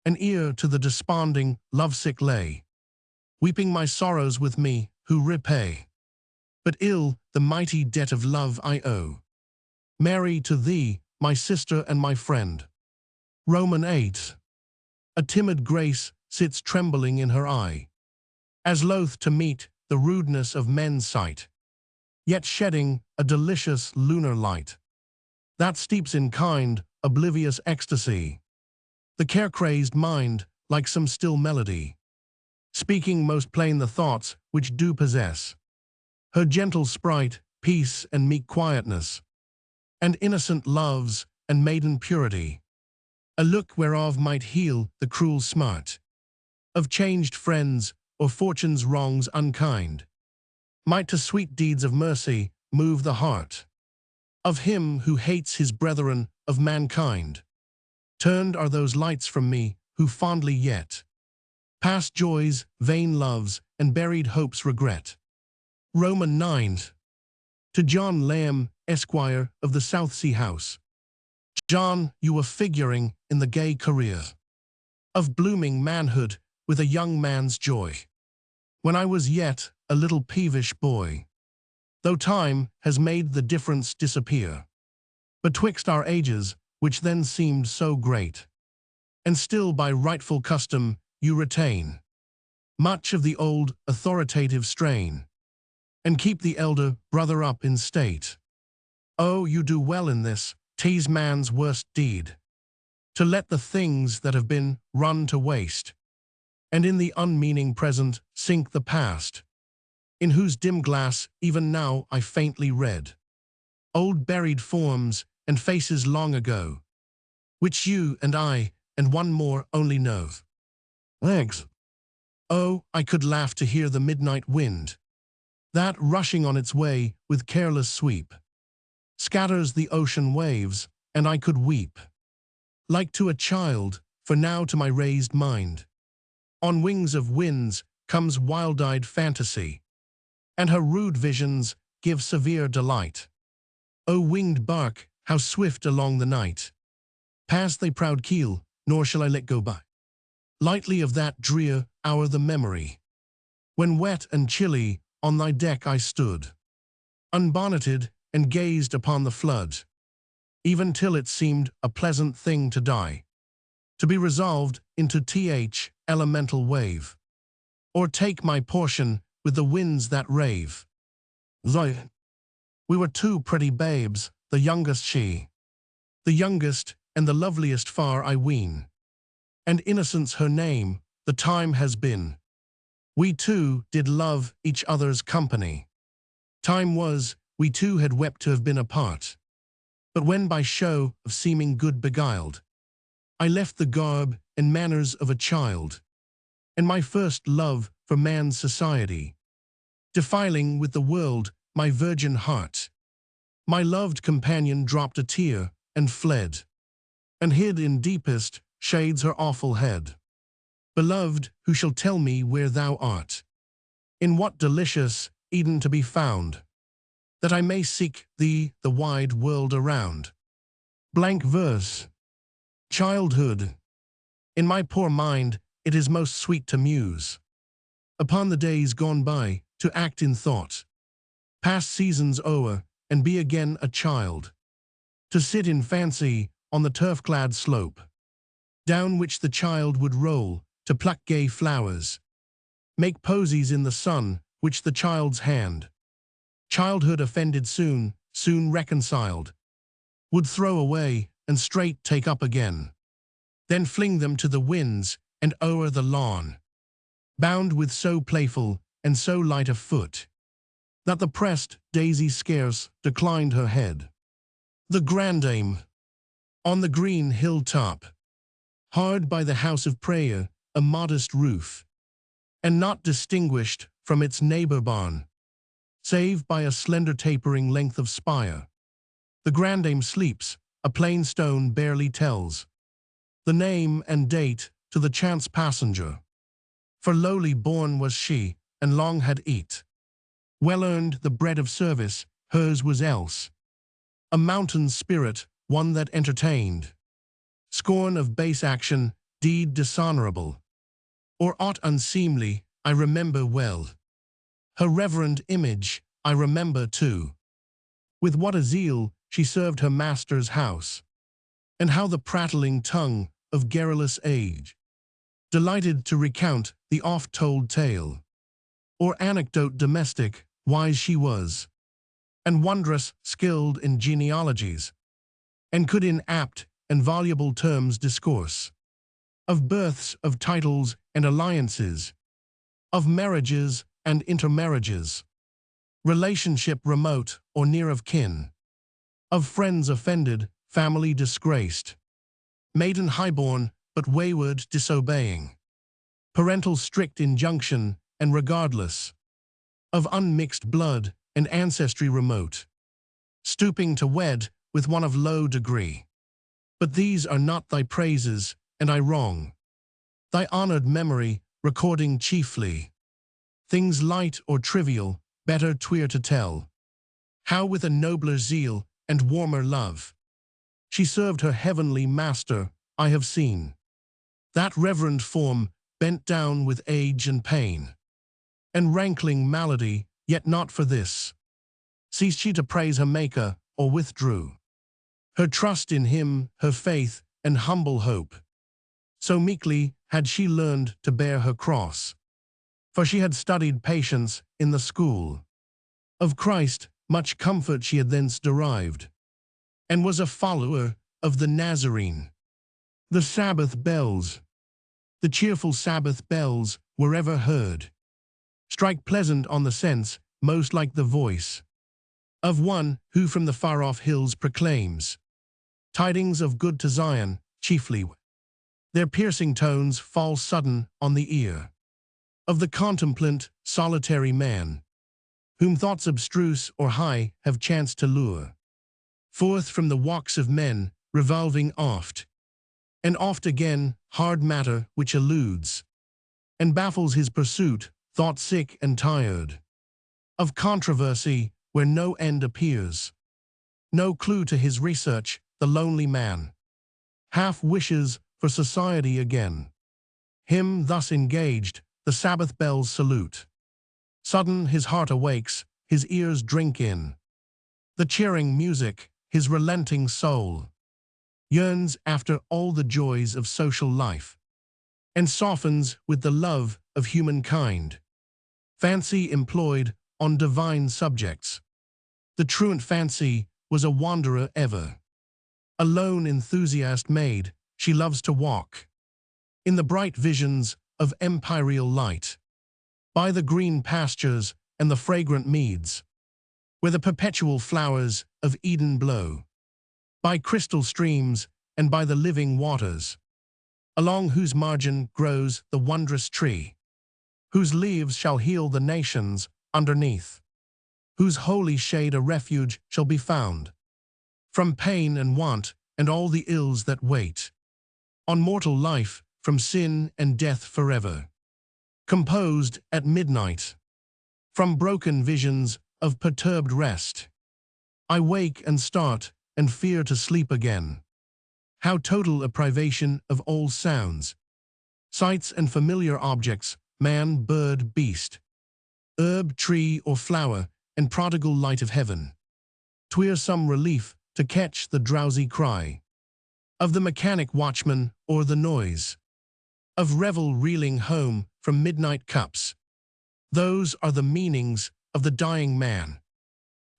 an ear to the desponding, lovesick lay, weeping my sorrows with me, who repay but ill the mighty debt of love I owe. Mary, to thee, my sister and my friend. Roman 8. A timid grace sits trembling in her eye, as loath to meet the rudeness of men's sight, yet shedding a delicious lunar light that steeps in kind, oblivious ecstasy the characterized mind, like some still melody, speaking most plain the thoughts which do possess her gentle sprite, peace and meek quietness, and innocent loves and maiden purity, a look whereof might heal the cruel smart of changed friends or fortune's wrongs unkind, might to sweet deeds of mercy move the heart of him who hates his brethren of mankind. Turned are those lights from me who fondly yet past joys, vain loves, and buried hopes regret. Roman 9. To John Lamb, Esquire, of the Southsea House. John, you were figuring in the gay career of blooming manhood with a young man's joy, when I was yet a little peevish boy. Though time has made the difference disappear betwixt our ages, which then seemed so great, and still by rightful custom you retain much of the old authoritative strain, and keep the elder brother up in state. Oh, you do well in this, 'tis man's worst deed, to let the things that have been run to waste, and in the unmeaning present sink the past, in whose dim glass even now I faintly read old buried forms and faces long ago, which you and I and one more only know. Legs. Oh, I could laugh to hear the midnight wind, that, rushing on its way with careless sweep, scatters the ocean waves, and I could weep, like to a child, for now to my raised mind, on wings of winds comes wild-eyed fantasy, and her rude visions give severe delight. O winged bark, how swift along the night pass thy proud keel, nor shall I let go by lightly of that drear hour the memory, when wet and chilly on thy deck I stood, unbonneted, and gazed upon the flood, even till it seemed a pleasant thing to die, to be resolved into elemental wave, or take my portion with the winds that rave. Zoe. We were two pretty babes, the youngest she, the youngest and the loveliest far I ween, and innocence her name, the time has been. We two did love each other's company. Time was, we two had wept to have been apart. But when by show of seeming good beguiled, I left the garb and manners of a child, and my first love for man's society, defiling with the world my virgin heart, my loved companion dropped a tear and fled, and hid in deepest shades her awful head. Beloved, who shall tell me where thou art? In what delicious Eden to be found? that I may seek thee the wide world around. Blank verse. Childhood. In my poor mind, it is most sweet to muse upon the days gone by, to act in thought, past seasons o'er, and be again a child, to sit in fancy on the turf-clad slope, down which the child would roll, to pluck gay flowers, make posies in the sun, which the child's hand, childhood offended soon reconciled, would throw away, and straight take up again, then fling them to the winds, and o'er the lawn, bound with so playful and so light a foot, that the pressed daisy scarce declined her head. The grandame. On the green hill-top, hard by the house of prayer, a modest roof, and not distinguished from its neighbor barn, save by a slender tapering length of spire. The grandame sleeps, a plain stone barely tells the name and date to the chance passenger. For lowly born was she, and long had eat well earned the bread of service, hers was else a mountain spirit, one that entertained scorn of base action, deed dishonorable, or aught unseemly. I remember well her reverend image, I remember too with what a zeal she served her master's house, and how the prattling tongue of garrulous age delighted to recount the oft-told tale, or anecdote domestic. Wise she was, and wondrous skilled in genealogies, and could in apt and voluble terms discourse of births, of titles and alliances, of marriages and intermarriages, relationship remote or near of kin, of friends offended, family disgraced, maiden highborn but wayward disobeying, parental strict injunction and regardless, of unmixed blood and ancestry remote, stooping to wed with one of low degree. But these are not thy praises, and I wrong thy honored memory, recording chiefly things light or trivial, better twere to tell, how with a nobler zeal and warmer love she served her heavenly master. I have seen that reverend form bent down with age and pain, and rankling malady, yet not for this ceased she to praise her Maker, or withdrew her trust in him, her faith and humble hope. So meekly had she learned to bear her cross, for she had studied patience in the school of Christ. Much comfort she had thence derived, and was a follower of the Nazarene. The Sabbath bells, the cheerful Sabbath bells, were ever heard, strike pleasant on the sense, most like the voice of one who from the far-off hills proclaims tidings of good to Zion. Chiefly their piercing tones fall sudden on the ear of the contemplant, solitary man, whom thoughts abstruse or high have chanced to lure forth from the walks of men, revolving oft and oft again, hard matter which eludes and baffles his pursuit, thought sick and tired of controversy where no end appears, no clue to his research. The lonely man half wishes for society again. Him thus engaged, the Sabbath bells salute. Sudden his heart awakes, his ears drink in the cheering music, his relenting soul yearns after all the joys of social life, and softens with the love of humankind. Fancy employed on divine subjects. The truant fancy was a wanderer ever, a lone enthusiast maid. She loves to walk in the bright visions of empyreal light, by the green pastures and the fragrant meads, where the perpetual flowers of Eden blow, by crystal streams and by the living waters, along whose margin grows the wondrous tree, whose leaves shall heal the nations underneath, whose holy shade a refuge shall be found from pain and want and all the ills that wait on mortal life, from sin and death forever. Composed at midnight from broken visions of perturbed rest, I wake and start, and fear to sleep again. How total a privation of all sounds, sights and familiar objects, man, bird, beast, herb, tree, or flower, and prodigal light of heaven. 'Twere some relief to catch the drowsy cry of the mechanic watchman or the noise of revel reeling home from midnight cups. Those are the meanings of the dying man,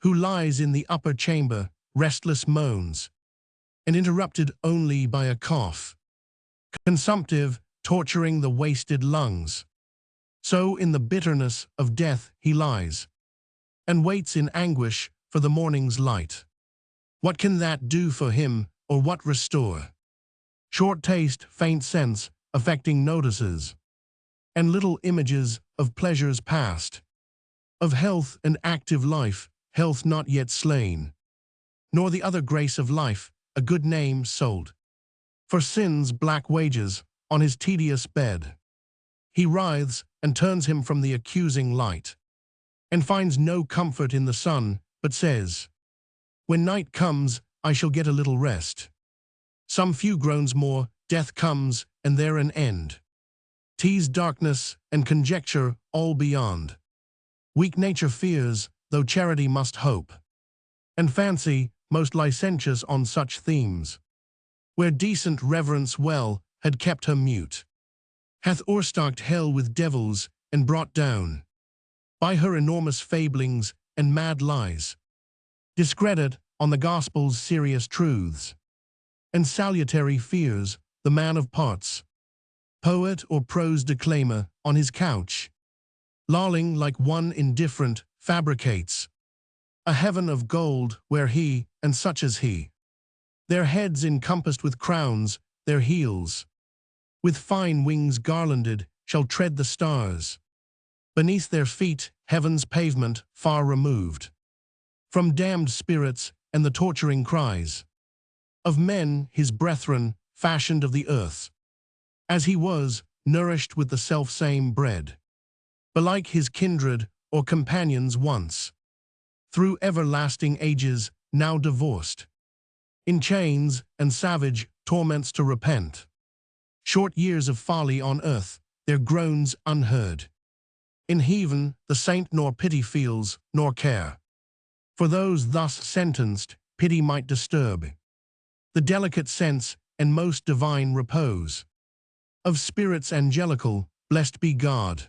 who lies in the upper chamber, restless moans, and interrupted only by a cough, consumptive, torturing the wasted lungs. So in the bitterness of death he lies, and waits in anguish for the morning's light. What can that do for him, or what restore? Short taste, faint sense, affecting notices, and little images of pleasures past, of health and active life, health not yet slain, nor the other grace of life, a good name sold. For sin's black wages, on his tedious bed, he writhes and turns him from the accusing light, and finds no comfort in the sun, but says, when night comes, I shall get a little rest. Some few groans more, death comes, and there an end. Tease darkness and conjecture all beyond. Weak nature fears, though charity must hope, and fancy, most licentious on such themes, where decent reverence well had kept her mute, hath o'erstocked hell with devils, and brought down, by her enormous fablings and mad lies, discredit on the gospel's serious truths, and salutary fears, the man of parts, poet or prose declaimer, on his couch, lolling like one indifferent, fabricates a heaven of gold where he, and such as he, their heads encompassed with crowns, their heels, with fine wings garlanded, shall tread the stars. Beneath their feet, heaven's pavement, far removed from damned spirits and the torturing cries of men, his brethren, fashioned of the earth, as he was, nourished with the self-same bread, belike his kindred or companions once, through everlasting ages, now divorced, in chains and savage torments to repent. Short years of folly on earth, their groans unheard. In heaven the saint nor pity feels, nor care. For those thus sentenced, pity might disturb the delicate sense and most divine repose of spirits angelical, blessed be God.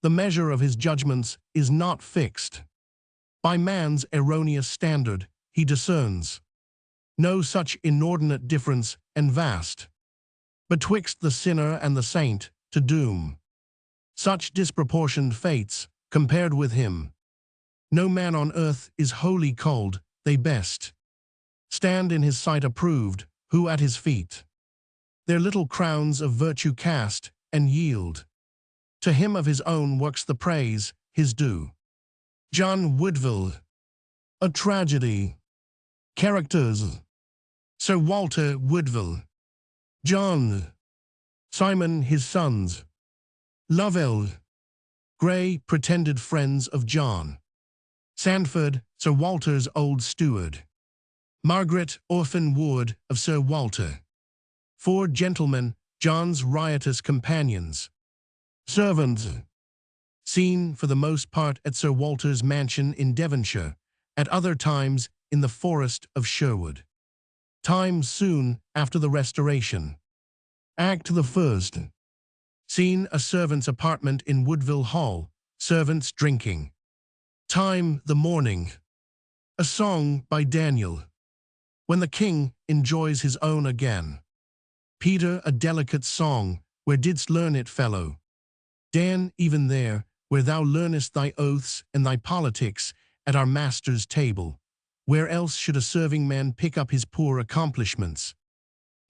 The measure of his judgments is not fixed. By man's erroneous standard, he discerns no such inordinate difference and vast, betwixt the sinner and the saint, to doom such disproportioned fates, compared with him. No man on earth is wholly called, they best stand in his sight approved, who at his feet their little crowns of virtue cast, and yield to him of his own works the praise, his due. John Woodville. A Tragedy. Characters: Sir Walter Woodville, John, Simon his sons, Lovell, Gray pretended friends of John, Sandford Sir Walter's old steward, Margaret orphan ward of Sir Walter, 4 gentlemen John's riotous companions, servants, seen for the most part at Sir Walter's mansion in Devonshire, at other times in the forest of Sherwood. Time soon after the Restoration. Act the first. Scene a servant's apartment in Woodville Hall, servants drinking. Time the morning. A song by Daniel. When the king enjoys his own again. Peter, a delicate song, where didst learn it, fellow? Dan, even there, where thou learnest thy oaths and thy politics, at our master's table. Where else should a serving man pick up his poor accomplishments?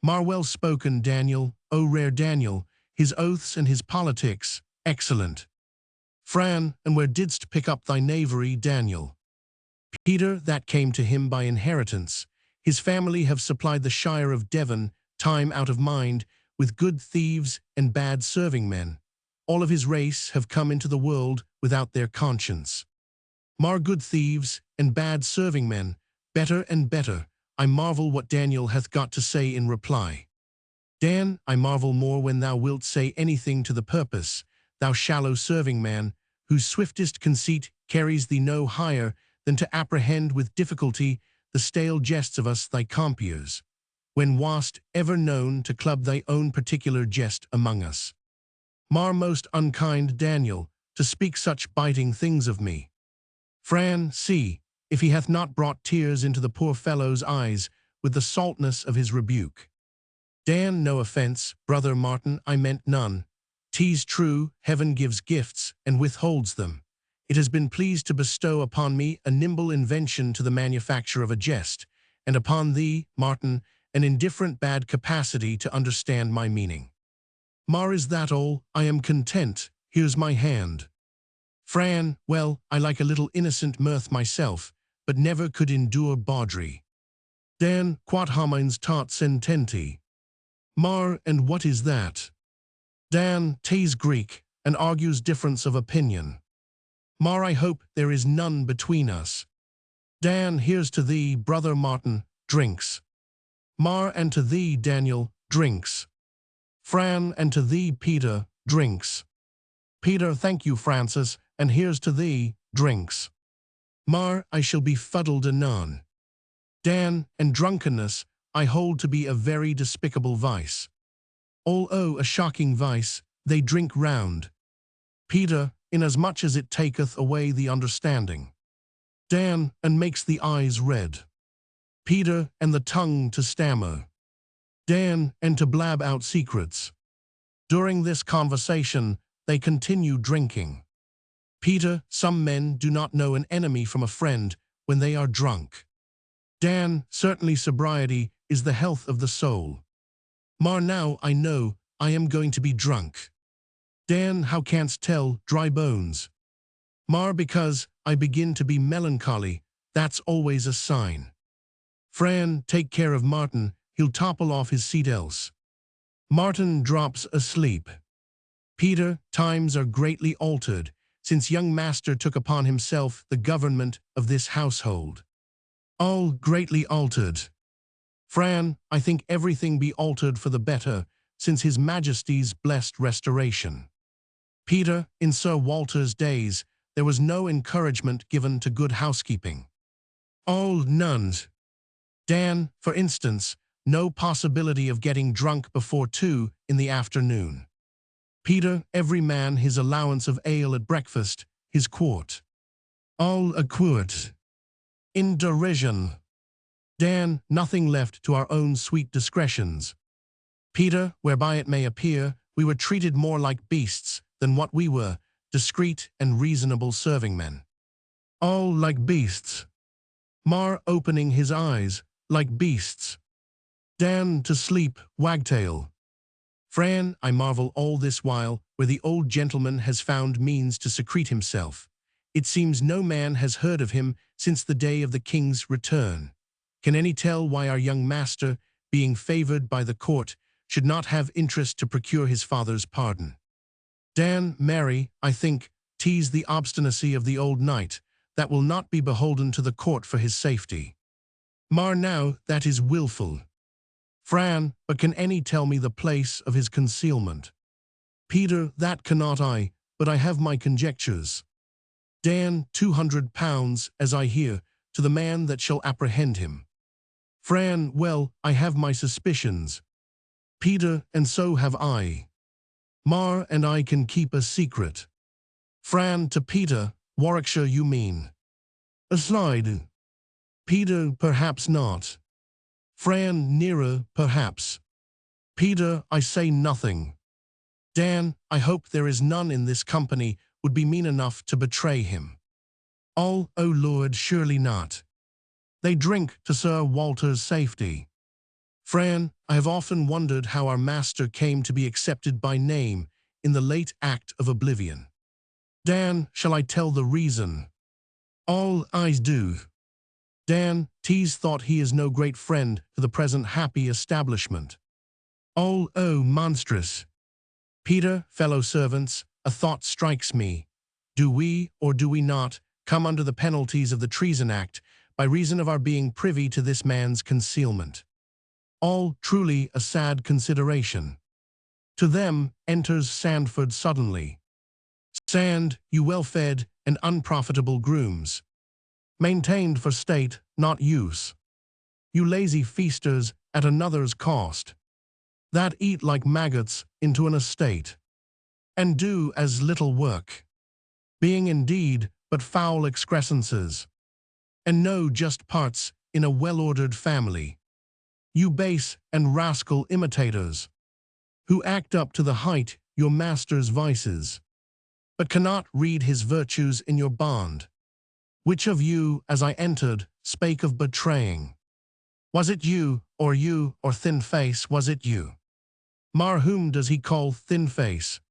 Well spoken, Daniel, O rare Daniel, his oaths and his politics, excellent. Fran, and where didst pick up thy knavery, Daniel? Peter, that came to him by inheritance. His family have supplied the shire of Devon, time out of mind, with good thieves and bad serving men. All of his race have come into the world without their conscience. Good thieves and bad serving men, better and better. I marvel what Daniel hath got to say in reply. Dan, I marvel more when thou wilt say anything to the purpose, thou shallow serving man, whose swiftest conceit carries thee no higher than to apprehend with difficulty the stale jests of us thy compeers, when wast ever known to club thy own particular jest among us. Mar most unkind Daniel, to speak such biting things of me. Fran, see, if he hath not brought tears into the poor fellow's eyes with the saltness of his rebuke. Dan, no offence, brother Martin, I meant none. 'Tis true, heaven gives gifts, and withholds them. It has been pleased to bestow upon me a nimble invention to the manufacture of a jest, and upon thee, Martin, an indifferent bad capacity to understand my meaning. Mar, is that all? I am content, here's my hand. Fran, well, I like a little innocent mirth myself, but never could endure bawdry. Dan, quod homines tot sententi. Mar, and what is that? Dan, 'tis Greek, and argues difference of opinion. Mar, I hope there is none between us. Dan, here's to thee, brother Martin, drinks. Mar, and to thee, Daniel, drinks. Fran, and to thee, Peter, drinks. Peter, thank you, Francis, and here's to thee, drinks. Mar, I shall be fuddled anon. Dan, and drunkenness I hold to be a very despicable vice. Although a shocking vice, they drink round. Peter, inasmuch as it taketh away the understanding. Dan, and makes the eyes red. Peter, and the tongue to stammer. Dan, and to blab out secrets. During this conversation, they continue drinking. Peter, some men do not know an enemy from a friend when they are drunk. Dan, certainly sobriety is the health of the soul. Mar, now I know I am going to be drunk. Dan, how canst tell, dry bones? Mar, because I begin to be melancholy, that's always a sign. Fran, take care of Martin, he'll topple off his seat else. Martin drops asleep. Peter, times are greatly altered, since young master took upon himself the government of this household. All greatly altered. Fran, I think everything be altered for the better, since his Majesty's blessed restoration. Peter, in Sir Walter's days, there was no encouragement given to good housekeeping. All nuns. Dan, for instance, no possibility of getting drunk before 2 in the afternoon. Peter, every man his allowance of ale at breakfast, his quart. All a quart. In derision. Dan, nothing left to our own sweet discretions. Peter, whereby it may appear, we were treated more like beasts than what we were, discreet and reasonable serving men. All like beasts. Mar, opening his eyes, like beasts. Dan, to sleep, wagtail. Fran, I marvel all this while where the old gentleman has found means to secrete himself. It seems no man has heard of him since the day of the king's return. Can any tell why our young master, being favored by the court, should not have interest to procure his father's pardon? Dan, Mary, I think, 'tis the obstinacy of the old knight, that will not be beholden to the court for his safety. Mar, now, that is wilful. Fran, but can any tell me the place of his concealment? Peter, that cannot I, but I have my conjectures. Dan, 200 pounds, as I hear, to the man that shall apprehend him. Fran, well, I have my suspicions. Peter, and so have I. Mar and I can keep a secret. Fran, to Peter, Warwickshire you mean. A slide. Peter, perhaps not. Fran, nearer, perhaps. Peter, I say nothing. Dan, I hope there is none in this company would be mean enough to betray him. All, O Lord, surely not. They drink to Sir Walter's safety. Fran, I have often wondered how our master came to be accepted by name in the late act of oblivion. Dan, shall I tell the reason? All eyes do. Dan, 'tis thought he is no great friend to the present happy establishment. All, oh, monstrous. Peter, fellow servants, a thought strikes me. Do we, or do we not, come under the penalties of the Treason Act by reason of our being privy to this man's concealment. All truly a sad consideration. To them enters Sandford suddenly. Sand, you well-fed and unprofitable grooms, maintained for state, not use. You lazy feasters at another's cost, that eat like maggots into an estate, and do as little work, being indeed but foul excrescences, and no just parts in a well-ordered family. You base and rascal imitators, who act up to the height your master's vices, but cannot read his virtues in your bond. Which of you, as I entered, spake of betraying? Was it you, or thin face, was it you? Mar, whom does he call thin face?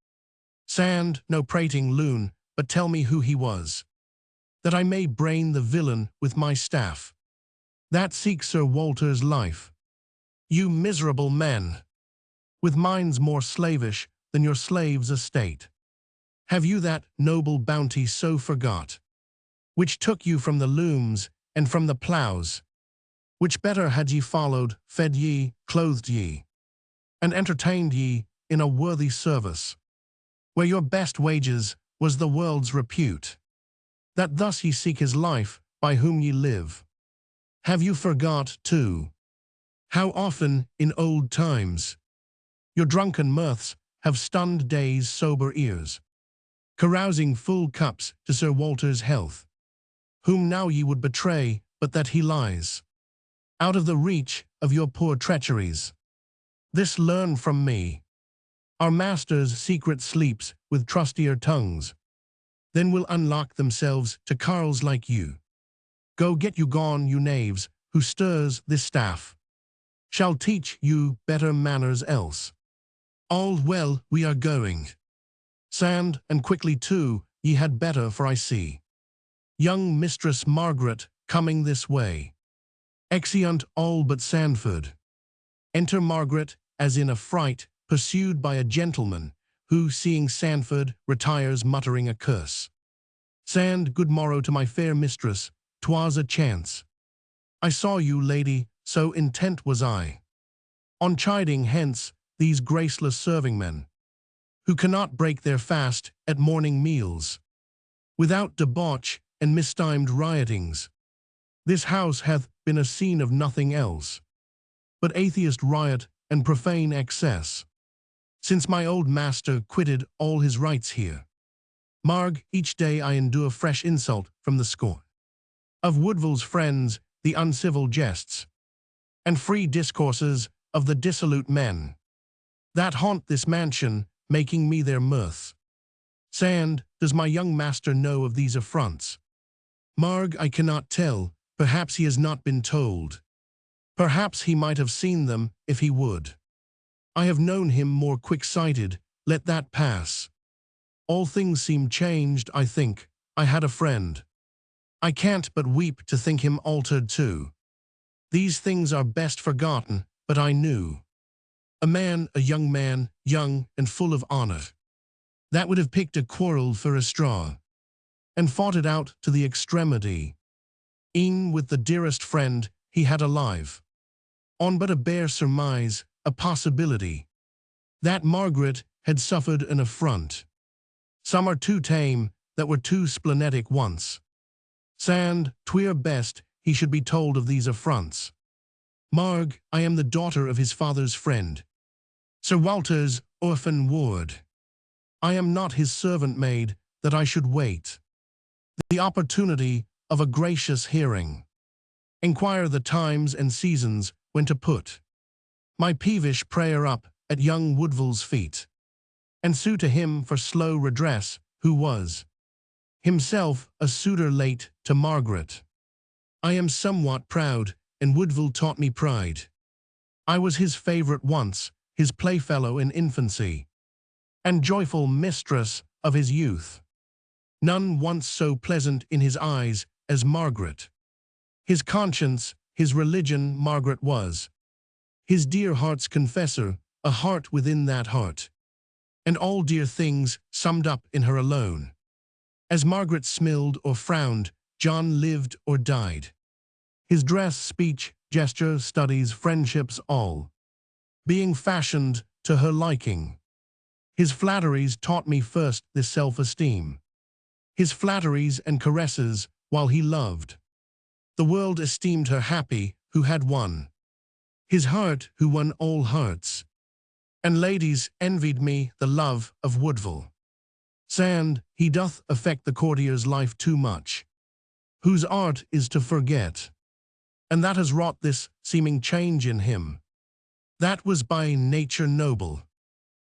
Sand, no prating loon, but tell me who he was, that I may brain the villain with my staff, that seeks Sir Walter's life. You miserable men, with minds more slavish than your slave's estate, have you that noble bounty so forgot, which took you from the looms and from the ploughs, which better had ye followed, fed ye, clothed ye, and entertained ye in a worthy service, where your best wages was the world's repute, that thus ye seek his life, by whom ye live? Have you forgot, too, how often in old times your drunken mirths have stunned day's sober ears, carousing full cups to Sir Walter's health, whom now ye would betray, but that he lies out of the reach of your poor treacheries? This learn from me. Our master's secret sleeps with trustier tongues, then will unlock themselves to carles like you. Go, get you gone, you knaves, who stirs this staff shall teach you better manners else. All well, we are going. Sand, and quickly too, ye had better, for I see young Mistress Margaret coming this way. Exeunt all but Sandford. Enter Margaret, as in a fright, pursued by a gentleman, who, seeing Sandford, retires muttering a curse. Sand, good morrow to my fair mistress, 'twas a chance. I saw you, lady, so intent was I on chiding hence these graceless serving-men, who cannot break their fast at morning meals, without debauch and mistimed riotings. This house hath been a scene of nothing else but atheist riot and profane excess, since my old master quitted all his rights here. Marg, each day I endure fresh insult from the scorn of Woodville's friends, the uncivil jests and free discourses of the dissolute men that haunt this mansion, making me their mirth. Sand, does my young master know of these affronts? Marg, I cannot tell, perhaps he has not been told. Perhaps he might have seen them if he would. I have known him more quick-sighted, let that pass. All things seem changed, I think. I had a friend. I can't but weep to think him altered too. These things are best forgotten, but I knew a man, a young man, young and full of honor, that would have picked a quarrel for a straw, and fought it out to the extremity, e'en with the dearest friend he had alive, on but a bare surmise, a possibility, that Margaret had suffered an affront. Some are too tame, that were too splenetic once. Sand, 'twere best he should be told of these affronts. Marg, I am the daughter of his father's friend, Sir Walter's orphan ward. I am not his servant maid, that I should wait the opportunity of a gracious hearing, inquire the times and seasons when to put my peevish prayer up at young Woodville's feet, and sue to him for slow redress, who was himself a suitor late to Margaret. I am somewhat proud, and Woodville taught me pride. I was his favourite once, his playfellow in infancy, and joyful mistress of his youth. None once so pleasant in his eyes as Margaret. His conscience, his religion, Margaret was. His dear heart's confessor, a heart within that heart, and all dear things summed up in her alone. As Margaret smiled or frowned, John lived or died. His dress, speech, gesture, studies, friendships, all being fashioned to her liking. His flatteries taught me first this self-esteem. His flatteries and caresses while he loved. The world esteemed her happy who had won his heart, who won all hearts. And ladies envied me the love of Woodville. Sand, he doth affect the courtier's life too much, whose art is to forget. And that has wrought this seeming change in him. That was by nature noble.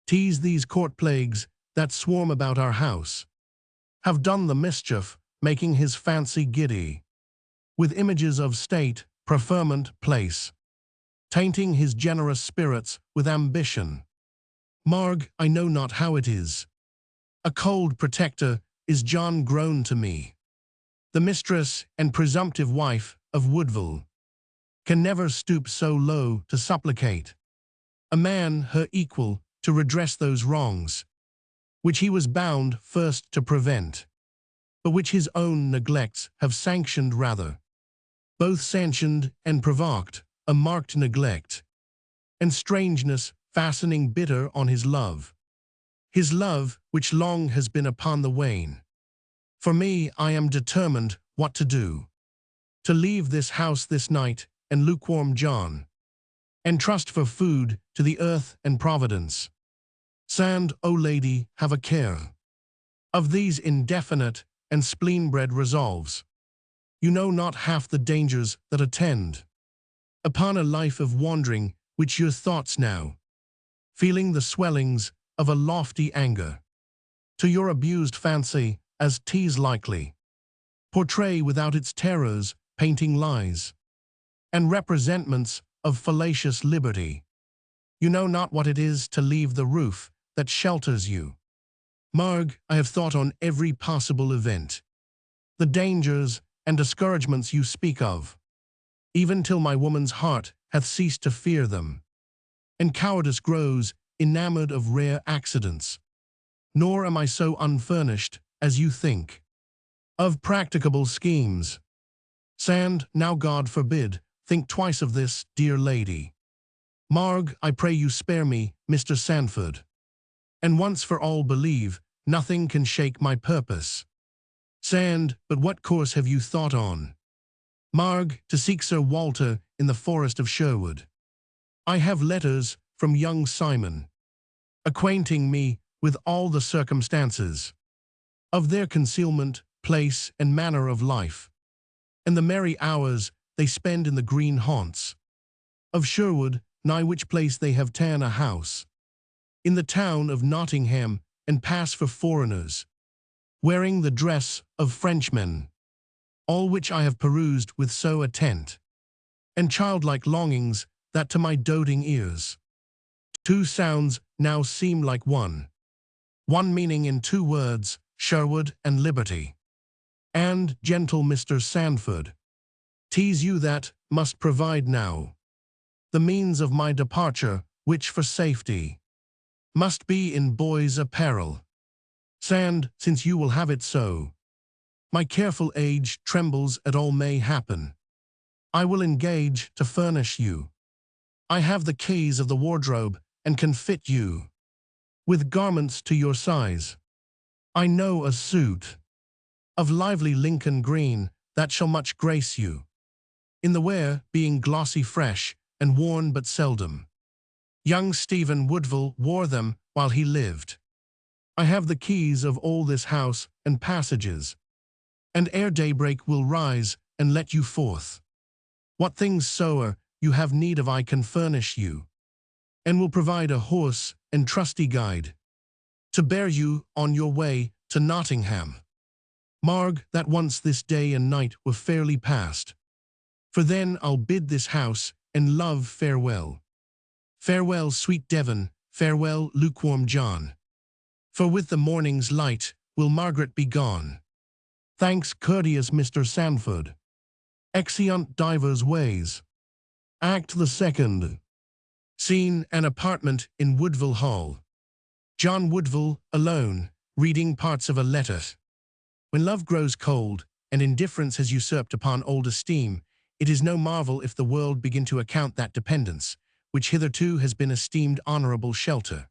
'Tis these court plagues that swarm about our house have done the mischief, making his fancy giddy with images of state, preferment, place, tainting his generous spirits with ambition. Marg, I know not how it is. A cold protector is John grown to me. The mistress and presumptive wife of Woodville can never stoop so low to supplicate a man her equal to redress those wrongs which he was bound first to prevent, but which his own neglects have sanctioned rather. Both sanctioned and provoked a marked neglect, and strangeness fastening bitter on his love which long has been upon the wane. For me, I am determined what to do, to leave this house this night, and lukewarm John, and trust for food to the earth and providence. Sand, O lady, have a care of these indefinite and spleen-bred resolves. You know not half the dangers that attend upon a life of wandering, which your thoughts now, feeling the swellings of a lofty anger, to your abused fancy, as 'tis likely, portray without its terrors, painting lies, and representments of fallacious liberty. You know not what it is to leave the roof that shelters you. Marg, I have thought on every possible event, the dangers and discouragements you speak of, even till my woman's heart hath ceased to fear them, and cowardice grows enamored of rare accidents. Nor am I so unfurnished as you think of practicable schemes. Sand, now God forbid, think twice of this, dear lady. Marg, I pray you spare me, Mr. Sandford, and once for all believe, nothing can shake my purpose. Sand, but what course have you thought on? Marg, to seek Sir Walter in the forest of Sherwood. I have letters from young Simon, acquainting me with all the circumstances of their concealment, place, and manner of life, and the merry hours they spend in the green haunts of Sherwood, nigh which place they have ta'en a house in the town of Nottingham, and pass for foreigners, wearing the dress of Frenchmen, all which I have perused with so attent and childlike longings that to my doting ears two sounds now seem like one meaning in two words, Sherwood and liberty. And, gentle Mr. Sandford, 'tis you that must provide now the means of my departure, which for safety must be in boy's apparel. Sand, since you will have it so, my careful age trembles at all may happen. I will engage to furnish you. I have the keys of the wardrobe, and can fit you with garments to your size. I know a suit of lively Lincoln green that shall much grace you in the wear, being glossy fresh, and worn but seldom. Young Stephen Woodville wore them while he lived. I have the keys of all this house and passages, and ere daybreak will rise and let you forth. What things soe'er you have need of I can furnish you, and will provide a horse and trusty guide to bear you on your way to Nottingham. Marg, that once this day and night were fairly past, for then I'll bid this house and love farewell. Farewell, sweet Devon, farewell, lukewarm John, for with the morning's light will Margaret be gone. Thanks, courteous Mr. Sandford. Exeunt divers ways. Act the second. Scene, an apartment in Woodville Hall. John Woodville, alone, reading parts of a letter. When love grows cold, and indifference has usurped upon old esteem, it is no marvel if the world begin to account that dependence, which hitherto has been esteemed honorable shelter.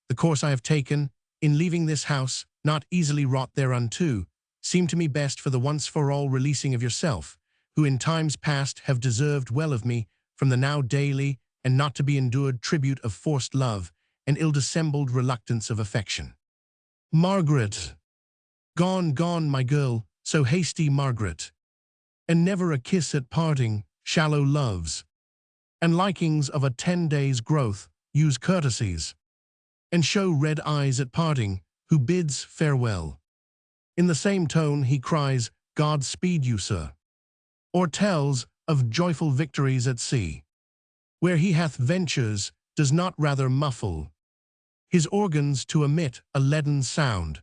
The course I have taken, in leaving this house, not easily wrought thereunto, seemed to me best for the once-for-all releasing of yourself, who in times past have deserved well of me, from the now daily and not to be endured tribute of forced love and ill-dissembled reluctance of affection. Margaret! Gone, gone, my girl, so hasty Margaret! And never a kiss at parting, shallow loves, and likings of a 10 days' growth, use courtesies, and show red eyes at parting, who bids farewell. In the same tone he cries, God speed you, sir, or tells of joyful victories at sea, where he hath ventures, does not rather muffle his organs to emit a leaden sound,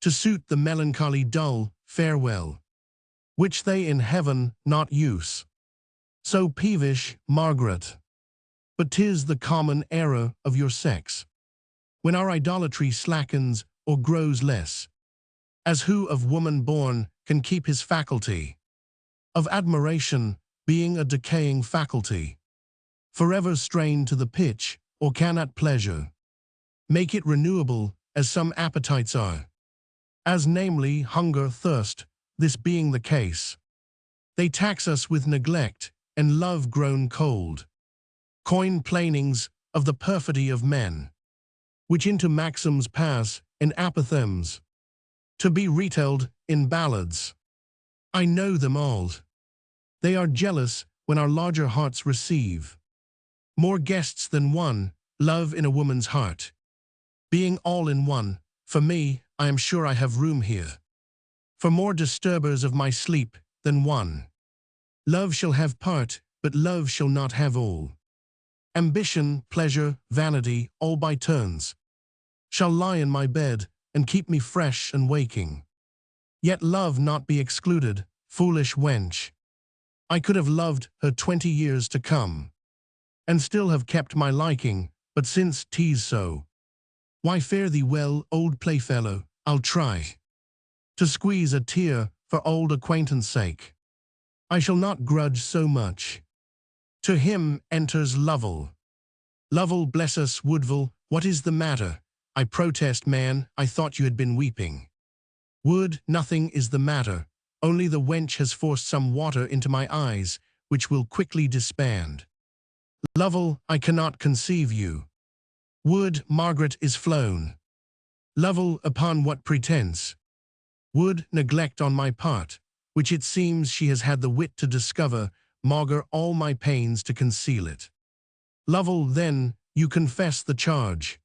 to suit the melancholy dull farewell, which they in heaven not use. So peevish, Margaret, but 'tis the common error of your sex, when our idolatry slackens or grows less, as who of woman born can keep his faculty of admiration, being a decaying faculty, forever strained to the pitch, or can at pleasure make it renewable, as some appetites are, as namely hunger, thirst. This being the case, they tax us with neglect and love grown cold, coin plainings of the perfidy of men, which into maxims pass and apothegms, to be retailed in ballads. I know them all. They are jealous when our larger hearts receive more guests than one, love in a woman's heart, being all in one. For me, I am sure I have room here for more disturbers of my sleep than one. Love shall have part, but love shall not have all. Ambition, pleasure, vanity, all by turns, shall lie in my bed and keep me fresh and waking. Yet love not be excluded, foolish wench. I could have loved her 20 years to come, and still have kept my liking, but since 'tis so, why fare thee well, old playfellow, I'll try to squeeze a tear for old acquaintance' sake. I shall not grudge so much. To him enters Lovell. Lovell, bless us, Woodville, what is the matter? I protest, man, I thought you had been weeping. Wood, nothing is the matter, only the wench has forced some water into my eyes, which will quickly disband. Lovell, I cannot conceive you. Wood, Margaret is flown. Lovell, upon what pretence? Wood, neglect on my part, which it seems she has had the wit to discover, maugre all my pains to conceal it. Lovell, then, you confess the charge.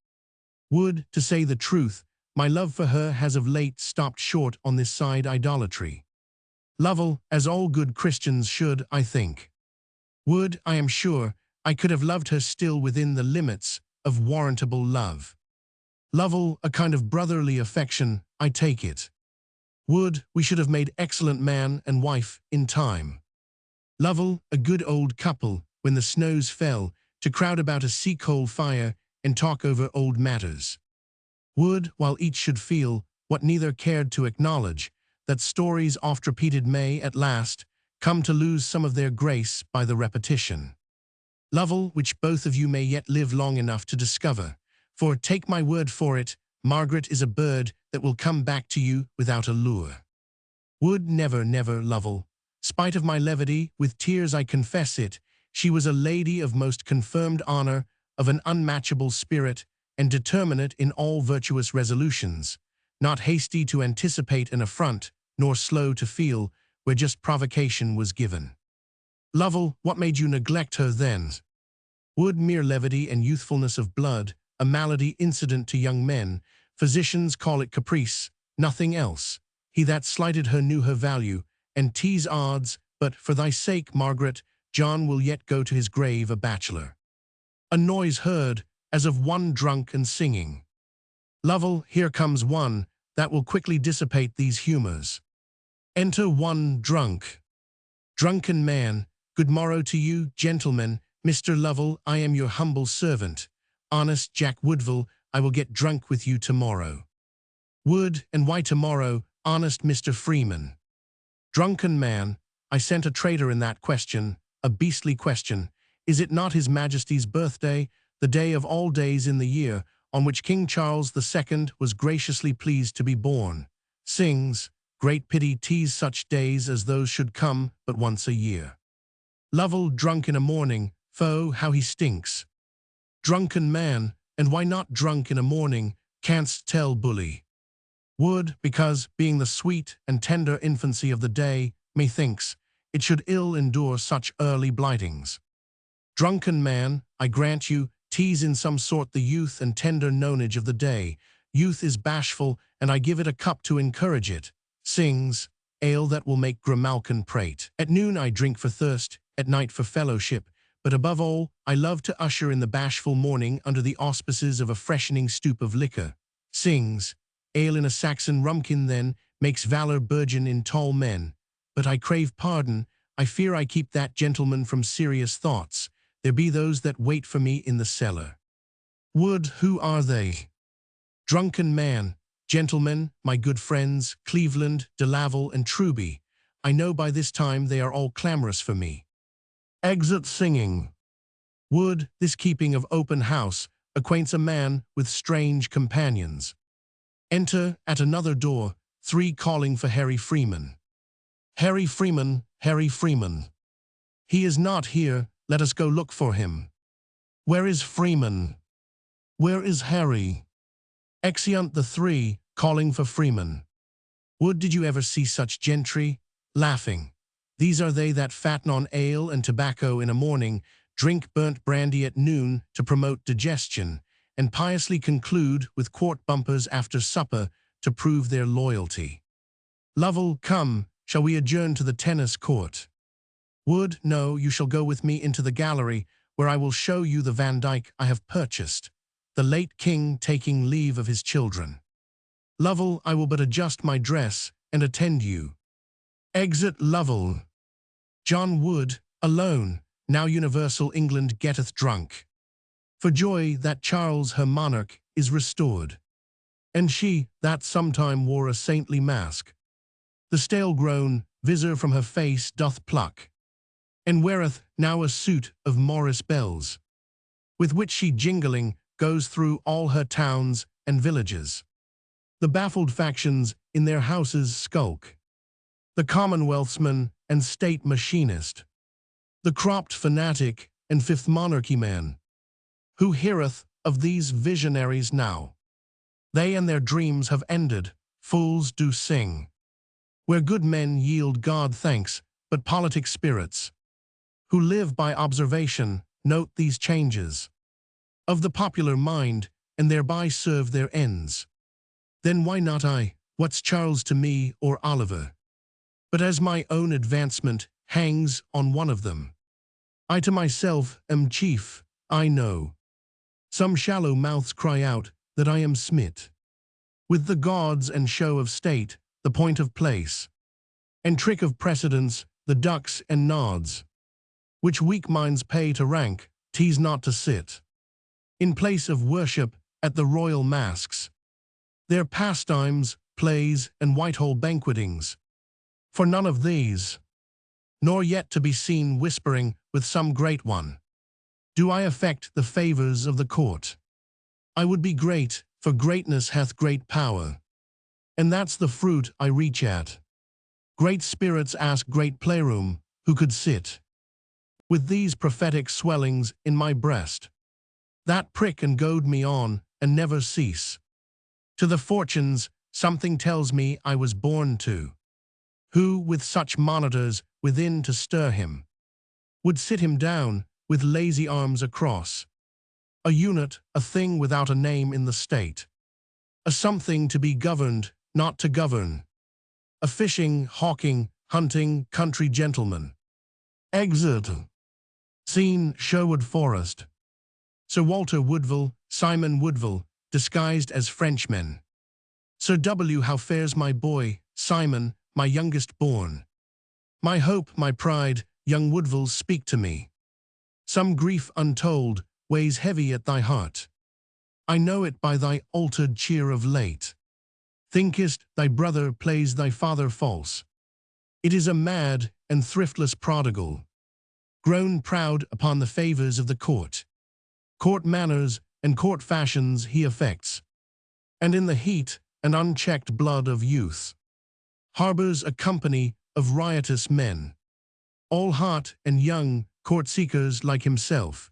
Wood, to say the truth, my love for her has of late stopped short on this side idolatry. Lovell, as all good Christians should, I think. Wood, I am sure, I could have loved her still within the limits of warrantable love. Lovell, a kind of brotherly affection, I take it. Wood, we should have made excellent man and wife in time. Lovell, a good old couple, when the snows fell, to crowd about a sea-coal fire and talk over old matters. Wood, while each should feel, what neither cared to acknowledge, that stories oft repeated may, at last, come to lose some of their grace by the repetition. Lovell, which both of you may yet live long enough to discover, for, take my word for it, Margaret is a bird that will come back to you without a lure. Wood, never, never, Lovell. Spite of my levity, with tears I confess it, she was a lady of most confirmed honor, of an unmatchable spirit, and determinate in all virtuous resolutions, not hasty to anticipate an affront, nor slow to feel, where just provocation was given. Lovell, what made you neglect her then? Wood, mere levity and youthfulness of blood, a malady incident to young men. Physicians call it caprice, nothing else. He that slighted her knew her value, and 'tis odds, but for thy sake, Margaret, John will yet go to his grave a bachelor. A noise heard, as of one drunk and singing. Lovell, here comes one, that will quickly dissipate these humours. Enter one drunk. Drunken man, good morrow to you, gentlemen. Mr. Lovell, I am your humble servant. Honest Jack Woodville, I will get drunk with you tomorrow. Wood, and why tomorrow? honest Mr. Freeman. Drunken man, I sent a traitor in that question, a beastly question. Is it not His Majesty's birthday, the day of all days in the year, on which King Charles II was graciously pleased to be born? Sings, great pity 'tis such days as those should come but once a year. Lovell drunk in a morning, foe, how he stinks. Drunken man, and why not drunk in a morning, canst tell bully. Would, because, being the sweet and tender infancy of the day, methinks, it should ill endure such early blightings. Drunken man, I grant you, 'tis in some sort the youth and tender nonage of the day. Youth is bashful, and I give it a cup to encourage it. Sings, ale that will make grimalkin prate. At noon I drink for thirst, at night for fellowship, but above all, I love to usher in the bashful morning under the auspices of a freshening stoup of liquor. Sings, ale in a Saxon rumkin then, makes valor burgeon in tall men. But I crave pardon, I fear I keep that gentleman from serious thoughts. There be those that wait for me in the cellar. Wood, who are they? Drunken man, gentlemen, my good friends, Cleveland, De Laval, and Truby. I know by this time they are all clamorous for me. Exit singing. Wood, this keeping of open house, acquaints a man with strange companions. Enter, at another door, 3 calling for Harry Freeman. Harry Freeman, Harry Freeman. He is not here, let us go look for him. Where is Freeman? Where is Harry? Exeunt the 3, calling for Freeman. Wood, did you ever see such gentry? Laughing. These are they that fatten on ale and tobacco in a morning, drink burnt brandy at noon to promote digestion, and piously conclude with quart bumpers after supper to prove their loyalty. Lovell, come, shall we adjourn to the tennis court? Wood, no, you shall go with me into the gallery, where I will show you the Van Dyck I have purchased, the late king taking leave of his children. Lovell, I will but adjust my dress and attend you. Exit Lovell. John Wood, alone, now universal England getteth drunk. For joy that Charles her monarch is restored. And she, that sometime wore a saintly mask, the stale-grown visor from her face doth pluck, and weareth now a suit of Morris bells, with which she jingling goes through all her towns and villages. The baffled factions in their houses skulk, the commonwealthsman and state machinist, the cropped fanatic and Fifth Monarchy man. Who heareth of these visionaries now? They and their dreams have ended, fools do sing. Where good men yield God thanks, but politic spirits, who live by observation, note these changes of the popular mind, and thereby serve their ends. Then why not I? What's Charles to me or Oliver? But as my own advancement hangs on one of them, I to myself am chief, I know. Some shallow mouths cry out that I am smit with the gauds and show of state, the point of place, and trick of precedence, the ducks and nods, which weak minds pay to rank, 'tis not to sit in place of worship at the royal masques, their pastimes, plays, and Whitehall banquetings. For none of these, nor yet to be seen whispering with some great one, do I affect the favors of the court. I would be great, for greatness hath great power, and that's the fruit I reach at. Great spirits ask great playroom, who could sit with these prophetic swellings in my breast, that prick and goad me on, and never cease. To the fortunes, something tells me I was born to, who, with such monitors within to stir him, would sit him down, with lazy arms across. A unit, a thing without a name in the state. A something to be governed, not to govern. A fishing, hawking, hunting, country gentleman. Exit. Scene, Sherwood Forest. Sir Walter Woodville, Simon Woodville, disguised as Frenchmen. Sir W. How fares my boy, Simon, my youngest born? My hope, my pride, young Woodville, speak to me. Some grief untold weighs heavy at thy heart. I know it by thy altered cheer of late. Thinkest thy brother plays thy father false. It is a mad and thriftless prodigal, grown proud upon the favours of the court. Court manners and court fashions he affects, and in the heat and unchecked blood of youth harbours a company of riotous men, all hot and young court-seekers like himself,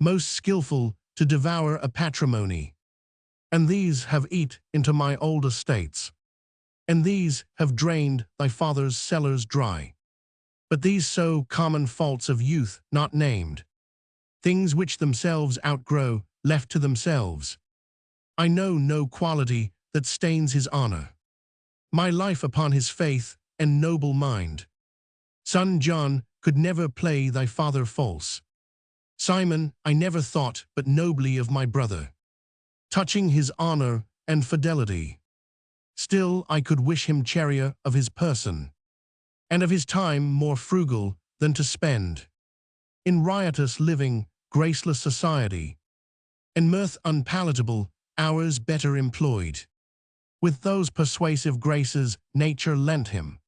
most skilful to devour a patrimony. And these have eat into my old estates, and these have drained thy father's cellars dry. But these so common faults of youth not named, things which themselves outgrow, left to themselves, I know no quality that stains his honour. My life upon his faith and noble mind. Son John could never play thy father false. Simon, I never thought but nobly of my brother, touching his honour and fidelity. Still I could wish him charier of his person, and of his time more frugal than to spend in riotous living, graceless society, and mirth unpalatable, hours better employed with those persuasive graces nature lent him,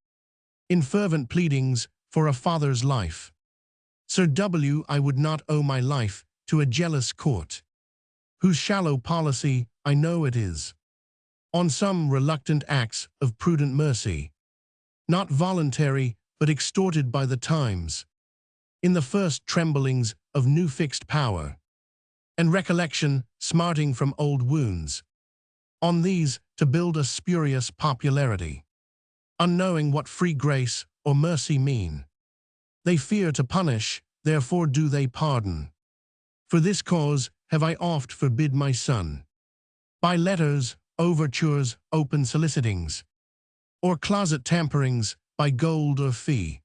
in fervent pleadings for a father's life. Sir W, I would not owe my life to a jealous court, whose shallow policy I know it is, on some reluctant acts of prudent mercy, not voluntary but extorted by the times, in the first tremblings of new fixed power, and recollection smarting from old wounds, on these to build a spurious popularity, unknowing what free grace or mercy mean. They fear to punish, therefore do they pardon. For this cause have I oft forbid my son, by letters, overtures, open solicitings, or closet tamperings, by gold or fee,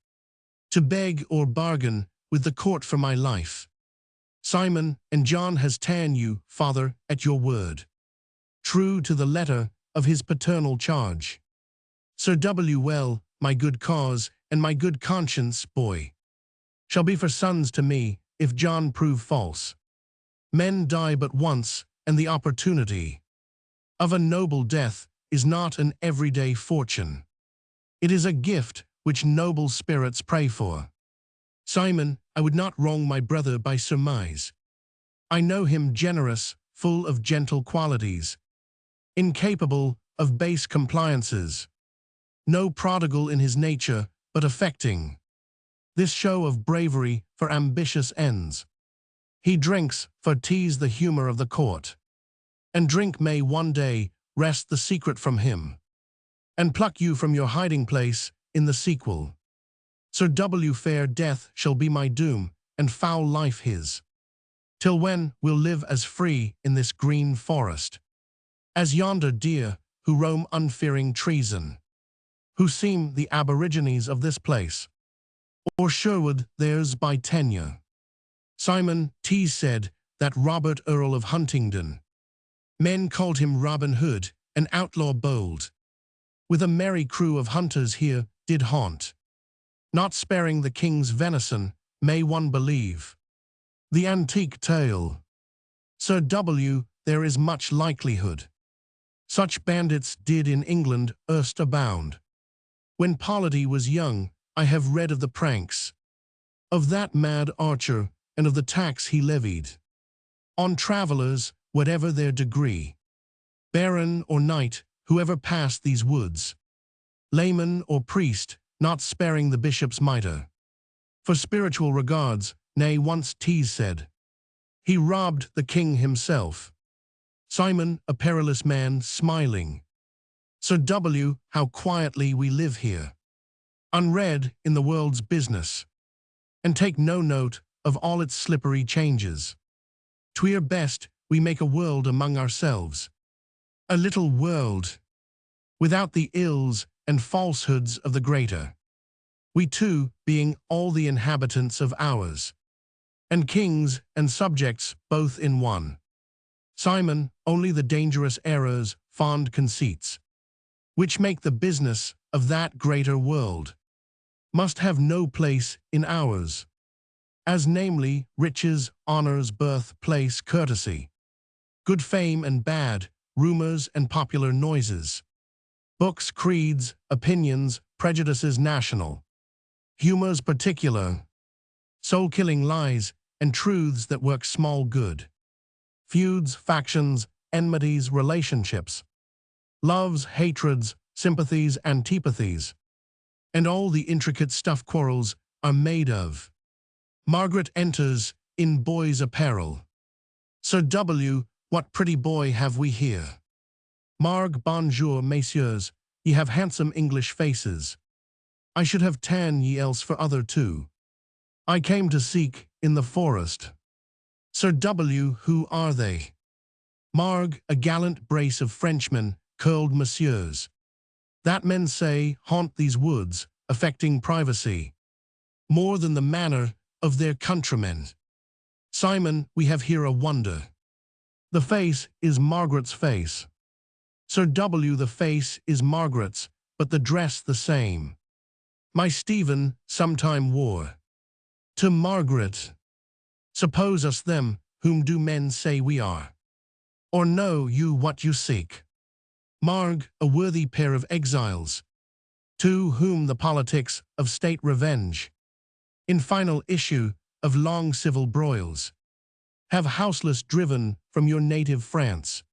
to beg or bargain with the court for my life. Simon and John has ta'en you, father, at your word, true to the letter of his paternal charge. Sir W, well, my good cause and my good conscience, boy, shall be for sons to me, if John prove false. Men die but once, and the opportunity of a noble death is not an everyday fortune. It is a gift which noble spirits pray for. Simon, I would not wrong my brother by surmise. I know him generous, full of gentle qualities, incapable of base compliances, no prodigal in his nature, but affecting this show of bravery for ambitious ends. He drinks for tease the humour of the court, and drink may one day wrest the secret from him, and pluck you from your hiding place in the sequel. Sir W, fair death shall be my doom, and foul life his. Till when we'll live as free in this green forest, as yonder deer who roam unfearing treason, who seem the aborigines of this place, or Sherwood theirs by tenure. Simon T said that Robert Earl of Huntingdon, men called him Robin Hood, an outlaw bold, with a merry crew of hunters here did haunt, not sparing the king's venison, may one believe the antique tale. Sir W, there is much likelihood such bandits did in England erst abound. When polity was young, I have read of the pranks of that mad archer, and of the tax he levied on travellers, whatever their degree, baron or knight, whoever passed these woods, layman or priest, not sparing the bishop's mitre. For spiritual regards, nay, once Tease said, he robbed the king himself. Simon, a perilous man, smiling. Sir W, how quietly we live here, unread in the world's business, and take no note of all its slippery changes. 'Twere best we make a world among ourselves, a little world, without the ills and falsehoods of the greater. We two being all the inhabitants of ours, and kings and subjects both in one. Simon, only the dangerous errors, fond conceits, which make the business of that greater world, must have no place in ours, as namely riches, honours, birth, place, courtesy, good fame and bad, rumours and popular noises. Books, creeds, opinions, prejudices national. Humors particular. Soul-killing lies, and truths that work small good. Feuds, factions, enmities, relationships. Loves, hatreds, sympathies, antipathies. And all the intricate stuff quarrels are made of. Margaret enters in boy's apparel. Sir W, what pretty boy have we here? Marg, bonjour, messieurs, ye have handsome English faces. I should have ta'en ye else for other too. I came to seek in the forest. Sir W, who are they? Marg, a gallant brace of Frenchmen, curled messieurs. That men say haunt these woods, affecting privacy, more than the manner of their countrymen. Simon, we have here a wonder. The face is Margaret's face. Sir W, the face is Margaret's, but the dress the same. My Stephen sometime wore. To Margaret. Suppose us them, whom do men say we are? Or know you what you seek? Marg, a worthy pair of exiles, to whom the politics of state revenge, in final issue of long civil broils, have houseless driven from your native France,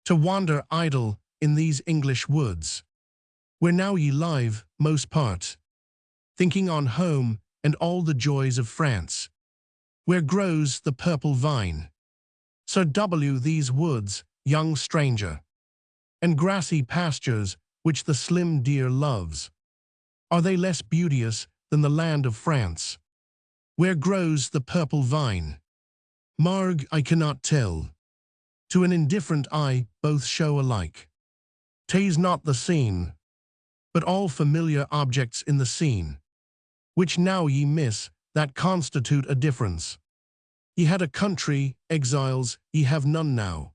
to wander idle in these English woods, where now ye live most part, thinking on home and all the joys of France, where grows the purple vine. Sir W, these woods, young stranger, and grassy pastures which the slim deer loves, are they less beauteous than the land of France, where grows the purple vine? Marg, I cannot tell. To an indifferent eye both show alike. 'Tis not the scene, but all familiar objects in the scene, which now ye miss, that constitute a difference. Ye had a country, exiles, ye have none now.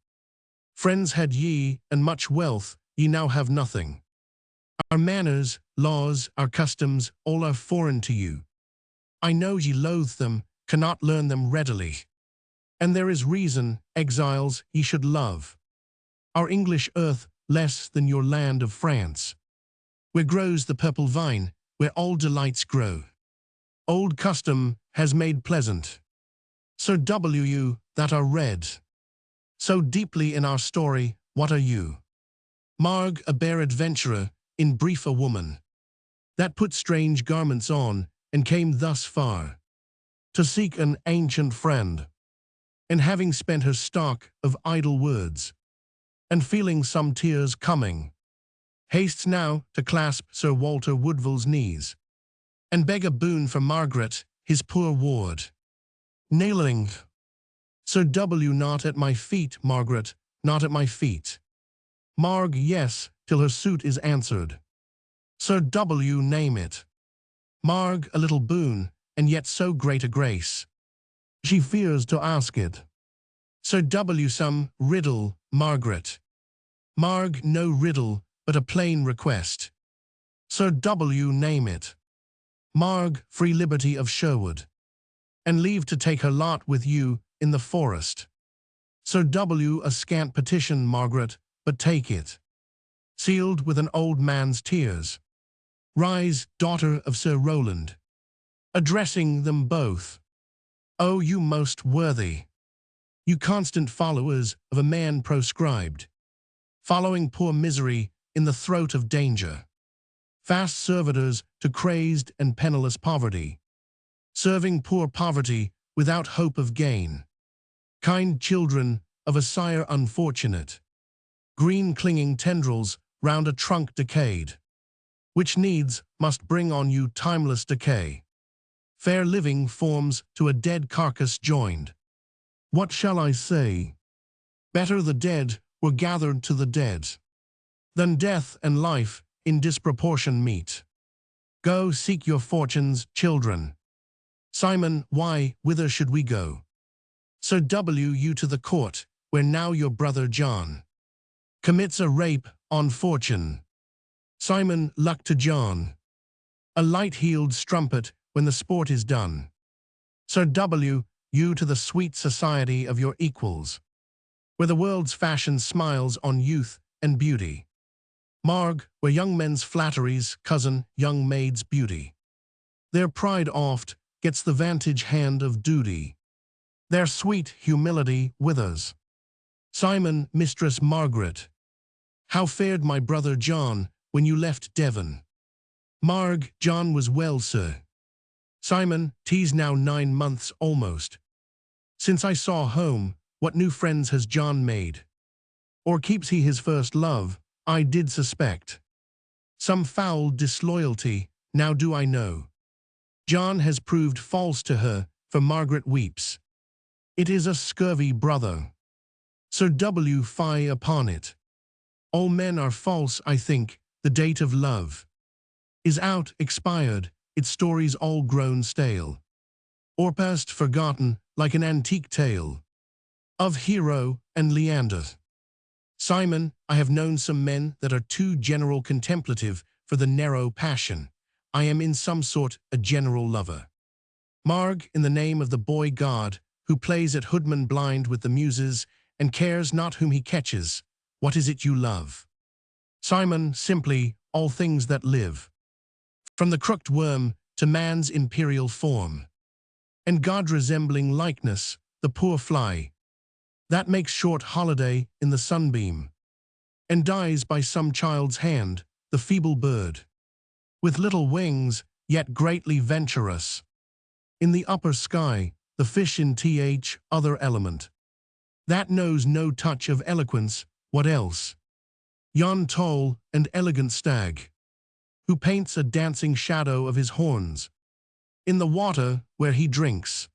Friends had ye, and much wealth, ye now have nothing. Our manners, laws, our customs, all are foreign to you. I know ye loathe them, cannot learn them readily. And there is reason, exiles, ye should love our English earth less than your land of France, where grows the purple vine, where all delights grow. Old custom has made pleasant. Sir W, that are read so deeply in our story, what are you? Marg, a bare adventurer, in brief a woman, that put strange garments on, and came thus far, to seek an ancient friend. And having spent her stock of idle words, and feeling some tears coming, hastes now to clasp Sir Walter Woodville's knees, and beg a boon for Margaret, his poor ward. Kneeling, Sir W, not at my feet, Margaret, not at my feet. Marg, yes, till her suit is answered. Sir W, name it. Marg, a little boon, and yet so great a grace. She fears to ask it. Sir W, some riddle, Margaret. Marg, no riddle, but a plain request. Sir W, name it. Marg, free liberty of Sherwood, and leave to take her lot with you in the forest. Sir W, a scant petition, Margaret, but take it. Sealed with an old man's tears. Rise, daughter of Sir Rowland, addressing them both. O you most worthy, you constant followers of a man proscribed, following poor misery in the throat of danger, fast servitors to crazed and penniless poverty, serving poor poverty without hope of gain, kind children of a sire unfortunate, green clinging tendrils round a trunk decayed, which needs must bring on you timeless decay, fair living forms to a dead carcass joined. What shall I say? Better the dead were gathered to the dead, than death and life in disproportion meet. Go seek your fortunes, children. Simon, why, whither should we go? Sir W, you to the court, where now your brother John commits a rape on fortune. Simon, luck to John, a light-heeled strumpet when the sport is done. Sir W, you to the sweet society of your equals, where the world's fashion smiles on youth and beauty. Marg, where young men's flatteries cousin young maids' beauty. Their pride oft gets the vantage hand of duty. Their sweet humility withers. Simon, Mistress Margaret, how fared my brother John when you left Devon? Marg, John was well, sir. Simon, 'tis now 9 months almost. Since I saw home, what new friends has John made? Or keeps he his first love? I did suspect some foul disloyalty, now do I know. John has proved false to her, for Margaret weeps. It is a scurvy brother. Sir W. fie upon it. All men are false, I think, the date of love is out, expired, its stories all grown stale, or past forgotten, like an antique tale of Hero and Leander. Simon, I have known some men that are too general contemplative for the narrow passion. I am in some sort a general lover. Marg, in the name of the boy god, who plays at hoodman blind with the muses, and cares not whom he catches, what is it you love? Simon, simply, all things that live, from the crooked worm to man's imperial form, and God-resembling likeness, the poor fly, that makes short holiday in the sunbeam, and dies by some child's hand, the feeble bird, with little wings, yet greatly venturous. In the upper sky, the fish in th other element, that knows no touch of eloquence, what else? Yon tall and elegant stag, who paints a dancing shadow of his horns in the water where he drinks.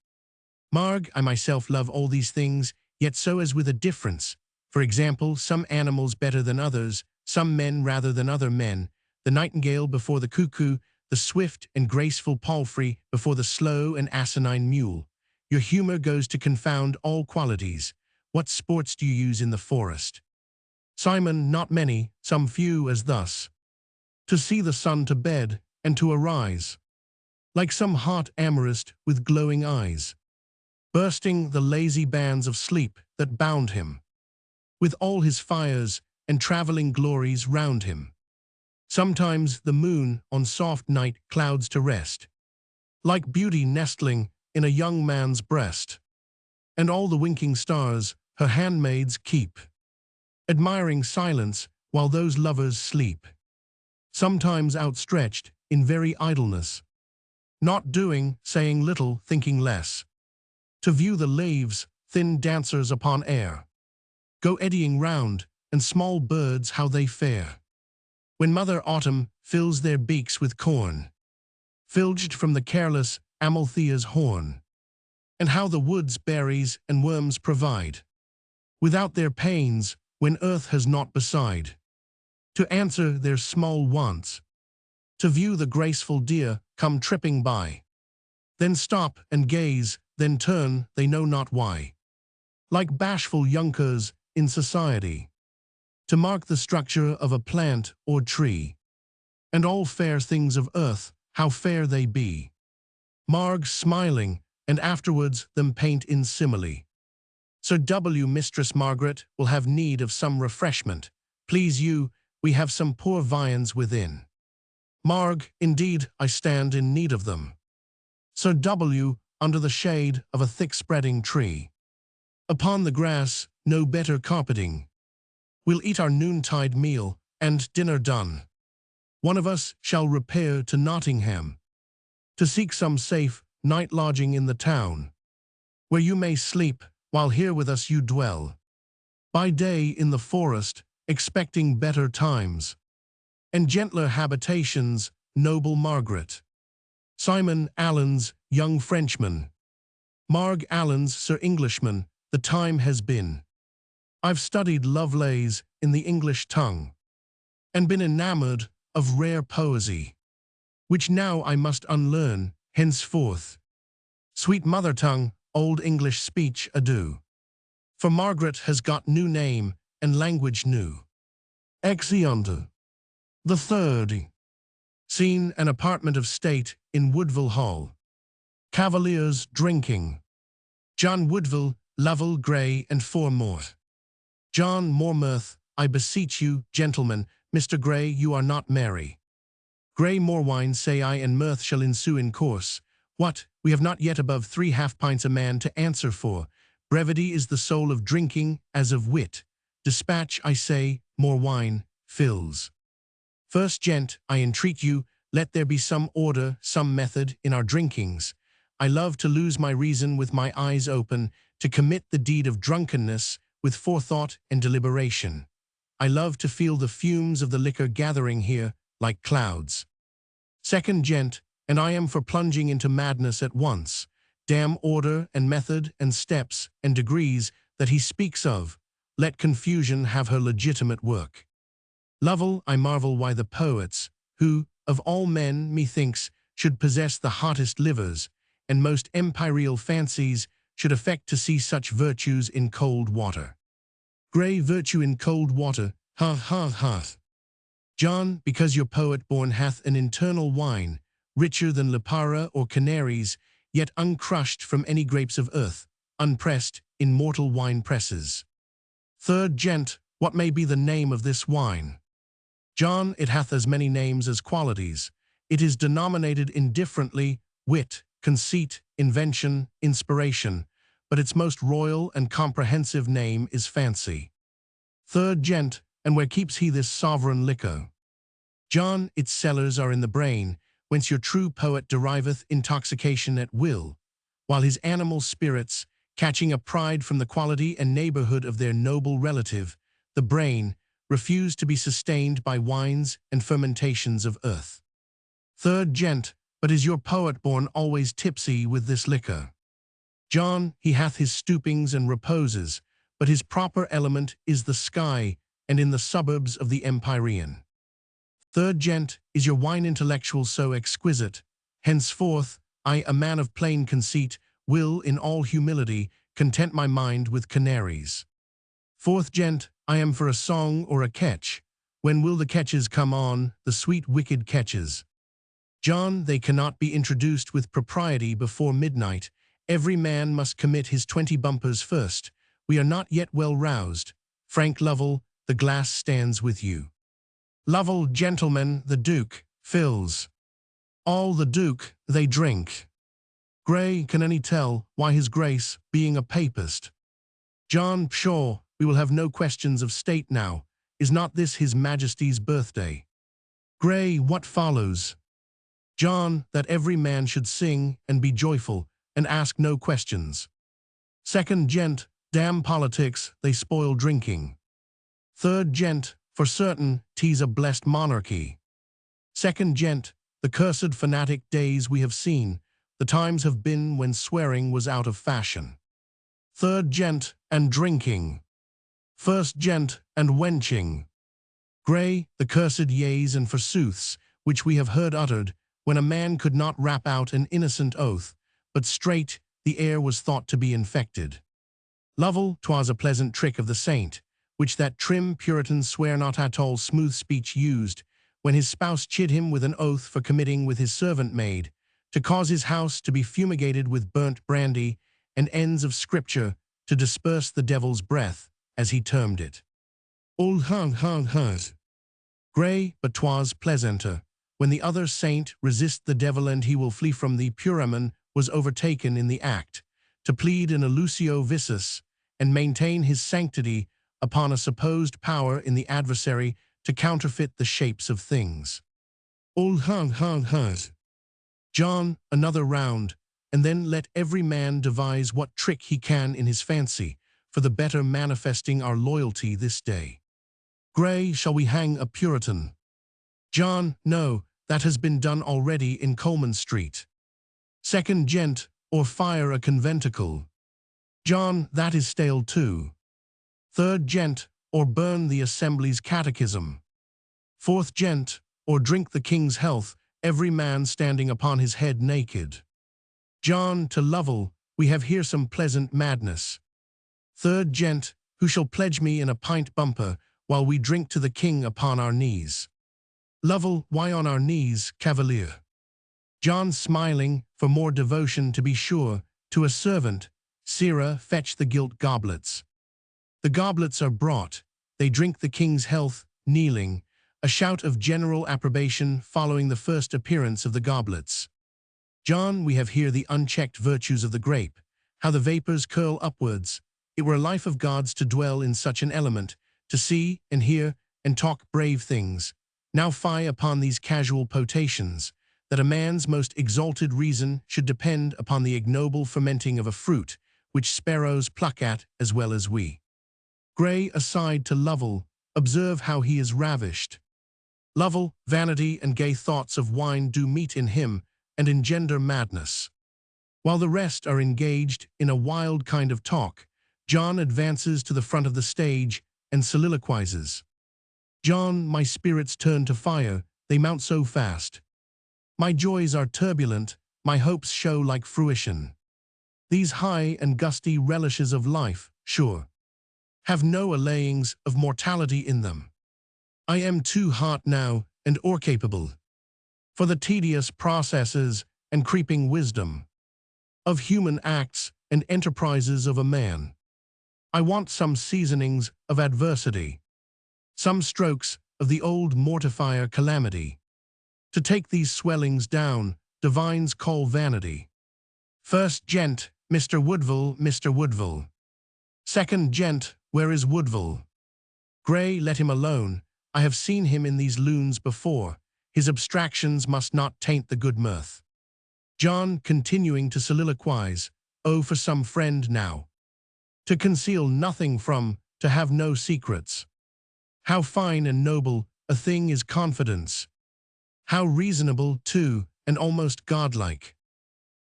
Marg, I myself love all these things, yet so as with a difference. For example, some animals better than others, some men rather than other men, the nightingale before the cuckoo, the swift and graceful palfrey before the slow and asinine mule. Your humor goes to confound all qualities. What sports do you use in the forest? Simon, not many, some few as thus: to see the sun to bed, and to arise, like some hot amorist with glowing eyes, bursting the lazy bands of sleep that bound him, with all his fires and travelling glories round him. Sometimes the moon on soft night clouds to rest, like beauty nestling in a young man's breast, and all the winking stars her handmaids keep, admiring silence while those lovers sleep, sometimes outstretched in very idleness, not doing, saying little, thinking less, to view the leaves, thin dancers upon air, go eddying round, and small birds how they fare, when Mother Autumn fills their beaks with corn, filched from the careless Amalthea's horn, and how the woods berries and worms provide, without their pains, when earth has naught beside, to answer their small wants, to view the graceful deer come tripping by, then stop and gaze, then turn, they know not why, like bashful younkers in society, to mark the structure of a plant or tree, and all fair things of earth, how fair they be. Marg smiling, and afterwards them paint in simile. Sir W. Mistress Margaret will have need of some refreshment. Please you, we have some poor viands within. Marg, indeed, I stand in need of them. Sir W. under the shade of a thick-spreading tree. Upon the grass, no better carpeting. We'll eat our noontide meal, and dinner done, one of us shall repair to Nottingham, to seek some safe night lodging in the town, where you may sleep, while here with us you dwell. By day in the forest, expecting better times, and gentler habitations, noble Margaret. Simon Allen's young Frenchman, Marg Allen's Sir Englishman, the time has been. I've studied Lovelace in the English tongue, and been enamored of rare poesy, which now I must unlearn henceforth. Sweet mother tongue, old English speech adieu, for Margaret has got new name and language new. Exeunt. The third. Scene an apartment of state in Woodville Hall. Cavaliers drinking. John Woodville, Lovell, Gray, and Four more. John Mormouth, I beseech you, gentlemen, Mr. Grey, you are not merry. Grey, more wine, say I, and mirth shall ensue in course. What? We have not yet above 3 half-pints a man to answer for. Brevity is the soul of drinking, as of wit. Dispatch, I say, more wine, fills. First gent, I entreat you, let there be some order, some method, in our drinkings. I love to lose my reason with my eyes open, to commit the deed of drunkenness with forethought and deliberation. I love to feel the fumes of the liquor gathering here, like clouds. Second gent, and I am for plunging into madness at once. Damn order and method and steps and degrees that he speaks of. Let confusion have her legitimate work. Lovell, I marvel why the poets, who, of all men, methinks, should possess the hottest livers and most empyreal fancies, should affect to see such virtues in cold water. Grey, virtue in cold water, ha ha ha. John, because your poet born hath an internal wine, richer than Lipara or Canaries, yet uncrushed from any grapes of earth, unpressed in mortal wine presses. Third gent, what may be the name of this wine? John, it hath as many names as qualities. It is denominated indifferently wit, conceit, invention, inspiration, but its most royal and comprehensive name is fancy. Third gent, and where keeps he this sovereign liquor? John, its cellars are in the brain, whence your true poet deriveth intoxication at will, while his animal spirits, catching a pride from the quality and neighborhood of their noble relative, the brain, refuse to be sustained by wines and fermentations of earth. Third gent, but is your poet born always tipsy with this liquor? John, he hath his stoopings and reposes, but his proper element is the sky and in the suburbs of the Empyrean. Third gent, is your wine intellectual so exquisite? Henceforth, I, a man of plain conceit, will, in all humility, content my mind with canaries. Fourth gent, I am for a song or a catch. When will the catches come on, the sweet wicked catches? John, they cannot be introduced with propriety before midnight. Every man must commit his 20 bumpers first. We are not yet well roused. Frank Lovell, the glass stands with you. Lovell, gentlemen, the Duke, fills. All the Duke, they drink. Grey, can any tell why his Grace, being a papist? John, pshaw, we will have no questions of state now. Is not this his Majesty's birthday? Grey, what follows? John, that every man should sing and be joyful, and ask no questions. Second gent, damn politics, they spoil drinking. Third gent, for certain, 'tis a blessed monarchy. Second gent, the cursed fanatic days we have seen, the times have been when swearing was out of fashion. Third gent, and drinking. First gent, and wenching. Grey, the cursed yeas and forsooths, which we have heard uttered, when a man could not rap out an innocent oath, but straight the air was thought to be infected. Lovell, 'twas a pleasant trick of the saint, which that trim Puritan swear not at all smooth speech used, when his spouse chid him with an oath for committing with his servant maid, to cause his house to be fumigated with burnt brandy, and ends of scripture, to disperse the devil's breath, as he termed it. Old hung. Grey, but 'twas pleasanter, when the other saint, resist the devil and he will flee from thee, Puriman, was overtaken in the act, to plead in a Lucio Visus, and maintain his sanctity upon a supposed power in the adversary to counterfeit the shapes of things. Old hung. John, another round, and then let every man devise what trick he can in his fancy, for the better manifesting our loyalty this day. Grey, shall we hang a Puritan? John, no, that has been done already in Coleman Street. Second gent, or fire a conventicle. John, that is stale too. Third gent, or burn the Assembly's catechism. Fourth gent, or drink the King's health, every man standing upon his head naked. John, to Lovell, we have here some pleasant madness. Third gent, who shall pledge me in a pint bumper, while we drink to the King upon our knees. Lovell, why on our knees, cavalier? John, smiling, for more devotion to be sure, to a servant, Sirrah, fetch the gilt goblets. The goblets are brought. They drink the king's health, kneeling, a shout of general approbation following the first appearance of the goblets. John, we have here the unchecked virtues of the grape, how the vapors curl upwards. It were a life of gods to dwell in such an element, to see and hear and talk brave things. Now fie upon these casual potations, that a man's most exalted reason should depend upon the ignoble fermenting of a fruit, which sparrows pluck at as well as we. Gray aside to Lovell, observe how he is ravished. Lovell, vanity and gay thoughts of wine do meet in him, and engender madness. While the rest are engaged in a wild kind of talk, John advances to the front of the stage and soliloquizes. John, my spirits turn to fire, they mount so fast. My joys are turbulent, my hopes show like fruition. These high and gusty relishes of life, sure, have no allayings of mortality in them. I am too hot now and o'ercapable for the tedious processes and creeping wisdom of human acts and enterprises of a man. I want some seasonings of adversity, some strokes of the old mortifier calamity. To take these swellings down, divines call vanity. First gent, Mr. Woodville, Mr. Woodville. Second gent, where is Woodville? Gray, let him alone. I have seen him in these loons before. His abstractions must not taint the good mirth. John, continuing to soliloquize, oh, for some friend now, to conceal nothing from, to have no secrets. How fine and noble a thing is confidence. How reasonable, too, and almost godlike.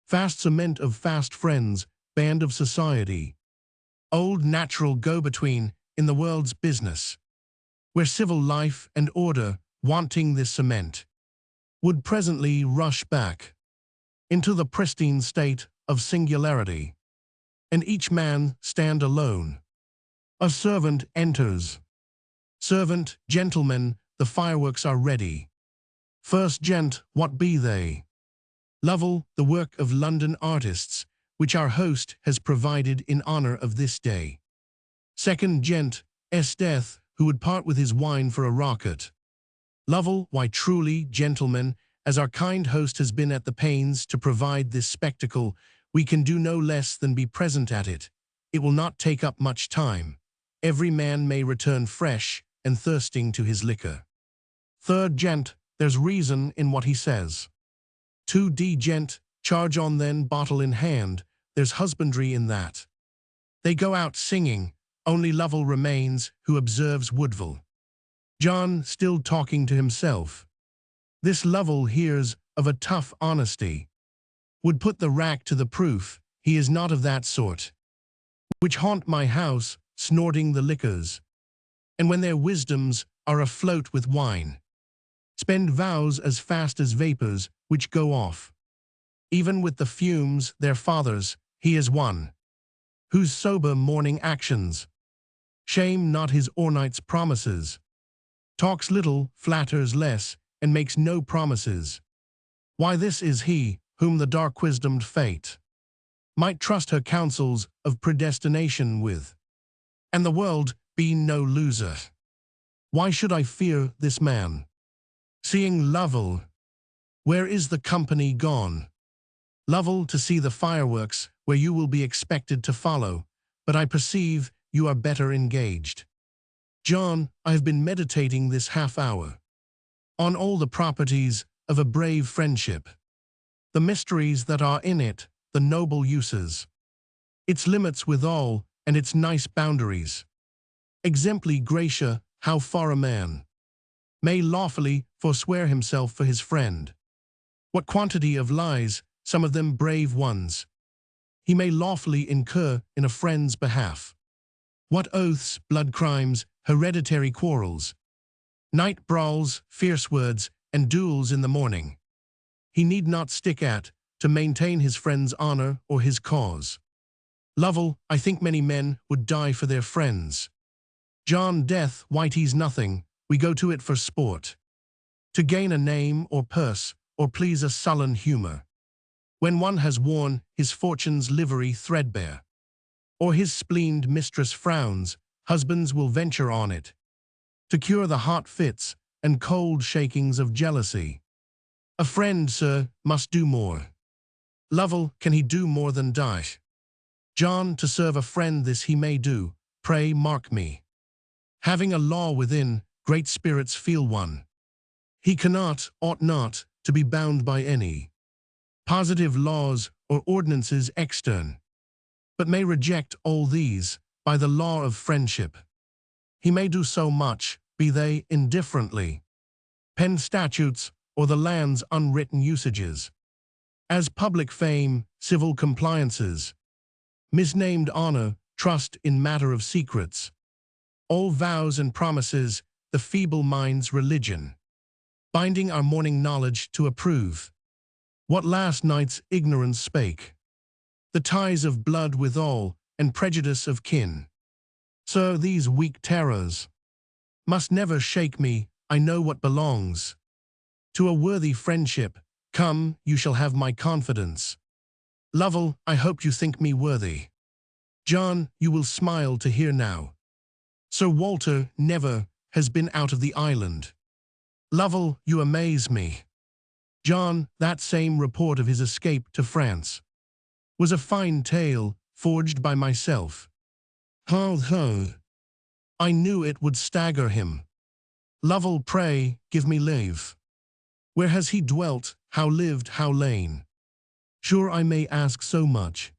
Fast cement of fast friends, band of society. Old natural go-between in the world's business, where civil life and order, wanting this cement, would presently rush back into the pristine state of singularity, and each man stand alone. A servant enters. Servant, gentlemen, the fireworks are ready. First gent, what be they? Lovell, the work of London artists, which our host has provided in honor of this day. Second gent, Death, who would part with his wine for a rocket. Lovell, why truly, gentlemen, as our kind host has been at the pains to provide this spectacle, we can do no less than be present at it. It will not take up much time. Every man may return fresh and thirsting to his liquor. Third gent, there's reason in what he says. 2d gent, charge on then, bottle in hand, there's husbandry in that. They go out singing, only Lovell remains, who observes Woodville. John, still talking to himself. This Lovell hears of a tough honesty, would put the rack to the proof, he is not of that sort, which haunt my house, snorting the liquors, and when their wisdoms are afloat with wine, spend vows as fast as vapors which go off. Even with the fumes, their fathers, he is one, whose sober morning actions shame not his o'ernight's promises, talks little, flatters less, and makes no promises. Why, this is he, whom the dark-wisdomed fate might trust her counsels of predestination with, and the world be no loser. Why should I fear this man? Seeing Lovell, where is the company gone? Lovell, to see the fireworks, where you will be expected to follow, but I perceive you are better engaged. John, I have been meditating this half-hour on all the properties of a brave friendship, the mysteries that are in it, the noble uses, its limits withal, and its nice boundaries. Exempli gratia, how far a man may lawfully forswear himself for his friend. What quantity of lies, some of them brave ones, he may lawfully incur in a friend's behalf. What oaths, blood crimes, hereditary quarrels, night brawls, fierce words, and duels in the morning, he need not stick at, to maintain his friend's honor or his cause. Lovell, I think many men would die for their friends. John, death, Whitey's nothing, we go to it for sport, to gain a name or purse, or please a sullen humor. When one has worn his fortune's livery threadbare, or his spleened mistress frowns, husbands will venture on it, to cure the hot fits and cold shakings of jealousy. A friend, sir, must do more. Lovell, can he do more than die? John, to serve a friend this he may do, pray mark me. Having a law within, great spirits feel one. He cannot, ought not, to be bound by any positive laws or ordinances extern, but may reject all these by the law of friendship. He may do so much, be they indifferently pen statutes or the land's unwritten usages, as public fame, civil compliances, misnamed honor, trust in matter of secrets, all vows and promises, the feeble mind's religion, binding our morning knowledge to approve what last night's ignorance spake, the ties of blood withal, and prejudice of kin. Sir, these weak terrors must never shake me. I know what belongs to a worthy friendship. Come, you shall have my confidence. Lovell, I hope you think me worthy. John, you will smile to hear now. Sir Walter never has been out of the island. Lovell, you amaze me. John, that same report of his escape to France was a fine tale, forged by myself. Ho, ho. I knew it would stagger him. Lovell, pray, give me leave. Where has he dwelt, how lived, how lain? Sure I may ask so much.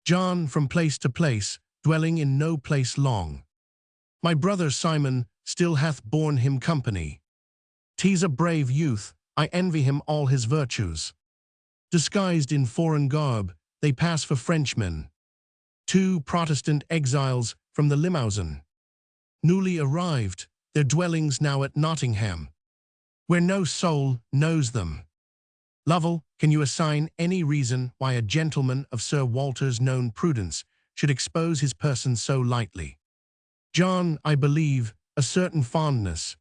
John, from place to place, dwelling in no place long. My brother Simon still hath borne him company. 'Tis a brave youth, I envy him all his virtues. Disguised in foreign garb, they pass for Frenchmen. 2 Protestant exiles from the Limousin, newly arrived, their dwellings now at Nottingham, where no soul knows them. Lovell, can you assign any reason why a gentleman of Sir Walter's known prudence should expose his person so lightly? John, I believe, a certain fondness,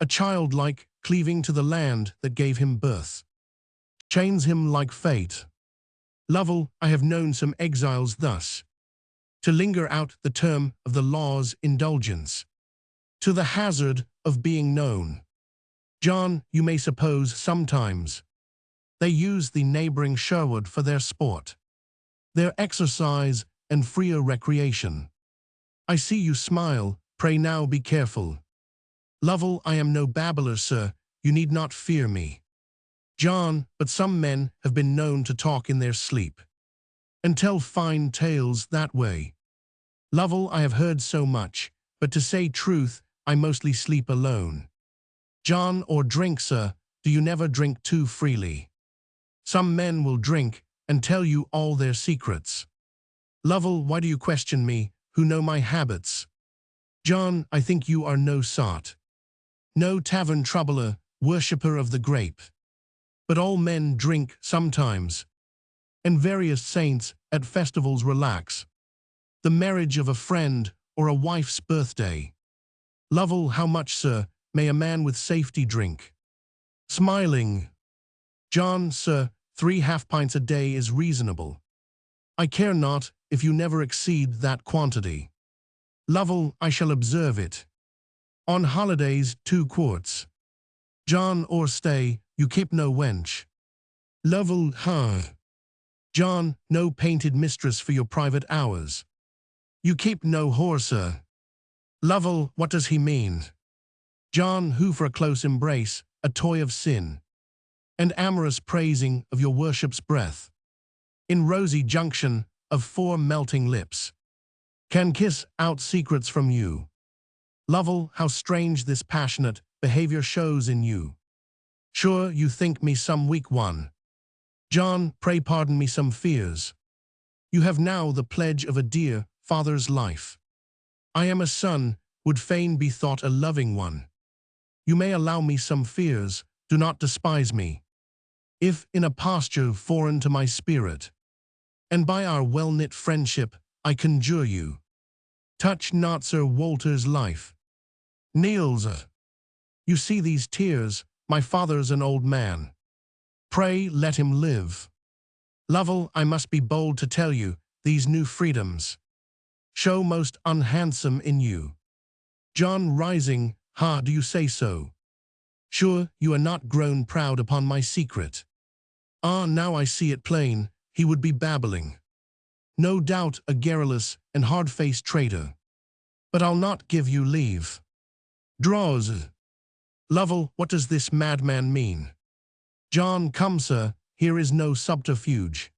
a childlike cleaving to the land that gave him birth, chains him like fate. Lovell, I have known some exiles thus to linger out the term of the law's indulgence, to the hazard of being known. John, you may suppose sometimes they use the neighboring Sherwood for their sport, their exercise and freer recreation. I see you smile, pray now be careful. Lovell, I am no babbler, sir, you need not fear me. John, but some men have been known to talk in their sleep and tell fine tales that way. Lovell, I have heard so much, but to say truth, I mostly sleep alone. John, or drink, sir, do you never drink too freely? Some men will drink and tell you all their secrets. Lovell, why do you question me, who know my habits? John, I think you are no sot, no tavern troubler, worshipper of the grape. But all men drink sometimes, and various saints at festivals relax, the marriage of a friend or a wife's birthday. Lovell, how much, sir, may a man with safety drink? Smiling. John, sir, 3 half-pints a day is reasonable. I care not if you never exceed that quantity. Lovell, I shall observe it. On holidays, 2 quarts. John, or stay, you keep no wench. Lovell, John, no painted mistress for your private hours. You keep no whore, sir. Lovell, what does he mean? John, who for a close embrace, a toy of sin, and amorous praising of your worship's breath, in rosy junction of 4 melting lips, can kiss out secrets from you. Lovell, how strange this passionate behavior shows in you. Sure, you think me some weak one. John, pray pardon me some fears. You have now the pledge of a dear father's life. I am a son, would fain be thought a loving one. You may allow me some fears, do not despise me. If in a posture foreign to my spirit, and by our well-knit friendship, I conjure you, touch not Sir Walter's life. Niels, you see these tears, my father's an old man. Pray let him live. Lovell, I must be bold to tell you, these new freedoms show most unhandsome in you. John, rising, Ha, do you say so? Sure, you are not grown proud upon my secret. Ah, now I see it plain, he would be babbling. No doubt a garrulous and hard-faced traitor. But I'll not give you leave. Draws. Lovell, what does this madman mean? John, come, sir, here is no subterfuge.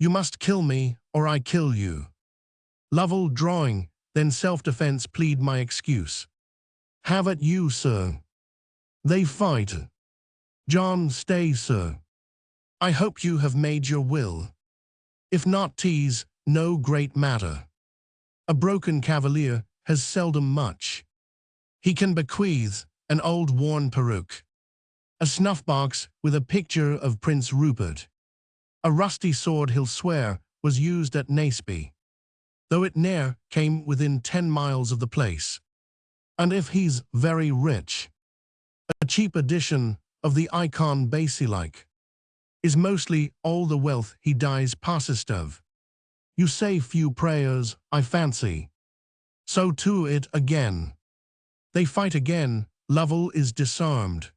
You must kill me, or I kill you. Lovell, drawing, then self-defense plead my excuse. Have at you, sir. They fight. John, stay, sir. I hope you have made your will. If not, 'tis no great matter. A broken cavalier has seldom much. He can bequeath an old worn peruke, a snuff-box with a picture of Prince Rupert. A rusty sword, he'll swear, was used at Naseby, though it ne'er came within 10 miles of the place. And if he's very rich, a cheap edition of the icon basilic is mostly all the wealth he dies possessed of. You say few prayers, I fancy. So to it again. They fight again. Lovell is disarmed.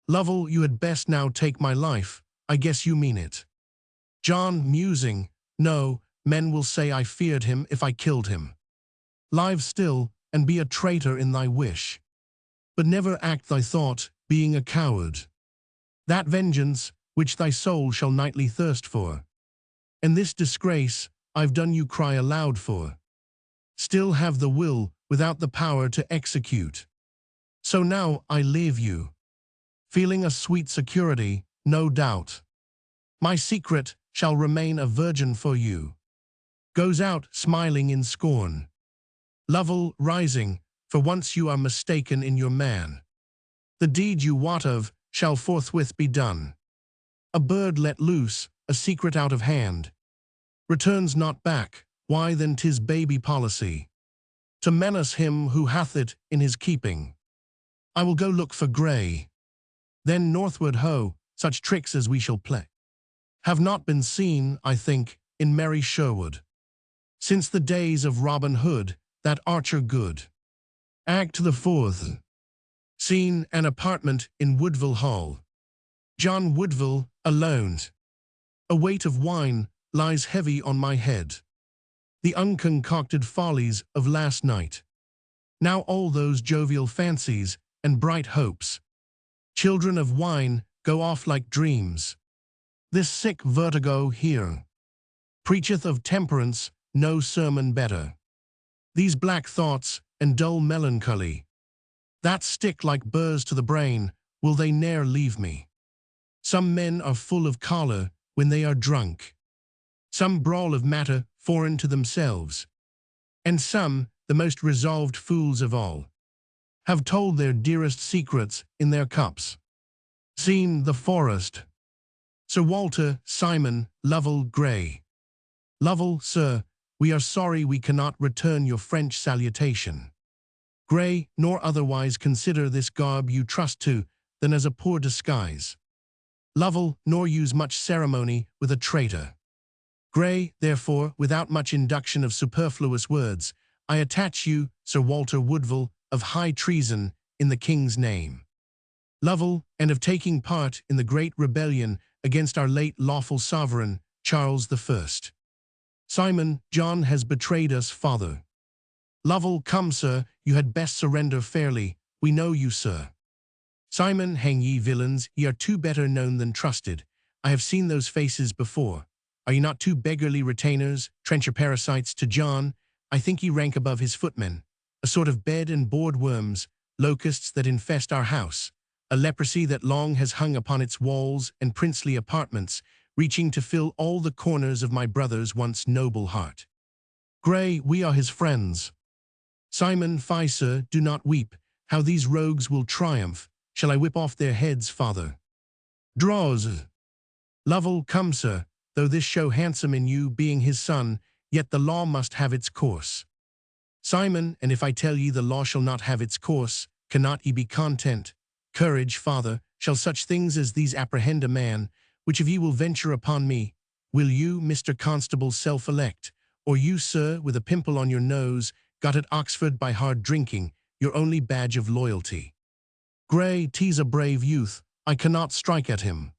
Lovell, you had best now take my life. I guess you mean it. John, musing, no, men will say I feared him if I killed him. Live still, and be a traitor in thy wish. But never act thy thought, being a coward. That vengeance, which thy soul shall nightly thirst for, and this disgrace I've done you cry aloud for, still have the will without the power to execute. So now I leave you, feeling a sweet security, no doubt. My secret shall remain a virgin for you. Goes out smiling in scorn. Lovell, rising, for once you are mistaken in your man. The deed you wot of shall forthwith be done. A bird let loose, a secret out of hand, returns not back. Why then 'tis baby policy to menace him who hath it in his keeping. I will go look for Grey. Then northward ho, such tricks as we shall play have not been seen, I think, in merry Sherwood, since the days of Robin Hood, that archer good. Act the 4th. Scene, an apartment in Woodville Hall. John Woodville, alone. A weight of wine lies heavy on my head. The unconcocted follies of last night. Now all those jovial fancies and bright hopes, children of wine, go off like dreams. This sick vertigo here preacheth of temperance, no sermon better. These black thoughts and dull melancholy, that stick like burrs to the brain, will they ne'er leave me? Some men are full of choler when they are drunk. Some brawl of matter foreign to themselves. And some, the most resolved fools of all, have told their dearest secrets in their cups. Scene, the forest. Sir Walter, Simon, Lovell, Grey. Lovell, sir, we are sorry we cannot return your French salutation. Grey, nor otherwise consider this garb you trust to than as a poor disguise. Lovell, nor use much ceremony with a traitor. Grey, therefore, without much induction of superfluous words, I attach you, Sir Walter Woodville, of high treason in the King's name. Lovell, and of taking part in the great rebellion against our late lawful sovereign, Charles I. Simon, John has betrayed us, father. Lovell, come, sir, you had best surrender fairly. We know you, sir. Simon, hang ye villains, ye are too better known than trusted. I have seen those faces before. Are ye not two beggarly retainers, trencher parasites to John? I think ye rank above his footmen, a sort of bed and board worms, locusts that infest our house, a leprosy that long has hung upon its walls and princely apartments, reaching to fill all the corners of my brother's once noble heart. Grey, we are his friends. Simon, fie, sir, do not weep. How these rogues will triumph. Shall I whip off their heads, father? Draws. Lovell, come, sir, though this show handsome in you, being his son, yet the law must have its course. Simon, and if I tell ye the law shall not have its course, cannot ye be content? Courage, father, shall such things as these apprehend a man? Which of ye will venture upon me? Will you, Mr. Constable, self-elect, or you, sir, with a pimple on your nose, got at Oxford by hard drinking, your only badge of loyalty. Grey, 'tis a brave youth, I cannot strike at him.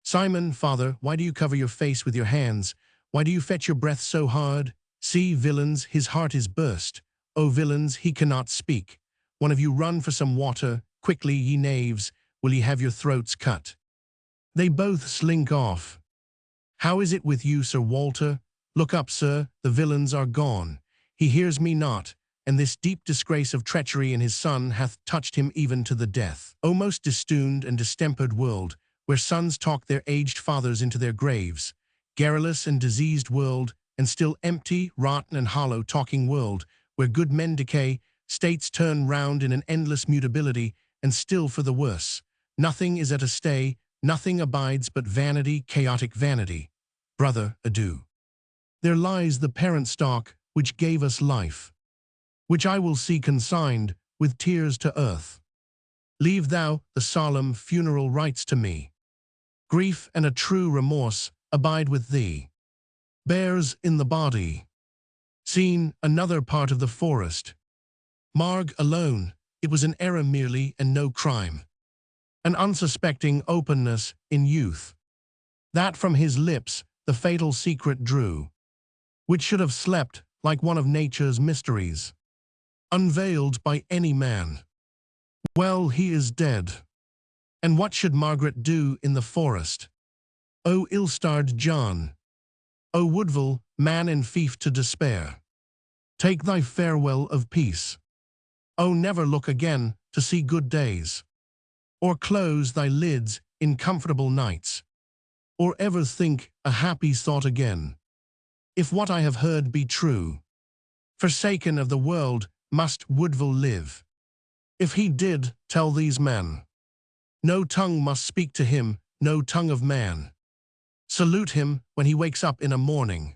Simon, father, why do you cover your face with your hands? Why do you fetch your breath so hard? See, villains, his heart is burst. O villains, he cannot speak. One of you run for some water, quickly, ye knaves, will ye have your throats cut? They both slink off. How is it with you, Sir Walter? Look up, sir, the villains are gone. He hears me not, and this deep disgrace of treachery in his son hath touched him even to the death. O most distuned and distempered world, where sons talk their aged fathers into their graves, garrulous and diseased world, and still empty, rotten and hollow talking world, where good men decay, states turn round in an endless mutability, and still for the worse. Nothing is at a stay, nothing abides but vanity, chaotic vanity. Brother, adieu. There lies the parent stock which gave us life, which I will see consigned with tears to earth. Leave thou the solemn funeral rites to me. Grief and a true remorse abide with thee. Bears in the body. Seen another part of the forest. Marg alone, it was an error merely and no crime. An unsuspecting openness in youth. That from his lips the fatal secret drew, which should have slept like one of nature's mysteries, unveiled by any man. Well, he is dead. And what should Margaret do in the forest? O ill-starred John! O Woodville, man and fief to despair! Take thy farewell of peace. O never look again to see good days, or close thy lids in comfortable nights, or ever think a happy thought again. If what I have heard be true, forsaken of the world must Woodville live. If he did tell these men, no tongue must speak to him, no tongue of man. Salute him when he wakes up in a morning,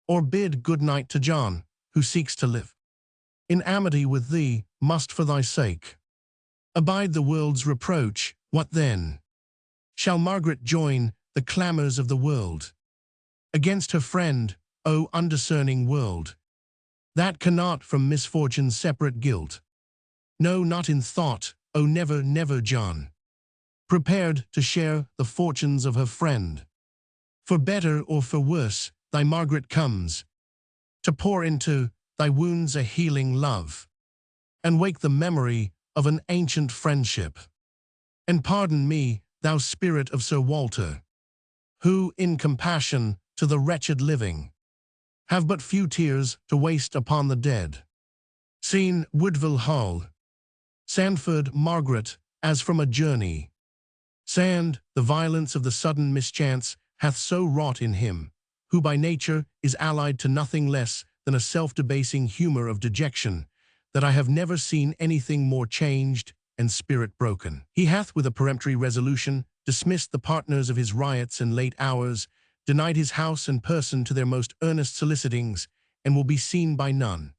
or bid good night to John, who seeks to live in amity with thee, must for thy sake abide the world's reproach. What then? Shall Margaret join the clamours of the world against her friend, O undiscerning world, that cannot from misfortune separate guilt? No, not in thought, O never, never, John, prepared to share the fortunes of her friend. For better or for worse, thy Margaret comes, to pour into thy wounds a healing love, and wake the memory of an ancient friendship. And pardon me, thou spirit of Sir Walter, who, in compassion to the wretched living, have but few tears to waste upon the dead. Seen Woodville Hall, Sandford, Margaret, as from a journey. Sand, the violence of the sudden mischance hath so wrought in him, who by nature is allied to nothing less than a self-debasing humour of dejection, that I have never seen anything more changed and spirit broken. He hath with a peremptory resolution dismissed the partners of his riots and late hours, denied his house and person to their most earnest solicitings, and will be seen by none.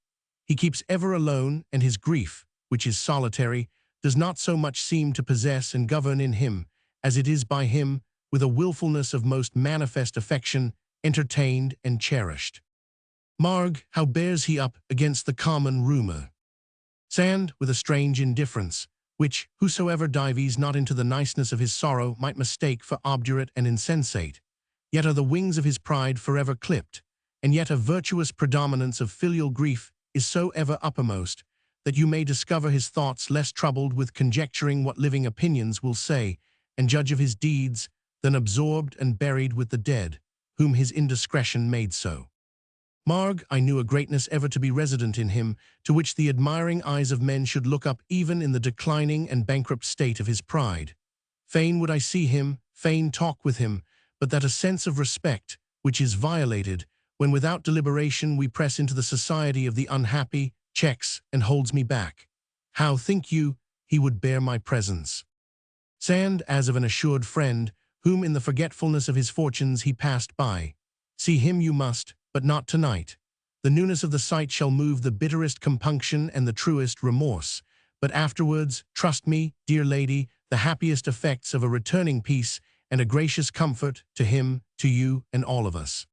He keeps ever alone, and his grief, which is solitary, does not so much seem to possess and govern in him, as it is by him, with a wilfulness of most manifest affection, entertained and cherished. Marg, how bears he up against the common rumour? Sand, with a strange indifference, which whosoever dives not into the niceness of his sorrow might mistake for obdurate and insensate, yet are the wings of his pride forever clipped, and yet a virtuous predominance of filial grief is so ever uppermost, that you may discover his thoughts less troubled with conjecturing what living opinions will say, and judge of his deeds, than absorbed and buried with the dead, whom his indiscretion made so. Marg, I knew a greatness ever to be resident in him, to which the admiring eyes of men should look up even in the declining and bankrupt state of his pride. Fain would I see him, fain talk with him, but that a sense of respect, which is violated, when without deliberation we press into the society of the unhappy, checks and holds me back. How, think you, he would bear my presence? Sand, as of an assured friend, whom in the forgetfulness of his fortunes he passed by. See him you must, but not tonight. The newness of the sight shall move the bitterest compunction and the truest remorse, but afterwards, trust me, dear lady, the happiest effects of a returning peace and a gracious comfort to him, to you, and all of us.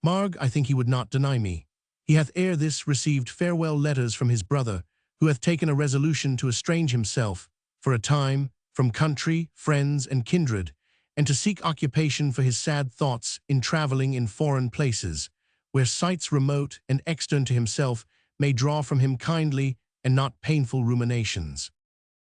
Marg, I think he would not deny me. He hath ere this received farewell letters from his brother, who hath taken a resolution to estrange himself, for a time, from country, friends, and kindred, and to seek occupation for his sad thoughts in travelling in foreign places, where sights remote and extern to himself may draw from him kindly and not painful ruminations.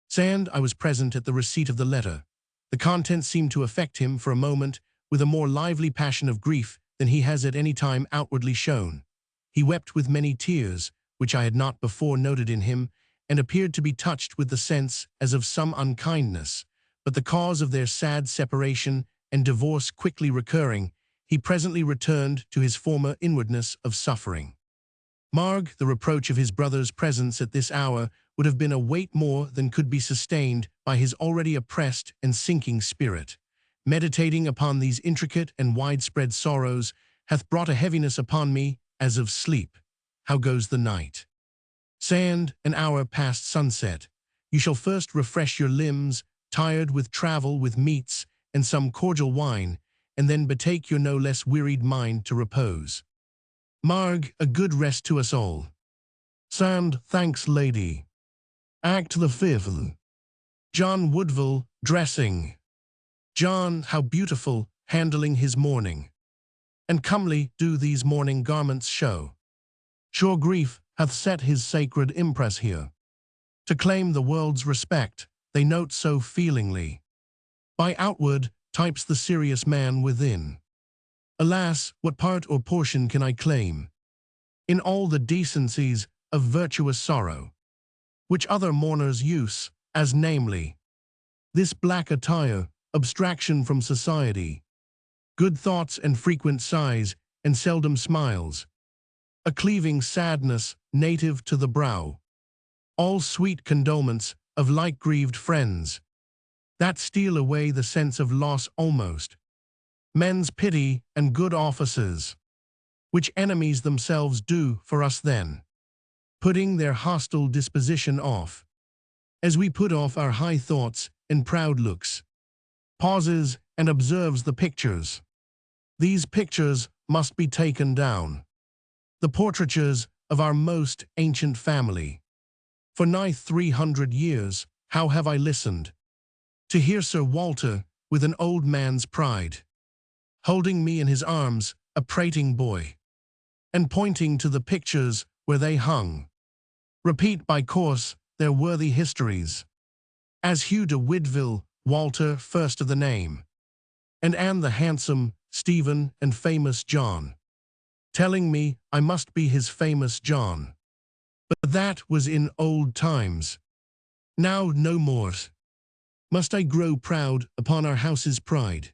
Sand, I was present at the receipt of the letter. The contents seemed to affect him for a moment with a more lively passion of grief than he has at any time outwardly shown. He wept with many tears, which I had not before noted in him, and appeared to be touched with the sense as of some unkindness, but the cause of their sad separation and divorce quickly recurring, he presently returned to his former inwardness of suffering. Marg, the reproach of his brother's presence at this hour would have been a weight more than could be sustained by his already oppressed and sinking spirit. Meditating upon these intricate and widespread sorrows hath brought a heaviness upon me as of sleep. How goes the night? Sand, an hour past sunset. You shall first refresh your limbs, tired with travel, with meats and some cordial wine, and then betake your no less wearied mind to repose. Marg, a good rest to us all. Sand, thanks, lady. Act the fifth. John Woodville, dressing. John, how beautiful, handling his mourning. And comely do these mourning garments show. Sure grief hath set his sacred impress here. To claim the world's respect, they note so feelingly. By outward types the serious man within. Alas, what part or portion can I claim in all the decencies of virtuous sorrow, which other mourners use, as namely, this black attire, abstraction from society, good thoughts and frequent sighs, and seldom smiles, a cleaving sadness native to the brow, all sweet condolements of like grieved friends, that steal away the sense of loss almost, men's pity and good offices, which enemies themselves do for us then, putting their hostile disposition off, as we put off our high thoughts and proud looks, pauses and observes the pictures. These pictures must be taken down, the portraitures of our most ancient family. For nigh 300 years, how have I listened to hear Sir Walter with an old man's pride, holding me in his arms, a prating boy, and pointing to the pictures where they hung, repeat by course their worthy histories, as Hugh de Woodville, Walter first of the name, and Anne the handsome, Stephen and famous John, telling me I must be his famous John. But that was in old times. Now no more. Must I grow proud upon our house's pride?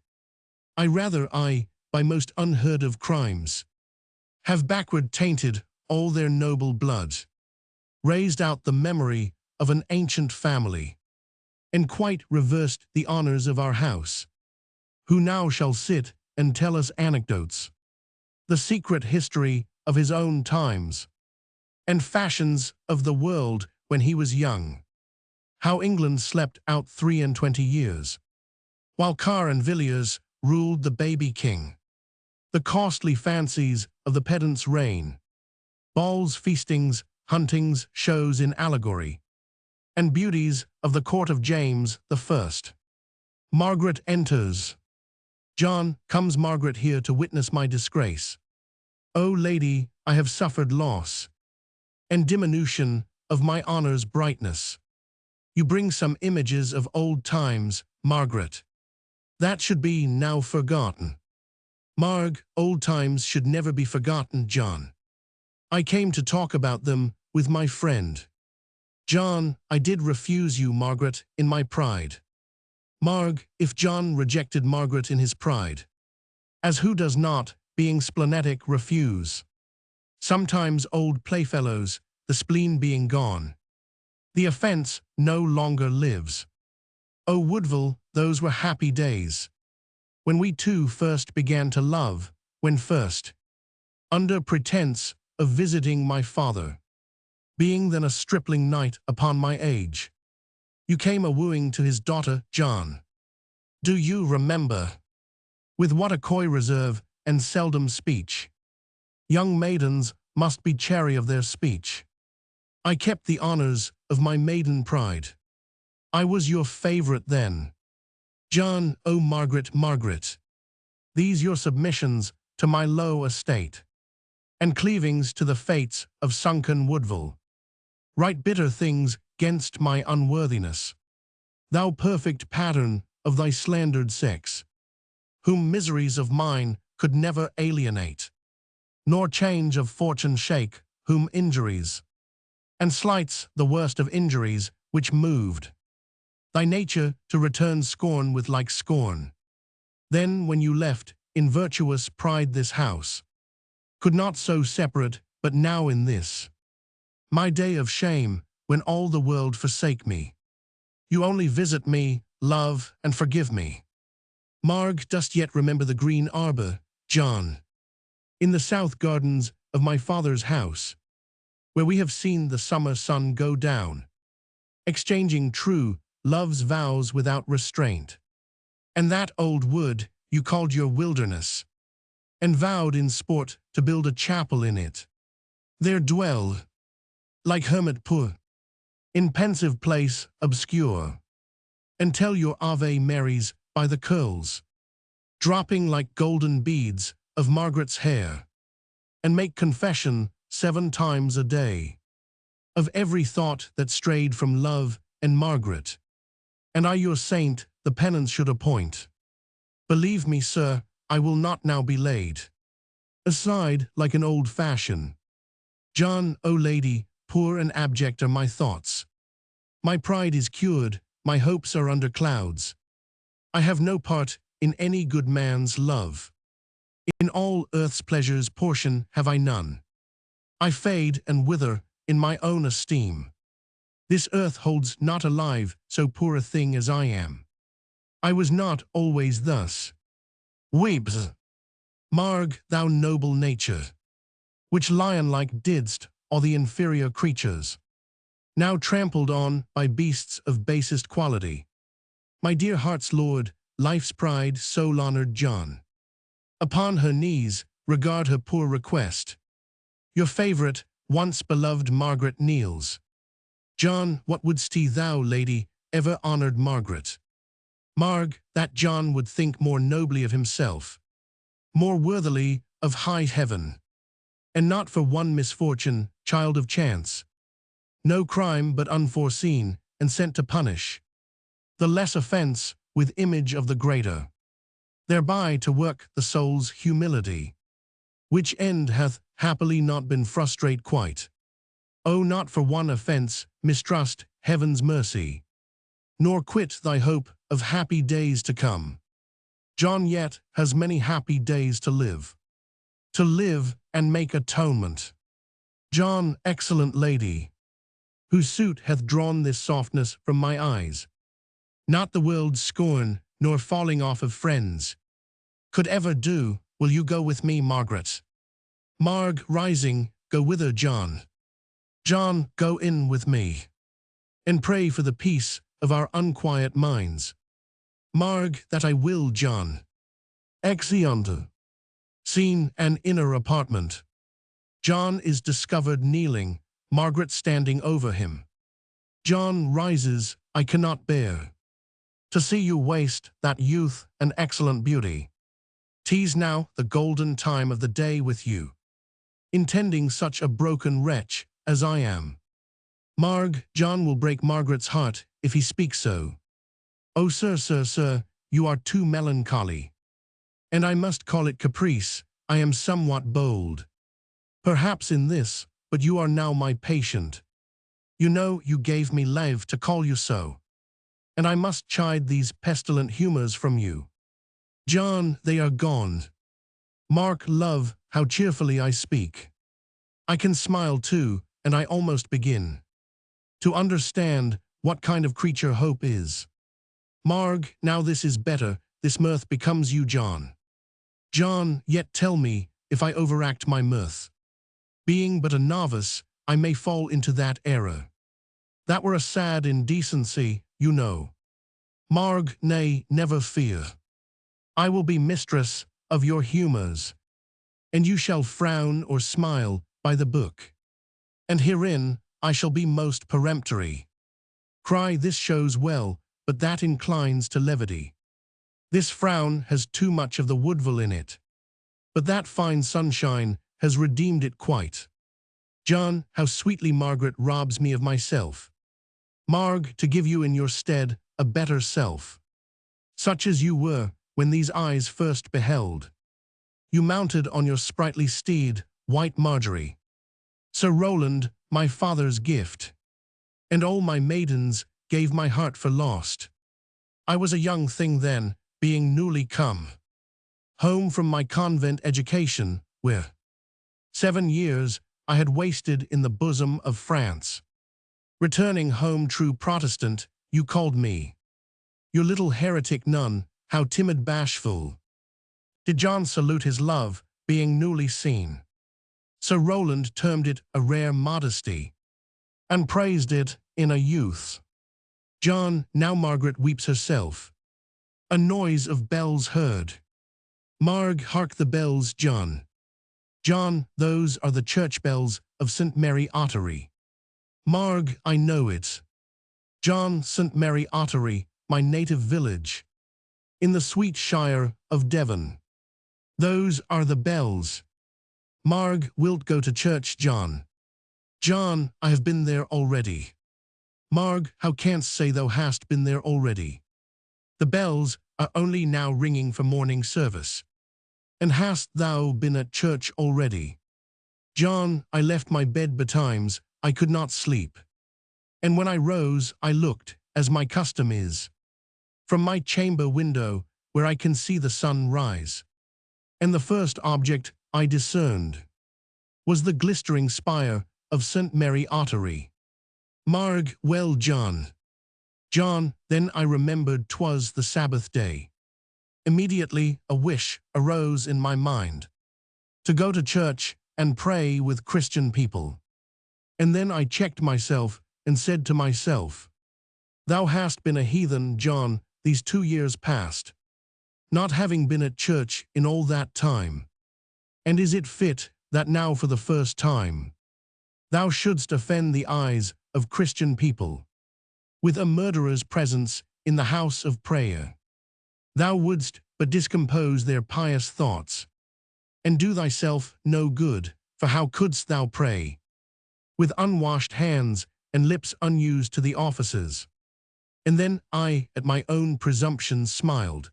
I, by most unheard of crimes, have backward tainted all their noble blood, raised out the memory of an ancient family, and quite reversed the honors of our house, who now shall sit and tell us anecdotes, the secret history of his own times, and fashions of the world when he was young, how England slept out 23 years, while Car and Villiers ruled the baby king, the costly fancies of the pedant's reign, balls, feastings, huntings, shows in allegory, and beauties of the court of James I. Margaret enters. John, comes Margaret here to witness my disgrace? O lady, I have suffered loss, and diminution of my honor's brightness. You bring some images of old times, Margaret, that should be now forgotten. Marg, old times should never be forgotten, John. I came to talk about them with my friend. John, I did refuse you, Margaret, in my pride. Marg, if John rejected Margaret in his pride, as who does not, being splenetic, refuse? Sometimes old playfellows, the spleen being gone, the offense no longer lives. O Woodville, those were happy days, when we two first began to love, when first, under pretense of visiting my father, being then a stripling knight upon my age, you came a-wooing to his daughter, John. Do you remember? With what a coy reserve and seldom speech. Young maidens must be chary of their speech. I kept the honors of my maiden pride. I was your favorite then. John, O Margaret, Margaret, these your submissions to my low estate, and cleavings to the fates of sunken Woodville, write bitter things gainst my unworthiness. Thou perfect pattern of thy slandered sex, whom miseries of mine could never alienate, nor change of fortune shake, whom injuries and slights, the worst of injuries, which moved thy nature to return scorn with like scorn. Then when you left in virtuous pride this house, could not so separate, but now in this my day of shame, when all the world forsake me, you only visit me, love, and forgive me. Marg, dost yet remember the green arbor, John, in the south gardens of my father's house, where we have seen the summer sun go down, exchanging true love's vows without restraint? And that old wood you called your wilderness, and vowed in sport to build a chapel in it. There dwell, like hermit poor, in pensive place obscure, and tell your Ave Marys by the curls, dropping like golden beads of Margaret's hair, and make confession 7 times a day of every thought that strayed from love and Margaret. And I your saint the penance should appoint. Believe me, sir, I will not now be laid aside like an old fashion. John, O lady, poor and abject are my thoughts. My pride is cured, my hopes are under clouds. I have no part in any good man's love. In all earth's pleasures portion have I none. I fade and wither in my own esteem. This earth holds not alive so poor a thing as I am. I was not always thus. Weeps, Marg, thou noble nature, which lion-like didst all the inferior creatures, now trampled on by beasts of basest quality. My dear heart's lord, life's pride, soul honored John, upon her knees regard her poor request. Your favorite, once beloved Margaret kneels. John, what wouldst thou, lady, ever honored Margaret? Marg, that John would think more nobly of himself, more worthily of high heaven, and not for one misfortune, child of chance, no crime but unforeseen, and sent to punish the less offense with image of the greater, thereby to work the soul's humility, which end hath happily not been frustrate quite. Oh, not for one offense mistrust heaven's mercy, nor quit thy hope of happy days to come. John yet has many happy days to live and make atonement. John, excellent lady, whose suit hath drawn this softness from my eyes, not the world's scorn, nor falling off of friends, could ever do. Will you go with me, Margaret? Marg, rising, go whither, John? John, go in with me, and pray for the peace of our unquiet minds. Marg, that I will, John. Exeunt. Scene, an inner apartment. John is discovered kneeling, Margaret standing over him. John rises, I cannot bear to see you waste that youth and excellent beauty. 'Tis now the golden time of the day with you, intending such a broken wretch as I am. Marg, John will break Margaret's heart if he speaks so. Oh, sir, you are too melancholy. And I must call it caprice, I am somewhat bold. Perhaps in this, but you are now my patient. You know you gave me leave to call you so, and I must chide these pestilent humors from you. John, they are gone. Mark, love, how cheerfully I speak. I can smile too, and I almost begin to understand what kind of creature hope is. Marg, now this is better, this mirth becomes you, John. John, yet tell me if I overact my mirth. Being but a novice, I may fall into that error. That were a sad indecency, you know. Marg, nay, never fear. I will be mistress of your humors, and you shall frown or smile by the book. And herein I shall be most peremptory. Cry this shows well, but that inclines to levity. This frown has too much of the woodville in it, but that fine sunshine has redeemed it quite. John, how sweetly Margaret robs me of myself. Marg, to give you in your stead a better self, such as you were when these eyes first beheld. You mounted on your sprightly steed, white Marjorie, Sir Rowland, my father's gift, and all my maidens gave my heart for lost. I was a young thing then, being newly come home from my convent education, where 7 years I had wasted in the bosom of France. Returning home true Protestant, you called me. Your little heretic nun, how timid bashful. Did John salute his love, being newly seen? Sir Rowland termed it a rare modesty, and praised it in a youth. John, now Margaret weeps herself. A noise of bells heard. Marg, hark the bells, John. John, those are the church bells of St. Mary Ottery. Marg, I know it. John, St. Mary Ottery, my native village, in the sweet shire of Devon. Those are the bells. Marg, wilt go to church, John? John, I have been there already. Marg, how canst say thou hast been there already? The bells are only now ringing for morning service. And hast thou been at church already? John, I left my bed betimes, I could not sleep. And when I rose, I looked, as my custom is, from my chamber window, where I can see the sun rise. And the first object I discerned was the glistering spire of St. Mary Ottery. Marg, well, John. John, then I remembered 'twas the Sabbath day. Immediately a wish arose in my mind, to go to church and pray with Christian people. And then I checked myself and said to myself, thou hast been a heathen, John, these 2 years past, not having been at church in all that time. And is it fit that now for the first time thou shouldst offend the eyes of Christian people with a murderer's presence in the house of prayer? Thou wouldst but discompose their pious thoughts, and do thyself no good, for how couldst thou pray with unwashed hands and lips unused to the offices? And then I at my own presumption smiled,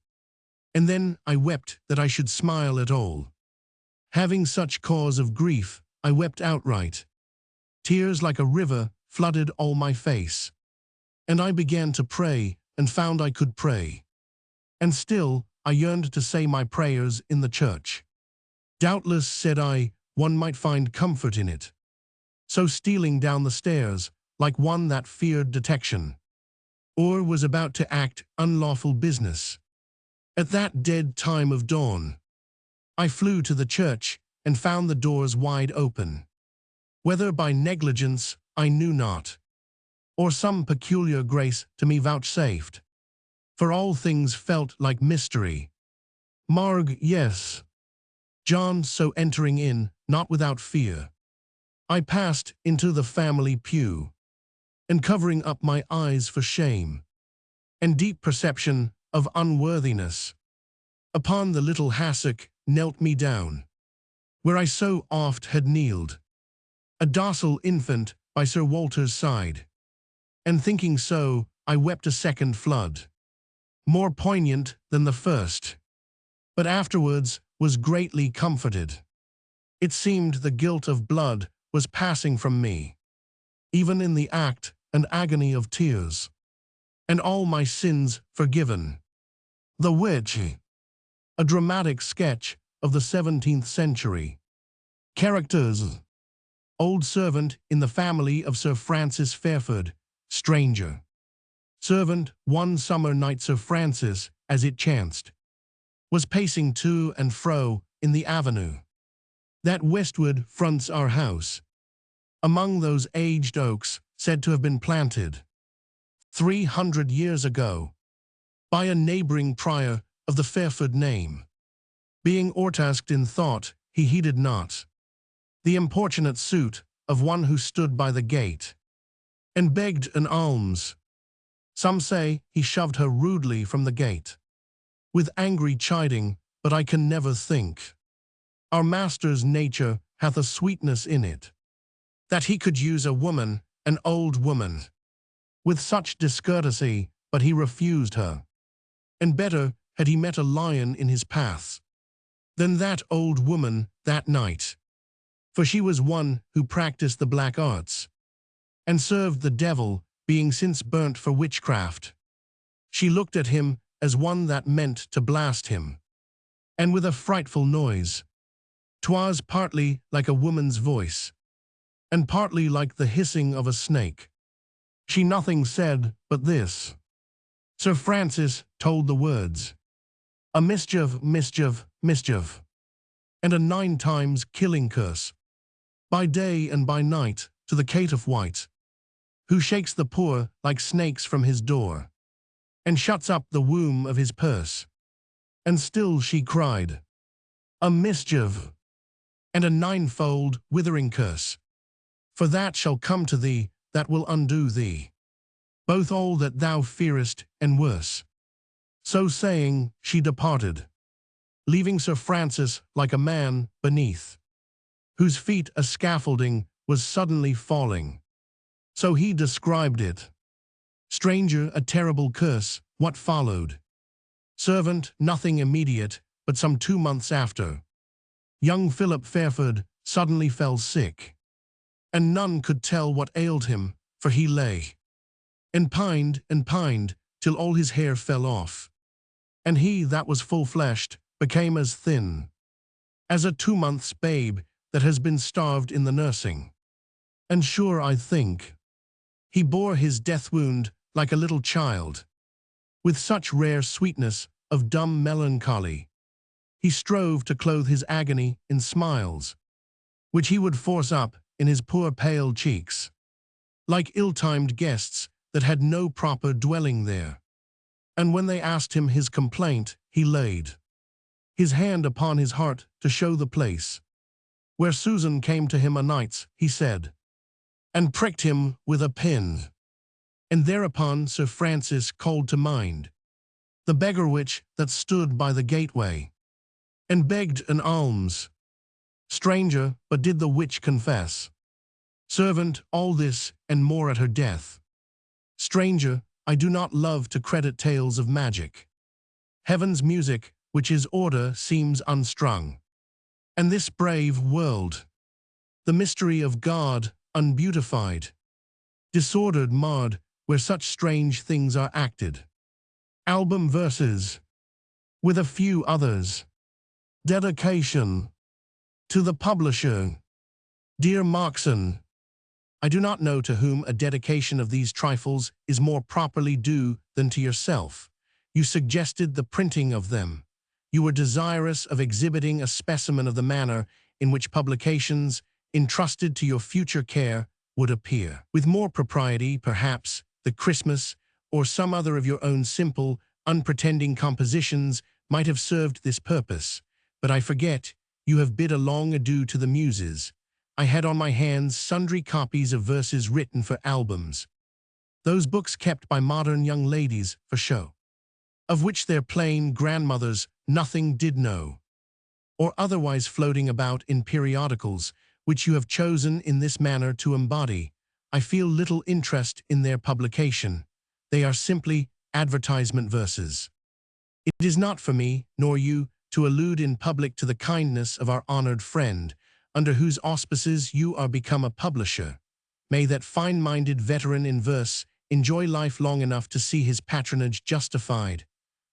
and then I wept that I should smile at all. Having such cause of grief, I wept outright. Tears like a river flooded all my face, and I began to pray and found I could pray. And still I yearned to say my prayers in the church. Doubtless, said I, one might find comfort in it. So stealing down the stairs, like one that feared detection, or was about to act unlawful business, at that dead time of dawn, I flew to the church and found the doors wide open. Whether by negligence I knew not, or some peculiar grace to me vouchsafed, for all things felt like mystery. Marg, yes. John, so entering in, not without fear, I passed into the family pew, and covering up my eyes for shame, and deep perception of unworthiness, upon the little hassock knelt me down, where I so oft had kneeled, a docile infant by Sir Walter's side. And thinking so, I wept a second flood, more poignant than the first, but afterwards was greatly comforted. It seemed the guilt of blood was passing from me, even in the act and agony of tears, and all my sins forgiven. The Witch, a dramatic sketch of the 17th century. Characters: old servant in the family of Sir Francis Fairford, stranger. Servant, one summer night Sir Francis, as it chanced, was pacing to and fro in the avenue that westward fronts our house, among those aged oaks said to have been planted 300 years ago by a neighboring prior of the Fairford name. Being o'ertasked in thought, he heeded not the importunate suit of one who stood by the gate, and begged an alms. Some say he shoved her rudely from the gate, with angry chiding, but I can never think. Our master's nature hath a sweetness in it, that he could use a woman, an old woman, with such discourtesy, but he refused her. And better had he met a lion in his path than that old woman that night. For she was one who practiced the black arts, and served the devil, being since burnt for witchcraft. She looked at him as one that meant to blast him, and with a frightful noise. 'Twas partly like a woman's voice, and partly like the hissing of a snake. She nothing said but this. Sir Francis told the words, a mischief, mischief, mischief, and a 9 times killing curse, by day and by night, to the caitiff wight, who shakes the poor like snakes from his door, and shuts up the womb of his purse. And still she cried, a mischief, and a 9-fold withering curse, for that shall come to thee that will undo thee, both all that thou fearest and worse. So saying, she departed, leaving Sir Francis like a man beneath, whose feet a scaffolding was suddenly falling. So he described it. Stranger, a terrible curse, what followed? Servant, nothing immediate, but some 2 months after, young Philip Fairford suddenly fell sick, and none could tell what ailed him, for he lay and pined, till all his hair fell off, and he that was full-fleshed became as thin as a 2 months babe that has been starved in the nursing. And sure I think he bore his death wound like a little child, with such rare sweetness of dumb melancholy. He strove to clothe his agony in smiles, which he would force up in his poor pale cheeks, like ill-timed guests that had no proper dwelling there. And when they asked him his complaint, he laid his hand upon his heart to show the place where Susan came to him o' nights, he said, and pricked him with a pin. And thereupon Sir Francis called to mind the beggar witch that stood by the gateway, and begged an alms. Stranger, but did the witch confess? Servant, all this and more at her death. Stranger, I do not love to credit tales of magic. Heaven's music, which is order, seems unstrung. And this brave world, the mystery of God, unbeautified, disordered, marred, where such strange things are acted. Album verses, with a few others. Dedication to the publisher. Dear Markson, I do not know to whom a dedication of these trifles is more properly due than to yourself. You suggested the printing of them. You were desirous of exhibiting a specimen of the manner in which publications, entrusted to your future care, would appear. With more propriety, perhaps, the Christmas, or some other of your own simple, unpretending compositions might have served this purpose. But I forget, you have bid a long adieu to the Muses. I had on my hands sundry copies of verses written for albums, those books kept by modern young ladies for show, of which their plain grandmothers nothing did know, or otherwise floating about in periodicals, which you have chosen in this manner to embody. I feel little interest in their publication. They are simply advertisement verses. It is not for me, nor you, to allude in public to the kindness of our honored friend, under whose auspices you are become a publisher. May that fine-minded veteran in verse enjoy life long enough to see his patronage justified.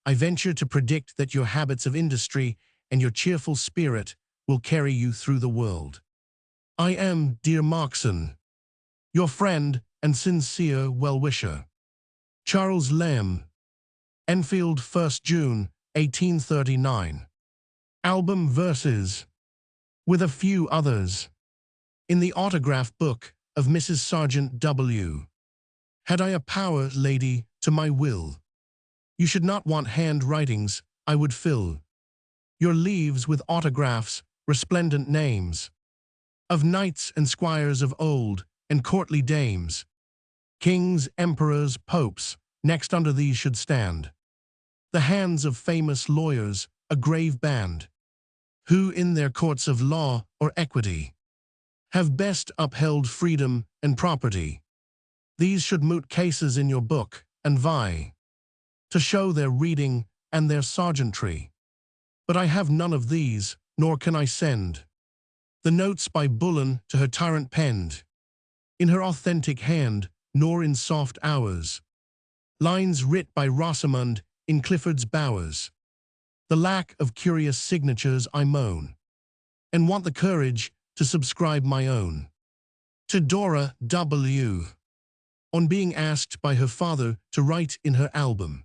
I venture to predict that your habits of industry and your cheerful spirit will carry you through the world. I am, dear Markson, your friend and sincere well-wisher, Charles Lamb. Enfield, 1st June, 1839. Album verses, with a few others, in the autograph book of Mrs. Sargent W. Had I a power, lady, to my will, you should not want handwritings, I would fill your leaves with autographs, resplendent names, of knights and squires of old, and courtly dames, Kings, emperors, popes, next under these should stand. The hands of famous lawyers, a grave band, who in their courts of law or equity have best upheld freedom and property. These should moot cases in your book and vie to show their reading and their sergeantry. But I have none of these, nor can I send the notes by Bullen to her tyrant penned in her authentic hand, nor in soft hours lines writ by Rosamund in Clifford's bowers. The lack of curious signatures I moan, and want the courage to subscribe my own. To Dora W. on being asked by her father to write in her album.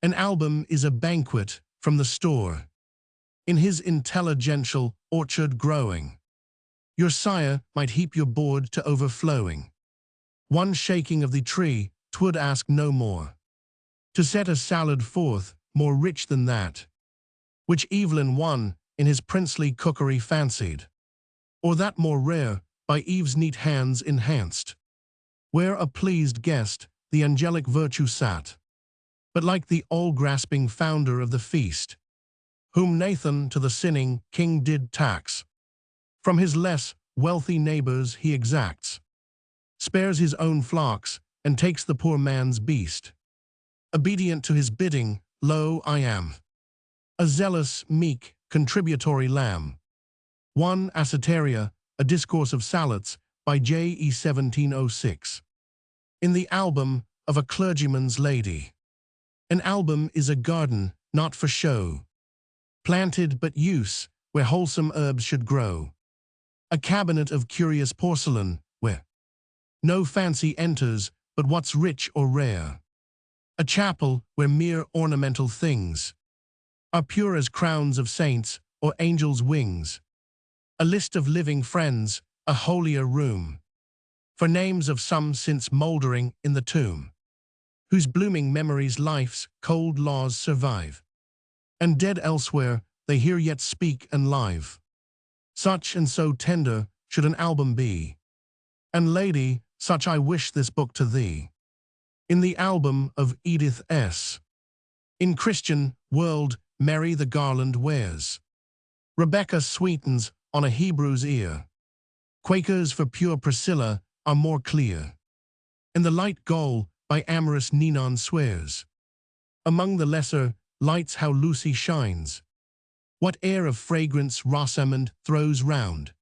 An album is a banquet from the store, in his intelligential orchard growing. Your sire might heap your board to overflowing. One shaking of the tree, 'twould ask no more, to set a salad forth more rich than that, which Evelyn one in his princely cookery fancied, or that more rare, by Eve's neat hands enhanced, where a pleased guest the angelic virtue sat, but like the all-grasping founder of the feast, whom Nathan to the sinning king did tax, from his less wealthy neighbors he exacts, spares his own flocks, and takes the poor man's beast. Obedient to his bidding, lo, I am a zealous, meek, contributory lamb. 1 Ascetaria, a Discourse of Salads, by J.E. 1706. In the album of a clergyman's lady. An album is a garden, not for show, planted but use, where wholesome herbs should grow. A cabinet of curious porcelain, where no fancy enters but what's rich or rare. A chapel where mere ornamental things are pure as crowns of saints or angels' wings. A list of living friends, a holier room, for names of some since mouldering in the tomb, whose blooming memories life's cold laws survive, and dead elsewhere they here yet speak and live. Such and so tender should an album be, and lady, such I wish this book to thee. In the album of Edith S. In Christian world, Mary the garland wears. Rebecca sweetens on a Hebrew's ear. Quakers for pure Priscilla are more clear. And the light goal by amorous Ninon swears. Among the lesser lights how Lucy shines. What air of fragrance Rosamond throws round.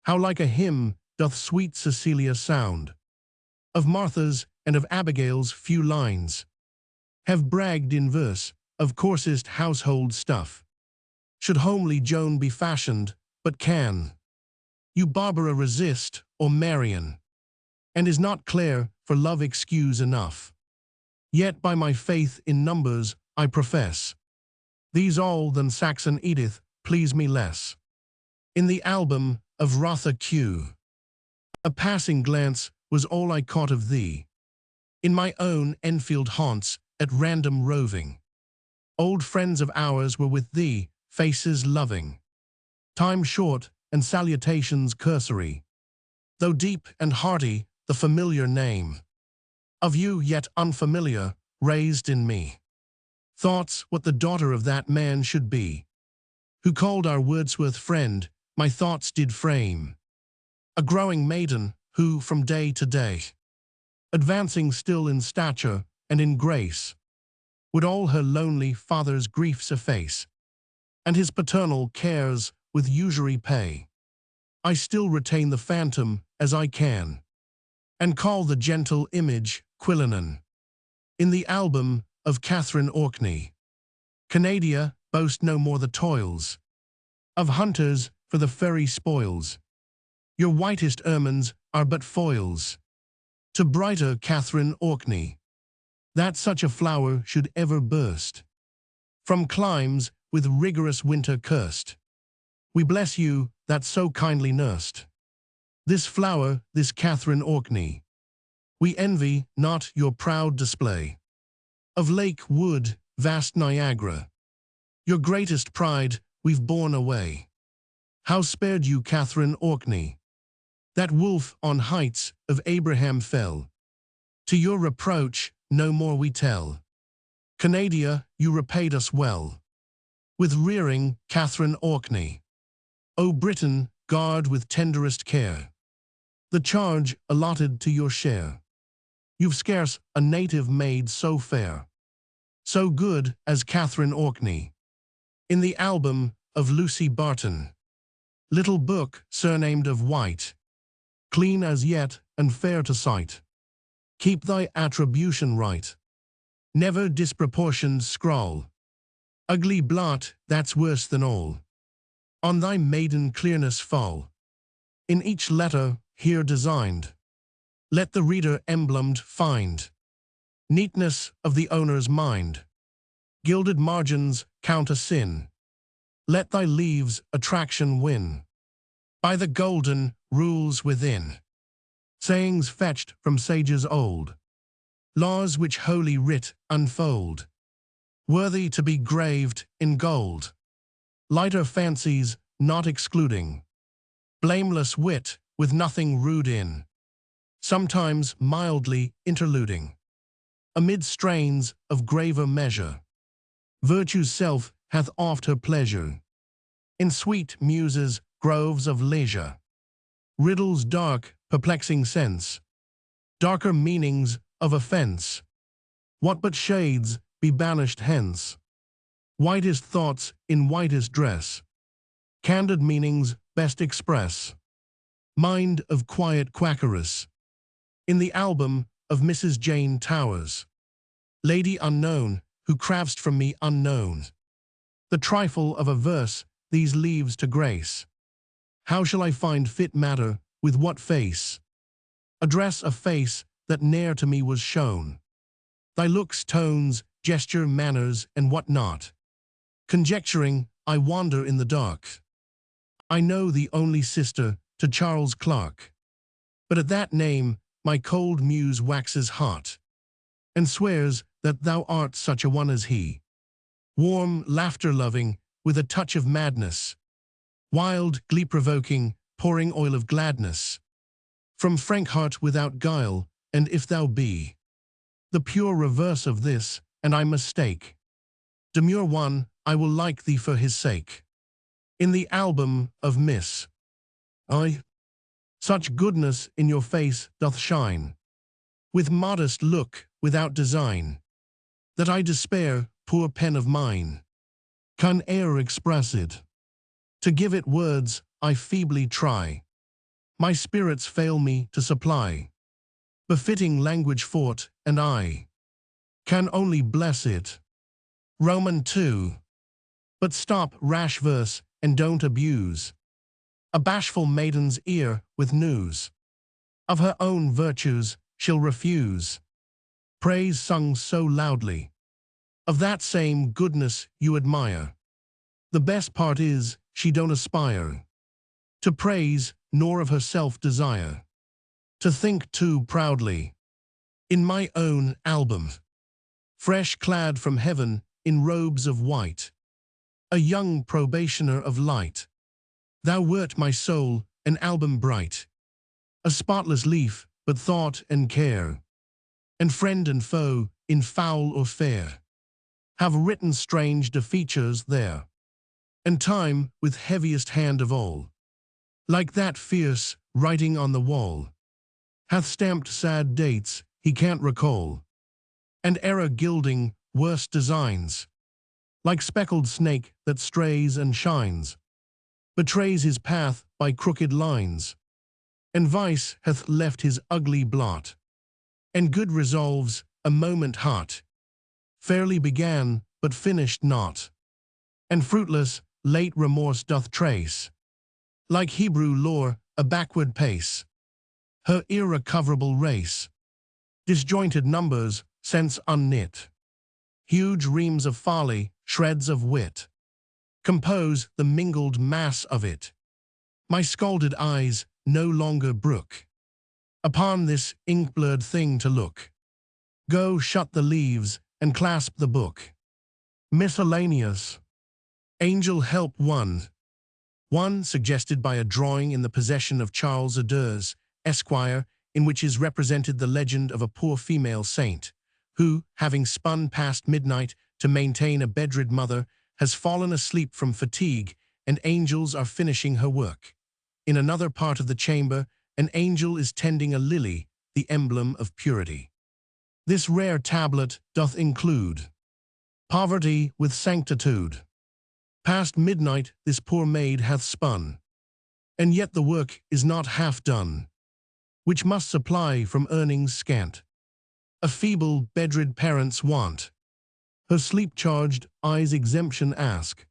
How like a hymn doth sweet Cecilia sound. Of Martha's and of Abigail's few lines have bragged in verse of coarsest household stuff. Should homely Joan be fashioned, but can you Barbara resist, or Marian? And is not Clare for love excuse enough? Yet by my faith in numbers I profess, these all than Saxon Edith please me less. In the album of Rotha Q. A passing glance was all I caught of thee. In my own Enfield haunts at random roving. Old friends of ours were with thee, faces loving. Time short and salutations cursory. Though deep and hearty, the familiar name of you yet unfamiliar raised in me thoughts what the daughter of that man should be, who called our Wordsworth friend, my thoughts did frame. A growing maiden, who from day to day, advancing still in stature and in grace, would all her lonely father's griefs efface, and his paternal cares with usury pay. I still retain the phantom as I can, and call the gentle image Quillinan. In the album of Catherine Orkney, Canadia boast no more the toils of hunters for the furry spoils. Your whitest ermines are but foils to brighter Catherine Orkney, that such a flower should ever burst from climes with rigorous winter cursed. We bless you that so kindly nursed this flower, this Catherine Orkney. We envy not your proud display of lake wood, vast Niagara. Your greatest pride we've borne away. How spared you Catherine Orkney? That wolf on heights of Abraham fell. To your reproach, no more we tell. Canadia, you repaid us well. With rearing Catherine Orkney. O Britain, guard with tenderest care the charge allotted to your share. You've scarce a native maid so fair, so good as Catherine Orkney. In the album of Lucy Barton, little book surnamed of White, clean as yet and fair to sight. Keep thy attribution right. Never disproportioned scrawl. Ugly blot, that's worse than all. On thy maiden clearness fall. In each letter here designed, let the reader emblemed find. Neatness of the owner's mind. Gilded margins count a sin. Let thy leaves attraction win. By the golden rules within. Sayings fetched from sages old. Laws which holy writ unfold. Worthy to be graved in gold. Lighter fancies not excluding. Blameless wit with nothing rude in. Sometimes mildly interluding. Amid strains of graver measure. Virtue's self hath oft her pleasure. In sweet muses, groves of leisure. Riddles dark, perplexing sense. Darker meanings of offense. What but shades be banished hence? Whitest thoughts in whitest dress. Candid meanings best express. Mind of quiet quackeress. In the album of Mrs. Jane Towers. Lady unknown, who crav'st from me unknown. The trifle of a verse these leaves to grace. How shall I find fit matter, with what face? Address a face that ne'er to me was shown. Thy looks, tones, gesture, manners, and what not. Conjecturing, I wander in the dark. I know thee only sister to Charles Clark. But at that name, my cold muse waxes hot, and swears that thou art such a one as he. Warm, laughter-loving, with a touch of madness. Wild, glee-provoking, pouring oil of gladness. From frank heart without guile, and if thou be the pure reverse of this, and I mistake, demure one, I will like thee for his sake. In the album of Miss I, such goodness in your face doth shine, with modest look, without design, that I despair, poor pen of mine, can e'er express it. To give it words, I feebly try. My spirits fail me to supply befitting language fort, and I can only bless it. Roman 2. But stop rash verse, and don't abuse a bashful maiden's ear with news. Of her own virtues she'll refuse praise sung so loudly. Of that same goodness you admire. The best part is, she don't aspire to praise, nor of herself desire to think too proudly. In my own album, fresh clad from heaven in robes of white, a young probationer of light, thou wert my soul, an album bright, a spotless leaf, but thought and care, and friend and foe, in foul or fair, have written strange defeatures there, and time with heaviest hand of all, like that fierce writing on the wall, hath stamped sad dates he can't recall, and error gilding worst designs, like speckled snake that strays and shines, betrays his path by crooked lines, and vice hath left his ugly blot, and good resolves a moment hot, fairly began but finished not, and fruitless late remorse doth trace, like Hebrew lore a backward pace, her irrecoverable race, disjointed numbers, sense unknit, huge reams of folly, shreds of wit, compose the mingled mass of it. My scalded eyes no longer brook upon this ink-blurred thing to look. Go shut the leaves and clasp the book. Miscellaneous. Angel Help 1. 1 suggested by a drawing in the possession of Charles Adair, Esquire, in which is represented the legend of a poor female saint, who, having spun past midnight to maintain a bedrid mother, has fallen asleep from fatigue, and angels are finishing her work. In another part of the chamber, an angel is tending a lily, the emblem of purity. This rare tablet doth include poverty with sanctitude. Past midnight this poor maid hath spun, and yet the work is not half done, which must supply from earnings scant a feeble bedrid parent's want. Her sleep-charged eyes exemption ask,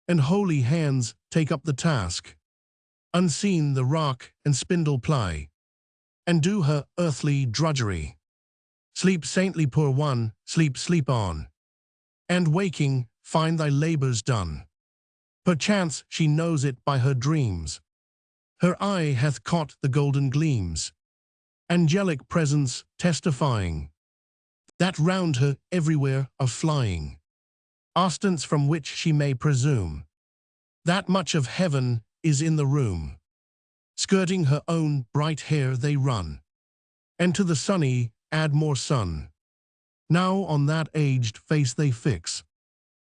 and holy hands take up the task. Unseen the rock and spindle ply, and do her earthly drudgery. Sleep, saintly poor one, sleep, sleep on, and waking, find thy labors done. Perchance she knows it by her dreams. Her eye hath caught the golden gleams, angelic presence testifying, that round her everywhere are flying ostents from which she may presume that much of heaven is in the room. Skirting her own bright hair they run, and to the sunny add more sun. Now on that aged face they fix,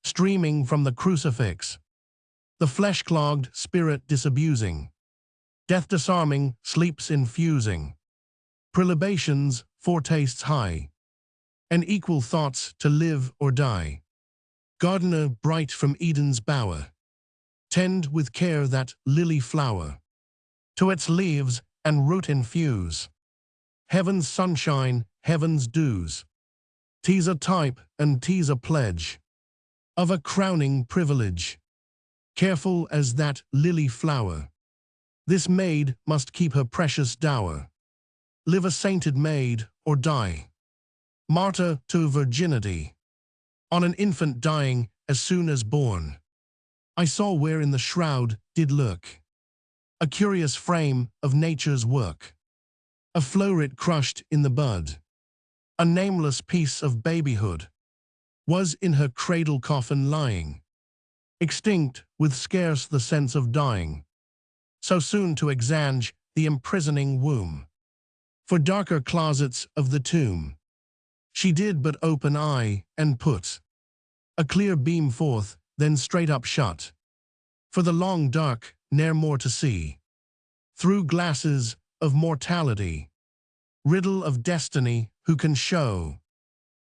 streaming from the crucifix, the flesh-clogged spirit disabusing, death disarming, sleeps infusing, prelibations, foretastes high, and equal thoughts to live or die. Gardener bright from Eden's bower, tend with care that lily flower, to its leaves and root infuse heaven's sunshine, heaven's dews. 'Tis a type and 'tis a pledge of a crowning privilege. Careful as that lily flower, this maid must keep her precious dower. Live a sainted maid or die martyr to virginity. On an infant dying as soon as born, I saw where in the shroud did lurk a curious frame of nature's work, a floweret crushed in the bud, a nameless piece of babyhood was in her cradle coffin lying, extinct with scarce the sense of dying, so soon to exange the imprisoning womb. For darker closets of the tomb she did but open eye and put a clear beam forth, then straight up shut, for the long dark ne'er more to see. Through glasses of mortality, riddle of destiny, who can show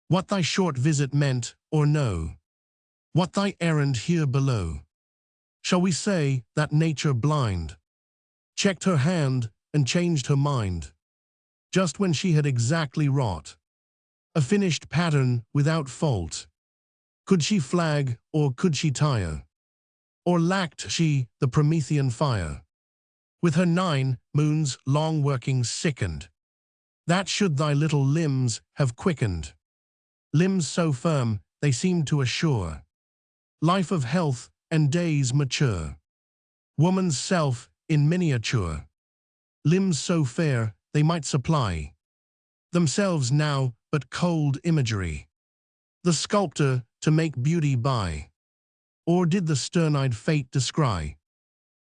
what thy short visit meant or know what thy errand here below? Shall we say that nature blind checked her hand and changed her mind, just when she had exactly wrought a finished pattern without fault? Could she flag or could she tire? Or lacked she the Promethean fire? With her 9 moons long working sickened, that should thy little limbs have quickened, limbs so firm they seemed to assure life of health and days mature. Woman's self in miniature, limbs so fair they might supply themselves now but cold imagery, the sculptor to make beauty by. Or did the stern-eyed fate descry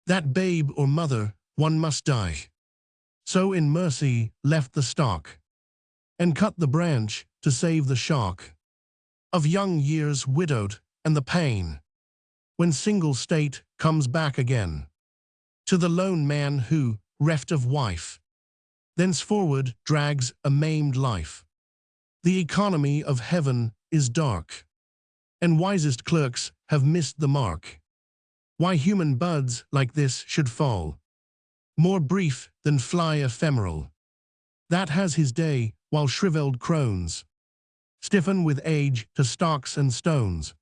that babe or mother one must die, so in mercy left the stalk and cut the branch to save the shock of young years widowed and the pain when single state comes back again to the lone man who, reft of wife, thenceforward drags a maimed life. The economy of heaven is dark, and wisest clerks have missed the mark. Why human buds like this should fall, more brief than fly ephemeral, that has his day while shriveled crones stiffen with age to stalks and stones,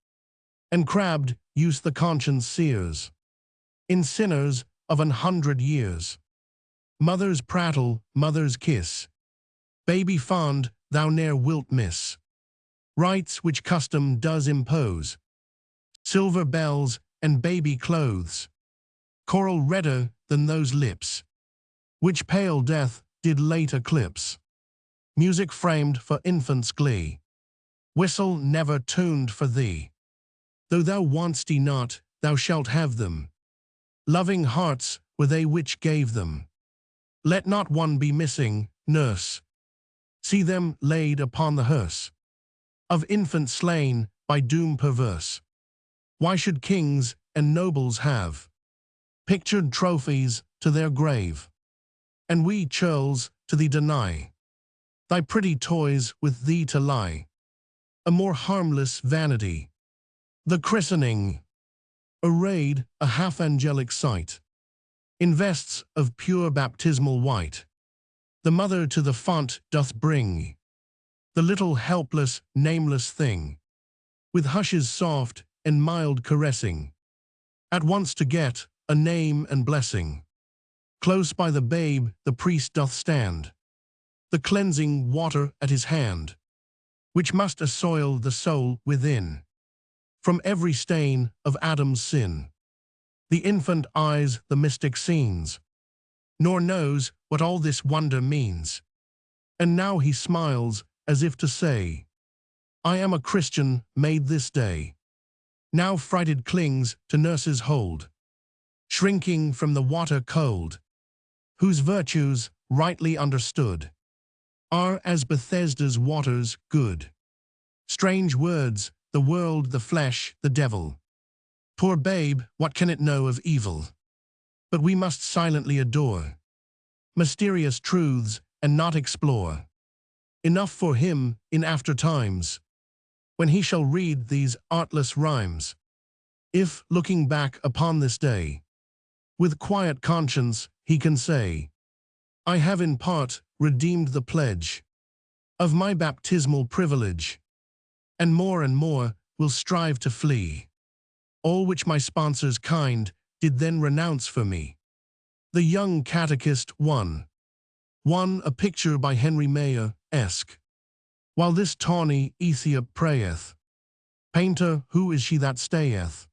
and crabbed use the conscience sears in sinners of 100 years. Mother's prattle, mother's kiss, baby fond thou ne'er wilt miss, rites which custom does impose, silver bells and baby clothes, coral redder than those lips which pale death did late eclipse, music framed for infants' glee, whistle never tuned for thee. Though thou want'st not, thou shalt have them, loving hearts were they which gave them. Let not one be missing, nurse. See them laid upon the hearse of infants slain by doom perverse. Why should kings and nobles have pictured trophies to their grave, and we churls to thee deny thy pretty toys with thee to lie? A more harmless vanity. The christening, arrayed a half-angelic sight, in vests of pure baptismal white, the mother to the font doth bring the little helpless, nameless thing, with hushes soft and mild caressing, at once to get a name and blessing. Close by the babe the priest doth stand, the cleansing water at his hand, which must assoil the soul within, from every stain of Adam's sin. The infant eyes the mystic scenes, nor knows what all this wonder means. And now he smiles as if to say, I am a Christian made this day. Now frighted clings to nurse's hold, shrinking from the water cold, whose virtues, rightly understood, are as Bethesda's waters good. Strange words, the world, the flesh, the devil. Poor babe, what can it know of evil? But we must silently adore mysterious truths and not explore. Enough for him in after times, when he shall read these artless rhymes. If, looking back upon this day, with quiet conscience he can say, I have in part redeemed the pledge of my baptismal privilege, and more will strive to flee all which my sponsors kind did then renounce for me. The Young Catechist 1. A picture by Henry Mayer-esque. While this tawny Ethiop prayeth, painter, who is she that stayeth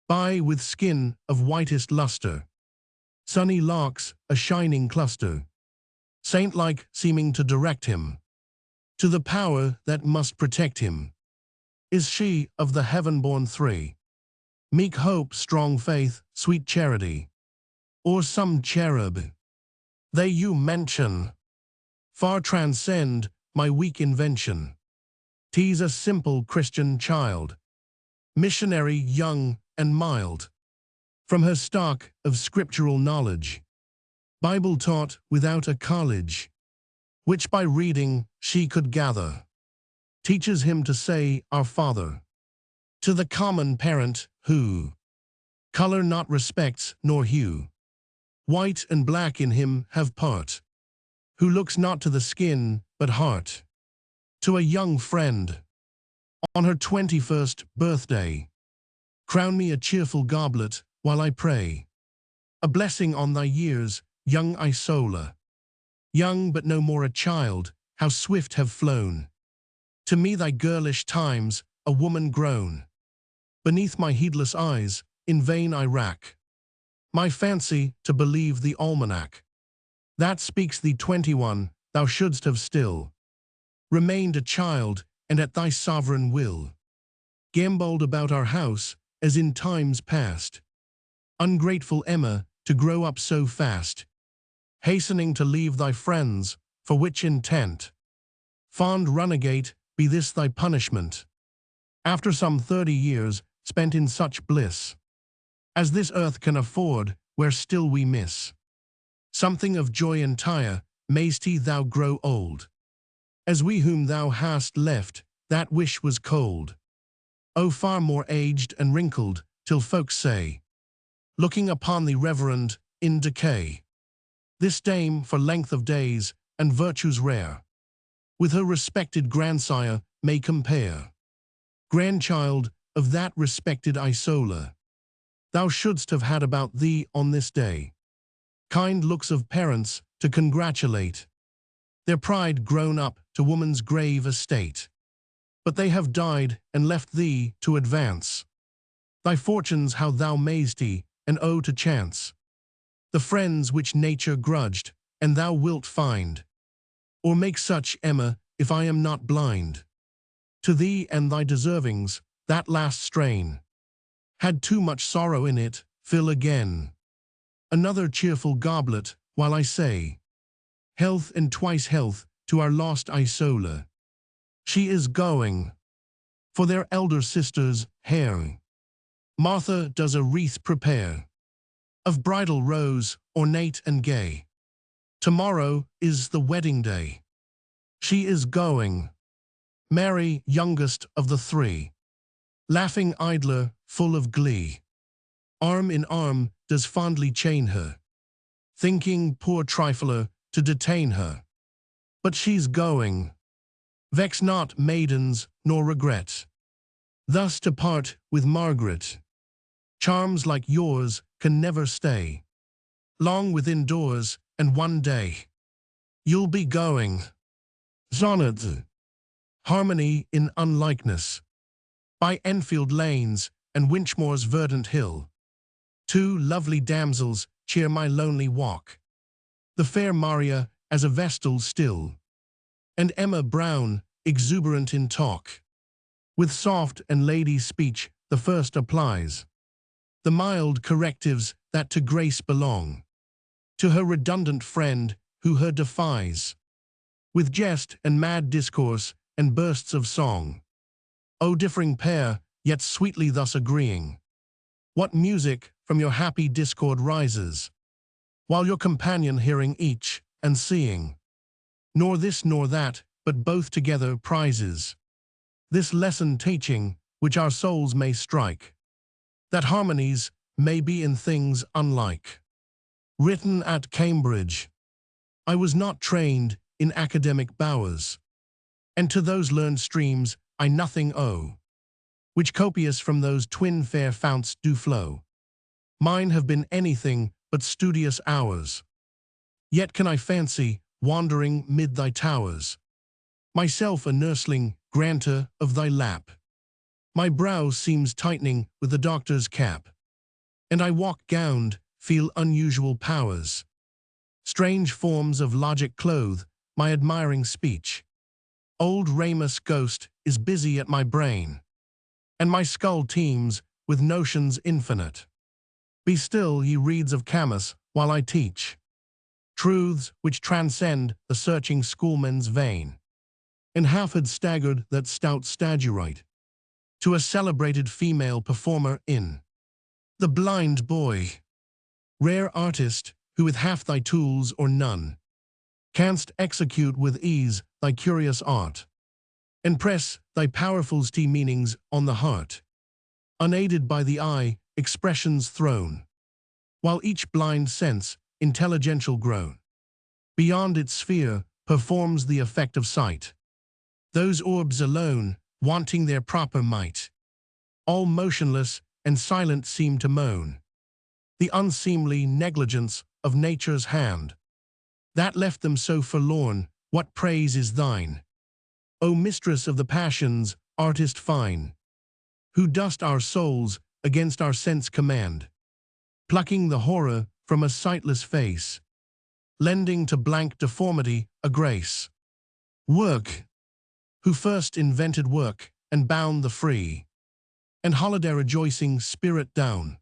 by with skin of whitest luster, sunny locks a shining cluster, saint-like seeming to direct him to the power that must protect him? Is she of the heaven-born three, meek hope, strong faith, sweet charity, or some cherub they you mention far transcend my weak invention? 'Tis a simple Christian child, missionary young and mild, from her stock of scriptural knowledge, Bible taught without a college, which by reading she could gather, teaches him to say, Our Father, to the common parent who color not respects nor hue, white and black in him have part, who looks not to the skin but heart. To a young friend on her 21st birthday, crown me a cheerful goblet while I pray, a blessing on thy years, young Isola. Young but no more a child, how swift have flown to me thy girlish times, a woman grown. Beneath my heedless eyes, in vain I rack my fancy to believe the almanac that speaks thee 21, thou shouldst have still remained a child, and at thy sovereign will gamboled about our house as in times past. Ungrateful Emma, to grow up so fast, hastening to leave thy friends, for which intent, fond runagate, be this thy punishment, after some 30 years spent in such bliss as this earth can afford, where still we miss something of joy entire. Mayst thou grow old as we whom thou hast left, that wish was cold. O far more aged and wrinkled, till folks say, looking upon thee reverend, in decay, this dame for length of days and virtues rare, with her respected grandsire may compare. Grandchild of that respected Isola, thou shouldst have had about thee on this day kind looks of parents to congratulate their pride grown up to woman's grave estate. But they have died and left thee to advance thy fortunes, how thou mayst thee, and owe to chance the friends which nature grudged, and thou wilt find, or make such, Emma, if I am not blind. To thee and thy deservings, that last strain had too much sorrow in it. Fill again another cheerful goblet, while I say, health and twice health to our lost Isola. She is going for their elder sister's hair. Martha does a wreath prepare of bridal rose, ornate and gay. Tomorrow is the wedding day. She is going. Mary, youngest of the three, laughing idler, full of glee, arm in arm does fondly chain her, thinking, poor trifler, to detain her. But she's going. Vex not maidens, nor regret thus to part with Margaret. Charms like yours can never stay long within doors, and one day you'll be going. Sonnet. Harmony in unlikeness. By Enfield lanes and Winchmore's verdant hill, two lovely damsels cheer my lonely walk. The fair Maria as a vestal still, and Emma Brown, exuberant in talk. With soft and lady speech the first applies the mild correctives that to grace belong, to her redundant friend who her defies, with jest and mad discourse and bursts of song. O differing pair, yet sweetly thus agreeing, what music from your happy discord rises, while your companion hearing each, and seeing, nor this nor that, but both together prizes, this lesson teaching, which our souls may strike, that harmonies may be in things unlike. Written at Cambridge. I was not trained in academic bowers, and to those learned streams I nothing owe, which copious from those twin fair founts do flow. Mine have been anything but studious hours. Yet can I fancy, wandering mid thy towers, myself a nursling, granter of thy lap. My brow seems tightening with the doctor's cap, and I walk gowned, feel unusual powers. Strange forms of logic clothe my admiring speech. Old Ramus ghost is busy at my brain, and my skull teems with notions infinite. Be still, ye reeds of Camus, while I teach truths which transcend the searching schoolman's vein. And half had staggered that stout stagirite to a celebrated female performer in The Blind Boy. Rare artist, who with half thy tools or none canst execute with ease thy curious art, and press thy powerful meanings on the heart, unaided by the eye, expressions thrown, while each blind sense, intelligential grown, beyond its sphere, performs the effect of sight. Those orbs alone, wanting their proper might, all motionless and silent seem to moan, the unseemly negligence of nature's hand, that left them so forlorn. What praise is thine, O mistress of the passions, artist fine, who dost our souls against our sense command, plucking the horror from a sightless face, lending to blank deformity a grace. Work, who first invented work and bound the free, and holiday rejoicing spirit down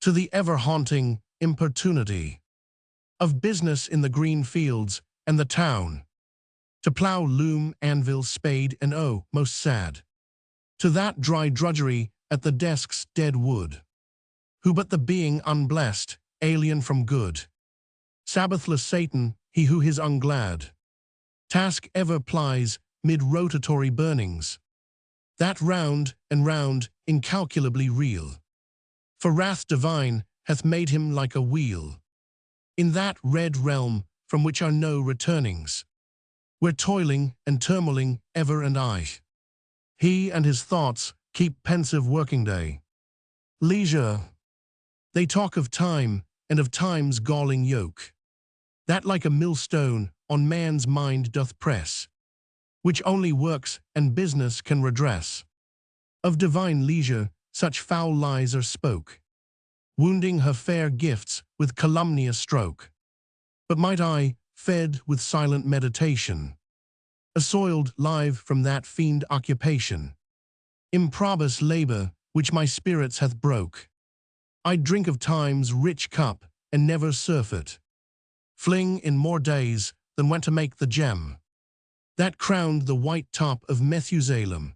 to the ever-haunting importunity of business in the green fields and the town, to plough, loom, anvil, spade, and oh, most sad, to that dry drudgery at the desk's dead wood, who but the being unblessed, alien from good, Sabbathless Satan, he who his unglad task ever plies mid rotatory burnings, that round and round incalculably reel, for wrath divine hath made him like a wheel, in that red realm from which are no returnings, where toiling and turmoiling ever and aye, he and his thoughts keep pensive working day. Leisure. They talk of time and of time's galling yoke, that like a millstone on man's mind doth press, which only works and business can redress. Of divine leisure such foul lies are spoke, wounding her fair gifts with calumnious stroke. But might I, fed with silent meditation, assoiled live from that fiend occupation, improbus labor which my spirits hath broke, I'd drink of time's rich cup and never surfeit, fling in more days than went to make the gem that crowned the white top of Methusalem.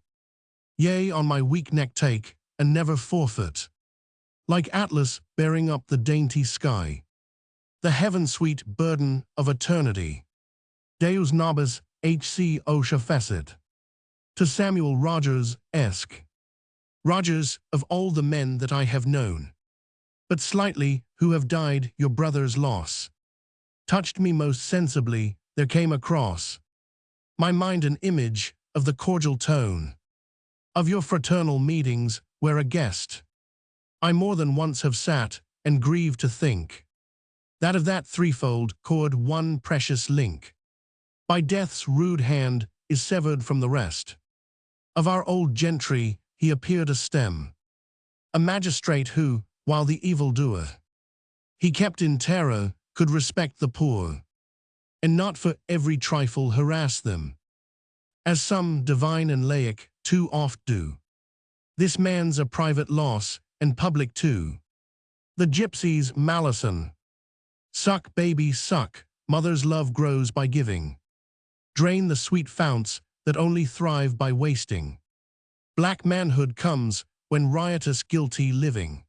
Yea, on my weak neck take, and never forfeit, like Atlas bearing up the dainty sky, the heaven-sweet burden of eternity. Deus nobis H.C. Osha Fecit. To Samuel Rogers, Esq. Rogers, of all the men that I have known, but slightly who have died your brother's loss, touched me most sensibly, there came across my mind an image of the cordial tone of your fraternal meetings, where a guest I more than once have sat, and grieved to think that of that threefold cord one precious link by death's rude hand is severed from the rest. Of our old gentry he appeared a stem, a magistrate who, while the evildoer he kept in terror, could respect the poor, and not for every trifle harass them, as some divine and laic too oft do. This man's a private loss, and public too. The gypsy's malison. Suck, baby, suck, mother's love grows by giving. Drain the sweet founts that only thrive by wasting. Black manhood comes when riotous guilty living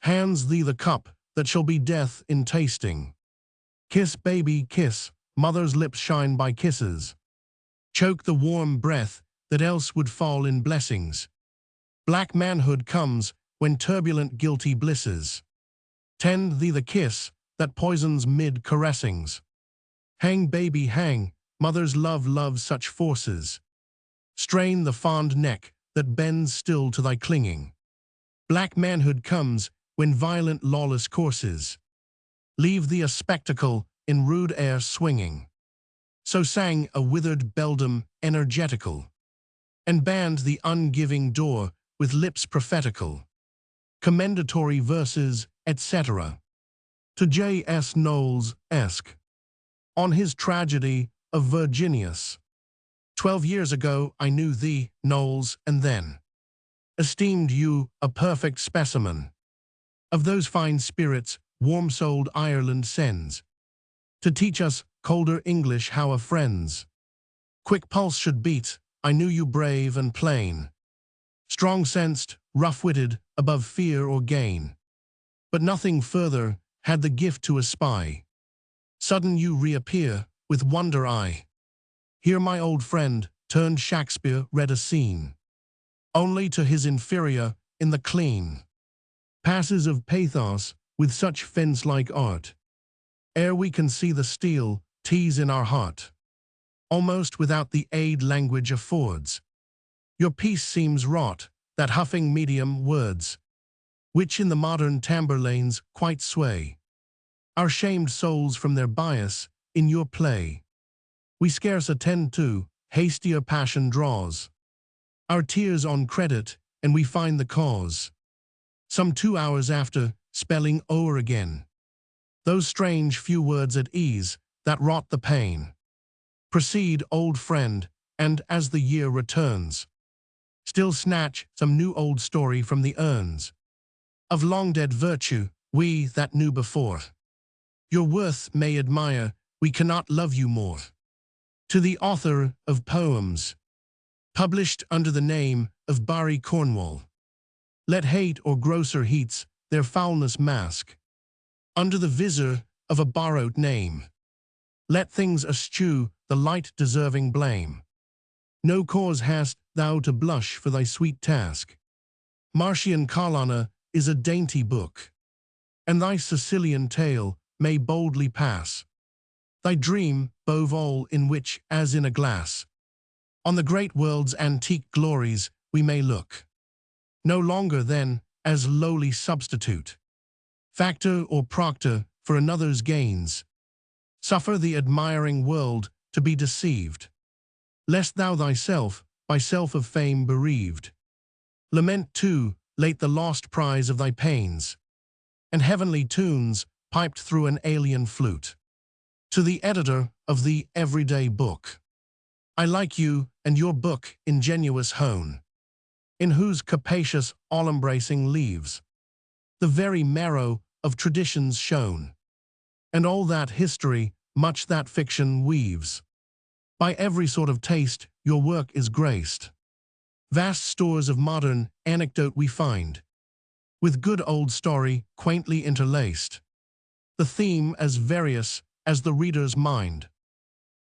hands thee the cup that shall be death in tasting. Kiss, baby, kiss, mother's lips shine by kisses. Choke the warm breath that else would fall in blessings. Black manhood comes when turbulent guilty blisses tend thee the kiss that poisons mid caressings. Hang, baby, hang, mother's love loves such forces. Strain the fond neck that bends still to thy clinging. Black manhood comes when violent lawless courses leave thee a spectacle in rude air swinging. So sang a withered beldam energetical, and banned the ungiving door with lips prophetical, commendatory verses, etc. To J.S. Knowles, Esq. On his tragedy of Virginius. 12 years ago I knew thee, Knowles, and then esteemed you a perfect specimen of those fine spirits warm-souled Ireland sends to teach us colder English how a friend's quick pulse should beat. I knew you brave and plain, strong-sensed, rough-witted, above fear or gain, but nothing further had the gift to espy. Sudden you reappear, with wonder I here my old friend turned Shakespeare read a scene, only to his inferior in the clean passes of pathos with such fence-like art, ere we can see the steel tease in our heart, almost without the aid language affords. Your piece seems wrought, that huffing medium words, which in the modern tambour-lanes quite sway our shamed souls from their bias in your play. We scarce attend to, hastier passion draws our tears on credit, and we find the cause some 2 hours after, spelling o'er again those strange few words at ease that wrought the pain. Proceed, old friend, and as the year returns, still snatch some new old story from the urns of long-dead virtue we that knew before. Your worth may admire, we cannot love you more. To the author of poems, published under the name of Barry Cornwall, let hate or grosser heats their foulness mask under the visor of a borrowed name. Let things eschew the light deserving blame. No cause hast thou to blush for thy sweet task. Martian Carlana is a dainty book, and thy Sicilian tale may boldly pass. Thy dream, bove all in which, as in a glass, on the great world's antique glories we may look, no longer then as lowly substitute, factor or proctor for another's gains. Suffer the admiring world to be deceived, lest thou thyself by self of fame bereaved, lament too late the lost prize of thy pains, and heavenly tunes piped through an alien flute. To the editor of the Everyday Book, I like you and your book ingenuous hone, in whose capacious all-embracing leaves the very marrow of traditions shown, and all that history much that fiction weaves. By every sort of taste, your work is graced. Vast stores of modern anecdote we find, with good old story quaintly interlaced. The theme as various as the reader's mind.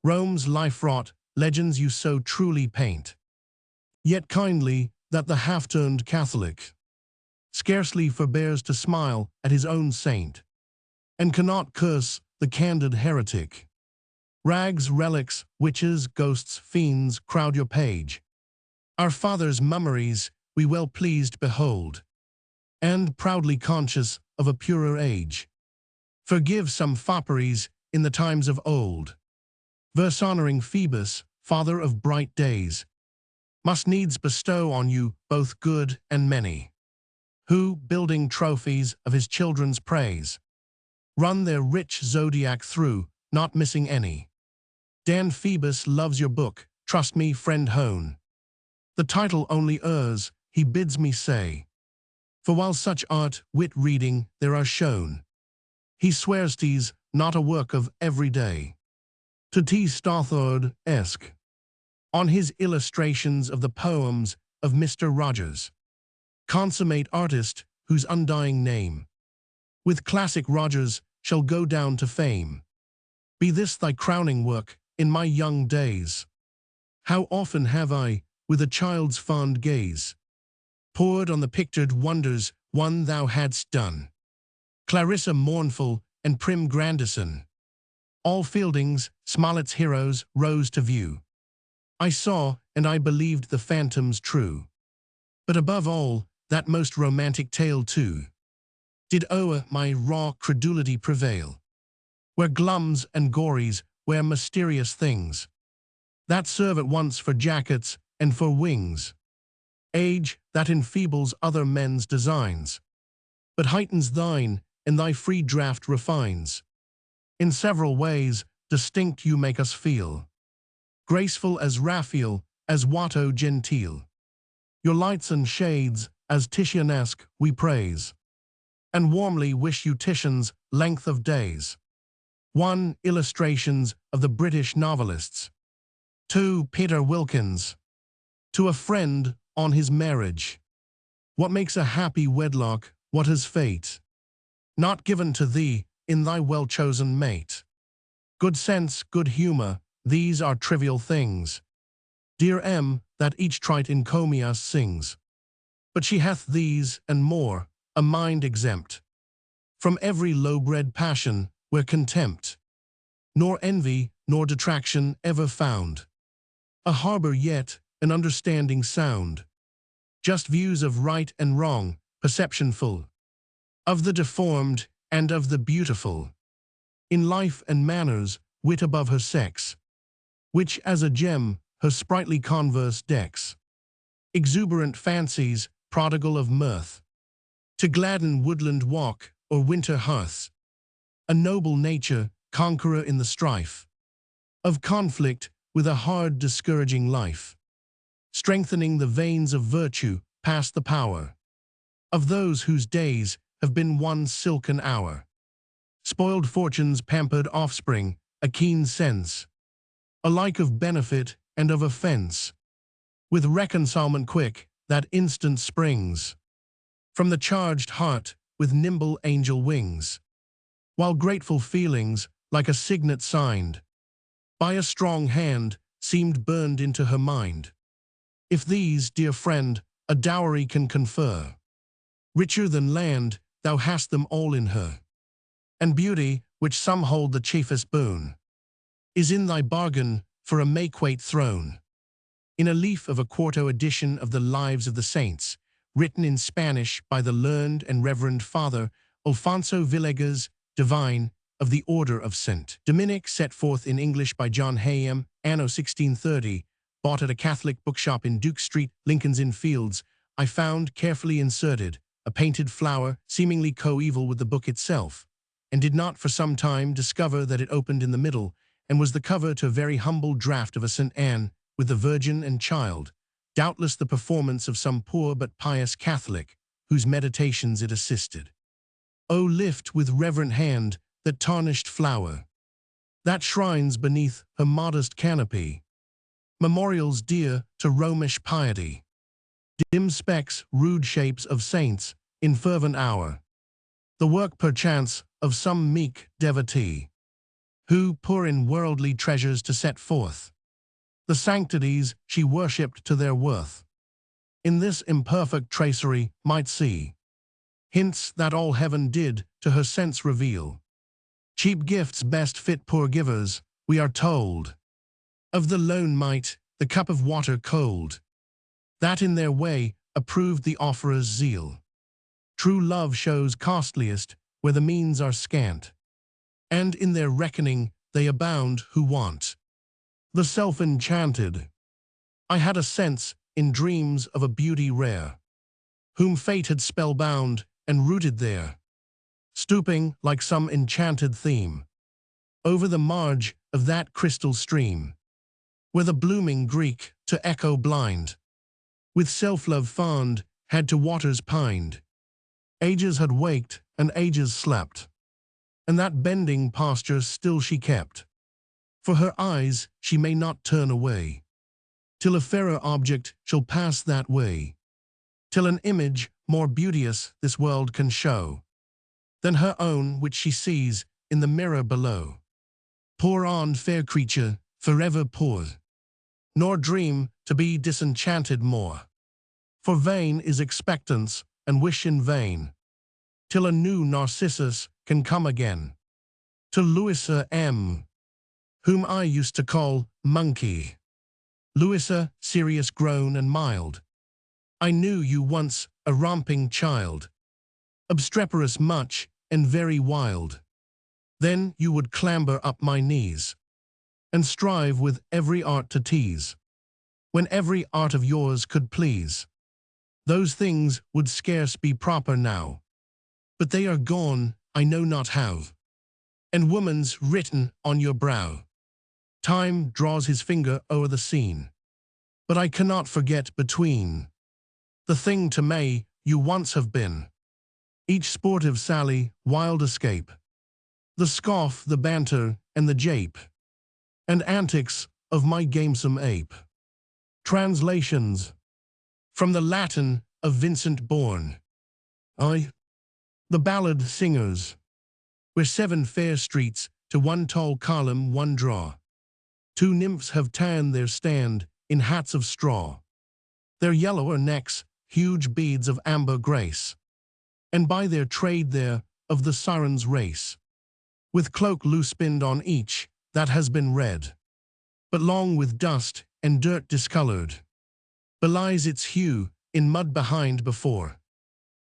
Rome's life-wrought legends you so truly paint. Yet kindly that the half-turned Catholic scarcely forbears to smile at his own saint, and cannot curse the candid heretic. Rags, relics, witches, ghosts, fiends crowd your page. Our fathers' mummeries we well pleased behold, and proudly conscious of a purer age, forgive some fopperies in the times of old. Verse honoring Phoebus, father of bright days, must needs bestow on you both good and many, who, building trophies of his children's praise, run their rich zodiac through, not missing any. Dan Phoebus loves your book, trust me, friend Hone. The title only errs, he bids me say. For while such art, wit, reading, there are shown, he swears 'tis not a work of every day. To T. Stothard-esque, on his illustrations of the poems of Mr. Rogers, consummate artist whose undying name, with classic Rogers, shall go down to fame. Be this thy crowning work in my young days. How often have I, with a child's fond gaze, pored on the pictured wonders one thou hadst done. Clarissa mournful and prim Grandison, all Fielding's, Smollett's heroes rose to view. I saw, and I believed the phantoms true. But above all, that most romantic tale too, did o'er my raw credulity prevail, where glums and gories wear mysterious things, that serve at once for jackets and for wings. Age, that enfeebles other men's designs, but heightens thine, and thy free draught refines. In several ways, distinct you make us feel, graceful as Raphael, as Watteau genteel. Your lights and shades, as Titianesque, we praise, and warmly wish you Titian's length of days. 1. Illustrations of the British novelists. 2. Peter Wilkins. To a friend on his marriage. What makes a happy wedlock, what is fate? Not given to thee, in thy well-chosen mate. Good sense, good humor, these are trivial things. Dear M, that each trite encomias sings. But she hath these, and more, a mind exempt from every low-bred passion, where contempt, nor envy, nor detraction ever found. A harbor yet, an understanding sound. Just views of right and wrong, perception full of the deformed and of the beautiful. In life and manners, wit above her sex, which as a gem her sprightly converse decks. Exuberant fancies, prodigal of mirth, to gladden woodland walk or winter hearth. A noble nature, conqueror in the strife of conflict with a hard, discouraging life, strengthening the veins of virtue past the power of those whose days have been one silken hour. Spoiled fortune's pampered offspring, a keen sense, alike of benefit and of offense, with reconcilement quick, that instant springs from the charged heart with nimble angel wings, while grateful feelings, like a signet signed by a strong hand, seemed burned into her mind. If these, dear friend, a dowry can confer, richer than land, thou hast them all in her. And beauty, which some hold the chiefest boon, is in thy bargain for a make-weight throne. In a leaf of a quarto edition of the Lives of the Saints, written in Spanish by the learned and reverend Father Alfonso Villegas, divine, of the Order of St. Dominic, set forth in English by John Hayem, anno 1630, bought at a Catholic bookshop in Duke Street, Lincoln's Inn Fields, I found, carefully inserted, a painted flower, seemingly coeval with the book itself, and did not for some time discover that it opened in the middle, and was the cover to a very humble draught of a St. Anne, with the Virgin and Child, doubtless the performance of some poor but pious Catholic, whose meditations it assisted. O lift with reverent hand that tarnished flower, that shrines beneath her modest canopy, memorials dear to Romish piety, dim specks, rude shapes of saints in fervent hour, the work perchance of some meek devotee, who, poor in worldly treasures to set forth, the sanctities she worshipped to their worth, in this imperfect tracery might see hints that all heaven did to her sense reveal. Cheap gifts best fit poor givers, we are told, of the lone mite, the cup of water cold, that in their way approved the offerer's zeal. True love shows costliest where the means are scant, and in their reckoning they abound who want. The self-enchanted. I had a sense in dreams of a beauty rare, whom fate had spellbound and rooted there, stooping like some enchanted theme, over the marge of that crystal stream, where the blooming Greek, to echo blind, with self-love fond, had to waters pined. Ages had waked and ages slept, and that bending posture still she kept. For her eyes she may not turn away, till a fairer object shall pass that way, till an image more beauteous this world can show than her own which she sees in the mirror below. Pour on, fair creature, forever pour, nor dream to be disenchanted more. For vain is expectance and wish in vain, till a new Narcissus can come again. To Louisa M., whom I used to call Monkey, Louisa, serious grown and mild, I knew you once a romping child, obstreperous much and very wild. Then you would clamber up my knees, and strive with every art to tease, when every art of yours could please. Those things would scarce be proper now, but they are gone, I know not how, and woman's written on your brow. Time draws his finger o'er the scene, but I cannot forget between the thing to May you once have been, each sportive sally, wild escape, the scoff, the banter, and the jape, and antics of my gamesome ape. Translations from the Latin of Vincent Bourne. I, the ballad singers, where 7 fair streets to one tall column one draw. 2 nymphs have ta'en their stand in hats of straw, their yellower necks huge beads of amber grace, and by their trade there of the siren's race, with cloak loose pinned on each that has been red, but long with dust and dirt discolored, belies its hue in mud behind before,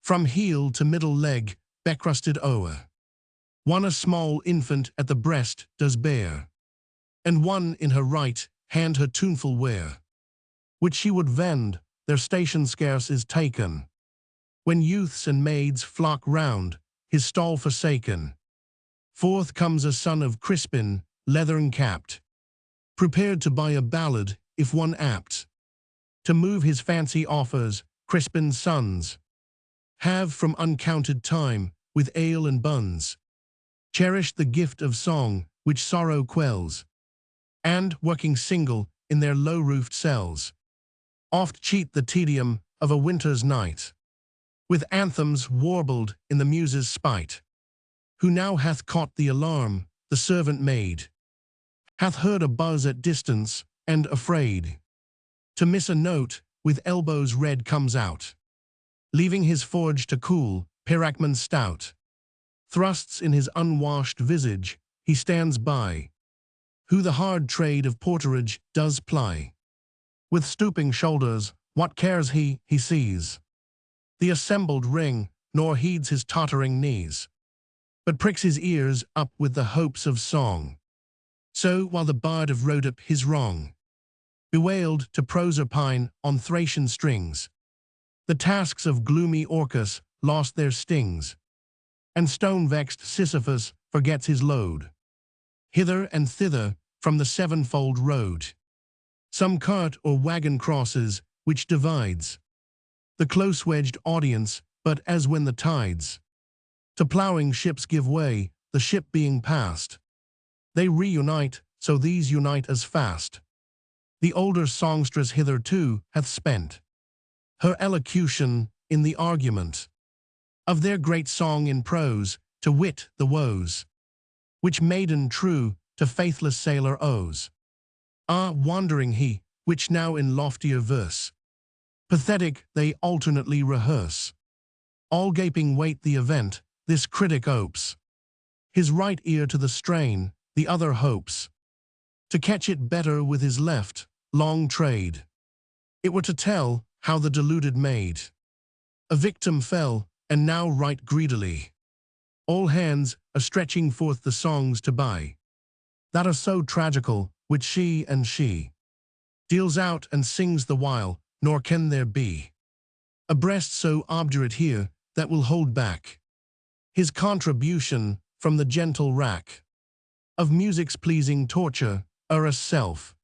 from heel to middle leg becrusted o'er. One a small infant at the breast does bear, and one in her right hand her tuneful wear, which she would vend, their station scarce is taken, when youths and maids flock round, his stall forsaken. Forth comes a son of Crispin, leathern capped, prepared to buy a ballad, if one apt. To move his fancy offers, Crispin's sons have from uncounted time, with ale and buns, cherished the gift of song, which sorrow quells, and, working single in their low-roofed cells, oft cheat the tedium of a winter's night, with anthems warbled in the muse's spite. Who now hath caught the alarm, the servant maid, hath heard a buzz at distance, and afraid to miss a note, with elbows red comes out, leaving his forge to cool, Piracman stout, thrusts in his unwashed visage, he stands by, who the hard trade of porterage does ply. With stooping shoulders, what cares he sees the assembled ring, nor heeds his tottering knees, but pricks his ears up with the hopes of song. So, while the bard of Rhodope his wrong bewailed to Proserpine on Thracian strings, the tasks of gloomy Orcus lost their stings, and stone-vexed Sisyphus forgets his load. Hither and thither from the sevenfold road, some cart or wagon crosses, which divides the close-wedged audience, but as when the tides to ploughing ships give way, the ship being passed, They reunite, so these unite as fast. The older songstress hitherto hath spent her elocution in the argument of their great song in prose, to wit the woes which maiden true to faithless sailor owes. Ah, wandering he, which now in loftier verse pathetic they alternately rehearse. All gaping wait the event, this critic opes his right ear to the strain, the other hopes to catch it better with his left. Long trade it were to tell how the deluded maid a victim fell, and now right greedily all hands are stretching forth the songs to buy that are so tragical, which she deals out and sings the while, nor can there be a breast so obdurate here that will hold back his contribution from the gentle rack of music's pleasing torture, Eros self.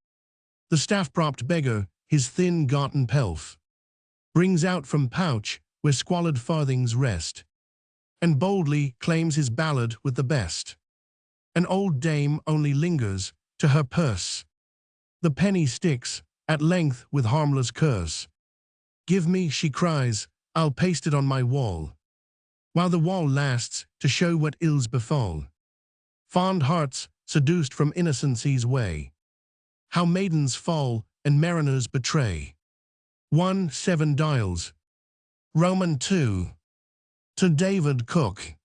The staff-propped beggar, his thin-gotten pelf, brings out from pouch where squalid farthings rest, and boldly claims his ballad with the best. An old dame only lingers to her purse. The penny sticks, at length with harmless curse. Give me, she cries, I'll paste it on my wall, while the wall lasts to show what ills befall fond hearts seduced from innocency's way, how maidens fall and mariners betray. 7 Dials. Roman 2. To David Cook,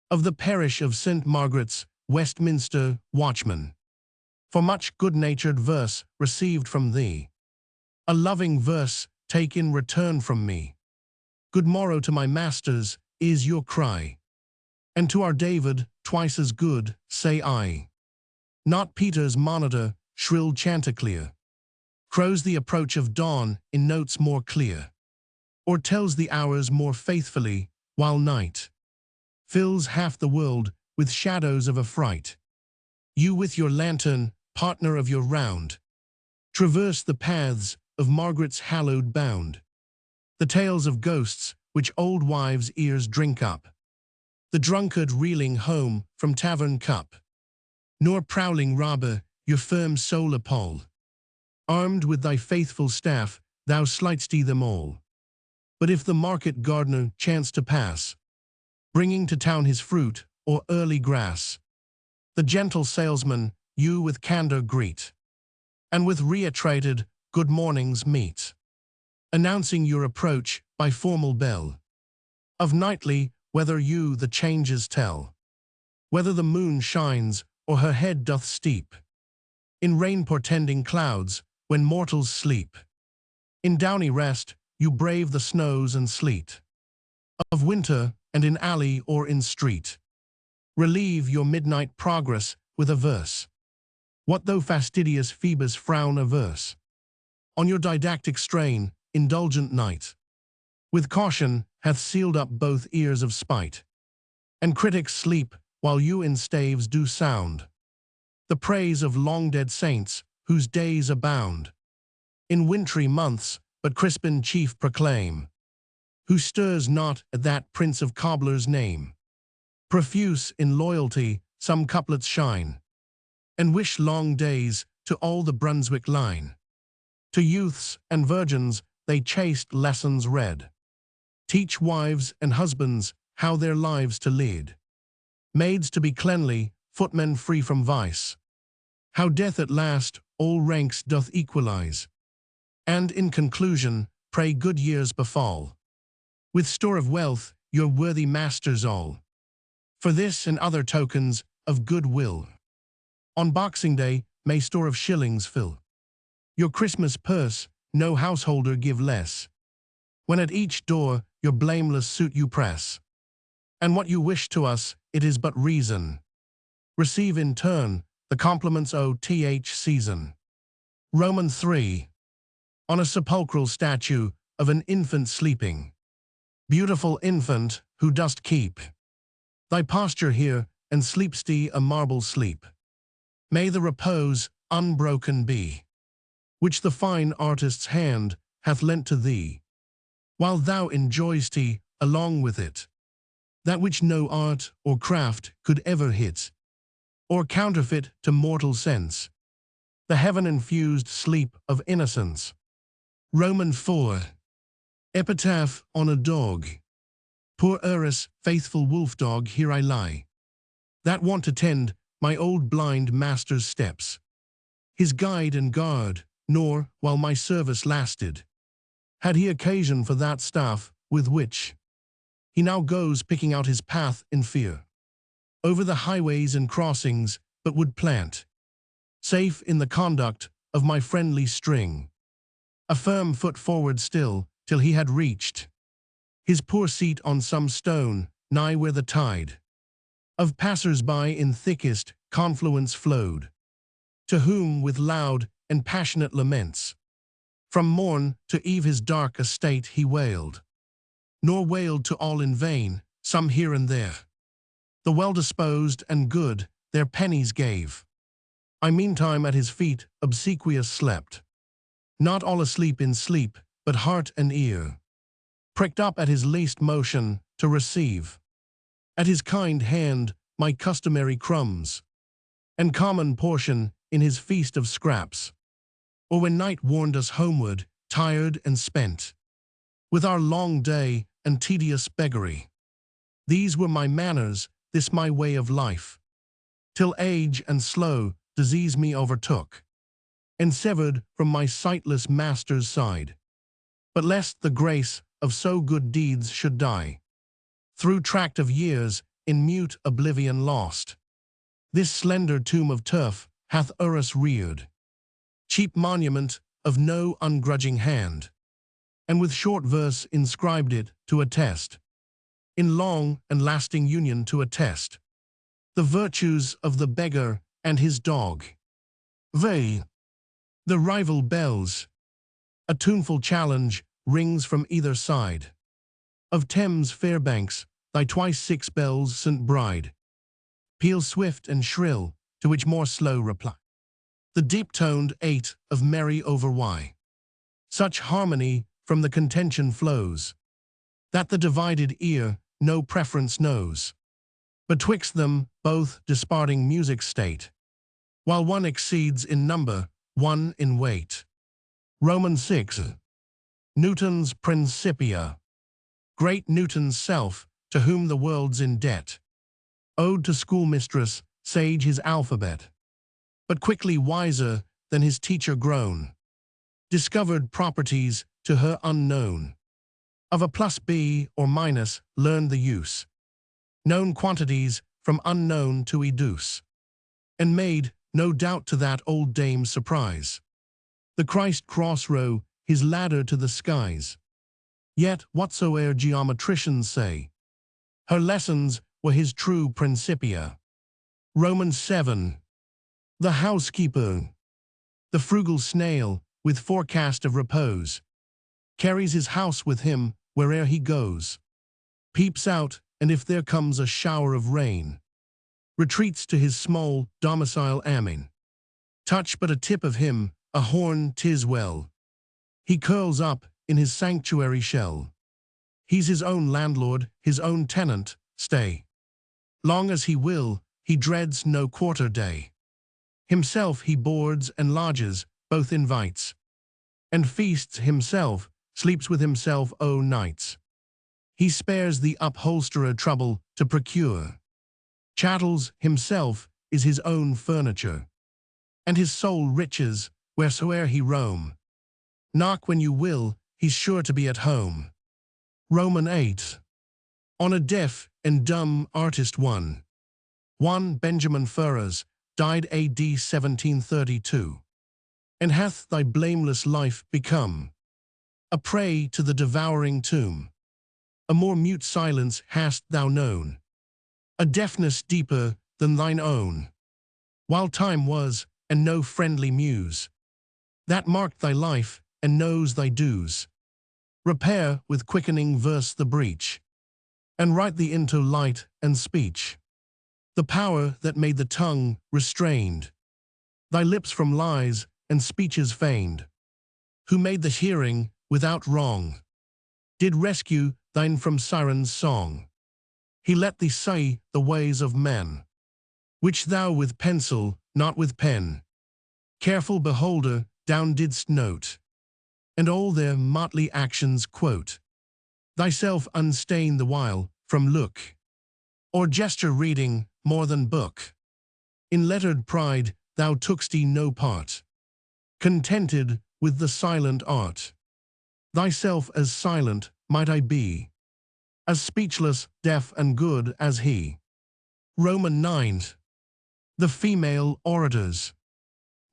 of the parish of St. Margaret's, Westminster, Watchman. For much good-natured verse received from thee, a loving verse take in return from me. Good morrow to my masters is your cry, and to our David twice as good, say I. Not Peter's monitor, shrill chanticleer, crows the approach of dawn in notes more clear, or tells the hours more faithfully, while night fills half the world with shadows of affright. You with your lantern, partner of your round, traverse the paths of Margaret's hallowed bound. The tales of ghosts which old wives' ears drink up, the drunkard reeling home from tavern cup, nor prowling robber your firm soul appall. Armed with thy faithful staff, thou slight'st them all. But if the market gardener chance to pass, bringing to town his fruit or early grass, the gentle salesman you with candor greet, and with reiterated good mornings meet, announcing your approach by formal bell. Of nightly, whether you the changes tell, whether the moon shines or her head doth steep in rain-portending clouds when mortals sleep. In downy rest you brave the snows and sleet of winter, and in alley or in street relieve your midnight progress with a verse. What though fastidious Phoebus frown averse on your didactic strain, indulgent night with caution hath sealed up both ears of spite, and critics sleep while you in staves do sound the praise of long-dead saints whose days abound in wintry months, but Crispin chief proclaim, who stirs not at that prince of cobblers' name. Profuse in loyalty some couplets shine, and wish long days to all the Brunswick line. To youths and virgins they chaste lessons read, teach wives and husbands how their lives to lead, maids to be cleanly, footmen free from vice, how death at last all ranks doth equalize, and in conclusion pray good years befall, with store of wealth your worthy masters all, for this and other tokens of good will. On Boxing Day may store of shillings fill your Christmas purse, no householder give less, when at each door your blameless suit you press. And what you wish to us, it is but reason. Receive in turn the compliments o.th season. Roman 3. On a sepulchral statue of an infant sleeping. Beautiful infant, who dost keep thy posture here, and sleep'st thee a marble sleep. May the repose unbroken be, which the fine artist's hand hath lent to thee, while thou enjoy'st along with it that which no art or craft could ever hit. or counterfeit to mortal sense, the heaven-infused sleep of innocence. Roman 4. Epitaph on a dog. Poor Eurus, faithful wolf-dog, here I lie, that want to tend my old blind master's steps, his guide and guard, nor, while my service lasted, had he occasion for that staff with which he now goes picking out his path in fear, over the highways and crossings, but would plant, safe in the conduct of my friendly string, a firm foot forward still, till he had reached his poor seat on some stone, nigh where the tide of passers-by in thickest confluence flowed, to whom with loud and passionate laments, from morn to eve his dark estate he wailed, nor wailed to all in vain, some here and there, the well-disposed and good, their pennies gave. I meantime at his feet obsequious slept, not all asleep in sleep, but heart and ear, pricked up at his least motion to receive at his kind hand my customary crumbs, and common portion in his feast of scraps, or when night warned us homeward, tired and spent, with our long day and tedious beggary. These were my manners, this my way of life, till age and slow disease me overtook, and severed from my sightless master's side. But lest the grace of so good deeds should die, through tract of years in mute oblivion lost, this slender tomb of turf hath Eurus reared, cheap monument of no ungrudging hand, and with short verse inscribed it to attest, in long and lasting union to attest, the virtues of the beggar and his dog. They, the rival bells, a tuneful challenge rings from either side. Of Thames fair banks, thy twice 6 bells, St. Bride, peal swift and shrill, to which more slow reply the deep-toned 8 of merry over Wye. Such harmony from the contention flows, that the divided ear no preference knows betwixt them both, disparting music's state, while one exceeds in number, one in weight. Roman 6. Newton's Principia. Great Newton's self, to whom the world's in debt, owed to schoolmistress sage his alphabet, but quickly wiser than his teacher grown, discovered properties to her unknown, of a plus b or minus learned the use, known quantities from unknown to educe, and made, no doubt to that old dame's surprise, the Christ cross row his ladder to the skies. Yet whatsoe'er geometricians say, her lessons were his true Principia. Romans 7. The housekeeper. The frugal snail, with forecast of repose, carries his house with him where'er he goes, peeps out, and if there comes a shower of rain, retreats to his small domicile amen. Touch but a tip of him, a horn, 'tis well, he curls up in his sanctuary shell. He's his own landlord, his own tenant, stay long as he will, he dreads no quarter day. Himself he boards and lodges, both invites, and feasts himself, sleeps with himself o' nights. He spares the upholsterer trouble to procure chattels, himself is his own furniture, and his sole riches wheresoe'er he roam. Knock when you will, he's sure to be at home. Roman 8. On a deaf and dumb artist one Benjamin Ferrers, died A.D. 1732, and hath thy blameless life become a prey to the devouring tomb. A more mute silence hast thou known, a deafness deeper than thine own, while time was, and no friendly muse that marked thy life and knows thy dues. Repair with quickening verse the breach, and write thee into light and speech. The power that made the tongue restrained thy lips from lies and speeches feigned, who made the hearing without wrong, did rescue thine from siren's song. He let thee see the ways of men, which thou with pencil, not with pen, careful beholder, down didst note, and all their motley actions quote. Thyself unstain the while, from look, or gesture reading, more than book. In lettered pride, thou took'st no part, contented with the silent art. Thyself as silent might I be, as speechless, deaf and good as he. Roman 9. The female orators.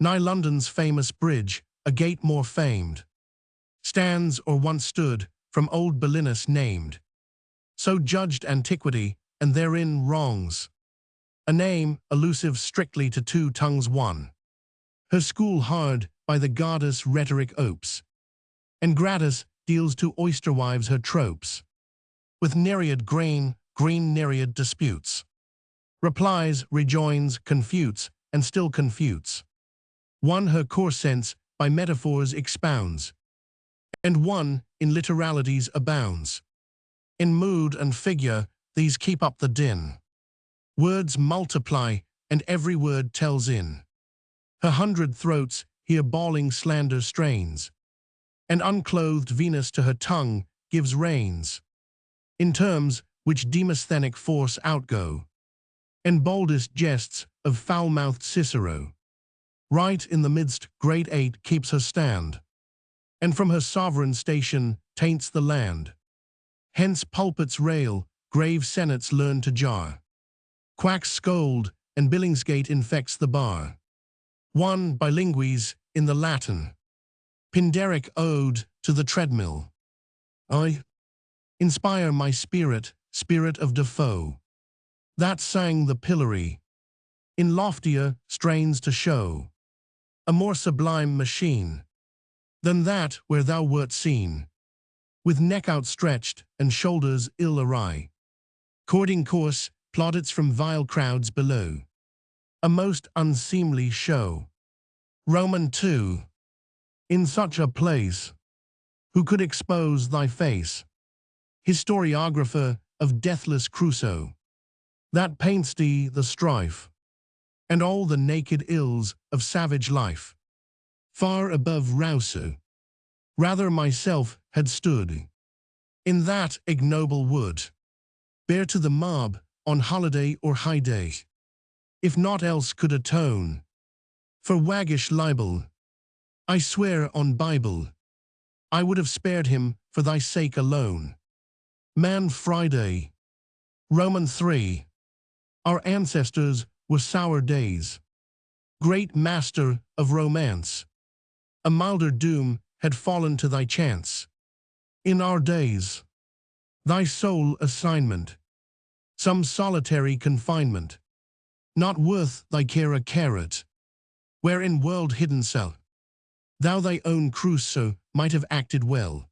Nigh London's famous bridge, a gate more famed, stands or once stood, from old Belinus named. So judged antiquity, and therein wrongs. A name, elusive strictly to two tongues one. Her school hard, by the goddess rhetoric opes, and gratis deals to oyster wives her tropes. With nereid green nereid disputes. Replies, rejoins, confutes, and still confutes. One her core sense by metaphors expounds, and one in literalities abounds. In mood and figure, these keep up the din. Words multiply, and every word tells in. Her 100 throats hear bawling slander strains, and unclothed Venus to her tongue gives reins. In terms which Demosthenic force outgo, and boldest jests of foul-mouthed Cicero. Right in the midst, grade 8 keeps her stand, and from her sovereign station taints the land. Hence pulpits rail, grave senates learn to jar. Quacks scold, and Billingsgate infects the bar. One bilingues in the Latin, Pindaric ode to the treadmill. I inspire my spirit, spirit of Defoe, that sang the pillory, in loftier strains to show a more sublime machine than that where thou wert seen, with neck outstretched and shoulders ill awry, courting coarse plaudits from vile crowds below. A most unseemly show. Roman 2. In such a place, who could expose thy face? Historiographer of deathless Crusoe, that paints thee the strife, and all the naked ills of savage life. Far above Rousseau, rather myself had stood in that ignoble wood, bare to the mob on holiday or high day, if naught else could atone for waggish libel. I swear on Bible, I would have spared him for thy sake alone. Man Friday. Roman 3. Our ancestors were sour days. Great master of romance, a milder doom had fallen to thy chance. In our days, thy sole assignment, some solitary confinement, not worth thy care a carat, where in world hidden cell, thou thy own Crusoe might have acted well,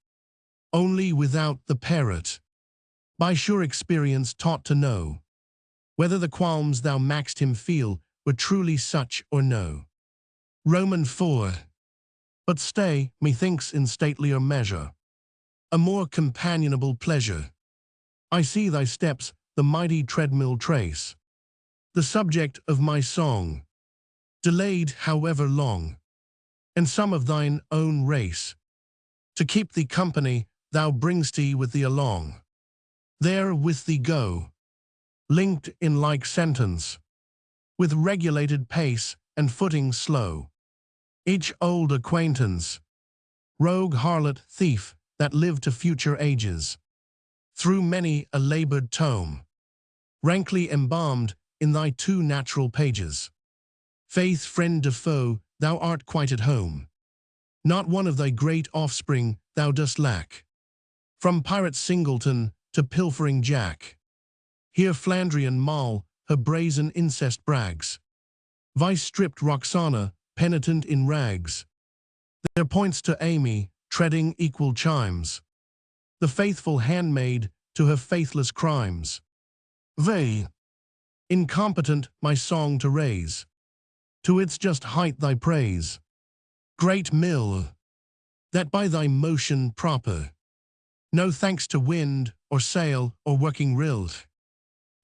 only without the parrot, by sure experience taught to know, whether the qualms thou maxed him feel were truly such or no. Roman 4. But stay, methinks in statelier measure, a more companionable pleasure. I see thy steps the mighty treadmill trace, the subject of my song, delayed however long, and some of thine own race. To keep thee company, thou bring'st thee with thee along. There with thee go, linked in like sentence, with regulated pace and footing slow. Each old acquaintance, rogue, harlot, thief, that lived to future ages, through many a labored tome, rankly embalmed in thy too natural pages. Faith, friend Defoe, thou art quite at home. Not one of thy great offspring thou dost lack. From pirate Singleton to pilfering Jack, here Flandrian Moll her brazen incest brags. Vice-stripped Roxana, penitent in rags, there points to Amy, treading equal chimes, the faithful handmaid to her faithless crimes. They, incompetent my song to raise, to its just height thy praise. Great mill, that by thy motion proper, no thanks to wind or sail or working rill,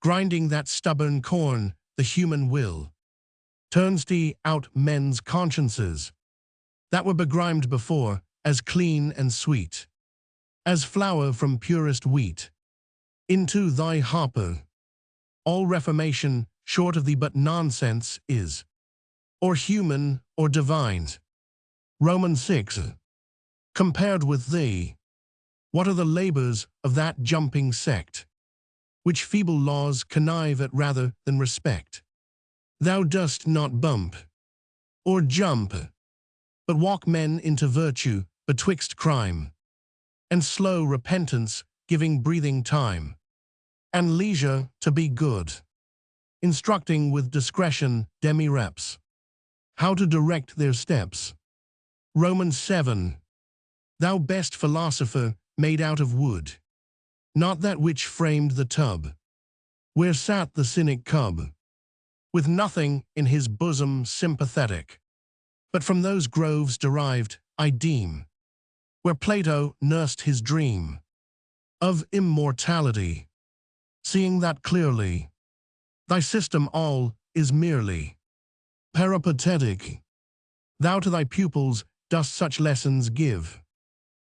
grinding that stubborn corn the human will, turns thee out men's consciences, that were begrimed before, as clean and sweet, as flour from purest wheat, into thy hopper. All reformation, short of thee but nonsense, is, or human, or divine. Romans 6. Compared with thee, what are the labors of that jumping sect, which feeble laws connive at rather than respect? Thou dost not bump, or jump, but walk men into virtue betwixt crime, and slow repentance, giving breathing time, and leisure to be good, instructing with discretion demi-reps, how to direct their steps. Romans 7. Thou best philosopher made out of wood, not that which framed the tub, where sat the cynic cub, with nothing in his bosom sympathetic, but from those groves derived, I deem, where Plato nursed his dream of immortality, seeing that clearly thy system all is merely peripatetic. Thou to thy pupils dost such lessons give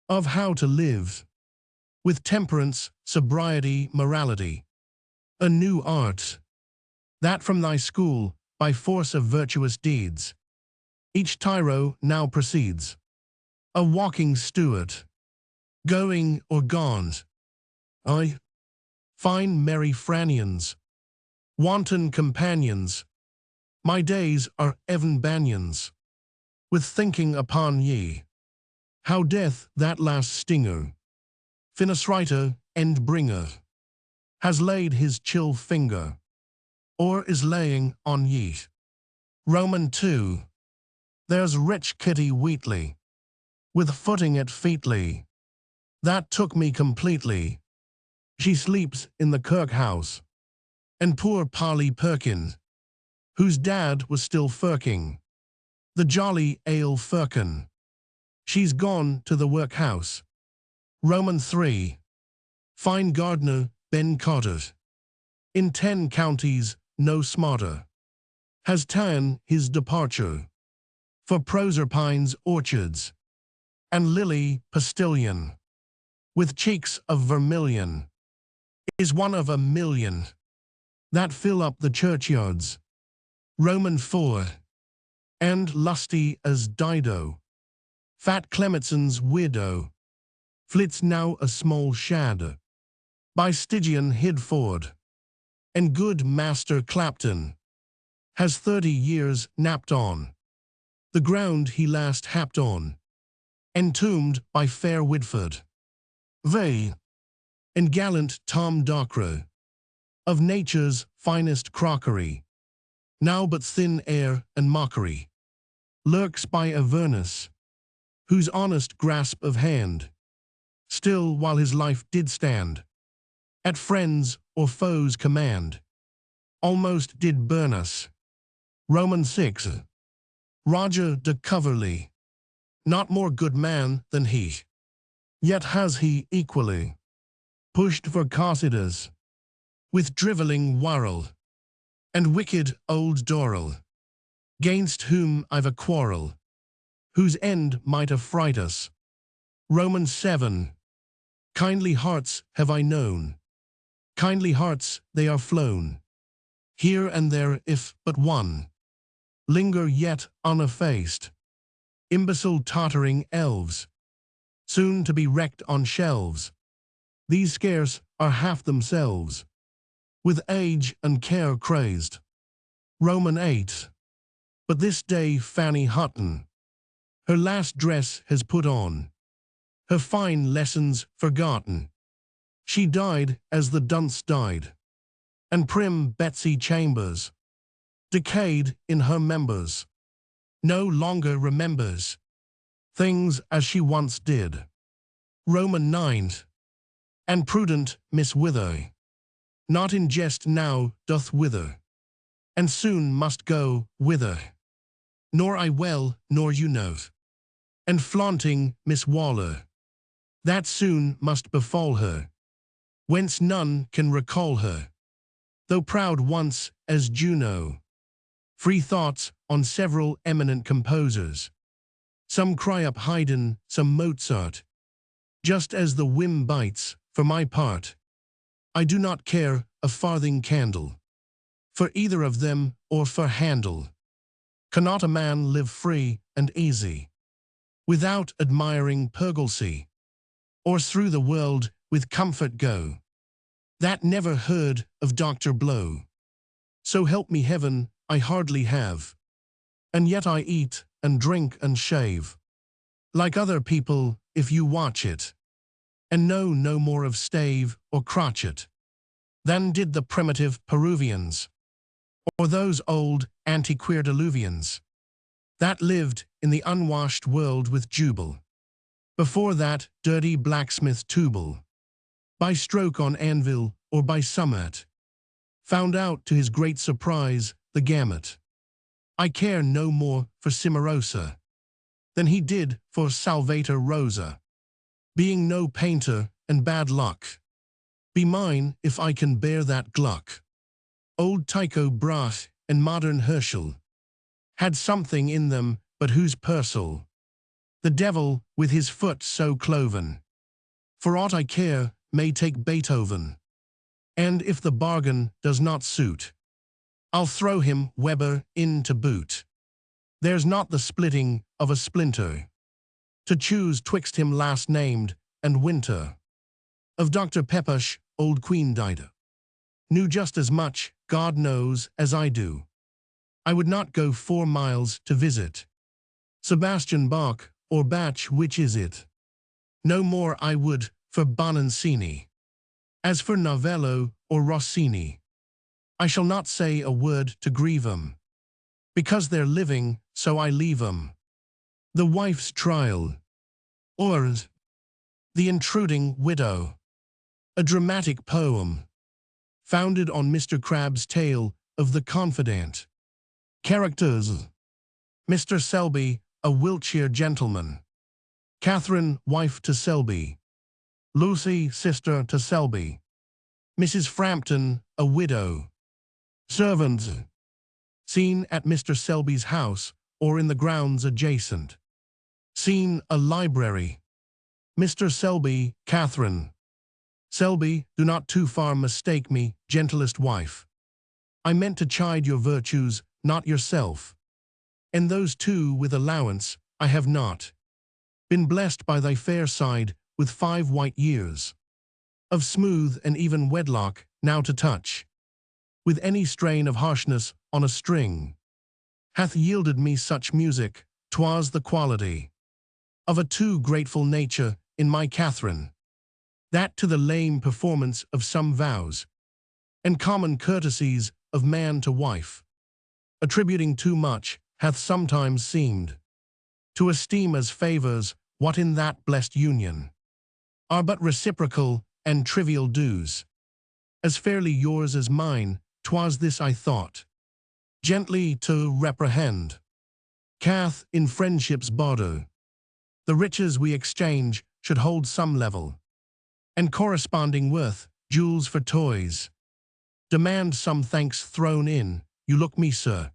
of how to live with temperance, sobriety, morality, a new art, that from thy school, by force of virtuous deeds, each tyro now proceeds, a walking Stuart, going or gone. I, fine merry Franians, wanton companions, my days are even banyans, with thinking upon ye, how death, that last stinger, finis writer, end bringer, has laid his chill finger, or is laying on ye. Roman 2. There's rich Kitty Wheatley, with footing at Feetly, that took me completely. She sleeps in the Kirk house, and poor Polly Perkin, whose dad was still firking the jolly ale firkin, she's gone to the workhouse. Roman 3. Fine gardener Ben Cotter, in 10 counties no smarter, has ta'en his departure for Proserpine's orchards, and Lily Postilion, with cheeks of vermilion, is one of a million that fill up the churchyards. Roman 4. And lusty as Dido, fat Clemenson's widow, flits now a small shadow by Stygian hid ford, and good Master Clapton has 30 years napped on the ground he last happed on, entombed by fair Whitford. They, and gallant Tom Docre, of nature's finest crockery, now but thin air and mockery, lurks by Avernus, whose honest grasp of hand, still while his life did stand, at friends' or foes' command, almost did burn us. Roman 6. Roger de Coverley, not more good man than he, yet has he equally pushed for Causidas, with drivelling Warrel, and wicked old Dorrel, gainst whom I've a quarrel, whose end might affright us. Romans 7. Kindly hearts have I known, kindly hearts they are flown, here and there if but one, linger yet uneffaced, imbecile tottering elves, soon to be wrecked on shelves, these scarce are half themselves, with age and care crazed. Roman 8. But this day Fanny Hutton her last dress has put on, her fine lessons forgotten. She died as the dunce died, and prim Betsy Chambers, decayed in her members, no longer remembers things as she once did. Roman 9. And prudent Miss Wither, not in jest now doth wither, and soon must go whither, nor I well nor you know, and flaunting Miss Waller, that soon must befall her, whence none can recall her. though proud once as Juno. Free thoughts on several eminent composers. Some cry up Haydn, some Mozart. Just as the whim bites, for my part, I do not care a farthing candle for either of them or for Handel. Cannot a man live free and easy without admiring Pergolesi, or through the world with comfort go, that never heard of Dr. Blow? So help me heaven, I hardly have, and yet I eat and drink and shave like other people, if you watch it, and know no more of stave or crotchet than did the primitive Peruvians, or those old antiquediluvians that lived in the unwashed world with Jubal. Before that dirty blacksmith Tubal, by stroke on anvil or by summit, found out to his great surprise the gamut. I care no more for Cimarosa than he did for Salvator Rosa. Being no painter and bad luck, be mine if I can bear that Gluck. Old Tycho Brahe and modern Herschel had something in them, but whose Purcell? The devil with his foot so cloven, for aught I care, may take Beethoven. And if the bargain does not suit, I'll throw him Weber in to boot. There's not the splitting of a splinter to choose twixt him last named and Winter. Of Dr. Pepusch, old Queen Dido knew just as much, God knows, as I do. I would not go 4 miles to visit Sebastian Bach or Bach, which is it? No more I would for Bononcini. As for Novello or Rossini, I shall not say a word to grieve 'em, because they're living, so I leave 'em. The Wife's Trial, or The Intruding Widow, a dramatic poem founded on Mr. Crabbe's tale of The Confidant. Characters: Mr. Selby, a Wiltshire gentleman; Catherine, wife to Selby; Lucy, sister to Selby; Mrs. Frampton, a widow. Servants: scene at Mr. Selby's house or in the grounds adjacent. Scene, a library. Mr. Selby, Catherine. Selby, do not too far mistake me, gentlest wife. I meant to chide your virtues, not yourself. And those too with allowance, I have not been blessed by thy fair side with 5 white years of smooth and even wedlock, now to touch with any strain of harshness on a string hath yielded me such music. 'Twas the quality of a too grateful nature in my Catherine, that to the lame performance of some vows and common courtesies of man to wife, attributing too much, hath sometimes seemed to esteem as favors what in that blessed union are but reciprocal and trivial dues. As fairly yours as mine, 'twas this I thought gently to reprehend. Cath, in friendship's border, the riches we exchange should hold some level, and corresponding worth, jewels for toys, demand some thanks thrown in. You look me, sir,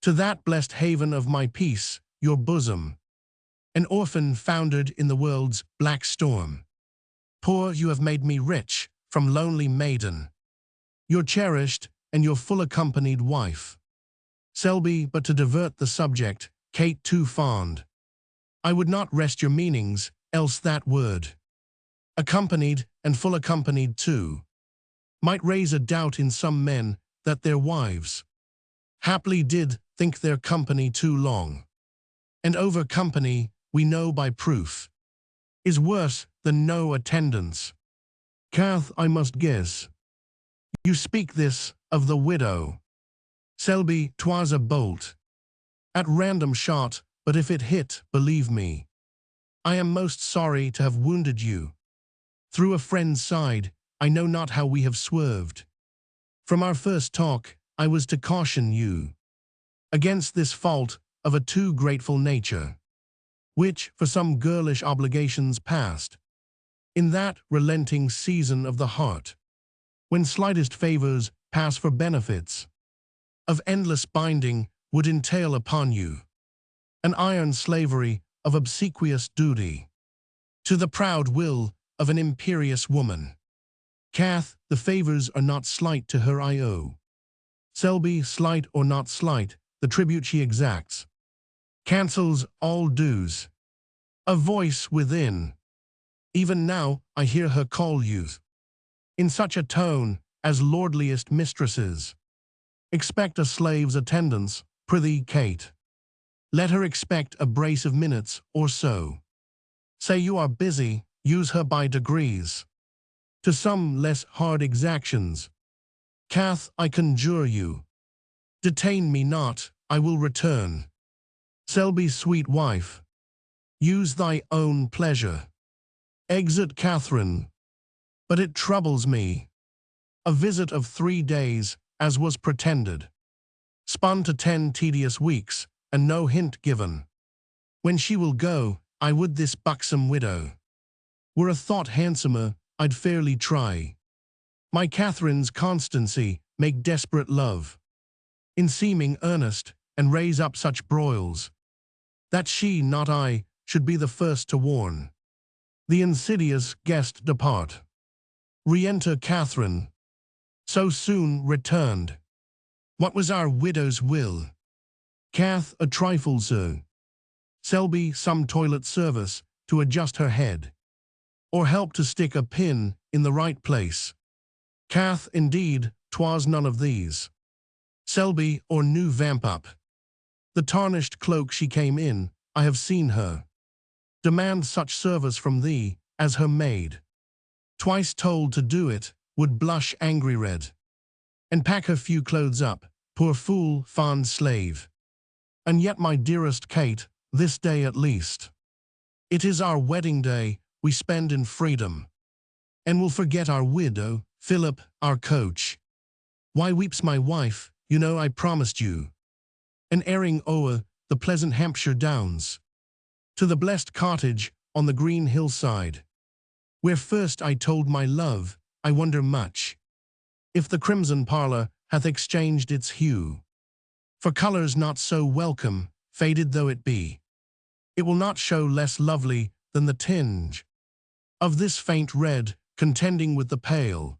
to that blessed haven of my peace, your bosom, an orphan foundered in the world's black storm. Poor, you have made me rich, from lonely maiden, your cherished and your full accompanied wife. Selby, but to divert the subject, Kate too fond, I would not rest your meanings, else that word, accompanied and full accompanied too, might raise a doubt in some men that their wives haply did think their company too long. And over company, we know by proof, is worse than no attendance. Cath, I must guess, you speak this of the widow. Selby, 'twas a bolt at random shot, but if it hit, believe me, I am most sorry to have wounded you. Through a friend's side, I know not how we have swerved. From our first talk, I was to caution you against this fault of a too grateful nature, which, for some girlish obligations past, in that relenting season of the heart, when slightest favors pass for benefits of endless binding would entail upon you an iron slavery of obsequious duty to the proud will of an imperious woman. Cath, the favors are not slight to her I owe. Selby, slight or not slight, the tribute she exacts cancels all dues. A voice within. Even now I hear her call you in such a tone as lordliest mistresses expect a slave's attendance. Prithee, Kate, let her expect a brace of minutes or so. Say you are busy, use her by degrees to some less hard exactions. Cath, I conjure you, detain me not, I will return. Selby, sweet wife, use thy own pleasure. Exit Catherine. But it troubles me. A visit of 3 days, as was pretended, spun to 10 tedious weeks, and no hint given. When she will go, I would this buxom widow were a thought handsomer, I'd fairly try. My Catherine's constancy make desperate love, in seeming earnest, and raise up such broils, that she, not I, should be the first to warn the insidious guest depart. Re-enter Catherine. So soon returned. What was our widow's will? Cath, a trifle, sir. Selby, some toilet service to adjust her head, or help to stick a pin in the right place. Cath, indeed, 'twas none of these. Selby, or new vamp up. The tarnished cloak she came in, I have seen her demand such service from thee as her maid, twice told to do it, would blush angry red, and pack her few clothes up, poor fool, fond slave. And yet, my dearest Kate, this day at least, it is our wedding day, we spend in freedom, and will forget our widow, Philip, our coach. Why weeps my wife? You know I promised you an airing o'er the pleasant Hampshire downs, to the blessed cottage on the green hillside, where first I told my love. I wonder much if the crimson parlor hath exchanged its hue for colors not so welcome, faded though it be. It will not show less lovely than the tinge of this faint red contending with the pale,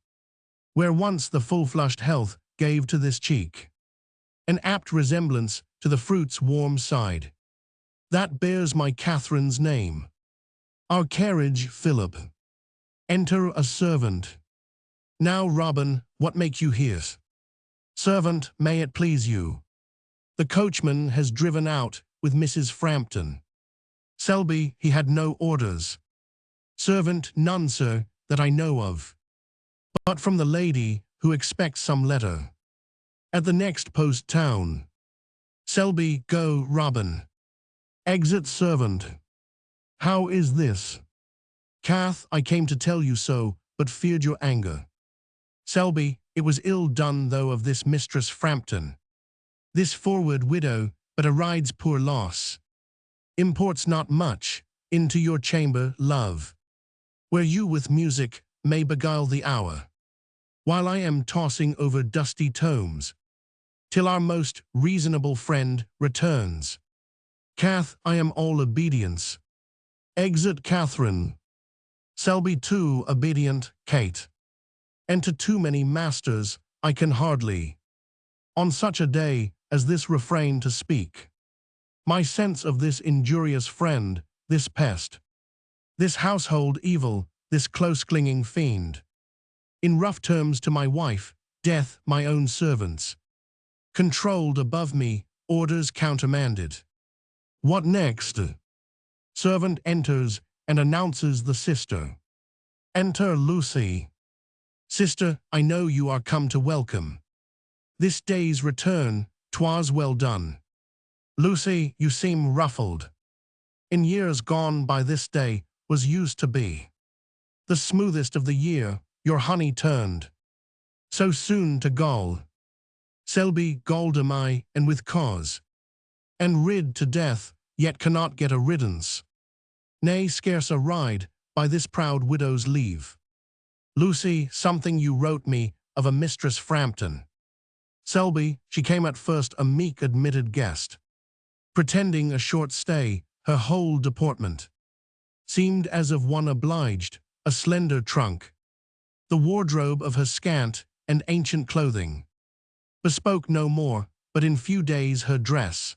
where once the full-flushed health gave to this cheek an apt resemblance to the fruit's warm side that bears my Catherine's name. Our carriage, Philip. Enter a servant. Now, Robin, what make you here? Servant, may it please you. The coachman has driven out with Mrs. Frampton. Selby, he had no orders. Servant, none, sir, that I know of, but from the lady, who expects some letter at the next post town. Selby, go, Robin. Exit servant. How is this? Cath, I came to tell you so, but feared your anger. Selby, it was ill done though of this Mistress Frampton. This forward widow, but a ride's poor loss, imports not much into your chamber, love, where you with music may beguile the hour, while I am tossing over dusty tomes, till our most reasonable friend returns. Cath, I am all obedience. Exit Catherine. Selby, too obedient, Kate. And to too many masters, I can hardly, on such a day as this, refrain to speak. My sense of this injurious friend, this pest, this household evil, this close-clinging fiend, in rough terms to my wife, death, my own servants, controlled above me, orders countermanded. What next? Servant enters and announces the sister. Enter Lucy. Sister, I know you are come to welcome this day's return. 'Twas well done. Lucy, you seem ruffled. In years gone by this day was used to be the smoothest of the year, your honey turned so soon to gall. Selby, galled am I, and with cause, and rid to death, yet cannot get a riddance, nay, scarce a ride, by this proud widow's leave. Lucy, something you wrote me of a Mistress Frampton. Selby, she came at first a meek admitted guest. Pretending a short stay, her whole deportment seemed as of one obliged, a slender trunk. The wardrobe of her scant and ancient clothing bespoke no more, but in few days her dress.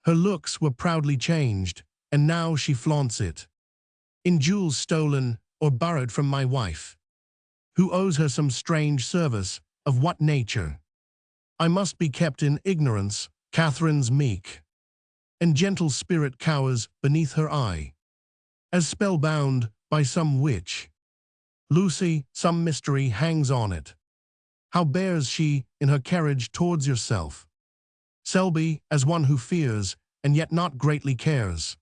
Her looks were proudly changed, and now she flaunts it in jewels stolen or borrowed from my wife, who owes her some strange service. Of what nature I must be kept in ignorance. Catherine's meek and gentle spirit cowers beneath her eye, as spellbound by some witch. Lucy, some mystery hangs on it. How bears she in her carriage towards yourself? Selby, as one who fears, and yet not greatly cares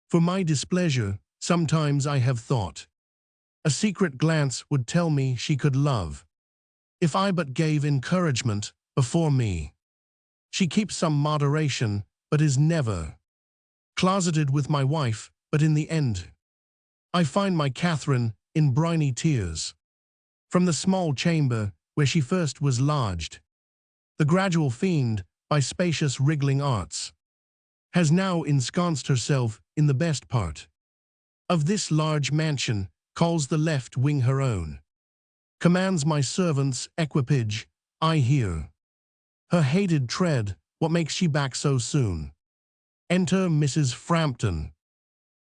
for my displeasure. Sometimes I have thought a secret glance would tell me she could love, if I but gave encouragement. Before me she keeps some moderation, but is never closeted with my wife. But in the end I find my Catherine in briny tears. From the small chamber where she first was lodged, the gradual fiend, by spacious wriggling arts, has now ensconced herself in the best part of this large mansion, calls the left wing her own, commands my servant's equipage. I hear her hated tread. What makes she back so soon? Enter Mrs. Frampton.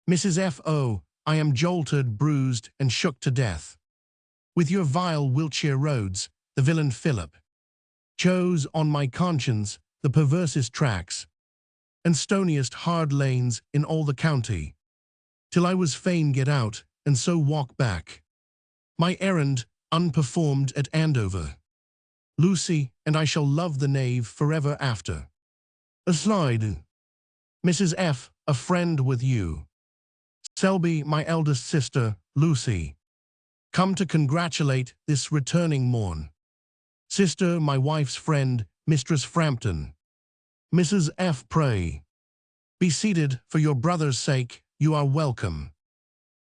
Mrs. F.O., I am jolted, bruised, and shook to death with your vile Wiltshire roads. The villain Philip chose on my conscience the perversest tracks and stoniest hard lanes in all the county, till I was fain get out, and so walk back my errand unperformed at Andover. Lucy and I shall love the knave forever after. A slide. Mrs. F., a friend with you. Selby, my eldest sister. Lucy, come to congratulate this returning morn. Sister, my wife's friend, Mistress Frampton. Mrs. F., pray be seated. For your brother's sake, you are welcome.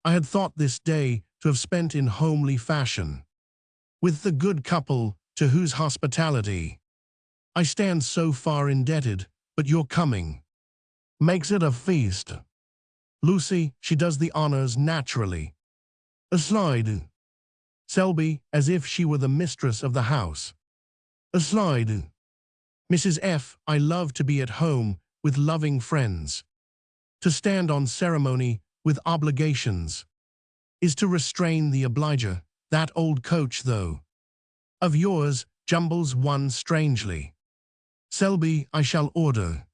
I had thought this day to have spent in homely fashion with the good couple to whose hospitality I stand so far indebted, but your coming makes it a feast. Lucy, she does the honors naturally. A slide. Selby, as if she were the mistress of the house. A slide. Mrs. F., I love to be at home with loving friends. To stand on ceremony with obligations is to restrain the obliger. That old coach, though of yours, jumbles one strangely. Selby, I shall order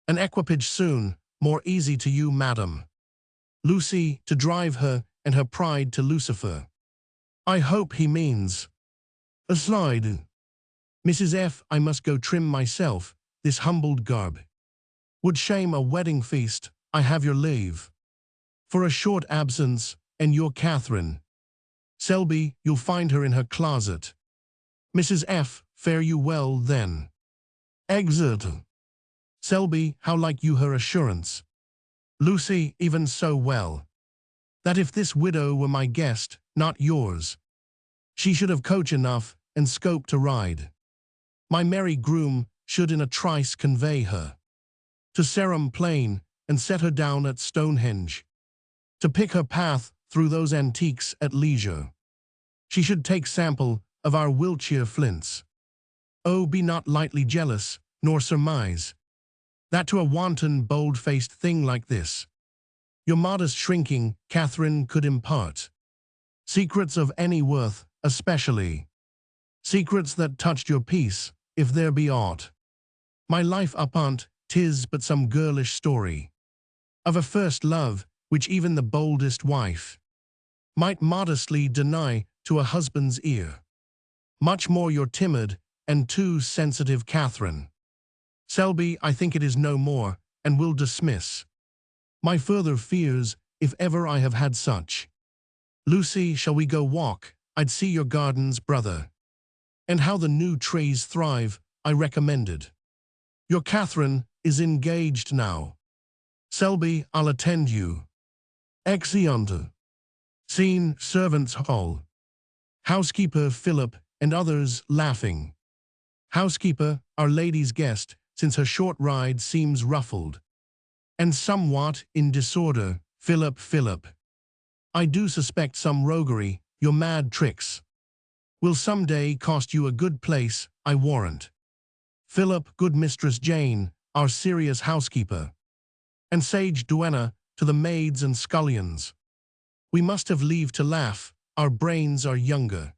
an equipage soon, more easy to you, madam. Lucy, to drive her and her pride to Lucifer. I hope he means a slide. Mrs. F., I must go trim myself. This humbled garb would shame a wedding feast. I have your leave for a short absence, and your Catherine. Selby, you'll find her in her closet. Mrs. F., fare you well then. Exit. Selby, how like you her assurance? Lucy, even so well, that if this widow were my guest, not yours, she should have coach enough and scope to ride. My merry groom should in a trice convey her to Sarum Plain and set her down at Stonehenge, to pick her path through those antiques at leisure. She should take sample of our Wiltshire flints. Oh, be not lightly jealous, nor surmise that to a wanton, bold-faced thing like this, your modest shrinking, Catherine, could impart secrets of any worth, especially secrets that touched your peace, if there be aught. My life upon't, 'tis but some girlish story of a first love, which even the boldest wife might modestly deny to a husband's ear. Much more your timid and too sensitive Catherine. Selby, I think it is no more, and will dismiss my further fears, if ever I have had such. Lucy, shall we go walk? I'd see your gardens, brother, and how the new trees thrive. I recommended. Your Catherine is engaged now. Selby, I'll attend you. Exeunt. Scene, servants' hall. Housekeeper Philip and others laughing. Housekeeper, our lady's guest, since her short ride seems ruffled, and somewhat in disorder. Philip, I do suspect some roguery, your mad tricks will some day cost you a good place, I warrant. Philip, good Mistress Jane, our serious housekeeper, and sage duenna, to the maids and scullions. We must have leave to laugh, our brains are younger,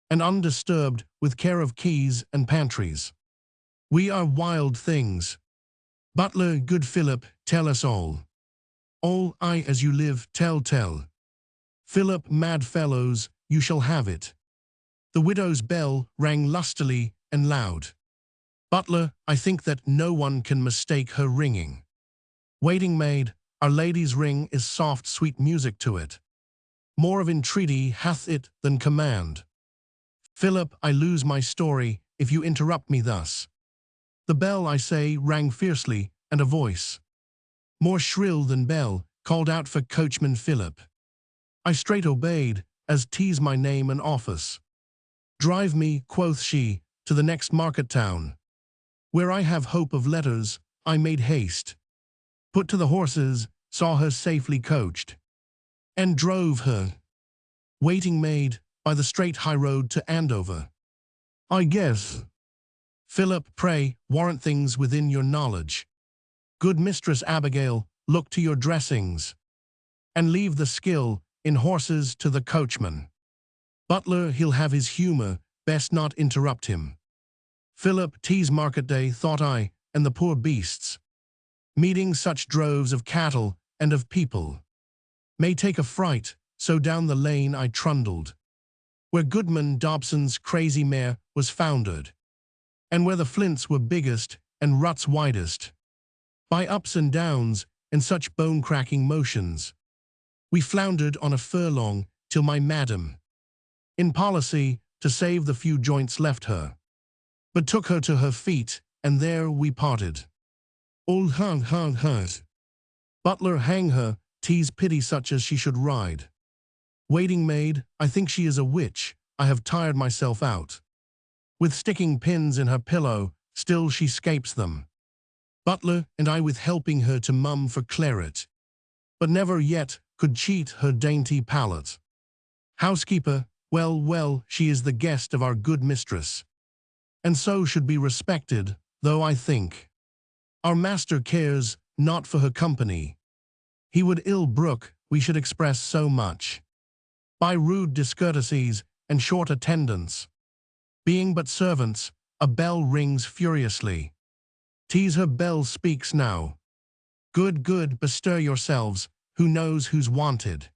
and undisturbed with care of keys and pantries. We are wild things. Butler, good Philip, tell us all. All, I as you live, tell. Philip, mad fellows, you shall have it. The widow's bell rang lustily and loud. Butler, I think that no one can mistake her ringing. Waiting maid, our lady's ring is soft, sweet music to it. More of entreaty hath it than command. Philip, I lose my story if you interrupt me thus. The bell, I say, rang fiercely, and a voice, more shrill than bell, called out for coachman Philip. I straight obeyed, as 'tis my name and office. Drive me, quoth she, to the next market town, where I have hope of letters. I made haste, put to the horses, saw her safely coached, and drove her, waiting maid, by the straight high road to Andover. I guess. Philip, pray, warrant things within your knowledge. Good Mistress Abigail, look to your dressings, and leave the skill in horses to the coachman. Butler, he'll have his humor, best not interrupt him. Philip, 'tis market day, thought I, and the poor beasts, meeting such droves of cattle and of people, may take a fright, so down the lane I trundled, where Goodman Dobson's crazy mare was foundered, and where the flints were biggest and ruts widest. By ups and downs, and such bone-cracking motions, we floundered on a furlong, till my madam, in policy, to save the few joints left her, but took her to her feet, and there we parted. Old hurt. Butler, hang her, 'tis pity such as she should ride. Waiting maid, I think she is a witch, I have tired myself out. With sticking pins in her pillow, still she scapes them. Butler, and I with helping her to mum for claret, but never yet could cheat her dainty palate. Housekeeper, well, she is the guest of our good mistress, and so should be respected, though I think our master cares not for her company. He would ill brook we should express so much by rude discourtesies and short attendance. Being but servants, a bell rings furiously. 'Tis her bell speaks now. Good, bestir yourselves, who knows who's wanted.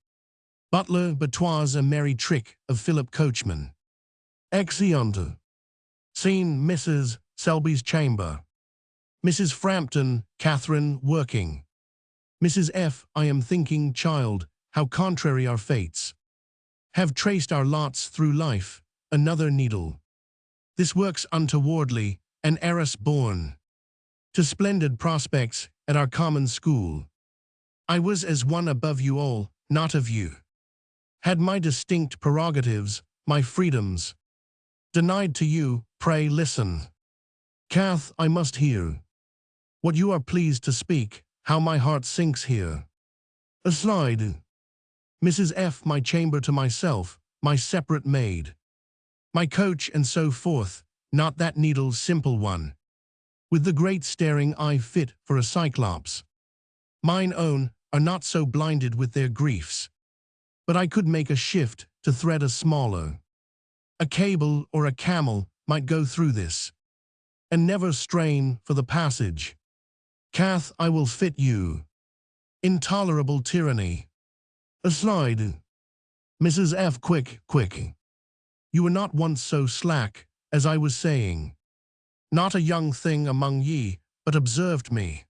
Butler, but 'twas a merry trick of Philip coachman. Exeunt. Scene, Mrs. Selby's chamber. Mrs. Frampton, Catherine, working. Mrs. F. I am thinking, child, how contrary our fates have traced our lots through life, another needle. This works untowardly, an heiress born to splendid prospects at our common school. I was as one above you all, not of you. Had my distinct prerogatives, my freedoms, denied to you, pray listen. Cath, I must hear what you are pleased to speak, how my heart sinks here. Aside. Mrs. F. My chamber to myself, my separate maid, my coach and so forth, not that needle's simple one, with the great staring eye fit for a cyclops. Mine own are not so blinded with their griefs, but I could make a shift to thread a smaller. A cable or a camel might go through this, and never strain for the passage. Cath, I will fit you. Intolerable tyranny. Aside. Mrs. F. Quick. You were not once so slack, as I was saying. Not a young thing among ye, but observed me.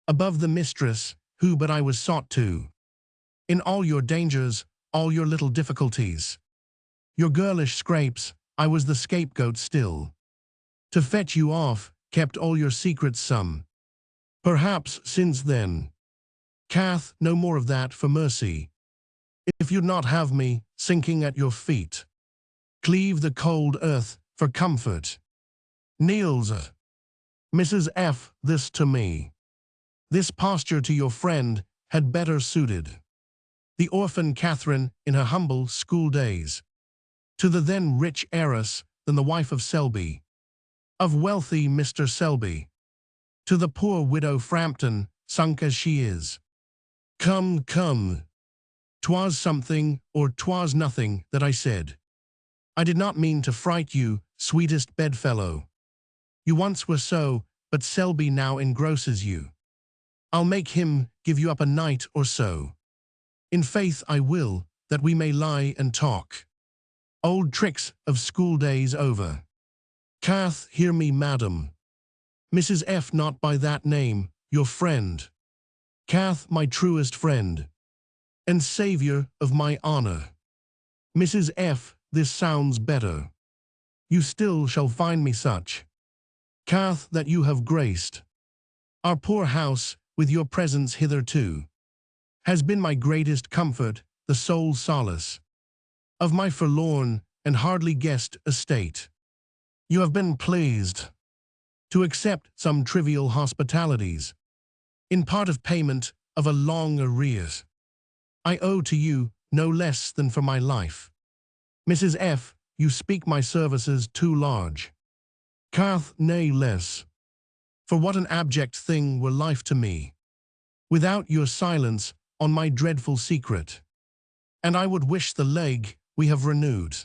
Above the mistress, who but I was sought to. In all your dangers, all your little difficulties, your girlish scrapes, I was the scapegoat still. To fetch you off, kept all your secrets some. Perhaps since then. Cath, no more of that, for mercy. If you'd not have me, sinking at your feet. cleave the cold earth for comfort. Kneels, Mrs. F. This to me. This posture to your friend had better suited. The orphan Catherine in her humble school days. To the then rich heiress than the wife of Selby. Of wealthy Mr. Selby. To the poor widow Frampton, sunk as she is. Come, come. 'Twas something, or 'twas nothing, that I said. I did not mean to fright you, sweetest bedfellow. You once were so, but Selby now engrosses you. I'll make him give you up a night or so. In faith I will, that we may lie and talk. Old tricks of school days over. Cath, hear me, madam. Mrs. F. not by that name, your friend. Cath, my truest friend. And saviour of my honour. Mrs. F. This sounds better. You still shall find me such. Cath, that you have graced our poor house with your presence hitherto, has been my greatest comfort, the sole solace of my forlorn and hardly guessed estate. You have been pleased to accept some trivial hospitalities, in part of payment of a long arrears. I owe to you no less than for my life. Mrs. F., you speak my services too large. Cath, nay less. For what an abject thing were life to me, without your silence on my dreadful secret. And I would wish the leg we have renewed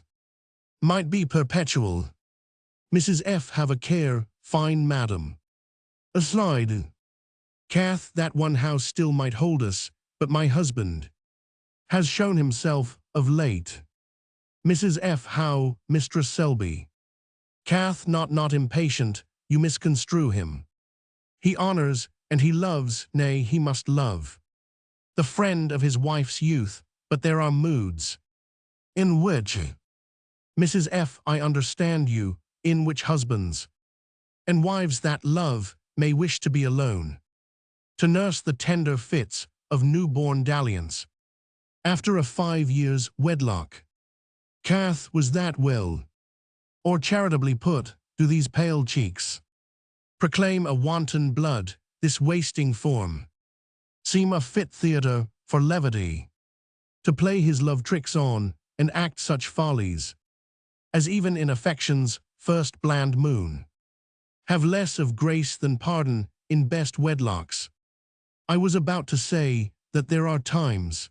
might be perpetual. Mrs. F. have a care, fine madam. A slide. Cath, that one house still might hold us, but my husband has shown himself of late. Mrs. F. how, Mistress Selby. Cath, not impatient, you misconstrue him. He honours, and he loves, nay, he must love, the friend of his wife's youth, but there are moods in which, Mrs. F. I understand you, in which husbands and wives that love may wish to be alone, to nurse the tender fits of newborn dalliance, after a 5 years' wedlock. Cath, was that well, or charitably put, do these pale cheeks proclaim a wanton blood, this wasting form seem a fit theatre for levity, to play his love tricks on, and act such follies, as even in affection's first bland moon, have less of grace than pardon in best wedlocks. I was about to say that there are times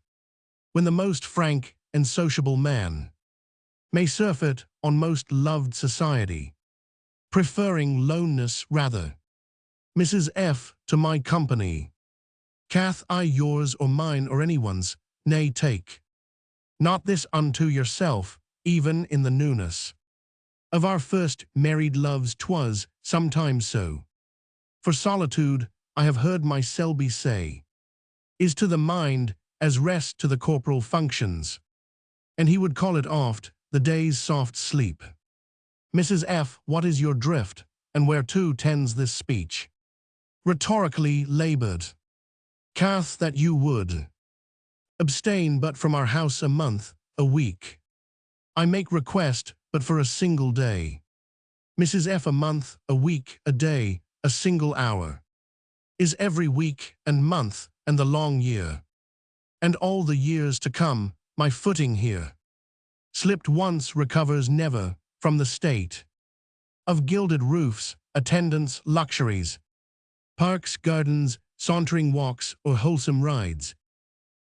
when the most frank and sociable man may surfeit on most loved society, preferring loneness rather. Mrs. F. to my company. Cath, I yours or mine or anyone's, nay, take not this unto yourself, even in the newness of our first married loves 'twas sometimes so. For solitude, I have heard my Selby say, is to the mind as rest to the corporal functions, and he would call it oft the day's soft sleep. Mrs. F., what is your drift, and whereto tends this speech? Rhetorically laboured. Cath, that you would abstain but from our house a month, a week. I make request but for a single day. Mrs. F., a month, a week, a day, a single hour, is every week and month and the long year, and all the years to come, my footing here. Slipped once recovers never from the state of gilded roofs, attendants, luxuries, parks, gardens, sauntering walks, or wholesome rides,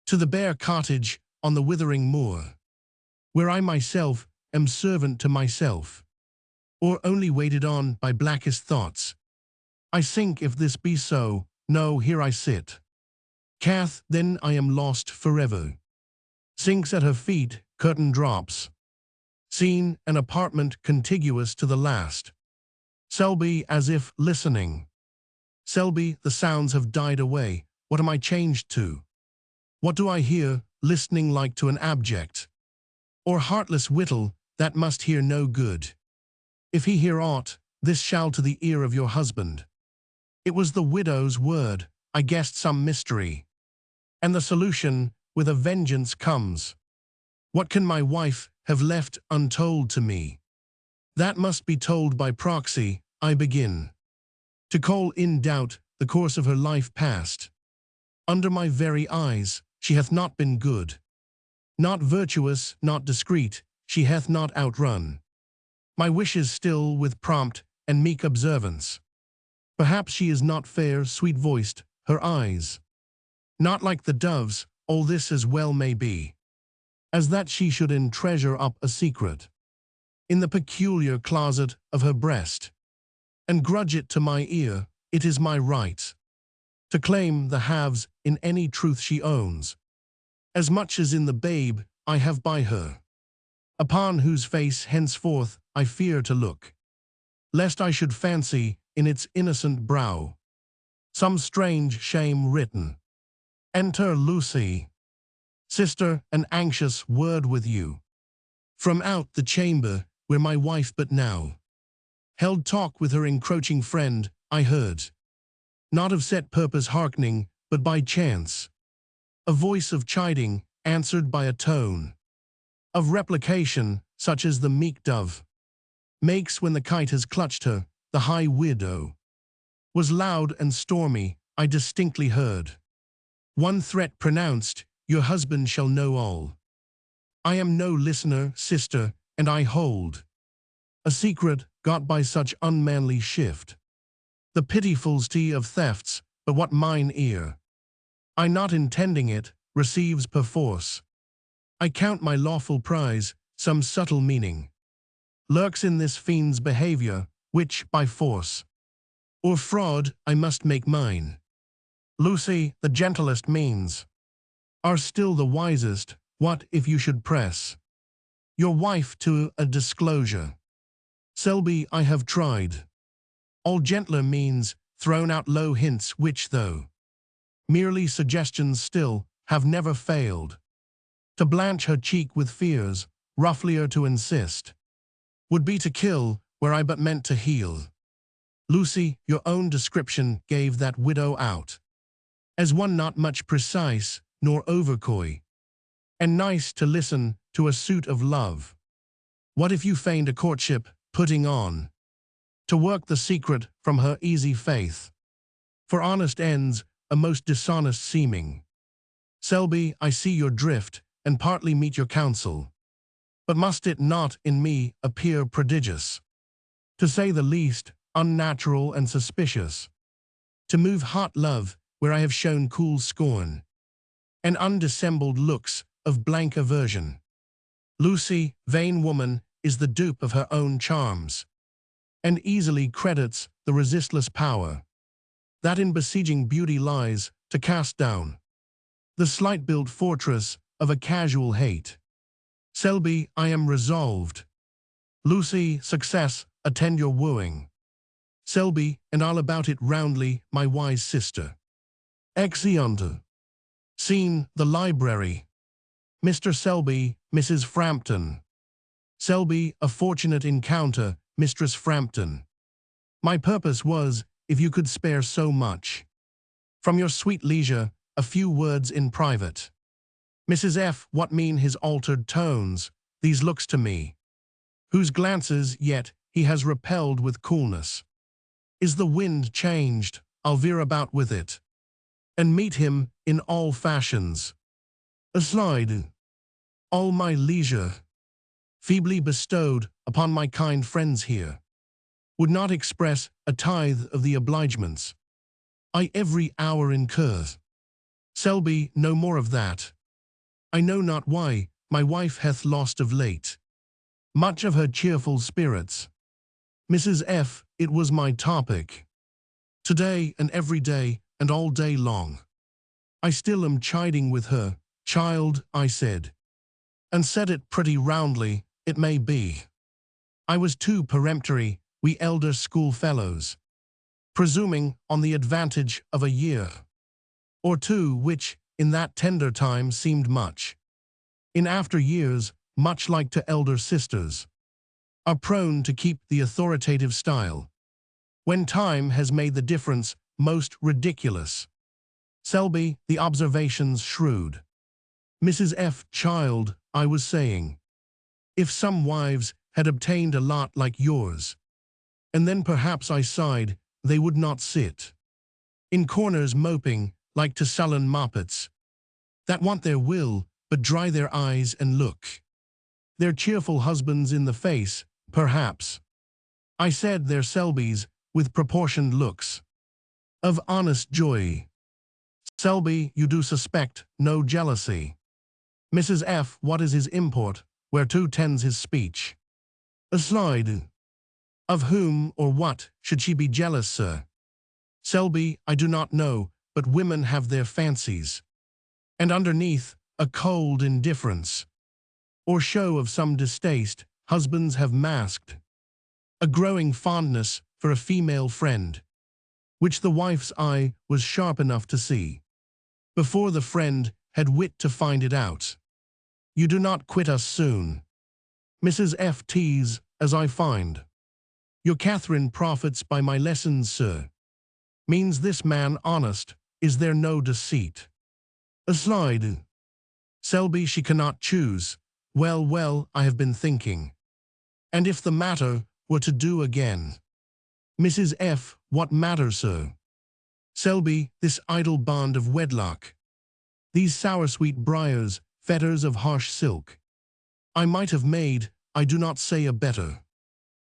to the bare cottage on the withering moor, where I myself am servant to myself, or only waited on by blackest thoughts. I sink if this be so, no, here I sit. Cath, then I am lost forever. Sinks at her feet, curtain drops. Scene, an apartment contiguous to the last. Selby, as if listening. Selby, the sounds have died away, what am I changed to? What do I hear, listening like to an abject or heartless wittol, that must hear no good? If he hear aught, this shall to the ear of your husband. It was the widow's word, I guessed some mystery, and the solution with a vengeance comes. What can my wife have left untold to me. That must be told by proxy, I begin. To call in doubt the course of her life past. Under my very eyes, she hath not been good. Not virtuous, not discreet, she hath not outrun my wishes still with prompt and meek observance. Perhaps she is not fair, sweet-voiced, her eyes not like the dove's, all this as well may be, as that she should treasure up a secret in the peculiar closet of her breast, and grudge it to my ear. It is my right to claim the halves in any truth she owns, as much as in the babe I have by her, upon whose face henceforth I fear to look, lest I should fancy in its innocent brow some strange shame written. Enter Lucy. Sister, an anxious word with you. From out the chamber where my wife but now held talk with her encroaching friend, I heard, not of set purpose hearkening, but by chance, a voice of chiding, answered by a tone of replication, such as the meek dove makes when the kite has clutched her. The high widow was loud and stormy, I distinctly heard one threat pronounced, your husband shall know all. I am no listener, sister, and I hold a secret got by such unmanly shift. The pitifulty of thefts, but what mine ear, I not intending it, receives perforce. I count my lawful prize, some subtle meaning lurks in this fiend's behavior, which, by force or fraud, I must make mine. Lucy, the gentlest means are still the wisest. What if you should press your wife to a disclosure? Selby, I have tried all gentler means, thrown out low hints which, though merely suggestions, still have never failed to blanch her cheek with fears. Roughlier to insist would be to kill where I but meant to heal. Lucy, your own description gave that widow out as one not much precise, nor overcoy, and nice to listen to a suit of love. What if you feigned a courtship, putting on to work the secret from her easy faith, for honest ends, a most dishonest seeming? Selby, I see your drift, and partly meet your counsel. But must it not in me appear prodigious, to say the least, unnatural and suspicious, to move hot love where I have shown cool scorn, and undissembled looks of blank aversion? Lucy, vain woman, is the dupe of her own charms, and easily credits the resistless power that in besieging beauty lies, to cast down the slight-built fortress of a casual hate. Selby, I am resolved. Lucy, success attend your wooing. Selby, and I'll about it roundly, my wise sister. Exeunt. Scene, the library. Mr. Selby, Mrs. Frampton. Selby, a fortunate encounter, Mistress Frampton. My purpose was, if you could spare so much from your sweet leisure, a few words in private. Mrs. F. What mean his altered tones, these looks to me, whose glances yet he has repelled with coolness? Is the wind changed? I'll veer about with it, and meet him in all fashions. A slide. All my leisure, feebly bestowed upon my kind friends here, would not express a tithe of the obligements I every hour incur. Selby, no more of that. I know not why my wife hath lost of late much of her cheerful spirits. Mrs. F., it was my topic. Today and every day and all day long, I still am chiding with her. Child, I said, and said it pretty roundly, it may be. I was too peremptory, we elder schoolfellows, presuming on the advantage of a year or two, which, in that tender time, seemed much. In after years, much like to elder sisters, are prone to keep the authoritative style, when time has made the difference most ridiculous. Selby, the observations shrewd. Mrs. F. Child, I was saying, If some wives had obtained a lot like yours, and then perhaps I sighed, they would not sit in corners moping like to sullen moppets, that want their will, but dry their eyes and look their cheerful husbands in the face, perhaps. I said their Selbys, with proportioned looks of honest joy. Selby, you do suspect no jealousy. Mrs. F, what is his import, whereto tends his speech? A slide. Of whom or what should she be jealous, sir? Selby, I do not know, but women have their fancies. And underneath, a cold indifference, or show of some distaste, husbands have masked a growing fondness for a female friend, which the wife's eye was sharp enough to see, before the friend had wit to find it out. You do not quit us soon. Mrs. F. T's, as I find. Your Catherine profits by my lessons, sir. Means this man honest, is there no deceit? A slide. Selby, she cannot choose. Well, well, I have been thinking. And if the matter were to do again. Mrs. F, what matter, sir? Selby, this idle bond of wedlock. These sour-sweet briars, fetters of harsh silk. I might have made, I do not say a better,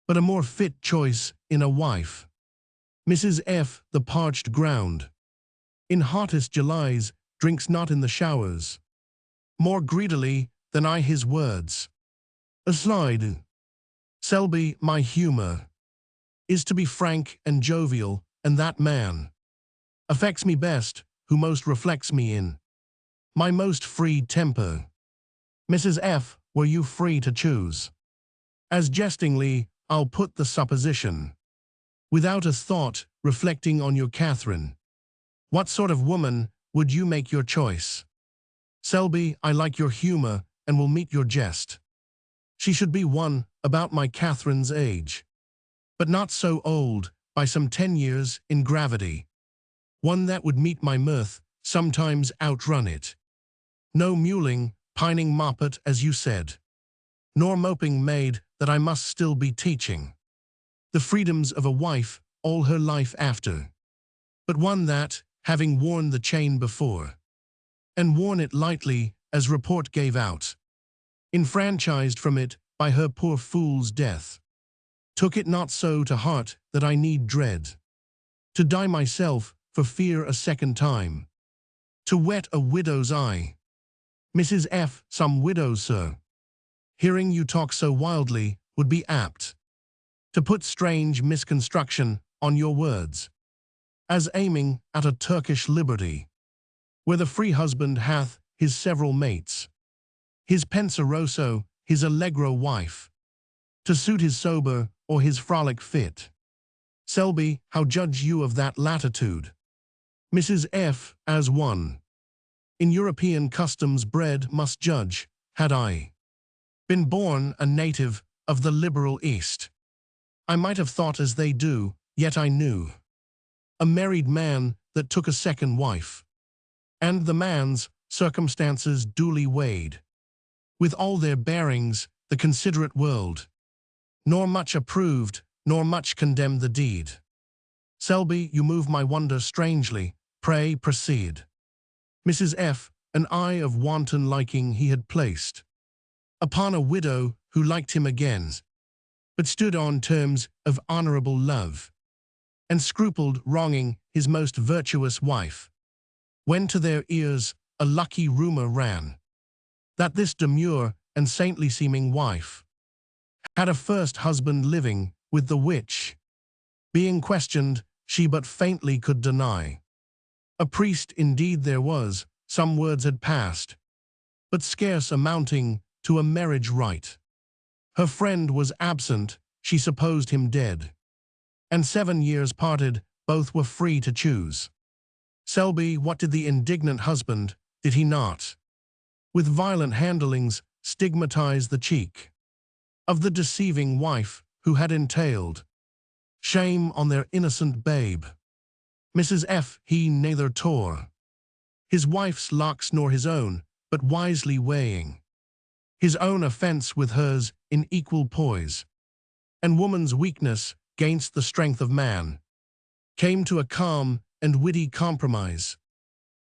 but a more fit choice in a wife. Mrs. F, the parched ground, in hottest Julys, drinks not in the showers, more greedily than I his words. A slide. Selby, my humour is to be frank and jovial, and that man affects me best who most reflects me in my most free temper. Mrs. F, were you free to choose? As jestingly, I'll put the supposition, without a thought, reflecting on your Catherine. What sort of woman would you make your choice? Selby, I like your humour, and will meet your jest. She should be one about my Catherine's age, but not so old, by some 10 years in gravity. One that would meet my mirth, sometimes outrun it. No mewling, pining moppet, as you said, nor moping maid that I must still be teaching the freedoms of a wife all her life after, but one that, having worn the chain before, and worn it lightly as report gave out, enfranchised from it by her poor fool's death, took it not so to heart that I need dread to die myself for fear a second time, to wet a widow's eye. Mrs. F, some widows, sir, hearing you talk so wildly, would be apt to put strange misconstruction on your words, as aiming at a Turkish liberty, where the free husband hath his several mates, his penseroso, his allegro wife, to suit his sober or his frolic fit. Selby, how judge you of that latitude? Mrs. F, as one in European customs bred must judge, had I been born a native of the liberal East, I might have thought as they do, yet I knew a married man that took a second wife, and the man's circumstances duly weighed, with all their bearings, the considerate world, nor much approved, nor much condemned the deed. Selby, you move my wonder strangely, pray proceed. Mrs. F, an eye of wanton liking he had placed upon a widow who liked him again, but stood on terms of honourable love, and scrupled wronging his most virtuous wife, when to their ears a lucky rumour ran, that this demure and saintly-seeming wife had a first husband living, with the which, being questioned, she but faintly could deny. A priest indeed there was, some words had passed, but scarce amounting to a marriage rite. Her friend was absent, she supposed him dead, and 7 years parted, both were free to choose. Selby, what did the indignant husband, did he not, with violent handlings, stigmatize the cheek of the deceiving wife who had entailed shame on their innocent babe? Mrs. F, he neither tore his wife's locks nor his own, but wisely weighing his own offence with hers in equal poise, and woman's weakness gainst the strength of man, came to a calm and witty compromise.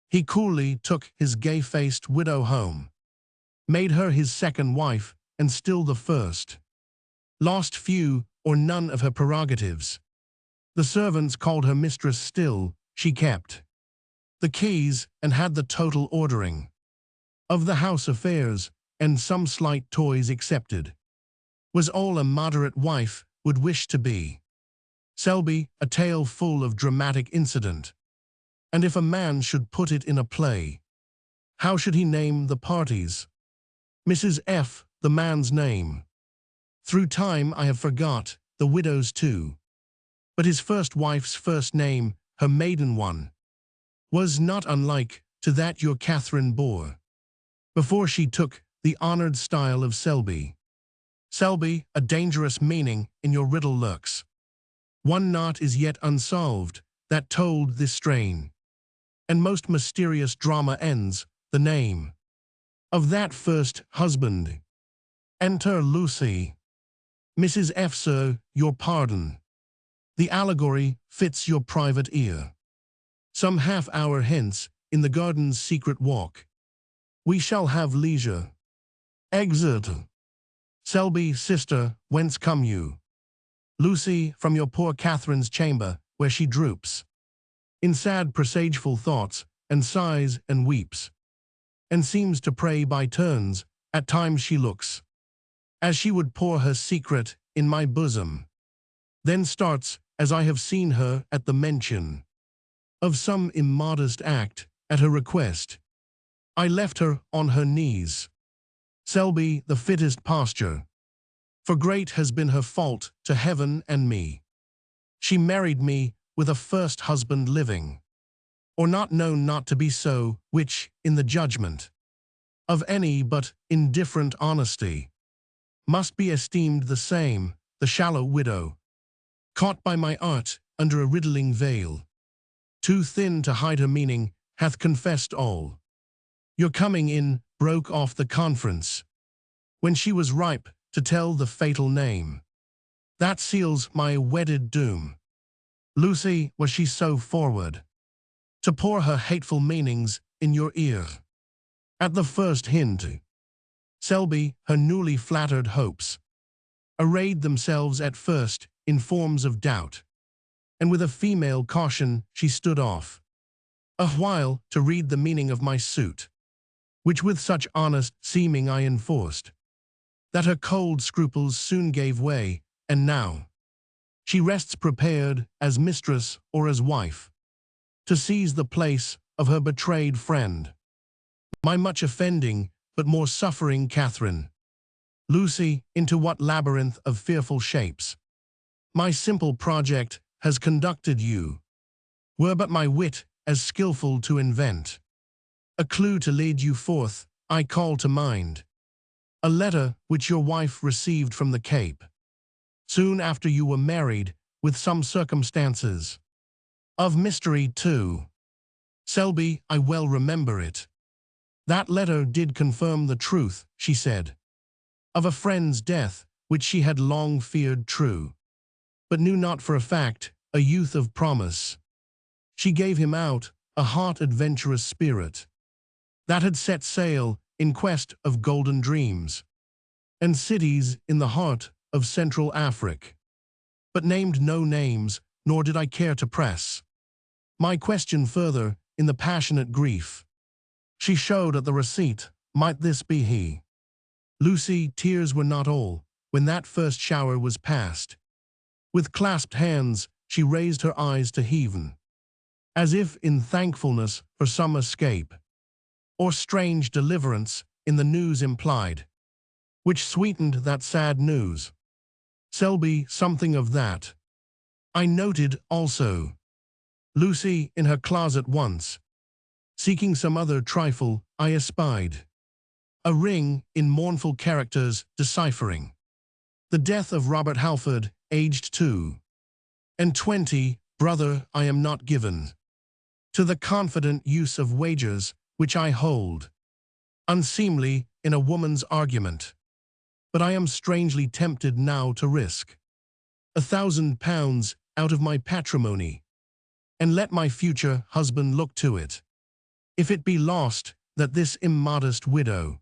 He coolly took his gay-faced widow home, made her his second wife and still the first, lost few or none of her prerogatives. The servants called her mistress still, she kept the keys and had the total ordering of the house affairs, and some slight toys accepted. Was all a moderate wife would wish to be. Selby, a tale full of dramatic incident. And if a man should put it in a play, how should he name the parties? Mrs. F, the man's name. Through time I have forgot, the widow's too. But his first wife's first name, her maiden one, was not unlike to that your Catherine bore, before she took the honored style of Selby. Selby, a dangerous meaning in your riddle lurks. One knot is yet unsolved, that told this strain, and most mysterious drama ends, the name of that first husband. Enter Lucy. Mrs. F, sir, your pardon. The allegory fits your private ear. Some half-hour hence, in the garden's secret walk, we shall have leisure. Exit. Selby, sister, whence come you? Lucy, from your poor Catherine's chamber, where she droops in sad presageful thoughts, and sighs and weeps, and seems to pray by turns. At times she looks as she would pour her secret in my bosom, then starts, as I have seen her at the mention of some immodest act. At her request, I left her on her knees. Selby, the fittest posture, for great has been her fault to heaven and me. She married me with a first husband living, or not known not to be so, which, in the judgment of any but indifferent honesty, must be esteemed the same, the shallow widow, caught by my art under a riddling veil, too thin to hide her meaning, hath confessed all. Your coming in broke off the conference, when she was ripe to tell the fatal name that seals my wedded doom. Lucy, was she so forward to pour her hateful meanings in your ear at the first hint? Selby, her newly flattered hopes arrayed themselves at first in forms of doubt, and with a female caution she stood off a while to read the meaning of my suit, which with such honest seeming I enforced, that her cold scruples soon gave way, and now she rests prepared, as mistress or as wife, to seize the place of her betrayed friend, my much offending but more suffering Catherine. Lucy, into what labyrinth of fearful shapes my simple project has conducted you, were but my wit as skillful to invent a clue to lead you forth. I call to mind a letter which your wife received from the Cape, soon after you were married, with some circumstances of mystery too. Selby, I well remember it. That letter did confirm the truth, she said, of a friend's death, which she had long feared true, but knew not for a fact, a youth of promise. She gave him out, a hot adventurous spirit, that had set sail in quest of golden dreams, and cities in the heart of Central Africa, but named no names, nor did I care to press my question further in the passionate grief she showed at the receipt. Might this be he? Lucy, tears were not all, when that first shower was past. With clasped hands, she raised her eyes to heaven, as if in thankfulness for some escape, or strange deliverance in the news implied, which sweetened that sad news. Selby, something of that I noted also. Lucy, in her closet once, seeking some other trifle, I espied a ring in mournful characters deciphering the death of Robert Halford, aged 22. Brother, I am not given to the confident use of wagers which I hold unseemly, in a woman's argument. But I am strangely tempted now to risk £1,000 out of my patrimony, and let my future husband look to it. If it be lost, that this immodest widow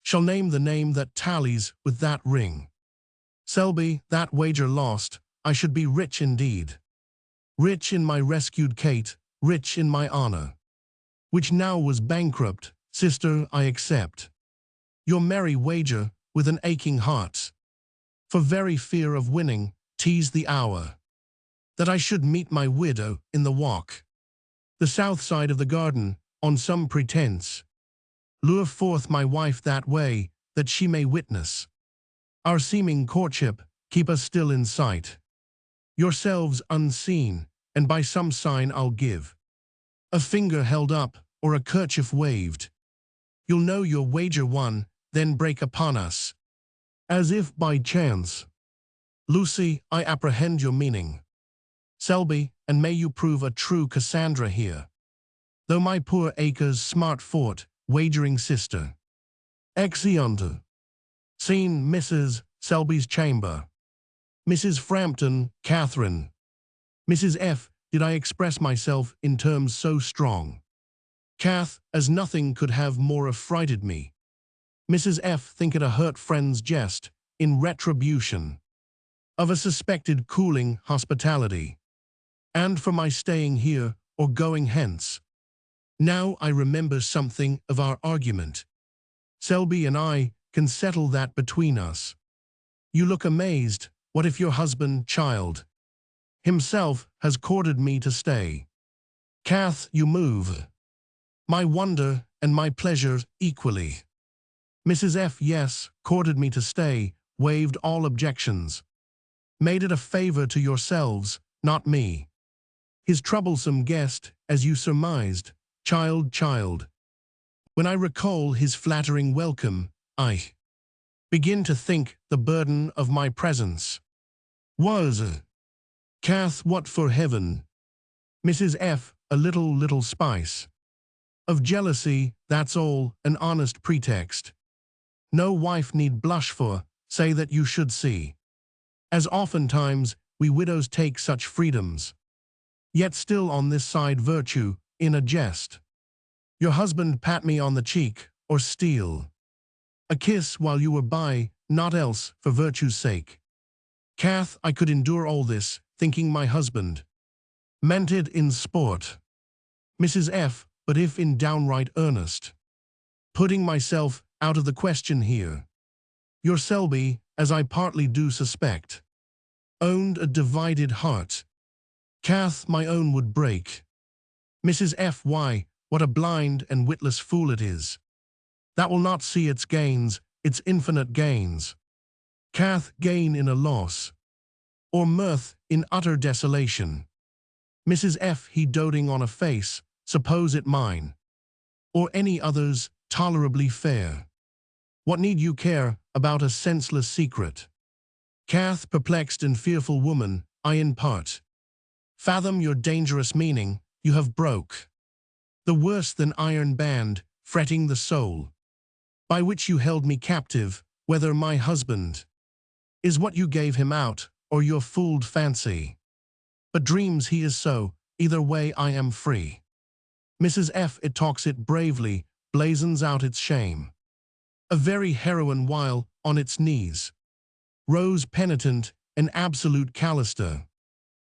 shall name the name that tallies with that ring. Selby, that wager lost, I should be rich indeed. Rich in my rescued Kate, rich in my honor, which now was bankrupt. Sister, I accept your merry wager with an aching heart. For very fear of winning, tease the hour that I should meet my widow in the walk, the south side of the garden, on some pretense. Lure forth my wife that way, that she may witness our seeming courtship, keep us still in sight. Yourselves unseen, and by some sign I'll give a finger held up, or a kerchief waved. You'll know your wager won, then break upon us, as if by chance. Lucy, I apprehend your meaning. Selby, and may you prove a true Cassandra here, though my poor acres smart fought, wagering sister. Exeunt. Scene, Mrs. Selby's chamber. Mrs. Frampton, Catherine. Mrs. F. Did I express myself in terms so strong? Cath, as nothing could have more affrighted me. Mrs. F. Think it a hurt friend's jest, in retribution of a suspected cooling hospitality, and for my staying here or going hence. Now I remember something of our argument. Selby and I can settle that between us. You look amazed. What if your husband, child, himself has courted me to stay? Cath, you move my wonder and my pleasure equally. Mrs. F. Yes, courted me to stay, waived all objections, made it a favor to yourselves, not me, his troublesome guest, as you surmised. Child. When I recall his flattering welcome, I begin to think the burden of my presence was. Cath, what for heaven? Mrs. F. A little spice of jealousy, that's all, an honest pretext. No wife need blush for, say that you should see. As oftentimes we widows take such freedoms, yet still on this side virtue, in a jest. Your husband pat me on the cheek, or steal a kiss while you were by, not else, for virtue's sake. Cath, I could endure all this, thinking my husband meant it in sport. Mrs. F. But if in downright earnest, putting myself out of the question here, your Selby, as I partly do suspect, owned a divided heart. Cath, my own would break. Mrs. F. Why, what a blind and witless fool it is, that will not see its gains, its infinite gains. Cath, gain in a loss, or mirth in utter desolation. Mrs. F. He doting on a face, suppose it mine, or any other's, tolerably fair. What need you care about a senseless secret? Cath, perplexed and fearful woman, I in part fathom your dangerous meaning. You have broke the worse than iron band, fretting the soul, by which you held me captive, whether my husband is what you gave him out, or your fooled fancy. But dreams he is so, either way I am free. Mrs. F. It talks it bravely, blazons out its shame. A very heroine while, on its knees, rose penitent, an absolute calister.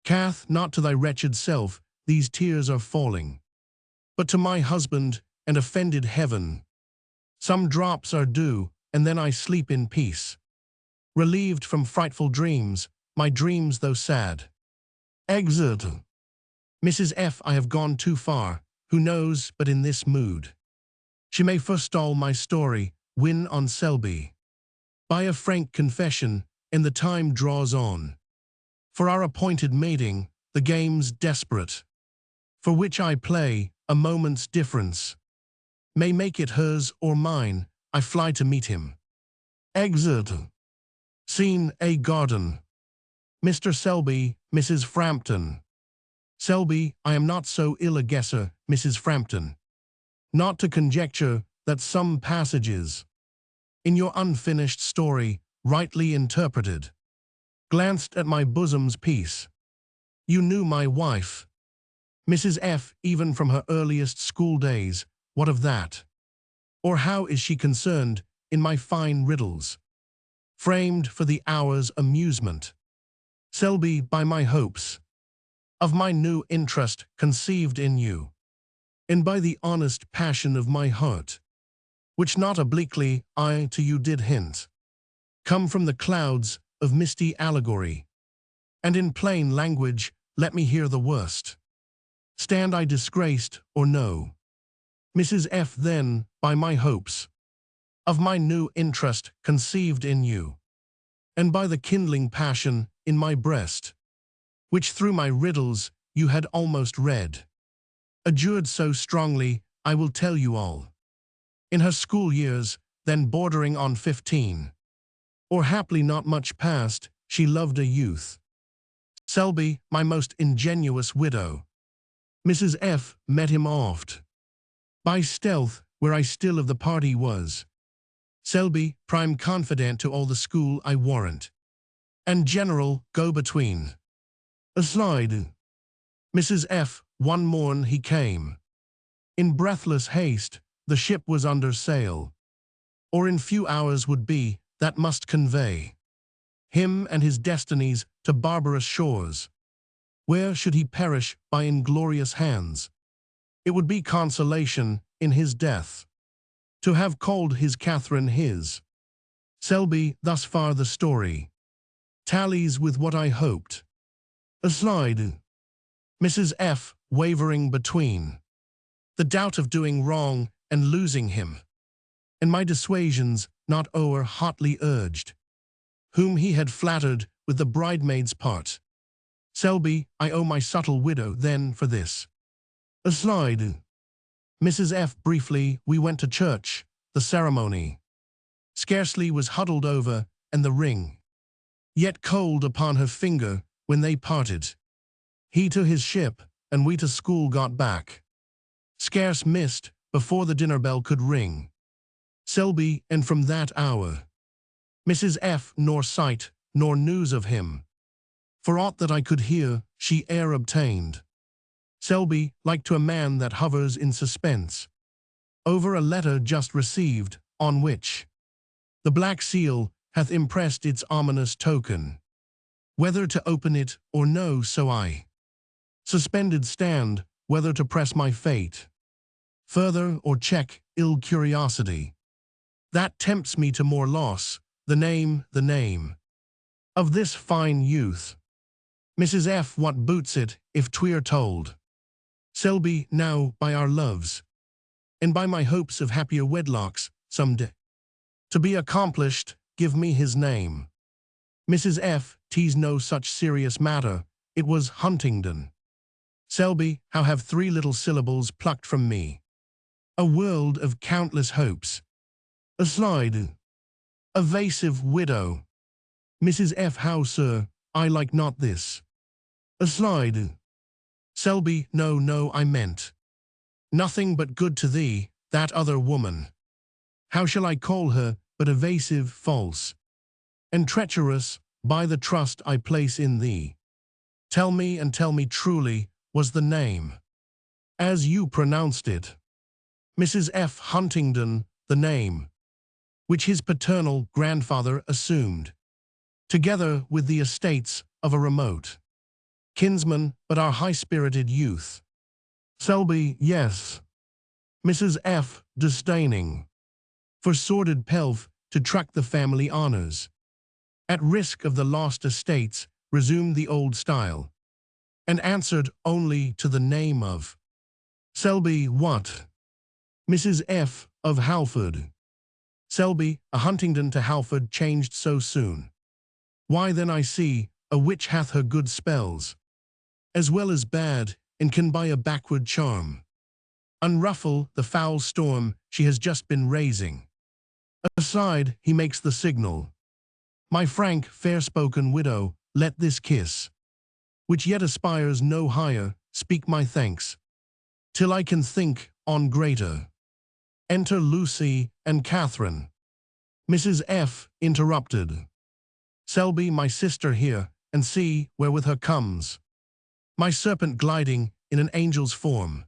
Cath, not to thy wretched self, these tears are falling, but to my husband, and offended heaven. Some drops are due, and then I sleep in peace, relieved from frightful dreams, my dreams though sad. Exit. Mrs. F. I have gone too far, who knows but in this mood she may forestall my story, win on Selby by a frank confession, and the time draws on for our appointed mating, the game's desperate, for which I play, a moment's difference may make it hers or mine. I fly to meet him. Exit. Scene, a garden. Mr. Selby, Mrs. Frampton. Selby, I am not so ill a guesser, Mrs. Frampton, not to conjecture that some passages in your unfinished story, rightly interpreted. Glanced at my bosom's peace. You knew my wife. Mrs. F, even from her earliest school days, what of that? Or how is she concerned in my fine riddles, framed for the hour's amusement? Selby, by my hopes, of my new interest conceived in you, and by the honest passion of my heart, which not obliquely I to you did hint, come from the clouds of misty allegory, and in plain language let me hear the worst. Stand I disgraced or no? Mrs. F, then, by my hopes, of my new interest conceived in you, and by the kindling passion in my breast, which through my riddles you had almost read, adjured so strongly, I will tell you all. In her school years, then bordering on 15, or haply not much past, she loved a youth. Selby, my most ingenuous widow. Mrs. F met him oft, by stealth, where I still of the party was. Selby, prime confidant to all the school, I warrant, and general go-between. Aside, Mrs. F, one morn he came. In breathless haste, the ship was under sail, or in few hours would be, that must convey him and his destinies to barbarous shores. Where should he perish by inglorious hands? It would be consolation in his death to have called his Catherine his. Selby, thus far the story tallies with what I hoped. Aside, Mrs. F, wavering between the doubt of doing wrong and losing him, and my dissuasions not o'er hotly urged, whom he had flattered with the bridemaid's part. Selby, I owe my subtle widow then for this. Aside, Mrs. F, briefly, we went to church. The ceremony scarcely was huddled over, and the ring yet cold upon her finger when they parted. He to his ship, and we to school got back. Scarce missed before the dinner bell could ring. Selby, and from that hour, Mrs. F nor sight nor news of him, for aught that I could hear, she e'er obtained. Selby, like to a man that hovers in suspense over a letter just received, on which the black seal hath impressed its ominous token, whether to open it or no, so I suspended stand, whether to press my fate further or check ill curiosity that tempts me to more loss. The name of this fine youth. Mrs. F, what boots it, if 'twere told? Selby, now, by our loves, and by my hopes of happier wedlocks, some day, to be accomplished, give me his name. Mrs. F, 'tis no such serious matter, it was Huntingdon. Selby, how have 3 little syllables plucked from me a world of countless hopes. Aside, evasive widow. Mrs. F, how, sir, I like not this. Aside, Selby, no, I meant nothing but good to thee, that other woman. How shall I call her but evasive, false, and treacherous, by the trust I place in thee? Tell me, and tell me truly, was the name, as you pronounced it, Mrs. F. Huntingdon, the name which his paternal grandfather assumed, together with the estates of a remote kinsman, but our high-spirited youth? Selby, yes. Mrs. F, disdaining for sordid pelf to truck the family honors, at risk of the lost estates, resumed the old style, and answered only to the name of Selby. What? Mrs. F, of Halford. Selby, a Huntingdon to Halford changed so soon. Why then I see, a witch hath her good spells, as well as bad, and can by a backward charm unruffle the foul storm she has just been raising. Aside, he makes the signal. My frank, fair-spoken widow, let this kiss, which yet aspires no higher, speak my thanks, till I can think on greater. Enter Lucy and Catherine. Mrs. F. interrupted. Selby, my sister here, and see wherewith her comes. My serpent gliding in an angel's form,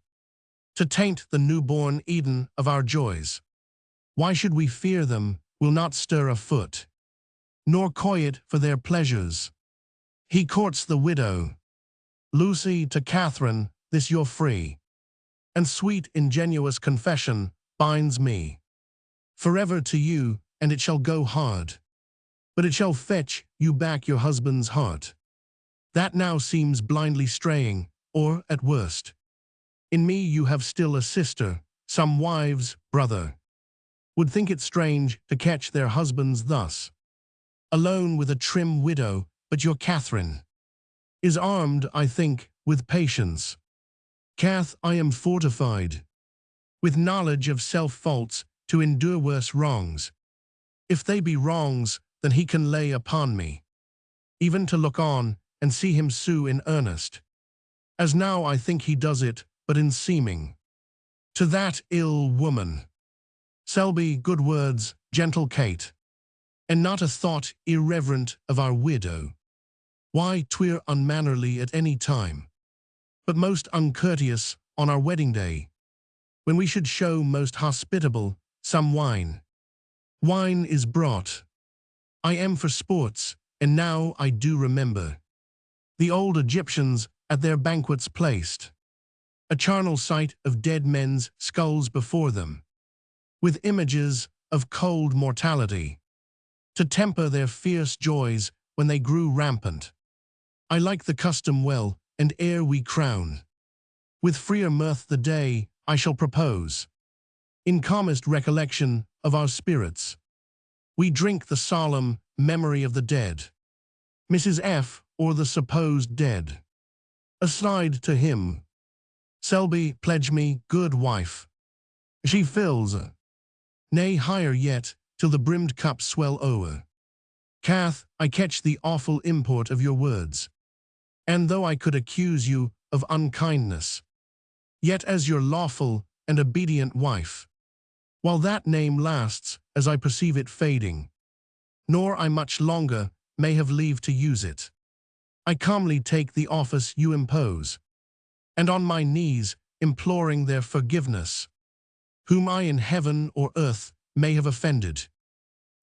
to taint the newborn Eden of our joys. Why should we fear them, will not stir a foot, nor coy it for their pleasures. He courts the widow. Lucy to Catherine, this your free and sweet ingenuous confession binds me forever to you, and it shall go hard, but it shall fetch you back your husband's heart, that now seems blindly straying, or, at worst, in me you have still a sister. Some wives, brother, would think it strange to catch their husbands thus, alone with a trim widow, but your Catherine is armed, I think, with patience. Cath, I am fortified with knowledge of self-faults to endure worse wrongs. If they be wrongs, then he can lay upon me, even to look on and see him sue in earnest, as now I think he does it, but in seeming, to that ill woman. Selby, good words, gentle Kate, and not a thought irreverent of our widow. Why, 'twere unmannerly at any time, but most uncourteous on our wedding day, when we should show most hospitable some wine. Wine is brought. I am for sports, and now I do remember the old Egyptians at their banquets placed a charnel sight of dead men's skulls before them, with images of cold mortality, to temper their fierce joys when they grew rampant. I like the custom well, and ere we crown with freer mirth the day, I shall propose, in calmest recollection of our spirits, we drink the solemn memory of the dead. Mrs. F. or the supposed dead. Aside to him. Selby, pledge me, good wife. She fills, nay, higher yet, till the brimmed cups swell o'er. Cath, I catch the awful import of your words, and though I could accuse you of unkindness, yet as your lawful and obedient wife, while that name lasts, as I perceive it fading, nor I much longer may have leave to use it, I calmly take the office you impose, and on my knees imploring their forgiveness, whom I in heaven or earth may have offended,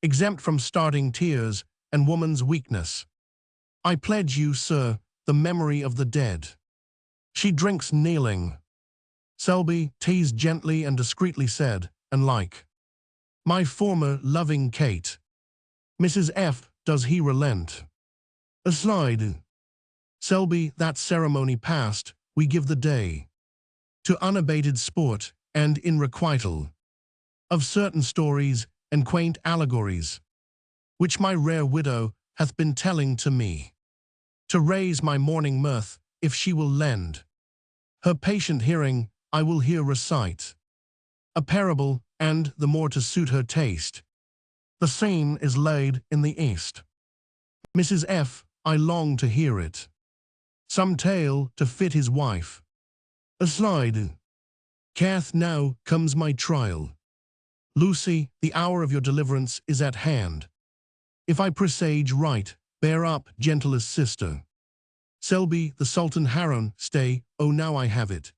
exempt from starting tears and woman's weakness, I pledge you, sir, the memory of the dead. She drinks kneeling. Selby, teased gently and discreetly said, and like my former loving Kate. Mrs. F. Does he relent? Aside. Selby, that ceremony past, we give the day to unabated sport, and in requital of certain stories and quaint allegories, which my rare widow hath been telling to me, to raise my morning mirth, if she will lend her patient hearing, I will here recite a parable, and the more to suit her taste. The scene is laid in the East. Mrs. F. I long to hear it. Some tale to fit his wife. Aside. Cath, now comes my trial. Lucy, the hour of your deliverance is at hand. If I presage right, bear up, gentlest sister. Selby, the Sultan Haroun, stay, oh now I have it.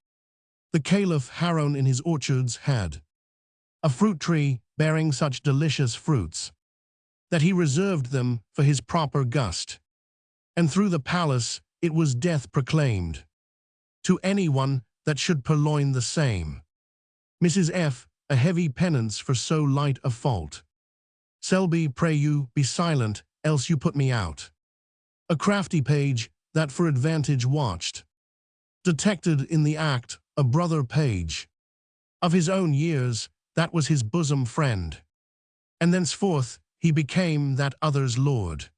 The Caliph Haroun in his orchards had a fruit tree bearing such delicious fruits that he reserved them for his proper gust, and through the palace it was death proclaimed to anyone that should purloin the same. Mrs. F. A heavy penance for so light a fault. Selby, pray you, be silent, else you put me out. A crafty page, that for advantage watched, detected in the act a brother page of his own years, that was his bosom friend, and thenceforth he became that other's lord,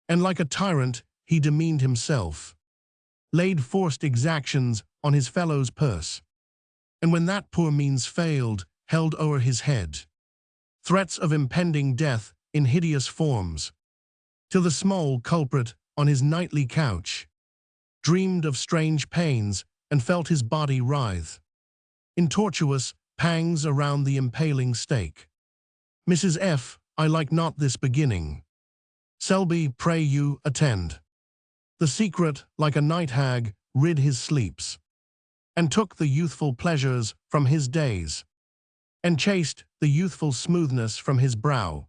and like a tyrant he demeaned himself, laid forced exactions on his fellow's purse, and when that poor means failed, held o'er his head threats of impending death in hideous forms, till the small culprit on his nightly couch dreamed of strange pains and felt his body writhe in tortuous pangs around the impaling stake. Mrs. F. I like not this beginning. Selby, pray you, attend. The secret, like a night hag, rid his sleeps, and took the youthful pleasures from his days, and chased the youthful smoothness from his brow,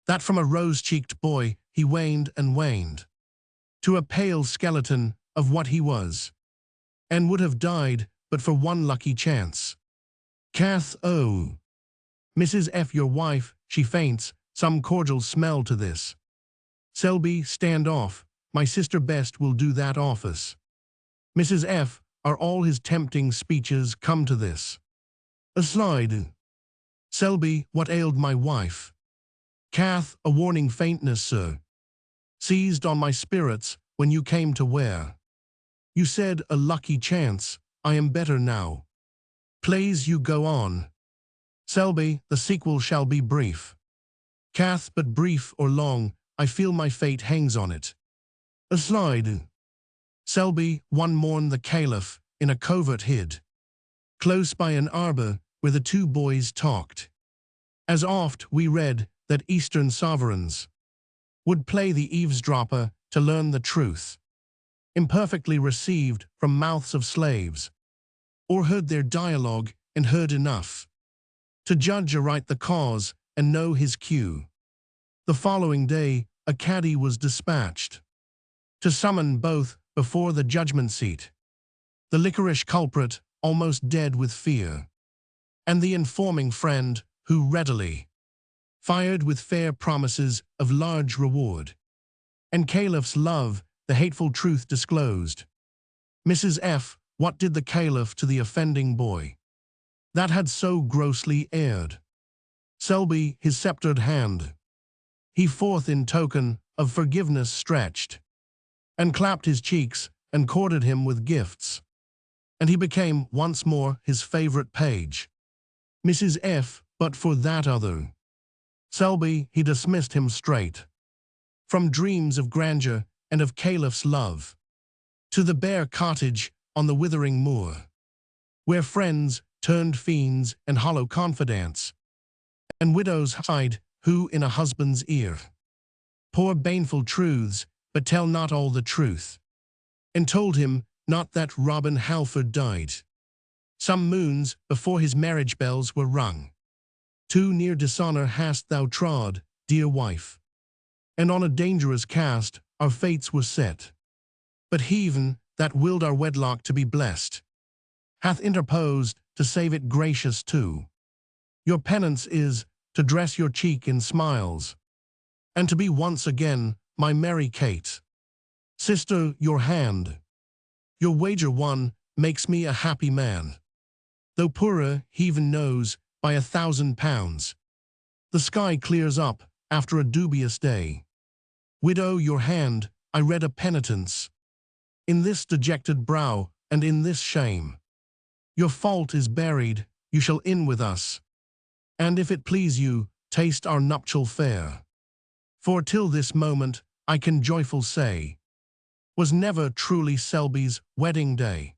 that from a rose-cheeked boy he waned and waned, to a pale skeleton of what he was, and would have died but for one lucky chance. Cath, oh, Mrs. F, your wife, she faints, some cordial smell to this. Selby, stand off, my sister Best will do that office. Mrs. F, are all his tempting speeches come to this? Aside. Selby, what ailed my wife? Cath, a warning faintness, sir, seized on my spirits when you came to wear. You said a lucky chance, I am better now. Please you go on. Selby, the sequel shall be brief. Cath, but brief or long, I feel my fate hangs on it. Aside. Selby, one morn the Caliph, in a covert hid, close by an arbor where the two boys talked. As oft we read that Eastern sovereigns would play the eavesdropper to learn the truth, imperfectly received from mouths of slaves, or heard their dialogue and heard enough to judge aright the cause and know his cue. The following day a caddy was dispatched to summon both before the judgment seat, the liquorish culprit almost dead with fear, and the informing friend who readily fired with fair promises of large reward, and Caliph's love the hateful truth disclosed. Mrs. F, what did the Caliph to the offending boy that had so grossly erred? Selby, his sceptred hand he forth in token of forgiveness stretched, and clapped his cheeks and courted him with gifts, and he became once more his favorite page. Mrs. F, but for that other Selby, he dismissed him straight from dreams of grandeur and of Caliph's love, to the bare cottage on the withering moor, where friends turned fiends and hollow confidants, and widows hide who in a husband's ear pour baneful truths, but tell not all the truth, and told him not that Robin Halford died some moons before his marriage bells were rung. Too near dishonor hast thou trod, dear wife, and on a dangerous cast our fates were set. But Heaven, that willed our wedlock to be blessed, hath interposed to save it gracious too. Your penance is to dress your cheek in smiles, and to be once again my merry Kate. Sister, your hand, your wager won, makes me a happy man. Though poorer, Heaven knows, by 1,000 pounds. The sky clears up after a dubious day. Widow, your hand, I read a penitence in this dejected brow and in this shame. Your fault is buried, you shall in with us, and if it please you, taste our nuptial fare. For till this moment, I can joyful say, was never truly Selby's wedding day.